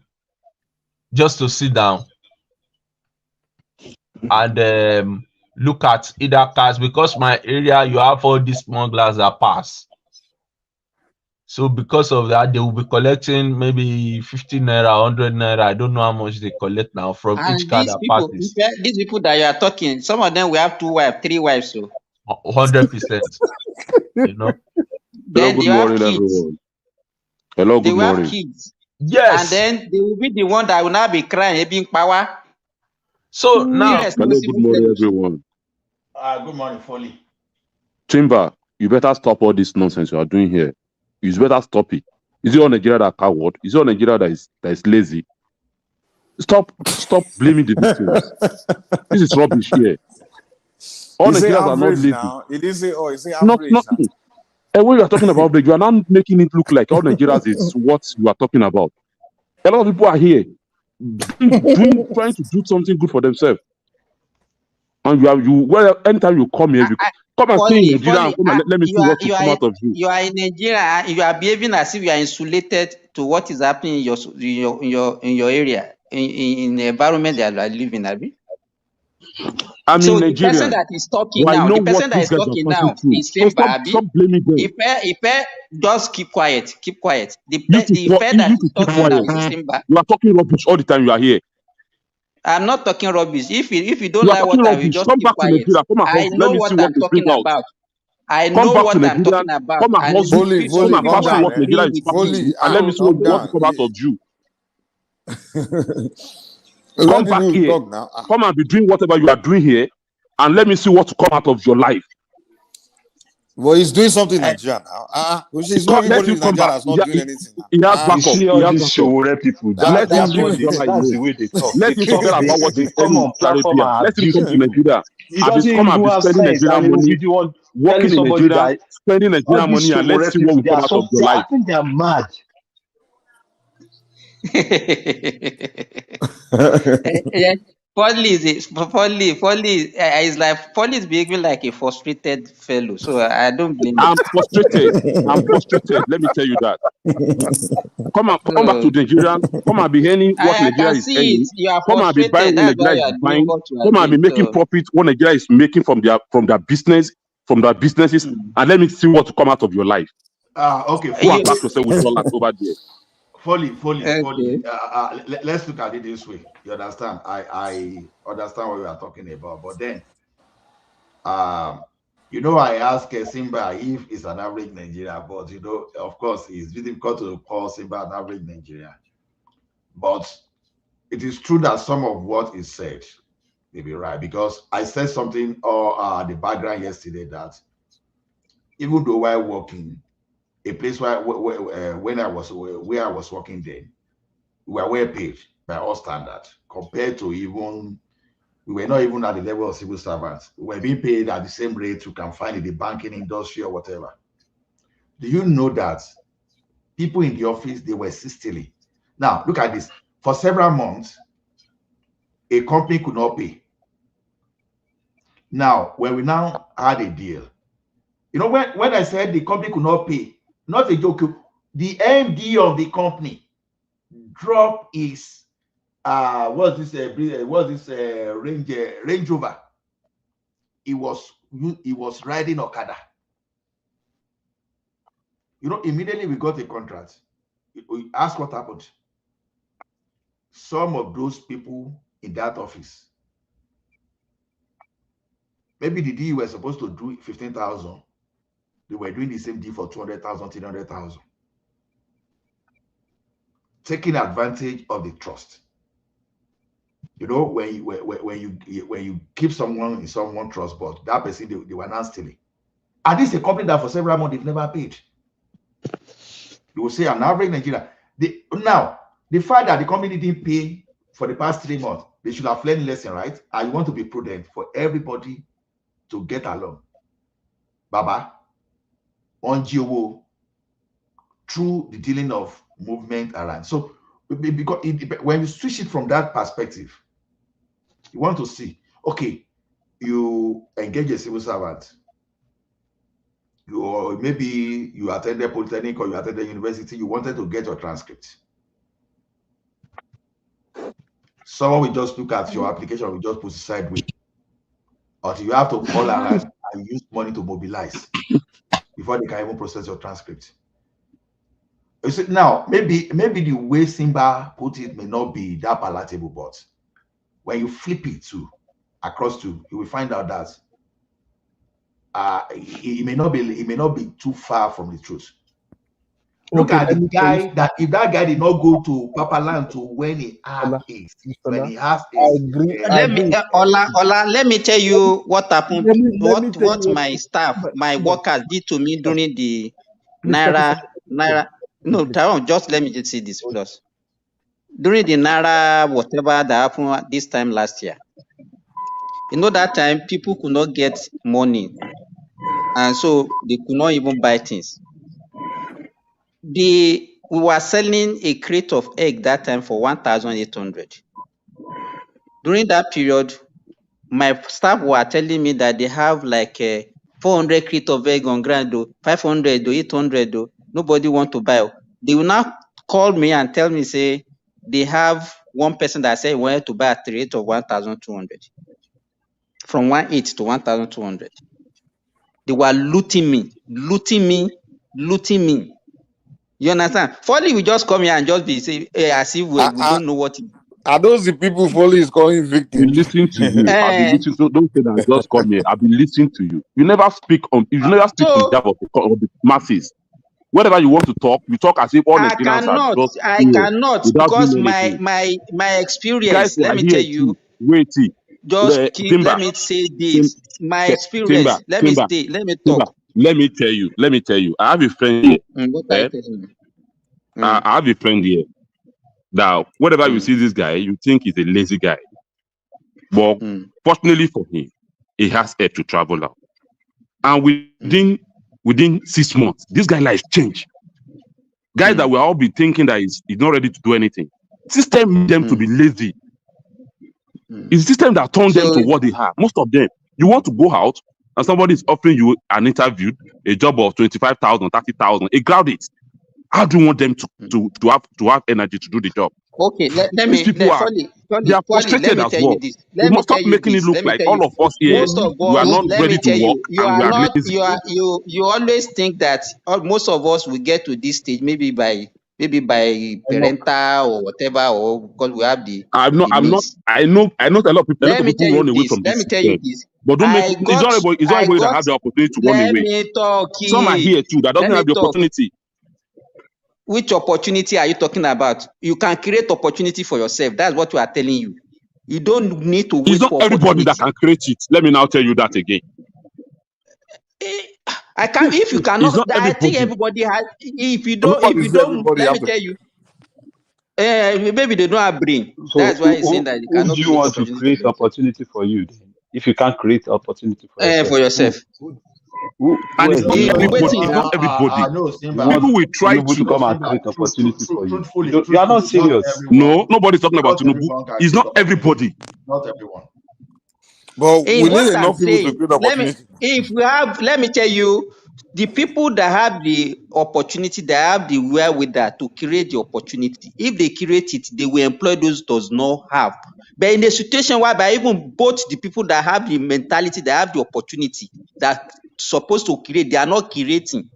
Speaker 14: just to sit down and look at either cars, because my area, you have all these smugglers that pass. So because of that, they will be collecting maybe 50 naira, 100 naira. I don't know how much they collect now from each car that passes.
Speaker 18: These people that you are talking, some of them will have 2 wives, 3 wives. So
Speaker 14: 100%. You know.
Speaker 18: Then they have kids.
Speaker 10: Everyone. Hello, good morning.
Speaker 18: Have kids.
Speaker 14: Yes.
Speaker 18: And then they will be the one that will not be crying, being power.
Speaker 14: So now,
Speaker 10: hello, good morning, everyone.
Speaker 7: Good morning, Foley.
Speaker 10: Timber, you better stop all this nonsense you are doing here. You better stop it. Is it all Nigeria that coward? Is it all Nigeria that is lazy? Stop blaming the victims. This is rubbish here. All Nigerians are not lazy.
Speaker 7: Now. It is it or is it average
Speaker 10: not,
Speaker 7: now?
Speaker 10: And when you are talking about you are now making it look like all Nigerians is what you are talking about. A lot of people are here trying to do something good for themselves. And anytime you come here, come and stay in Nigeria and come and let me see what will come out of you.
Speaker 18: You are in Nigeria, you are behaving as if you are insulated to what is happening in your area, in the environment that you are living, Abi.
Speaker 10: I'm
Speaker 18: So
Speaker 10: in
Speaker 18: the person
Speaker 10: Nigerian.
Speaker 18: that is talking
Speaker 10: But I
Speaker 18: now,
Speaker 10: know
Speaker 18: the
Speaker 10: what
Speaker 18: person that
Speaker 10: these
Speaker 18: is
Speaker 10: guys are
Speaker 18: talking
Speaker 10: passing
Speaker 18: now
Speaker 10: through.
Speaker 18: is
Speaker 10: So
Speaker 18: Simba Abi.
Speaker 10: stop blaming them.
Speaker 18: Ife, just keep quiet, keep quiet. The
Speaker 10: You to
Speaker 18: Ife that is
Speaker 10: keep
Speaker 18: talking now
Speaker 10: quiet.
Speaker 18: is Simba.
Speaker 10: You are talking rubbish all the time you are here.
Speaker 18: I'm not talking rubbish. If you don't
Speaker 10: You are
Speaker 18: like
Speaker 10: talking
Speaker 18: what I will,
Speaker 10: rubbish.
Speaker 18: just
Speaker 10: Come
Speaker 18: keep
Speaker 10: back to
Speaker 18: quiet.
Speaker 10: Nigeria. Come and
Speaker 18: I
Speaker 10: hustle. Let
Speaker 18: know
Speaker 10: me
Speaker 18: what
Speaker 10: see what
Speaker 18: I'm
Speaker 10: they bring
Speaker 18: talking
Speaker 10: out.
Speaker 18: about. I
Speaker 10: Come
Speaker 18: know
Speaker 10: back to
Speaker 18: what I'm
Speaker 10: Nigeria.
Speaker 18: talking about.
Speaker 10: Come and
Speaker 18: And
Speaker 10: hustle.
Speaker 18: you feel
Speaker 10: Come
Speaker 18: some
Speaker 10: and
Speaker 18: people
Speaker 10: pass
Speaker 18: are
Speaker 10: through what
Speaker 7: man.
Speaker 10: Nigeria
Speaker 18: agreeing
Speaker 10: is
Speaker 18: with
Speaker 10: passing
Speaker 18: me.
Speaker 10: through.
Speaker 7: Foley,
Speaker 10: And let me
Speaker 18: So
Speaker 10: see what
Speaker 7: calm
Speaker 10: you want to
Speaker 7: down.
Speaker 10: come out of you.
Speaker 7: Let
Speaker 10: Come back
Speaker 7: people
Speaker 10: here.
Speaker 7: talk now.
Speaker 10: Come and be doing whatever you are doing here. And let me see what to come out of your life.
Speaker 7: Well, he's doing something in Nigeria now. It's not
Speaker 10: Let
Speaker 7: everybody
Speaker 10: him
Speaker 7: in
Speaker 10: come
Speaker 7: Nigeria
Speaker 10: back.
Speaker 7: that's not doing anything now.
Speaker 10: He has
Speaker 9: You
Speaker 10: backup.
Speaker 9: see
Speaker 10: He
Speaker 9: all
Speaker 10: has
Speaker 9: these
Speaker 10: backup.
Speaker 9: Showore people.
Speaker 10: Let him
Speaker 9: That's
Speaker 10: leave
Speaker 9: what they.
Speaker 10: Nigeria
Speaker 9: That's the
Speaker 10: alone.
Speaker 9: way they talk.
Speaker 10: Let him forget about what
Speaker 9: They
Speaker 10: he's
Speaker 9: come
Speaker 10: earning in
Speaker 9: on
Speaker 10: Saudi
Speaker 9: platform
Speaker 10: Arabia.
Speaker 9: and
Speaker 10: Let him come
Speaker 9: abuse
Speaker 10: to
Speaker 9: people.
Speaker 10: Nigeria.
Speaker 9: He
Speaker 10: And
Speaker 9: doesn't
Speaker 10: come and
Speaker 9: even
Speaker 10: be
Speaker 9: have
Speaker 10: spending
Speaker 9: sense,
Speaker 10: Nigerian
Speaker 9: and he will
Speaker 10: money,
Speaker 9: be the one telling
Speaker 10: working in
Speaker 9: somebody
Speaker 10: Nigeria,
Speaker 9: that
Speaker 10: spending
Speaker 9: all
Speaker 10: Nigerian
Speaker 9: these
Speaker 10: money, and let's
Speaker 9: Showore
Speaker 10: see what
Speaker 9: people.
Speaker 10: will
Speaker 9: They
Speaker 10: come
Speaker 9: are
Speaker 10: out of
Speaker 9: some.
Speaker 10: your
Speaker 9: I
Speaker 10: life.
Speaker 9: think they are mad.
Speaker 18: yeah, Foley is like Foley is behaving like a frustrated fellow. So I don't blame him.
Speaker 10: I'm frustrated. I'm frustrated. Let me tell you that. Come back to
Speaker 18: So
Speaker 10: Nigeria. Come and be earning what
Speaker 18: I
Speaker 10: Nigeria
Speaker 18: can
Speaker 10: is
Speaker 18: see it.
Speaker 10: earning.
Speaker 18: You are
Speaker 10: Come and be buying
Speaker 18: frustrated.
Speaker 10: what
Speaker 18: That's why
Speaker 10: Nigeria
Speaker 18: you
Speaker 10: is
Speaker 18: are doing
Speaker 10: buying.
Speaker 18: what you are
Speaker 10: Come and be
Speaker 18: doing.
Speaker 10: making
Speaker 18: So
Speaker 10: profit what Nigeria is making from their businesses, from their businesses, and let me see what will come out of your life.
Speaker 20: Okay,
Speaker 10: Go and
Speaker 20: Foley.
Speaker 18: you
Speaker 10: pack yourself with dollars over there.
Speaker 20: Foley.
Speaker 18: okay?
Speaker 20: Let's look at it this way. You understand? I understand what you are talking about, but then, I asked Simba if he's an average Nigerian, but of course, it's difficult to call Simba an average Nigerian. But it is true that some of what is said may be right, because I said something or the background yesterday that even though while working a place where when I was where I was working then, we were well paid by all standards compared to even we were not even at the level of civil servants. We were being paid at the same rate you can find in the banking industry or whatever. Do you know that people in the office, they were systemically? Now look at this. For several months, a company could not pay. Now, when we now had a deal, when I said the company could not pay, not a joke, the MD of the company dropped his Range Rover. He was riding Okada. Immediately we got a contract. We asked what happened. Some of those people in that office, maybe the deal were supposed to do 15,000. They were doing the same deal for 200,000, 300,000, taking advantage of the trust. When you keep someone in someone trust, but that person they were not stealing. And this is a company that for several months they've never paid. You will say an average Nigerian. Now, the fact that the company didn't pay for the past 3 months, they should have learned a lesson, right? I want to be prudent for everybody to get along. Baba, on GO, through the dealing of movement around. So, because when you switch it from that perspective, you want to see, okay, you engage a civil servant, or maybe you attended Polytechnic or you attended university, you wanted to get your transcript. Someone will just look at your application, will just put it sideways. Until you have to call around and use money to mobilize before they can even process your transcript. You see, now, maybe the way Simba put it may not be that palatable, but when you flip it across you will find out that it may not be too far from the truth. Look
Speaker 9: Okay,
Speaker 20: at
Speaker 9: let
Speaker 20: the
Speaker 9: me tell you.
Speaker 20: guy that if that guy did not go to Papa Land to when he has
Speaker 9: Ola,
Speaker 20: his
Speaker 9: Ola,
Speaker 20: his
Speaker 9: I
Speaker 18: Let me
Speaker 9: agree.
Speaker 18: Ola, let me tell you what happened.
Speaker 9: Let me tell
Speaker 18: What
Speaker 9: you
Speaker 18: my staff, my
Speaker 9: Simba,
Speaker 18: workers did to me
Speaker 9: Simba,
Speaker 18: during the
Speaker 9: please let me
Speaker 18: Naira. No,
Speaker 9: please.
Speaker 18: Tyrone, just let me just say this plus. During the Naira whatever that happened this time last year, that time people could not get money, and so they could not even buy things. We were selling a crate of egg that time for 1,800. During that period, my staff were telling me that they have like 400 crate of egg on ground, 500, 800. Nobody want to buy. They will now call me and tell me, say, they have one person that said he wanted to buy at the rate of 1,200. from 1.8 to 1,200. They were looting me. You understand? Folly will just come here and just be say, as if we don't know what.
Speaker 7: Are those the people Foley is calling
Speaker 10: I've been
Speaker 7: victims?
Speaker 10: listening to you. I've been listening. So don't say that. Just come here. I've been listening to you. You never speak on. You never speak in behalf of the masses. Whatever you want to talk, you talk as if all
Speaker 18: I
Speaker 10: Nigerians are just here
Speaker 18: cannot
Speaker 10: without
Speaker 18: because
Speaker 10: doing anything.
Speaker 18: my
Speaker 10: Guys,
Speaker 18: experience.
Speaker 10: they
Speaker 18: Let
Speaker 10: are
Speaker 18: me
Speaker 10: here
Speaker 18: tell you.
Speaker 10: too. Wait,
Speaker 18: Let
Speaker 10: Timber,
Speaker 18: me say this. My experience. Let me talk.
Speaker 10: Let me tell you. I have a friend here.
Speaker 18: What are you telling me?
Speaker 10: I have a friend here. Now, whatever you see this guy, you think he's a lazy guy. But fortunately for him, he has air to travel now. And within 6 months, this guy life changed. Guys that will all be thinking that he's not ready to do anything. System made them to be lazy. It's the system that turned them to what they have. Most of them, you want to go out and somebody is offering you an interview, a job of 25,000, 30,000, a graduate. How do you want them to have energy to do the job?
Speaker 18: Okay, let
Speaker 10: These
Speaker 18: me
Speaker 10: people they are frustrated as well. We must stop making it look like all of us here we are not ready to work and we are lazy.
Speaker 18: You always think that most of us will get to this stage maybe by parental or whatever, or because we have the
Speaker 10: I know a lot of people run away from this system. But don't make it's not everybody that have the opportunity to run
Speaker 18: let
Speaker 10: away.
Speaker 18: me talk.
Speaker 10: Some are here too that doesn't have the opportunity.
Speaker 18: Which opportunity are you talking about? You can create opportunity for yourself. That's what we are telling you. You don't need to wait
Speaker 10: It's not
Speaker 18: for
Speaker 10: everybody that can create it. Let me now tell you that again.
Speaker 18: I can't. If you cannot, I think everybody has. If you don't, let me tell you. Maybe they don't have brain.
Speaker 9: So
Speaker 18: that's why he's saying that they cannot
Speaker 9: do you want to create opportunity for you then? If you can't create opportunity for yourself.
Speaker 10: And it's not everybody. It's not everybody.
Speaker 20: No,
Speaker 10: people will try to
Speaker 9: come and create opportunity for you. You are not serious.
Speaker 10: No, nobody's talking about Tinubu. It's not everybody.
Speaker 20: Not everyone.
Speaker 7: But we need enough people to create opportunity.
Speaker 18: Let me tell you, the people that have the opportunity, they have the wherewithal to create the opportunity. If they create it, they will employ those does not have. But in a situation whereby even both the people that have the mentality, they have the opportunity that supposed to create, they are not creating.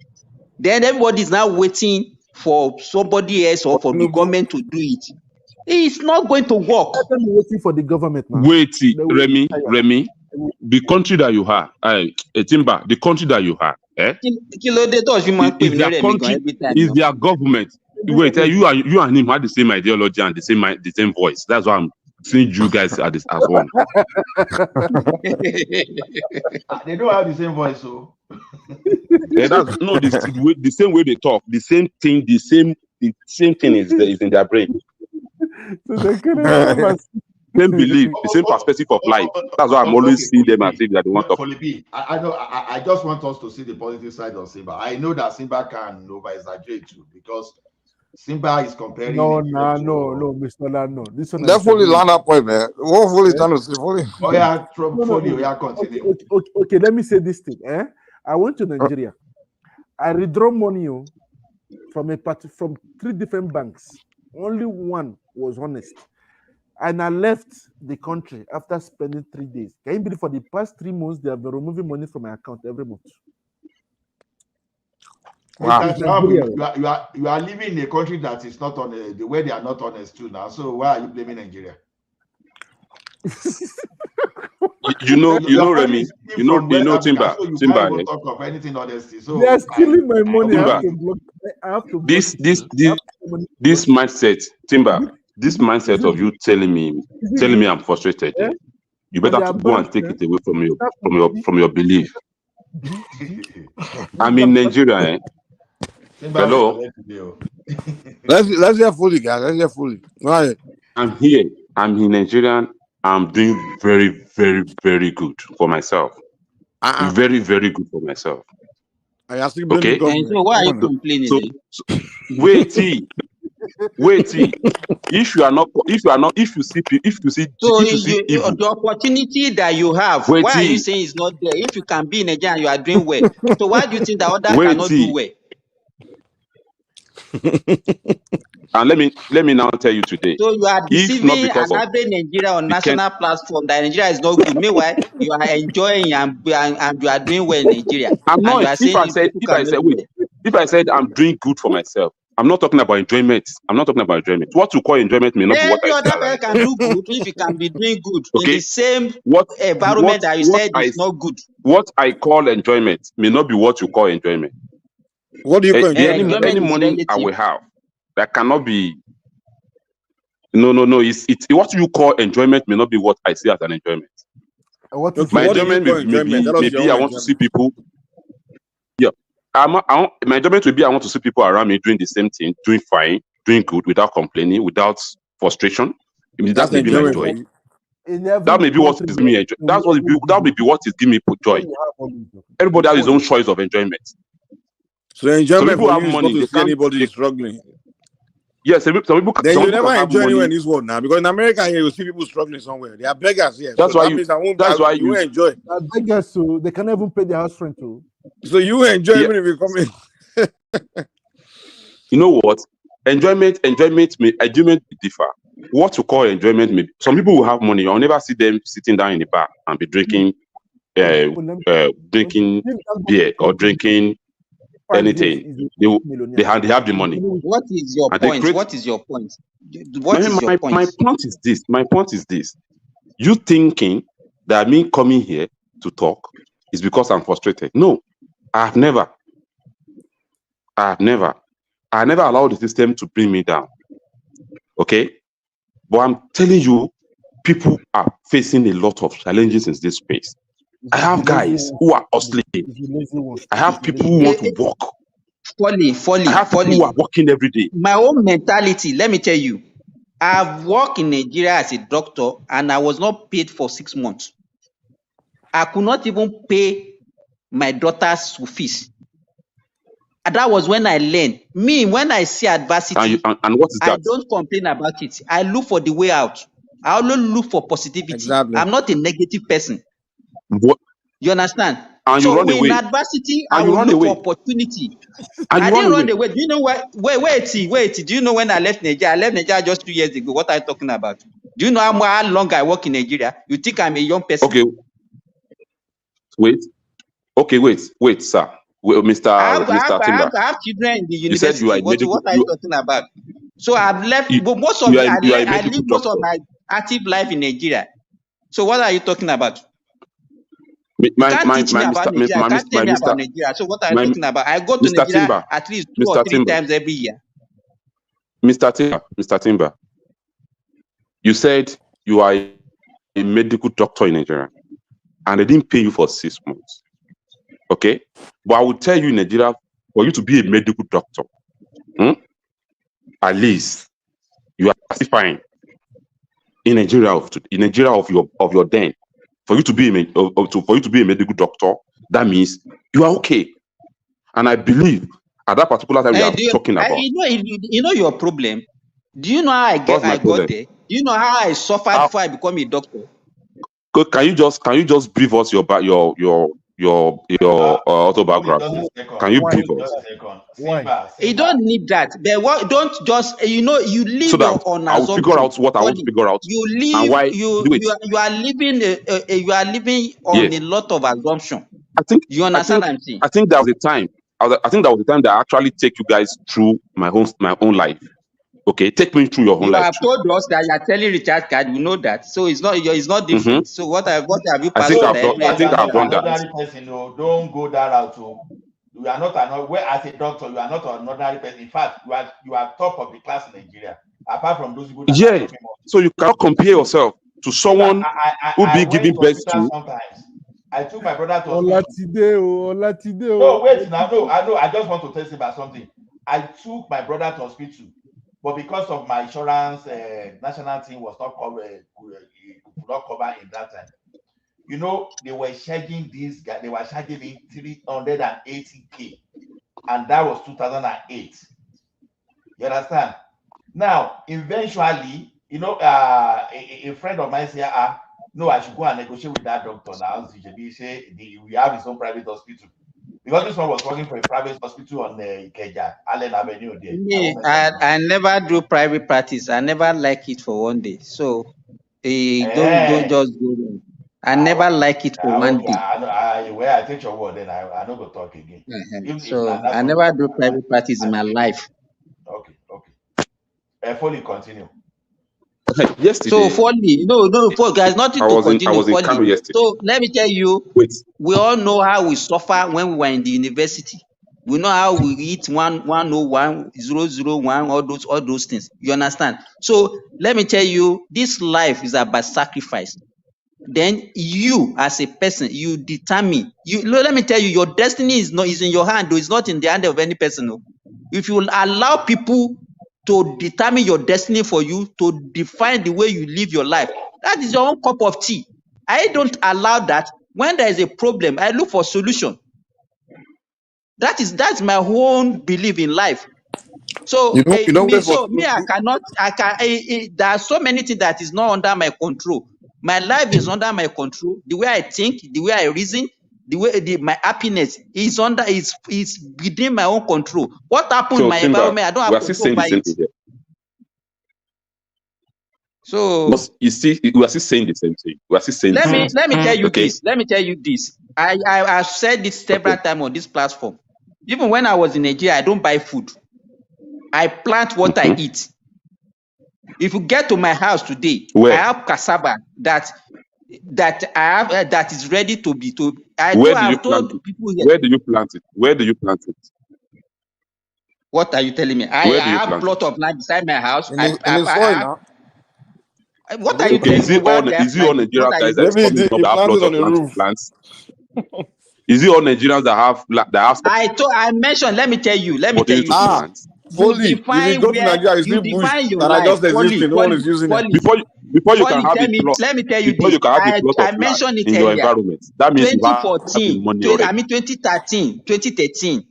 Speaker 18: Then everybody is now waiting for somebody else or for the government to do it. It's not going to work.
Speaker 11: Waiting for the government now.
Speaker 10: Wait, Remy, the country that you have, Timber, the country that you have, is their government. Wait, you and him had the same ideology and the same voice. That's why I'm seeing you guys as one.
Speaker 20: They don't have the same voice, so.
Speaker 10: That's no the same way they talk, the same thing, the same thing is in their brain. Same belief, the same perspective of life. That's why I'm always seeing them and saying that they want to.
Speaker 20: I know. I just want us to see the positive side of Simba. I know that Simba can over exaggerate too because Simba is comparing.
Speaker 11: No, Mr. Lano. This one.
Speaker 7: That fully land up point, man. What fully trying to say fully?
Speaker 20: Oh yeah, continue.
Speaker 11: Okay, let me say this thing. I went to Nigeria. I withdraw money from 3 different banks. Only one was honest. And I left the country after spending 3 days. Can you believe for the past 3 months they have been removing money from my account every month?
Speaker 20: Wow. You are living in a country that is not on the way they are not honest too now. So why are you blaming Nigeria?
Speaker 10: you know, Remy. You know, Timber.
Speaker 20: Can't talk of anything honesty. So
Speaker 11: they are stealing my money.
Speaker 10: This mindset, Timber. This mindset of you telling me I'm frustrated. Yeah? You better go and take it away from your belief. I'm in Nigeria. Hello.
Speaker 7: Let's hear fully, guys. Let's hear fully. Right.
Speaker 10: I'm here. I'm in Nigeria. I'm doing very, very, very good for myself. Very, very good for myself.
Speaker 18: Okay. And so why are you complaining?
Speaker 10: So wait. If you see
Speaker 18: the opportunity that you have, why are you saying it's not there? If you can be in Nigeria, you are doing well. So why do you think that others cannot do well?
Speaker 10: And let me now tell you today,
Speaker 18: So you are
Speaker 10: if not
Speaker 18: deceiving
Speaker 10: because
Speaker 18: an
Speaker 10: of
Speaker 18: average Nigeria on
Speaker 10: the Ken,
Speaker 18: national platform that Nigeria is not good. Meanwhile, you are enjoying and you are doing well in Nigeria,
Speaker 10: I'm
Speaker 18: and you
Speaker 10: not.
Speaker 18: are saying you people cannot do
Speaker 10: Wait,
Speaker 18: well.
Speaker 10: if I said I'm doing good for myself, I'm not talking about enjoyment. I'm not talking about enjoyment. What you call enjoyment may not be what
Speaker 18: Every
Speaker 10: I see
Speaker 18: other
Speaker 10: as an
Speaker 18: person can
Speaker 10: enjoyment.
Speaker 18: do good if you can be doing good in the
Speaker 10: Okay,
Speaker 18: same
Speaker 10: what
Speaker 18: environment that you said is not good.
Speaker 10: what I call enjoyment may not be what you call enjoyment.
Speaker 7: What do you call enjoyment?
Speaker 10: Any
Speaker 18: Enjoyment is
Speaker 10: money I
Speaker 18: relative.
Speaker 10: will have that cannot be. No. It's what you call enjoyment may not be what I see as an enjoyment.
Speaker 11: What is
Speaker 7: Okay,
Speaker 10: My
Speaker 7: what do you
Speaker 10: enjoyment
Speaker 7: call
Speaker 10: may
Speaker 7: enjoyment?
Speaker 10: be
Speaker 7: That was your
Speaker 10: maybe
Speaker 7: own
Speaker 10: I want to see
Speaker 7: enjoyment.
Speaker 10: people. Yeah, my enjoyment will be I want to see people around me doing the same thing, doing fine, doing good without complaining, without frustration. I mean, that
Speaker 7: That's
Speaker 10: may be my
Speaker 7: enjoyment for
Speaker 10: joy.
Speaker 7: you.
Speaker 11: in every
Speaker 10: That may be what
Speaker 11: country
Speaker 10: is giving me enjoy. That may be what is giving me joy.
Speaker 11: when you have money,
Speaker 10: Everybody has his
Speaker 11: before
Speaker 10: own choice of enjoyment.
Speaker 7: So
Speaker 10: Some
Speaker 7: enjoyment
Speaker 10: people
Speaker 7: for
Speaker 10: have
Speaker 7: you is not
Speaker 10: money,
Speaker 7: to
Speaker 10: they
Speaker 7: see
Speaker 10: can't.
Speaker 7: anybody struggling.
Speaker 10: Yes, some people
Speaker 7: Then you never
Speaker 10: can have
Speaker 7: enjoy anywhere in
Speaker 10: money.
Speaker 7: this world now, because in America here you see people struggling somewhere. They are beggars here, so
Speaker 10: That's why
Speaker 7: that
Speaker 10: you.
Speaker 7: means
Speaker 10: That's why
Speaker 7: you
Speaker 10: you.
Speaker 7: won't enjoy.
Speaker 11: I guess so they can even pay their house rent too.
Speaker 7: So you will enjoy
Speaker 10: Yeah,
Speaker 7: even if you come in.
Speaker 10: you know what? Enjoyment may differ. What you call enjoyment may. Some people will have money. You'll never see them sitting down in the bar and be drinking, drinking
Speaker 11: Give that
Speaker 10: beer or
Speaker 11: money to
Speaker 10: drinking
Speaker 11: 5 years
Speaker 10: anything.
Speaker 11: is a
Speaker 10: They
Speaker 11: millionaire.
Speaker 10: they have the money
Speaker 18: What is your
Speaker 10: and they
Speaker 18: point?
Speaker 10: create.
Speaker 18: What is your point? What is your point?
Speaker 10: My point is this. My point is this. You thinking that me coming here to talk is because I'm frustrated? No, I have never. I never allowed the system to bring me down. Okay, but I'm telling you, people are facing a lot of challenges in this space. I
Speaker 11: It's the
Speaker 10: have
Speaker 11: lazy
Speaker 10: guys
Speaker 11: ones.
Speaker 10: who are hustling.
Speaker 11: It's the lazy ones.
Speaker 10: I
Speaker 11: It's
Speaker 10: have
Speaker 11: the
Speaker 10: people
Speaker 11: lazy
Speaker 10: who
Speaker 11: ones.
Speaker 10: want to work. I have people
Speaker 18: Folly.
Speaker 10: who are working every day.
Speaker 18: My own mentality, let me tell you, I've worked in Nigeria as a doctor and I was not paid for 6 months. I could not even pay my daughter's school fees. And that was when I learned. Me, when I see adversity,
Speaker 10: And what is
Speaker 18: I
Speaker 10: that?
Speaker 18: don't complain about it. I look for the way out. I always look for positivity.
Speaker 7: Exactly.
Speaker 18: I'm not a negative person.
Speaker 10: What?
Speaker 18: You understand?
Speaker 10: And you
Speaker 18: So
Speaker 10: run
Speaker 18: in
Speaker 10: away.
Speaker 18: adversity, I
Speaker 10: And you
Speaker 18: will
Speaker 10: run
Speaker 18: look for
Speaker 10: away.
Speaker 18: opportunity.
Speaker 10: And
Speaker 18: I
Speaker 10: you run
Speaker 18: didn't run
Speaker 10: away.
Speaker 18: away. Do you know what? Wait. Do you know when I left Nigeria? I left Nigeria just 2 years ago. What are you talking about? Do you know how long I work in Nigeria? You think I'm a young person?
Speaker 10: Okay. Wait. Okay. Wait, sir. Wait, Mr. Timber.
Speaker 18: I have children in the
Speaker 10: You said you are
Speaker 18: university.
Speaker 10: a
Speaker 18: What
Speaker 10: medical.
Speaker 18: are you talking about? So I've left.
Speaker 10: You,
Speaker 18: But most of
Speaker 10: you
Speaker 18: it,
Speaker 10: are you are a
Speaker 18: I
Speaker 10: medical
Speaker 18: live most of
Speaker 10: doctor.
Speaker 18: my active life in Nigeria. So what are you talking about? You
Speaker 10: My
Speaker 18: can't teach me about Nigeria. You can't tell me about
Speaker 10: Mr.
Speaker 18: Nigeria. So what are you
Speaker 10: My
Speaker 18: talking about? I go to
Speaker 10: Mr.
Speaker 18: Nigeria
Speaker 10: Timber.
Speaker 18: at least 2 or
Speaker 10: Mr.
Speaker 18: 3
Speaker 10: Timber.
Speaker 18: times every year.
Speaker 10: Mr. Timber. You said you are a medical doctor in Nigeria, and they didn't pay you for 6 months. Okay, but I will tell you in Nigeria, for you to be a medical doctor, at least you are fine in Nigeria of your den. For you to be a medical doctor, that means you are okay. And I believe at that particular time we are talking about.
Speaker 18: You know your problem. Do you know how
Speaker 10: What's my
Speaker 18: I got
Speaker 10: problem?
Speaker 18: there? Do you know how I suffered before I become a doctor?
Speaker 10: Can you just brief us your autobiography? Can you brief us?
Speaker 11: Why?
Speaker 18: You don't need that. But don't just you live
Speaker 10: So that
Speaker 18: on
Speaker 10: I will figure
Speaker 18: assumption.
Speaker 10: out what I want to figure out
Speaker 18: You
Speaker 10: and
Speaker 18: live
Speaker 10: why. Do it.
Speaker 18: you are living you are living on
Speaker 10: Yes,
Speaker 18: a lot of assumption.
Speaker 10: I think
Speaker 18: You
Speaker 10: I
Speaker 18: understand
Speaker 10: think
Speaker 18: what I'm saying?
Speaker 10: I think that was the time. I think that was the time that I actually take you guys through my own life. Okay, take me through your own
Speaker 18: You
Speaker 10: life
Speaker 18: have
Speaker 10: too.
Speaker 18: told us that you are telling Richard Card. We know that, so it's not
Speaker 10: Mm-hmm.
Speaker 18: different. So what have you
Speaker 10: I
Speaker 18: passed
Speaker 10: think
Speaker 18: on
Speaker 10: I've
Speaker 18: that
Speaker 10: done. I
Speaker 18: every
Speaker 10: think
Speaker 5: You are
Speaker 10: I've
Speaker 5: not
Speaker 10: done
Speaker 5: an
Speaker 10: that.
Speaker 5: ordinary person, don't go that route. You are not as a doctor, you are not an ordinary person. In fact, you are top of the class in Nigeria, apart from those people that are
Speaker 10: Yeah.
Speaker 5: talking about.
Speaker 10: So you cannot compare yourself to someone who
Speaker 5: I
Speaker 10: be
Speaker 5: went
Speaker 10: giving
Speaker 5: to
Speaker 10: birth
Speaker 5: hospital
Speaker 10: to.
Speaker 5: sometimes. I took my brother to hospital.
Speaker 11: Olatide.
Speaker 5: No, wait now. No, I know. I just want to tell you about something. I took my brother to hospital, but because of my insurance, national team was not covered, could not cover in that time. You know, they were charging this guy. They were charging me 380K, and that was 2008. You understand? Now, eventually, a friend of mine said, no, I should go and negotiate with that doctor now. We have his own private hospital. Because this one was working for a private hospital on Ikeja, Allen Avenue there.
Speaker 18: Me, I never do private practice. I never like it for one day. So don't just go wrong. I never like it for one
Speaker 5: Okay,
Speaker 18: day.
Speaker 5: where I take your word, then I don't go talk again.
Speaker 18: So I never do private practice in my life.
Speaker 5: Okay. Fully continue.
Speaker 15: Yesterday,
Speaker 18: So Foley, no, there's nothing
Speaker 15: I
Speaker 18: to
Speaker 15: was in
Speaker 18: continue.
Speaker 15: Kano
Speaker 18: Foley.
Speaker 15: yesterday.
Speaker 18: So let me tell you,
Speaker 15: Wait,
Speaker 18: we all know how we suffer when we were in the university. We know how we eat 101, 001, all those things. You understand? So let me tell you, this life is about sacrifice. Then you, as a person, you determine. Let me tell you, your destiny is in your hand, though it's not in the hand of any person. No. If you allow people to determine your destiny for you, to define the way you live your life, that is your own cup of tea. I don't allow that. When there is a problem, I look for solution. That's my own belief in life. So
Speaker 7: you know where for
Speaker 18: me, there are so many things that is not under my control. My life is under my control. The way I think, the way I reason, the way my happiness is within my own control. What happened in
Speaker 15: so
Speaker 18: my
Speaker 15: Timber,
Speaker 18: environment, I don't
Speaker 15: we
Speaker 18: have
Speaker 15: are still
Speaker 18: control
Speaker 15: saying the
Speaker 18: over
Speaker 15: same
Speaker 18: it.
Speaker 15: thing here.
Speaker 18: So
Speaker 15: But you see, we are still saying the same thing. We are still saying the same thing.
Speaker 18: let me tell you
Speaker 15: Okay.
Speaker 18: this. Let me tell you this. I've said this several times on this platform. Even when I was in Nigeria, I don't buy food. I plant what I eat. If you get to my house today,
Speaker 15: Where?
Speaker 18: I have cassava that I have that is ready to be to.
Speaker 15: Where do you plant
Speaker 18: told
Speaker 15: it?
Speaker 18: people here.
Speaker 15: Where do you plant it? Where do you plant it?
Speaker 18: What are you telling me? I
Speaker 15: Where do you
Speaker 18: have
Speaker 15: plant
Speaker 18: plot
Speaker 15: it?
Speaker 18: of land beside my house.
Speaker 7: in the soil now.
Speaker 18: What are you
Speaker 15: Okay,
Speaker 18: telling me? Why would I
Speaker 15: is it all
Speaker 18: plant it? What
Speaker 15: Nigerian
Speaker 18: are
Speaker 15: guys
Speaker 18: you
Speaker 15: that is
Speaker 18: doing?
Speaker 15: coming up
Speaker 7: He
Speaker 15: that have
Speaker 7: planted
Speaker 15: plots
Speaker 7: on
Speaker 15: of
Speaker 7: the
Speaker 15: land to
Speaker 7: roof.
Speaker 15: plant? Is it all Nigerians that have
Speaker 18: I mentioned. Let me tell you.
Speaker 15: opportunity to
Speaker 7: Ah,
Speaker 15: plant?
Speaker 18: You
Speaker 7: Foley. If you
Speaker 18: define
Speaker 7: go to
Speaker 18: where
Speaker 7: Nigeria, you see
Speaker 18: you
Speaker 7: bush
Speaker 18: define your
Speaker 7: that are
Speaker 18: life.
Speaker 7: just existing. No one is using them.
Speaker 15: Before you can have a
Speaker 18: Tell me.
Speaker 15: plot,
Speaker 18: Let me tell you
Speaker 15: before
Speaker 18: this.
Speaker 15: you can have a plot of
Speaker 18: I
Speaker 15: land
Speaker 18: mentioned it
Speaker 15: in your
Speaker 18: earlier.
Speaker 15: environment, that means you have the
Speaker 18: 2014,
Speaker 15: money already.
Speaker 18: 2013, 2013.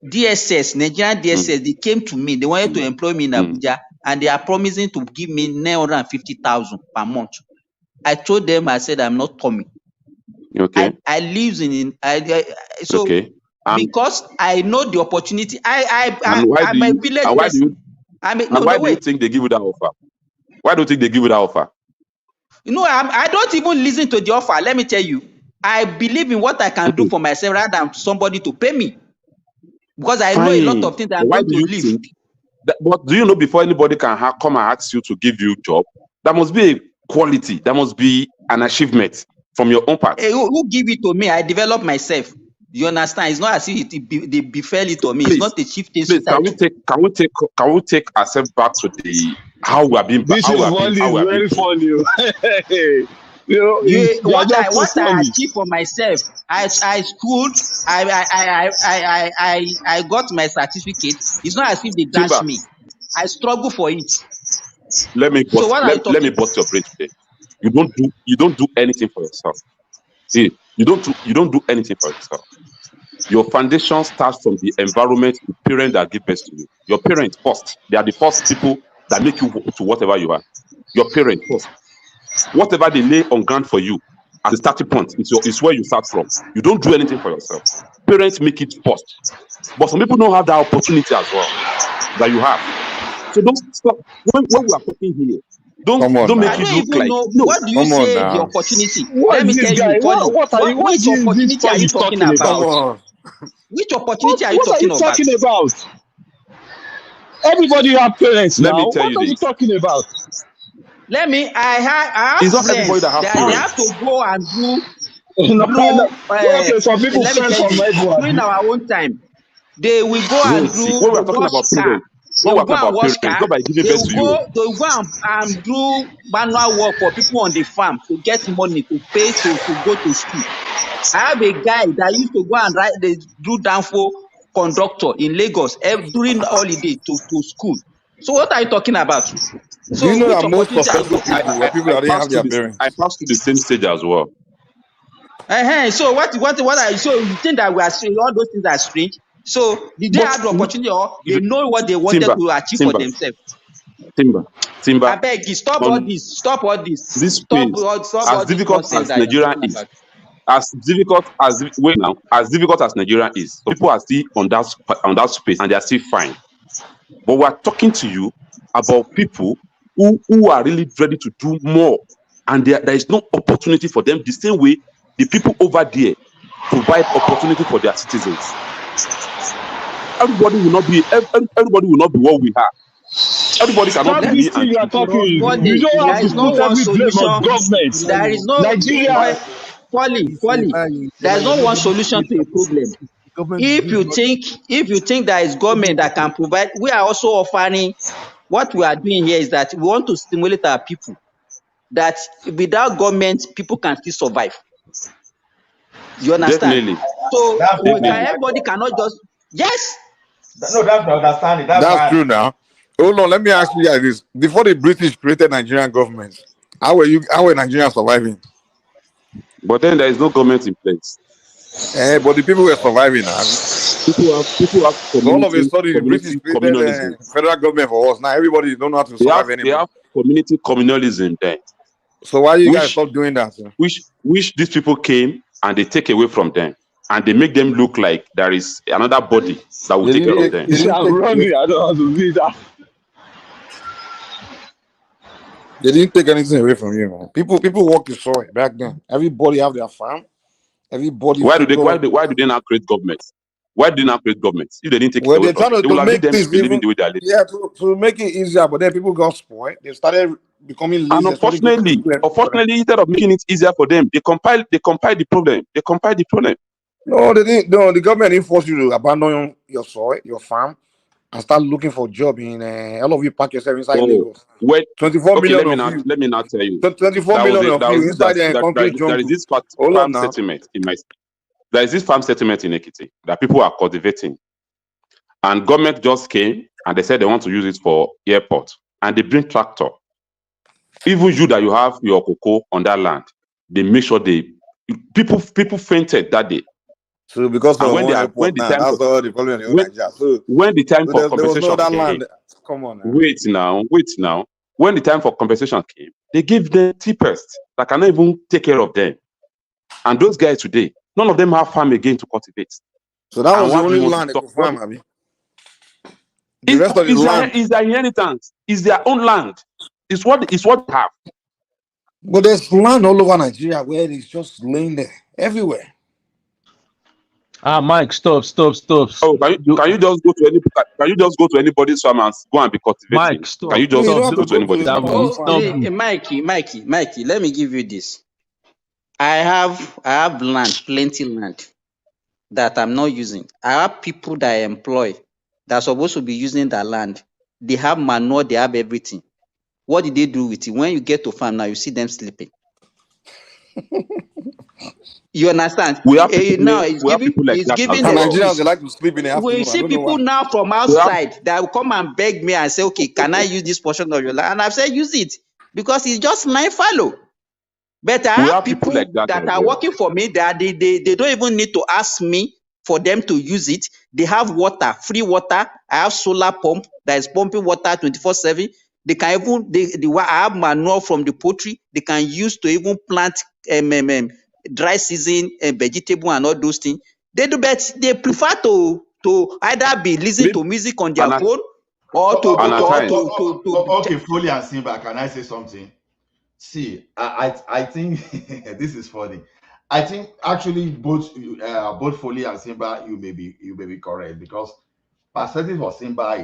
Speaker 18: DSS, Nigerian DSS, they came to me. They wanted to employ me in Abuja, and they are promising to give me 950,000 per month. I told them, I said, I'm not coming.
Speaker 15: Okay.
Speaker 18: I live so
Speaker 15: Okay.
Speaker 18: because I know the opportunity.
Speaker 15: And
Speaker 18: I'm a village person.
Speaker 15: why do you think they give you that offer? Why do you think they give you that offer?
Speaker 18: I don't even listen to the offer. Let me tell you, I believe in what I can do for myself rather than somebody to pay me, because I know a lot of things that
Speaker 15: But
Speaker 18: I'm
Speaker 15: why
Speaker 18: going
Speaker 15: do
Speaker 18: to
Speaker 15: you
Speaker 18: live.
Speaker 15: think that? But do you know, before anybody can come and ask you to give you job, there must be a quality, there must be an achievement from your own part.
Speaker 18: Who give it to me? I develop myself. You understand? It's not as if they befell it to me. It's not a chieftaincy title.
Speaker 15: Can we take ourselves back to the how we are being
Speaker 9: This is very
Speaker 15: paid?
Speaker 9: funny. You are just too
Speaker 18: What I
Speaker 9: funny.
Speaker 18: achieved for myself, I schooled, I got my certificate. It's not as if they dash
Speaker 15: Timber,
Speaker 18: me. I struggle for it.
Speaker 15: let me
Speaker 18: So what are you
Speaker 15: let me
Speaker 18: talking?
Speaker 15: bust your brain today. You don't do anything for yourself. See, you don't do anything for yourself. Your foundation starts from the environment, the parents that give birth to you. Your parents first. They are the first people that make you to whatever you are. Your parents first. Whatever they lay on ground for you as a starting point, it's where you start from. You don't do anything for yourself. Parents make it first. But some people don't have that opportunity as well that you have. So don't stop. When we are talking here, don't make
Speaker 18: I
Speaker 15: it
Speaker 18: don't
Speaker 15: look
Speaker 18: even
Speaker 15: like
Speaker 18: know
Speaker 15: no.
Speaker 18: what do you say the opportunity. Let
Speaker 9: What's
Speaker 18: me
Speaker 9: this
Speaker 18: tell
Speaker 9: guy?
Speaker 18: you, Folly.
Speaker 9: What
Speaker 18: Which
Speaker 9: is this
Speaker 18: opportunity are
Speaker 9: Paul
Speaker 18: you
Speaker 9: is
Speaker 18: talking
Speaker 9: talking
Speaker 18: about?
Speaker 9: about?
Speaker 18: Which opportunity are you
Speaker 9: What are
Speaker 18: talking
Speaker 9: you
Speaker 18: about?
Speaker 9: talking about? Everybody have parents
Speaker 15: Let me
Speaker 9: now.
Speaker 15: tell
Speaker 9: What
Speaker 15: you
Speaker 9: are you
Speaker 15: this.
Speaker 9: talking about?
Speaker 18: I have
Speaker 15: It's not everybody
Speaker 18: friends
Speaker 15: that have
Speaker 18: that they
Speaker 15: parents.
Speaker 18: have to go and do
Speaker 9: Okay, some people
Speaker 18: let me
Speaker 9: friends
Speaker 18: tell
Speaker 9: from
Speaker 18: you, during
Speaker 9: Edward.
Speaker 18: our own time, they will go and
Speaker 15: Wait, see,
Speaker 18: do
Speaker 15: when we are talking
Speaker 18: wash
Speaker 15: about
Speaker 18: car.
Speaker 15: parents,
Speaker 18: They
Speaker 15: when we
Speaker 18: will
Speaker 15: are
Speaker 18: go
Speaker 15: talking
Speaker 18: and
Speaker 15: about
Speaker 18: wash
Speaker 15: parents,
Speaker 18: car.
Speaker 15: not by giving birth to you.
Speaker 18: They will go and do manual work for people on the farm to get money to pay to go to school. I have a guy that used to go and do downfall conductor in Lagos during holiday to school. So what are you talking about?
Speaker 7: Do you
Speaker 18: So
Speaker 7: know
Speaker 18: which
Speaker 7: that most
Speaker 18: opportunity are you
Speaker 7: successful
Speaker 18: talking
Speaker 7: people
Speaker 18: about?
Speaker 7: were people that didn't have their parents?
Speaker 15: I passed through the same stage as well.
Speaker 18: So what are you? So you think that we are strange? All those things are strange. So did they
Speaker 15: But
Speaker 18: have the opportunity, or
Speaker 15: if
Speaker 18: they know what they wanted
Speaker 15: Timber,
Speaker 18: to achieve for
Speaker 15: Timber,
Speaker 18: themselves?
Speaker 15: Timber,
Speaker 18: I
Speaker 15: Timber,
Speaker 18: beg you, stop all
Speaker 15: on
Speaker 18: this. Stop all this.
Speaker 15: this space,
Speaker 18: Stop
Speaker 15: as
Speaker 18: all this
Speaker 15: difficult
Speaker 18: nonsense
Speaker 15: as
Speaker 18: that you're
Speaker 15: Nigeria
Speaker 18: talking
Speaker 15: is,
Speaker 18: about.
Speaker 15: as difficult as wait now, as difficult as Nigeria is, so people are still on that space and they are still fine. But we are talking to you about people who are really ready to do more, and there is no opportunity for them the same way the people over there provide opportunity for their citizens. Everybody will not be what we are. Everybody cannot
Speaker 18: Let
Speaker 15: be
Speaker 18: me
Speaker 15: me
Speaker 9: Everything
Speaker 15: and
Speaker 9: you are
Speaker 15: you.
Speaker 9: talking, you
Speaker 18: Folly,
Speaker 9: don't have
Speaker 18: there
Speaker 9: to
Speaker 18: is no
Speaker 9: put
Speaker 18: one
Speaker 9: every blame on
Speaker 18: solution.
Speaker 9: government.
Speaker 18: There is no
Speaker 9: Nigeria,
Speaker 11: It's a
Speaker 18: Folly.
Speaker 11: lie. It's a lie.
Speaker 18: There is
Speaker 11: You're
Speaker 18: no
Speaker 11: not
Speaker 18: one
Speaker 11: going to
Speaker 18: solution
Speaker 11: create
Speaker 18: to a problem.
Speaker 11: the government
Speaker 18: If
Speaker 11: doing
Speaker 18: you
Speaker 11: what
Speaker 18: think there is government that can provide, we are also offering. What we are doing here is that we want to stimulate our people. That without government, people can still survive. You understand?
Speaker 15: Definitely,
Speaker 18: So
Speaker 5: That's
Speaker 18: we can.
Speaker 15: definitely.
Speaker 18: Everybody cannot just yes.
Speaker 5: no, that's the understanding. That's
Speaker 7: That's
Speaker 5: fine.
Speaker 7: true now. Hold on, let me ask you guys this. Before the British created Nigerian government, how were Nigerians surviving?
Speaker 15: But then there is no government in place.
Speaker 7: But the people were surviving. Abi.
Speaker 15: People have
Speaker 7: So all of a sudden, the British
Speaker 15: community
Speaker 7: created
Speaker 15: communalism.
Speaker 7: a federal government for us. Now everybody don't know how to
Speaker 15: They have
Speaker 7: survive
Speaker 15: they
Speaker 7: anymore.
Speaker 15: have community communalism there,
Speaker 7: So why you guys
Speaker 15: which
Speaker 7: stop doing that? Sir?
Speaker 15: which these people came and they take away from them, and they make them look like there is another body that will
Speaker 7: They
Speaker 15: take care
Speaker 7: didn't
Speaker 15: of
Speaker 7: take.
Speaker 15: them.
Speaker 7: They didn't
Speaker 9: I'm
Speaker 7: take away.
Speaker 9: running. I don't have to do that.
Speaker 7: They didn't take anything away from you, man. People walked the soil back then. Everybody have their farm. Everybody figure out.
Speaker 15: Why do they not create governments? Why did they not create governments if they didn't take it
Speaker 7: Well,
Speaker 15: away
Speaker 7: they're
Speaker 15: from
Speaker 7: trying
Speaker 15: them? They
Speaker 7: to
Speaker 15: will have leave
Speaker 7: make
Speaker 15: them to
Speaker 7: things
Speaker 15: be living
Speaker 7: even,
Speaker 15: the way they are living.
Speaker 7: yeah, to make it easier. But then people got spoiled. They started becoming
Speaker 15: And
Speaker 7: lazy, especially good people.
Speaker 15: unfortunately, instead of making it easier for them, they compile the problem. They compile the problem.
Speaker 7: No, they didn't. No, the government didn't force you to abandon your soil, your farm, and start looking for a job in. All of you pack yourself inside
Speaker 15: Oh,
Speaker 7: Lagos.
Speaker 15: well,
Speaker 7: 24
Speaker 15: okay.
Speaker 7: million of you.
Speaker 15: Let me not tell you.
Speaker 7: 24 million of you inside the concrete
Speaker 15: There is
Speaker 7: jungle.
Speaker 15: this
Speaker 7: Hold on
Speaker 15: farm
Speaker 7: now.
Speaker 15: settlement in my. There is this farm settlement in Ekiti that people are cultivating, and government just came and they said they want to use it for airport, and they bring tractor. Even you that you have your cocoa on that land, they make sure people fainted that day.
Speaker 7: So because
Speaker 15: And
Speaker 7: of
Speaker 15: when
Speaker 7: one airport now, that's all the problem in
Speaker 15: when
Speaker 7: Nigeria. So,
Speaker 15: when the time
Speaker 7: so
Speaker 15: for
Speaker 7: there was no
Speaker 15: compensation
Speaker 7: other
Speaker 15: came,
Speaker 7: land. Come on now.
Speaker 15: wait now. When the time for compensation came, they gave them cheapest that cannot even take care of them. And those guys today, none of them have farm again to cultivate.
Speaker 7: So that
Speaker 15: And
Speaker 7: was the
Speaker 15: what do
Speaker 7: only
Speaker 15: you want to
Speaker 7: land they
Speaker 15: talk?
Speaker 7: could farm, I mean. The rest of the land.
Speaker 15: Is their inheritance? Is their own land? It's what they have.
Speaker 7: But there's land all over Nigeria where it's just laying there everywhere.
Speaker 14: Mike, stop.
Speaker 15: Oh, can you just go to anybody's farm and go and be cultivating?
Speaker 14: Mike,
Speaker 15: Can you
Speaker 14: stop.
Speaker 7: No, you
Speaker 15: just
Speaker 7: don't
Speaker 14: Stop.
Speaker 7: have
Speaker 15: go
Speaker 7: to
Speaker 14: Don't
Speaker 15: to
Speaker 7: go
Speaker 15: anybody's
Speaker 7: to
Speaker 15: farm?
Speaker 14: Dami,
Speaker 7: anybody's
Speaker 18: Oh,
Speaker 7: farm.
Speaker 14: stop.
Speaker 18: Mikey, let me give you this. I have land, plenty land that I'm not using. I have people that I employ that are supposed to be using that land. They have manure, they have everything. What did they do with it? When you get to farm now, you see them sleeping. You understand?
Speaker 15: We have people
Speaker 18: Now it's
Speaker 15: like that as
Speaker 18: giving
Speaker 7: And
Speaker 15: well.
Speaker 7: Nigerians, they
Speaker 18: excuse.
Speaker 7: like to sleep in the
Speaker 18: We
Speaker 7: afternoon. I
Speaker 18: see
Speaker 7: don't know
Speaker 18: people
Speaker 7: why.
Speaker 18: now from
Speaker 15: We have
Speaker 18: outside that will come and beg me and say, okay, can I use this portion of your land? And I've said use it because it's just my fallow. But I have
Speaker 15: people
Speaker 18: people
Speaker 15: like that
Speaker 18: that
Speaker 15: as
Speaker 18: are
Speaker 15: well.
Speaker 18: working for me that they don't even need to ask me for them to use it. They have water, free water. I have solar pump that is pumping water 24/7. They can even I have manure from the poultry. They can use to even plant dry season vegetable and all those things. They do, but they prefer to either be listening to music on their
Speaker 5: And
Speaker 18: phone or
Speaker 15: And at times,
Speaker 5: okay, Foley and Simba, can I say something? See, I think this is funny. I think actually both Foley and Simba, you may be correct, because perspective for Simba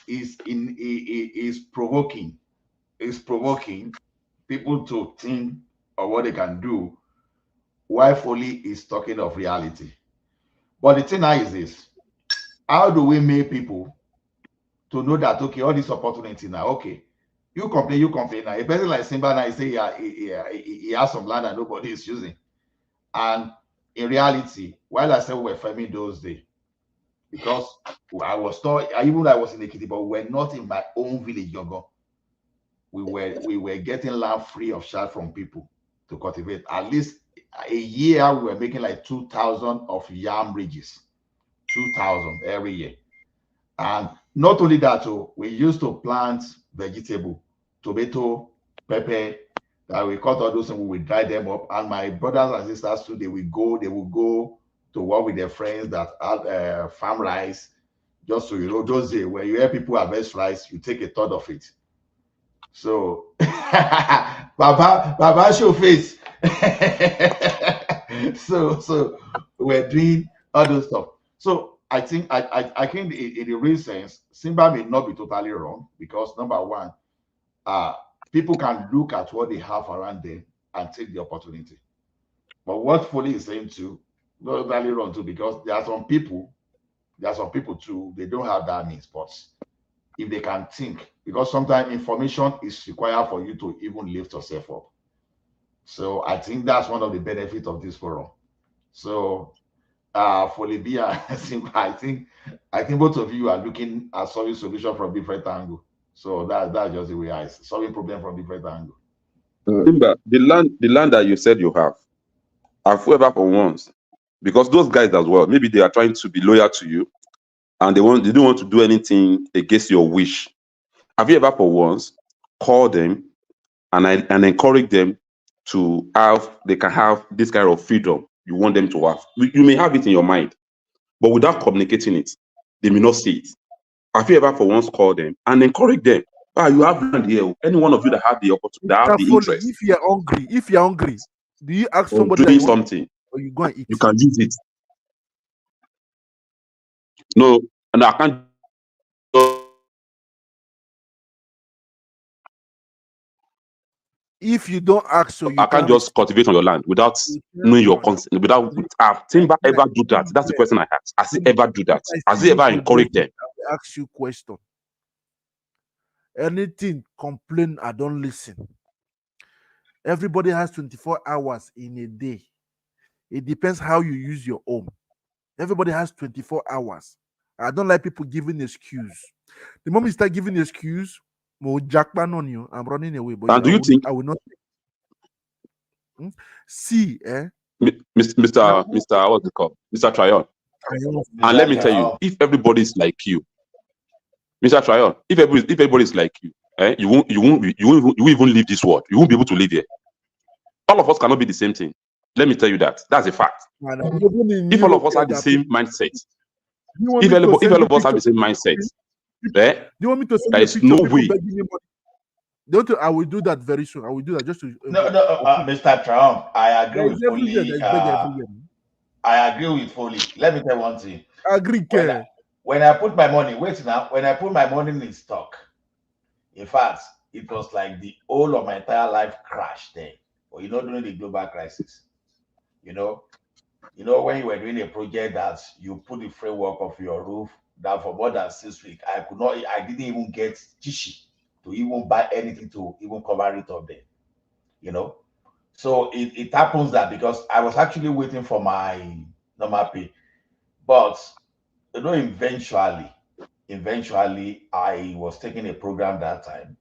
Speaker 5: is provoking people to think of what they can do, while Foley is talking of reality. But the thing now is this: how do we make people to know that, okay, all this opportunity now, okay, you complain now. A person like Simba now, say he has some land that nobody is using. And in reality, while I said we were farming those days, because I was not, even though I was in Ekiti, but we were not in my own village, Yogo. We were getting land free of charge from people to cultivate. At least a year, we were making like 2,000 of yam ridges, 2,000 every year. And not only that, we used to plant vegetable, tomato, pepper,
Speaker 20: That we cut all those things, we will dry them up. And my brothers and sisters too, they will go to work with their friends that have farm rice. Just so you know, those days when you hear people harvest rice, you take a third of it. So Baba show face. so we're doing all those stuff. So I think in the real sense, Simba may not be totally wrong, because number one, people can look at what they have around them and take the opportunity. But what Foley is saying too, not totally wrong too, because there are some people too, they don't have that means, but if they can think, because sometimes information is required for you to even lift yourself up. So I think that's one of the benefits of this forum. So for Libya, I think both of you are looking at solving solution from different angles. So that's just the way I solving problem from different angles.
Speaker 15: Remember, the land that you said you have ever for once, because those guys as well, maybe they are trying to be loyal to you, and they don't want to do anything against your wish. Have you ever for once called them and encourage them to they can have this kind of freedom you want them to have? You may have it in your mind, but without communicating it, they may not see it. Have you ever for once called them and encourage them? You have land here. Any one of you that have the opportunity, that have the interest,
Speaker 11: if you're hungry, do you ask
Speaker 15: of
Speaker 11: somebody
Speaker 15: doing
Speaker 11: that you want,
Speaker 15: something,
Speaker 11: or you go and eat?
Speaker 15: you can use it. No, and I can't.
Speaker 11: If you don't ask, so you
Speaker 15: I can't just cultivate on your land without knowing your consent. Have Timber ever do that? That's the question I ask. Has he ever do that? Has he ever encouraged them?
Speaker 11: I ask you question. Anything complain, I don't listen. Everybody has 24 hours in a day. It depends how you use your own. Everybody has 24 hours. I don't like people giving excuse. The moment you start giving excuse, more jackman on you, I'm running away. But
Speaker 15: And do you think
Speaker 11: I will not see,
Speaker 15: Mr. What's it called? Mr. Tryon? And let me tell you, if everybody is like you, Mr. Tryon, if everybody is like you, you won't even leave this world. You won't be able to live here. All of us cannot be the same thing. Let me tell you that. That's a fact. If all of us have the same mindset, if all of us have the same mindset,
Speaker 11: do you want me to send
Speaker 15: there is no way.
Speaker 11: Don't I will do that very soon. I will do that just to.
Speaker 5: No, Mr. Trump, I agree with Foley. I agree with Foley. Let me tell you one thing.
Speaker 11: Agree,
Speaker 5: when I put my money, wait now, when I put my money in stock, in fact, it was like the whole of my entire life crashed then. Or during the global crisis. When you were doing a project that you put the framework of your roof, that for more than 6 weeks, I didn't even get Chishi to even buy anything to even cover it up there. So it happens that because I was actually waiting for my normal pay, but eventually I was taking a program that time.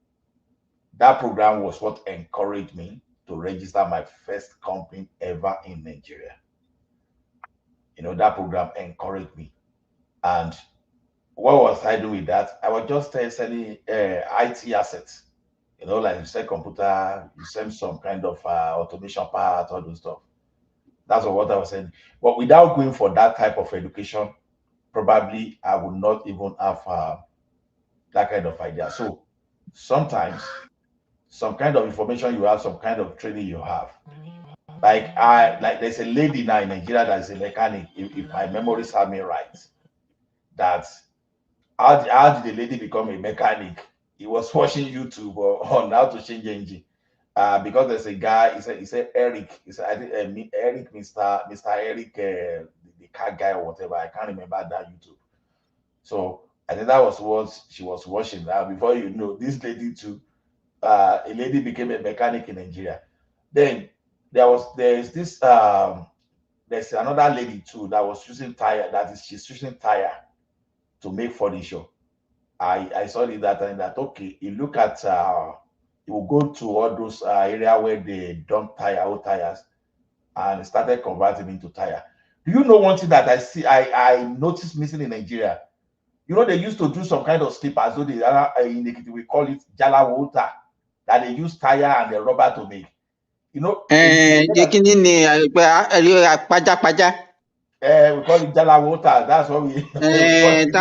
Speaker 5: That program was what encouraged me to register my first company ever in Nigeria. That program encouraged me. And what was I doing with that? I was just selling IT assets. Like you sell computer, you sell some kind of automation part, all those stuff. That's what I was saying. But without going for that type of education, probably I would not even have that kind of idea. So sometimes some kind of information you have, some kind of training you have. Like there's a lady now in Nigeria that is a mechanic, if my memory serves me right. That how did the lady become a mechanic? He was watching YouTube on how to change engine. Because there's a guy, he said Eric. He said, I think Eric, Mr. Eric, the car guy or whatever. I can't remember that YouTube. So I think that was what she was watching. Now, before you know, this lady too, a lady became a mechanic in Nigeria. Then there's another lady too that was using tire. She's using tire to make furniture. I saw it that time that okay, you look at you will go to all those area where they dump old tires, and started converting into tire. Do you know one thing that I noticed missing in Nigeria? They used to do some kind of slippers, so in Ekiti we call it jala water, that they use tire and the rubber to make. You know,
Speaker 18: The kini ni paja.
Speaker 5: we call it jala water. That's what we, we call it.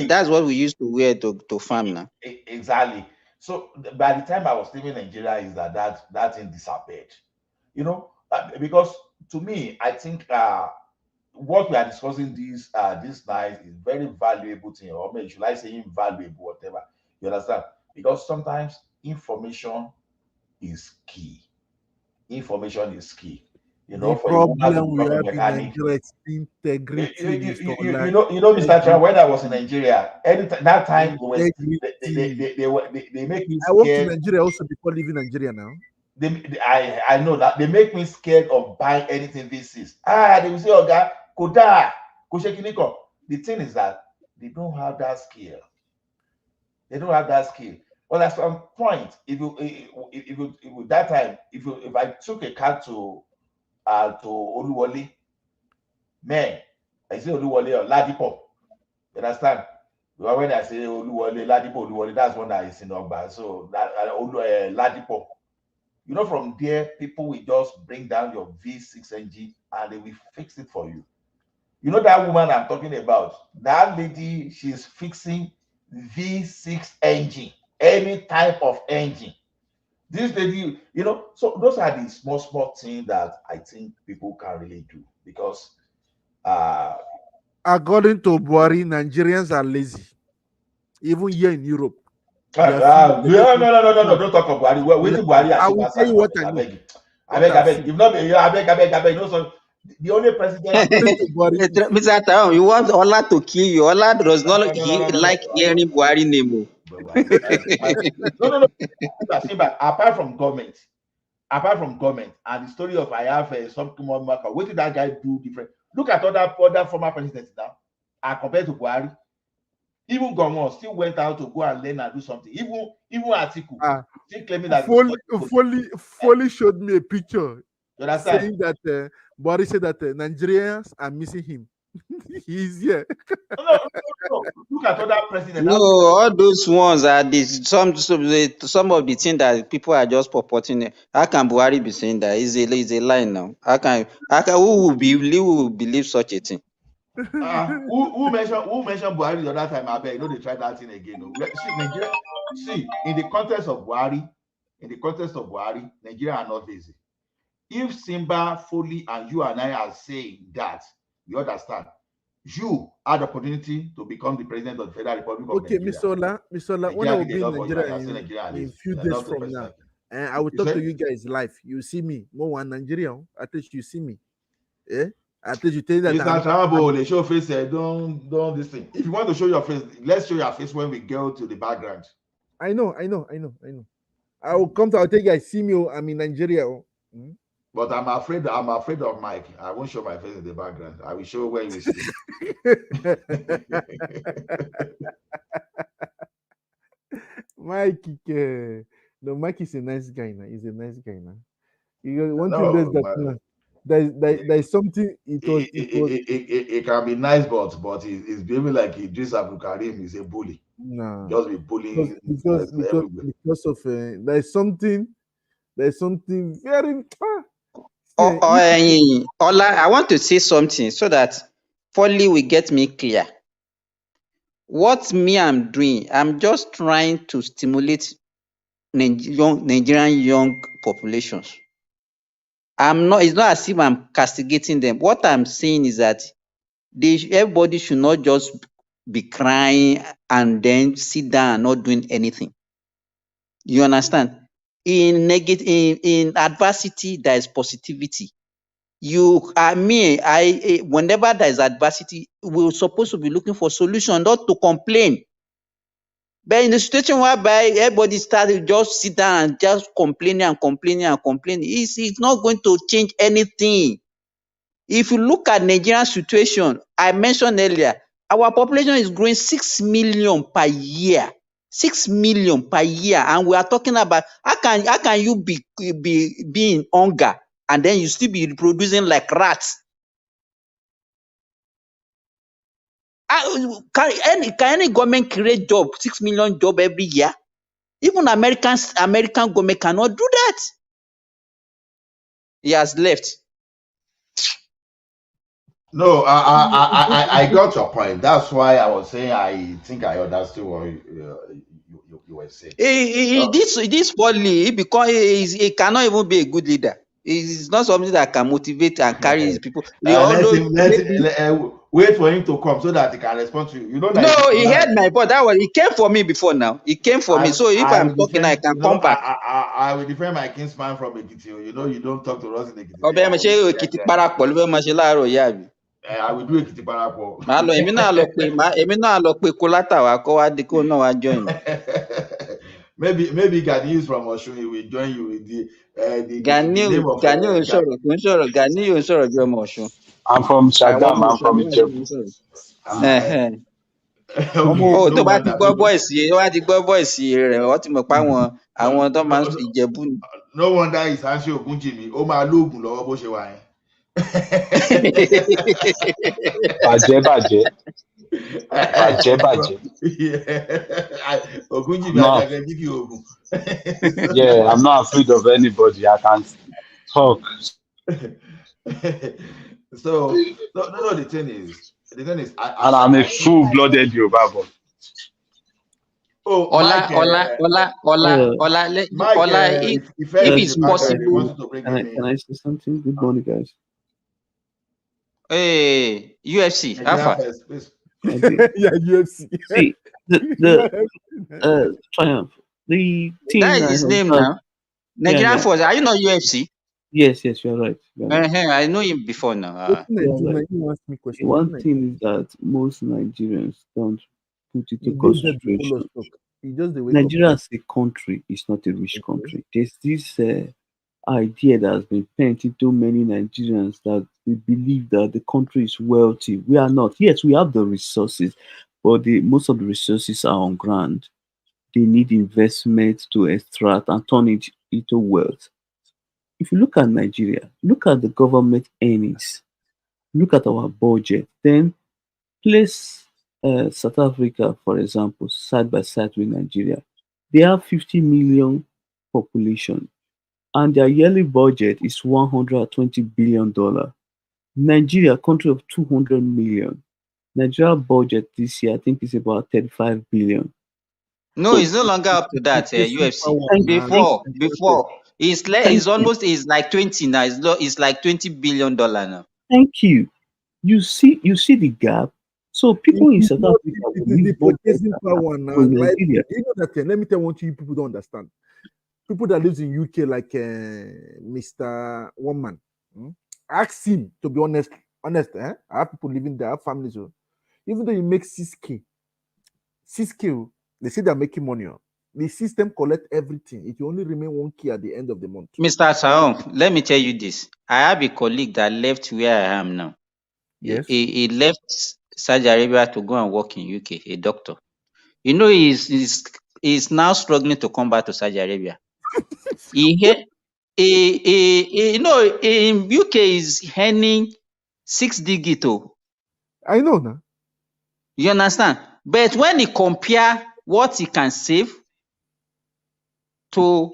Speaker 18: That's what we used to wear to farm now.
Speaker 5: Exactly. So by the time I was leaving Nigeria, is that thing disappeared. You know, because to me, I think what we are discussing this night is very valuable thing, or maybe should I say invaluable, whatever. You understand? Because sometimes information is key. Information is key. You know,
Speaker 11: The
Speaker 5: for a woman to
Speaker 11: problem we
Speaker 5: become a
Speaker 11: have in
Speaker 5: mechanic.
Speaker 11: Nigeria is integrity, Mr. Ola.
Speaker 5: You know, Mr. Tran, when I was in Nigeria, that time
Speaker 11: Integrity.
Speaker 5: they make me
Speaker 11: I worked in
Speaker 5: scared.
Speaker 11: Nigeria also before leaving Nigeria now.
Speaker 5: I know that they make me scared of buying anything V6. They will say, "Oh God, Koda, Koshekiniko." The thing is that they don't have that skill. They don't have that skill. But at some point, if that time, if I took a car to Oluwole, man, I say Oluwole or Ladipo. You understand? Well, when I say Oluwole, Oluwole, that's one that is in Ogba. So Ladipo. You know, from there, people will just bring down your V6 engine and they will fix it for you. You know that woman I'm talking about? That lady, she's fixing V6 engine, any type of engine. This lady, you know, so those are the small things that I think people can really do because
Speaker 11: according to Buhari, Nigerians are lazy. Even here in Europe.
Speaker 5: No, don't talk of Buhari. Wait till Buhari
Speaker 11: I will tell you what I know.
Speaker 5: I beg. If not, I beg. No, so the only president.
Speaker 18: Mr. Tayo, you want Ola to kill you. Ola does not like hearing Buhari name.
Speaker 5: No. Apart from government, and the story of I have something more marker. What did that guy do different? Look at other former presidents now, and compared to Buhari. Even Gomon still went out to go and learn and do something. Even Atiku still claiming that
Speaker 11: Foley showed me a picture
Speaker 5: saying
Speaker 11: that Buhari said that Nigerians are missing him. He's here.
Speaker 5: No. Look at other presidents.
Speaker 18: No, all those ones are some of the things that people are just purporting. How can Buhari be saying that? It's a lie now. Who will believe such a thing?
Speaker 5: Who mentioned Buhari the other time? I bet they try that thing again. No. See, Nigeria. See, in the context of Buhari, Nigeria are not lazy. If Simba, Foley, and you and I are saying that, you understand. You had the opportunity to become the president of the Federal Republic of Nigeria.
Speaker 11: Mr. Ola, when I will be in Nigeria in a few days from now, and I will talk to you guys live. You see me, more one Nigerian. At least you see me. At least you tell that.
Speaker 5: Mr. Trambo, they show face. Don't this thing. If you want to show your face, let's show your face when we go to the background.
Speaker 11: I know. I will come to. I'll tell you guys. See me. I'm in Nigeria.
Speaker 5: But I'm afraid of Mike. I won't show my face in the background. I will show where you see.
Speaker 11: Mike, no, Mike is a nice guy now. He's a nice guy now. One thing is that there's something.
Speaker 5: It can be nice, but it's behaving like Idris Abdul Karim is a bully.
Speaker 11: No,
Speaker 5: just be bullying
Speaker 11: because of there's something very.
Speaker 18: Ola, I want to say something so that Foley will get me clear. What I'm doing, I'm just trying to stimulate Nigerian young populations. It's not as if I'm castigating them. What I'm saying is that everybody should not just be crying and then sit down and not doing anything. You understand? In adversity, there is positivity. Whenever there is adversity, we're supposed to be looking for solution, not to complain. But in the situation whereby everybody started just sit down and just complaining, it's not going to change anything. If you look at Nigerian situation, I mentioned earlier, our population is growing 6 million per year. 6 million per year, and we are talking about how can you be in hunger and then you still be reproducing like rats? Can any government create 6 million job every year? Even American government cannot do that. He has left.
Speaker 20: No, I got your point. That's why I was saying I think I understood what you were saying.
Speaker 18: This Pauli, because he cannot even be a good leader. It's not something that can motivate and carry his people.
Speaker 20: Wait for him to come so that he can respond to you. You know that
Speaker 18: No, he heard my voice. That was he came for me before now. He came for me. So if I'm talking, I can come back.
Speaker 20: I will defend my kinsman from Ekiti. You know you don't talk to us in Ekiti.
Speaker 18: Ọbẹ̀ mi ṣe Èkìtì parapọ̀ ló fẹ́ máa ṣe láàárọ̀ ìyá mi.
Speaker 20: I will do Ekiti parapọ̀.
Speaker 18: Màá lọ, èmi náà lọ pé kólátà wa kó wá di kó náà wá join.
Speaker 20: Maybe Gani is from Osun. He will join you with the
Speaker 18: Gani
Speaker 20: name of
Speaker 18: Gani ò ń sọ̀rọ̀ Gani ò ń sọ̀rọ̀ bí ọmọ Ọ̀ṣun.
Speaker 9: I'm from Shagam. I'm from Ijebu.
Speaker 18: Oh, tó bá ti gbọ́ voice rẹ̀ wọ́n ti mọ̀ pé àwọn tó máa ń sọ Ìjẹ̀bú ni.
Speaker 20: No wonder he's answering Ogunjimi. Ó máa lóògùn lọ́wọ́ bó ṣe wà yẹn.
Speaker 9: Bàjẹ́.
Speaker 20: Ogunjimi Agagabiki Ogun.
Speaker 9: Yeah, I'm not afraid of anybody. I can talk.
Speaker 20: So no, the thing is,
Speaker 9: and I'm a full-blooded Yoruba boy.
Speaker 20: Oh,
Speaker 18: Ola, if it's possible.
Speaker 3: Can I say something? Good morning, guys.
Speaker 18: Hey, UFC, Alpha.
Speaker 11: Yeah, UFC.
Speaker 3: See, the Triumph. The team
Speaker 18: that is his name now. Nigerian Force. Are you not UFC?
Speaker 3: Yes, you're right.
Speaker 18: I know him before now.
Speaker 3: One thing is that most Nigerians don't put it to consideration. Nigeria as a country is not a rich country. There's this idea that has been painted into many Nigerians that we believe that the country is wealthy. We are not. Yes, we have the resources, but most of the resources are on ground. They need investment to extract and turn it into wealth. If you look at Nigeria, look at the government earnings, look at our budget, then place South Africa, for example, side by side with Nigeria. They have 50 million population, and their yearly budget is $120 billion. Nigeria, country of 200 million. Nigeria budget this year, I think, is about 35 billion.
Speaker 18: No, it's no longer up to that. UFC before it's like 20 now. It's like $20 billion now.
Speaker 3: Thank you. You see the gap. So people in South Africa
Speaker 11: the purchasing power now. Like, you know that. Let me tell you what you people don't understand. People that lives in UK, like Mr. Woman, ask him to be honest. I have people living there, I have families. Even though you make 6K, they say they're making money. The system collect everything. It will only remain 1K at the end of the month.
Speaker 18: Mr. Saong, let me tell you this. I have a colleague that left where I am now. Yes. He left Saudi Arabia to go and work in UK, a doctor. You know, he's now struggling to come back to Saudi Arabia. You know, in UK is earning 6 digit.
Speaker 11: I know now.
Speaker 18: You understand? But when he compare what he can save to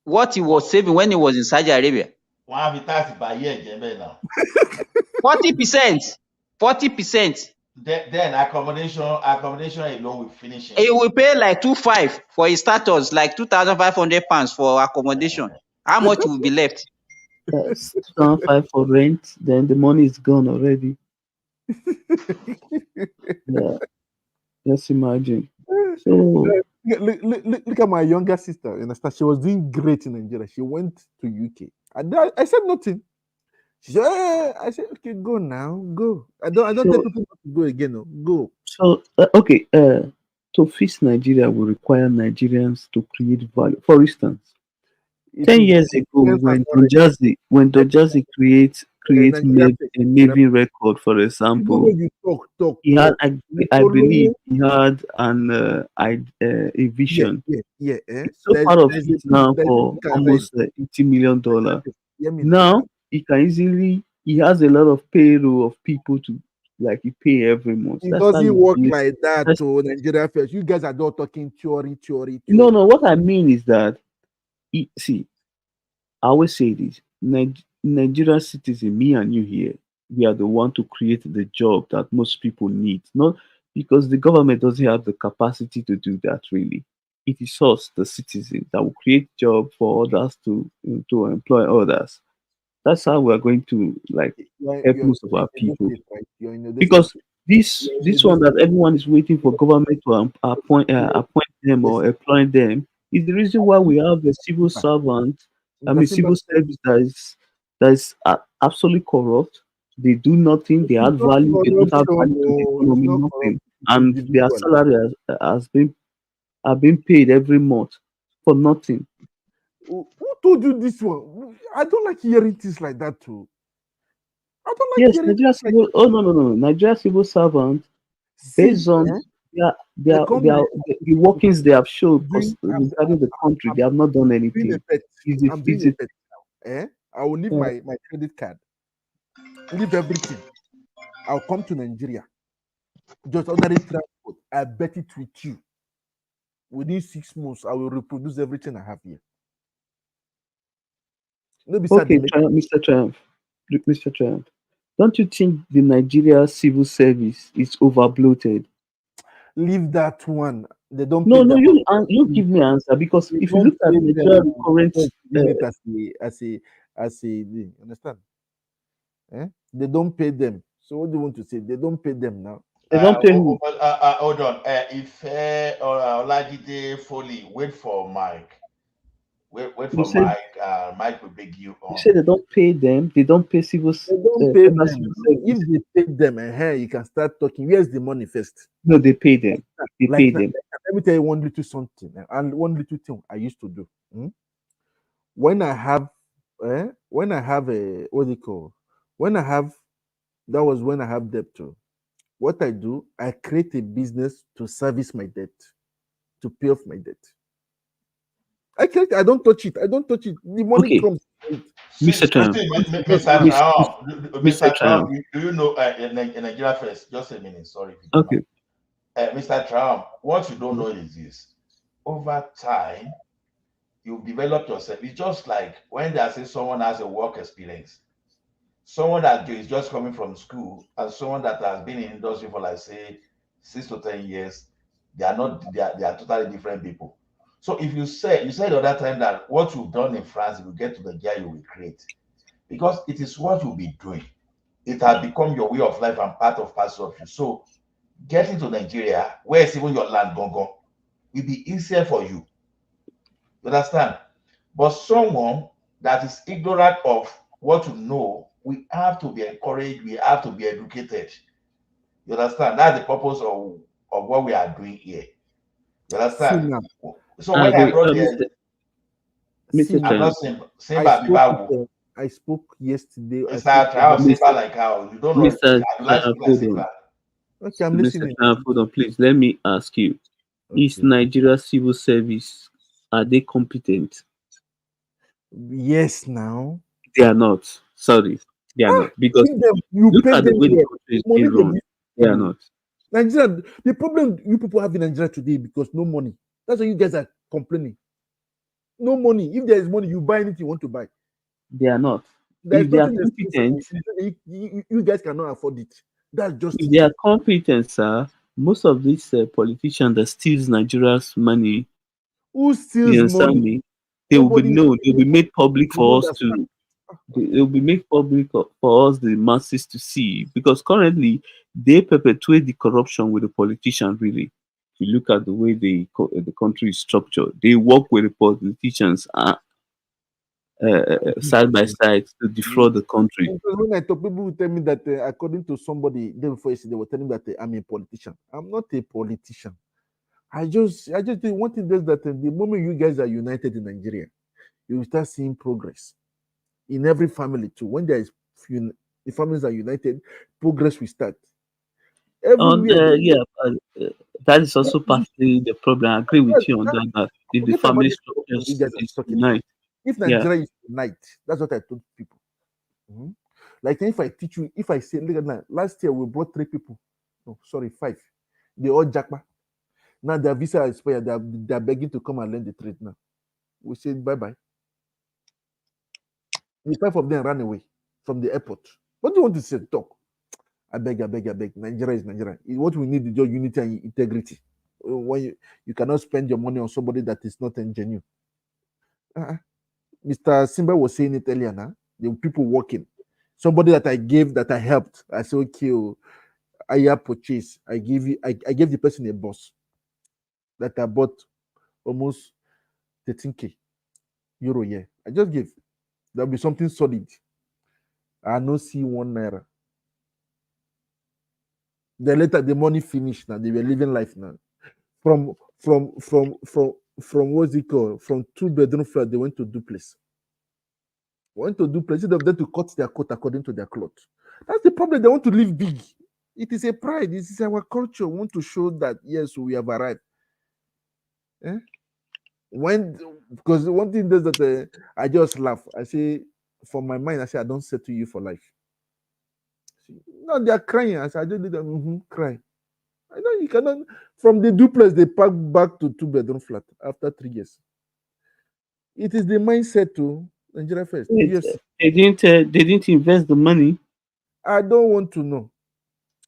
Speaker 18: what he was saving when he was in Saudi Arabia, 40%.
Speaker 5: Then accommodation alone will finish.
Speaker 18: He will pay like 2,500 for his status, like £2,500 for accommodation. How much will be left?
Speaker 3: 2,500 for rent. Then the money is gone already. Yeah, just imagine. So
Speaker 11: look at my younger sister. You understand? She was doing great in Nigeria. She went to UK. I said nothing. She said, I said, okay, go now, go. I don't tell people to go again. No, go.
Speaker 3: So okay, to fix Nigeria will require Nigerians to create value. For instance, 10 years ago, when Dojazi creates made a Navy record, for example, he had, I believe, he had a vision. It's so part of it now for almost $80 million. Now he has a lot of payroll of people to he pay every month.
Speaker 11: It doesn't work like that. So Nigeria first, you guys are not talking theory.
Speaker 3: No. What I mean is that, see, I always say this:
Speaker 9: Nigerian citizen, me and you here, we are the one to create the job that most people need. Not because the government doesn't have the capacity to do that really. It is us, the citizen, that will create job for others to employ others. That's how we're going to like help most of
Speaker 11: You're in
Speaker 9: our
Speaker 11: Edo
Speaker 9: people.
Speaker 11: State, right? You're in Edo State.
Speaker 9: Because this
Speaker 11: You're in
Speaker 9: this
Speaker 11: Edo
Speaker 9: one
Speaker 11: State.
Speaker 9: that everyone is waiting for government to
Speaker 11: Yes,
Speaker 9: appoint them
Speaker 11: yes.
Speaker 9: or employ them is the reason why we have a civil servant. I
Speaker 11: Mr.
Speaker 9: mean,
Speaker 11: Simba,
Speaker 9: civil service that is absolutely corrupt. They do nothing. They
Speaker 11: it's
Speaker 9: add
Speaker 11: not
Speaker 9: value. They don't have
Speaker 11: corruption,
Speaker 9: value to the
Speaker 11: no, it's
Speaker 9: economy.
Speaker 11: not corrupt.
Speaker 9: Nothing,
Speaker 11: It's
Speaker 9: and their
Speaker 11: individual.
Speaker 9: salary has been are being paid every month for nothing.
Speaker 11: Who told you this one? I don't like hearing things like that too. I don't like
Speaker 9: Yes,
Speaker 11: hearing
Speaker 9: Nigeria
Speaker 11: things like
Speaker 9: civil.
Speaker 11: that.
Speaker 9: Oh no, no, no. Nigeria civil servant
Speaker 11: See,
Speaker 9: based on
Speaker 11: eh, I
Speaker 9: their
Speaker 11: come
Speaker 9: their the workings they have shown
Speaker 11: doing.
Speaker 9: regarding the country, they have not done
Speaker 11: I'm doing a
Speaker 9: anything.
Speaker 11: bet.
Speaker 9: Is it
Speaker 11: I'm doing
Speaker 9: is
Speaker 11: a
Speaker 9: it
Speaker 11: bet now. I will leave
Speaker 9: uh,
Speaker 11: my credit card, leave everything. I'll come to Nigeria. Just ordinary transport. I bet it with you. Within 6 months, I will reproduce everything I have here. No, beside they
Speaker 9: okay,
Speaker 11: make
Speaker 9: Mr. Triumph? Look, Mr. Triumph, don't you think the Nigeria civil service is over bloated?
Speaker 11: leave that one. They don't pay
Speaker 9: No, no,
Speaker 11: them.
Speaker 9: you give me an answer because
Speaker 11: They
Speaker 9: if you
Speaker 11: don't
Speaker 9: look at
Speaker 11: pay
Speaker 9: Nigeria
Speaker 11: them.
Speaker 9: current,
Speaker 11: Just
Speaker 9: uh,
Speaker 11: using it as a you understand? They don't pay them. So what do you want to say? They don't pay them now.
Speaker 9: they don't pay who?
Speaker 5: Hold on. If Olajide Foley, wait for Mike. Wait
Speaker 9: You
Speaker 5: for
Speaker 9: said
Speaker 5: Mike. Mike will beg you
Speaker 9: you
Speaker 5: on.
Speaker 9: said they don't pay them. They don't pay
Speaker 11: They don't pay
Speaker 9: federal
Speaker 11: them.
Speaker 9: civil service.
Speaker 11: If they pay them, you can start talking. Where's the money first?
Speaker 9: No, they pay them. They pay them.
Speaker 11: Let me tell you one little something, and one little thing I used to do. When I have, when I have a what do you call? When I have that was when I have debt too. What I do, I create a business to service my debt, to pay off my debt. I don't touch it. I don't touch it. The money
Speaker 9: Okay,
Speaker 11: comes.
Speaker 5: See,
Speaker 9: Mr. Triumph.
Speaker 5: Mr.
Speaker 9: Miss,
Speaker 5: Trump,
Speaker 9: Mr.
Speaker 5: Mr. Trump,
Speaker 9: Triumph.
Speaker 5: do you know in Nigeria first? Just a minute, sorry if you don't
Speaker 9: Okay.
Speaker 5: mind. Mr. Trump, what you don't know is this: over time, you've developed yourself. It's just like when they say someone has a work experience, someone that is just coming from school, and someone that has been in industry for like say 6 to 10 years, they are totally different people. So if you said the other time that what you've done in France, if you get to the gear you will create, because it is what you'll be doing. It has become your way of life and part of parcel of you. So getting to Nigeria, where it's even your land gone, will be easier for you. You understand? But someone that is ignorant of what you know, we have to be encouraged, we have to be educated. You understand? That's the purpose of what we are doing here. You
Speaker 11: See
Speaker 5: understand?
Speaker 11: now.
Speaker 5: So
Speaker 9: I
Speaker 5: when I
Speaker 9: agree.
Speaker 5: brought the
Speaker 11: See
Speaker 9: Mr.
Speaker 11: now.
Speaker 5: I'm not
Speaker 9: Triumph.
Speaker 11: I
Speaker 5: Simba
Speaker 11: spoke
Speaker 5: Bibawu.
Speaker 11: with, I spoke yesterday. I
Speaker 5: It's
Speaker 11: spoke
Speaker 5: not
Speaker 11: to
Speaker 5: how
Speaker 11: them.
Speaker 5: Simba
Speaker 9: Mr.
Speaker 5: like how you don't know.
Speaker 9: Mr.
Speaker 5: I like to
Speaker 9: Triumph,
Speaker 5: be like
Speaker 9: hold on.
Speaker 5: Simba.
Speaker 11: Okay, I'm
Speaker 9: Mr.
Speaker 11: listening.
Speaker 9: Triumph, hold on, please. Let me ask you: is
Speaker 11: Okay.
Speaker 9: Nigeria civil service are they competent?
Speaker 11: Yes, now.
Speaker 9: They are not. Sorry, they are not because
Speaker 11: Give them, you
Speaker 9: look
Speaker 11: pay
Speaker 9: at the
Speaker 11: them
Speaker 9: way the
Speaker 11: well.
Speaker 9: country is
Speaker 11: Money
Speaker 9: being
Speaker 11: they
Speaker 9: run.
Speaker 11: give
Speaker 9: They are
Speaker 11: you.
Speaker 9: not.
Speaker 11: Nigeria, the problem you people have in Nigeria today because no money. That's why you guys are complaining. No money. If there is money, you buy anything you want to buy.
Speaker 9: They are not.
Speaker 11: There is
Speaker 9: If they are
Speaker 11: nothing expensive.
Speaker 9: competent,
Speaker 11: You guys cannot afford it. That's just
Speaker 9: if
Speaker 11: it.
Speaker 9: they are competent, sir, most of these politicians that steals Nigeria's money,
Speaker 11: Who
Speaker 9: you
Speaker 11: steals
Speaker 9: understand
Speaker 11: money?
Speaker 9: me? They will be
Speaker 11: Nobody
Speaker 9: known. They will be made public
Speaker 11: you
Speaker 9: for us
Speaker 11: understand.
Speaker 9: to. It will be made public for us, the masses, to see. Because currently, they perpetuate the corruption with the politicians. Really, if you look at the way the country is structured, they work with the politicians side by side to defraud the country.
Speaker 11: Because when I talk, people will tell me that according to somebody day before yesterday, they were telling me that I'm a politician. I'm not a politician. I just think one thing is that the moment you guys are united in Nigeria, you will start seeing progress in every family too. When there is the families are united, progress will start
Speaker 9: And
Speaker 11: everywhere.
Speaker 9: yeah, that is also partly the problem. I agree with you on that. That if the
Speaker 11: Forget about
Speaker 9: family
Speaker 11: this corruption you
Speaker 9: structures
Speaker 11: guys are
Speaker 9: is
Speaker 11: talking about.
Speaker 9: unite,
Speaker 11: If
Speaker 9: yeah,
Speaker 11: Nigeria is unite, that's what I told people. Mhm. Like if I teach you, if I say, look at that, last year we brought 3 people. No, sorry, 5. They all jackpot. Now their visa is expired. They're begging to come and learn the trade now. We said bye bye. The 5 of them ran away from the airport. What do you want to say? Talk. I beg, I beg, I beg. Nigeria is Nigeria. What we need is just unity and integrity. When you cannot spend your money on somebody that is not genuine. Mr. Simba was saying it earlier now. The people working. Somebody that I gave, that I helped. I said, okay, I have purchase. I gave the person a bus that I bought almost 13k euro. Yeah. I just gave. There'll be something solid. I no see 1 naira. Then later the money finished now. They were living life now. From what's it called? From 2-bedroom flat, they went to duplex. Instead of them to cut their coat according to their cloth. That's the problem. They want to live big. It is a pride. This is our culture. We want to show that yes, we have arrived. Because one thing is that I just laugh. I say, for my mind, I say I don't settle you for life. No, they are crying. I say I just did that. Cry. I know you cannot. From the duplex, they pack back to 2-bedroom flat after 3 years. It is the mindset to Nigeria first. Yes.
Speaker 9: They didn't invest the money.
Speaker 11: I don't want to know.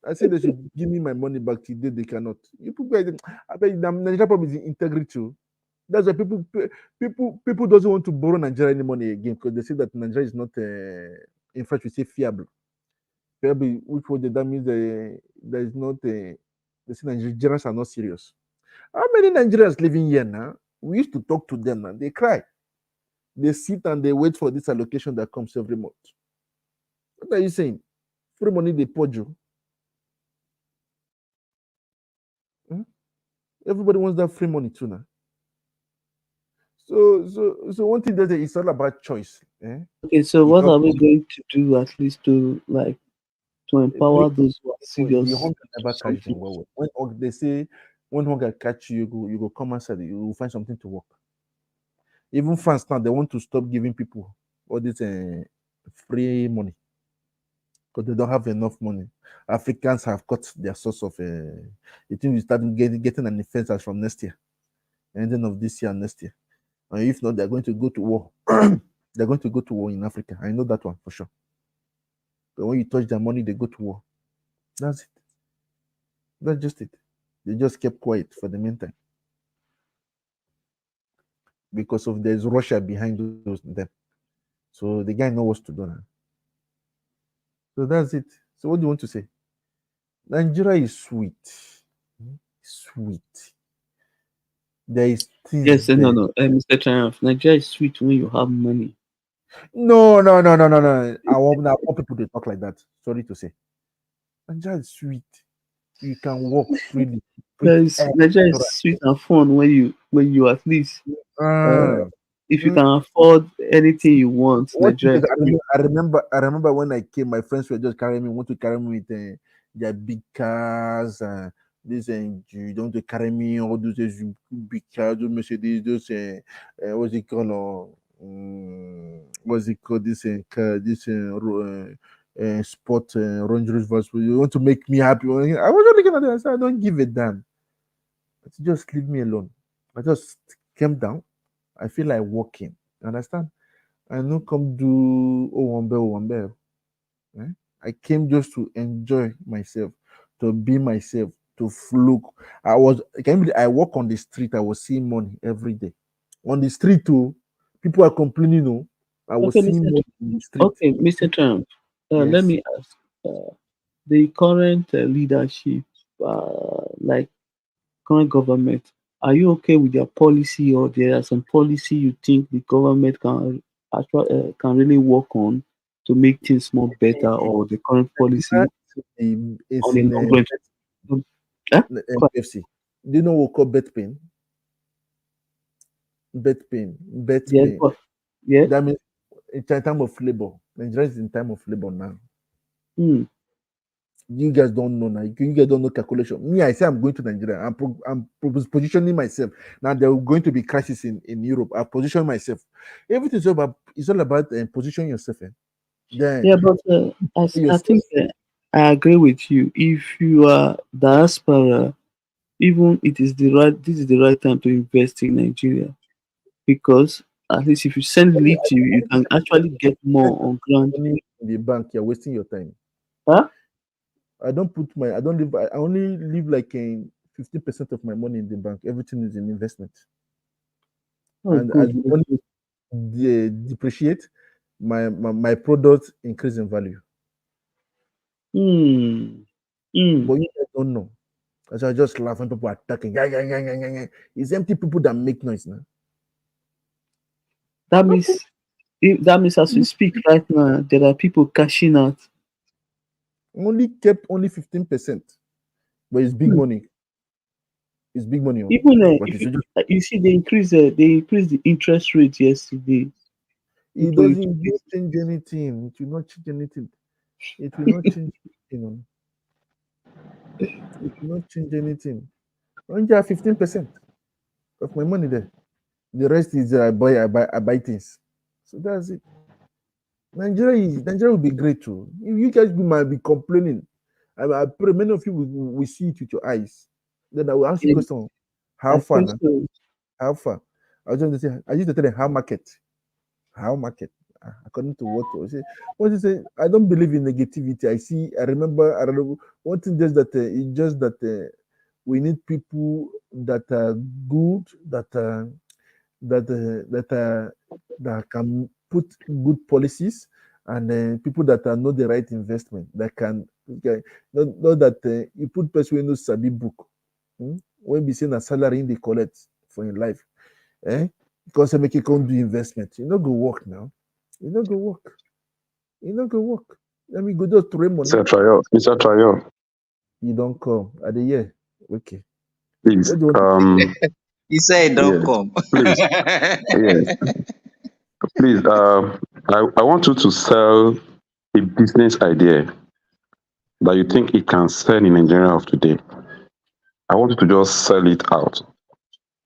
Speaker 11: I say they should give me my money back today. They cannot. You people, I bet Nigeria problem is integrity. That's why people doesn't want to borrow Nigeria money again because they say that Nigeria is not. In fact, we say fiable. Fiable, which word that means there is not. They say Nigerians are not serious. How many Nigerians living here now? We used to talk to them and they cry. They sit and they wait for this allocation that comes every month. What are you saying? Free money they pour you. Everybody wants that free money too now. So one thing that it's all about choice.
Speaker 9: Okay, so what are we going to do at least to empower those who are serious?
Speaker 11: The hunger never catch them well. When they say when hunger catch you, you go come outside, you will find something to work. Even France now, they want to stop giving people all this free money because they don't have enough money. Africans have cut their source of. I think we start getting an offense from next year, ending of this year and next year. And if not, they're going to go to war. They're going to go to war in Africa. I know that one for sure. But when you touch their money, they go to war. That's it. That's just it. They just kept quiet for the meantime. Because of there's Russia behind them. So the guy knows what to do now. So that's it. So what do you want to say? Nigeria is sweet. Sweet. There is things.
Speaker 9: Yes, no, Mr. Triumph. Nigeria is sweet when you have money.
Speaker 11: No. I want people to talk like that. Sorry to say. Nigeria is sweet. You can walk freely.
Speaker 9: Nigeria is sweet and fun when you at least if you can afford anything you want. Nigeria.
Speaker 11: I remember when I came, my friends were just carrying me, want to carry me with their big cars. You don't want to carry me all those big cars, those Mercedes, those what's it called? What's it called? This sport Range Rover. You want to make me happy? I was looking at it. I said, I don't give a damn. Just leave me alone. I just came down. I feel like walking. Understand? I no come do Owambe. I came just to enjoy myself, to be myself, to look. I walk on the street. I was seeing money every day. On the street too, people are complaining. I was seeing money on the street.
Speaker 9: Okay, Mr. Trump. Let me ask. The current leadership, like current government, are you okay with their policy, or there are some policy you think the government can really work on to make things more better, or the current policy on a long run?
Speaker 11: NFC. Do you know what we call bet pain? Bet pain.
Speaker 9: Yeah.
Speaker 11: That means in time of labor. Nigeria is in time of labor now. You guys don't know now. You guys don't know calculation. Me, I say I'm going to Nigeria. I'm positioning myself. Now there are going to be crisis in Europe. I position myself. Everything is all about positioning yourself.
Speaker 9: Yeah, but I think I agree with you. If you are diaspora, even this is the right time to invest in Nigeria, because At least if you send little, you can actually get more on ground.
Speaker 11: Money in the bank, you're wasting your time.
Speaker 9: Huh?
Speaker 11: I don't live, I only leave like 15% of my money in the bank. Everything is in investment.
Speaker 9: Oh,
Speaker 11: And as the
Speaker 9: good.
Speaker 11: money depreciate, my product increase in value. But you guys don't know. So I just laugh when people are talking. It's empty people that make noise now.
Speaker 9: That means as we speak right now, there are people cashing out.
Speaker 11: Only kept only 15%, but it's big money. It's big money.
Speaker 9: Even
Speaker 11: But
Speaker 9: if you see they increase the interest rate yesterday.
Speaker 11: It doesn't change anything. It will not change anything. It will not change anything. It will not change anything. Only have 15% of my money there. The rest is I buy things. So that's it. Nigeria will be great too. If you guys might be complaining, I pray many of you will see it with your eyes. Then I will ask you a question: How far now? How far? I used to tell them how market. How market? According to what you say. What you say? I don't believe in negativity. I remember one thing just that it's just that we need people that are good, that can put good policies, and people that are not the right investment that can not that you put person wey no sabi book when be saying a salary in the collect for your life, because make you come do investment, you no go work now. You no go work. You no go work. Let me go just throw money.
Speaker 15: Mr. Trayo.
Speaker 11: You don't come at the year. Okay.
Speaker 15: Please.
Speaker 18: He said don't come.
Speaker 15: Please. Yes. Please. I want you to sell a business idea that you think it can sell in Nigeria of today. I want you to just sell it out.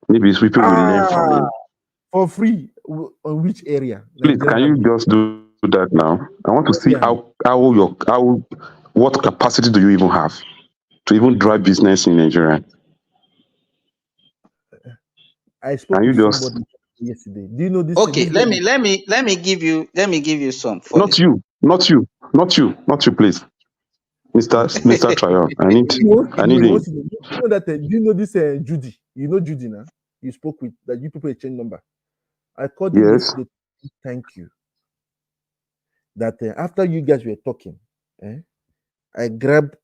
Speaker 15: Maybe people will learn from you.
Speaker 11: For free. On which area?
Speaker 15: Please, can you just do that now? I want to see what capacity do you even have to even drive business in Nigeria?
Speaker 11: I spoke with somebody yesterday. Do you know this?
Speaker 18: Okay, let me give you some.
Speaker 15: Not you, please. Mr. Trayon, I need him.
Speaker 11: You know that? Do you know this Judy? You know Judy now? You spoke with that. You people exchange number. I called him yesterday. Thank you. That after you guys were talking, I grabbed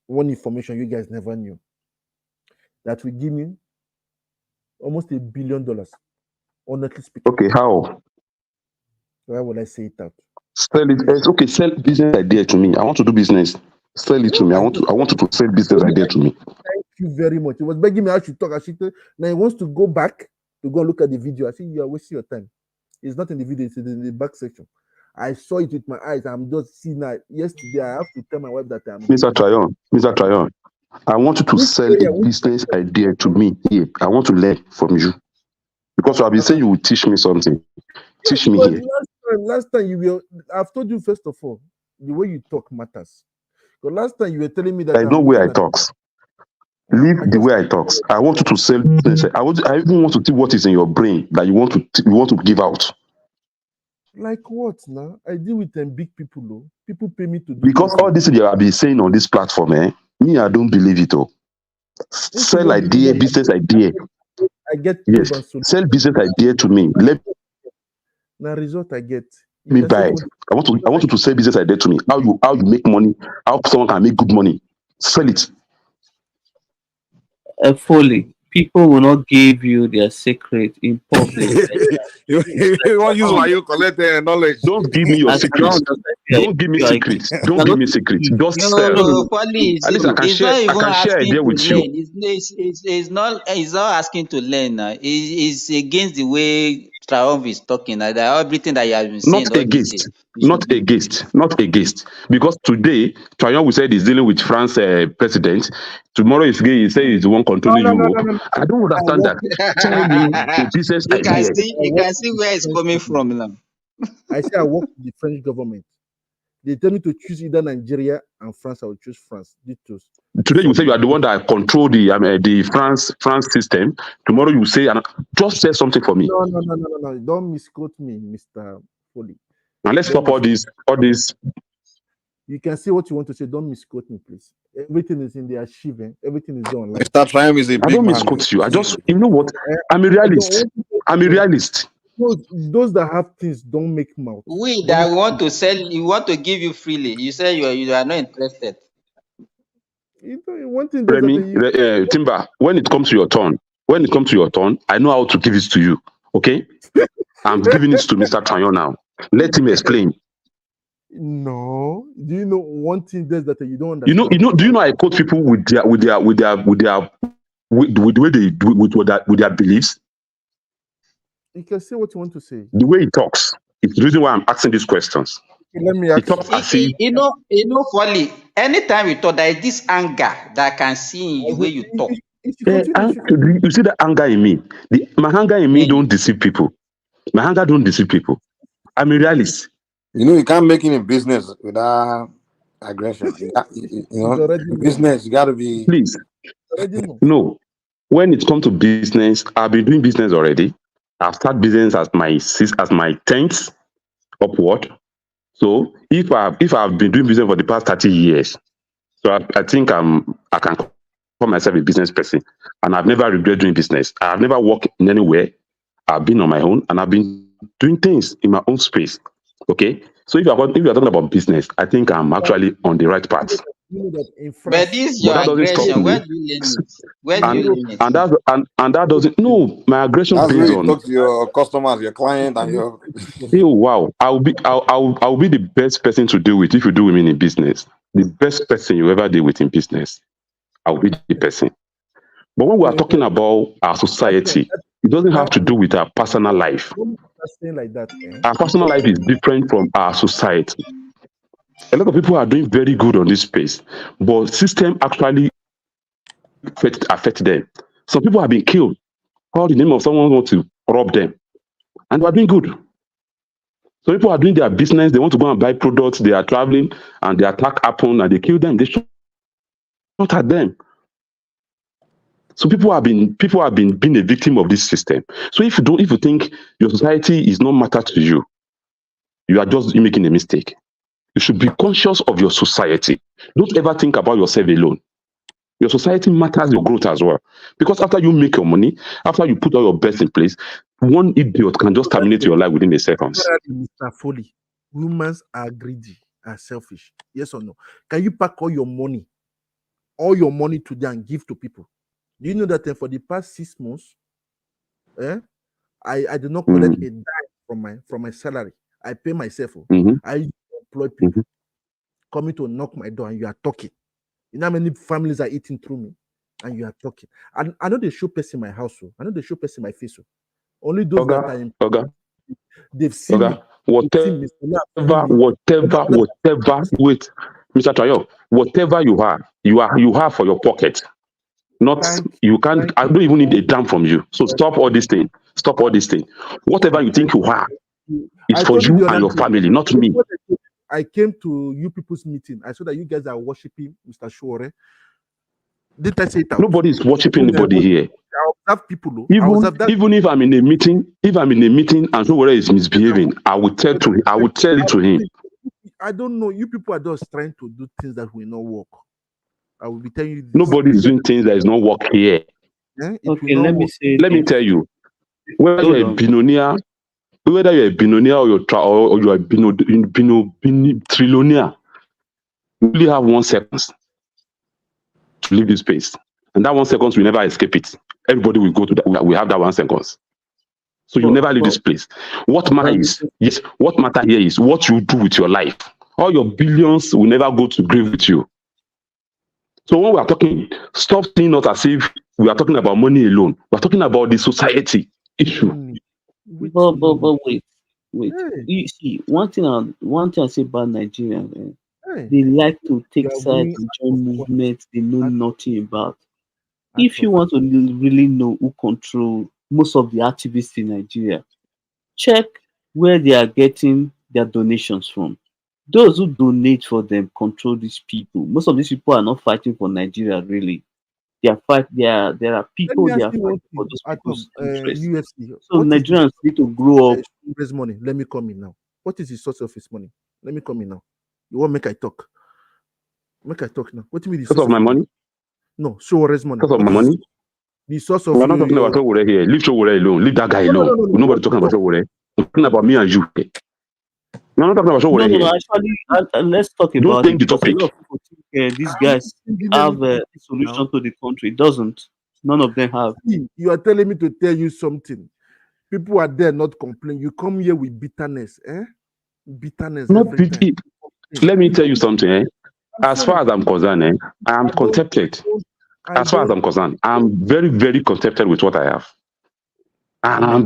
Speaker 11: one information you guys never knew. That will give me almost $1 billion. Honestly speaking.
Speaker 15: Okay, how?
Speaker 11: Why would I say it out?
Speaker 15: Sell it. It's okay. Sell business idea to me. I want to do business. Sell it to me. I want to sell business idea to me.
Speaker 11: Thank you very much. He was begging me I should talk. Now he wants to go back to go and look at the video. I think you are wasting your time. It's not in the video. It's in the back section. I saw it with my eyes. I'm just seeing that. Yesterday, I have to tell my wife that I'm.
Speaker 15: Mr. Trayon, I want you to sell a business idea to me here. I want to learn from you because I've been saying you will teach me something. Teach me here.
Speaker 11: Last time you were. I've told you first of all, the way you talk matters. Because last time you were telling me that
Speaker 15: I know where I talk. Leave the way I talk. I want you to sell business. I even want to see what is in your brain that you want to give out.
Speaker 11: Like what now? I deal with them big people, though. People pay me to do
Speaker 15: because all this you have been saying on this platform, me, I don't believe it all. Sell idea, business idea.
Speaker 11: I get
Speaker 15: sell business idea to me. Let
Speaker 11: the result I get.
Speaker 15: Me buy it. I want you to sell business idea to me. How you make money, how someone can make good money. Sell it.
Speaker 9: Fully. People will not give you their secret in public.
Speaker 7: You want to use why you collect knowledge.
Speaker 15: Don't give me your secrets. Don't give me secrets. Don't give me secrets. Just sell. At least I can share idea with you.
Speaker 18: It's not asking to learn. It's against the way Traorv is talking. Everything that you have been saying.
Speaker 15: Not against. Because today, Traorv will say he's dealing with France president. Tomorrow he say he's the one controlling Europe.
Speaker 11: No.
Speaker 15: I don't understand that. Tell me the business idea.
Speaker 18: You can see where it's coming from now.
Speaker 11: I say I work with the French government. They tell me to choose either Nigeria and France. I will choose France.
Speaker 15: Today you say you are the one that control the France system. Tomorrow you say, and just say something for me.
Speaker 11: No. Don't misquote me, Mr. Foley.
Speaker 15: And let's stop all this.
Speaker 11: You can say what you want to say. Don't misquote me, please. Everything is in the archive. Everything is done.
Speaker 7: Mr. Prime is a big man.
Speaker 15: I don't misquote you. I just, you know what? I'm a realist. I'm a realist.
Speaker 11: Those that have things don't make mouth.
Speaker 18: We that want to sell, you want to give you freely. You say you are not interested.
Speaker 11: One thing
Speaker 15: Remy, Timber, when it comes to your turn, I know how to give it to you. Okay? I'm giving it to Mr. Tranyo now. Let him explain.
Speaker 11: No. Do you know one thing that you don't understand?
Speaker 15: Do you know I quote people with their the way they do with their beliefs?
Speaker 11: You can say what you want to say.
Speaker 15: The way he talks. It's the reason why I'm asking these questions.
Speaker 11: Okay, let me ask
Speaker 18: you know, Foley, anytime you talk, there is this anger that I can see in the way you talk.
Speaker 15: You see the anger in me. My anger in me don't deceive people. My anger don't deceive people. I'm a realist.
Speaker 7: You can't make it in business without aggression. In business, you got to be.
Speaker 15: Please. No. When it comes to business, I've been doing business already. I've started business as my 10th upward. So if I've been doing business for the past 30 years, so I think I can call myself a business person, and I've never regretted doing business. I've never worked in anywhere. I've been on my own, and I've been doing things in my own space. Okay, so if you're talking about business, I think I'm actually on the right path.
Speaker 18: But this is your aggression. Where do you limit?
Speaker 15: And that doesn't. No, my aggression
Speaker 7: That's
Speaker 15: based
Speaker 7: where you
Speaker 15: on.
Speaker 7: talk to your customers, your client, and your.
Speaker 15: Hey, wow! I'll be the best person to deal with if you do with me in business. The best person you ever deal with in business, I'll be the person. But when we are talking about our society, it doesn't have to do with our personal life. Our personal life is different from our society. A lot of people are doing very good on this space, but system actually affect them. Some people have been killed. All the name of someone wants to rob them, and they are doing good. So people are doing their business. They want to go and buy products. They are traveling, and the attack happen, and they kill them. They shot at them. So people have been being a victim of this system. So if you think your society is not matter to you, you are just making a mistake. You should be conscious of your society. Don't ever think about yourself alone. Your society matters your growth as well. Because after you make your money, after you put all your best in place, one idiot can just terminate your life within a second.
Speaker 11: Mr. Foley, humans are greedy and selfish. Yes or no? Can you pack all your money today and give to people? Do you know that for the past 6 months, I did not collect a dime from my salary. I pay myself. I employ people coming to knock my door, and you are talking. You know how many families are eating through me, and you are talking. And I know they show person my house. I know they show person my face. Only those that are in, they've seen me.
Speaker 15: Whatever. Wait, Mr. Trayo, whatever you have for your pocket. You can't. I don't even need a damn from you. So stop all this thing. Stop all this thing. Whatever you think you have is for you and your family, not me.
Speaker 11: I came to you people's meeting. I saw that you guys are worshiping Mr. Shore. Did I say it out?
Speaker 15: Nobody is worshiping anybody here.
Speaker 11: I observe people.
Speaker 15: Even if I'm in a meeting, and Shore is misbehaving, I will tell it to him.
Speaker 11: I don't know. You people are just trying to do things that will not work. I will be telling you this.
Speaker 15: Nobody is doing things that is not work here.
Speaker 9: Okay, let
Speaker 15: me tell you. Whether you're a billionaire, or you're a trillionaire, you only have 1 second to leave this space. And that 1 second will never escape it. Everybody will go to that. We have that 1 second. So you never leave this place. What matters here is what you do with your life. All your billions will never go to grave with you. So when we are talking, stop seeing us as if we are talking about money alone. We are talking about the society issue.
Speaker 9: But wait. You see, one thing I say about Nigerians, they like to take sides and join movements they know nothing about. If you want to really know who control most of the activists in Nigeria, check where they are getting their donations from. those who donate for them control these people. Most of these people are not fighting for Nigeria really. They are fight. There are
Speaker 11: Let
Speaker 9: people
Speaker 11: me
Speaker 9: they
Speaker 11: ask
Speaker 9: are
Speaker 11: you one
Speaker 9: fighting for
Speaker 11: thing,
Speaker 9: those
Speaker 11: Atom,
Speaker 9: people's interests.
Speaker 11: UFC.
Speaker 9: So
Speaker 11: What is the
Speaker 9: Nigerians need to grow up.
Speaker 11: raise money? Let me come in now. What is the source of his money? Let me come in now. You want make I talk? Make I talk now. What do you mean the
Speaker 15: Because
Speaker 11: source
Speaker 15: of
Speaker 11: of
Speaker 15: my
Speaker 11: his money?
Speaker 15: money.
Speaker 11: No, show raise money.
Speaker 15: Because of
Speaker 11: What
Speaker 15: my
Speaker 11: is
Speaker 15: money.
Speaker 11: the source of
Speaker 15: We're not talking
Speaker 11: your?
Speaker 15: about Showore here. Leave Showore alone. Leave that guy
Speaker 11: No, no, no,
Speaker 15: alone.
Speaker 11: no, no.
Speaker 15: Nobody talking about Showore. I'm talking about me and you. We're not talking about
Speaker 9: No,
Speaker 15: Showore
Speaker 9: no, no.
Speaker 15: here.
Speaker 9: Actually, let's talk
Speaker 15: Don't
Speaker 9: about it
Speaker 15: change the
Speaker 9: because a
Speaker 15: topic.
Speaker 9: lot of people think these
Speaker 11: I'm
Speaker 9: guys
Speaker 11: changing
Speaker 9: have
Speaker 11: anything
Speaker 9: a solution
Speaker 11: now.
Speaker 9: to the country. It doesn't. None of them have.
Speaker 11: See, you are telling me to tell you something. People are there not complain. You come here with bitterness, eh? Bitterness
Speaker 15: Not
Speaker 11: every time.
Speaker 15: pity. Let me tell you something.
Speaker 11: I'm
Speaker 15: As far
Speaker 11: sorry.
Speaker 15: as I'm concerned, I am
Speaker 11: I don't.
Speaker 15: contented.
Speaker 11: I
Speaker 15: As far as
Speaker 11: don't.
Speaker 15: I'm concerned, I'm very, very contented with what I have. And
Speaker 11: Amen.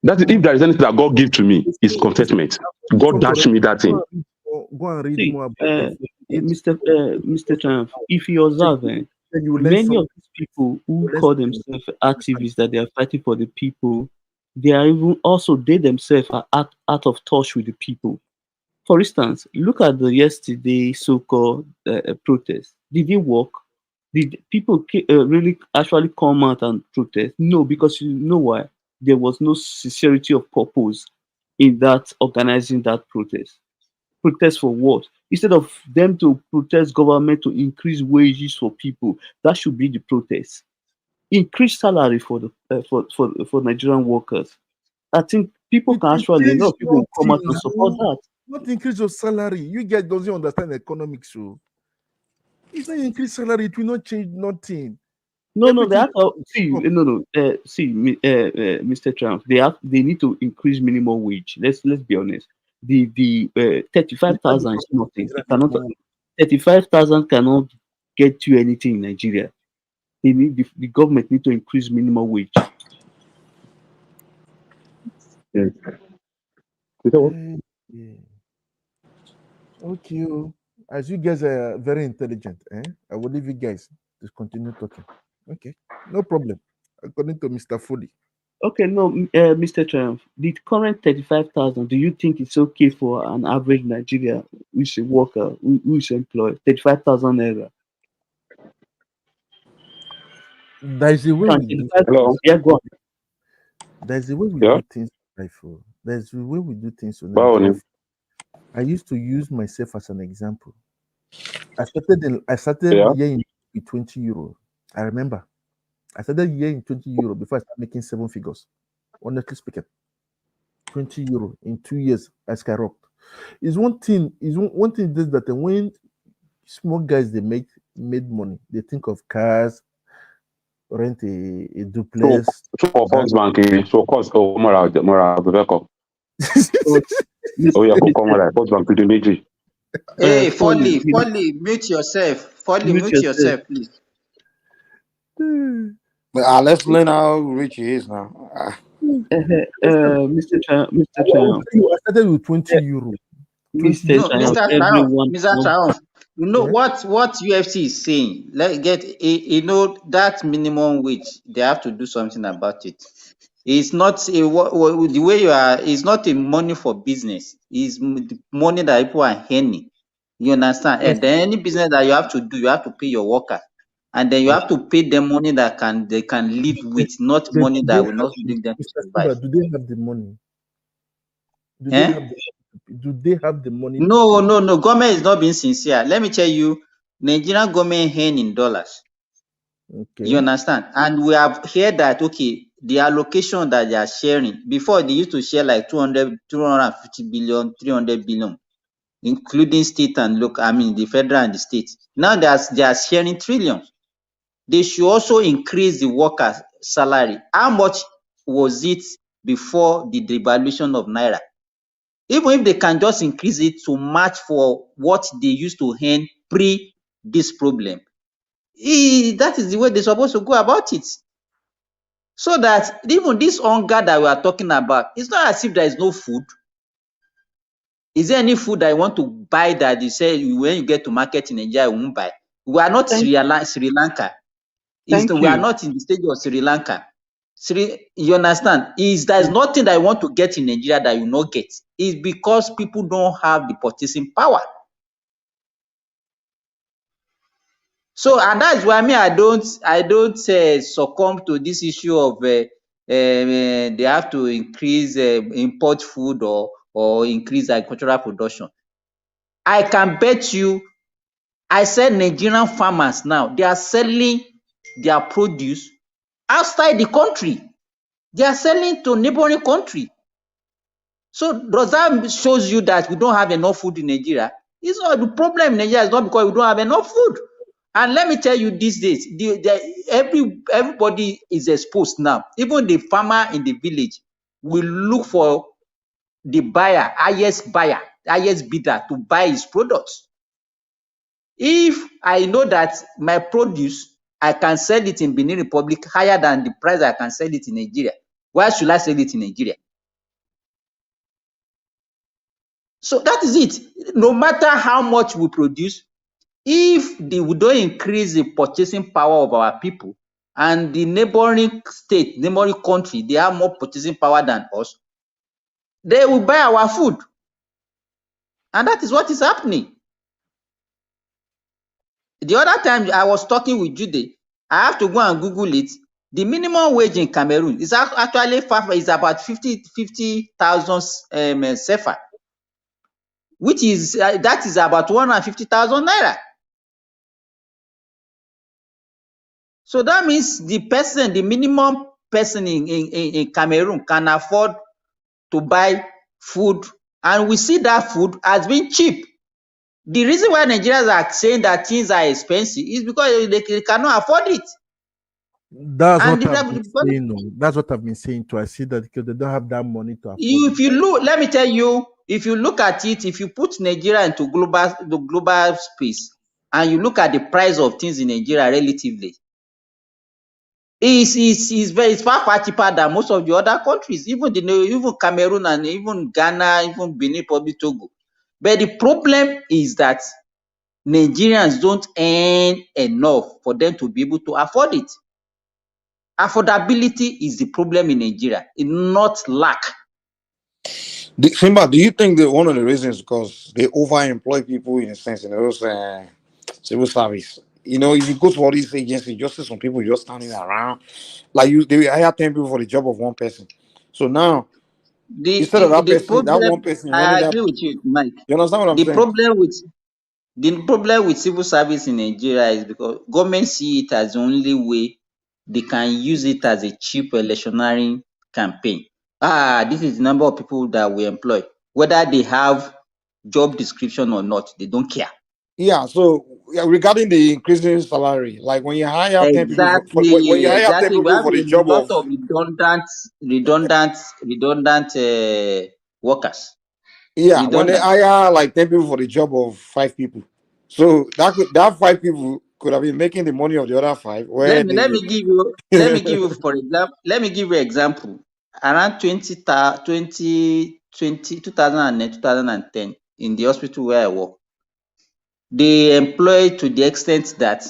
Speaker 15: that if there is anything that God give to me, is
Speaker 11: Listen,
Speaker 15: contentment.
Speaker 11: this
Speaker 15: God
Speaker 11: one
Speaker 15: dash
Speaker 11: correct.
Speaker 15: me that thing.
Speaker 11: Go and read
Speaker 9: See,
Speaker 11: more about the
Speaker 9: Mr. Triumph, if you observe,
Speaker 11: then you will learn
Speaker 9: many
Speaker 11: something.
Speaker 9: of these people who
Speaker 11: Learn
Speaker 9: call
Speaker 11: something.
Speaker 9: themselves activists that they are fighting for the people, they are even also they themselves are out of touch with the people. For instance, look at the yesterday so-called protest. Did it work? Did people really actually come out and protest? No, because you know why? There was no sincerity of purpose in that organizing that protest. Protest for what? Instead of them to protest government to increase wages for people, that should be the protest. Increase salary for the for Nigerian workers. I think people
Speaker 11: It
Speaker 9: can actually a lot
Speaker 11: increase
Speaker 9: of people will come
Speaker 11: nothing
Speaker 9: out and support
Speaker 11: now.
Speaker 9: that.
Speaker 11: Not increase your salary. You guys doesn't understand economics, so it's not increase salary. It will not change nothing.
Speaker 9: No, no, they
Speaker 11: Everything
Speaker 9: have to see.
Speaker 11: stop.
Speaker 9: No, no. Mr. Trump, they need to increase minimum wage. Let's be honest. The
Speaker 11: It's not
Speaker 9: 35,000 is
Speaker 11: because of
Speaker 9: nothing.
Speaker 11: Nigeria
Speaker 9: It cannot
Speaker 11: minimum wage.
Speaker 9: 35,000 cannot get you anything in Nigeria. They need the government need to increase minimum wage.
Speaker 15: Yeah.
Speaker 11: Yeah. Okay. As you guys are very intelligent, I will leave you guys to continue talking. Okay. No problem. According to Mr. Foley.
Speaker 9: Okay, no, Mr. Triumph, the current 35,000, do you think it's okay for an average Nigeria who is a worker, who is employed? 35,000 naira.
Speaker 11: There's a way
Speaker 9: Can
Speaker 11: we do
Speaker 9: 35,
Speaker 15: Hello.
Speaker 9: yeah, go on.
Speaker 11: there's a way we
Speaker 15: Yeah.
Speaker 11: do things in life. There's a way we do things in
Speaker 15: Wow.
Speaker 11: Nigeria. I used to use myself as an example. I started
Speaker 15: Yeah.
Speaker 11: here in with 20 euro. I remember. I started here in 20 euro before I started making seven figures. Honestly speaking. 20 euro in 2 years I skyrocketed. Is one thing is that when small guys they made money, they think of cars, rent a
Speaker 15: So,
Speaker 11: duplex.
Speaker 15: for first bank, so cost moral the backup.
Speaker 9: So,
Speaker 15: Oh yeah,
Speaker 9: Mr.
Speaker 15: come on, first bank to the meji.
Speaker 18: Hey,
Speaker 9: Folly,
Speaker 18: Folly, mute yourself. Folly,
Speaker 9: mute
Speaker 18: mute
Speaker 9: yourself.
Speaker 18: yourself, please.
Speaker 7: But, let's learn how rich he is now.
Speaker 9: Mr. Triumph,
Speaker 11: I started with 20 euro. 20
Speaker 9: Mr.
Speaker 11: euro.
Speaker 18: No,
Speaker 9: Triumph,
Speaker 18: Mr. Triumph,
Speaker 9: everyone
Speaker 18: Mr.
Speaker 9: knows.
Speaker 18: Triumph. You know
Speaker 11: Yeah.
Speaker 18: what UFC is saying? Let get you know that minimum wage. They have to do something about it. It's not a the way you are. It's not a money for business. It's the money that people are earning. You understand?
Speaker 11: Yes,
Speaker 18: And then any business that you have to do, you have to pay your worker, and then you
Speaker 11: yes.
Speaker 18: have to pay them money that they can live
Speaker 11: But,
Speaker 18: with, not
Speaker 11: but
Speaker 18: money
Speaker 11: do
Speaker 18: that
Speaker 11: they
Speaker 18: will
Speaker 11: have
Speaker 18: not make them to
Speaker 11: Mr.
Speaker 18: survive.
Speaker 11: Silva, do they have the money? Do they
Speaker 18: Eh?
Speaker 11: have the money to
Speaker 18: No,
Speaker 11: pay?
Speaker 18: no, no. Government is not being sincere. Let me tell you, Nigerian government earn in dollars. You
Speaker 11: Okay.
Speaker 18: understand? And we have heard that okay, the allocation that they are sharing before they used to share like 200, 250 billion, 300 billion, including state and local. I mean the federal and the state. Now they are sharing trillions. They should also increase the workers' salary. How much was it before the devaluation of naira? Even if they can just increase it to match for what they used to earn pre this problem, that is the way they're supposed to go about it. So that even this hunger that we are talking about, it's not as if there is no food. Is there any food that you want to buy that you say when you get to market in Nigeria you won't buy? We are not
Speaker 9: Thank
Speaker 18: Sri Lanka.
Speaker 9: thank
Speaker 18: We are
Speaker 9: you.
Speaker 18: not in the stage of Sri Lanka. You understand? There's nothing that you want to get in Nigeria that you not get. It's because people don't have the purchasing power. So, and that's why I don't succumb to this issue of they have to increase import food or increase agricultural production. I can bet you, I said Nigerian farmers now, they are selling their produce outside the country. They are selling to neighboring country. So does that shows you that we don't have enough food in Nigeria? It's not the problem in Nigeria. Is not because we don't have enough food. And let me tell you, these days, everybody is exposed now. Even the farmer in the village will look for the buyer, highest bidder to buy his products. If I know that my produce, I can sell it in Benin Republic higher than the price I can sell it in Nigeria, why should I sell it in Nigeria? So that is it. No matter how much we produce, if we don't increase the purchasing power of our people, and the neighboring state, neighboring country, they have more purchasing power than us, they will buy our food. And that is what is happening. The other time I was talking with Jude, I have to go and Google it. The minimum wage in Cameroon is actually about 50,000 CFA, which is that is about 150,000 naira. So that means the minimum person in Cameroon can afford to buy food, and we see that food has been cheap. The reason why Nigerians are saying that things are expensive is because they cannot afford it.
Speaker 11: That's
Speaker 18: And
Speaker 11: what I've been saying. No. That's what I've been saying too. I see that because they don't have that money to afford
Speaker 18: if you look, let me tell you, if you look at it, if you put Nigeria into the global space and you look at the price of things in Nigeria relatively, it's far cheaper than most of the other countries, even Cameroon and even Ghana, even Benin Republic, Togo. But the problem is that Nigerians don't earn enough for them to be able to afford it. Affordability is the problem in Nigeria, not lack.
Speaker 7: Simba, do you think that one of the reasons because they overemploy people in a sense in those civil service? You know, if you go to all these agencies, just see some people just standing around. Like they hire 10 people for the job of one person. So now, instead of that
Speaker 18: The
Speaker 7: person, that one
Speaker 18: problem,
Speaker 7: person running
Speaker 18: I
Speaker 7: that,
Speaker 18: agree with you, Mike.
Speaker 7: you understand what I'm
Speaker 18: The
Speaker 7: saying?
Speaker 18: problem with civil service in Nigeria is because government see it as the only way they can use it as a cheap electioneering campaign. This is the number of people that we employ. Whether they have job description or not, they don't care.
Speaker 7: Yeah, so regarding the increasing salary, like when you hire 10 people when you hire 10
Speaker 18: Exactly. We
Speaker 7: people
Speaker 18: have
Speaker 7: for the
Speaker 18: a
Speaker 7: job
Speaker 18: lot
Speaker 7: of
Speaker 18: of workers.
Speaker 7: yeah, when they
Speaker 18: Redundant.
Speaker 7: hire like 10 people for the job of 5 people. So that 5 people could have been making the money of the other 5 where
Speaker 18: Let me
Speaker 7: they
Speaker 18: give you for example. Let me give you example. Around 2010 in the hospital where I work, they employ to the extent that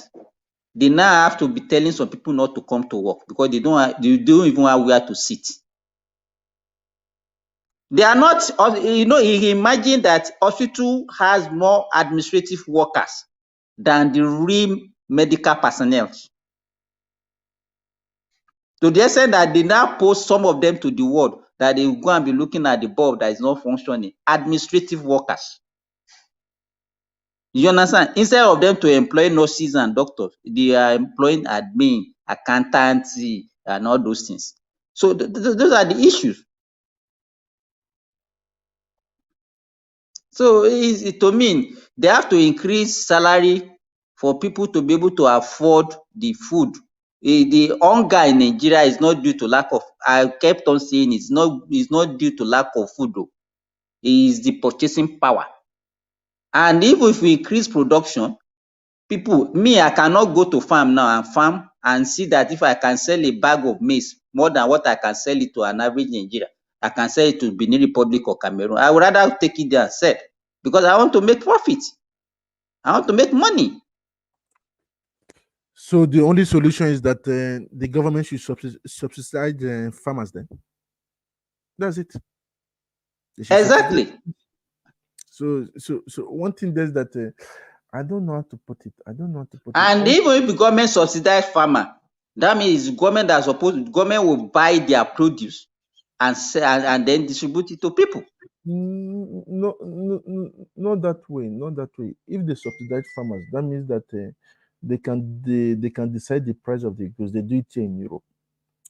Speaker 18: they now have to be telling some people not to come to work because they don't even have where to sit. They are not, imagine that hospital has more administrative workers than the real medical personnel. To the extent that they now post some of them to the world that they will go and be looking at the bulb that is not functioning. Administrative workers. You understand? Instead of them to employ nurses and doctors, they are employing admin, accountancy, and all those things. So those are the issues. So to me, they have to increase salary for people to be able to afford the food. The hunger in Nigeria is not due to lack of, I kept on saying it's not due to lack of food though. It is the purchasing power. And even if we increase production, I cannot go to farm now and farm and see that if I can sell a bag of maize more than what I can sell it to an average Nigeria, I can sell it to Benin Republic or Cameroon. I would rather take it there and sell because I want to make profit. I want to make money.
Speaker 11: So the only solution is that the government should subsidize farmers. Then that's it. They should subsidize.
Speaker 18: Exactly.
Speaker 11: So one thing is that I don't know how to put it. I don't know how to put it.
Speaker 18: And even if the government subsidize farmer, that means government will buy their produce and sell and then distribute it to people.
Speaker 11: No, not that way. Not that way. If they subsidize farmers, that means that they can decide the price of the goods. They do it here in Europe.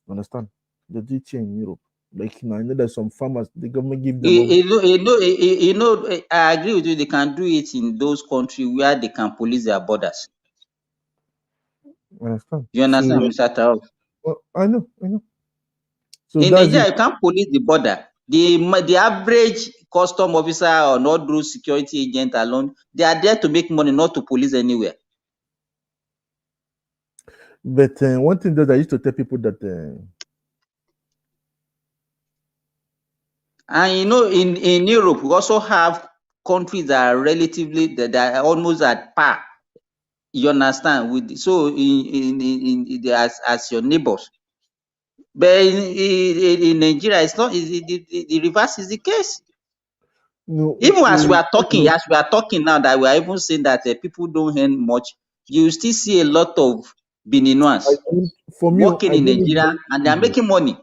Speaker 11: Understand? They do it here in Europe. Like I know that some farmers, the government give them all.
Speaker 18: I agree with you. They can do it in those countries where they can police their borders.
Speaker 11: Understand?
Speaker 18: You understand, Mr. Tao?
Speaker 11: I know. So
Speaker 18: In
Speaker 11: that's
Speaker 18: Nigeria,
Speaker 11: it.
Speaker 18: you can't police the border. The average custom officer or not those security agent alone, they are there to make money, not to police anywhere.
Speaker 11: But one thing that I used to tell people that
Speaker 18: and in Europe, we also have countries that are almost at par. You understand? As your neighbors. But in Nigeria, it's not. The reverse is the case.
Speaker 11: no.
Speaker 18: Even as we are talking now, that we are even saying that people don't earn much, you still see a lot of Beninoans working in Nigeria and they are making money.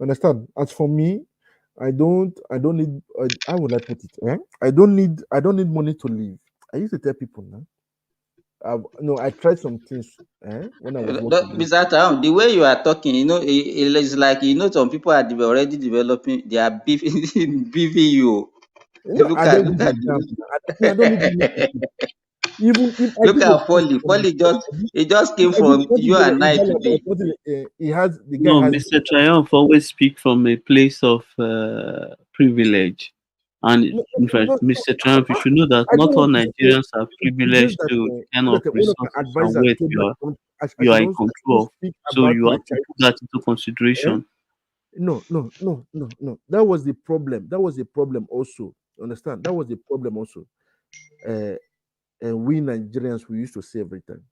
Speaker 11: Understand? As for me, I don't need. How would I put it? I don't need money to live. I used to tell people now. I tried some things when I was working.
Speaker 18: Mr. Taram, the way you are talking, it's like some people are already developing. They are beefing you.
Speaker 11: No,
Speaker 18: Look
Speaker 11: I
Speaker 18: at
Speaker 11: don't give a damn. I don't need money. Even if I
Speaker 18: look
Speaker 11: give a
Speaker 18: at Folly. Folly just came
Speaker 11: if I give
Speaker 18: from
Speaker 11: what is
Speaker 18: you and I
Speaker 11: about
Speaker 18: today.
Speaker 11: what is he has the guy
Speaker 9: No,
Speaker 11: has
Speaker 9: Mr. Triumph always speak from a place of privilege. And in fact, Mr. Triumph, you should know that
Speaker 11: I don't
Speaker 9: not all
Speaker 11: want to say
Speaker 9: Nigerians are
Speaker 11: it's just
Speaker 9: privileged
Speaker 11: that
Speaker 9: to kind
Speaker 11: look
Speaker 9: of
Speaker 11: at one of my
Speaker 9: resources and
Speaker 11: advisors
Speaker 9: wealth
Speaker 11: told me I
Speaker 9: you are in
Speaker 11: shouldn't
Speaker 9: control of.
Speaker 11: speak
Speaker 9: So
Speaker 11: about
Speaker 9: you
Speaker 11: my
Speaker 9: have to
Speaker 11: child.
Speaker 9: put that into consideration.
Speaker 11: No. That was the problem. That was the problem also. Understand? That was the problem also. And we Nigerians we used to say every time.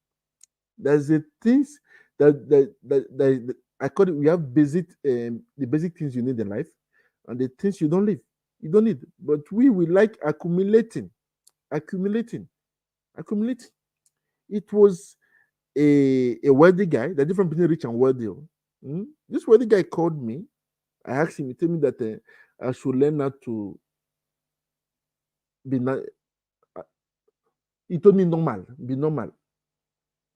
Speaker 11: There's the things that I call it. We have the basic things you need in life, and the things you don't need. You don't need. But we like accumulating. It was a wealthy guy. The difference between rich and wealthy. This wealthy guy called me. I asked him. He told me that I should learn how to be. He told me be normal.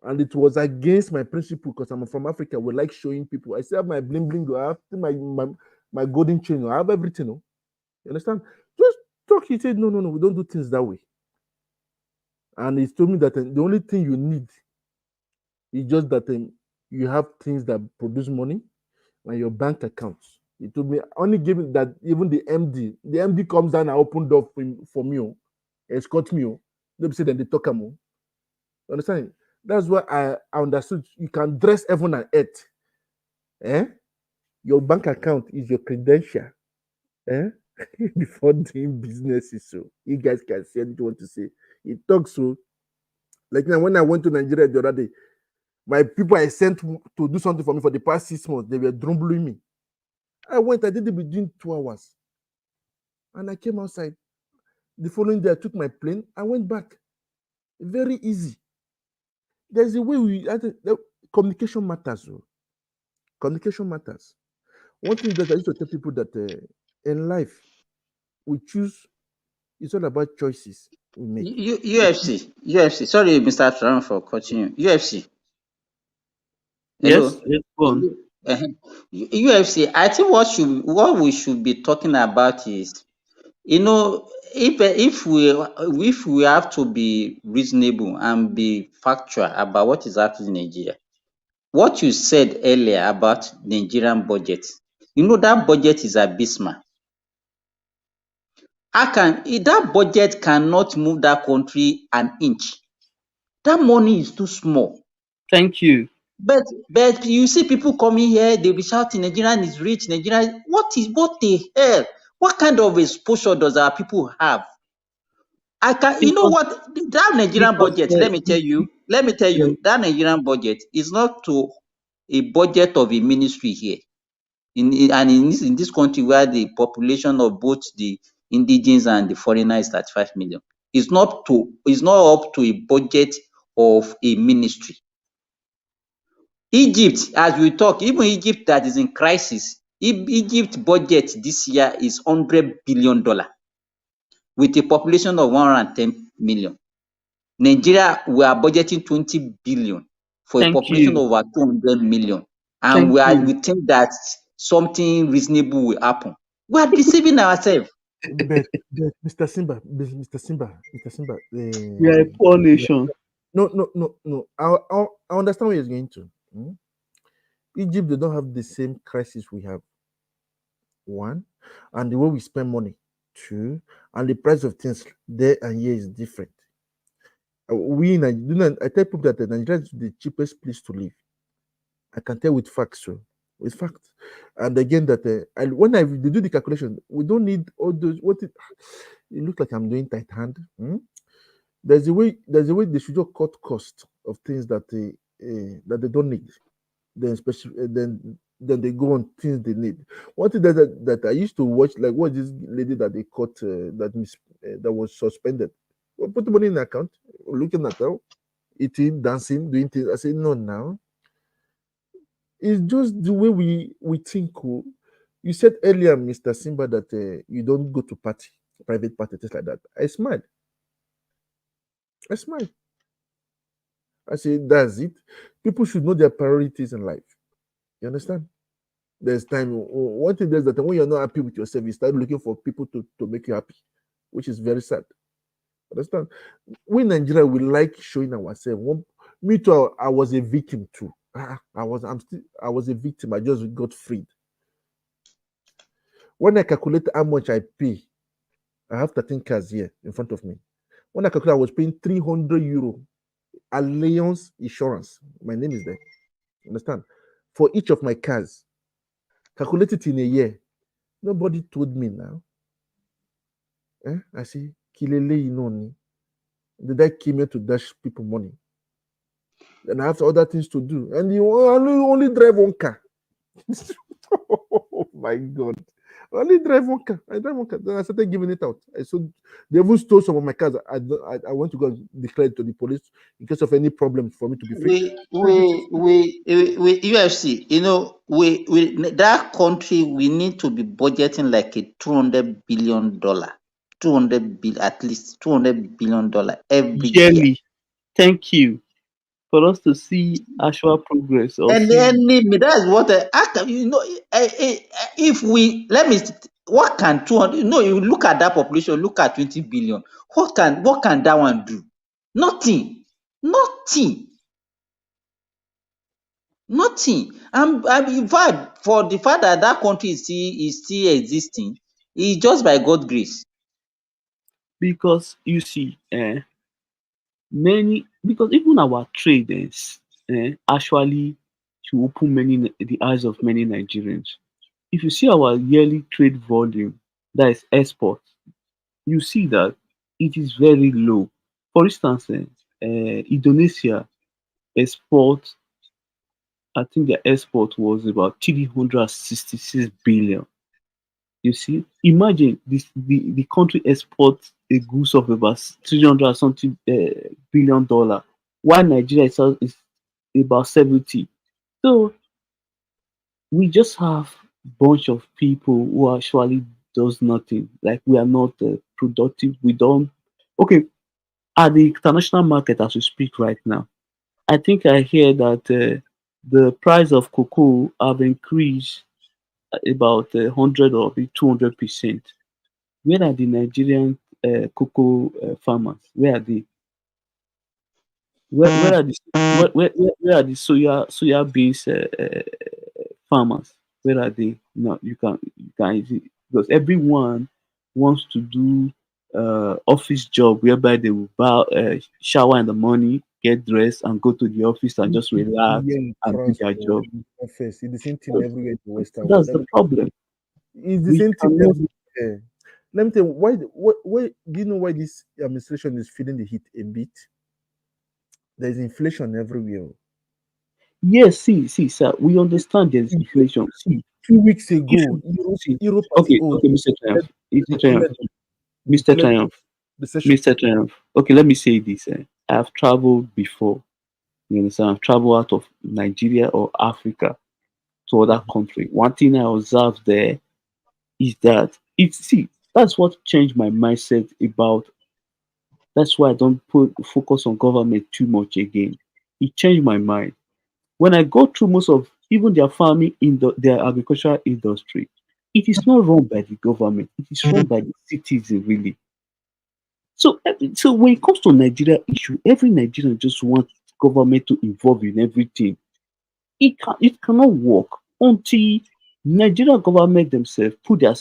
Speaker 11: And it was against my principle because I'm from Africa. We like showing people. I still have my bling bling. I have my golden chain. I have everything. You understand? Just talk. He said, no, we don't do things that way. And he told me that the only thing you need is just that you have things that produce money and your bank accounts. He told me only give it that even the MD comes down and open door for me, escort me. They say then they talk more. Understand? That's why I understood you can dress heaven and earth. Your bank account is your credential. Before doing businesses. So you guys can say what you want to say. It talks so. Like now, when I went to Nigeria the other day, my people I sent to do something for me for the past 6 months, they were drumbling me. I did it within 2 hours. And I came outside. The following day, I took my plane. I went back. Very easy. There's a way communication matters. Communication matters. One thing that I used to tell people that in life, we choose, it's all about choices we make.
Speaker 18: UFC. Sorry, Mr. Trump, for cutting you. UFC.
Speaker 9: Yes,
Speaker 18: Hello.
Speaker 9: go on.
Speaker 18: UFC. I think what we should be talking about is, if we have to be reasonable and be factual about what is happening in Nigeria, what you said earlier about Nigerian budget, that budget is abysmal. That budget cannot move that country an inch. That money is too small.
Speaker 9: Thank you.
Speaker 18: But you see people coming here, they be shouting, Nigerian is rich, Nigerian. What the hell? What kind of exposure does our people have? I can, you know
Speaker 9: Because
Speaker 18: what, that Nigerian
Speaker 9: because
Speaker 18: budget, let me tell you, that Nigerian budget is not to a budget of a ministry here. And in this country where the population of both the indigenes and the foreigner is 35 million, it's not up to a budget of a ministry. Egypt, as we talk, even Egypt that is in crisis, Egypt budget this year is $100 billion with a population of 110 million. Nigeria, we are budgeting 20 billion for a
Speaker 9: thank
Speaker 18: population
Speaker 9: you,
Speaker 18: of over 200 million. And
Speaker 9: thank you.
Speaker 18: we think that something reasonable will happen. We are deceiving ourselves.
Speaker 11: But Mr. Simba,
Speaker 9: We are a poor nation.
Speaker 11: no. I understand where you're going to. Egypt, they don't have the same crisis we have. One, and the way we spend money. Two, and the price of things there and here is different. I tell people that Nigeria is the cheapest place to live. I can tell with facts, so with facts. And again, that when they do the calculation, we don't need all those. It looks like I'm doing tight hand. There's a way they should just cut cost of things that they don't need. Then especially then they go on things they need. One thing that I used to watch, like what this lady that they caught that was suspended. Well, put the money in the account, looking at her, eating, dancing, doing things. I say no now. It's just the way we think. Oh. You said earlier, Mr. Simba, that you don't go to private party, things like that. I smiled. I say that's it. People should know their priorities in life. You understand? There's time. One thing is that when you're not happy with yourself, you start looking for people to make you happy, which is very sad. Understand? We in Nigeria, we like showing ourselves. Me too. I was a victim too. I was a victim. I just got freed. When I calculate how much I pay, I have 13 cars here in front of me. When I calculate, I was paying €300 Alliance Insurance. My name is there. Understand? For each of my cars, calculate it in a year. Nobody told me now. I say, Kilele Inoni. Did I came here to dash people money? Then I have other things to do. And you only drive one car. Oh my God. I only drive one car. I drive one car. Then I started giving it out. So they even stole some of my cars. I want to go and declare it to the police in case of any problem for me to be free.
Speaker 18: We UFC, that country, we need to be budgeting like a $200 billion, at least $200 billion every year.
Speaker 9: Yearly. Thank you. For us to see actual progress or
Speaker 18: And
Speaker 9: see
Speaker 18: that's what if we what can 200, you look at that population, look at 20 billion. What can that one do? Nothing. And in fact, for the fact that that country is still existing, it's just by God's grace.
Speaker 9: because you see, because even our traders actually to open the eyes of many Nigerians. If you see our yearly trade volume, that is export, you see that it is very low. For instance, Indonesia export, I think their export was about 366 billion. You see, imagine the country exports a goods of about 300 something billion dollar, while Nigeria itself is about 70. So we just have bunch of people who actually does nothing. Like we are not productive. We don't. Okay, at the international market as we speak right now, I think I hear that the price of cocoa have increased about 100 or 200%. Where are the Nigerian cocoa farmers? Where are they? Where are the where are the soya beans farmers? Where are they? No, you can easily, because everyone wants to do office job whereby they will shower in the morning, get dressed, and go to the office and just relax
Speaker 11: Here in
Speaker 9: and do
Speaker 11: France,
Speaker 9: their
Speaker 11: for
Speaker 9: job.
Speaker 11: first, it's the same thing everywhere in the Western world.
Speaker 9: That's the problem.
Speaker 11: It's the
Speaker 9: We
Speaker 11: same thing
Speaker 9: cannot.
Speaker 11: everywhere. let me tell you why do you know why this administration is feeling the heat a bit? There's inflation everywhere.
Speaker 9: Yes, see, sir, we understand there's inflation. See,
Speaker 11: 2 weeks
Speaker 9: if
Speaker 11: ago,
Speaker 9: you see,
Speaker 11: Europe as a
Speaker 9: okay,
Speaker 11: whole
Speaker 9: okay, Mr. Triumph, Mr. Triumph,
Speaker 11: declared
Speaker 9: Mr.
Speaker 11: declared
Speaker 9: Triumph,
Speaker 11: recession.
Speaker 9: Mr. Triumph. Okay, let me say this. I've traveled before. You understand? I've traveled out of Nigeria or Africa to other country. One thing I observed there is that that's what changed my mindset about. That's why I don't put focus on government too much again. It changed my mind when I go through most of even their farming in their agricultural industry. It is not run by the government. It is run by the citizen really. So when it comes to Nigeria issue, every Nigerian just wants government to involve in everything. It cannot work until Nigerian government themselves put their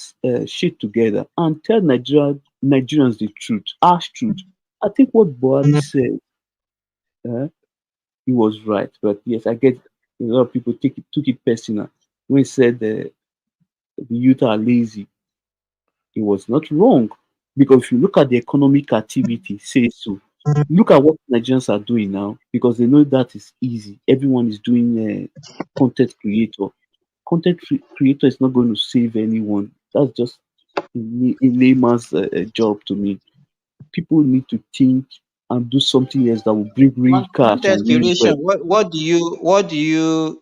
Speaker 9: shit together and tell Nigerians the truth, harsh truth. I think what Buhari said, uh, he was right. But yes, I get a lot of people took it personal when he said the youth are lazy. He was not wrong because if you look at the economic activity, say so. Look at what Nigerians are doing now because they know that is easy. Everyone is doing content creator. Creator is not going to save anyone. That's just a layman's job to me. People need to think and do something else that will bring real cash
Speaker 18: Content
Speaker 9: and real
Speaker 18: creation.
Speaker 9: bread.
Speaker 18: What do you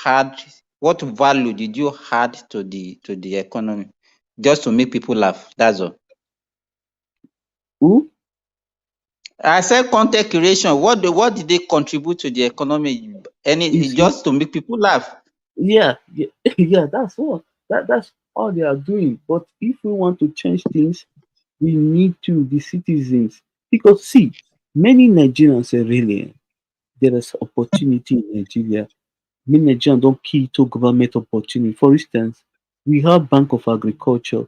Speaker 18: add? What value did you add to the economy? Just to make people laugh. That's all.
Speaker 9: Who?
Speaker 18: I said content creation. What did they contribute to the economy?
Speaker 9: You
Speaker 18: Any
Speaker 9: see?
Speaker 18: just to make people laugh?
Speaker 9: Yeah, yeah, that's what that's all they are doing. But if we want to change things, we need to the citizens because see, many Nigerians are really there is opportunity in Nigeria. Many Nigerians don't key to government opportunity. For instance, we have Bank of Agriculture,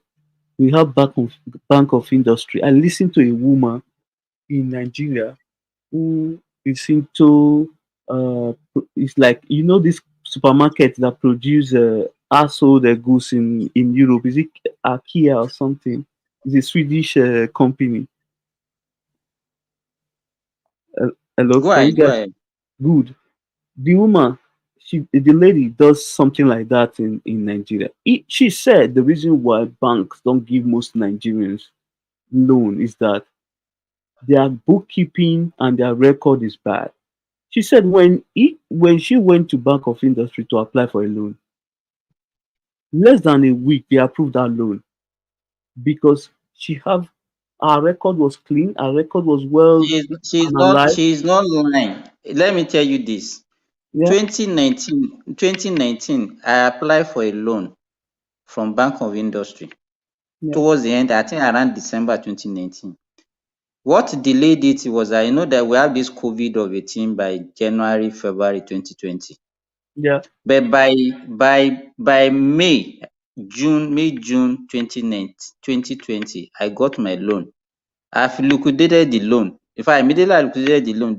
Speaker 9: we have Bank of Industry. I listened to a woman in Nigeria who is into it's like this supermarket that produce household goods in Europe. Is it IKEA or something? It's a Swedish company. Hello,
Speaker 18: Go
Speaker 9: can you
Speaker 18: ahead. Go
Speaker 9: guys?
Speaker 18: ahead.
Speaker 9: Good. The woman, the lady does something like that in Nigeria. She said the reason why banks don't give most Nigerians loan is that their bookkeeping and their record is bad. She said when she went to Bank of Industry to apply for a loan, less than a week they approved that loan because she have her record was clean, her record was well
Speaker 18: She's not
Speaker 9: analyzed.
Speaker 18: she's not lying. Let me tell you this.
Speaker 9: Yeah,
Speaker 18: 2019, I applied for a loan from Bank of Industry.
Speaker 9: yeah,
Speaker 18: Towards the end, I think around December 2019. What delayed it was I know that we have this COVID of 18 by January, February 2020.
Speaker 9: yeah.
Speaker 18: But by June 2020, I got my loan. I've liquidated the loan. In fact, immediately I liquidated the loan,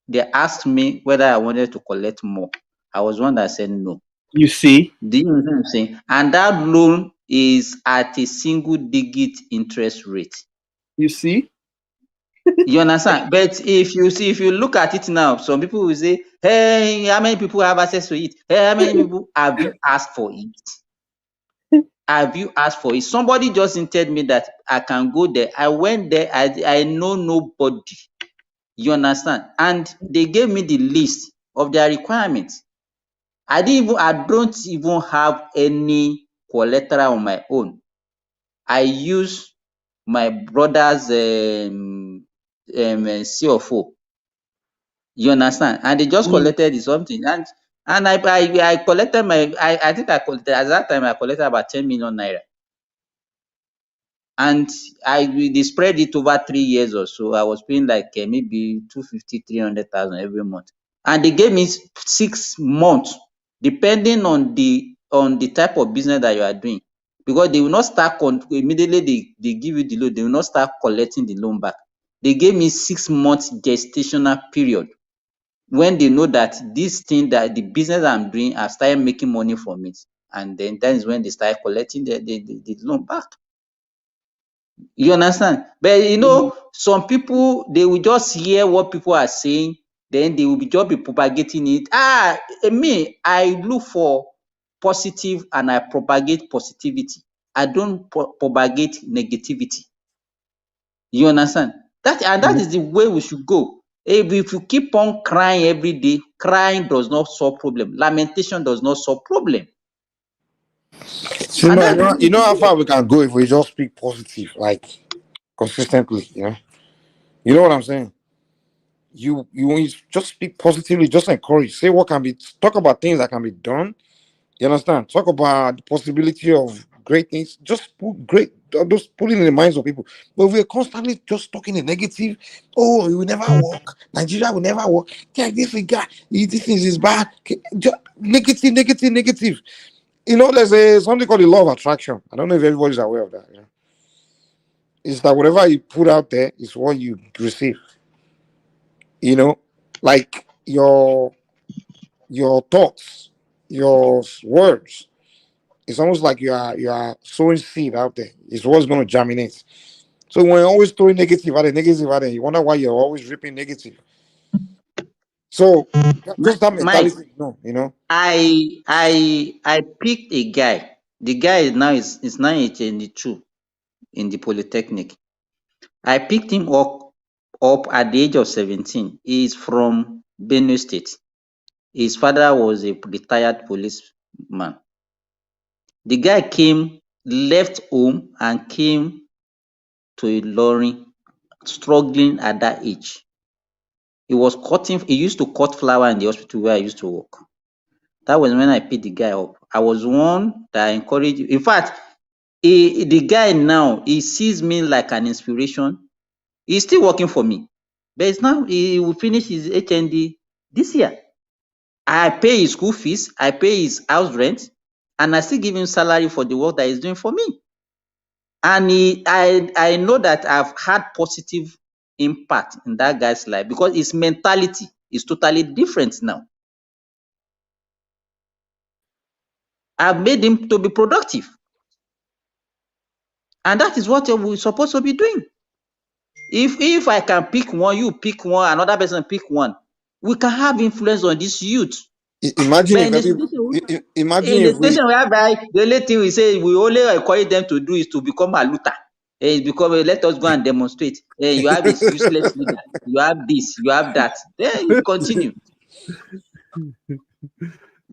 Speaker 18: they asked me whether I wanted to collect more. I was one that said no.
Speaker 9: You see,
Speaker 18: Do you know what I'm saying? And that loan is at a single digit interest rate.
Speaker 9: you see.
Speaker 18: You understand? But if you look at it now, some people will say, "Hey, how many people have access to it? Hey, how many people have you asked for it? Have you asked for it?" Somebody just hinted me that I can go there. I went there. I know nobody. You understand? And they gave me the list of their requirements. I don't even have any collateral on my own. I use my brother's CFO. You understand? And they just
Speaker 9: Mm.
Speaker 18: collected the something. And I collected I think I collected at that time I collected about 10 million naira. And they spread it over 3 years or so. I was paying like maybe 250, 300,000 every month. And they gave me 6 months, depending on the type of business that you are doing. Because they will not start immediately they give you the loan, they will not start collecting the loan back. They gave me 6 months gestational period when they know that this thing that the business I'm doing, I've started making money from it. And then that is when they start collecting the loan back. You understand? But you know, some people, they will just hear what people are saying, then they will just be propagating it. Me, I look for positive and I propagate positivity. I don't propagate negativity. You understand? That is the way we should go. If you keep on crying every day, crying does not solve problem. Lamentation does not solve problem.
Speaker 7: So,
Speaker 18: And
Speaker 7: no,
Speaker 18: that's the way we
Speaker 7: you know
Speaker 18: should
Speaker 7: how
Speaker 18: go.
Speaker 7: far we can go if we just speak positive, like consistently. You know what I'm saying. You when you just speak positively, just encourage, say what can be, talk about things that can be done. You understand? Talk about the possibility of great things. Just put it in the minds of people. But we're constantly just talking in negative. Oh, it will never work. Nigeria will never work. Yeah, this guy, this is bad. Just negative, negative, negative. You know, there's something called the law of attraction. I don't know if everybody's aware of that. It's that whatever you put out there is what you receive. You know, like your thoughts, your words. It's almost like you are sowing seed out there. It's what's going to germinate. So when you're always throwing negative out there, you wonder why you're always reaping negative. So just that
Speaker 18: Mike,
Speaker 7: mentality, no.
Speaker 18: I picked a guy. The guy is now in the two in the polytechnic. I picked him up at the age of 17. He is from Benue State. His father was a retired policeman. The guy left home and came to Ilorin, struggling at that age. He used to cut flower in the hospital where I used to work. That was when I picked the guy up. I was one that encouraged. In fact, the guy now, he sees me like an inspiration. He's still working for me, but he will finish his HND this year. I pay his school fees, I pay his house rent, and I still give him salary for the work that he's doing for me. And I know that I've had positive impact in that guy's life because his mentality is totally different now. I've made him to be productive. And that is what we're supposed to be doing. If I can pick one, you pick one, another person pick one, we can have influence on this youth.
Speaker 7: Imagine
Speaker 18: But
Speaker 7: if imagine
Speaker 18: in a
Speaker 7: if we
Speaker 18: situation whereby the only thing we say we only encourage them to do is to become a looter. Let us go and demonstrate. You have this useless leader. You have this. You have that. Then you continue.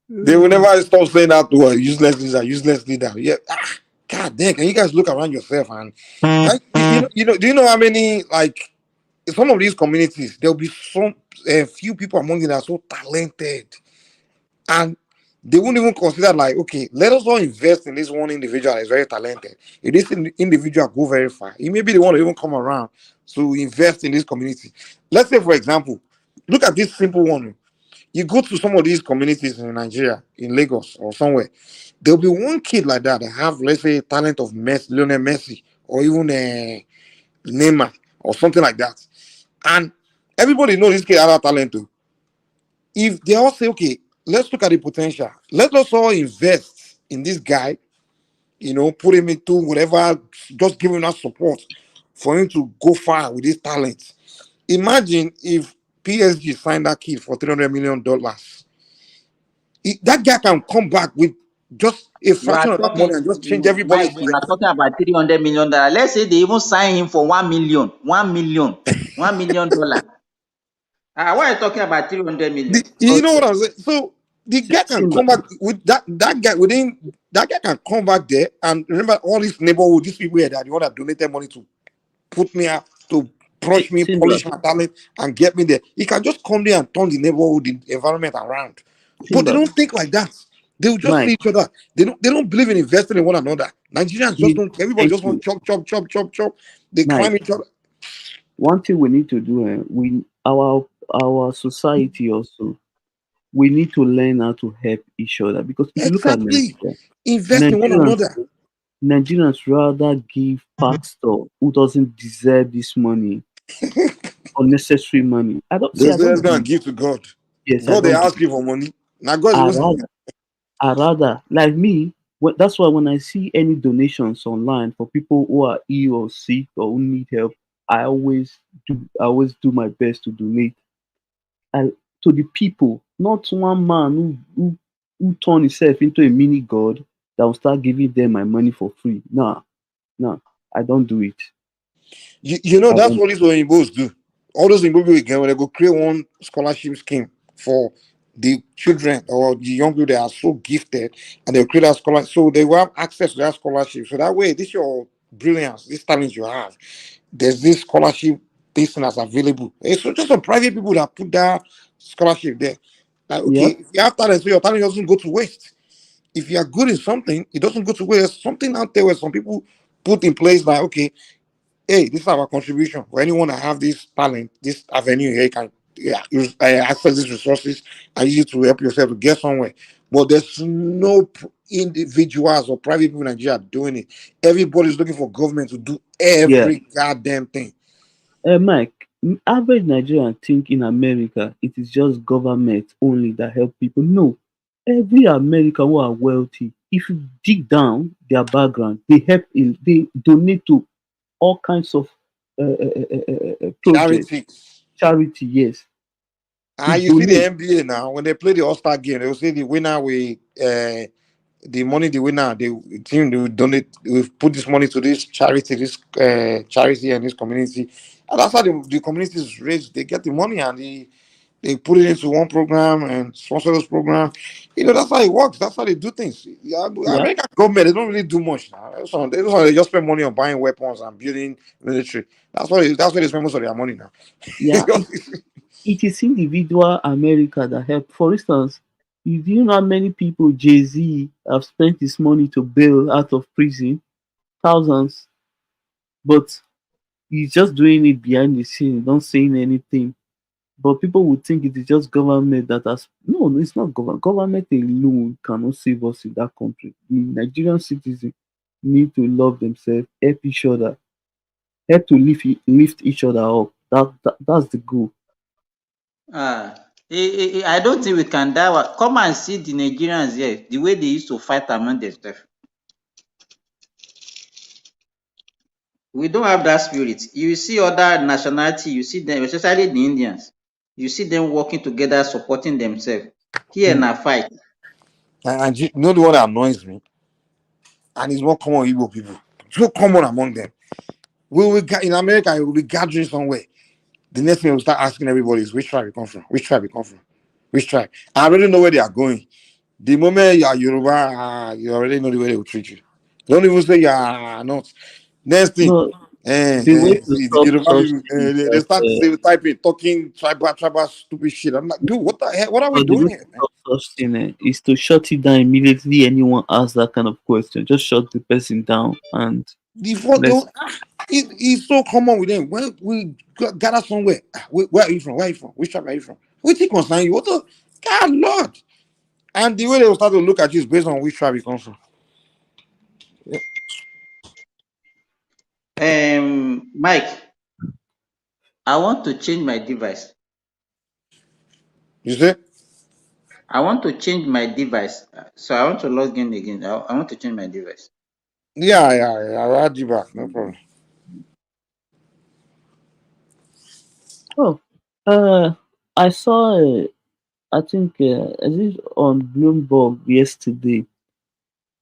Speaker 7: they will never stop saying that to a useless leader. Yeah. God damn, can you guys look around yourself and do you know how many, like, in some of these communities there'll be some few people among them that are so talented, and they won't even consider, like, okay, let us all invest in this one individual that is very talented. If this individual go very far, he maybe they want to even come around to invest in this community. Let's say, for example, look at this simple one. You go to some of these communities in Nigeria, in Lagos or somewhere, there'll be one kid like that have, let's say, talent of Lionel Messi, or even Neymar or something like that, and everybody knows this kid has talent too. If they all say, okay, let's look at the potential, let us all invest in this guy, put him into whatever, just giving us support for him to go far with his talent. Imagine if PSG signed that kid for $300 million. That guy can come back with just a
Speaker 18: You are
Speaker 7: fraction of that money
Speaker 18: talking,
Speaker 7: and just change everybody's
Speaker 18: Mike, you
Speaker 7: life.
Speaker 18: are talking about $300 million. Let's say they even sign him for 1 million. $1 million. Why are you talking about 300 million?
Speaker 7: You know what I'm saying? So the guy can
Speaker 9: Simba,
Speaker 7: come back with that guy can come back there, and remember all these neighborhood, these people here that you want to donate their money to put me out, to brush me,
Speaker 9: Simba,
Speaker 7: polish my talent, and get me there. He can just come there and turn the neighborhood, the environment around. But they
Speaker 9: Simba,
Speaker 7: don't think like that. They will just see
Speaker 9: Mike,
Speaker 7: each other. They don't believe in investing in one another. Nigerians just don't. Everybody
Speaker 9: thank
Speaker 7: just want
Speaker 9: you.
Speaker 7: chop, chop, chop, chop, chop. They
Speaker 9: Mike,
Speaker 7: climb each other.
Speaker 9: one thing we need to do, our society also, we need to learn how to help each other because if you look at
Speaker 7: Exactly.
Speaker 9: Nigeria,
Speaker 7: Invest in one
Speaker 9: Nigerians
Speaker 7: another.
Speaker 9: Nigerians rather give pastor who doesn't deserve this money, unnecessary money. I don't
Speaker 7: They
Speaker 9: see. I
Speaker 7: say let's
Speaker 9: don't
Speaker 7: go and
Speaker 9: believe.
Speaker 7: give to God.
Speaker 9: Yes, I
Speaker 7: God, they
Speaker 9: don't
Speaker 7: ask
Speaker 9: believe.
Speaker 7: you for money. Now God is
Speaker 9: I
Speaker 7: supposed to.
Speaker 9: rather, I rather like me. That's why when I see any donations online for people who are ill or sick or who need help, I always do my best to donate to the people, not one man who turn himself into a mini god that will start giving them my money for free. Nah, nah, I don't do it.
Speaker 7: You know
Speaker 9: I
Speaker 7: that's
Speaker 9: don't.
Speaker 7: what these Oyimbos do. All those Oyimbos again when they go create one scholarship scheme for the children or the young people that are so gifted, and they'll create that scholarship so they will have access to that scholarship. So that way, this your brilliance, this talent you have. There's this scholarship this thing that's available. It's just some private people that put that scholarship there. Like, okay,
Speaker 9: Yep.
Speaker 7: if you have talent, so your talent doesn't go to waste. If you are good in something, it doesn't go to waste. There's something out there where some people put in place like, okay, hey, this is our contribution. For anyone that have this talent, this avenue here, you can access these resources and use it to help yourself to get somewhere. But there's no individuals or private people in Nigeria doing it. Everybody's looking for government to do
Speaker 9: Yeah.
Speaker 7: every goddamn thing.
Speaker 9: Mike, average Nigerian think in America it is just government only that help people. No, every American who are wealthy, if you dig down their background, they donate to all kinds of projects,
Speaker 7: Charity.
Speaker 9: charity. Yes, they
Speaker 7: You see the
Speaker 9: donate.
Speaker 7: NBA now, when they play the All-Star game, they will say the winner will the money the winner the team they will donate will put this money to this charity, this charity and this community. And that's how the community is raised. They get the money and they put it into one program and sponsor those programs. That's how it works. That's how they do things. Yeah,
Speaker 9: Yeah,
Speaker 7: American government, they don't really do much now. They just spend money on buying weapons and building military. That's where they spend most of their money now.
Speaker 9: yeah. It is individual America that help. For instance, do you know how many people Jay-Z have spent his money to bail out of prison? Thousands. But he's just doing it behind the scene, not saying anything. But people would think it is just government that has. No, no, it's not government. Government alone cannot save us in that country. The Nigerian citizens need to love themselves, help each other, help to lift each other up. That's the goal.
Speaker 18: I don't think we can die. Come and see the Nigerians here, the way they used to fight among themselves. We don't have that spirit. You see other nationality, you see them, especially the Indians. You see them working together, supporting themselves. Here
Speaker 7: Mm.
Speaker 18: na fight.
Speaker 7: And you know the one that annoys me, and it's more common Igbo people. So common among them. In America, we will be gathering somewhere. The next thing we'll start asking everybody is which tribe you come from, which tribe you come from, which tribe. I already know where they are going. The moment you are Yoruba, you already know the way they will treat you. Don't even say you are not. Next thing,
Speaker 9: No, the way to
Speaker 7: see the
Speaker 9: stop
Speaker 7: Yoruba
Speaker 9: such
Speaker 7: people,
Speaker 9: is
Speaker 7: they
Speaker 9: that
Speaker 7: start typing, talking tribal stupid shit. I'm like, dude, what the hell? What are we
Speaker 9: so the
Speaker 7: doing
Speaker 9: way to
Speaker 7: here, man?
Speaker 9: stop such thing is to shut it down immediately. Anyone asks that kind of question, just shut the person down and
Speaker 7: Before they,
Speaker 9: let's.
Speaker 7: it's so common with them. When we gather somewhere, where are you from? Where are you from? Which tribe are you from? Which thing concern you? What the God Lord? And the way they will start to look at you is based on which tribe you come from. Yeah.
Speaker 18: Mike, I want to change my device.
Speaker 7: You see?
Speaker 18: I want to change my device. So I want to log in again. I want to change my device.
Speaker 7: Yeah. I'll add you back. No problem.
Speaker 9: Oh, I saw. I think is it on Bloomberg yesterday.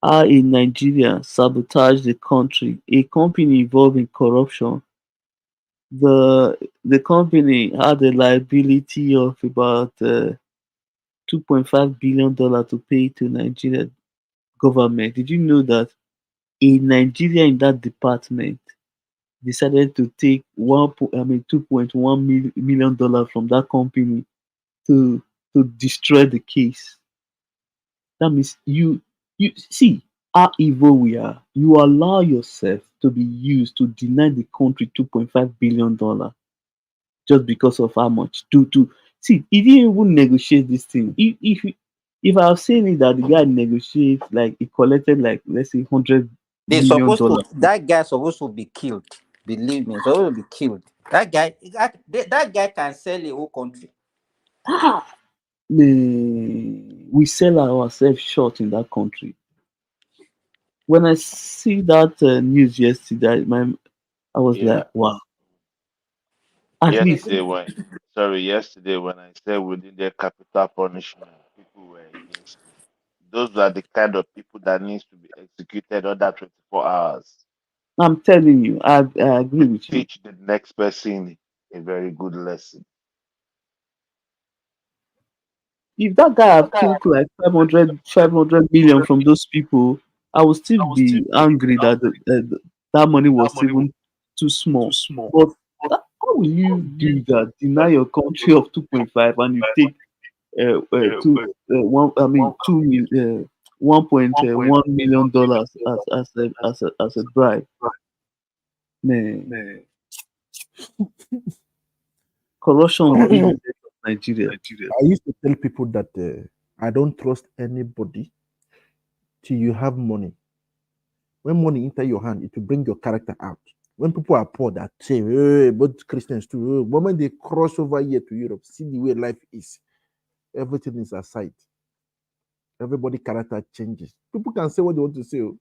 Speaker 9: How in Nigeria sabotaged the country. A company involved in corruption. The company had a liability of about $2.5 billion to pay to Nigeria government. Did you know that a Nigeria in that department decided to take 2.1 million dollars from that company to destroy the case? That means you see how evil we are. You allow yourself to be used to deny the country $2.5 billion just because of how much to see he didn't even negotiate this thing. If I was saying it that the guy negotiate like he collected like let's say hundred
Speaker 2: They
Speaker 9: million
Speaker 2: supposed to
Speaker 9: dollars.
Speaker 2: that guy supposed to be killed. Believe me, supposed to be killed. That guy can sell a whole country.
Speaker 9: We sell ourselves short in that country. when I see that news yesterday, I was
Speaker 2: Yeah.
Speaker 9: like, wow. At least
Speaker 2: Yesterday when I said we needed capital punishment, people were against me. Those are the kind of people that needs to be executed under 24 hours.
Speaker 9: I'm telling you, I agree with you.
Speaker 2: Teach the next person a very good lesson.
Speaker 9: If that guy have took like 500 million from those people, I would still be angry that that money was even too small. But how will you do that? Deny your country of 2.5 and you take one, I mean, 1.1 million dollars as a bribe, man. Corruption is really the death of Nigeria.
Speaker 11: I used to tell people that I don't trust anybody till you have money. When money enter your hand, it will bring your character out. When people are poor, that say, hey, but Christians too. When they cross over here to Europe, see the way life is. Everything is aside. Everybody character changes. People can say what they want to say. Oh,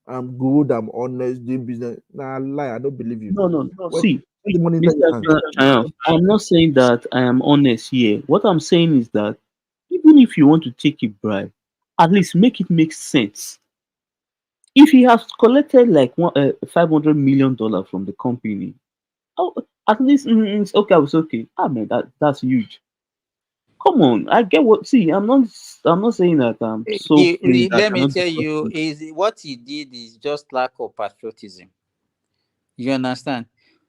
Speaker 11: I'm good, I'm honest, doing business. Nah, lie, I don't believe you.
Speaker 9: No.
Speaker 11: When
Speaker 9: See,
Speaker 11: the money enter
Speaker 9: Mr.
Speaker 11: your hand,
Speaker 9: Triumph, I'm not saying that I am honest here. What I'm saying is that even if you want to take a bribe, at least make it make sense. If he has collected like $500 million from the company, oh, at least it's okay. I was okay. Ah man, that's huge. Come on, I get what. See, I'm not saying that I'm so free that I
Speaker 21: Let me
Speaker 9: cannot do
Speaker 21: tell you,
Speaker 9: something.
Speaker 21: is what he did is just lack of patriotism. You understand?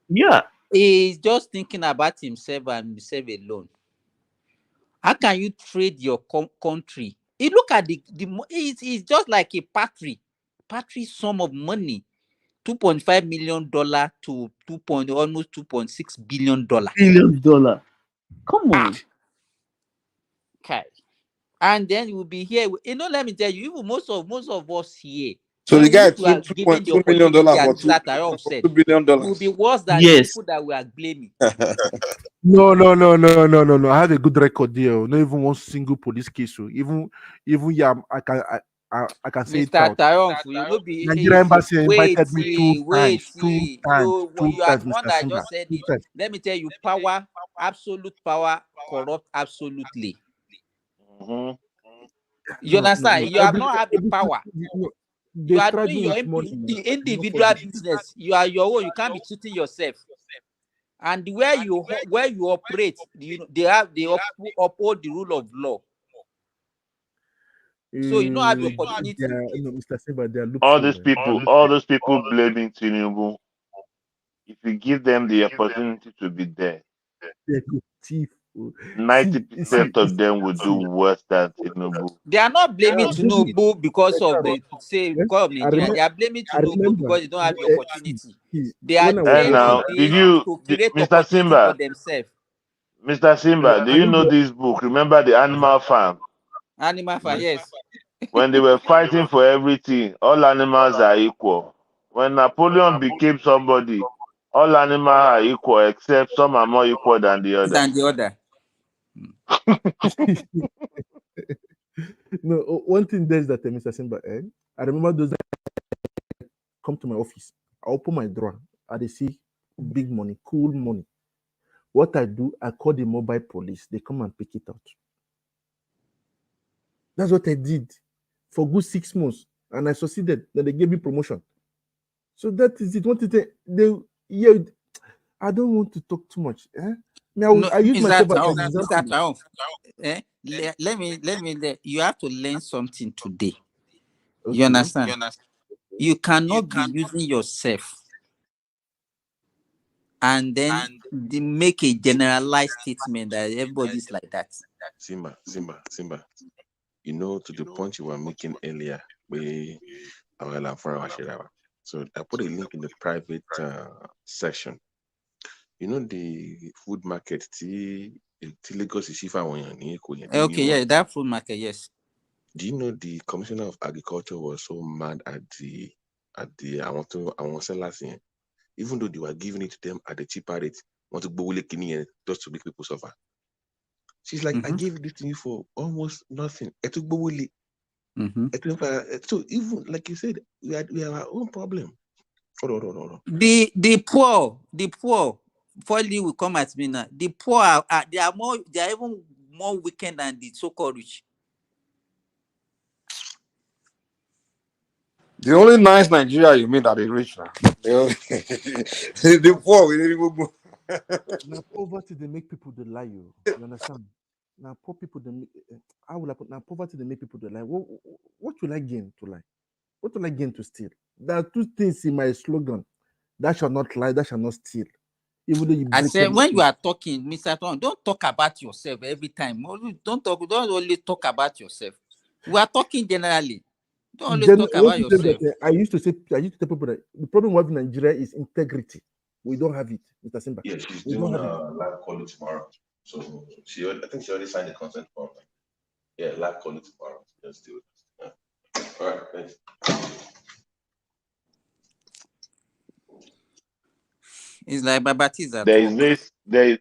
Speaker 9: Yeah,
Speaker 21: He's just thinking about himself and himself alone. How can you trade your country? You look at it's just like a patry sum of money, $2.5 million to almost $2.6 billion.
Speaker 9: $1 billion. Come
Speaker 21: Ah,
Speaker 9: on.
Speaker 21: okay. And then you will be here. Let me tell you, even most of us here,
Speaker 7: So the guy
Speaker 21: if we are
Speaker 7: took
Speaker 21: given the
Speaker 7: $2.2 million
Speaker 21: opportunity, as
Speaker 7: for
Speaker 21: Mr. Tyrone said, we will
Speaker 7: $2 billion.
Speaker 21: be worse than the
Speaker 9: Yes.
Speaker 21: people that we are blaming.
Speaker 11: No. I have a good record there. Oh. Not even one single police case. Oh. Even yeah, I can say it
Speaker 21: Mr.
Speaker 11: proud.
Speaker 21: Triumph, you know,
Speaker 11: Nigeria embassy
Speaker 21: wait,
Speaker 11: invited me two
Speaker 21: wait,
Speaker 11: times,
Speaker 21: you are the one
Speaker 11: Mr.
Speaker 21: that
Speaker 11: Simba,
Speaker 21: just said
Speaker 11: two
Speaker 21: it.
Speaker 11: times.
Speaker 21: Let me tell you, absolute power, corrupt absolutely.
Speaker 2: Mhm.
Speaker 21: You understand?
Speaker 11: No.
Speaker 21: You have not had the power.
Speaker 11: No,
Speaker 21: You
Speaker 11: they
Speaker 21: are
Speaker 11: tried
Speaker 21: doing
Speaker 11: me
Speaker 21: your
Speaker 11: with money. Not for
Speaker 21: individual
Speaker 11: this.
Speaker 21: business. You are your own. You can't be cheating yourself. And where you operate, they uphold the rule of law. So you don't have the opportunity.
Speaker 11: No, Mr. Simba, they are
Speaker 2: All
Speaker 11: loophole,
Speaker 2: these
Speaker 11: man.
Speaker 2: people, all those people blaming Tinubu, if you give them the opportunity to be there,
Speaker 11: They could thief. Oh. See,
Speaker 2: 90% of them will do worse than Tinubu.
Speaker 21: They are not blaming
Speaker 11: David,
Speaker 21: Tinubu because of
Speaker 11: David,
Speaker 21: because of Nigeria. They are blaming
Speaker 11: I
Speaker 21: Tinubu
Speaker 11: remember.
Speaker 21: because they don't have the opportunity. They are
Speaker 11: When I was
Speaker 2: And
Speaker 21: changing
Speaker 2: now,
Speaker 11: governor,
Speaker 21: this to create
Speaker 2: Mr.
Speaker 21: opportunity for
Speaker 2: Simba,
Speaker 21: themselves.
Speaker 2: Mr. Simba, do
Speaker 11: I
Speaker 2: you know
Speaker 11: remember.
Speaker 2: this book? Remember the Animal Farm?
Speaker 21: Animal fire, yes.
Speaker 2: When they were fighting for everything, all animals are equal. When Napoleon became somebody, all animals are equal except some are more equal than the other.
Speaker 21: Than the other.
Speaker 11: No, one thing there is that Mr. Simba, I remember those that come to my office. I open my drawer. I see big money, cool money. What I do, I call the mobile police. They come and pick it out. That's what I did for good 6 months, and I succeeded. Then they gave me promotion. So that is it. What is it? Yeah. I don't want to talk too much.
Speaker 21: No,
Speaker 11: I use
Speaker 21: Mr.
Speaker 11: myself as
Speaker 21: Triumph,
Speaker 11: an
Speaker 21: Mr.
Speaker 11: example.
Speaker 21: Triumph. You have to learn something today. You
Speaker 11: Okay.
Speaker 21: understand? You cannot be using yourself and then make a generalized statement that everybody's like that.
Speaker 16: Simba. You know, to the point you were making earlier, so I put a link in the private section. You know the food market Lagos is
Speaker 21: Okay, yeah, that food market, yes.
Speaker 16: Do you know the commissioner of agriculture was so mad at the I want sellers here, even though they were giving it to them at a cheaper rate, want to go just to make people suffer. She's like, I gave this to you for almost nothing. So even like you said, we have our own problem. Hold on.
Speaker 21: The poor. Finally, will come at me now. The poor they are even more wicked than the so-called rich.
Speaker 7: The only nice Nigeria you mean that is rich now. The poor, we didn't even go.
Speaker 11: Now poverty they make people they lie you. You understand? Now poor people they make, how will I put now poverty they make people they lie. What will I gain to lie? What will I gain to steal? There are two things in my slogan. That shall not lie, that shall not steal. Even though you
Speaker 21: I
Speaker 11: break
Speaker 21: said, when you
Speaker 11: everything.
Speaker 21: are talking, Mr. Tom, don't talk about yourself every time. Don't only talk about yourself. We are talking generally. Don't always talk about yourself.
Speaker 11: I used to tell people that the problem with Nigeria is integrity. We don't have it, Mr. Simba.
Speaker 16: Yeah, she's
Speaker 11: We
Speaker 16: doing
Speaker 11: don't have it.
Speaker 16: a live calling tomorrow. So I think she already signed the consent form. Yeah, live calling tomorrow. Just do it. Yeah. All right, thanks.
Speaker 21: It's like Babati is at
Speaker 19: There is
Speaker 21: work.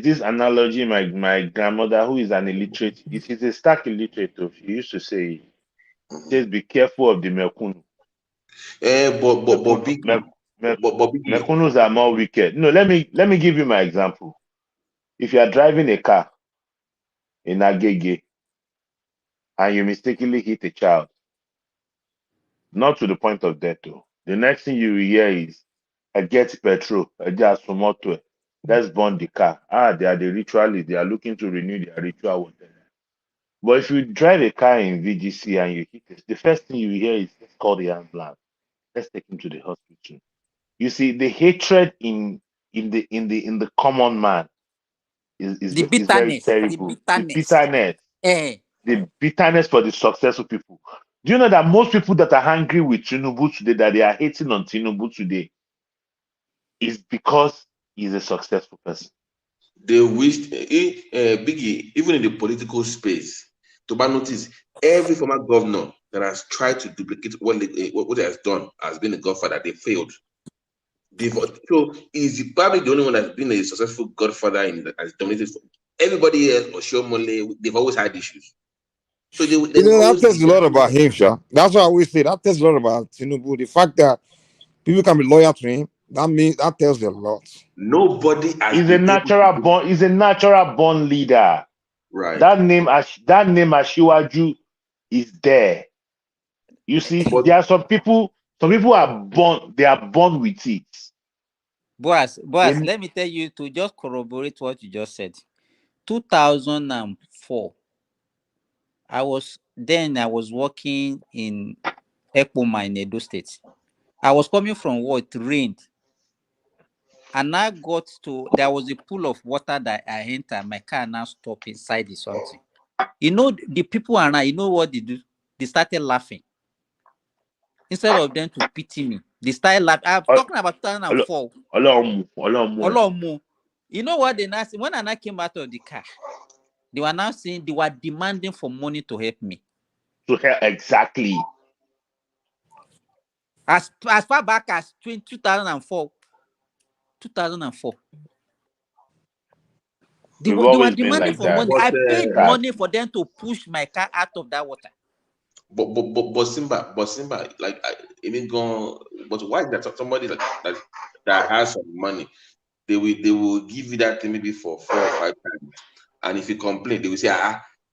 Speaker 19: this analogy. My grandmother, who is an illiterate, she's a stark illiterate. She used to say, "Just be careful of the mekunu.
Speaker 16: But Biggie.
Speaker 19: Mekunus are more wicked." No, let me give you my example. If you are driving a car in Agege and you mistakenly hit a child, not to the point of death, though, the next thing you will hear is, "I get petrol, I just motor. Let's burn the car." They are the ritualists. They are looking to renew their ritual with them. But if you drive a car in VGC and you hit it, the first thing you hear is, "Let's call the ambulance. Let's take him to the hospital." You see, the hatred in the common man
Speaker 21: The
Speaker 19: is very
Speaker 21: bitterness. The
Speaker 19: terrible.
Speaker 21: bitterness. Eh.
Speaker 19: The bitterness for the successful people. Do you know that most people that are angry with Tinubu today, that they are hating on Tinubu today, is because he's a successful person?
Speaker 16: They wished Biggie, even in the political space, to notice every former governor that has tried to duplicate what he has done has been a godfather. They failed. So he's probably the only one that's been a successful godfather has dominated. Everybody else, or Shomole, they've always had issues. So
Speaker 7: that tells a lot about him, sure. That's why I always say that tells a lot about Tinubu. The fact that people can be loyal to him, that tells a lot.
Speaker 16: Nobody has
Speaker 19: He's a natural born leader.
Speaker 16: Right.
Speaker 19: That name Ashiwaju is there. You see, there are some people are born, they are born with it.
Speaker 21: Boss, let me tell you to just corroborate what you just said. 2004, I was working in Ekpoma in Edo State. I was coming from work, it rained. And I there was a pool of water that I entered. My car now stopped inside the something. You know, the people around, you know what they do? They started laughing. Instead of them to pity me, they started laughing. I'm talking about 2004. Olomu. You know what they now say? When I came out of the car, they were now saying they were demanding for money to help me.
Speaker 19: To help, exactly.
Speaker 21: As far back as 2004. 2004. They were demanding for money. I paid money for them to push my car out of that water.
Speaker 16: But Simba, like but why that somebody that has some money, they will give you that thing maybe for 4 or 5 times, and if you complain, they will say,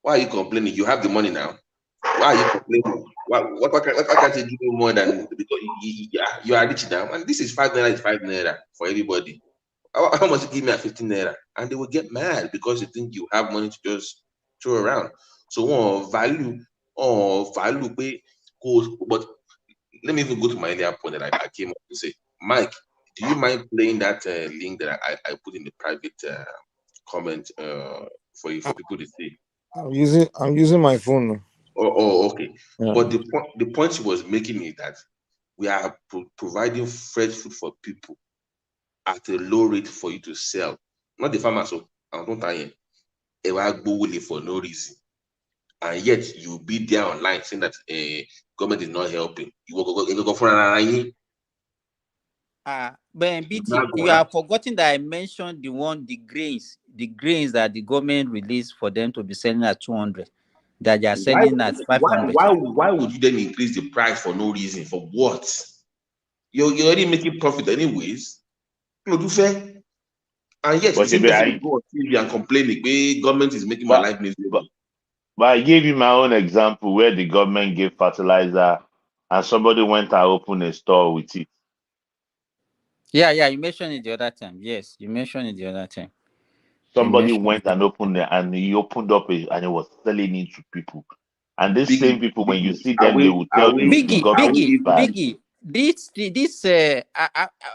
Speaker 16: why are you complaining? You have the money now. Why are you complaining? Why can't you give me more than, because you are rich now? And this is 5 naira, is 5 naira for everybody. How much you give me at 15 naira? And they will get mad because they think you have money to just throw around. So value pay goes. But let me even go to my earlier point that I came up to say, Mike, do you mind playing that link that I put in the private comment for people to see?
Speaker 7: I'm using my phone.
Speaker 16: Oh, okay.
Speaker 7: Yeah.
Speaker 16: But the point she was making is that we are providing fresh food for people at a low rate for you to sell. Not the farmers, so I don't tell you, for no reason. And yet you'll be there online saying that government is not helping. You will go for an
Speaker 21: But BT, you are forgetting that I mentioned the grains that the government released for them to be selling at 200. that they are
Speaker 16: Why
Speaker 21: selling at 500.
Speaker 16: why would you then increase the price for no reason? For what? You're already making profit anyways. No, do fair. And yet the
Speaker 6: But
Speaker 16: same
Speaker 6: Shebi,
Speaker 16: person will go on TV and complaining, "Hey, government is making my
Speaker 6: but,
Speaker 16: life
Speaker 6: but
Speaker 16: miserable."
Speaker 6: but I gave you my own example where the government gave fertilizer and somebody went and opened a store with it.
Speaker 21: Yeah, you mentioned it the other time. Yes, you mentioned it the other time. You
Speaker 6: Somebody
Speaker 21: mentioned
Speaker 6: went and opened it and he opened up and he was selling it to people. And these same
Speaker 16: Biggie,
Speaker 6: people, when you see
Speaker 16: are
Speaker 6: them, they
Speaker 16: we
Speaker 6: will
Speaker 16: are
Speaker 6: tell you
Speaker 16: we
Speaker 6: the
Speaker 16: are
Speaker 6: government
Speaker 16: we
Speaker 6: is
Speaker 16: even
Speaker 6: bad.
Speaker 21: Biggie.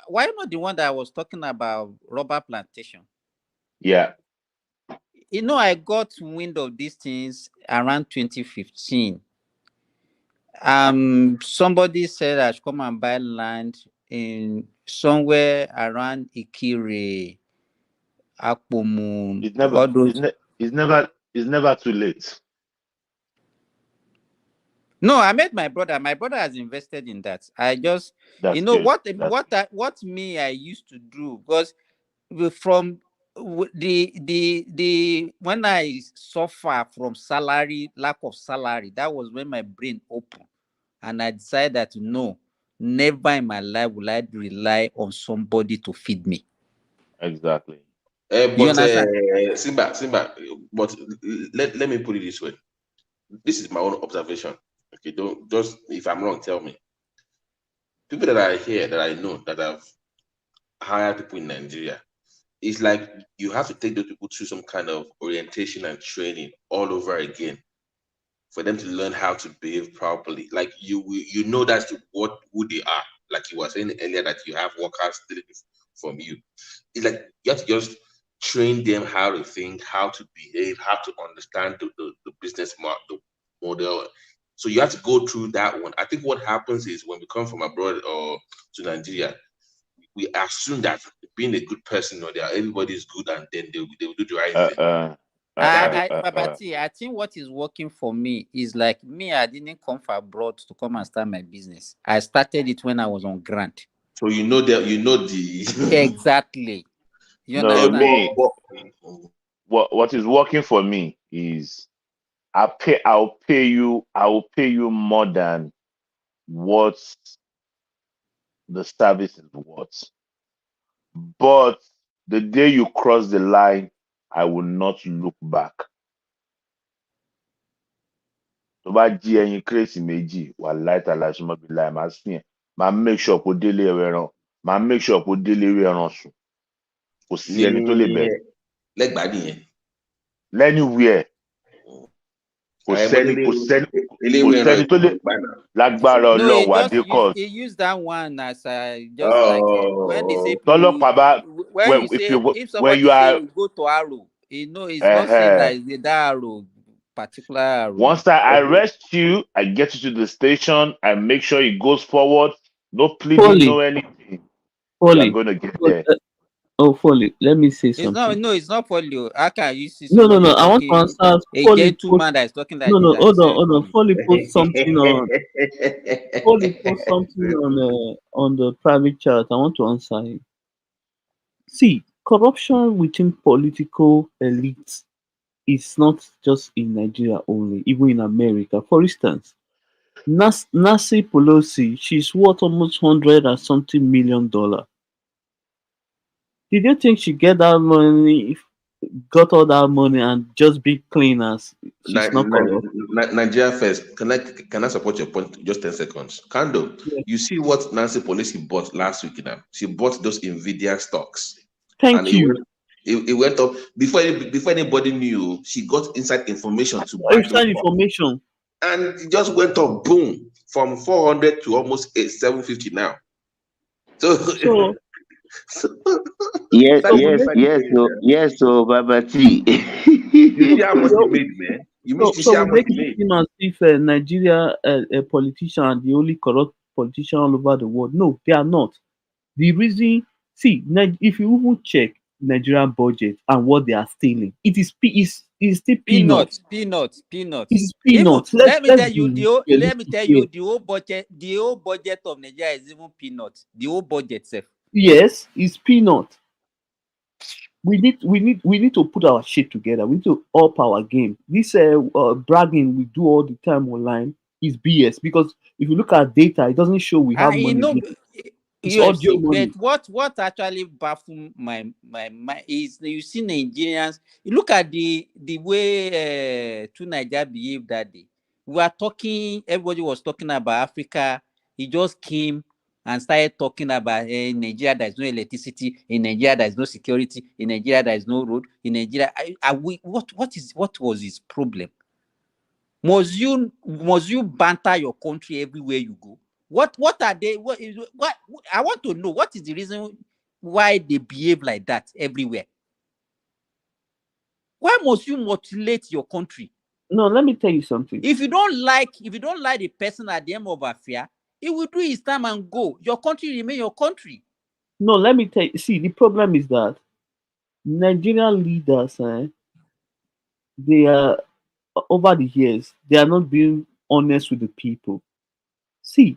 Speaker 21: Why not the one that I was talking about, rubber plantation?
Speaker 6: Yeah.
Speaker 21: I got wind of these things around 2015. Somebody said I should come and buy land in somewhere around Ikire, Akpomu,
Speaker 6: It's never
Speaker 21: all those.
Speaker 6: it's never too late.
Speaker 21: No, I met my brother. My brother has invested in that. I just,
Speaker 6: That's good.
Speaker 21: what me I used to do, because from the when I suffer from lack of salary, that was when my brain opened, and I decided that no, never in my life will I rely on somebody to feed me.
Speaker 6: Exactly.
Speaker 21: You
Speaker 16: But
Speaker 21: understand?
Speaker 16: Simba. But let me put it this way. This is my own observation. Okay, don't just if I'm wrong, tell me. People that I hear that I know that have hired people in Nigeria, it's like you have to take those people through some kind of orientation and training all over again for them to learn how to behave properly. Like you know that's what who they are. Like you were saying earlier that you have workers stealing from you. It's like you have to just train them how to think, how to behave, how to understand the business model. So you have to go through that one. I think what happens is when we come from abroad or to Nigeria, we assume that being a good person or that everybody is good and then they will do the right thing.
Speaker 21: But see, I think what is working for me is like me. I didn't come from abroad to come and start my business. I started it when I was on grant.
Speaker 16: So you know that you know the
Speaker 21: Exactly. You
Speaker 6: No,
Speaker 21: understand?
Speaker 6: me. What is working for me is I will pay you more than what the service is worth. But the day you cross the line, I will not look back. Tó bá jí ẹyin kírèsì méjì, wà láìta láìsúmọ́ bí láì máa sìn ẹ̀. Máa make sure kó délé ẹran. Máa make sure kó délé ẹran sùn. Kò sí ẹni tó lè bẹ̀rù.
Speaker 16: lẹ́gbàá nìyẹn.
Speaker 6: Lẹ́niwẹ̀ẹ́. Kò sẹ́ni tó lè lágbára
Speaker 21: No,
Speaker 6: Ọlọ́run wá dé court.
Speaker 21: he used that one as just like when they say
Speaker 6: Tọ́lọ́pàá bá
Speaker 21: when you say if somebody say you go to Arrow, it's not saying that it's that Arrow, particular Arrow.
Speaker 6: Once I arrest you, I get you to the station, I make sure it goes forward. No pleading, no anything. You're gonna get there.
Speaker 9: Foley, let me say something.
Speaker 21: It's not Foley. How can you see
Speaker 9: No,
Speaker 21: somebody
Speaker 9: I want to
Speaker 21: talking?
Speaker 9: answer.
Speaker 21: A
Speaker 9: Foley
Speaker 21: gentleman that is talking like
Speaker 9: no,
Speaker 21: this.
Speaker 9: hold on. Foley post something on. Foley post something on the private chat. I want to answer him. See, corruption within political elites is not just in Nigeria only, even in America. For instance, Nancy Pelosi, she's worth almost $100 and something million. Did you think she got all that money and just be clean as she's not corrupt?
Speaker 16: Nigeria first. Can I support your point? Just 10 seconds. Kando, you see what Nancy Pelosi bought last week now? She bought those Nvidia stocks.
Speaker 9: Thank you.
Speaker 16: It went up before anybody knew. She got inside information to buy
Speaker 9: inside information,
Speaker 16: and it just went up boom from 400 to almost 750 now. So
Speaker 22: yes, so Baba T.
Speaker 16: You see how much you made, man. You see how much you made.
Speaker 9: Seem as if Nigeria, a politician, are the only corrupt politician all over the world. No, they are not. The reason, see, if you even check Nigerian budget and what they are stealing, it is still peanuts.
Speaker 21: Peanuts.
Speaker 9: It's peanuts.
Speaker 21: Let me tell you the whole budget of Nigeria is even peanuts. The whole budget, sir.
Speaker 9: Yes, it's peanuts. we need to put our shit together. We need to up our game. This bragging we do all the time online is BS, because if you look at data, it doesn't show we have
Speaker 21: You
Speaker 9: money
Speaker 21: know,
Speaker 9: there. It's audio
Speaker 21: UFC, but
Speaker 9: money.
Speaker 21: what actually baffle my mind is, you see Nigerians. You look at the way two Nigeria behaved that day. We were talking. Everybody was talking about Africa. He just came and started talking about in Nigeria there is no electricity, in Nigeria there is no security, in Nigeria there is no road, in Nigeria. What was his problem? Must you banter your country everywhere you go? What are they? What I want to know? What is the reason why they behave like that everywhere? Why must you mutilate your country?
Speaker 9: No, let me tell you something.
Speaker 21: If you don't like the person at the end of affair, he will do his time and go. Your country remain your country.
Speaker 9: No, let me tell you. See, the problem is that Nigerian leaders, they are, over the years, they are not being honest with the people. See,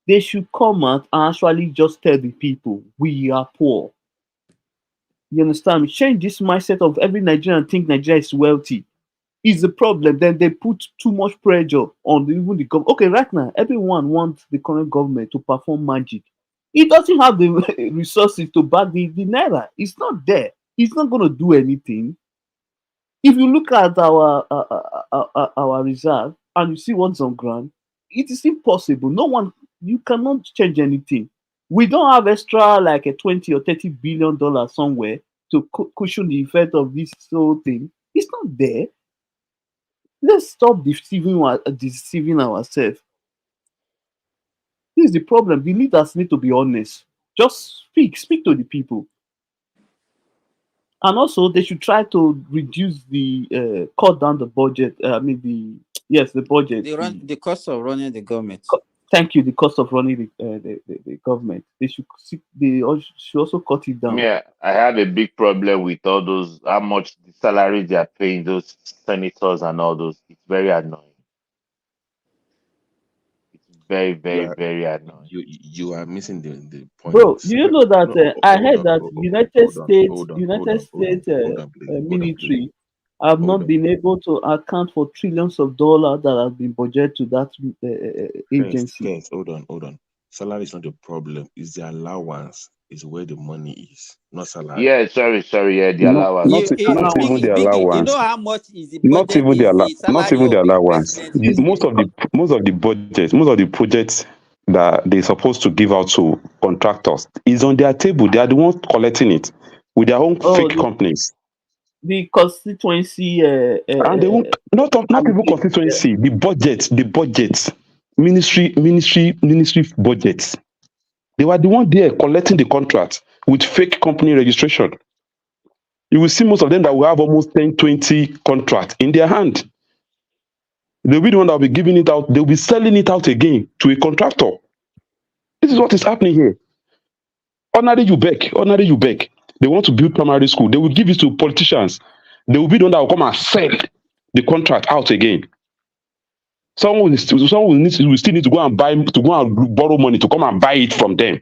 Speaker 9: they should come out and actually just tell the people we are poor. You understand me? Change this mindset of every Nigerian think Nigeria is wealthy. Is the problem. Then they put too much pressure on even the government. Okay, right now, everyone wants the current government to perform magic. It doesn't have the resources to back the naira. It's not there. It's not going to do anything. If you look at our reserve and you see what's on ground, it is impossible. No one, you cannot change anything. We don't have extra like a 20 or $30 billion somewhere to cushion the effect of this whole thing. It's not there. Let's stop deceiving ourselves. This is the problem. The leaders need to be honest. Just speak to the people. And also, they should try to reduce cut down the budget. The budget.
Speaker 21: The cost of running the government.
Speaker 9: Thank you. The cost of running the government. They should also cut it down.
Speaker 6: Yeah, I have a big problem with all those, how much the salaries they are paying those senators and all those. It's very annoying. It's very, very, very annoying.
Speaker 16: You are missing the point.
Speaker 9: Bro, do you know that I heard that United States military have not been able to account for trillions of dollars that have been budgeted to that agency.
Speaker 16: First, hold on. Salary is not the problem. It's the allowance. Is where the money is, not salary.
Speaker 6: Yeah, sorry. Yeah, the allowance.
Speaker 15: Not even the allowance.
Speaker 21: You know how much is the
Speaker 15: Not
Speaker 21: budget?
Speaker 15: even the allowance.
Speaker 21: The
Speaker 15: Most of the budgets, most of the projects that they're supposed to give out to contractors is on their table. They are the ones collecting it with their own fake companies.
Speaker 9: The constituency
Speaker 15: and they won't not even constituency. The budget, ministry budgets. They were the one there collecting the contract with fake company registration. You will see most of them that will have almost 10, 20 contracts in their hand. They'll be the one that will be giving it out. They'll be selling it out again to a contractor. This is what is happening here. Ordinary you beg. They want to build primary school. They will give it to politicians. They will be the one that will come and sell the contract out again. Someone will still need to go and borrow money to come and buy it from them.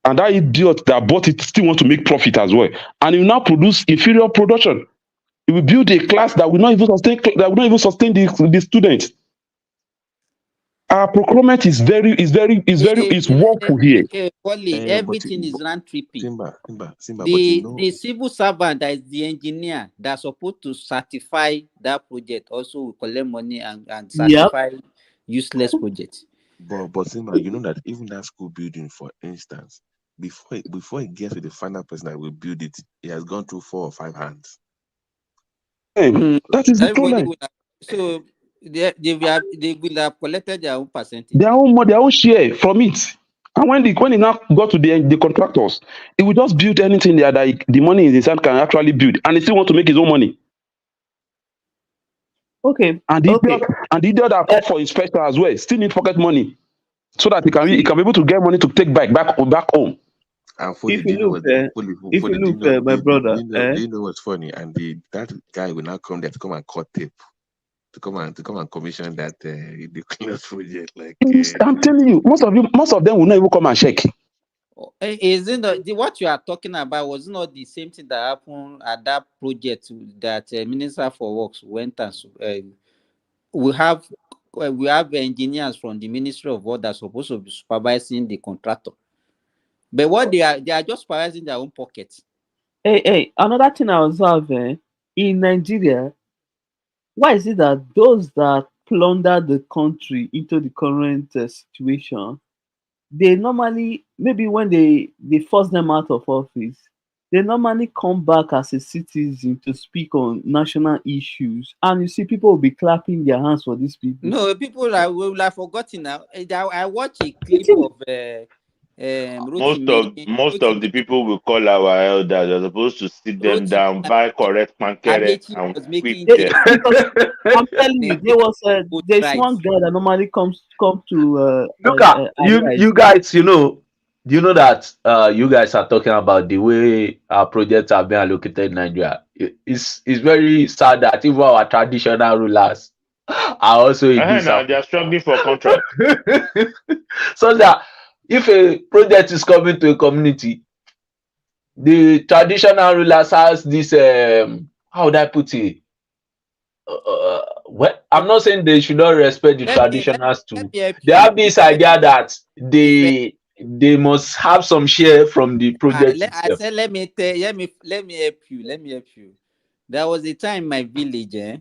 Speaker 15: And that idiot that bought it still want to make profit as well. And he will now produce inferior production. He will build a class that will not even sustain the students. Our procurement is woeful here.
Speaker 21: Everything is round tripping.
Speaker 16: Simba,
Speaker 21: the civil servant that is the engineer that's supposed to certify that project also will collect money and certify useless projects.
Speaker 16: But Simba, you know that even that school building, for instance, before it gets to the final person that will build it, it has gone through 4 or 5 hands.
Speaker 15: That is the problem.
Speaker 21: So they will have collected their own percentage.
Speaker 15: Their own share from it. And when it now got to the contractors, it will just build anything there that the money in his hand can actually build, and he still want to make his own money.
Speaker 9: Okay.
Speaker 15: And the idiot that called for inspection as well still need pocket money so that he can be able to get money to take back home.
Speaker 16: And
Speaker 9: if you look, my brother,
Speaker 16: do you know what's funny? And that guy will now come there to come and cut tape, to come and commission that the cleaners project. Like
Speaker 15: I'm telling you, most of them will not even come and check.
Speaker 21: Isn't what you are talking about was not the same thing that happened at that project that Minister for Works went and we have engineers from the Ministry of Work that are supposed to be supervising the contractor, but what they are just supervising their own pockets.
Speaker 9: Hey, another thing I observe in Nigeria, why is it that those that plunder the country into the current situation, they normally, maybe when they force them out of office, they normally come back as a citizen to speak on national issues, and you see people will be clapping their hands for these people.
Speaker 21: No, people will have forgotten now. I watched a clip of
Speaker 6: Most of the people we call our elders are supposed to sit them down, buy correct pankere,
Speaker 21: Amechi
Speaker 6: and
Speaker 21: was
Speaker 6: quit
Speaker 21: making
Speaker 6: there.
Speaker 9: Because I'm telling you, there's
Speaker 21: right.
Speaker 9: one guy that normally come to
Speaker 8: Look at
Speaker 9: advise.
Speaker 8: you guys, you know, do you know that you guys are talking about the way our projects are being allocated in Nigeria? It's very sad that even our traditional rulers are also in this.
Speaker 6: Now they are struggling for contract.
Speaker 8: So that if a project is coming to a community, the traditional rulers has this how would I put it? Well, I'm not saying they should not respect the traditionals too. They have this idea that they must have some share from the project
Speaker 21: I
Speaker 8: itself.
Speaker 21: said, let me help you. There was a time in my village,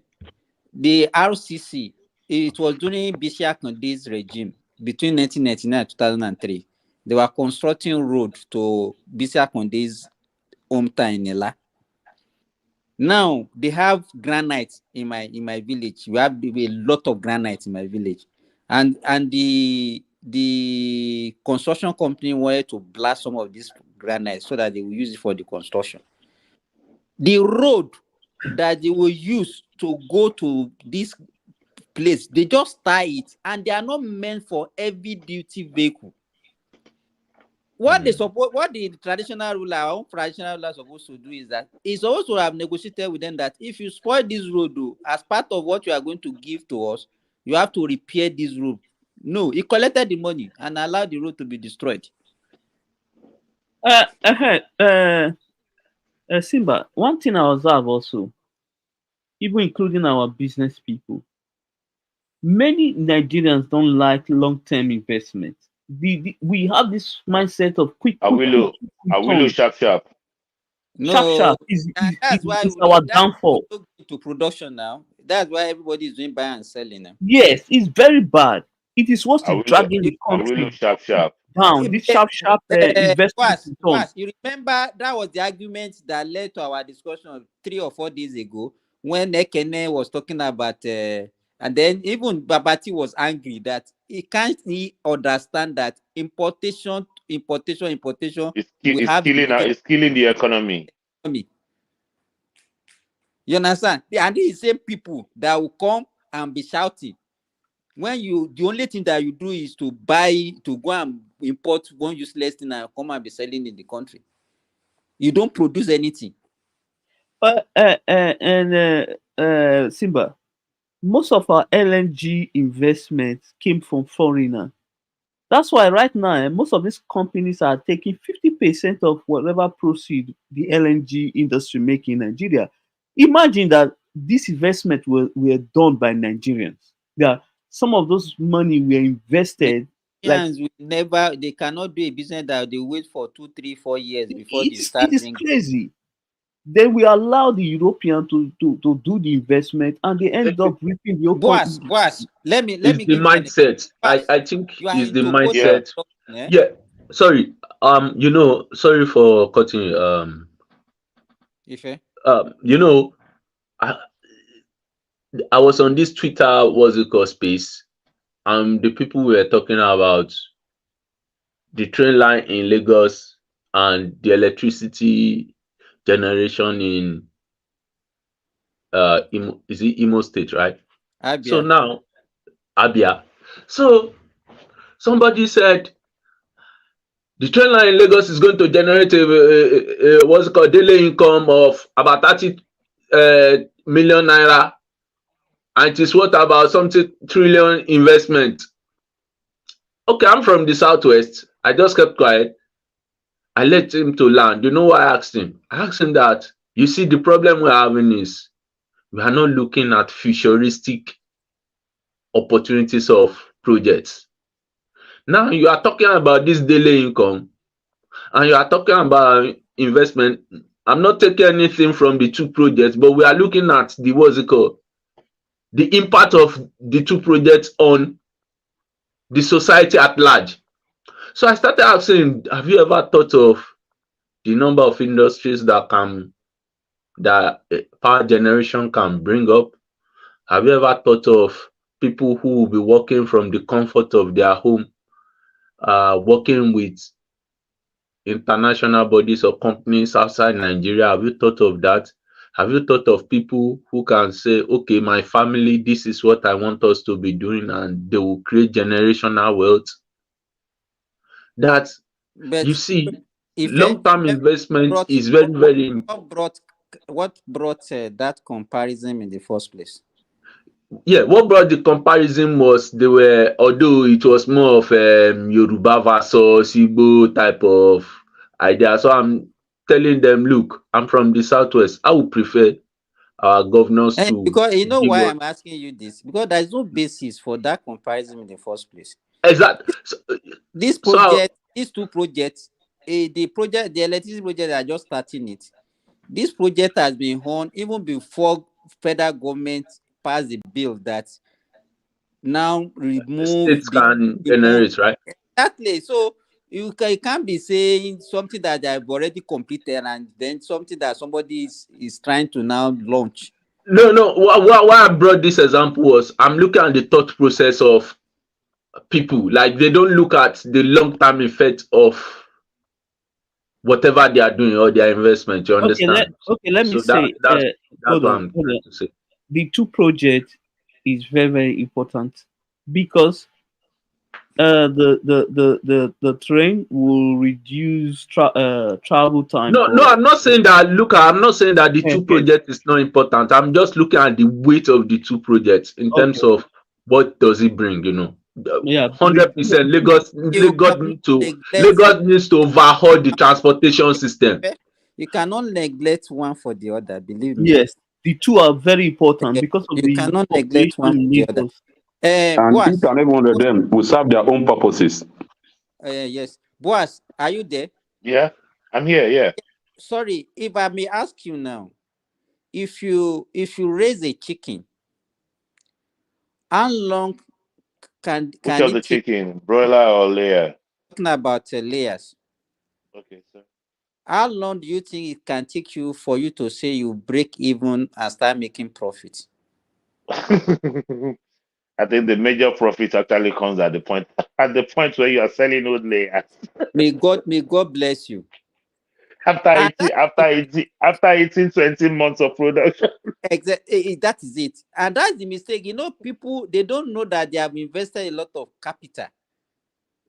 Speaker 21: the RCC, it was during Bishia Konde's regime between 1999 and 2003. They were constructing road to Bishia Konde's hometown in Ela. Now they have granite in my village. We have a lot of granite in my village, and the construction company wanted to blast some of this granite so that they will use it for the construction. The road that they will use to go to this place, they just tie it, and they are not meant for heavy duty vehicle. What the traditional ruler, our own traditional ruler, supposed to do is that he's supposed to have negotiated with them that if you spoil this road, as part of what you are going to give to us, you have to repair this road. No, he collected the money and allowed the road to be destroyed.
Speaker 9: Simba, one thing I observe also, even including our business people, many Nigerians don't like long-term investment. We have this mindset of quick
Speaker 6: Awilu sharp.
Speaker 21: No,
Speaker 9: sharp
Speaker 21: that's why
Speaker 9: is our downfall.
Speaker 21: Go into production now. That's why everybody is doing buy and selling now.
Speaker 9: Yes, it's very bad. It is supposed to dragging the country
Speaker 6: sharp.
Speaker 9: down. This sharp investment return.
Speaker 21: You remember that was the argument that led to our discussion 3 or 4 days ago when Ekene was talking about and then even Babati was angry that he can't understand that importation
Speaker 6: It's killing the economy.
Speaker 21: You understand? And these same people that will come and be shouting when the only thing that you do is to go and import one useless thing and come and be selling in the country. You don't produce anything.
Speaker 9: Simba, most of our LNG investments came from foreigners. That's why right now, most of these companies are taking 50% of whatever proceed the LNG industry make in Nigeria. Imagine that this investment were done by Nigerians. Some of those money were invested.
Speaker 21: They cannot do a business that they wait for 2, 3, 4 years before they start.
Speaker 9: It is crazy. Then we allow the European to do the investment, and they end up reaping the
Speaker 21: boss. Let me
Speaker 8: give the mindset. I think is the mindset. Yeah. Sorry. Sorry for cutting you. I was on this Twitter, what's it called, space, and the people were talking about the train line in Lagos and the electricity generation in is it Imo State, right?
Speaker 21: Abia.
Speaker 8: So now Abia. So somebody said the train line in Lagos is going to generate a what's it called daily income of about 30 million naira, and it is what about something trillion investment. Okay, I'm from the southwest. I just kept quiet. I let him to land. You know what I asked him? I asked him that, you see, the problem we're having is we are not looking at futuristic opportunities of projects. Now you are talking about this daily income and you are talking about investment. I'm not taking anything from the two projects, but we are looking at the what's it called? The impact of the two projects on the society at large. So I started asking, have you ever thought of the number of industries that power generation can bring up? Have you ever thought of people who will be working from the comfort of their home, working with international bodies or companies outside Nigeria? Have you thought of that? Have you thought of people who can say, okay, my family, this is what I want us to be doing, and they will create generational wealth? That,
Speaker 21: But
Speaker 8: you see,
Speaker 21: if
Speaker 8: long-term investment is very, very important.
Speaker 21: what brought that comparison in the first place?
Speaker 8: Yeah, what brought the comparison was they were, although it was more of Yoruba versus Igbo type of idea. So I'm telling them, look, I'm from the Southwest. I would prefer our governors
Speaker 21: And
Speaker 8: to
Speaker 21: because you know
Speaker 8: give
Speaker 21: why
Speaker 8: us.
Speaker 21: I'm asking you this, because there is no basis for that comparison in the first place.
Speaker 8: Exactly.
Speaker 21: This project, these two projects, the electricity project are just starting it. This project has been on even before federal government passed the bill that now remove
Speaker 8: States can generate, right?
Speaker 21: exactly. So you can't be saying something that they've already completed and then something that somebody is trying to now launch.
Speaker 8: No. Why I brought this example was I'm looking at the thought process of people. Like, they don't look at the long-term effect of whatever they are doing or their investment. You understand?
Speaker 9: Let me
Speaker 8: So
Speaker 9: say,
Speaker 8: that's
Speaker 9: hold
Speaker 8: what
Speaker 9: on,
Speaker 8: I'm
Speaker 9: hold
Speaker 8: trying
Speaker 9: on.
Speaker 8: to say.
Speaker 9: The two projects is very, very important because the train will reduce travel time
Speaker 8: No,
Speaker 9: for
Speaker 8: I'm not saying that. Look, I'm not saying that the two
Speaker 9: okay,
Speaker 8: projects is not important. I'm just looking at the weight of the two projects in terms
Speaker 9: okay,
Speaker 8: of what does it bring. You know,
Speaker 9: yeah,
Speaker 8: 100%.
Speaker 21: You cannot neglect
Speaker 8: Lagos needs to overhaul the transportation system.
Speaker 21: you cannot neglect one for the other, believe me.
Speaker 9: yes, the two are very important because of
Speaker 21: You
Speaker 9: the
Speaker 21: cannot neglect
Speaker 9: population
Speaker 21: one for
Speaker 9: in
Speaker 21: the other.
Speaker 9: Lagos.
Speaker 15: And each
Speaker 21: Boaz,
Speaker 15: and every one of them will serve their own purposes.
Speaker 21: yes. Boaz, are you there?
Speaker 6: Yeah, I'm here. Yeah.
Speaker 21: Sorry, if I may ask you now, if you raise a chicken, how long can
Speaker 6: Which of the
Speaker 21: it take?
Speaker 6: chicken, broiler or layer?
Speaker 21: Talking about layers.
Speaker 6: Okay, sir.
Speaker 21: How long do you think it can take you for you to say you break even and start making profit?
Speaker 6: I think the major profit actually comes at the point where you are selling old layers.
Speaker 21: May God bless you. And
Speaker 6: After 18, 20 months of production.
Speaker 21: that is it. And that's the mistake. You know, people, they don't know that they have invested a lot of capital.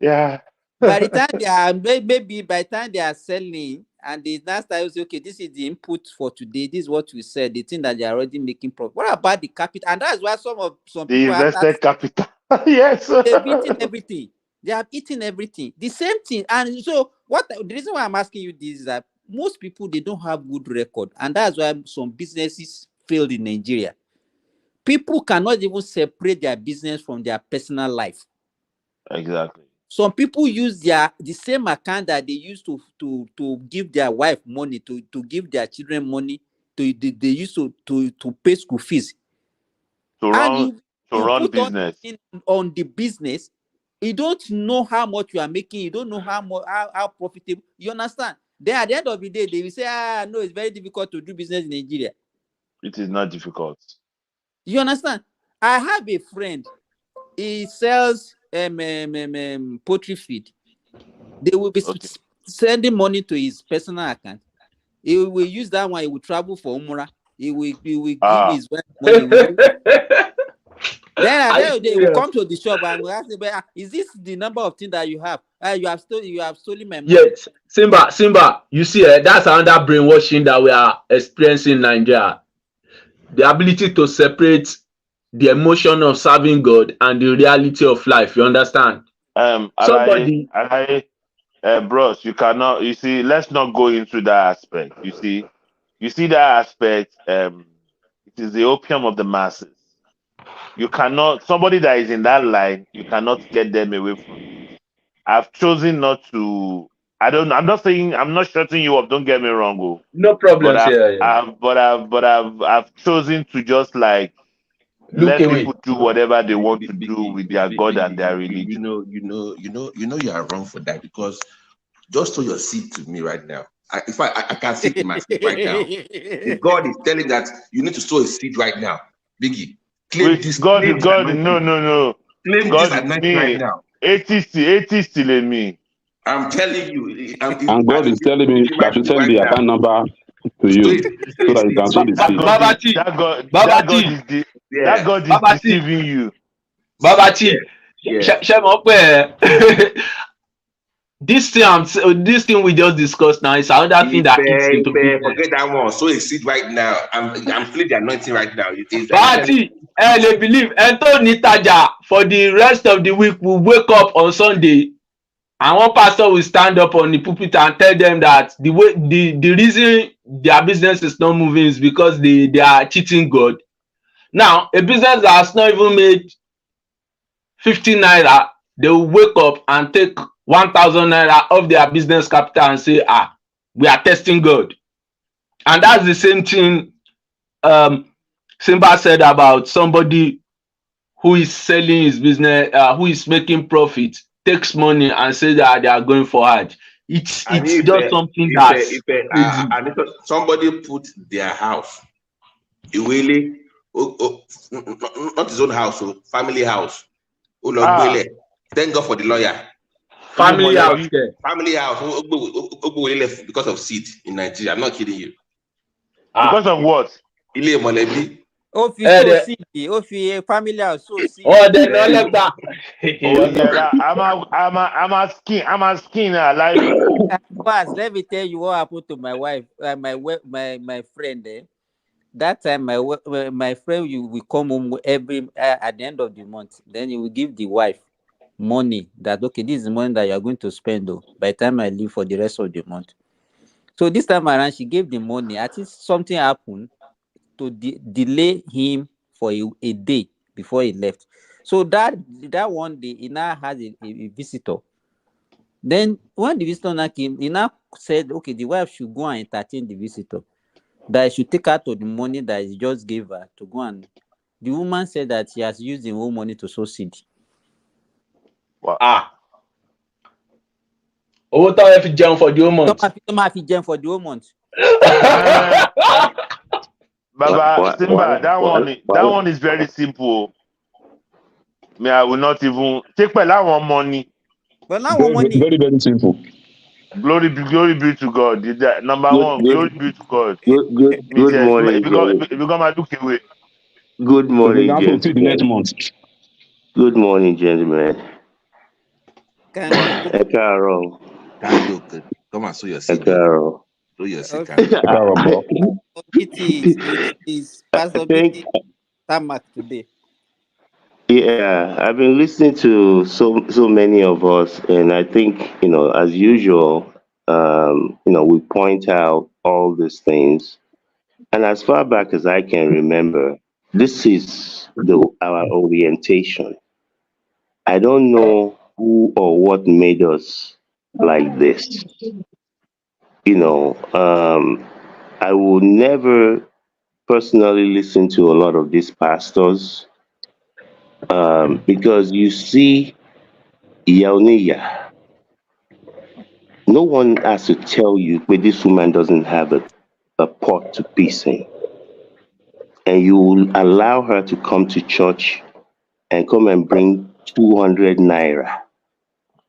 Speaker 6: Yeah.
Speaker 21: By the time they are, maybe by the time they are selling, and the last time you say, okay, this is the input for today, this is what we said, they think that they are already making profit. What about the capital? And that's why some
Speaker 6: The
Speaker 21: people have
Speaker 6: invested capital. Yes.
Speaker 21: they've eaten everything. They have eaten everything. The same thing. And so the reason why I'm asking you this is that most people, they don't have good record. And that's why some businesses failed in Nigeria. People cannot even separate their business from their personal life.
Speaker 6: Exactly.
Speaker 21: Some people use the same account that they use to give their wife money, to give their children money, they use to pay school fees. And you
Speaker 6: run
Speaker 21: put
Speaker 6: business.
Speaker 21: on the business, you don't know how much you are making, you don't know how profitable. You understand? Then at the end of the day, they will say, no, it's very difficult to do business in Nigeria.
Speaker 6: It is not difficult.
Speaker 21: You understand? I have a friend, he sells poultry feed. They will be sending money to his personal account. He will use that one, he will travel for Umrah. He will give his wife money. Then they will come to the shop and will ask him, is this the number of things that you have? You have stolen my money.
Speaker 8: Yes, Simba, you see, that's another brainwashing that we are experiencing in Nigeria. The ability to separate the emotion of serving God and the reality of life. You understand?
Speaker 6: Alaye, bros, you cannot. You see, let's not go into that aspect. You see that aspect. It is the opium of the masses. You cannot. Somebody that is in that line, you cannot get them away from it. I've chosen not to. I don't. I'm not saying. I'm not shutting you up. Don't get me wrong,
Speaker 8: No
Speaker 6: but
Speaker 8: problems here. Yeah.
Speaker 6: I've chosen to just like
Speaker 8: Look
Speaker 6: let
Speaker 8: away.
Speaker 6: people do whatever they want to do
Speaker 16: Biggie,
Speaker 6: with their God and their
Speaker 16: you
Speaker 6: religion.
Speaker 16: know, you are wrong for that because just sow your seed to me right now. In fact, I can see it in my spirit right now. The God is telling that you need to sow a seed right now. Biggie, claim
Speaker 6: Which God is
Speaker 16: this
Speaker 6: God? No,
Speaker 16: anointing.
Speaker 6: no, no.
Speaker 16: Claim this
Speaker 6: God,
Speaker 16: anointing right
Speaker 6: me,
Speaker 16: now.
Speaker 6: 80 still in me.
Speaker 16: I'm telling you,
Speaker 15: And God is telling me
Speaker 16: it's in
Speaker 15: that
Speaker 16: my
Speaker 15: I should
Speaker 16: spirit
Speaker 15: send
Speaker 16: right
Speaker 15: the
Speaker 16: now.
Speaker 15: account number to
Speaker 16: Sow
Speaker 15: you
Speaker 16: a
Speaker 15: so that you
Speaker 16: seed.
Speaker 15: can sow the
Speaker 6: That
Speaker 15: seed.
Speaker 6: God is
Speaker 8: Babati,
Speaker 6: that God
Speaker 8: Babati,
Speaker 6: is the that
Speaker 16: Yeah,
Speaker 6: God is
Speaker 8: Babati,
Speaker 6: deceiving you.
Speaker 16: yeah,
Speaker 8: Babati.
Speaker 16: yeah.
Speaker 8: This this thing we just discussed now is another thing that eats into business.
Speaker 16: Forget that one. Sow a seed right now. I'm feeling the anointing right now. I'm telling
Speaker 8: Babati, they believe Anthony Taja for the rest of the week will wake up on Sunday and one pastor will stand up on the pulpit and tell them that the reason their business is not moving is because they are cheating God. Now, a business that has not even made 50 naira, they will wake up and take 1,000 naira of their business capital and say, we are testing God. And that's the same thing Simba said about somebody who is selling his business, who is making profit, takes money and says that they are going for Hajj. It's
Speaker 16: and
Speaker 8: just something that's crazy.
Speaker 16: and if somebody put their house, Iwele, not his own house, family house. Thank God for the lawyer.
Speaker 8: Family house there.
Speaker 16: Family house. Because of seed in Nigeria. I'm not kidding you.
Speaker 6: Because of what?
Speaker 16: Ile Molebi.
Speaker 21: Ó fi so seed, ó fi family house so seed.
Speaker 8: They no let that.
Speaker 6: Oh yeah, I'm a skin alive.
Speaker 21: Pass, let me tell you what happened to my wife, my friend. That time my friend will come home every at the end of the month. Then he will give the wife money that okay, this is the money that you are going to spend by the time I leave for the rest of the month. So this time around, she gave the money. I think something happened to delay him for a day before he left. So that one day he now has a visitor. Then when the visitor now came, he now said, okay, the wife should go and entertain the visitor. That he should take out of the money that he just gave her to go and. The woman said that she has used the whole money to sow seed.
Speaker 6: Wow.
Speaker 8: Owó táwọn fi jẹun for the whole month.
Speaker 21: Tó máa fi jẹun for the whole month.
Speaker 6: Baba Simba, that one is very simple. Me, I will not even take our money.
Speaker 21: But now money.
Speaker 15: Very, very simple.
Speaker 6: Glory be to God. Number one, glory be to God.
Speaker 22: Good morning,
Speaker 6: because I look away.
Speaker 22: Good morning,
Speaker 15: the next month.
Speaker 22: Good morning, gentlemen.
Speaker 21: Candy.
Speaker 16: Come and sow your seed.
Speaker 22: Sow
Speaker 16: your seed.
Speaker 21: It's Pastor BT Tamak today.
Speaker 22: Yeah, I've been listening to so many of us, and I think as usual, we point out all these things, and as far back as I can remember, this is our orientation. I don't know who or what made us like this. I would never personally listen to a lot of these pastors because you see, Yauniya, no one has to tell you, but this woman doesn't have a pot to piss in. And you will allow her to come to church and come and bring 200 naira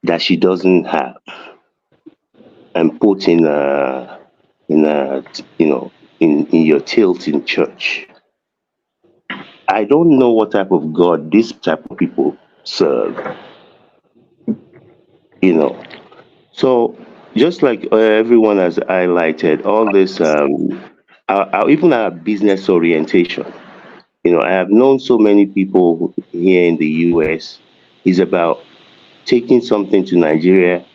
Speaker 22: that she doesn't have and put in your tilt in church. I don't know what type of God this type of people serve. So just like everyone has highlighted, all this, even our business orientation. I have known so many people here in the US. Is about taking something to Nigeria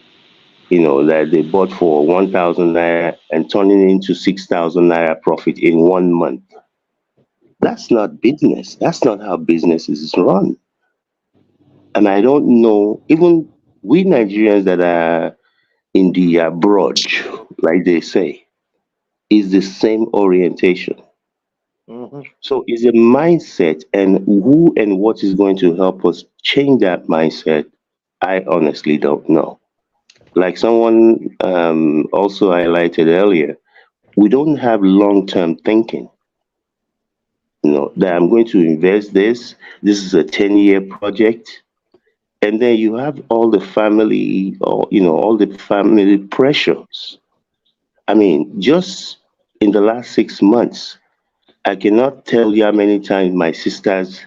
Speaker 22: that they bought for 1,000 naira and turning into 6,000 naira profit in 1 month. That's not business. That's not how business is run. And I don't know, even we Nigerians that are in the abroad, like they say, is the same orientation.
Speaker 6: Mhm.
Speaker 22: So it's a mindset, and who and what is going to help us change that mindset, I honestly don't know. Like someone also highlighted earlier, we don't have long term thinking. That I'm going to invest this. This is a 10-year project. And then you have all the family, or all the family pressures. I mean, just in the last 6 months, I cannot tell you how many times my sisters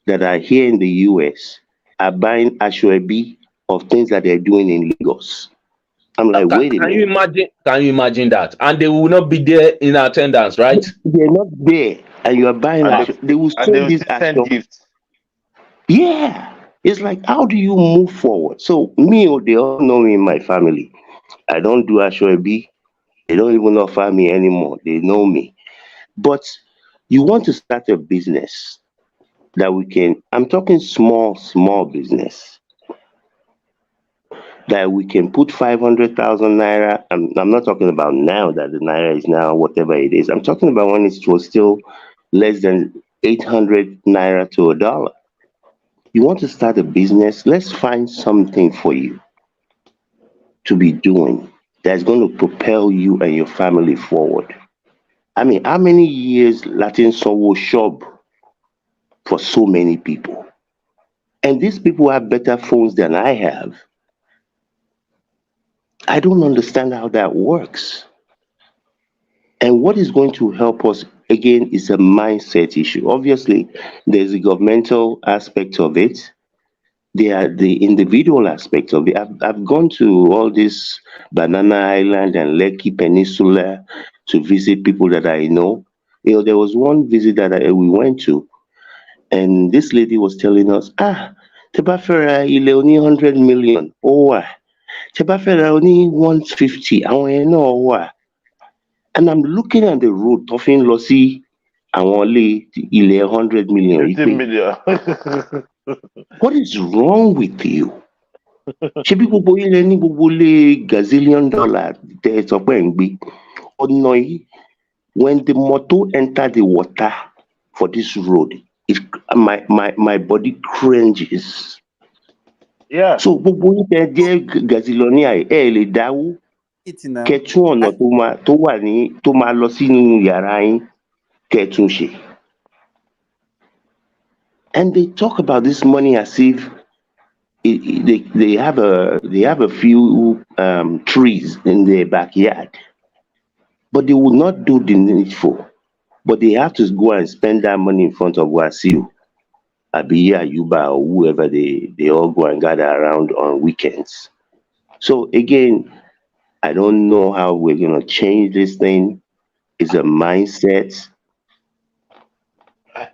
Speaker 22: that are here in the US are buying ashwebi of things that they're doing in Lagos. I'm like,
Speaker 8: Can,
Speaker 22: wait a
Speaker 8: can you
Speaker 22: minute.
Speaker 8: imagine? Can you imagine that? And they will not be there in attendance, right?
Speaker 22: They're not there, and you are buying
Speaker 6: And
Speaker 8: Ah,
Speaker 22: ashwebi. They will
Speaker 6: they
Speaker 22: send
Speaker 6: will
Speaker 22: this
Speaker 6: still send
Speaker 22: ashwebi.
Speaker 6: gifts.
Speaker 22: Yeah. It's like, how do you move forward? So me, they all know me in my family. I don't do ashwebi. They don't even offer me anymore. They know me. But you want to start a business that we can, I'm talking small business, that we can put 500,000 naira. I'm not talking about now that the naira is now whatever it is. I'm talking about when it was still less than 800 naira to a dollar. You want to start a business? Let's find something for you to be doing that's going to propel you and your family forward. I mean, how many years Latin Soul shop for so many people? And these people have better phones than I have. I don't understand how that works. And what is going to help us again is a mindset issue. Obviously, there's a governmental aspect of it. There are the individual aspect of it. I've gone to all this Banana Island and Lekki Peninsula to visit people that I know. There was one visit that we went to, and this lady was telling us, tẹ́ fẹ́ ra ilẹ̀ oní 100 million, ó wà. Tẹ́ fẹ́ ra oní 150, àwọn yẹn náà wà. And I'm looking at the road tó fi ń lọ sí àwọn ilẹ̀ 100 million yìí
Speaker 6: 50
Speaker 22: pé,
Speaker 6: million.
Speaker 22: what is wrong with you? Ṣebí gbogbo yín lẹ ní gbogbo lé gazillion dollar tẹ́ ẹ sọ pé ẹ̀ ń gbé? Ọ̀nà yìí, when the motor enter the water for this road, my body cringes.
Speaker 6: Yeah.
Speaker 22: So gbogbo yín tẹ́ ẹ jẹ́ gazillionaire ẹ lè dáwó
Speaker 21: It now.
Speaker 22: kẹ́ tún ọ̀nà tó máa lọ sínú yàrá yín kẹ́ tún ṣe. And they talk about this money as if they have a few trees in their backyard, but they will not do the needful. But they have to go and spend that money in front of Wasiu, Abiya, Yuba, or whoever they all go and gather around on weekends. So again, I don't know how we're gonna change this thing. It's a mindset.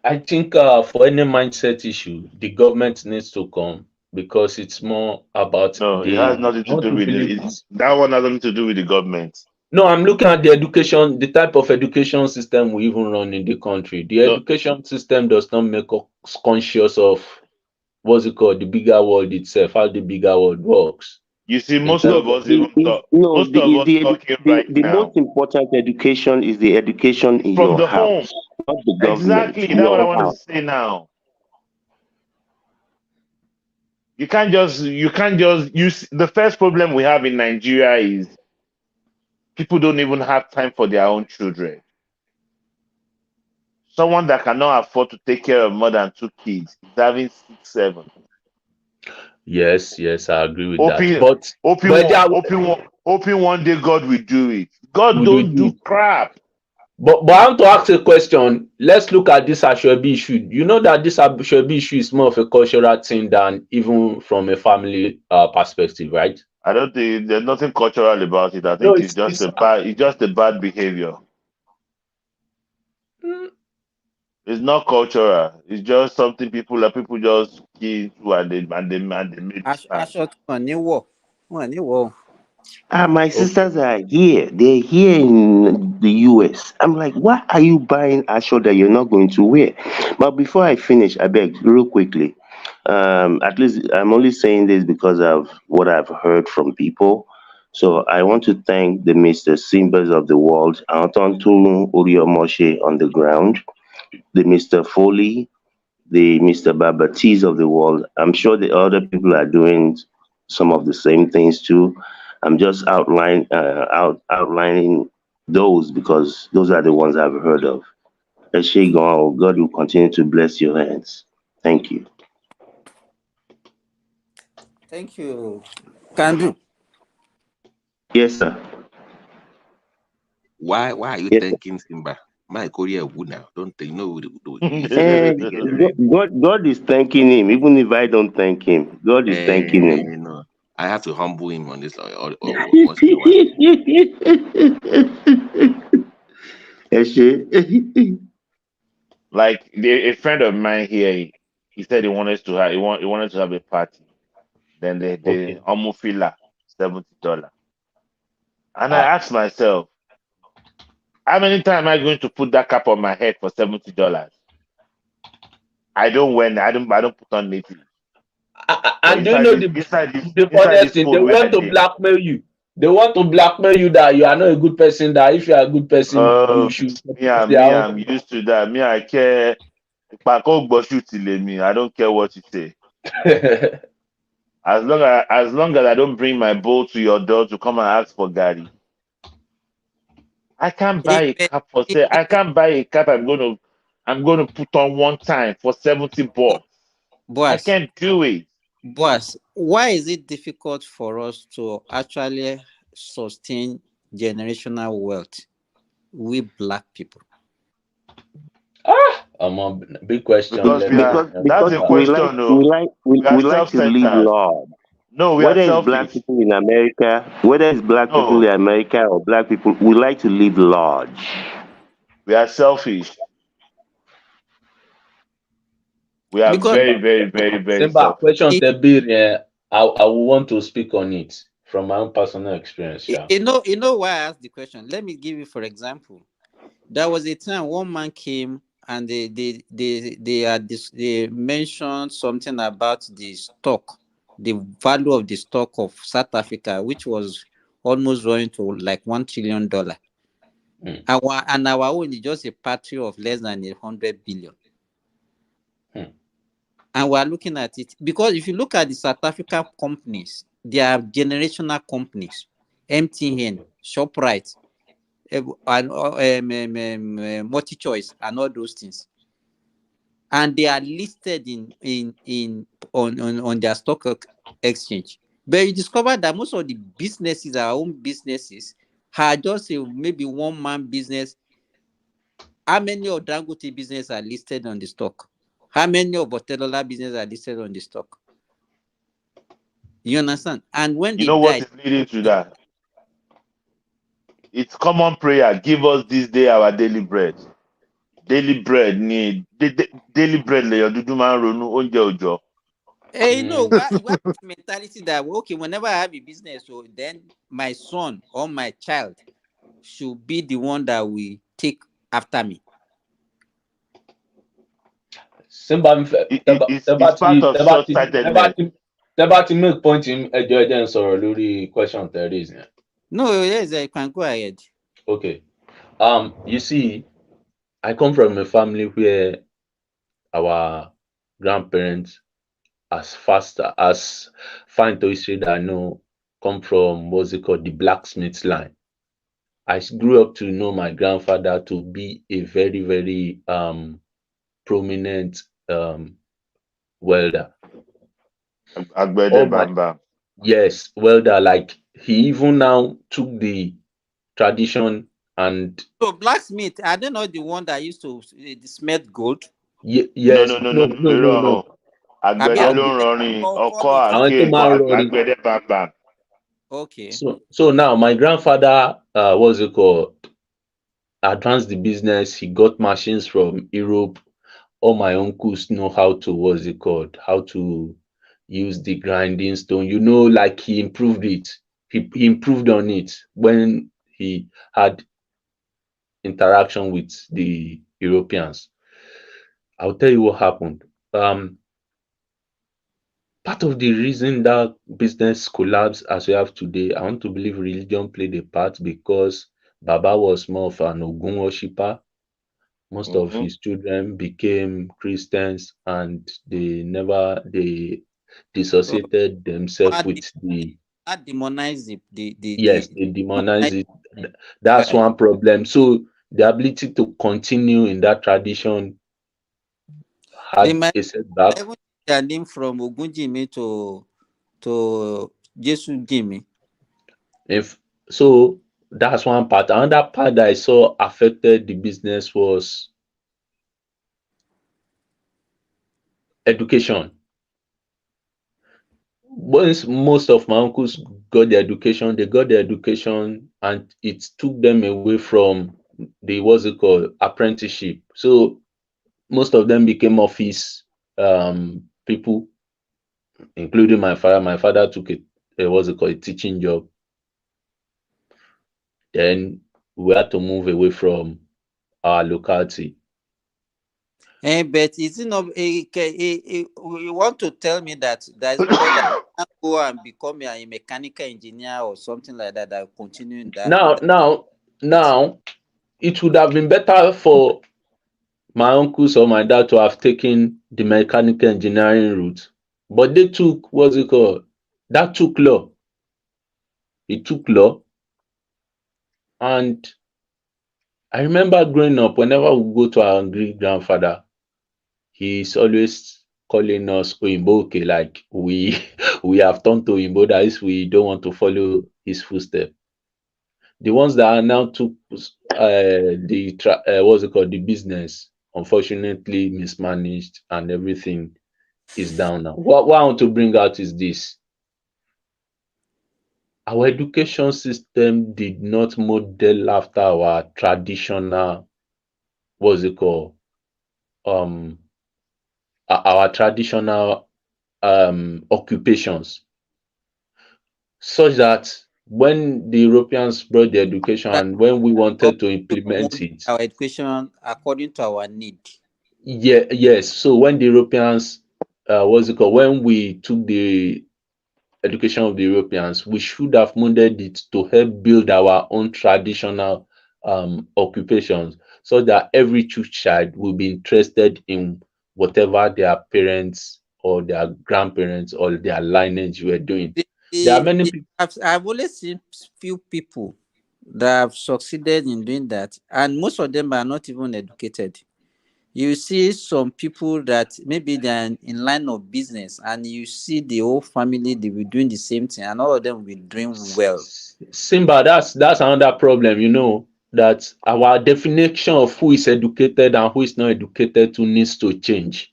Speaker 8: I think for any mindset issue, the government needs to come because it's more about
Speaker 6: No, it has nothing
Speaker 8: I
Speaker 6: to
Speaker 8: want
Speaker 6: do
Speaker 8: to
Speaker 6: with
Speaker 8: believe.
Speaker 6: it. That one has nothing to do with the government.
Speaker 8: No, I'm looking at the education, the type of education system we even run in the country. The
Speaker 6: No,
Speaker 8: education system does not make us conscious of what's it called, the bigger world itself, how the bigger world works.
Speaker 6: you see,
Speaker 8: In
Speaker 6: most
Speaker 8: terms
Speaker 6: of
Speaker 22: No,
Speaker 6: us even talk. Most of us talking right
Speaker 22: the most
Speaker 6: now
Speaker 22: important education is the education in
Speaker 6: from
Speaker 22: your
Speaker 6: the home.
Speaker 22: house, not the government.
Speaker 6: Exactly. That's what I
Speaker 22: Your
Speaker 6: wanted to
Speaker 22: house.
Speaker 6: say now. You can't just use the first problem we have in Nigeria is people don't even have time for their own children. Someone that cannot afford to take care of more than 2 kids is having 6, 7.
Speaker 8: yes, I agree with that.
Speaker 6: Hoping,
Speaker 8: But there
Speaker 6: hoping one day God will do it. God
Speaker 8: we do
Speaker 6: don't do
Speaker 8: it.
Speaker 6: crap.
Speaker 8: But I want to ask a question. Let's look at this Ashwebi issue. You know that this Ashwebi issue is more of a cultural thing than even from a family perspective, right?
Speaker 6: I don't think there's nothing cultural about it. I
Speaker 8: No,
Speaker 6: think it's just a bad behavior.
Speaker 8: Mm,
Speaker 6: It's not cultural. It's just something people just key into and they made it stand.
Speaker 21: Aṣọ tí wọ́n ní wọ̀, wọ́n ní wọ̀ o.
Speaker 22: My
Speaker 8: Okay.
Speaker 22: sisters are here. They're here in the US. I'm like, why are you buying a shirt that you're not going to wear? But before I finish, I beg, real quickly. At least I'm only saying this because of what I've heard from people. So I want to thank the Mr. Simbas of the world, Anton Tunu Uriomoshe on the ground, the Mr. Foley, the Mr. Babatis of the world. I'm sure the other people are doing some of the same things too. I'm just outlining those because those are the ones I've heard of. Eshegon, God will continue to bless your hands. Thank you.
Speaker 21: Thank you. Can do.
Speaker 22: Yes, sir.
Speaker 16: Why are you
Speaker 22: Yes, sir.
Speaker 16: thanking Simba? My Korea would now. Don't they know he's
Speaker 22: And
Speaker 16: already generate?
Speaker 22: God is thanking him, even if I don't thank him. God is thanking him.
Speaker 16: No. I have to humble him on this or once in a while.
Speaker 22: Eshe.
Speaker 6: Like a friend of mine here, he said he wanted to have a party. Then the
Speaker 22: Okay.
Speaker 6: homofila $70. And I
Speaker 8: Ah,
Speaker 6: asked myself, how many times am I going to put that cap on my head for $70? I don't put on native. But
Speaker 8: and do you know the
Speaker 6: inside
Speaker 8: funniest
Speaker 6: this
Speaker 8: thing? They
Speaker 6: phone where I
Speaker 8: want to
Speaker 6: did.
Speaker 8: blackmail you. They want to blackmail you that you are not a good person. That if you are a good person, you should support their
Speaker 6: I'm
Speaker 8: own.
Speaker 6: used to that. Me, I care. I don't care what you say. As long as I don't bring my bowl to your door to come and ask for Gary, I can't buy
Speaker 21: If,
Speaker 6: a
Speaker 21: eh,
Speaker 6: cap for
Speaker 21: if,
Speaker 6: say I can't buy a cap I'm gonna put on one time for $70. I
Speaker 21: boss,
Speaker 6: can't do it.
Speaker 21: boss, why is it difficult for us to actually sustain generational wealth? We black people.
Speaker 8: Big question.
Speaker 6: Because
Speaker 8: Let
Speaker 6: we
Speaker 8: me
Speaker 6: are
Speaker 22: Because
Speaker 6: that's
Speaker 22: because
Speaker 6: a
Speaker 8: answer.
Speaker 22: we like
Speaker 6: question,
Speaker 22: we
Speaker 6: no.
Speaker 22: like we,
Speaker 6: We are
Speaker 22: we like to live
Speaker 6: self-centered.
Speaker 22: large.
Speaker 6: No, we are
Speaker 22: Whether it's black
Speaker 6: selfish.
Speaker 22: people in America, whether it's black people
Speaker 6: No,
Speaker 22: in America or black people, we like to live large.
Speaker 6: we are selfish. We are
Speaker 21: Because
Speaker 6: very,
Speaker 8: Simba,
Speaker 6: very, very, very
Speaker 8: Simba,
Speaker 6: selfish.
Speaker 8: question
Speaker 21: you,
Speaker 8: the bill. Yeah, I will want to speak on it from my own personal experience. Yeah.
Speaker 21: you know why I asked the question. Let me give you for example. There was a time one man came and they mentioned something about the stock, the value of the stock of South Africa, which was almost going to like $1 trillion.
Speaker 8: Mm,
Speaker 21: Our own is just a party of less than 100 billion.
Speaker 8: mm.
Speaker 21: And we're looking at it because if you look at the South African companies, they are generational companies. MTN, ShopRite, and multi-choice and all those things, and they are listed in on their stock exchange. But you discover that most of the businesses, our own businesses, are just maybe one man business. How many of Dangote business are listed on the stock? How many of Botelola business are listed on the stock? You understand? And when
Speaker 6: You
Speaker 21: they
Speaker 6: know what
Speaker 21: die,
Speaker 6: is leading to that? It's common prayer. Give us this day our daily bread. Daily bread need daily bread le dudu man ronu oúnjẹ òòjọ́.
Speaker 21: you know, we have this mentality that okay, whenever I have a business, so then my son or my child should be the one that will take after me.
Speaker 8: Simba,
Speaker 6: It's part of short-sightedness.
Speaker 8: tẹ́ bá ti make point ẹjọ́ ń sọ̀rọ̀ lórí question there is.
Speaker 21: No, yes, I can go ahead.
Speaker 8: Okay. You see, I come from a family where our grandparents, as far into history that I know, come from what's it called, the blacksmith line. I grew up to know my grandfather to be a very, very prominent welder.
Speaker 6: Agbede
Speaker 8: Oh my,
Speaker 6: bamba.
Speaker 8: yes, welder. Like he even now took the tradition and
Speaker 21: So blacksmith, are they not the one that used to smelt gold?
Speaker 6: No,
Speaker 8: yes,
Speaker 6: no, no, no,
Speaker 8: no,
Speaker 6: no.
Speaker 8: no, no,
Speaker 6: Irọ́ o.
Speaker 8: no.
Speaker 6: Àgbẹ̀dẹ
Speaker 21: Abia,
Speaker 6: ló ń
Speaker 8: Um,
Speaker 6: rọrin. Ọkọ́
Speaker 21: call it.
Speaker 8: I went to
Speaker 6: àgékù
Speaker 8: my road.
Speaker 6: àgbẹ̀dẹ bàbà.
Speaker 21: Okay.
Speaker 8: So now my grandfather, what's it called, advanced the business. He got machines from Europe. All my uncles know how to, what's it called, how to use the grinding stone. You know, like he improved it. he improved on it when he had interaction with the Europeans. I'll tell you what happened. Part of the reason that business collapsed as we have today, I want to believe religion played a part because Baba was more of an Ogun worshipper. Most of
Speaker 6: Mm-hmm.
Speaker 8: his children became Christians and they
Speaker 21: So
Speaker 8: dissociated themselves
Speaker 21: I
Speaker 8: with the
Speaker 21: demonize
Speaker 8: yes, they
Speaker 21: demonize
Speaker 8: demonize it. That's
Speaker 21: right.
Speaker 8: one problem. So the ability to continue in that tradition
Speaker 21: They
Speaker 8: had
Speaker 21: might
Speaker 8: a setback.
Speaker 21: even change their name from Ogunjimi to Jesu Jimmy.
Speaker 8: If so, that's one part. Another part that I saw affected the business was education. Once most of my uncles got their education, they got their education and it took them away from the what's it called apprenticeship. So most of them became office people, including my father. My father took a what's it called a teaching job. Then we had to move away from our locality.
Speaker 21: But is it not? You want to tell me that there is nobody that can go and become a mechanical engineer or something like that that will continue in that?
Speaker 8: Now, now, now, it would have been better for my uncles or my dad to have taken the mechanical engineering route, but they took what's it called? That took law. He took law, and I remember growing up. Whenever we go to our great grandfather, he's always calling us Oyinboke, like we we have turned to Oyinbo. That is, we don't want to follow his footsteps. The ones that are now took what's it called the business, unfortunately mismanaged and everything is down now. What I want to bring out is this: our education system did not model after our traditional what's it called um our traditional occupations, such that when the Europeans brought the education
Speaker 21: That
Speaker 8: and when we
Speaker 21: God
Speaker 8: wanted to
Speaker 21: to
Speaker 8: implement
Speaker 21: mold
Speaker 8: it,
Speaker 21: our education according to our need.
Speaker 8: yes. So when the Europeans, what's it called? When we took the education of the Europeans, we should have molded it to help build our own traditional occupations, so that every true child will be interested in whatever their parents or their grandparents or their lineage were doing. There are many people.
Speaker 21: I've always seen few people that have succeeded in doing that, and most of them are not even educated. You see some people that maybe they're in line of business, and you see the whole family they will doing the same thing, and all of them will be doing well.
Speaker 8: Simba, that's another problem, that our definition of who is educated and who is not educated to needs to change.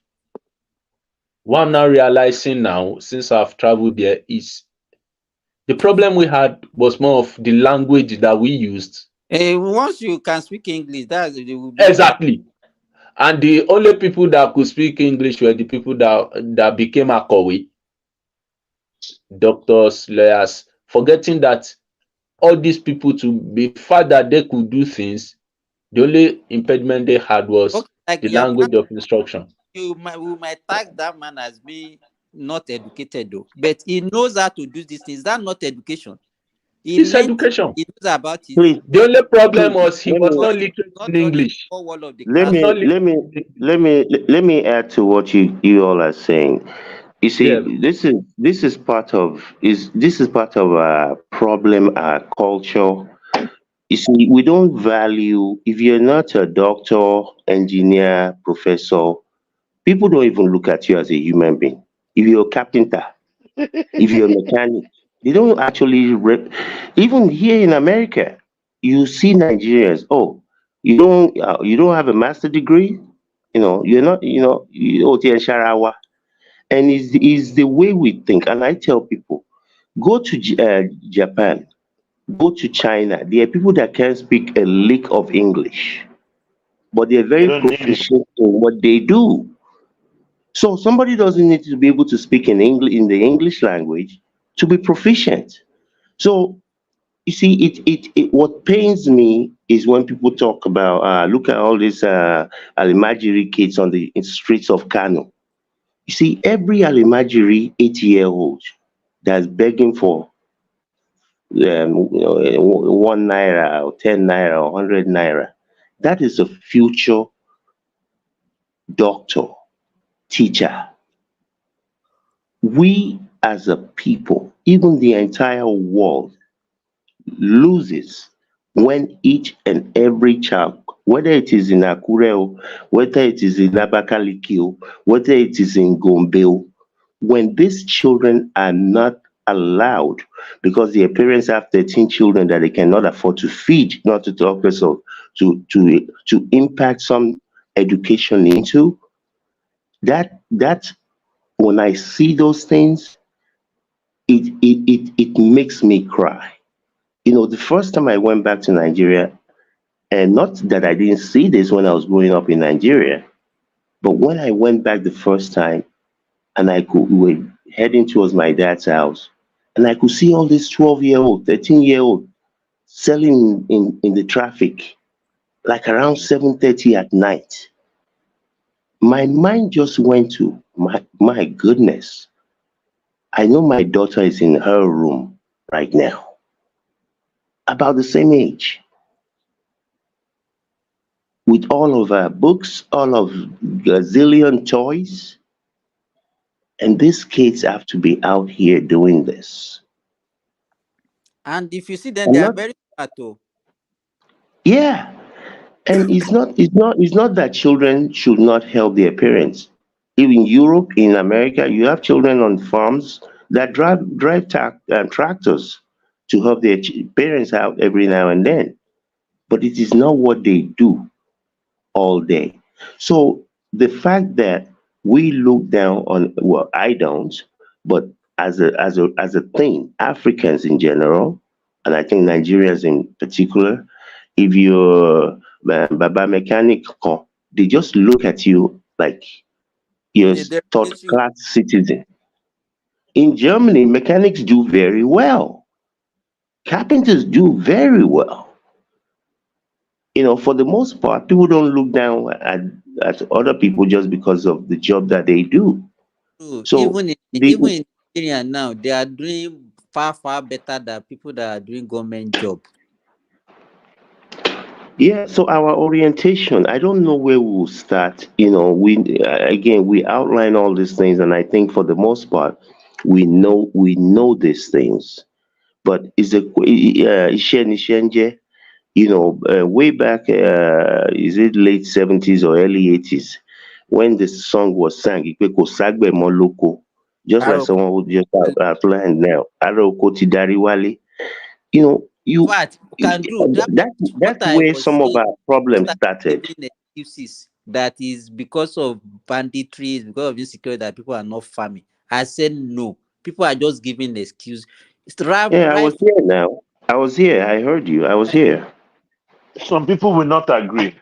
Speaker 8: What I'm now realizing now, since I've traveled there, is the problem we had was more of the language that we used.
Speaker 21: Once you can speak English, they will look at.
Speaker 8: Exactly. And the only people that could speak English were the people that became Akowe, doctors, lawyers, forgetting that all these people, to be fact that they could do things, the only impediment they had was
Speaker 21: Okay, like
Speaker 8: the language of instruction.
Speaker 21: we might tag that man as being not educated though, but he knows how to do these things. That's not education. He
Speaker 8: It's
Speaker 21: learned it,
Speaker 8: education.
Speaker 21: he knows about it,
Speaker 6: Please,
Speaker 8: The
Speaker 21: but
Speaker 8: only problem
Speaker 6: please,
Speaker 8: was he
Speaker 6: let
Speaker 8: was
Speaker 6: me
Speaker 21: not,
Speaker 8: not literate
Speaker 21: not
Speaker 8: in
Speaker 21: learning
Speaker 8: English.
Speaker 21: the whole wall of the
Speaker 6: let
Speaker 8: Was
Speaker 21: class.
Speaker 6: me
Speaker 8: not
Speaker 6: let
Speaker 8: literate
Speaker 6: me
Speaker 8: in English.
Speaker 6: let me add to what you all are saying. You
Speaker 8: Yeah.
Speaker 6: see, this is part of our problem, our culture. You see, we don't value, if you're not a doctor, engineer, professor, people don't even look at you as a human being. If you're a carpenter, if you're a mechanic, they don't actually even here in America, you see Nigerians, oh, you don't have a master degree, you're not, oh, Sharawa. And is the way we think. And I tell people, go to Japan, go to China. There are people that can speak a lick of English, but they're They very don't need it. proficient in what they do. So somebody doesn't need to be able to speak in English, in the English language, to be proficient.
Speaker 22: So you see, what pains me is when people talk about look at all these Alimajiri kids on the streets of Kano. You see, every Alimajiri 8-year-old that's begging for 1 naira or 10 naira or 100 naira, that is a future doctor, teacher. We as a people, even the entire world, loses when each and every child, whether it is in Akure, whether it is in Abakaliki, whether it is in Gombe, when these children are not allowed because their parents have 13 children that they cannot afford to feed, not to talk less of to impact some education into that when I see those things, it makes me cry. The first time I went back to Nigeria, and not that I didn't see this when I was growing up in Nigeria, but when I went back the first time and we were heading towards my dad's house, and I could see all these 12-year-old, 13-year-old selling in the traffic, like around 7:30 at night. My mind just went to my goodness. I know my daughter is in her room right now, about the same age, with all of her books, all of gazillion toys, and these kids have to be out here doing this.
Speaker 21: And if you see them,
Speaker 22: I'm
Speaker 21: they are
Speaker 22: not,
Speaker 21: very smart too.
Speaker 22: yeah, and it's not that children should not help their parents. In Europe, in America, you have children on farms that drive tractors to help their parents out every now and then. But it is not what they do all day. So the fact that we look down on, well, I don't, but as a thing, Africans in general, and I think Nigerians in particular, if you're Baba Mechanic, they just look at you like you're
Speaker 21: They
Speaker 22: third
Speaker 21: derogate you.
Speaker 22: class citizen. In Germany, mechanics do very well. Carpenters do very well. For the most part, people don't look down at other people just because of the job that they do.
Speaker 21: True.
Speaker 22: So the
Speaker 21: Even in Nigeria now, they are doing far better than people that are doing government job.
Speaker 22: Yeah, so our orientation, I don't know where we will start. We outline all these things, and I think for the most part, we know these things. But is a Ishen Ishenje, way back, is it late 70s or early 80s, when the song was sung, Ipeko Sagbe Moloko, just like
Speaker 21: Aroko.
Speaker 22: someone who just outlined now, Aroko Tidariwale,
Speaker 21: In fact, can do that.
Speaker 22: that's
Speaker 21: What I
Speaker 22: where
Speaker 21: was
Speaker 22: some of
Speaker 21: saying,
Speaker 22: our
Speaker 21: what
Speaker 22: problems
Speaker 21: I
Speaker 22: started.
Speaker 21: giving excuses that is because of banditry, because of insecurity that people are not farming. I said no. People are just giving excuse. It's
Speaker 22: Yeah, I
Speaker 21: right
Speaker 22: was
Speaker 21: from
Speaker 22: here now. I was here. I heard you. I was here.
Speaker 6: Some people will not agree.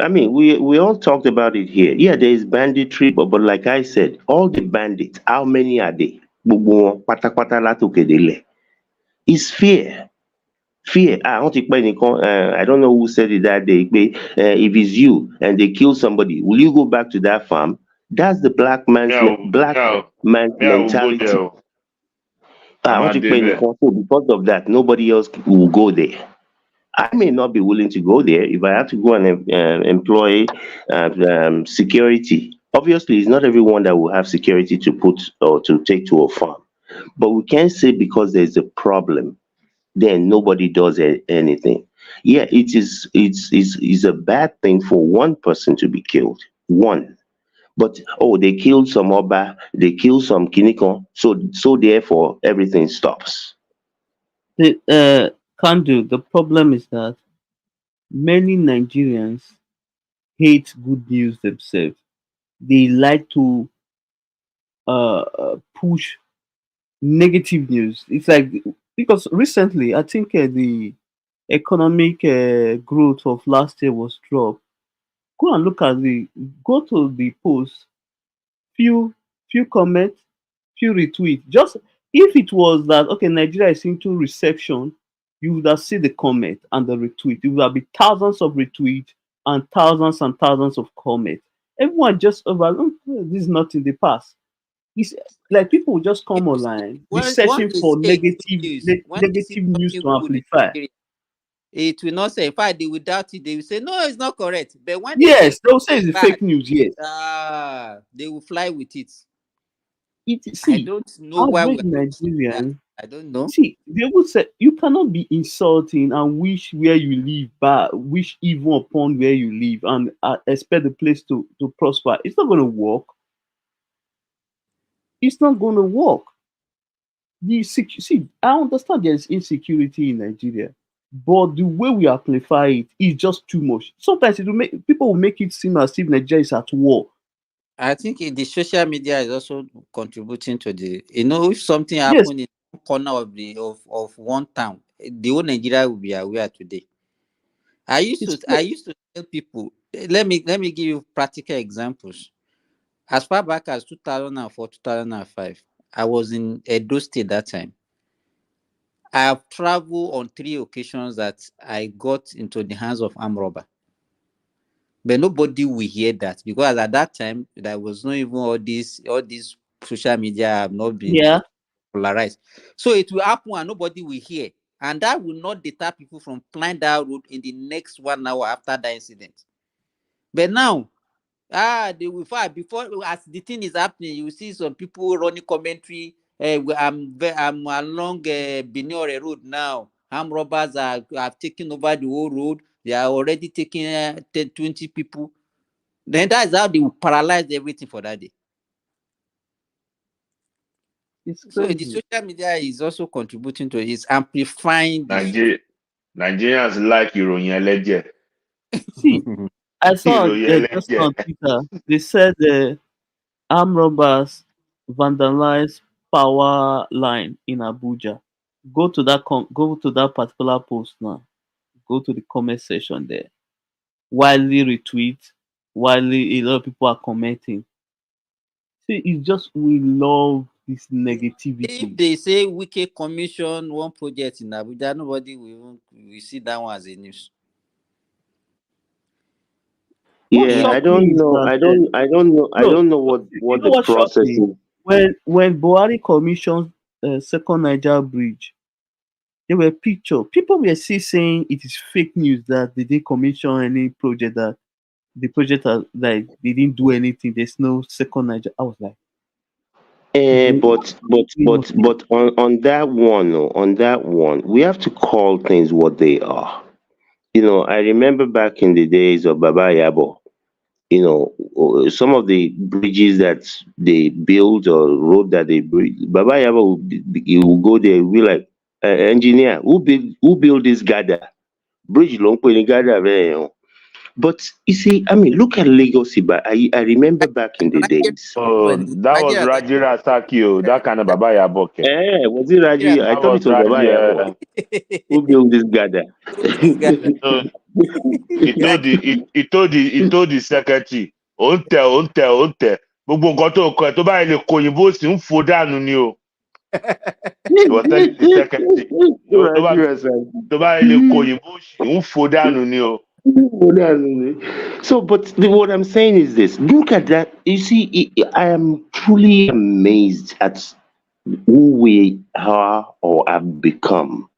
Speaker 22: I mean, we all talked about it here. Yeah, there is banditry, but like I said, all the bandits, how many are they? Gbogbo wọn pátápátá látòkè délẹ̀. It's fear. Fear. Wọ́n ti pẹ́ nìkan. I don't know who said it that day. If it's you and they kill somebody, will you go back to that farm? That's the black man's
Speaker 6: Will go
Speaker 22: mentality.
Speaker 6: there. I'm
Speaker 22: Wọ́n
Speaker 6: a
Speaker 22: ti pẹ́
Speaker 6: David.
Speaker 22: nìkan. So because of that, nobody else will go there. I may not be willing to go there if I have to go and employ security. Obviously, it's not everyone that will have security to put or to take to a farm. But we can't say because there's a problem, then nobody does anything. Yeah, it's a bad thing for one person to be killed. One. But they killed some Oba, they killed some Kiniko, so therefore everything stops.
Speaker 4: The problem is that many Nigerians hate good news themselves. They like to push negative news. It's like because recently, I think the economic growth of last year was dropped. Go and look at go to the post, few few comments, few retweets. Just If it was that okay, Nigeria is into recession, you would have seen the comment and the retweet. It would have been thousands of retweets and thousands of comments. Everyone just overlook this is not in the past. It's like people will just
Speaker 21: You
Speaker 4: come
Speaker 21: see,
Speaker 4: online, be
Speaker 21: when
Speaker 4: searching
Speaker 21: they
Speaker 4: for
Speaker 21: say good news, when they see
Speaker 4: negative news
Speaker 21: something
Speaker 4: to
Speaker 21: good in
Speaker 4: amplify.
Speaker 21: Nigeria, it will not say. In fact, they will doubt it. They will say, no, it's not correct. But when they say
Speaker 4: Yes, they'll say it's the
Speaker 21: bad,
Speaker 4: fake news. Yes,
Speaker 21: they will fly with it. I
Speaker 4: see,
Speaker 21: don't know why we
Speaker 4: average
Speaker 21: are so that.
Speaker 4: Nigerian.
Speaker 21: I don't know.
Speaker 4: See, they would say you cannot be insulting and wish where you live bad, wish evil upon where you live, and expect the place to prosper. It's not going to work. It's not going to work. See, I understand there's insecurity in Nigeria, but the way we amplify it is just too much. Sometimes it will make people will make it seem as if Nigeria is at war.
Speaker 21: I think the social media is also contributing to the. You know, if something
Speaker 4: Yes,
Speaker 21: happened in one corner of of one town, the whole Nigeria will be aware today.
Speaker 4: it's
Speaker 21: I used to tell people. Let me give you practical examples. As far back as 2004, 2005, I was in Edo State that time. I have traveled on 3 occasions that I got into the hands of armed robber. But nobody will hear that because at that time there was not even all these social media have not been
Speaker 4: yeah.
Speaker 21: polarized. So it will happen and nobody will hear. And that will not deter people from flying that road in the next 1 hour after that incident. But now, they will fight before as the thing is happening. You see some people running commentary. I'm along Biniore Road now. Armed robbers have taken over the whole road. They are already taking 10, 20 people. Then that is how they will paralyze everything for that day.
Speaker 4: It's
Speaker 21: So the
Speaker 4: crazy.
Speaker 21: social media is also contributing to it. It's amplifying this.
Speaker 6: Nigerians like ìròyìn ẹlẹ́jẹ̀.
Speaker 4: See, I saw
Speaker 6: Ìròyìn
Speaker 4: just
Speaker 6: ẹlẹ́jẹ̀.
Speaker 4: on Twitter, they said armed robbers vandalized power line in Abuja. Go to that particular post now. Go to the comment section there. Widely retweet. Widely, a lot of people are commenting. See, it's just we love this
Speaker 21: If
Speaker 4: negativity.
Speaker 21: they say Wike commission one project in Abuja, nobody will see that one as a news.
Speaker 4: What
Speaker 21: In
Speaker 22: Yeah, I
Speaker 4: shocked me
Speaker 22: don't
Speaker 4: is
Speaker 22: know.
Speaker 4: that
Speaker 22: I
Speaker 4: no,
Speaker 22: don't know
Speaker 4: you
Speaker 22: what
Speaker 4: know
Speaker 22: the
Speaker 4: what shocked
Speaker 22: process
Speaker 4: me
Speaker 22: is.
Speaker 4: when Buhari commissioned second Niger bridge. There were pictures. People were still saying it is fake news that they didn't commission any project that the project like they didn't do anything. There's no second Niger. I was like, what is going on here?
Speaker 22: But on that one, oh, on that one, we have to call things what they are. I remember back in the days of Baba Yabo. Some of the bridges that they build or road that they build, Baba Yaba he will go there, will be like, engineer, who built this gather? Bridge long gather there. But you see, I mean, look at Lagos. I remember back in the days.
Speaker 6: Oh, that was
Speaker 21: Nigeria,
Speaker 6: Raji Rasaki. That kind of Baba Yaboke.
Speaker 22: Was it Raji? I
Speaker 6: That
Speaker 22: thought
Speaker 6: was
Speaker 22: it was Baba
Speaker 6: Raji.
Speaker 22: Yabo. Who built this gather?
Speaker 21: this guy.
Speaker 6: So he told the secretary, ó ń tẹ̀. Gbogbo nǹkan tó kọ ẹ̀ tó báyìí lè kó òyìnbó sì ń fò dànù ni o. He was telling the secretary,
Speaker 22: Raji Rasaki.
Speaker 6: tó báyìí lè kó òyìnbó sì ń fò dànù ni o.
Speaker 22: So, but what I'm saying is this: look at that. You see, I am truly amazed at who we are or have become.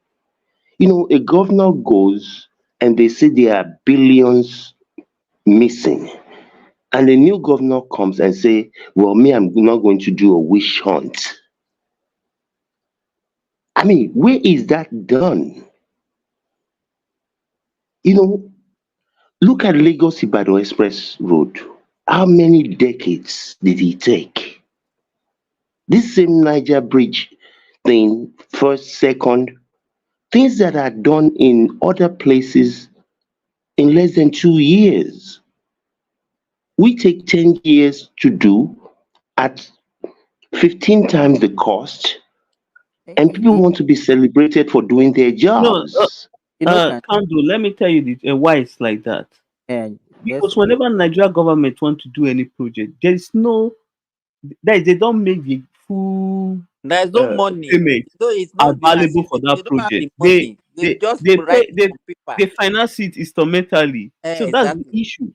Speaker 22: A governor goes and they say there are billions missing, and the new governor comes and say, "Well, me, I'm not going to do a wish hunt." I mean, where is that done? You know, Look at Lagos Ibadan Express Road. How many decades did it take? This same Niger Bridge thing, first, second, things that are done in other places in less than 2 years. We take 10 years to do at 15 times the cost, and people want to be celebrated for doing their
Speaker 4: No,
Speaker 22: jobs.
Speaker 21: Can
Speaker 4: Kando, let me tell you why it's like that.
Speaker 21: just
Speaker 4: Because whenever Nigeria government want to do any project, there is no they don't make the full
Speaker 21: There's no money.
Speaker 4: payment
Speaker 21: So it's not been as
Speaker 4: available
Speaker 21: if
Speaker 4: for
Speaker 21: they
Speaker 4: that
Speaker 21: don't have
Speaker 4: project.
Speaker 21: the money. They just
Speaker 4: They
Speaker 21: write
Speaker 4: pay
Speaker 21: it on paper.
Speaker 4: they finance it instrumentally. So that's the
Speaker 21: Exactly.
Speaker 4: issue.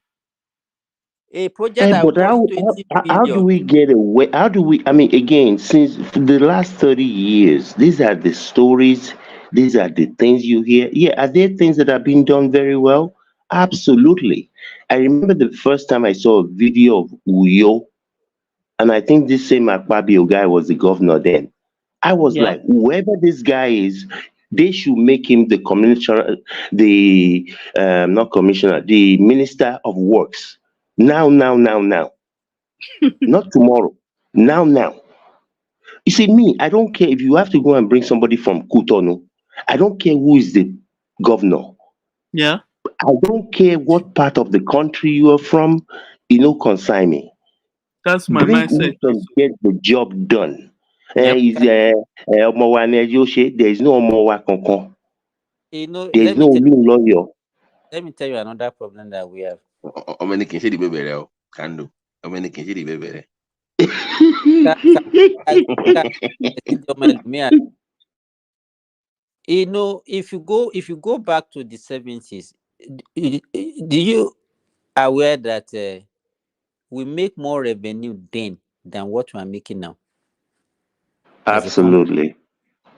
Speaker 21: A project that will
Speaker 22: But
Speaker 21: cost 20
Speaker 22: how do
Speaker 21: million.
Speaker 22: we get away? How do we? I mean, again, since the last 30 years, these are the stories, these are the things you hear. Yeah, are there things that are being done very well? Absolutely. I remember the first time I saw a video of Uyo, and I think this same Akpabio guy was the governor then. I was
Speaker 4: Yeah,
Speaker 22: like, whoever this guy is, they should make him the commissioner, the not commissioner, the minister of works. Now, now, now, now, not tomorrow. Now, now. You see, me, I don't care if you have to go and bring somebody from Kutonu. I don't care who is the governor.
Speaker 4: yeah.
Speaker 22: I don't care what part of the country you are from. Consign me.
Speaker 4: That's my
Speaker 22: Bring who
Speaker 4: mindset
Speaker 22: can
Speaker 4: also.
Speaker 22: get the job done.
Speaker 4: Yep.
Speaker 22: Ọmọ wa ni ẹjọ́ ṣe. There is no ọmọ wa kankan. There is
Speaker 21: Let
Speaker 22: no
Speaker 21: me tell
Speaker 22: lawyer.
Speaker 21: you another problem that we have.
Speaker 16: ọmọ ẹni kì í ṣe ìdìbò bẹ̀rẹ̀ o kando ọmọ ẹni kì í ṣe ìdìbò bẹ̀rẹ̀.
Speaker 21: Ka- ka- ka- if you go back to the 70s, do you aware that we make more revenue then than what we are making now as a country?
Speaker 22: Absolutely.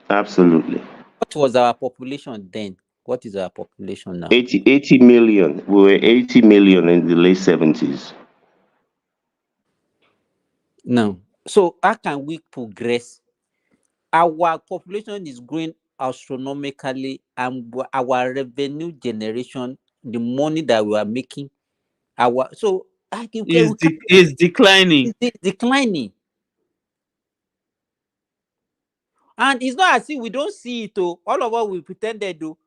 Speaker 22: Absolutely.
Speaker 21: What was our population then? What is our population now?
Speaker 22: 80 million. We were 80 million in the late 70s.
Speaker 21: No. So how can we progress? Our population is growing astronomically, and our revenue generation, the money that we are making, I think we can
Speaker 4: Is declining.
Speaker 21: it's declining. And it's not as if we don't see it. Oh, all of us we pretended to.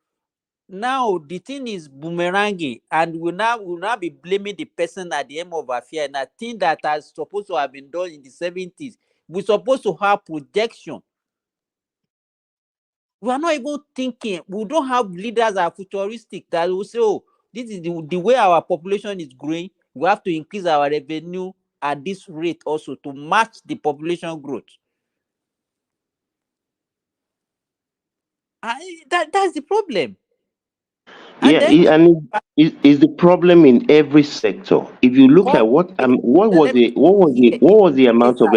Speaker 21: Now the thing is boomeranging, and we now be blaming the person at the end of affair. And I think that has supposed to have been done in the 70s. We're supposed to have projection. We are not even thinking. We don't have leaders that are futuristic that will say, "Oh, this is the way our population is growing. We have to increase our revenue at this rate also to match the population growth." That's the problem. And
Speaker 22: Yeah,
Speaker 21: then
Speaker 22: and it's the problem in every sector. If you look
Speaker 21: come
Speaker 22: at what
Speaker 21: here.
Speaker 22: what
Speaker 21: Now,
Speaker 22: was
Speaker 21: let me
Speaker 22: the
Speaker 21: tell
Speaker 22: what was
Speaker 21: you
Speaker 22: the
Speaker 21: here
Speaker 22: what was the amount of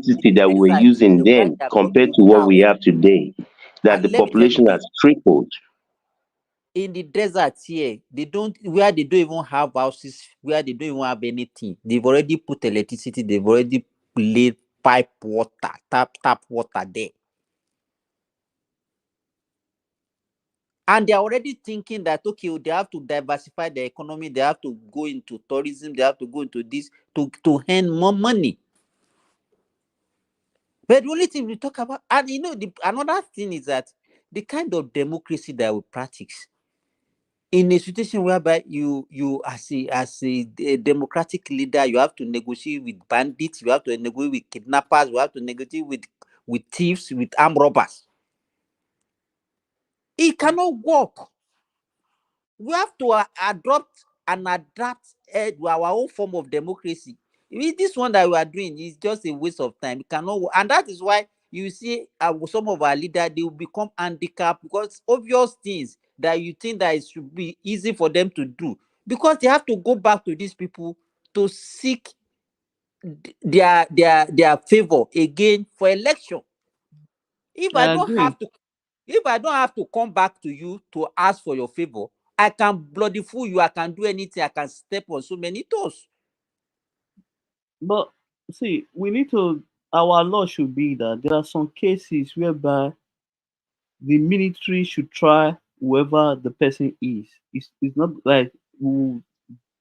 Speaker 21: in
Speaker 22: electricity
Speaker 21: the
Speaker 22: that we were
Speaker 21: desert here,
Speaker 22: using
Speaker 21: where
Speaker 22: then
Speaker 21: they are
Speaker 22: compared
Speaker 21: cutting
Speaker 22: to what we
Speaker 21: cows.
Speaker 22: have today? That
Speaker 21: And
Speaker 22: the
Speaker 21: let me tell you
Speaker 22: population
Speaker 21: this:
Speaker 22: has tripled.
Speaker 21: in the desert here, where they don't even have houses, where they don't even have anything. They've already put electricity. They've already laid pipe water, tap water there. And they're already thinking that okay, they have to diversify the economy, they have to go into tourism, they have to go into this to earn more money. But the only thing we talk about, and another thing is that the kind of democracy that we practice in a situation whereby you as a democratic leader, you have to negotiate with bandits, you have to negotiate with kidnappers, you have to negotiate with thieves, with armed robbers. It cannot work. We have to adopt and adapt to our own form of democracy. This one that we are doing is just a waste of time. It cannot work. And that is why you see some of our leaders, they will become handicapped because obvious things that you think that it should be easy for them to do, because they have to go back to these people to seek their favor again for election. If I
Speaker 4: I
Speaker 21: don't have
Speaker 4: agree.
Speaker 21: to if I don't have to come back to you to ask for your favor, I can bloody fool you. I can do anything. I can step on so many toes.
Speaker 4: But see, we need to. Our law should be that there are some cases whereby the military should try whoever the person is. It's not like we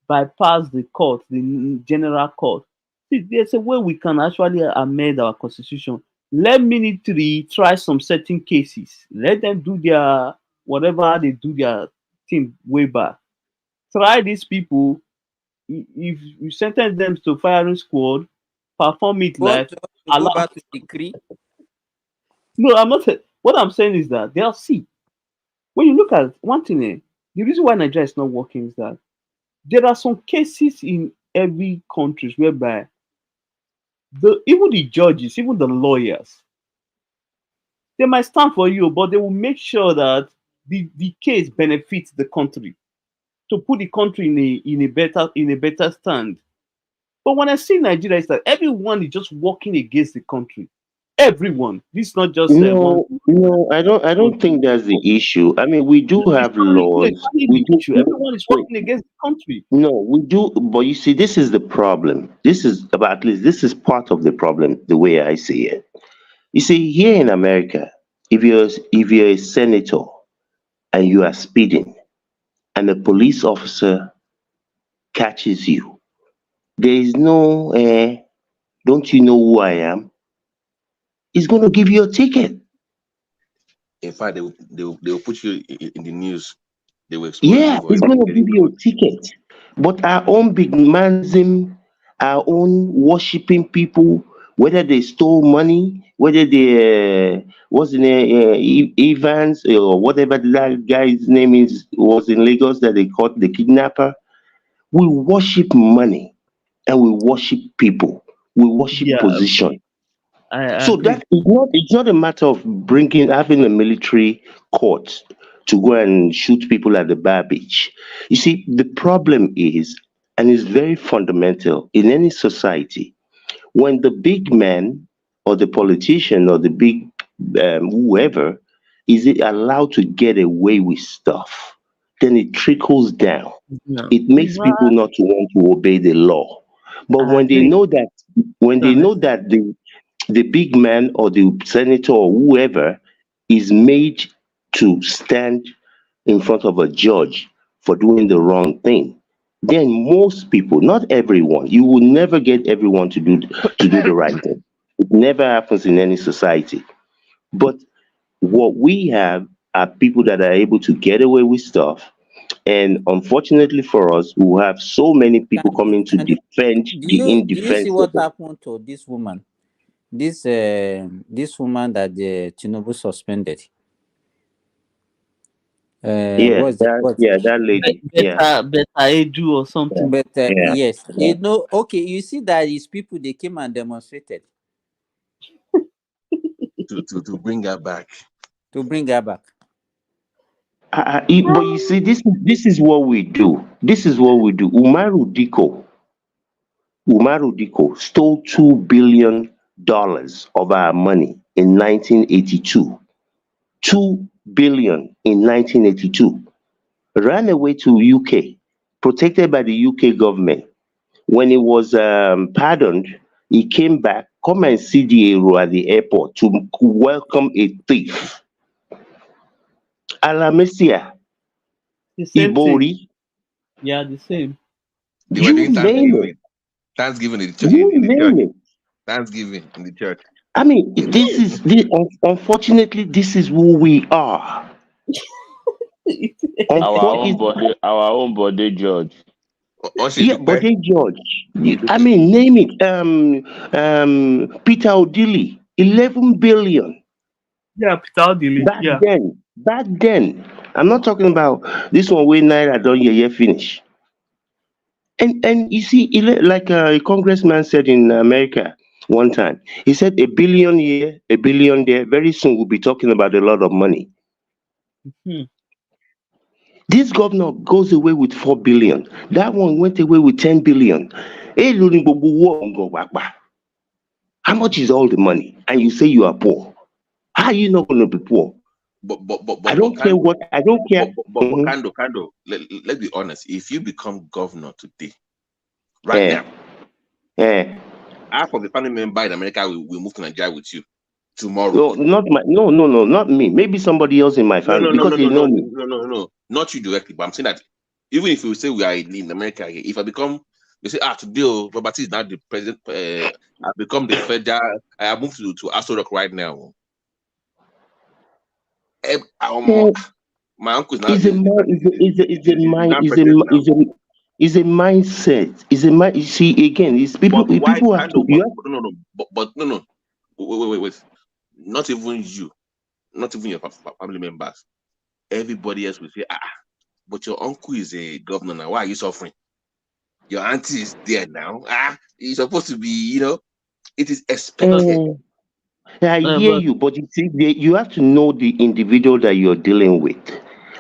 Speaker 4: bypass the court, the general court. See, there's a way we can actually amend our constitution. Let military try some certain cases. Let them do their whatever they do their thing way back. Try these people. If you sentence them to firing squad, perform it
Speaker 21: Want
Speaker 4: live.
Speaker 21: to go
Speaker 4: Allow.
Speaker 21: back to decree?
Speaker 4: No, I'm not. What I'm saying is that they'll see. When you look at one thing, the reason why Nigeria is not working is that there are some cases in every country whereby even the judges, even the lawyers, They might stand for you, but they will make sure that the case benefits the country to put the country in a better stand. But when I see Nigeria, it's like everyone is just working against the country. Everyone. This is not just one.
Speaker 22: No, no, I don't think that's the issue. I mean, we do
Speaker 4: It's
Speaker 22: have
Speaker 4: not, no,
Speaker 22: laws.
Speaker 4: it's not
Speaker 22: We
Speaker 4: the
Speaker 22: do.
Speaker 4: issue.
Speaker 22: No,
Speaker 4: Everyone is
Speaker 22: wait,
Speaker 4: working against the country.
Speaker 22: no, we do. But you see, this is the problem. This is, but at least this is part of the problem, the way I see it. You see, here in America, if you're a senator and you are speeding, and a police officer catches you, there is no, don't you know who I am? He's going to give you a ticket.
Speaker 16: In fact, they will put you in the news. They will expose you
Speaker 22: Yeah,
Speaker 16: for
Speaker 22: he's going to
Speaker 16: getting
Speaker 22: give you a
Speaker 16: caught.
Speaker 22: ticket. But our own big manism, our own worshipping people, whether they stole money, whether they, what's the name, Evans or whatever that guy's name is, was in Lagos that they caught the kidnapper. We worship money and we worship people. We worship
Speaker 4: Yeah,
Speaker 22: position.
Speaker 4: I
Speaker 22: So
Speaker 4: agree.
Speaker 22: that is not, it's not a matter of having a military court to go and shoot people at the bar beach. You see, the problem is, and it's very fundamental in any society, when the big man or the politician or the big whoever is allowed to get away with stuff, then it trickles down.
Speaker 4: Yeah.
Speaker 22: It makes people not to want to obey the law. But
Speaker 4: I
Speaker 22: when they
Speaker 4: agree.
Speaker 22: know that, the big man or the senator or whoever is made to stand in front of a judge for doing the wrong thing, then most people, not everyone, you will never get everyone to do the right thing. It never happens in any society. But what we have are people that are able to get away with stuff. And unfortunately for us, we have so many people coming to
Speaker 21: And
Speaker 22: defend the
Speaker 21: do you see what
Speaker 22: indefensible.
Speaker 21: happened to this woman? This woman that the Tinubu suspended.
Speaker 22: Yeah,
Speaker 21: What's the what?
Speaker 22: that lady. Yeah,
Speaker 4: Better Edu or something.
Speaker 21: But
Speaker 22: yeah,
Speaker 21: yes,
Speaker 22: yeah.
Speaker 21: okay, you see that these people they came and demonstrated
Speaker 16: to bring her back.
Speaker 21: to bring her back.
Speaker 22: But you see, this is what we do. This is what we do. Umaru Diko stole $2 billion of our money in 1982. 2 billion in 1982. Ran away to UK, protected by the UK government. When he was pardoned, he came back, come and see the Aero at the airport to welcome a thief. Alamesia,
Speaker 4: The same thing.
Speaker 22: Ibori,
Speaker 4: Yeah, the same.
Speaker 16: They were
Speaker 22: you
Speaker 16: doing
Speaker 22: name
Speaker 16: Thanksgiving.
Speaker 22: it.
Speaker 16: Thanksgiving in the church.
Speaker 22: You
Speaker 16: In the church.
Speaker 22: name it.
Speaker 16: Thanksgiving in the church.
Speaker 22: I mean, unfortunately, this is who we are. Unfortunately,
Speaker 6: Our own body judge.
Speaker 22: yeah, but they judge. I mean, name it. Peter Odili, 11 billion.
Speaker 4: Yeah, Peter Odili.
Speaker 22: Back
Speaker 4: Yeah.
Speaker 22: then, back then. I'm not talking about this one where Naira don't yet finish. And you see, like a congressman said in America one time, he said 1 billion here, 1 billion there. Very soon we'll be talking about a lot of money.
Speaker 4: Hmm.
Speaker 22: This governor goes away with 4 billion. That one went away with 10 billion. Hey, Luni Bobo, wo ngo wakba. How much is all the money? And you say you are poor. How are you not going to be poor? I don't care what. I don't care.
Speaker 16: Kando, let's be honest. If you become governor today, right now, half of the family member in America will move to Nigeria with you tomorrow.
Speaker 22: No, not me. Maybe somebody else in my family because they know me.
Speaker 16: No, not you directly. But I'm saying that even if you say we are in America, if I become, you say, today Robert is now the president. I become the federal. I have moved to Aso right now. My uncle is now
Speaker 22: Is a mindset. Is a mind. You see, again, it's people.
Speaker 16: But why
Speaker 22: People have to.
Speaker 16: No. Wait. Not even you, not even your family members. Everybody else will say, but your uncle is a governor now. Why are you suffering? Your auntie is there now. He's supposed to be, it is expected.
Speaker 22: I hear
Speaker 4: But
Speaker 22: you, but you see, you have to know the individual that you're dealing with.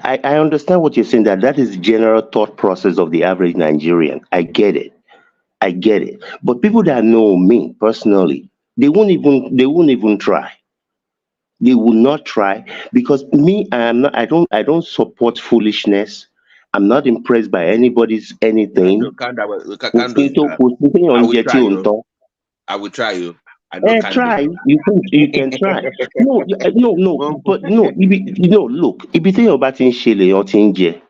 Speaker 22: I understand what you're saying, that is the general thought process of the average Nigerian. I get it. I get it. But people that know me personally, they won't even try. They will not try because me, I don't support foolishness. I'm not impressed by anybody's anything. Kò sí tó kò sí téèyàn
Speaker 16: I
Speaker 22: ń
Speaker 16: will
Speaker 22: jẹ tí
Speaker 16: try
Speaker 22: ò ń
Speaker 16: you.
Speaker 22: tán.
Speaker 16: I will try you. I know Kando.
Speaker 22: Try. You can try. No, no. But no, look, ibi téèyàn bá ti ń ṣe lèèyàn ti ń jẹ.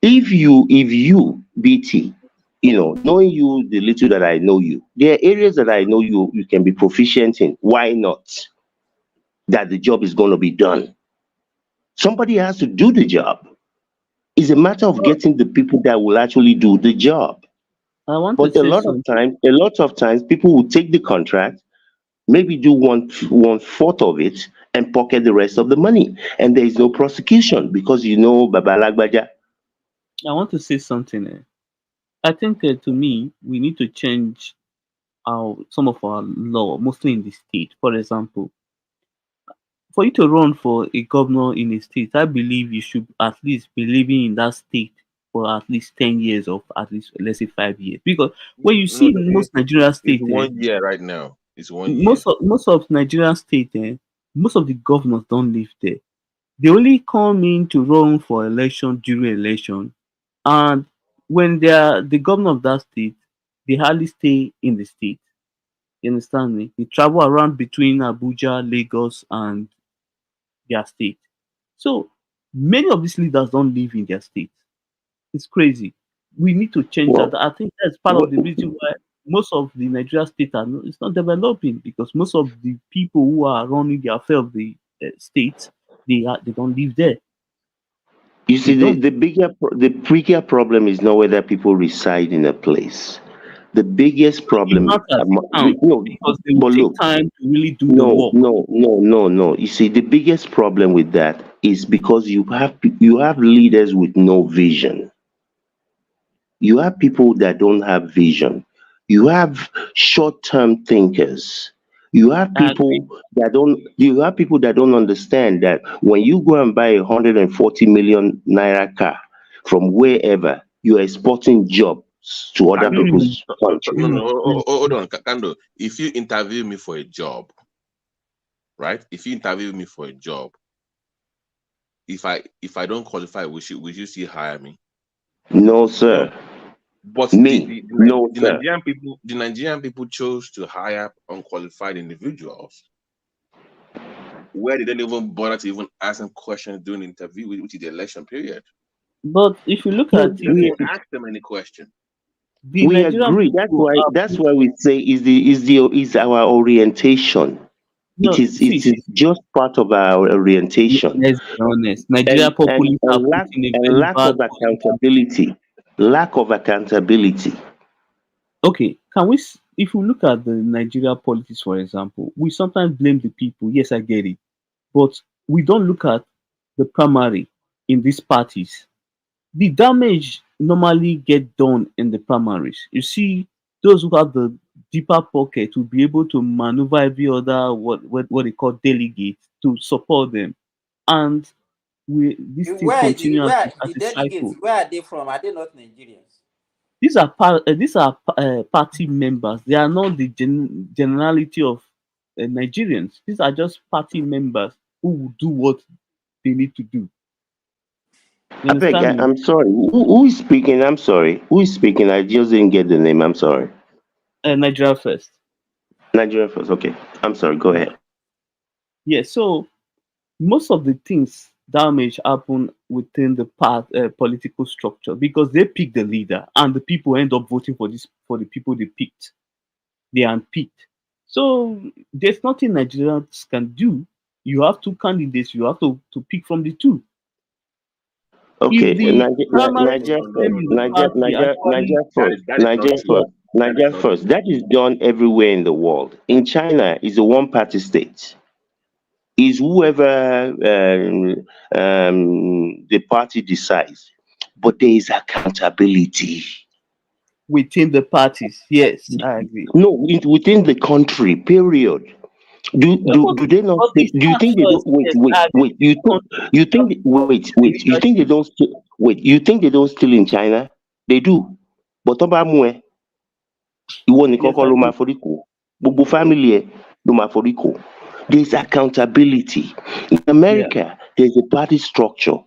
Speaker 22: If you BT, knowing you the little that I know you, there are areas that I know you can be proficient in. Why not? That the job is going to be done. Somebody has to do the job. It's a matter of getting the people that will actually do the job.
Speaker 4: I want to
Speaker 22: But a
Speaker 4: say
Speaker 22: lot of
Speaker 4: something.
Speaker 22: times, a lot of times, people will take the contract, maybe do one fourth of it, and pocket the rest of the money, and there is no prosecution because Baba Lagbaja.
Speaker 4: I want to say something. I think to me, we need to change some of our law, mostly in the state. For example, for you to run for a governor in a state, I believe you should at least be living in that state for at least 10 years or at least, let's say, 5 years. Because when you
Speaker 16: No,
Speaker 4: see in most Nigerian
Speaker 16: it's
Speaker 4: states,
Speaker 16: 1 year right now. It's 1 year.
Speaker 4: most of Nigerian states, most of the governors don't live there. They only come in to run for election during election, and when they are the governor of that state, they hardly stay in the state. You understand me? They travel around between Abuja, Lagos, and their state. So many of these leaders don't live in their state. It's crazy. We need to change that.
Speaker 22: Well,
Speaker 4: I think that's part of the reason why most of the Nigeria state it's not developing, because most of the people who are running the affair of the states, they don't live there.
Speaker 22: you
Speaker 4: They
Speaker 22: see,
Speaker 4: don't.
Speaker 22: the bigger problem is not whether people reside in a place. The biggest
Speaker 4: It
Speaker 22: problem,
Speaker 4: matters. It counts
Speaker 22: no,
Speaker 4: because they will
Speaker 22: but
Speaker 4: take
Speaker 22: look,
Speaker 4: time to really do the
Speaker 22: no,
Speaker 4: work.
Speaker 22: no, no, no, no. You see, the biggest problem with that is because you have leaders with no vision. You have people that don't have vision. You have short-term thinkers.
Speaker 4: I agree.
Speaker 22: You have people that don't understand that when you go and buy 140 million naira car from wherever, you're exporting jobs to other
Speaker 16: Kando,
Speaker 4: Mm,
Speaker 22: people's
Speaker 16: no,
Speaker 22: countries.
Speaker 16: no,
Speaker 4: mm, mm.
Speaker 16: hold on, Kando. If you interview me for a job, right? If you interview me for a job, if I don't qualify, would you still hire me?
Speaker 22: No,
Speaker 16: No.
Speaker 22: sir.
Speaker 16: But the,
Speaker 22: Me,
Speaker 16: the, the, Ni-
Speaker 22: no,
Speaker 16: the
Speaker 22: sir.
Speaker 16: Nigerian people chose to hire unqualified individuals where they didn't even bother to even ask them questions during the interview, which is the election period.
Speaker 4: But if you look
Speaker 22: No,
Speaker 4: at
Speaker 16: They
Speaker 4: it,
Speaker 16: didn't even ask them any question.
Speaker 4: the
Speaker 22: we
Speaker 4: Nigerian
Speaker 22: agree. That's
Speaker 4: people
Speaker 22: why.
Speaker 4: are
Speaker 22: That's why we say is our orientation. It
Speaker 4: no
Speaker 22: is
Speaker 4: see,
Speaker 22: it is just part of our orientation,
Speaker 4: let's be honest.
Speaker 22: and
Speaker 4: Nigeria
Speaker 22: and
Speaker 4: populists are
Speaker 22: and
Speaker 4: put
Speaker 22: lack
Speaker 4: in a
Speaker 22: and
Speaker 4: very
Speaker 22: lack
Speaker 4: bad
Speaker 22: of
Speaker 4: position.
Speaker 22: accountability. Lack of accountability.
Speaker 4: Okay, if we look at the Nigeria politics, for example, we sometimes blame the people. Yes, I get it, but we don't look at the primary in these parties. The damage normally get done in the primaries. You see, those who have the deeper pocket will be able to maneuver every other what they call delegate to support them, and this thing continue
Speaker 21: The
Speaker 4: as a
Speaker 21: delegates,
Speaker 4: cycle.
Speaker 21: where are they from? Are they not Nigerians?
Speaker 4: These are party members. They are not the generality of Nigerians. These are just party members who will do what they need to do. You
Speaker 22: I beg.
Speaker 4: understand me?
Speaker 22: I'm sorry. Who is speaking? I'm sorry. Who is speaking? I just didn't get the name. I'm sorry.
Speaker 4: Nigeria first.
Speaker 22: Nigeria first. Okay. I'm sorry. Go
Speaker 4: Yeah.
Speaker 22: ahead.
Speaker 4: Yeah. So most of the things damage happen within the political structure because they pick the leader and the people end up voting for the people they picked. They unpicked. So there's nothing Nigerians can do. You have two candidates. You have to pick from the two.
Speaker 22: Okay.
Speaker 4: If the primary
Speaker 22: Nigeria
Speaker 16: No, no,
Speaker 22: first.
Speaker 16: no,
Speaker 4: system in
Speaker 16: no,
Speaker 4: the
Speaker 16: no.
Speaker 4: party actually
Speaker 22: Nigeria first.
Speaker 16: That is not
Speaker 22: Nigeria
Speaker 16: true.
Speaker 22: first.
Speaker 16: That is
Speaker 22: Nigeria
Speaker 16: not
Speaker 22: first.
Speaker 16: true.
Speaker 22: That is done everywhere in the world. In China, it's a one-party state. Is whoever the party decides, but there is accountability.
Speaker 4: within the parties. Yes, I agree.
Speaker 22: No, within the country. Period. Do they not
Speaker 4: but
Speaker 22: do
Speaker 4: before
Speaker 22: you think they
Speaker 4: us,
Speaker 22: don't wait,
Speaker 4: yes,
Speaker 22: wait,
Speaker 4: I've
Speaker 22: wait, you think wait, you think they don't steal wait, you think they don't steal in China? They do. But tó bá mú ẹ, ìwọ nìkan
Speaker 4: yes,
Speaker 22: kọ́
Speaker 4: I
Speaker 22: ló máa
Speaker 4: do.
Speaker 22: forí kò. Gbogbo family ẹ ló máa forí kò. There's accountability. In
Speaker 4: Yeah.
Speaker 22: America, there's a party structure.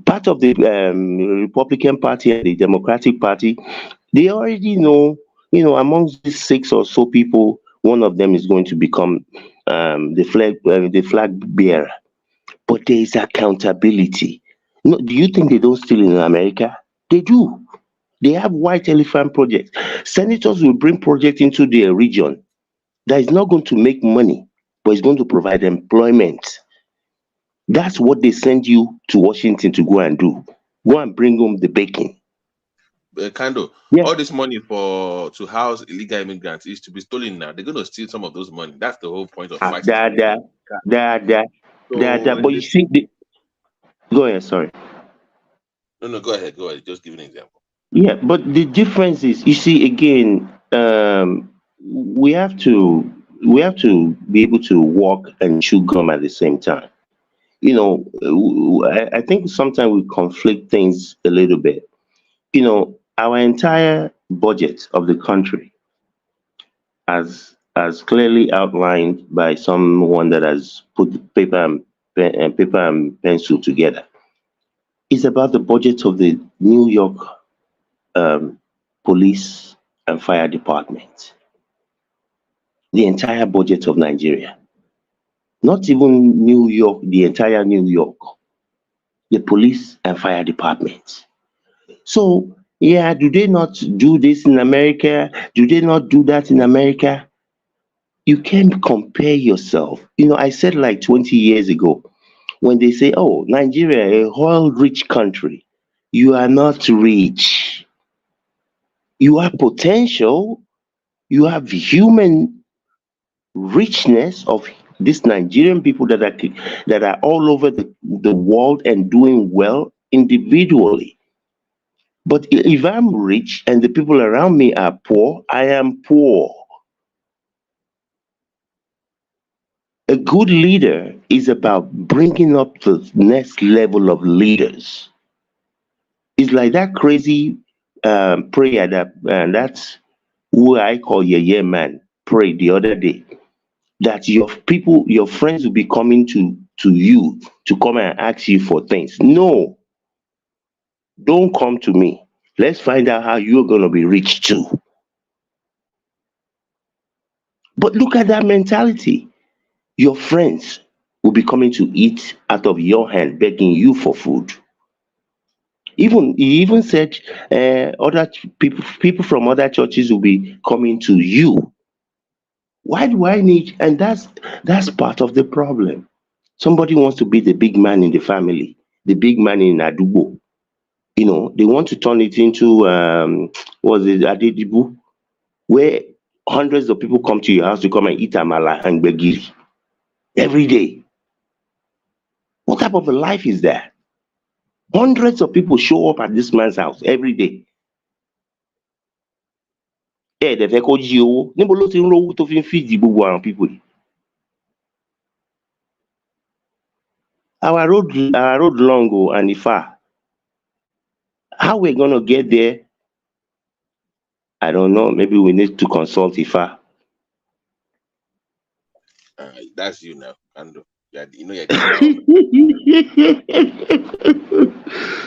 Speaker 22: Part of the Republican Party and the Democratic Party, they already know, amongst these six or so people, one of them is going to become the flag bearer. But there is accountability. No, do you think they don't steal in America? They do. They have white elephant projects. Senators will bring projects into their region that is not going to make money, but it's going to provide employment. That's what they send you to Washington to go and do. Go and bring home the bacon.
Speaker 16: Kando,
Speaker 22: Yeah.
Speaker 16: all this money to house illegal immigrants is to be stolen now. They're going to steal some of those money. That's the whole point of fighting
Speaker 22: Da,
Speaker 16: against
Speaker 22: da,
Speaker 16: it.
Speaker 22: da, da, da,
Speaker 16: So
Speaker 22: da. But you see, go ahead, sorry.
Speaker 16: no, go ahead, go ahead. Just give an example.
Speaker 22: Yeah, but the difference is, you see, again, we have to be able to walk and chew gum at the same time. I think sometimes we conflict things a little bit. Our entire budget of the country, as clearly outlined by someone that has put paper and pencil together, is about the budget of the New York um, police and fire department, the entire budget of Nigeria, not even New York, the entire New York, the police and fire department. So, yeah, do they not do this in America? Do they not do that in America? You can't compare yourself. I said like 20 years ago, when they say, oh, Nigeria, a oil rich country, you are not rich. You have potential, you have human richness of these Nigerian people that are all over the world and doing well individually. But if I'm rich and the people around me are poor, I am poor. A good leader is about bringing up the next level of leaders. It's like that crazy prayer that's who I call Yeye Man prayed the other day. That your people, your friends will be coming to you to come and ask you for things. No, don't come to me. Let's find out how you're going to be rich too. But look at that mentality. Your friends will be coming to eat out of your hand, begging you for food. Even he even said other people from other churches will be coming to you. Why do I need? And that's part of the problem. Somebody wants to be the big man in the family, the big man in Adubo. They want to turn it into was it Adedibu, where hundreds of people come to your house to come and eat amala and begiri every day. What type of a life is that? Hundreds of people show up at this man's house every day. Dẹ̀ fẹ́ kó jí owó. Níbo ló ti ń rówó tó fi ń fìdí gbogbo àwọn people yìí? Our road long and far. How we're gonna get there, I don't know. Maybe we need to consult Ifa.
Speaker 16: That's you now, Kando. You're the owner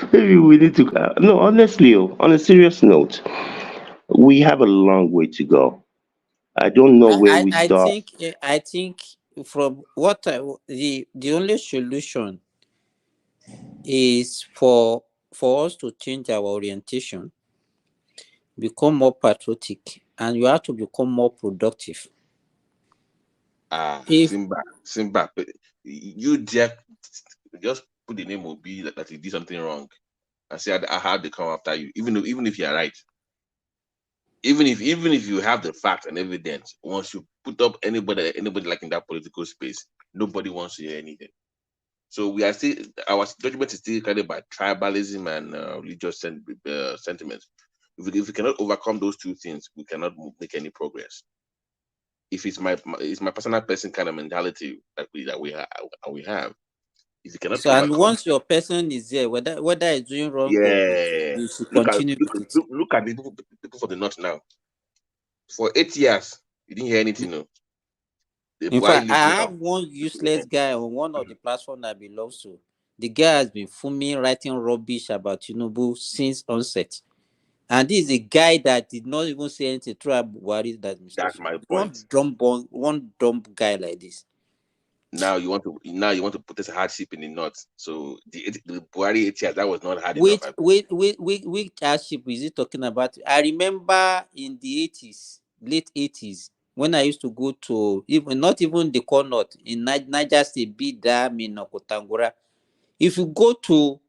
Speaker 16: of
Speaker 22: Maybe we need to. No, honestly, on a serious note, we have a long way to go. I don't know where we
Speaker 21: I
Speaker 22: start.
Speaker 21: think from what the only solution is for us to change our orientation, become more patriotic, and you have to become more productive.
Speaker 16: Simba, you just put the name Obi that he did something wrong, and say I had to come after you, even if you're right. Even if you have the facts and evidence, once you put up anybody like in that political space, nobody wants to hear anything. So we are still, our judgment is still carried by tribalism and religious sentiments. If we cannot overcome those two things, we cannot make any progress. if it's my personal person kind of mentality that we have. If you cannot
Speaker 21: So, and
Speaker 16: overcome,
Speaker 21: once your person is there, whether it's doing wrong or good,
Speaker 16: yeah.
Speaker 21: you should
Speaker 16: Look at
Speaker 21: continue
Speaker 16: look
Speaker 21: with it.
Speaker 16: look, look at the people for the north now. For 8 years, you didn't hear anything. No, the
Speaker 21: In
Speaker 16: Buhari
Speaker 21: fact,
Speaker 16: lead
Speaker 21: I have
Speaker 16: now.
Speaker 21: one useless guy on one of the platforms I belong to. The guy has been fuming, writing rubbish about Tinubu since onset. And this is a guy that did not even say anything throughout Buhari's
Speaker 16: That's
Speaker 21: administration.
Speaker 16: my point.
Speaker 21: One dumb guy like this.
Speaker 16: Now you want to put this hardship in the north. So the Buhari 8 years, that was not hard enough.
Speaker 21: Which hardship is he talking about? I remember in the 80s, late 80s, when I used to go to even not even the Connaught in Niger State, be Dam in Okotangora. If you go to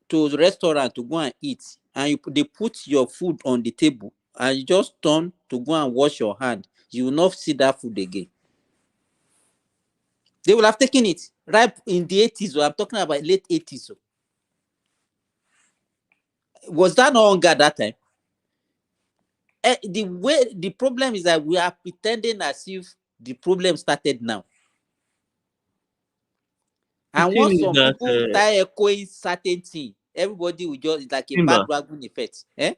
Speaker 21: the restaurant to go and eat, and they put your food on the table, and you just turn to go and wash your hand, you will not see that food again. They will have taken it right in the 80s. So I'm talking about late 80s. So. Was that not hunger that time? The problem is that we are pretending as if the problem started now.
Speaker 4: The
Speaker 21: And
Speaker 4: thing
Speaker 21: once
Speaker 4: is
Speaker 21: some
Speaker 4: that
Speaker 21: people start echoing certain thing, everybody will just, it's like a
Speaker 4: Simba,
Speaker 21: bandwagon effect. Eh?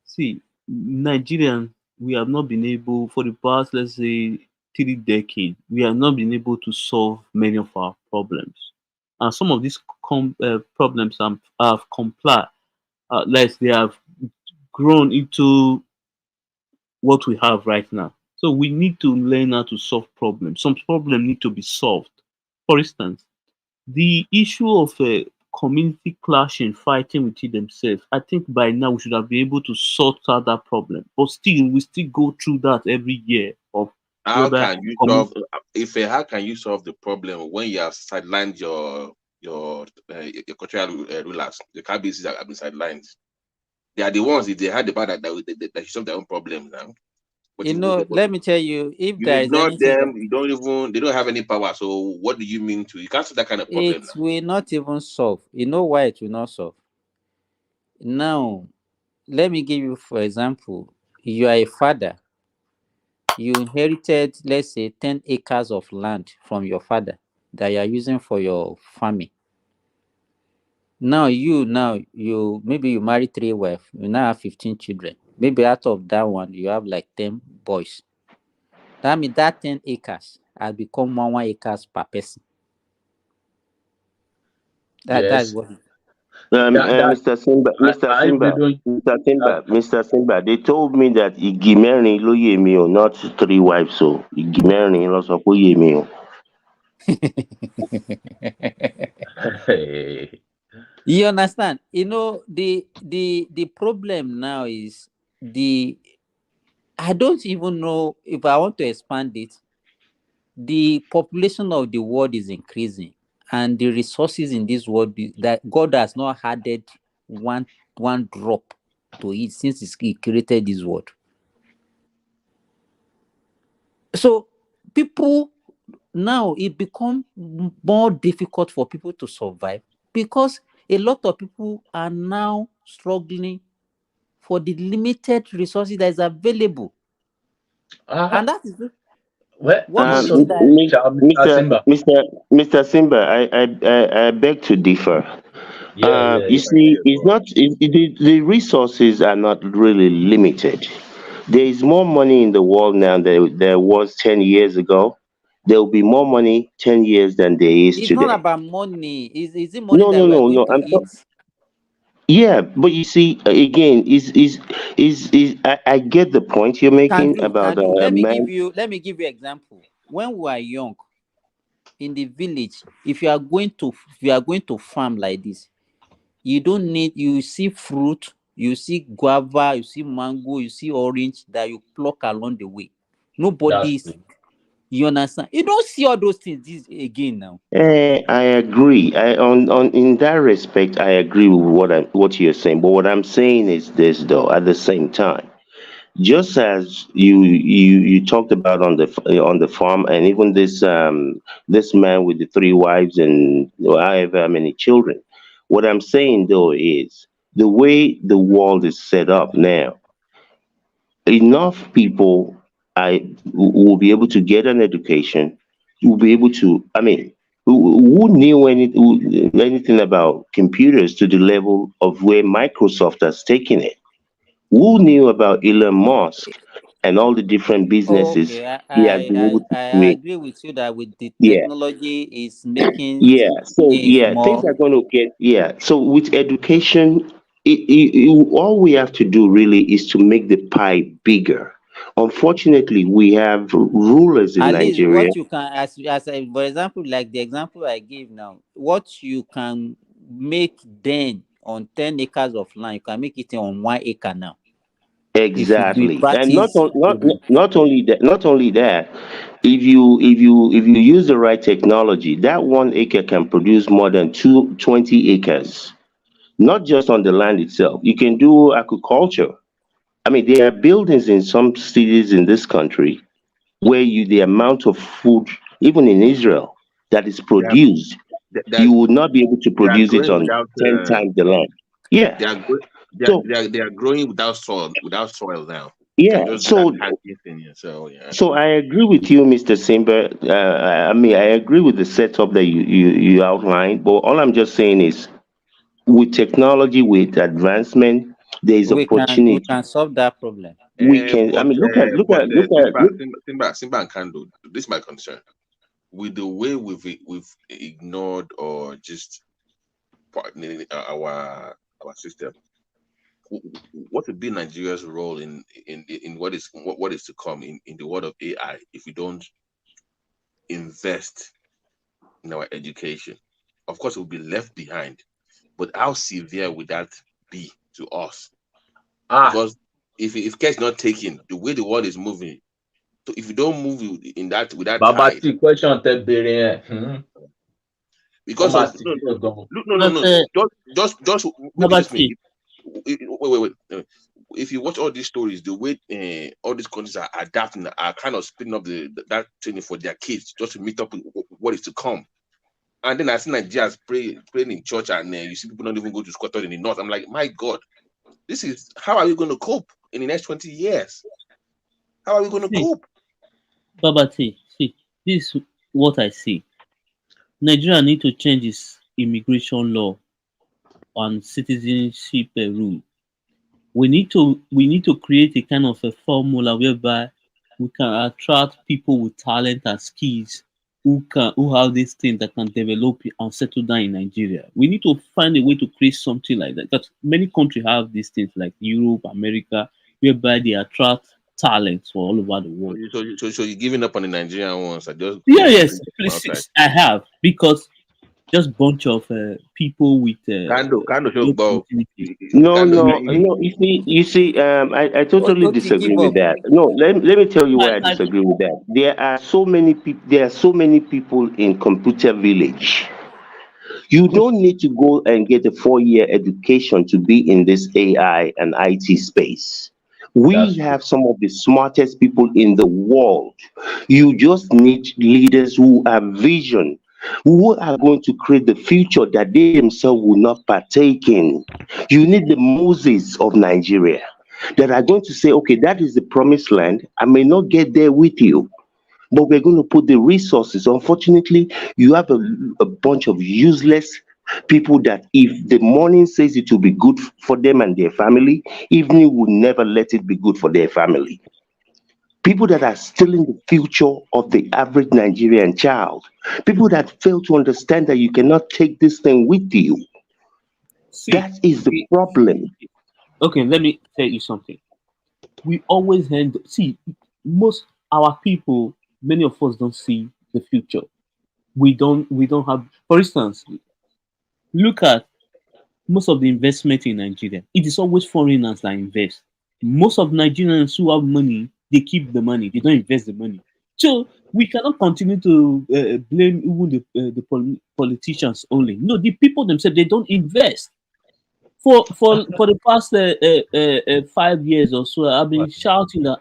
Speaker 4: see, Nigerian, we have not been able for the past, let's say, 3 decades, we have not been able to solve many of our problems, and some of these problems have complied, like they have grown into what we have right now. So we need to learn how to solve problems. Some problems need to be solved. For instance, the issue of community clashing, fighting within themselves, I think by now we should have been able to sort out that problem. But still, we still go through that every year of
Speaker 16: How
Speaker 4: whereby
Speaker 16: can you
Speaker 4: community.
Speaker 16: solve how can you solve the problem when you have sidelined your cultural rulers? The KBCs have been sidelined. They are the ones, if they had the power that should solve their own problems now. But
Speaker 21: Let me tell you, if
Speaker 16: you
Speaker 21: there is
Speaker 16: ignore
Speaker 21: anything that
Speaker 16: them, they don't have any power. So what do you mean to? You can't solve that kind of
Speaker 21: it
Speaker 16: problem now.
Speaker 21: will not even solve. You know why it will not solve? Now, let me give you, for example, you are a father, you inherited, let's say, 10 acres of land from your father that you are using for your farming. Now you maybe you marry 3 wives, you now have 15 children. Maybe out of that one, you have like 10 boys. That means that 10 acres has become one acres per person. That's
Speaker 8: Yes.
Speaker 21: what
Speaker 8: That
Speaker 22: Mr. Simba, Mr.
Speaker 8: I we
Speaker 22: Simba,
Speaker 8: don't
Speaker 22: Mr.
Speaker 8: uh,
Speaker 22: Simba, Mr. Simba, they told me that Igimeri lo yemi o, not 3 wives. So Igimeri lo so po yemi o.
Speaker 21: you understand. The problem now is the I don't even know if I want to expand it. The population of the world is increasing, and the resources in this world that God has not added one drop to it since He created this world. So people now it become more difficult for people to survive because a lot of people are now struggling for the limited resources that is available,
Speaker 8: uh,
Speaker 21: and that is
Speaker 8: well,
Speaker 21: one of the things that
Speaker 8: Mr. Simba.
Speaker 22: Mr. Simba, I beg to differ. You
Speaker 8: Yeah.
Speaker 22: see, it's not the resources are not really limited. There is more money in the world now than there was 10 years ago. There will be more money 10 years than there is
Speaker 21: it's not
Speaker 22: today.
Speaker 21: about money. Is it money
Speaker 22: No,
Speaker 21: that
Speaker 22: no,
Speaker 21: we are
Speaker 22: no,
Speaker 21: going
Speaker 22: no.
Speaker 21: to eat?
Speaker 22: Yeah, but you see, again, is I get the point you're making about
Speaker 21: Can you
Speaker 22: a man.
Speaker 21: let me give you example. When we are young in the village, if you are going to farm like this, you don't need you see fruit, you see guava, you see mango, you see orange that you pluck along the way.
Speaker 8: That's
Speaker 21: Nobody's
Speaker 8: true.
Speaker 21: You understand? You don't see all those things this again now.
Speaker 22: I agree. On in that respect, I agree with what you're saying. But what I'm saying is this, though. At the same time, just as you talked about on the farm, and even this man with the 3 wives and however many children. What I'm saying though is the way the world is set up now, enough people I will be able to get an education. Will be able to. I mean, who knew anything about computers to the level of where Microsoft has taken it? Who knew about Elon Musk and all the different businesses
Speaker 21: Okay,
Speaker 22: he has been able to
Speaker 21: I
Speaker 22: create?
Speaker 21: agree with you that with the
Speaker 22: Yeah,
Speaker 21: technology is making
Speaker 22: yeah. So
Speaker 21: things
Speaker 22: yeah, things
Speaker 21: more.
Speaker 22: are going to get yeah. So with education, all we have to do really is to make the pie bigger. Unfortunately, we have rulers in
Speaker 21: At least
Speaker 22: Nigeria.
Speaker 21: what you can, for example, like the example I gave now, what you can make then on 10 acres of land, you can make it on 1 acre now. If we
Speaker 22: Exactly, and
Speaker 21: practice
Speaker 22: not only that, if you use the right technology, that 1 acre can produce more than 20 acres. Not just on the land itself, you can do agriculture. I mean, there are buildings in some cities in this country where the amount of food, even in Israel, that is
Speaker 16: They are
Speaker 22: produced,
Speaker 16: they are,
Speaker 22: you would not be able to
Speaker 16: they are
Speaker 22: produce it
Speaker 16: growing
Speaker 22: on
Speaker 16: without
Speaker 22: 10 times the land. Yeah.
Speaker 16: they are gro-
Speaker 22: So
Speaker 16: they are growing without soil now. You
Speaker 22: yeah,
Speaker 16: can just do that
Speaker 22: so
Speaker 16: handy thing. Yeah. So yeah.
Speaker 22: So I agree with you, Mr. Simba. I mean, I agree with the setup that you outlined. But all I'm just saying is, with technology, with advancement, there is
Speaker 21: we
Speaker 22: opportunity.
Speaker 21: can solve that problem.
Speaker 22: We can. I mean,
Speaker 16: Simba and Kando, this is my concern with the way we've ignored or just our system. What would be Nigeria's role in what is to come in the world of AI if we don't invest in our education? Of course, we'll be left behind. But how severe would that be to us?
Speaker 8: Ah,
Speaker 16: Because if care is not taken, the way the world is moving, so if you don't move in that with that
Speaker 8: Baba
Speaker 16: tide,
Speaker 8: T question tẹ bèrè yẹn. Wọ́n
Speaker 16: because
Speaker 8: máa
Speaker 16: of
Speaker 8: ti
Speaker 16: no
Speaker 8: dé gan.
Speaker 22: but
Speaker 16: no, just make you just me.
Speaker 22: Nabati,
Speaker 16: Wait. If you watch all these stories, the way all these countries are adapting, are kind of splitting up that training for their kids just to meet up with what is to come. And then I see Nigerians praying in church, and you see people not even go to Qatar in the north. I'm like, my God, this is how are we going to cope in the next 20 years? How are we going to
Speaker 4: See,
Speaker 16: cope?
Speaker 4: Babati, see, this is what I see. Nigeria need to change its immigration law and citizenship rule. We need to create a kind of a formula whereby we can attract people with talent and skills who have these things that can develop and settle down in Nigeria. We need to find a way to create something like that. Because many countries have these things like Europe, America, whereby they attract talents for all over the
Speaker 16: So
Speaker 4: world.
Speaker 16: you're giving up on the Nigerian ones. I just
Speaker 4: Yeah,
Speaker 16: want to
Speaker 4: yes,
Speaker 16: bring them from outside.
Speaker 4: please, I have because just bunch of people with
Speaker 16: Kando show
Speaker 4: job
Speaker 16: go.
Speaker 4: opportunity.
Speaker 22: no,
Speaker 16: Kando,
Speaker 22: no,
Speaker 16: you
Speaker 22: no. You see, I totally
Speaker 21: Oti
Speaker 22: disagree
Speaker 21: give
Speaker 22: with
Speaker 21: up.
Speaker 22: that. No, let me tell you
Speaker 4: I,
Speaker 22: why I
Speaker 4: I,
Speaker 22: disagree with that. There are so many people. There are so many people in computer village. You don't need to go and get a 4 year education to be in this AI and IT space. We
Speaker 8: That's
Speaker 22: have some of the smartest people in the world. You just need leaders who have vision, who are going to create the future that they themselves will not partake in. You need the Moses of Nigeria that are going to say, okay, that is the promised land. I may not get there with you, but we're going to put the resources. Unfortunately, you have a bunch of useless people that if the morning says it will be good for them and their family, evening will never let it be good for their family. People that are stealing the future of the average Nigerian child. People that fail to understand that you cannot take this thing with you.
Speaker 4: see,
Speaker 22: That is the problem.
Speaker 4: okay, let me tell you something. We always see most our people. Many of us don't see the future. We don't have. For instance, look at most of the investment in Nigeria. It is always foreigners that invest. Most of Nigerians who have money, they keep the money. They don't invest the money. So we cannot continue to blame even the politicians only. No, the people themselves they don't invest. For the past 5 years or so, I've been shouting that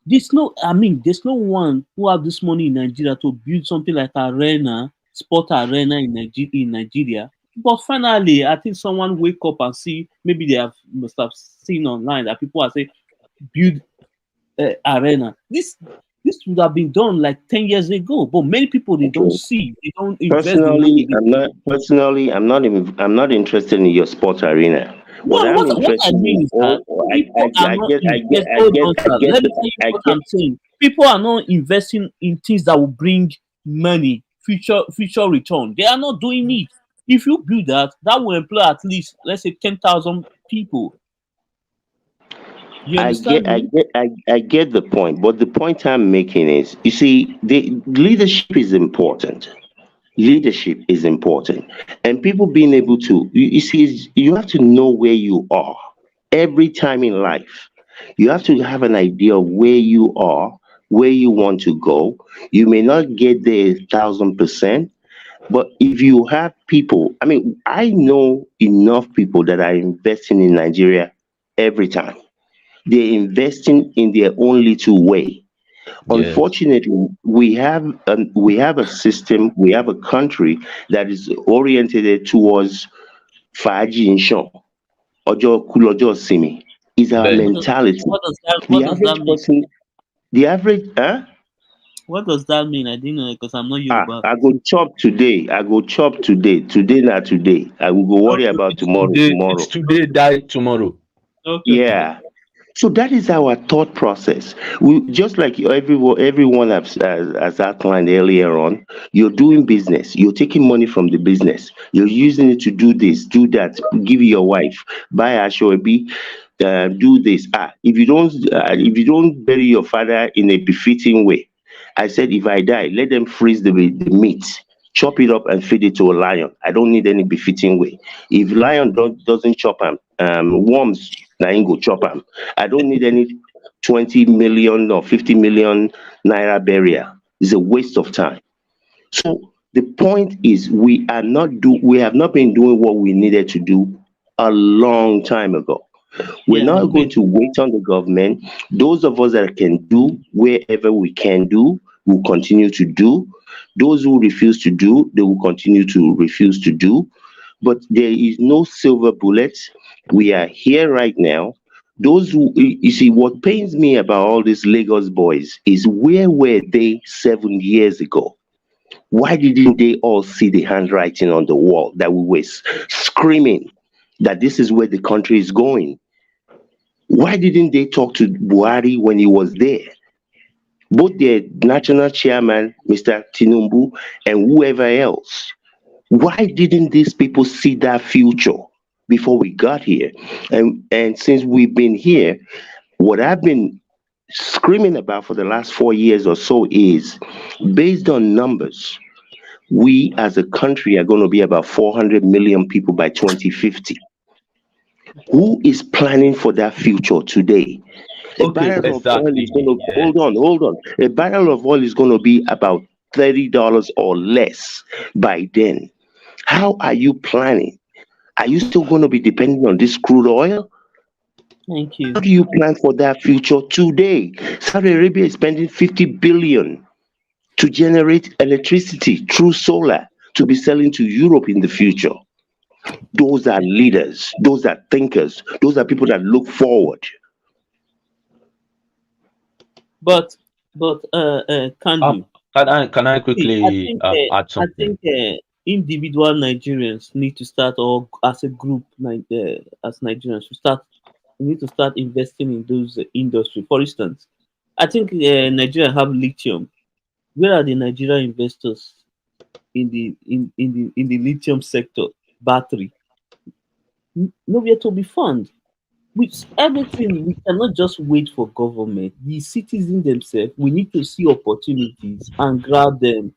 Speaker 4: there's no one who have this money in Nigeria to build something like arena, sport arena in Nigeria. But finally, I think someone wake up and see maybe they have must have seen online that people are saying build arena. This would have been done like 10 years ago, but many people they don't
Speaker 22: Okay.
Speaker 4: see, they don't invest the money.
Speaker 22: I'm not interested in your sports arena. What
Speaker 4: No,
Speaker 22: I'm
Speaker 4: what I
Speaker 22: interested
Speaker 4: mean
Speaker 22: in,
Speaker 4: is that people are not hold on, sir. Let me tell you
Speaker 22: I
Speaker 4: what
Speaker 22: get.
Speaker 4: I'm saying. People are not investing in things that will bring money, future return. They are not doing it. If you build that, that will employ at least, let's say, 10,000 people. You understand me?
Speaker 22: I get the point, but the point I'm making is, you see, the leadership is important. Leadership is important, and people being able to, you see, you have to know where you are every time in life. You have to have an idea of where you are, where you want to go. You may not get there 1,000%, but if you have people, I mean, I know enough people that are investing in Nigeria every time. They're investing in their own little way.
Speaker 8: Yes.
Speaker 22: Unfortunately, we have a system, we have a country that is oriented towards Faji and Sean, Ojo Kulojo Simi is our
Speaker 8: Benny.
Speaker 22: mentality.
Speaker 4: What
Speaker 22: The
Speaker 4: does that
Speaker 22: average
Speaker 4: mean?
Speaker 22: person, the average, huh?
Speaker 4: What does that mean? I didn't know because I'm not Yoruba.
Speaker 22: I go chop today. I go chop today. Today not today. I will go worry
Speaker 4: Okay,
Speaker 22: about tomorrow.
Speaker 8: It's
Speaker 22: Tomorrow.
Speaker 8: today, die tomorrow.
Speaker 4: okay, okay.
Speaker 22: Yeah. So that is our thought process. We just like everyone has outlined earlier on. You're doing business. You're taking money from the business. You're using it to do this, do that. Give your wife, buy a shobi, do this. If you don't bury your father in a befitting way, I said if I die, let them freeze the meat, chop it up and feed it to a lion. I don't need any befitting way. If lion doesn't chop them, worms na him go chop am. I don't need any 20 million or 50 million naira burial. It's a waste of time. So the point is we have not been doing what we needed to do a long time ago. We're
Speaker 4: Yeah,
Speaker 22: not
Speaker 4: we've
Speaker 22: going
Speaker 4: been.
Speaker 22: to wait on the government. Those of us that can do wherever we can do, will continue to do. Those who refuse to do, they will continue to refuse to do. But there is no silver bullet. We are here right now. Those who, you see, what pains me about all these Lagos boys is where were they 7 years ago? Why didn't they all see the handwriting on the wall that we were screaming that this is where the country is going? Why didn't they talk to Buhari when he was there? Both the national chairman, Mr. Tinubu, and whoever else. Why didn't these people see that future before we got here? And since we've been here, what I've been screaming about for the last 4 years or so is based on numbers. We as a country are going to be about 400 million people by 2050. Who is planning for that future today? A
Speaker 8: Okay,
Speaker 22: barrel of oil is
Speaker 8: exactly.
Speaker 22: going to
Speaker 8: Yeah.
Speaker 22: hold on. A barrel of oil is going to be about $30 or less by then. How are you planning? Are you still going to be dependent on this crude oil?
Speaker 4: Thank
Speaker 22: How
Speaker 4: you.
Speaker 22: do you plan for that future today? Saudi Arabia is spending 50 billion to generate electricity through solar to be selling to Europe in the future. Those are leaders, those are thinkers, those are people that look forward.
Speaker 4: But can
Speaker 8: Um,
Speaker 4: you
Speaker 8: can I
Speaker 4: see?
Speaker 8: quickly add
Speaker 4: I
Speaker 8: something?
Speaker 4: think individual Nigerians need to start, or as a group, as Nigerians, we need to start investing in those industry. For instance, I think Nigeria have lithium. Where are the Nigerian investors in the lithium sector? Battery, nowhere to be found. With everything, we cannot just wait for government. The citizens themselves, we need to see opportunities and grab them.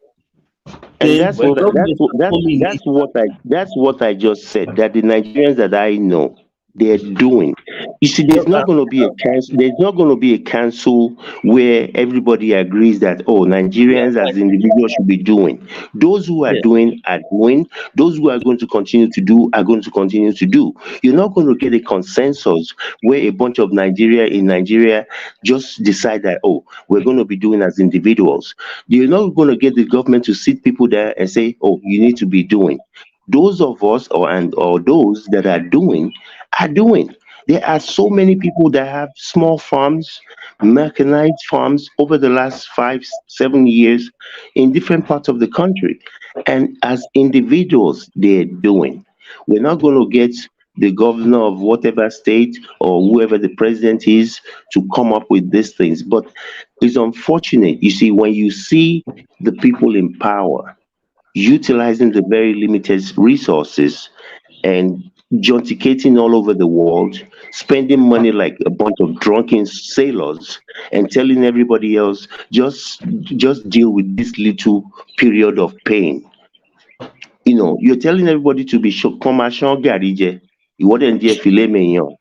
Speaker 22: And
Speaker 4: Then
Speaker 22: that's
Speaker 4: the
Speaker 22: what
Speaker 8: Well,
Speaker 22: that's
Speaker 4: government
Speaker 22: what
Speaker 4: will come in later.
Speaker 22: that's what I just said. That the Nigerians that I know they're doing. You see,
Speaker 8: no,
Speaker 22: there's not going to be a council where everybody agrees that
Speaker 4: Yeah,
Speaker 22: Nigerians
Speaker 4: right.
Speaker 22: as individuals should be doing. Those who are
Speaker 4: Yeah.
Speaker 22: doing are doing. Those who are going to continue to do are going to continue to do. You're not going to get a consensus where a bunch of Nigeria in Nigeria just decide that we're going to be doing as individuals. You're not going to get the government to sit people there and say, you need to be doing. Those of us or those that are doing are doing. There are so many people that have small farms, mechanized farms over the last 5, 7 years in different parts of the country. And as individuals, they're doing. We're not going to get the governor of whatever state or whoever the president is to come up with these things. But it's unfortunate. You see, when you see the people in power utilizing the very limited resources and jonticating all over the world, spending money like a bunch of drunken sailors, and telling everybody else just deal with this little period of pain. You're telling everybody to be commercial garage. You wouldn't dare filet mignon.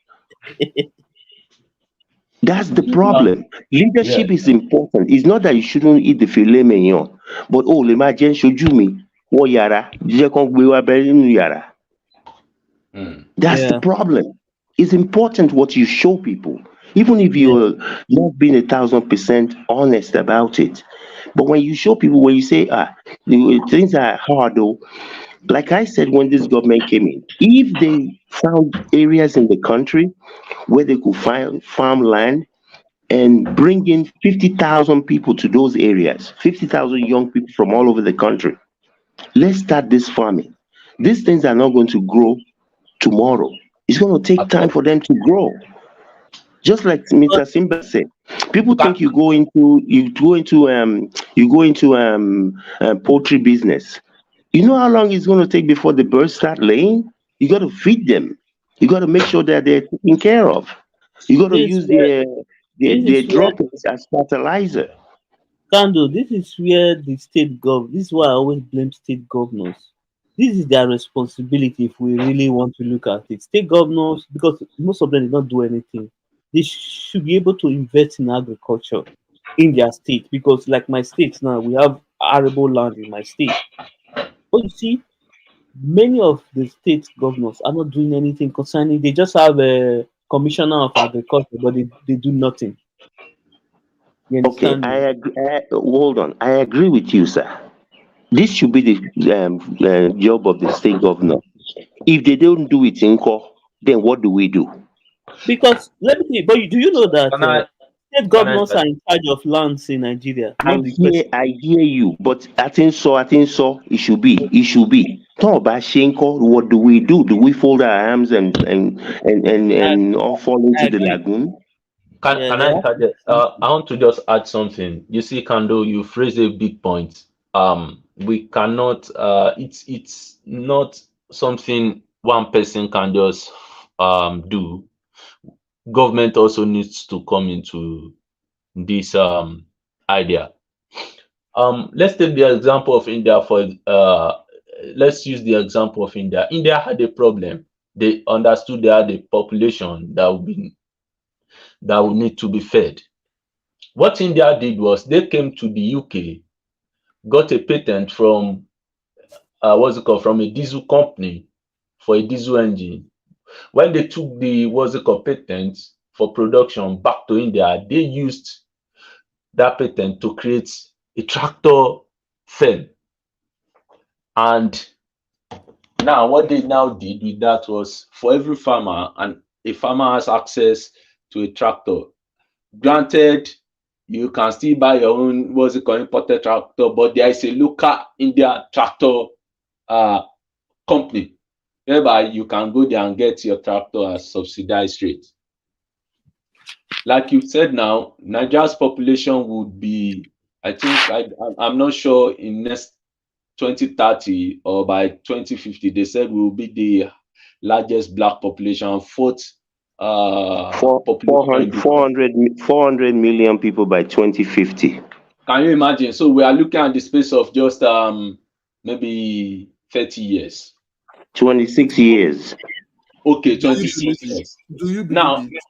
Speaker 22: That's the problem.
Speaker 8: Yeah.
Speaker 22: Leadership is important. It's not that you shouldn't eat the filet mignon, but oh, le ma jẹ́ ṣojú mi, wọ yàrá, jẹ́ kán gbé wá bẹ́ẹ̀ nínú yàrá.
Speaker 8: Mm.
Speaker 22: That's the
Speaker 4: Yeah.
Speaker 22: problem. It's important what you show people, even if
Speaker 4: Yeah.
Speaker 22: you're not being 1,000% honest about it. But when you show people, when you say, things are hard though, like I said when this government came in, if they found areas in the country where they could find farmland and bring in 50,000 people to those areas, 50,000 young people from all over the country, let's start this farming. These things are not going to grow tomorrow. It's going to take
Speaker 8: At
Speaker 22: time
Speaker 8: all.
Speaker 22: for them to grow. Just like
Speaker 4: But
Speaker 22: Mr. Simba said, people think
Speaker 8: Ca-
Speaker 22: you go into poultry business. You know how long it's going to take before the birds start laying? You got to feed them. You got to make sure that they're taken care of. You got to
Speaker 4: this
Speaker 22: use
Speaker 4: where this
Speaker 22: their
Speaker 4: is where
Speaker 22: droppings as fertilizer.
Speaker 4: Kando, this is where the this is why I always blame state governors. This is their responsibility if we really want to look at it. State governors, because most of them did not do anything, they should be able to invest in agriculture in their state. Because, like my state now, we have arable land in my state. But you see, many of the state governors are not doing anything concerning. They just have a commissioner of agriculture, but they do nothing. You
Speaker 22: Okay,
Speaker 4: understand me?
Speaker 22: hold on. I agree with you, sir. This should be the job of the state governor. If they don't do it in court, then what do we do?
Speaker 4: Because let me see, but do you know that
Speaker 8: Can I
Speaker 4: state
Speaker 8: can I
Speaker 4: governors are
Speaker 8: interject?
Speaker 4: in charge of lands in Nigeria,
Speaker 22: I
Speaker 4: not the
Speaker 22: hear,
Speaker 4: president?
Speaker 22: I hear you, but I think so. It should be. It should be. Talk about Shenko. What do we do? Do we fold our arms
Speaker 4: I,
Speaker 22: and all fall
Speaker 4: I
Speaker 22: into the
Speaker 4: agree.
Speaker 22: lagoon?
Speaker 4: Yeah,
Speaker 8: Can
Speaker 4: they
Speaker 8: I
Speaker 4: have to.
Speaker 8: interject? I want to just add something. You see, Kando, you phrase a big point. We cannot. It's not something one person can just do. Government also needs to come into this idea. Let's take the example of India for. Let's use the example of India. India had a problem. They understood they had a population that will need to be fed. What India did was they came to the UK, got a patent from what's it called, from a diesel company for a diesel engine. When they took the what's it called patent for production back to India, they used that patent to create a tractor firm. And now what they now did with that was for every farmer, and a farmer has access to a tractor. Granted, you can still buy your own what's it called imported tractor, but there is a local India tractor company whereby you can go there and get your tractor at subsidized rate. Like you said now, Nigeria's population would be, I think, I'm not sure in next 2030 or by 2050, they said we will be the largest black population, fourth
Speaker 22: Four,
Speaker 8: population in
Speaker 22: 400,
Speaker 8: the world.
Speaker 22: 400 million people by 2050.
Speaker 8: Can you imagine? So we are looking at the space of just maybe 30 years.
Speaker 22: 26 years.
Speaker 8: Okay,
Speaker 12: Do you
Speaker 8: 26
Speaker 12: believe it?
Speaker 8: years.
Speaker 12: Do you believe
Speaker 8: Now,
Speaker 12: it?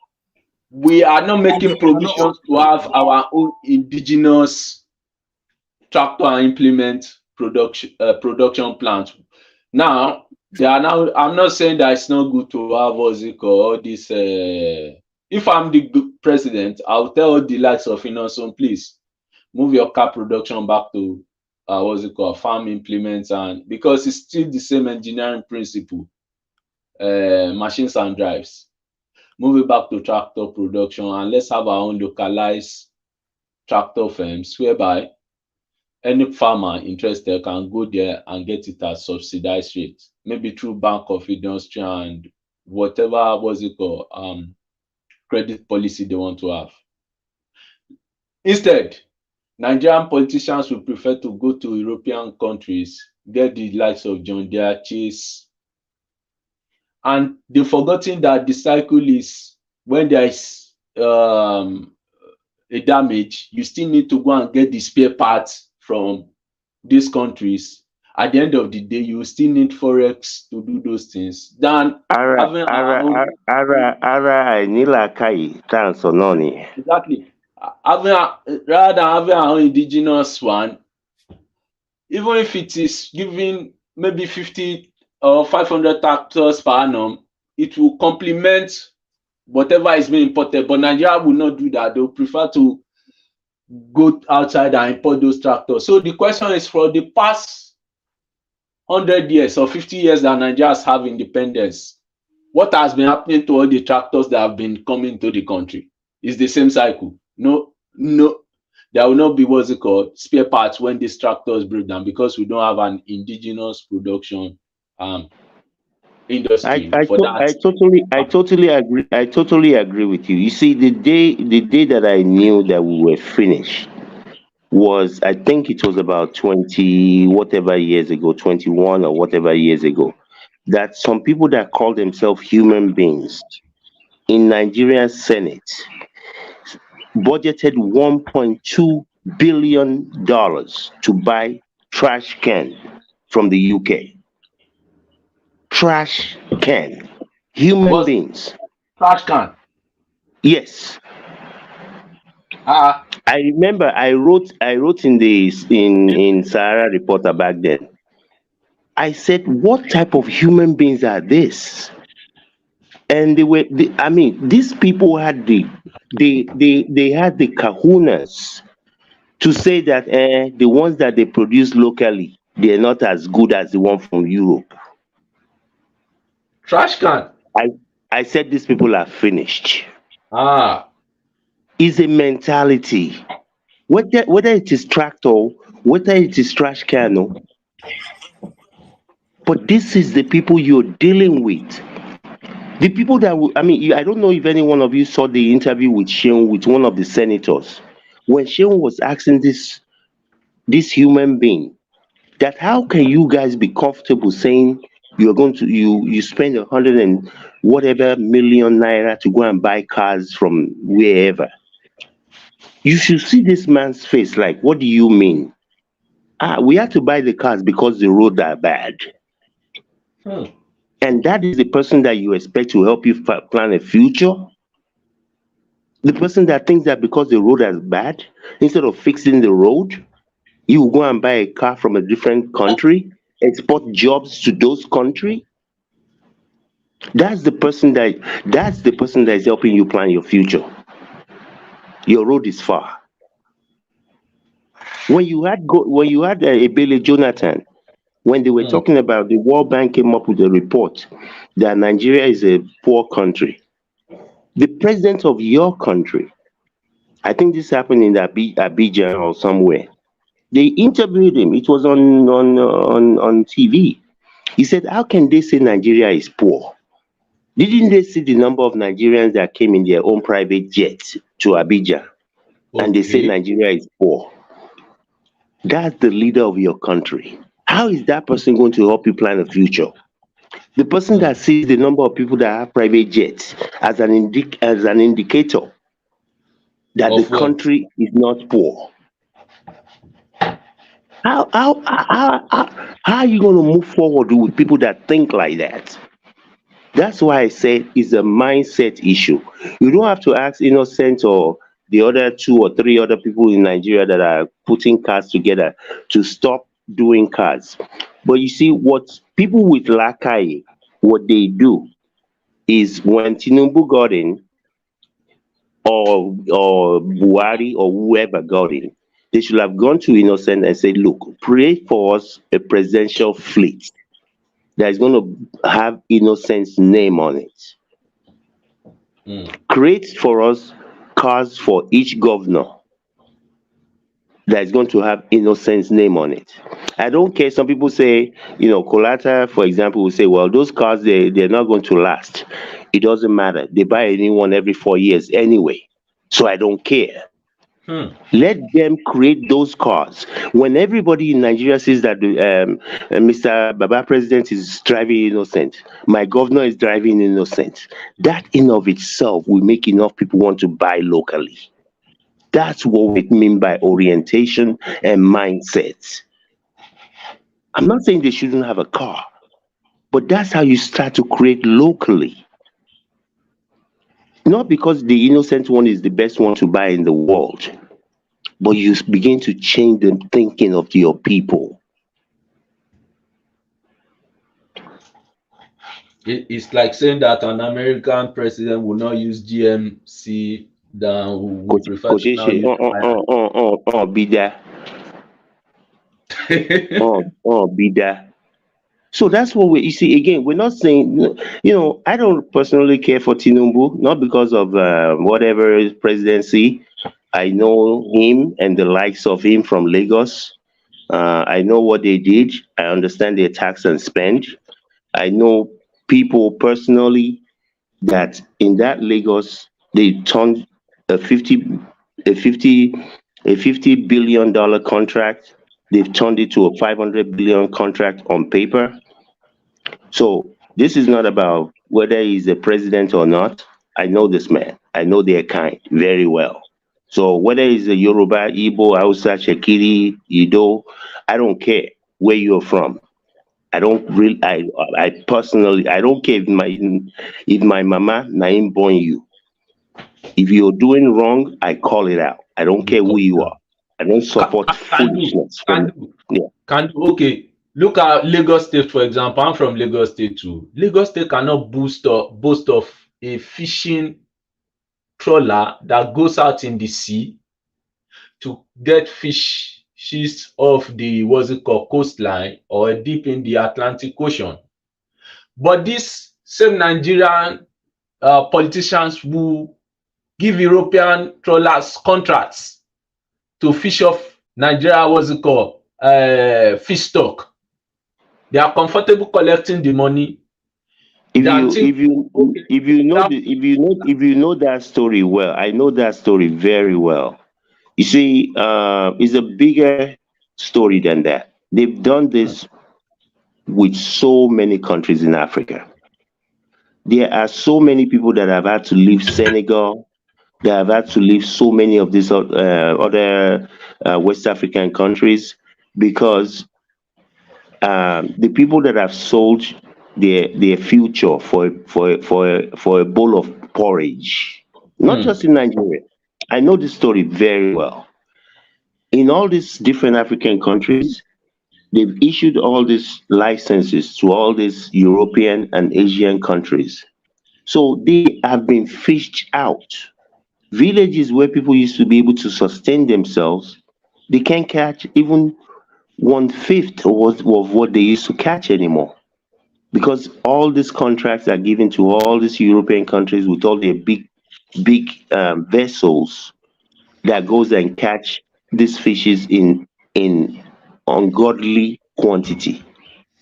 Speaker 8: we are not
Speaker 12: And they
Speaker 8: making
Speaker 12: are not.
Speaker 8: provisions to have our own indigenous tractor and implement production plant. Now, they are now. I'm not saying that it's not good to have what's it called, all this. If I'm the president, I'll tell the likes of Innoson, please move your car production back to what's it called, farm implements, and because it's still the same engineering principle, machines and drives. move it back to tractor production, and let's have our own localized tractor firms whereby any farmer interested can go there and get it at subsidized rate, maybe through Bank of Industry and whatever was it called credit policy they want to have. Instead, Nigerian politicians would prefer to go to European countries, get the likes of John Deere, Chase, and they've forgotten that the cycle is when there is a damage, you still need to go and get the spare parts from these countries. At the end of the day, you still need forex to do those things than having our own.
Speaker 22: Nila thanks Ononi.
Speaker 8: Exactly. Rather than having our own indigenous one, even if it is giving maybe 50 or 500 tractors per annum, it will complement whatever is being imported. But Nigeria will not do that. They will prefer to go outside and import those tractors. So the question is, for the past 100 years or 50 years that Nigeria has have independence, what has been happening to all the tractors that have been coming to the country? It's the same cycle. No, there will not be what's it called spare parts when these tractors break down, because we don't have an indigenous production industry for that.
Speaker 22: I totally agree with you. You see, the day that I knew that we were finished was, I think it was about 20 whatever years ago, 21 or whatever years ago, that some people that call themselves human beings in Nigerian Senate budgeted $1.2 billion to buy trash can from the UK. Trash can. Human beings.
Speaker 8: Trash can.
Speaker 22: Yes. I remember I wrote in Sahara Reporter back then. I said, what type of human beings are this? And these people had they had the kahunas to say that the ones that they produce locally, they're not as good as the one from Europe.
Speaker 8: Trash can.
Speaker 22: I said these people are finished.
Speaker 8: It's
Speaker 22: a mentality. Whether it is tractor, whether it is trash can, but this is the people you're dealing with. The people that I don't know if any one of you saw the interview with Sheon, with one of the senators, when Sheon was asking this human being that how can you guys be comfortable saying you're going to you spend 100 and whatever million naira to go and buy cars from wherever. You should see this man's face. Like, what do you mean? We had to buy the cars because the roads are bad. And that is the person that you expect to help you plan a future? The person that thinks that because the road is bad, instead of fixing the road, you will go and buy a car from a different country, export jobs to those countries. That's the person that is helping you plan your future. Your road is far. When you had Ebele Jonathan, when they were talking about, the World Bank came up with a report that Nigeria is a poor country. The president of your country, I think this happened in Abidjan or somewhere, they interviewed him. It was on TV. He said, how can they say Nigeria is poor? Didn't they see the number of Nigerians that came in their own private jets to Abidjan? And they say Nigeria is poor. That's the leader of your country. How is that person going to help you plan a future? The person that sees the number of people that have private jets as an indicator that the country is not poor. How are you going to move forward with people that think like that? That's why I said it's a mindset issue. You don't have to ask Innocent or the other 2 or 3 other people in Nigeria that are putting cars together to stop doing cars. But you see, what people with Lakai, what they do is, when Tinubu got in, or Buhari or whoever got in, they should have gone to Innocent and said, look, pray for us a presidential fleet that is going to have Innocent's name on it. Create for us cars for each governor that is going to have innocence name on it. I don't care. Some people say, Colata, for example, will say, well, those cars, they're not going to last. It doesn't matter. They buy a new one every 4 years anyway. So I don't care. Let them create those cars. When everybody in Nigeria says that Mr. Baba President is driving innocent, my governor is driving innocent, that in of itself will make enough people want to buy locally. That's what we mean by orientation and mindset. I'm not saying they shouldn't have a car, but that's how you start to create locally. Not because the innocent one is the best one to buy in the world, but you begin to change the thinking of your people.
Speaker 8: It's like saying that an American president will not use GMC, than will prefer to now use
Speaker 22: Be there. Be there. So that's what you see again. We're not saying, I don't personally care for Tinubu, not because of whatever his presidency. I know him and the likes of him from Lagos. I know what they did. I understand their tax and spend. I know people personally that in that Lagos they turned a 50 a 50 a $50 billion contract. They've turned it to a 500 billion contract on paper. So this is not about whether he's a president or not. I know this man. I know their kind very well. So whether he's a Yoruba, Igbo, Hausa, Shekiri, Ido, I don't care where you're from. I don't really. I personally, I don't care if my mama Naim born you. If you're doing wrong, I call it out. I don't care who you are. I don't support foolishness.
Speaker 8: Okay. Look at Lagos State, for example. I'm from Lagos State too. Lagos State cannot boast of a fishing trawler that goes out in the sea to get fishes off the coastline or deep in the Atlantic Ocean. But these same Nigerian politicians who give European trawlers contracts to fish off Nigeria fish stock. They are comfortable collecting the money.
Speaker 22: If you know that story well, I know that story very well. You see, it's a bigger story than that. They've done this with so many countries in Africa. There are so many people that have had to leave Senegal. They have had to leave so many of these other West African countries because the people that have sold their future for a bowl of porridge, not just in Nigeria. I know this story very well. In all these different African countries, they've issued all these licenses to all these European and Asian countries. So they have been fished out. Villages where people used to be able to sustain themselves, they can't catch even 1/5 of what they used to catch anymore. Because all these contracts are given to all these European countries with all their big vessels that goes and catch these fishes in ungodly quantity.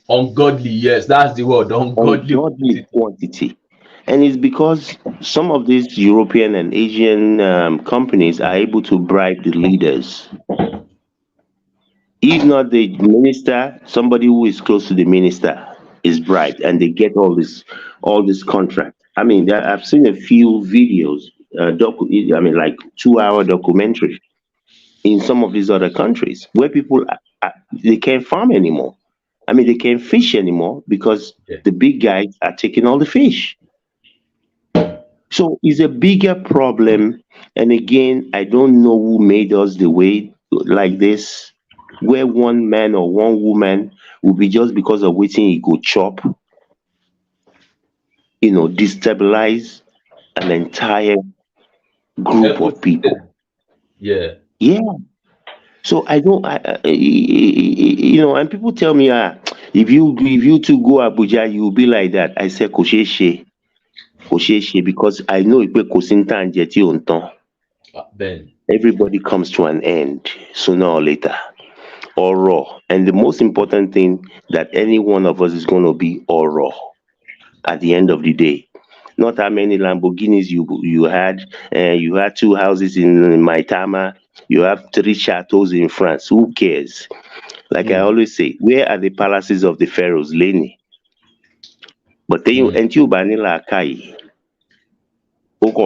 Speaker 8: Ungodly, yes, that's the word. Ungodly
Speaker 22: quantity. And it's because some of these European and Asian companies are able to bribe the leaders. If not the minister, somebody who is close to the minister is bribed, and they get all this contract. I mean, I've seen a few videos, like 2-hour documentary in some of these other countries where people they can't farm anymore. I mean, they can't fish anymore because the big guys are taking all the fish. So it's a bigger problem. And again, I don't know who made us the way like this, where one man or one woman will be just because of waiting he go chop, destabilize an entire group of people.
Speaker 8: Yeah.
Speaker 22: So I don't, and people tell me, if you two go Abuja, you'll be like that. I say, Kosheshe. kò ṣeé ṣe because I know pé kò sí ní tá à ń jẹ tí ò ń tán.
Speaker 8: Then
Speaker 22: Everybody comes to an end sooner or later, or raw. And the most important thing that any one of us is going to be or raw at the end of the day. Not how many Lamborghinis you had. You had 2 houses in Maitama. You have 3 chateaux in France. Who cares? Like I always say, where are the palaces of the pharaohs, Lenny? But then you and you Banila Kai. Look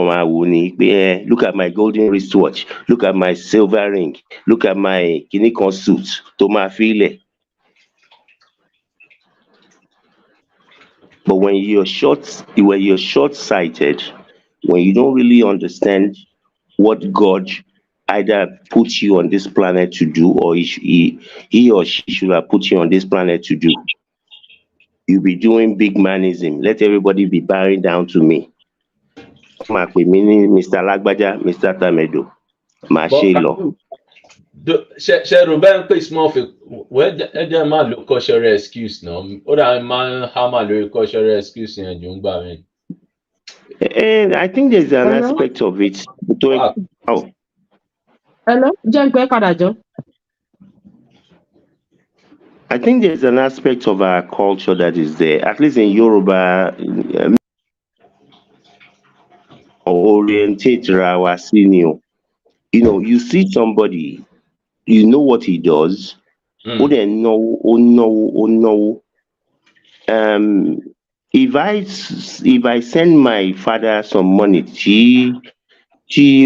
Speaker 22: at my golden wristwatch. Look at my silver ring. Look at my Kinikon suit. Tomafile. But when you're short-sighted, when you don't really understand what God either put you on this planet to do, or he or she should have put you on this planet to do, you'll be doing big manism. Let everybody be bowing down to me. Mr. Lagbaja, Mr. Tamedo, Mashelo.
Speaker 8: ṣe bẹ́ẹ̀ ń pè small fi ẹ jẹ́ máa lo cultural excuse náà ó dà máa ń hámà lórí cultural excuse yẹn jù ń gbà mí.
Speaker 22: And I think there's an aspect of it.
Speaker 13: Hello, Jẹ́ padà jọ.
Speaker 22: I think there's an aspect of our culture that is there, at least in Yoruba, orientate our senior. You know, you see somebody, you know what he does. Oh no. If I send my father some money, tí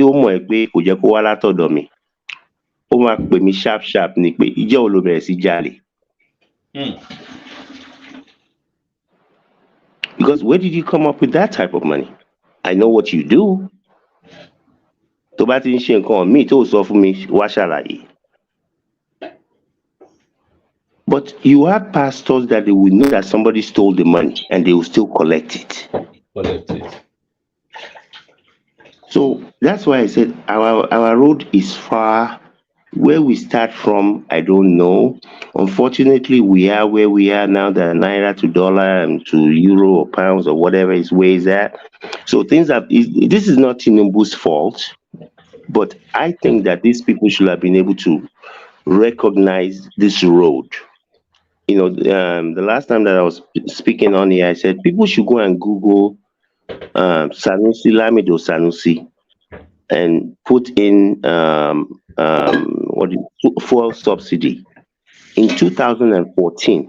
Speaker 22: ó mọ̀ pé kò jẹ́ kó wá látọ̀dọ̀ mi, ó máa pè mí sharp ni pé ìjẹ́ wo ló bẹ̀rẹ̀ sí jalè. Because where did you come up with that type of money? I know what you do. Tó bá ti ń ṣe nǹkan míì tó sọ fún mi wá ṣàlàyé. But you have pastors that they will know that somebody stole the money and they will still collect it. So that's why I said our road is far. Where we start from, I don't know. Unfortunately, we are where we are now, the naira to dollar and to euro or pounds or whatever is where is at. So this is not Tinubu's fault, but I think that these people should have been able to recognize this road. You know, the last time that I was speaking on here, I said people should go and Google Sanusi, Lamido Sanusi, and put in fuel subsidy. In 2014,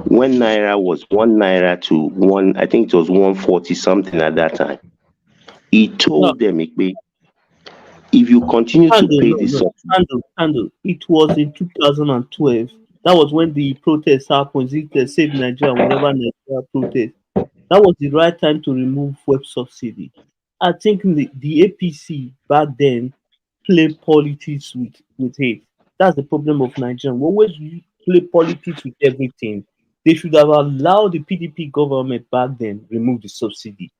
Speaker 22: when naira was 1 naira to 1, I think it was 140 something at that time, he told them, if you continue to pay this
Speaker 4: subsidy. It was in 2012. That was when the protest happened. It saved Nigeria whenever Nigeria protest. That was the right time to remove fuel subsidy. I think the APC back then played politics with it. That's the problem of Nigeria. We always play politics with everything. They should have allowed the PDP government back then remove the subsidy.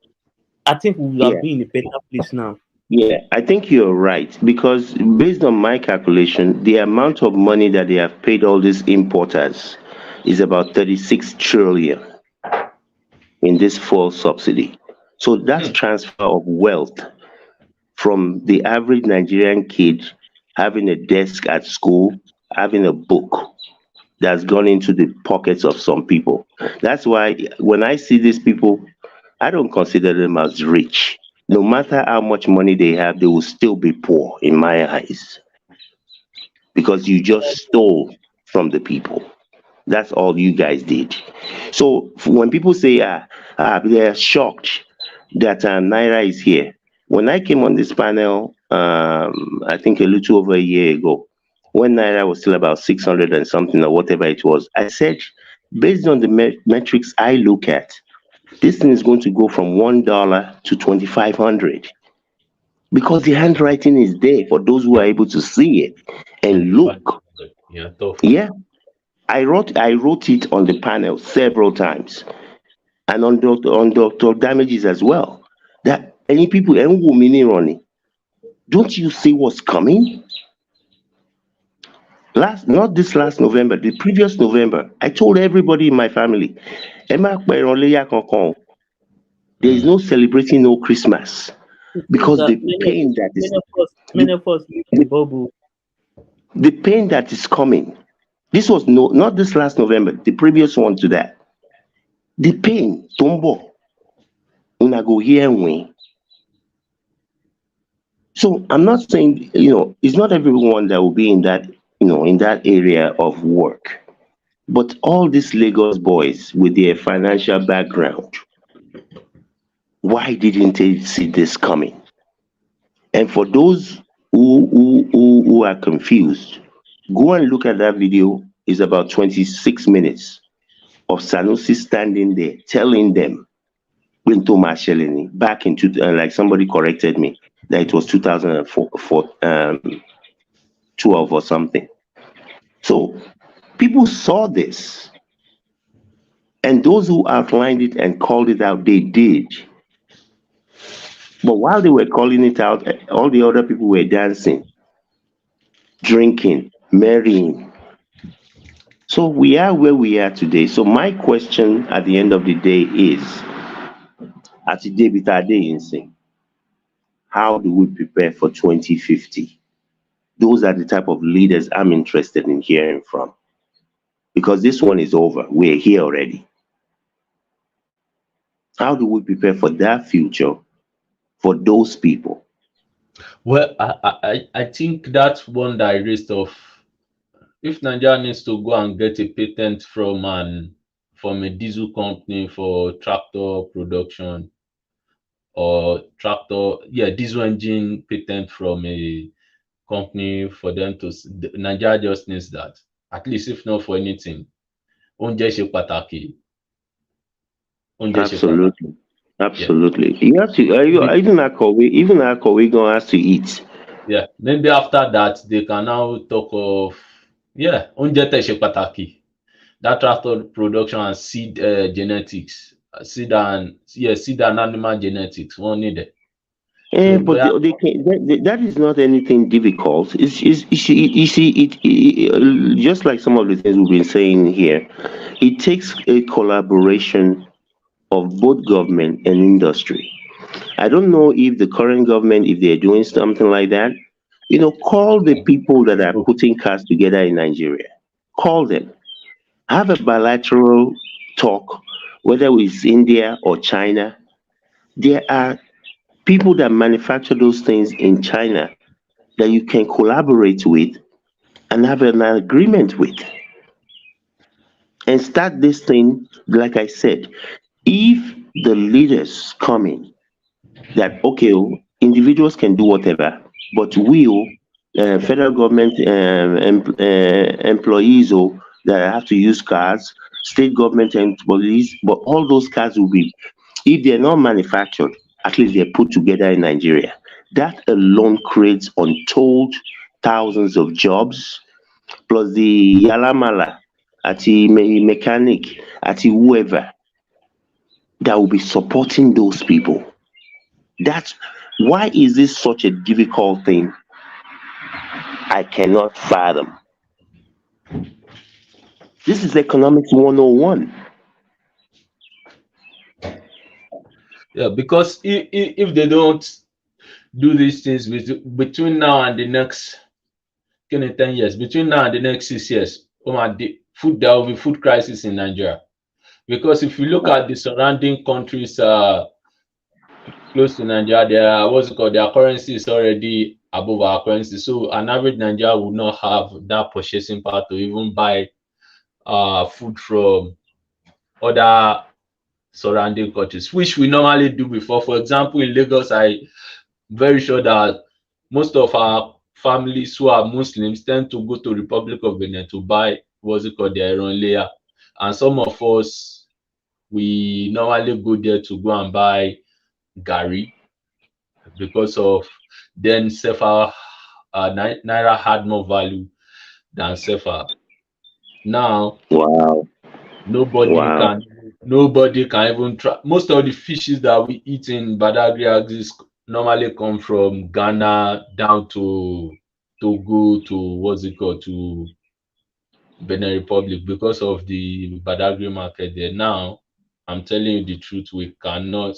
Speaker 4: I think we would have been in a better place now.
Speaker 22: Yeah, I think you're right, because based on my calculation, the amount of money that they have paid all these importers is about 36 trillion in this fuel subsidy. So that's transfer of wealth from the average Nigerian kid having a desk at school, having a book that's gone into the pockets of some people. That's why when I see these people, I don't consider them as rich. No matter how much money they have, they will still be poor in my eyes. Because you just stole from the people. That's all you guys did. So when people say they're shocked that Naira is here. When I came on this panel, I think a little over a year ago, when Naira was still about 600 and something or whatever it was, I said, based on the metrics I look at, this thing is going to go from $1 to 2,500 because the handwriting is there for those who are able to see it and look. Yeah, I wrote it on the panel several times, and on Dr. Damages as well. That any people don't you see what's coming? Not this last November, the previous November, I told everybody in my family, There is no celebrating no Christmas
Speaker 4: It means
Speaker 22: because
Speaker 4: that
Speaker 22: the pain that is
Speaker 4: many of us live in a bubble.
Speaker 22: the pain that is coming. This was not this last November, the previous one to that. The pain, Tombo, una go hear when. So I'm not saying, it's not everyone that will be in that, in that area of work. But all these Lagos boys with their financial background, why didn't they see this coming? And for those who are confused, go and look at that video. It's about 26 minutes of Sanusi standing there telling them Winto Mashelini back in like somebody corrected me that it was 2004, 12 or something. So people saw this, and those who outlined it and called it out, they did. But while they were calling it out, all the other people were dancing, drinking, marrying. So we are where we are today. So my question at the end of the day is, at the day with our day in how do we prepare for 2050? Those are the type of leaders I'm interested in hearing from. Because this one is over. We're here already. How do we prepare for that future for those people?
Speaker 8: Well, I think that's one that I raised of if Nigeria needs to go and get a patent from a diesel company for tractor production or diesel engine patent from a company for them to Nigeria just needs that. At least if not for anything. Oúnjẹ ṣe pàtàkì.
Speaker 22: Absolutely. Absolutely. You have to even Akowe gonna have to eat.
Speaker 8: Yeah. Maybe after that they can now talk of oúnjẹ tẹ̀ ṣe pàtàkì. That tractor production and seed genetics. Seed and animal genetics. One need it.
Speaker 22: But that is not anything difficult. It's you see it just like some of the things we've been saying here. It takes a collaboration of both government and industry. I don't know if the current government, if they're doing something like that. Call the people that are putting cars together in Nigeria. Call them. Have a bilateral talk, whether it's India or China. There are people that manufacture those things in China that you can collaborate with and have an agreement with. And start this thing, like I said, if the leaders come in, that, okay, individuals can do whatever, but federal government employees that have to use cars, state government employees, but all those cars will be, if they're not manufactured, at least they're put together in Nigeria. That alone creates untold thousands of jobs, plus the yalamala, at the mechanic, at the whoever that will be supporting those people. That's why is this such a difficult thing? I cannot fathom. This is economics 101.
Speaker 8: Yeah, because if they don't do these things between now and the next 10 years, between now and the next 6 years, there will be food crisis in Nigeria. Because if you look at the surrounding countries close to Nigeria, their currency is already above our currency. So an average Nigeria would not have that purchasing power to even buy food from other surrounding countries, which we normally do before. For example, in Lagos, I'm very sure that most of our families who are Muslims tend to go to Republic of Benin to buy their own layer. And some of us, we normally go there to go and buy Gary because of then Sefa Naira had more value than Sefa. Now, nobody can even try. Most of the fishes that we eat in Badagry axis normally come from Ghana down to Togo to Benin Republic because of the Badagry market there. Now, I'm telling you the truth, we cannot.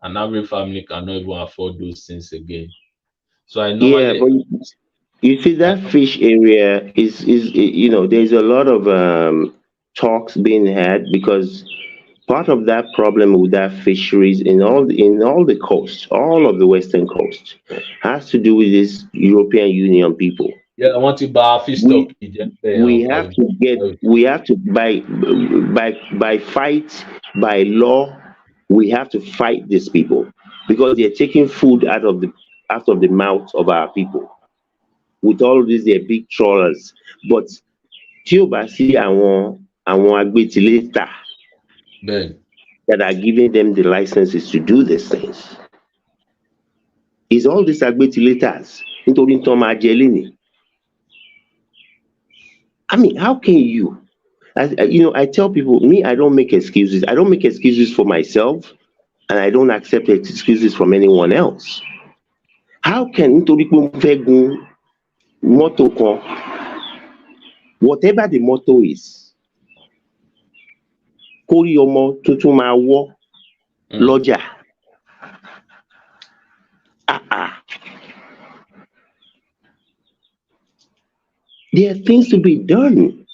Speaker 8: an average family cannot even afford those things again. So I
Speaker 22: Yeah,
Speaker 8: normally,
Speaker 22: but you see that fish area is there's a lot of talks being had because part of that problem with that fisheries in all the coast, all of the western coast, has to do with these European Union people.
Speaker 8: yeah, I want to buy fish stock.
Speaker 22: We we have to by fight, by law, we have to fight these people because they're taking food out of the mouth of our people with all of these their big trawlers. But tí ò bá sí àwọn agbétilétà
Speaker 8: Ben,
Speaker 22: that are giving them the licenses to do these things, is all these agbétilétàs nítorí tán máa jẹ lénìí. I mean, how can you? I tell people, me, I don't make excuses. I don't make excuses for myself, and I don't accept excuses from anyone else. How can nítorí pé mo fẹ́ gun mọ́tò kan, whatever the motto is, kórí ọmọ tuntun máa wọ́ lọ́jà? There are things to be done.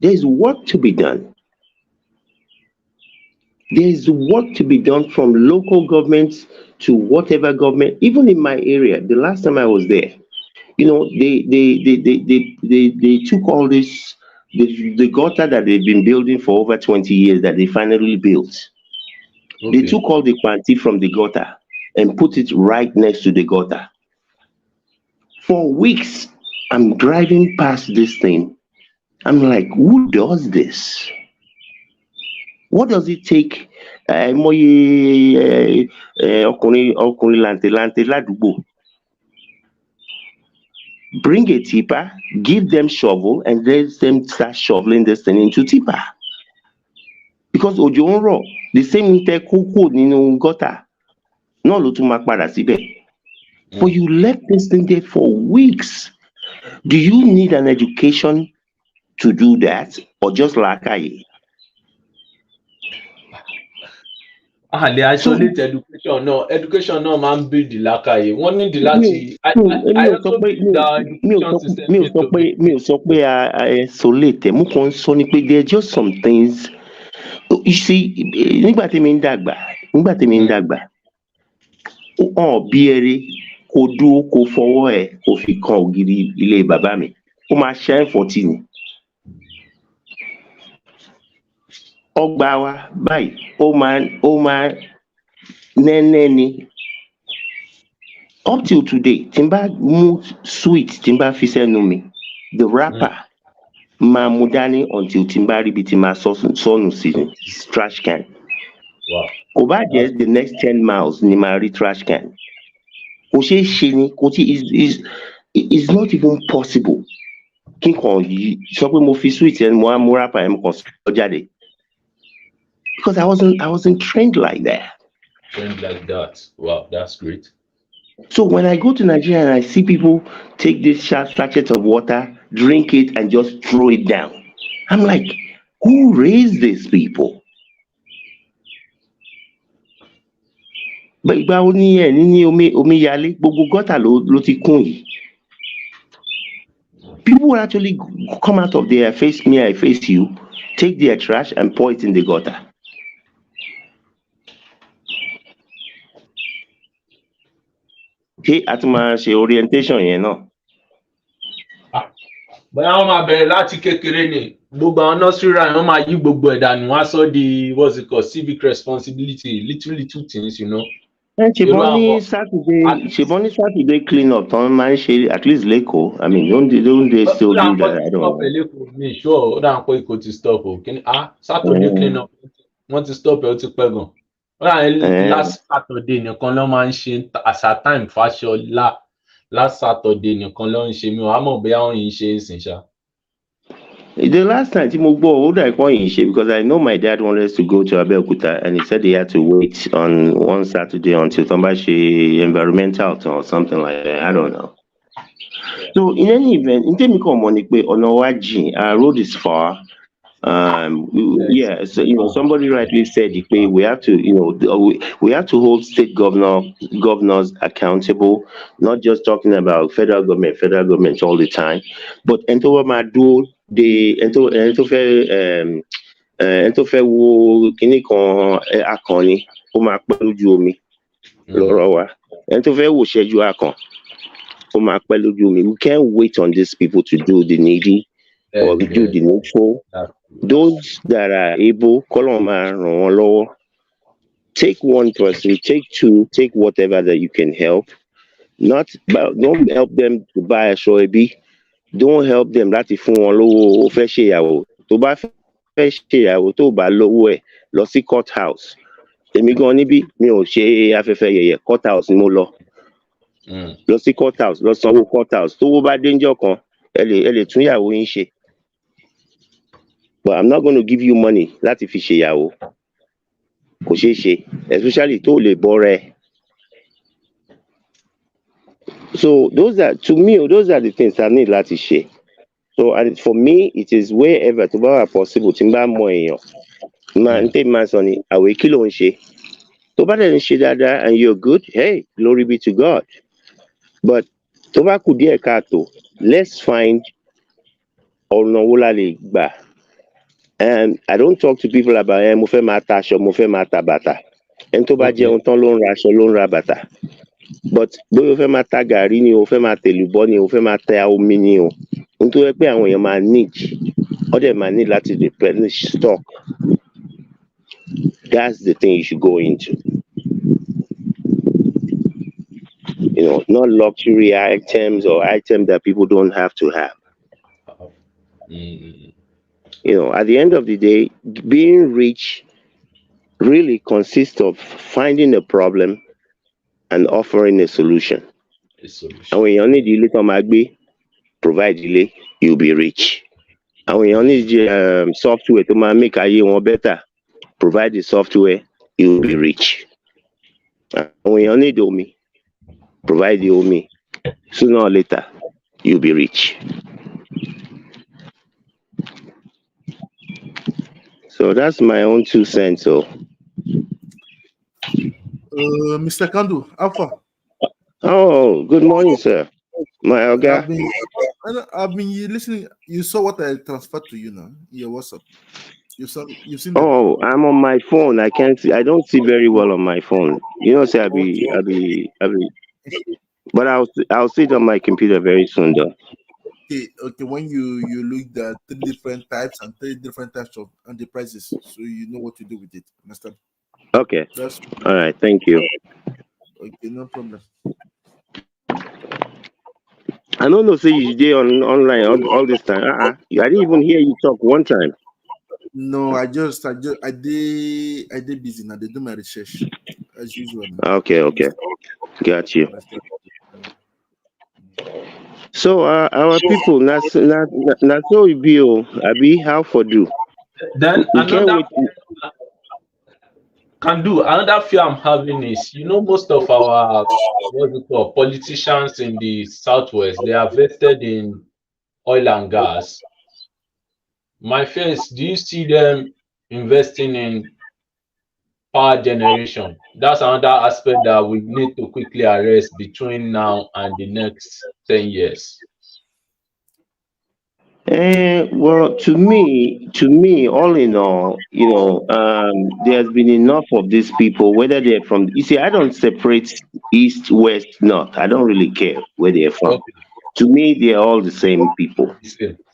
Speaker 22: There's work to be done. There's work to be done from local governments to whatever government. Even in my area, the last time I was there, they took all this the gutter that they've been building for over 20 years that they finally built. Okay. They took all the quantity from the gutter and put it right next to the gutter. For weeks, I'm driving past this thing. I'm like, who does this? What does it take? Ọkùnrin làǹtẹ̀làǹtẹ̀ ládùúgbò. Bring a tipper, give them shovel, and let them start shoveling this thing into tipper. Because òjò ń rọ̀, the same tẹ kókó nínú gutter náà ló tún máa padà síbẹ̀. But you left this thing there for weeks. Do you need an education to do that, or just làákàyè?
Speaker 8: The isolate education náà máa ń build làákàyè. Wọ́n ní láti.
Speaker 22: Mi ò sọ pé isolate. Mo kàn ń sọ ni pé there are just some things. You see, nígbà tí mi ń dàgbà, bí eré kò dúró kò fọwọ́ ẹ̀ kò fi kan ògiri ilé bàbá mi. Ó máa ṣe 14. Ọgbà wa báyìí ó máa nẹ́nẹ́ ni. Up till today, tí n bá mú sweet tí n bá fi sẹ́nu mi, the wrapper máa mú dání until tí n bá rí ibi tí máa sọnù sí trash can. Kò bá jẹ́ the next 10 miles ni máa rí trash can. Kò ṣeé ṣe ni, it's not even possible. Kí n kàn sọ pé mo fi sweet ẹni mo á mú wrapper ẹ̀ mo kàn sọ jáde. Because I wasn't trained like that.
Speaker 8: Trained like that. Wow, that's great.
Speaker 22: So when I go to Nigeria and I see people take this sachet of water, drink it, and just throw it down, I'm like, who raised these people? But ìgbà wo ni ẹ̀ ní omi yalé gbogbo gọ́tà ló ti kún yìí. People will actually come out of there, face me, I face you, take their trash and pour it in the gutter. Ṣé a tún máa ṣe orientation yẹn náà?
Speaker 8: Bóyá wọ́n máa bẹ̀rẹ̀ láti kékeré ni gbogbo àwọn nursery rhyme wọ́n máa yí gbogbo ẹ̀dá ni wọ́n á sọ di what's it called civic responsibility, little things,
Speaker 22: ṣèbọn ní Saturday clean up tán máa ń ṣe at least lẹ́kọ̀ọ́. I mean don't they still do that? I don't know.
Speaker 8: Mi sure ó dà ń pé kò ti stop o. Saturday clean up wọ́n ti stop ẹ̀ ó ti pẹ́ gan. Last Saturday nìkan ló máa ń ṣe as a time fashion last Saturday nìkan ló ń ṣe mi ò á mọ̀ bóyá wọ́n yìí ṣe é sìn ṣá.
Speaker 22: The last time tí mo gbọ́ ó dà pọ̀ yìí ṣe because I know my dad wanted us to go to Abeokuta and he said they had to wait on one Saturday until somebody ṣe environmental or something like that. I don't know. So in any event, in tèmi kàn mọ̀ ni pé ọ̀nà wa jìn, our road is far. Yeah, so somebody rightly said we have to we have to hold state governors accountable, not just talking about federal government all the time, but ento ma do the ento fe wo kini kan akọni ó máa pẹ́ lójú omi lọ́rọ̀ wa ento fe wo ṣẹ́jú akàn ó máa pẹ́ lójú omi. We can't wait on these people to do the needy or do the needful. Those that are able, take one person, take two, take whatever that you can help. Don't help them to buy a shoebi. Don't help them láti fún wọn lówó ó fẹ́ ṣèyàwó. Tó bá fẹ́ ṣèyàwó tó bá lówó ẹ̀ lọ sí court house. Èmi gan níbí mi ò ṣe afẹ́fẹ́ yẹ̀yẹ̀ court house ni mo lọ. Lọ sí court house lọ sanwó court house tówó bá déńjọ́ kan ẹ lè tún ìyàwó yín ṣe. But I'm not going to give you money láti fi ṣèyàwó. Kò ṣeé ṣe, especially tó lè bọ́ rẹ. So those are the things I need láti ṣe. So and for me it is wherever tó bá wà possible tí n bá mọ èèyàn. N tẹ́ máa sọ ni àwẹ̀ kí ló ń ṣe. Tó bá dẹ̀ ń ṣe dáadáa and you're good, hey, glory be to God. But tó bá kù díẹ̀ káàtó, let's find ọ̀nà wo la lè gbà. And I don't talk to people about mo fẹ́ máa ta aṣọ, mo fẹ́ máa ta bàtà. Ẹni tó bá jẹun tán ló ń ra aṣọ, ló ń ra bàtà. But bóyá o fẹ́ máa ta gàrí ni o fẹ́ máa tèlùbọ́ ni o fẹ́ máa ta omi ni o. Nítorí pé àwọn èèyàn máa need, ó dẹ̀ máa need láti replenish stock. That's the thing you should go into. Not luxury items or items that people don't have to have. At the end of the day, being rich really consists of finding a problem and offering a solution. And when you need ilé tó máa gbé, provide ilé, you'll be rich. And when you need software to make ayé wọn better, provide the software, you'll be rich. And when you need omi, provide the omi. Sooner or later, you'll be rich. So that's my own 2 cents. So,
Speaker 12: Mr. Kandu, Alpha.
Speaker 22: Oh, good morning, sir. My Oga.
Speaker 12: I've been listening. You saw what I transferred to you now. Your WhatsApp. You've seen.
Speaker 22: Oh, I'm on my phone. I can't see. I don't see very well on my phone. Say I'll be. But I'll see it on my computer very soon, though.
Speaker 12: Okay. When you look at 3 different types and 3 different types of and the prices, so you know what to do with it. Understand?
Speaker 22: Okay. All right. Thank you.
Speaker 12: Okay, no problem.
Speaker 22: I don't know. Say you did online all this time. I didn't even hear you talk one time.
Speaker 12: No, I did busy now. They do my research as usual.
Speaker 22: Okay. Got you. So our people, not so you Abi, how for do?
Speaker 8: Then another fear I'm having is, most of our politicians in the southwest, they are vested in oil and gas. My fear is, do you see them investing in power generation? That's another aspect that we need to quickly address between now and the next 10 years.
Speaker 22: Well, to me, all in all, there's been enough of these people, whether they're from, I don't separate east, west, north. I don't really care where they're from. Okay. To me, they're all the same people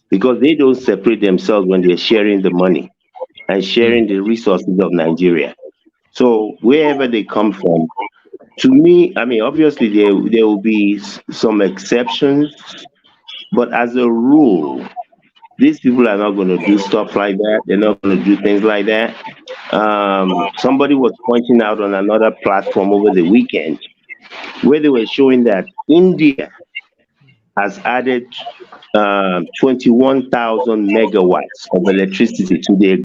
Speaker 22: because they don't separate themselves when they're sharing the money and sharing the resources of Nigeria. So wherever they come from, to me, obviously there will be some exceptions, but as a rule, these people are not going to do stuff like that. They're not going to do things like that. Somebody was pointing out on another platform over the weekend where they were showing that India has added 21,000 megawatts of electricity to their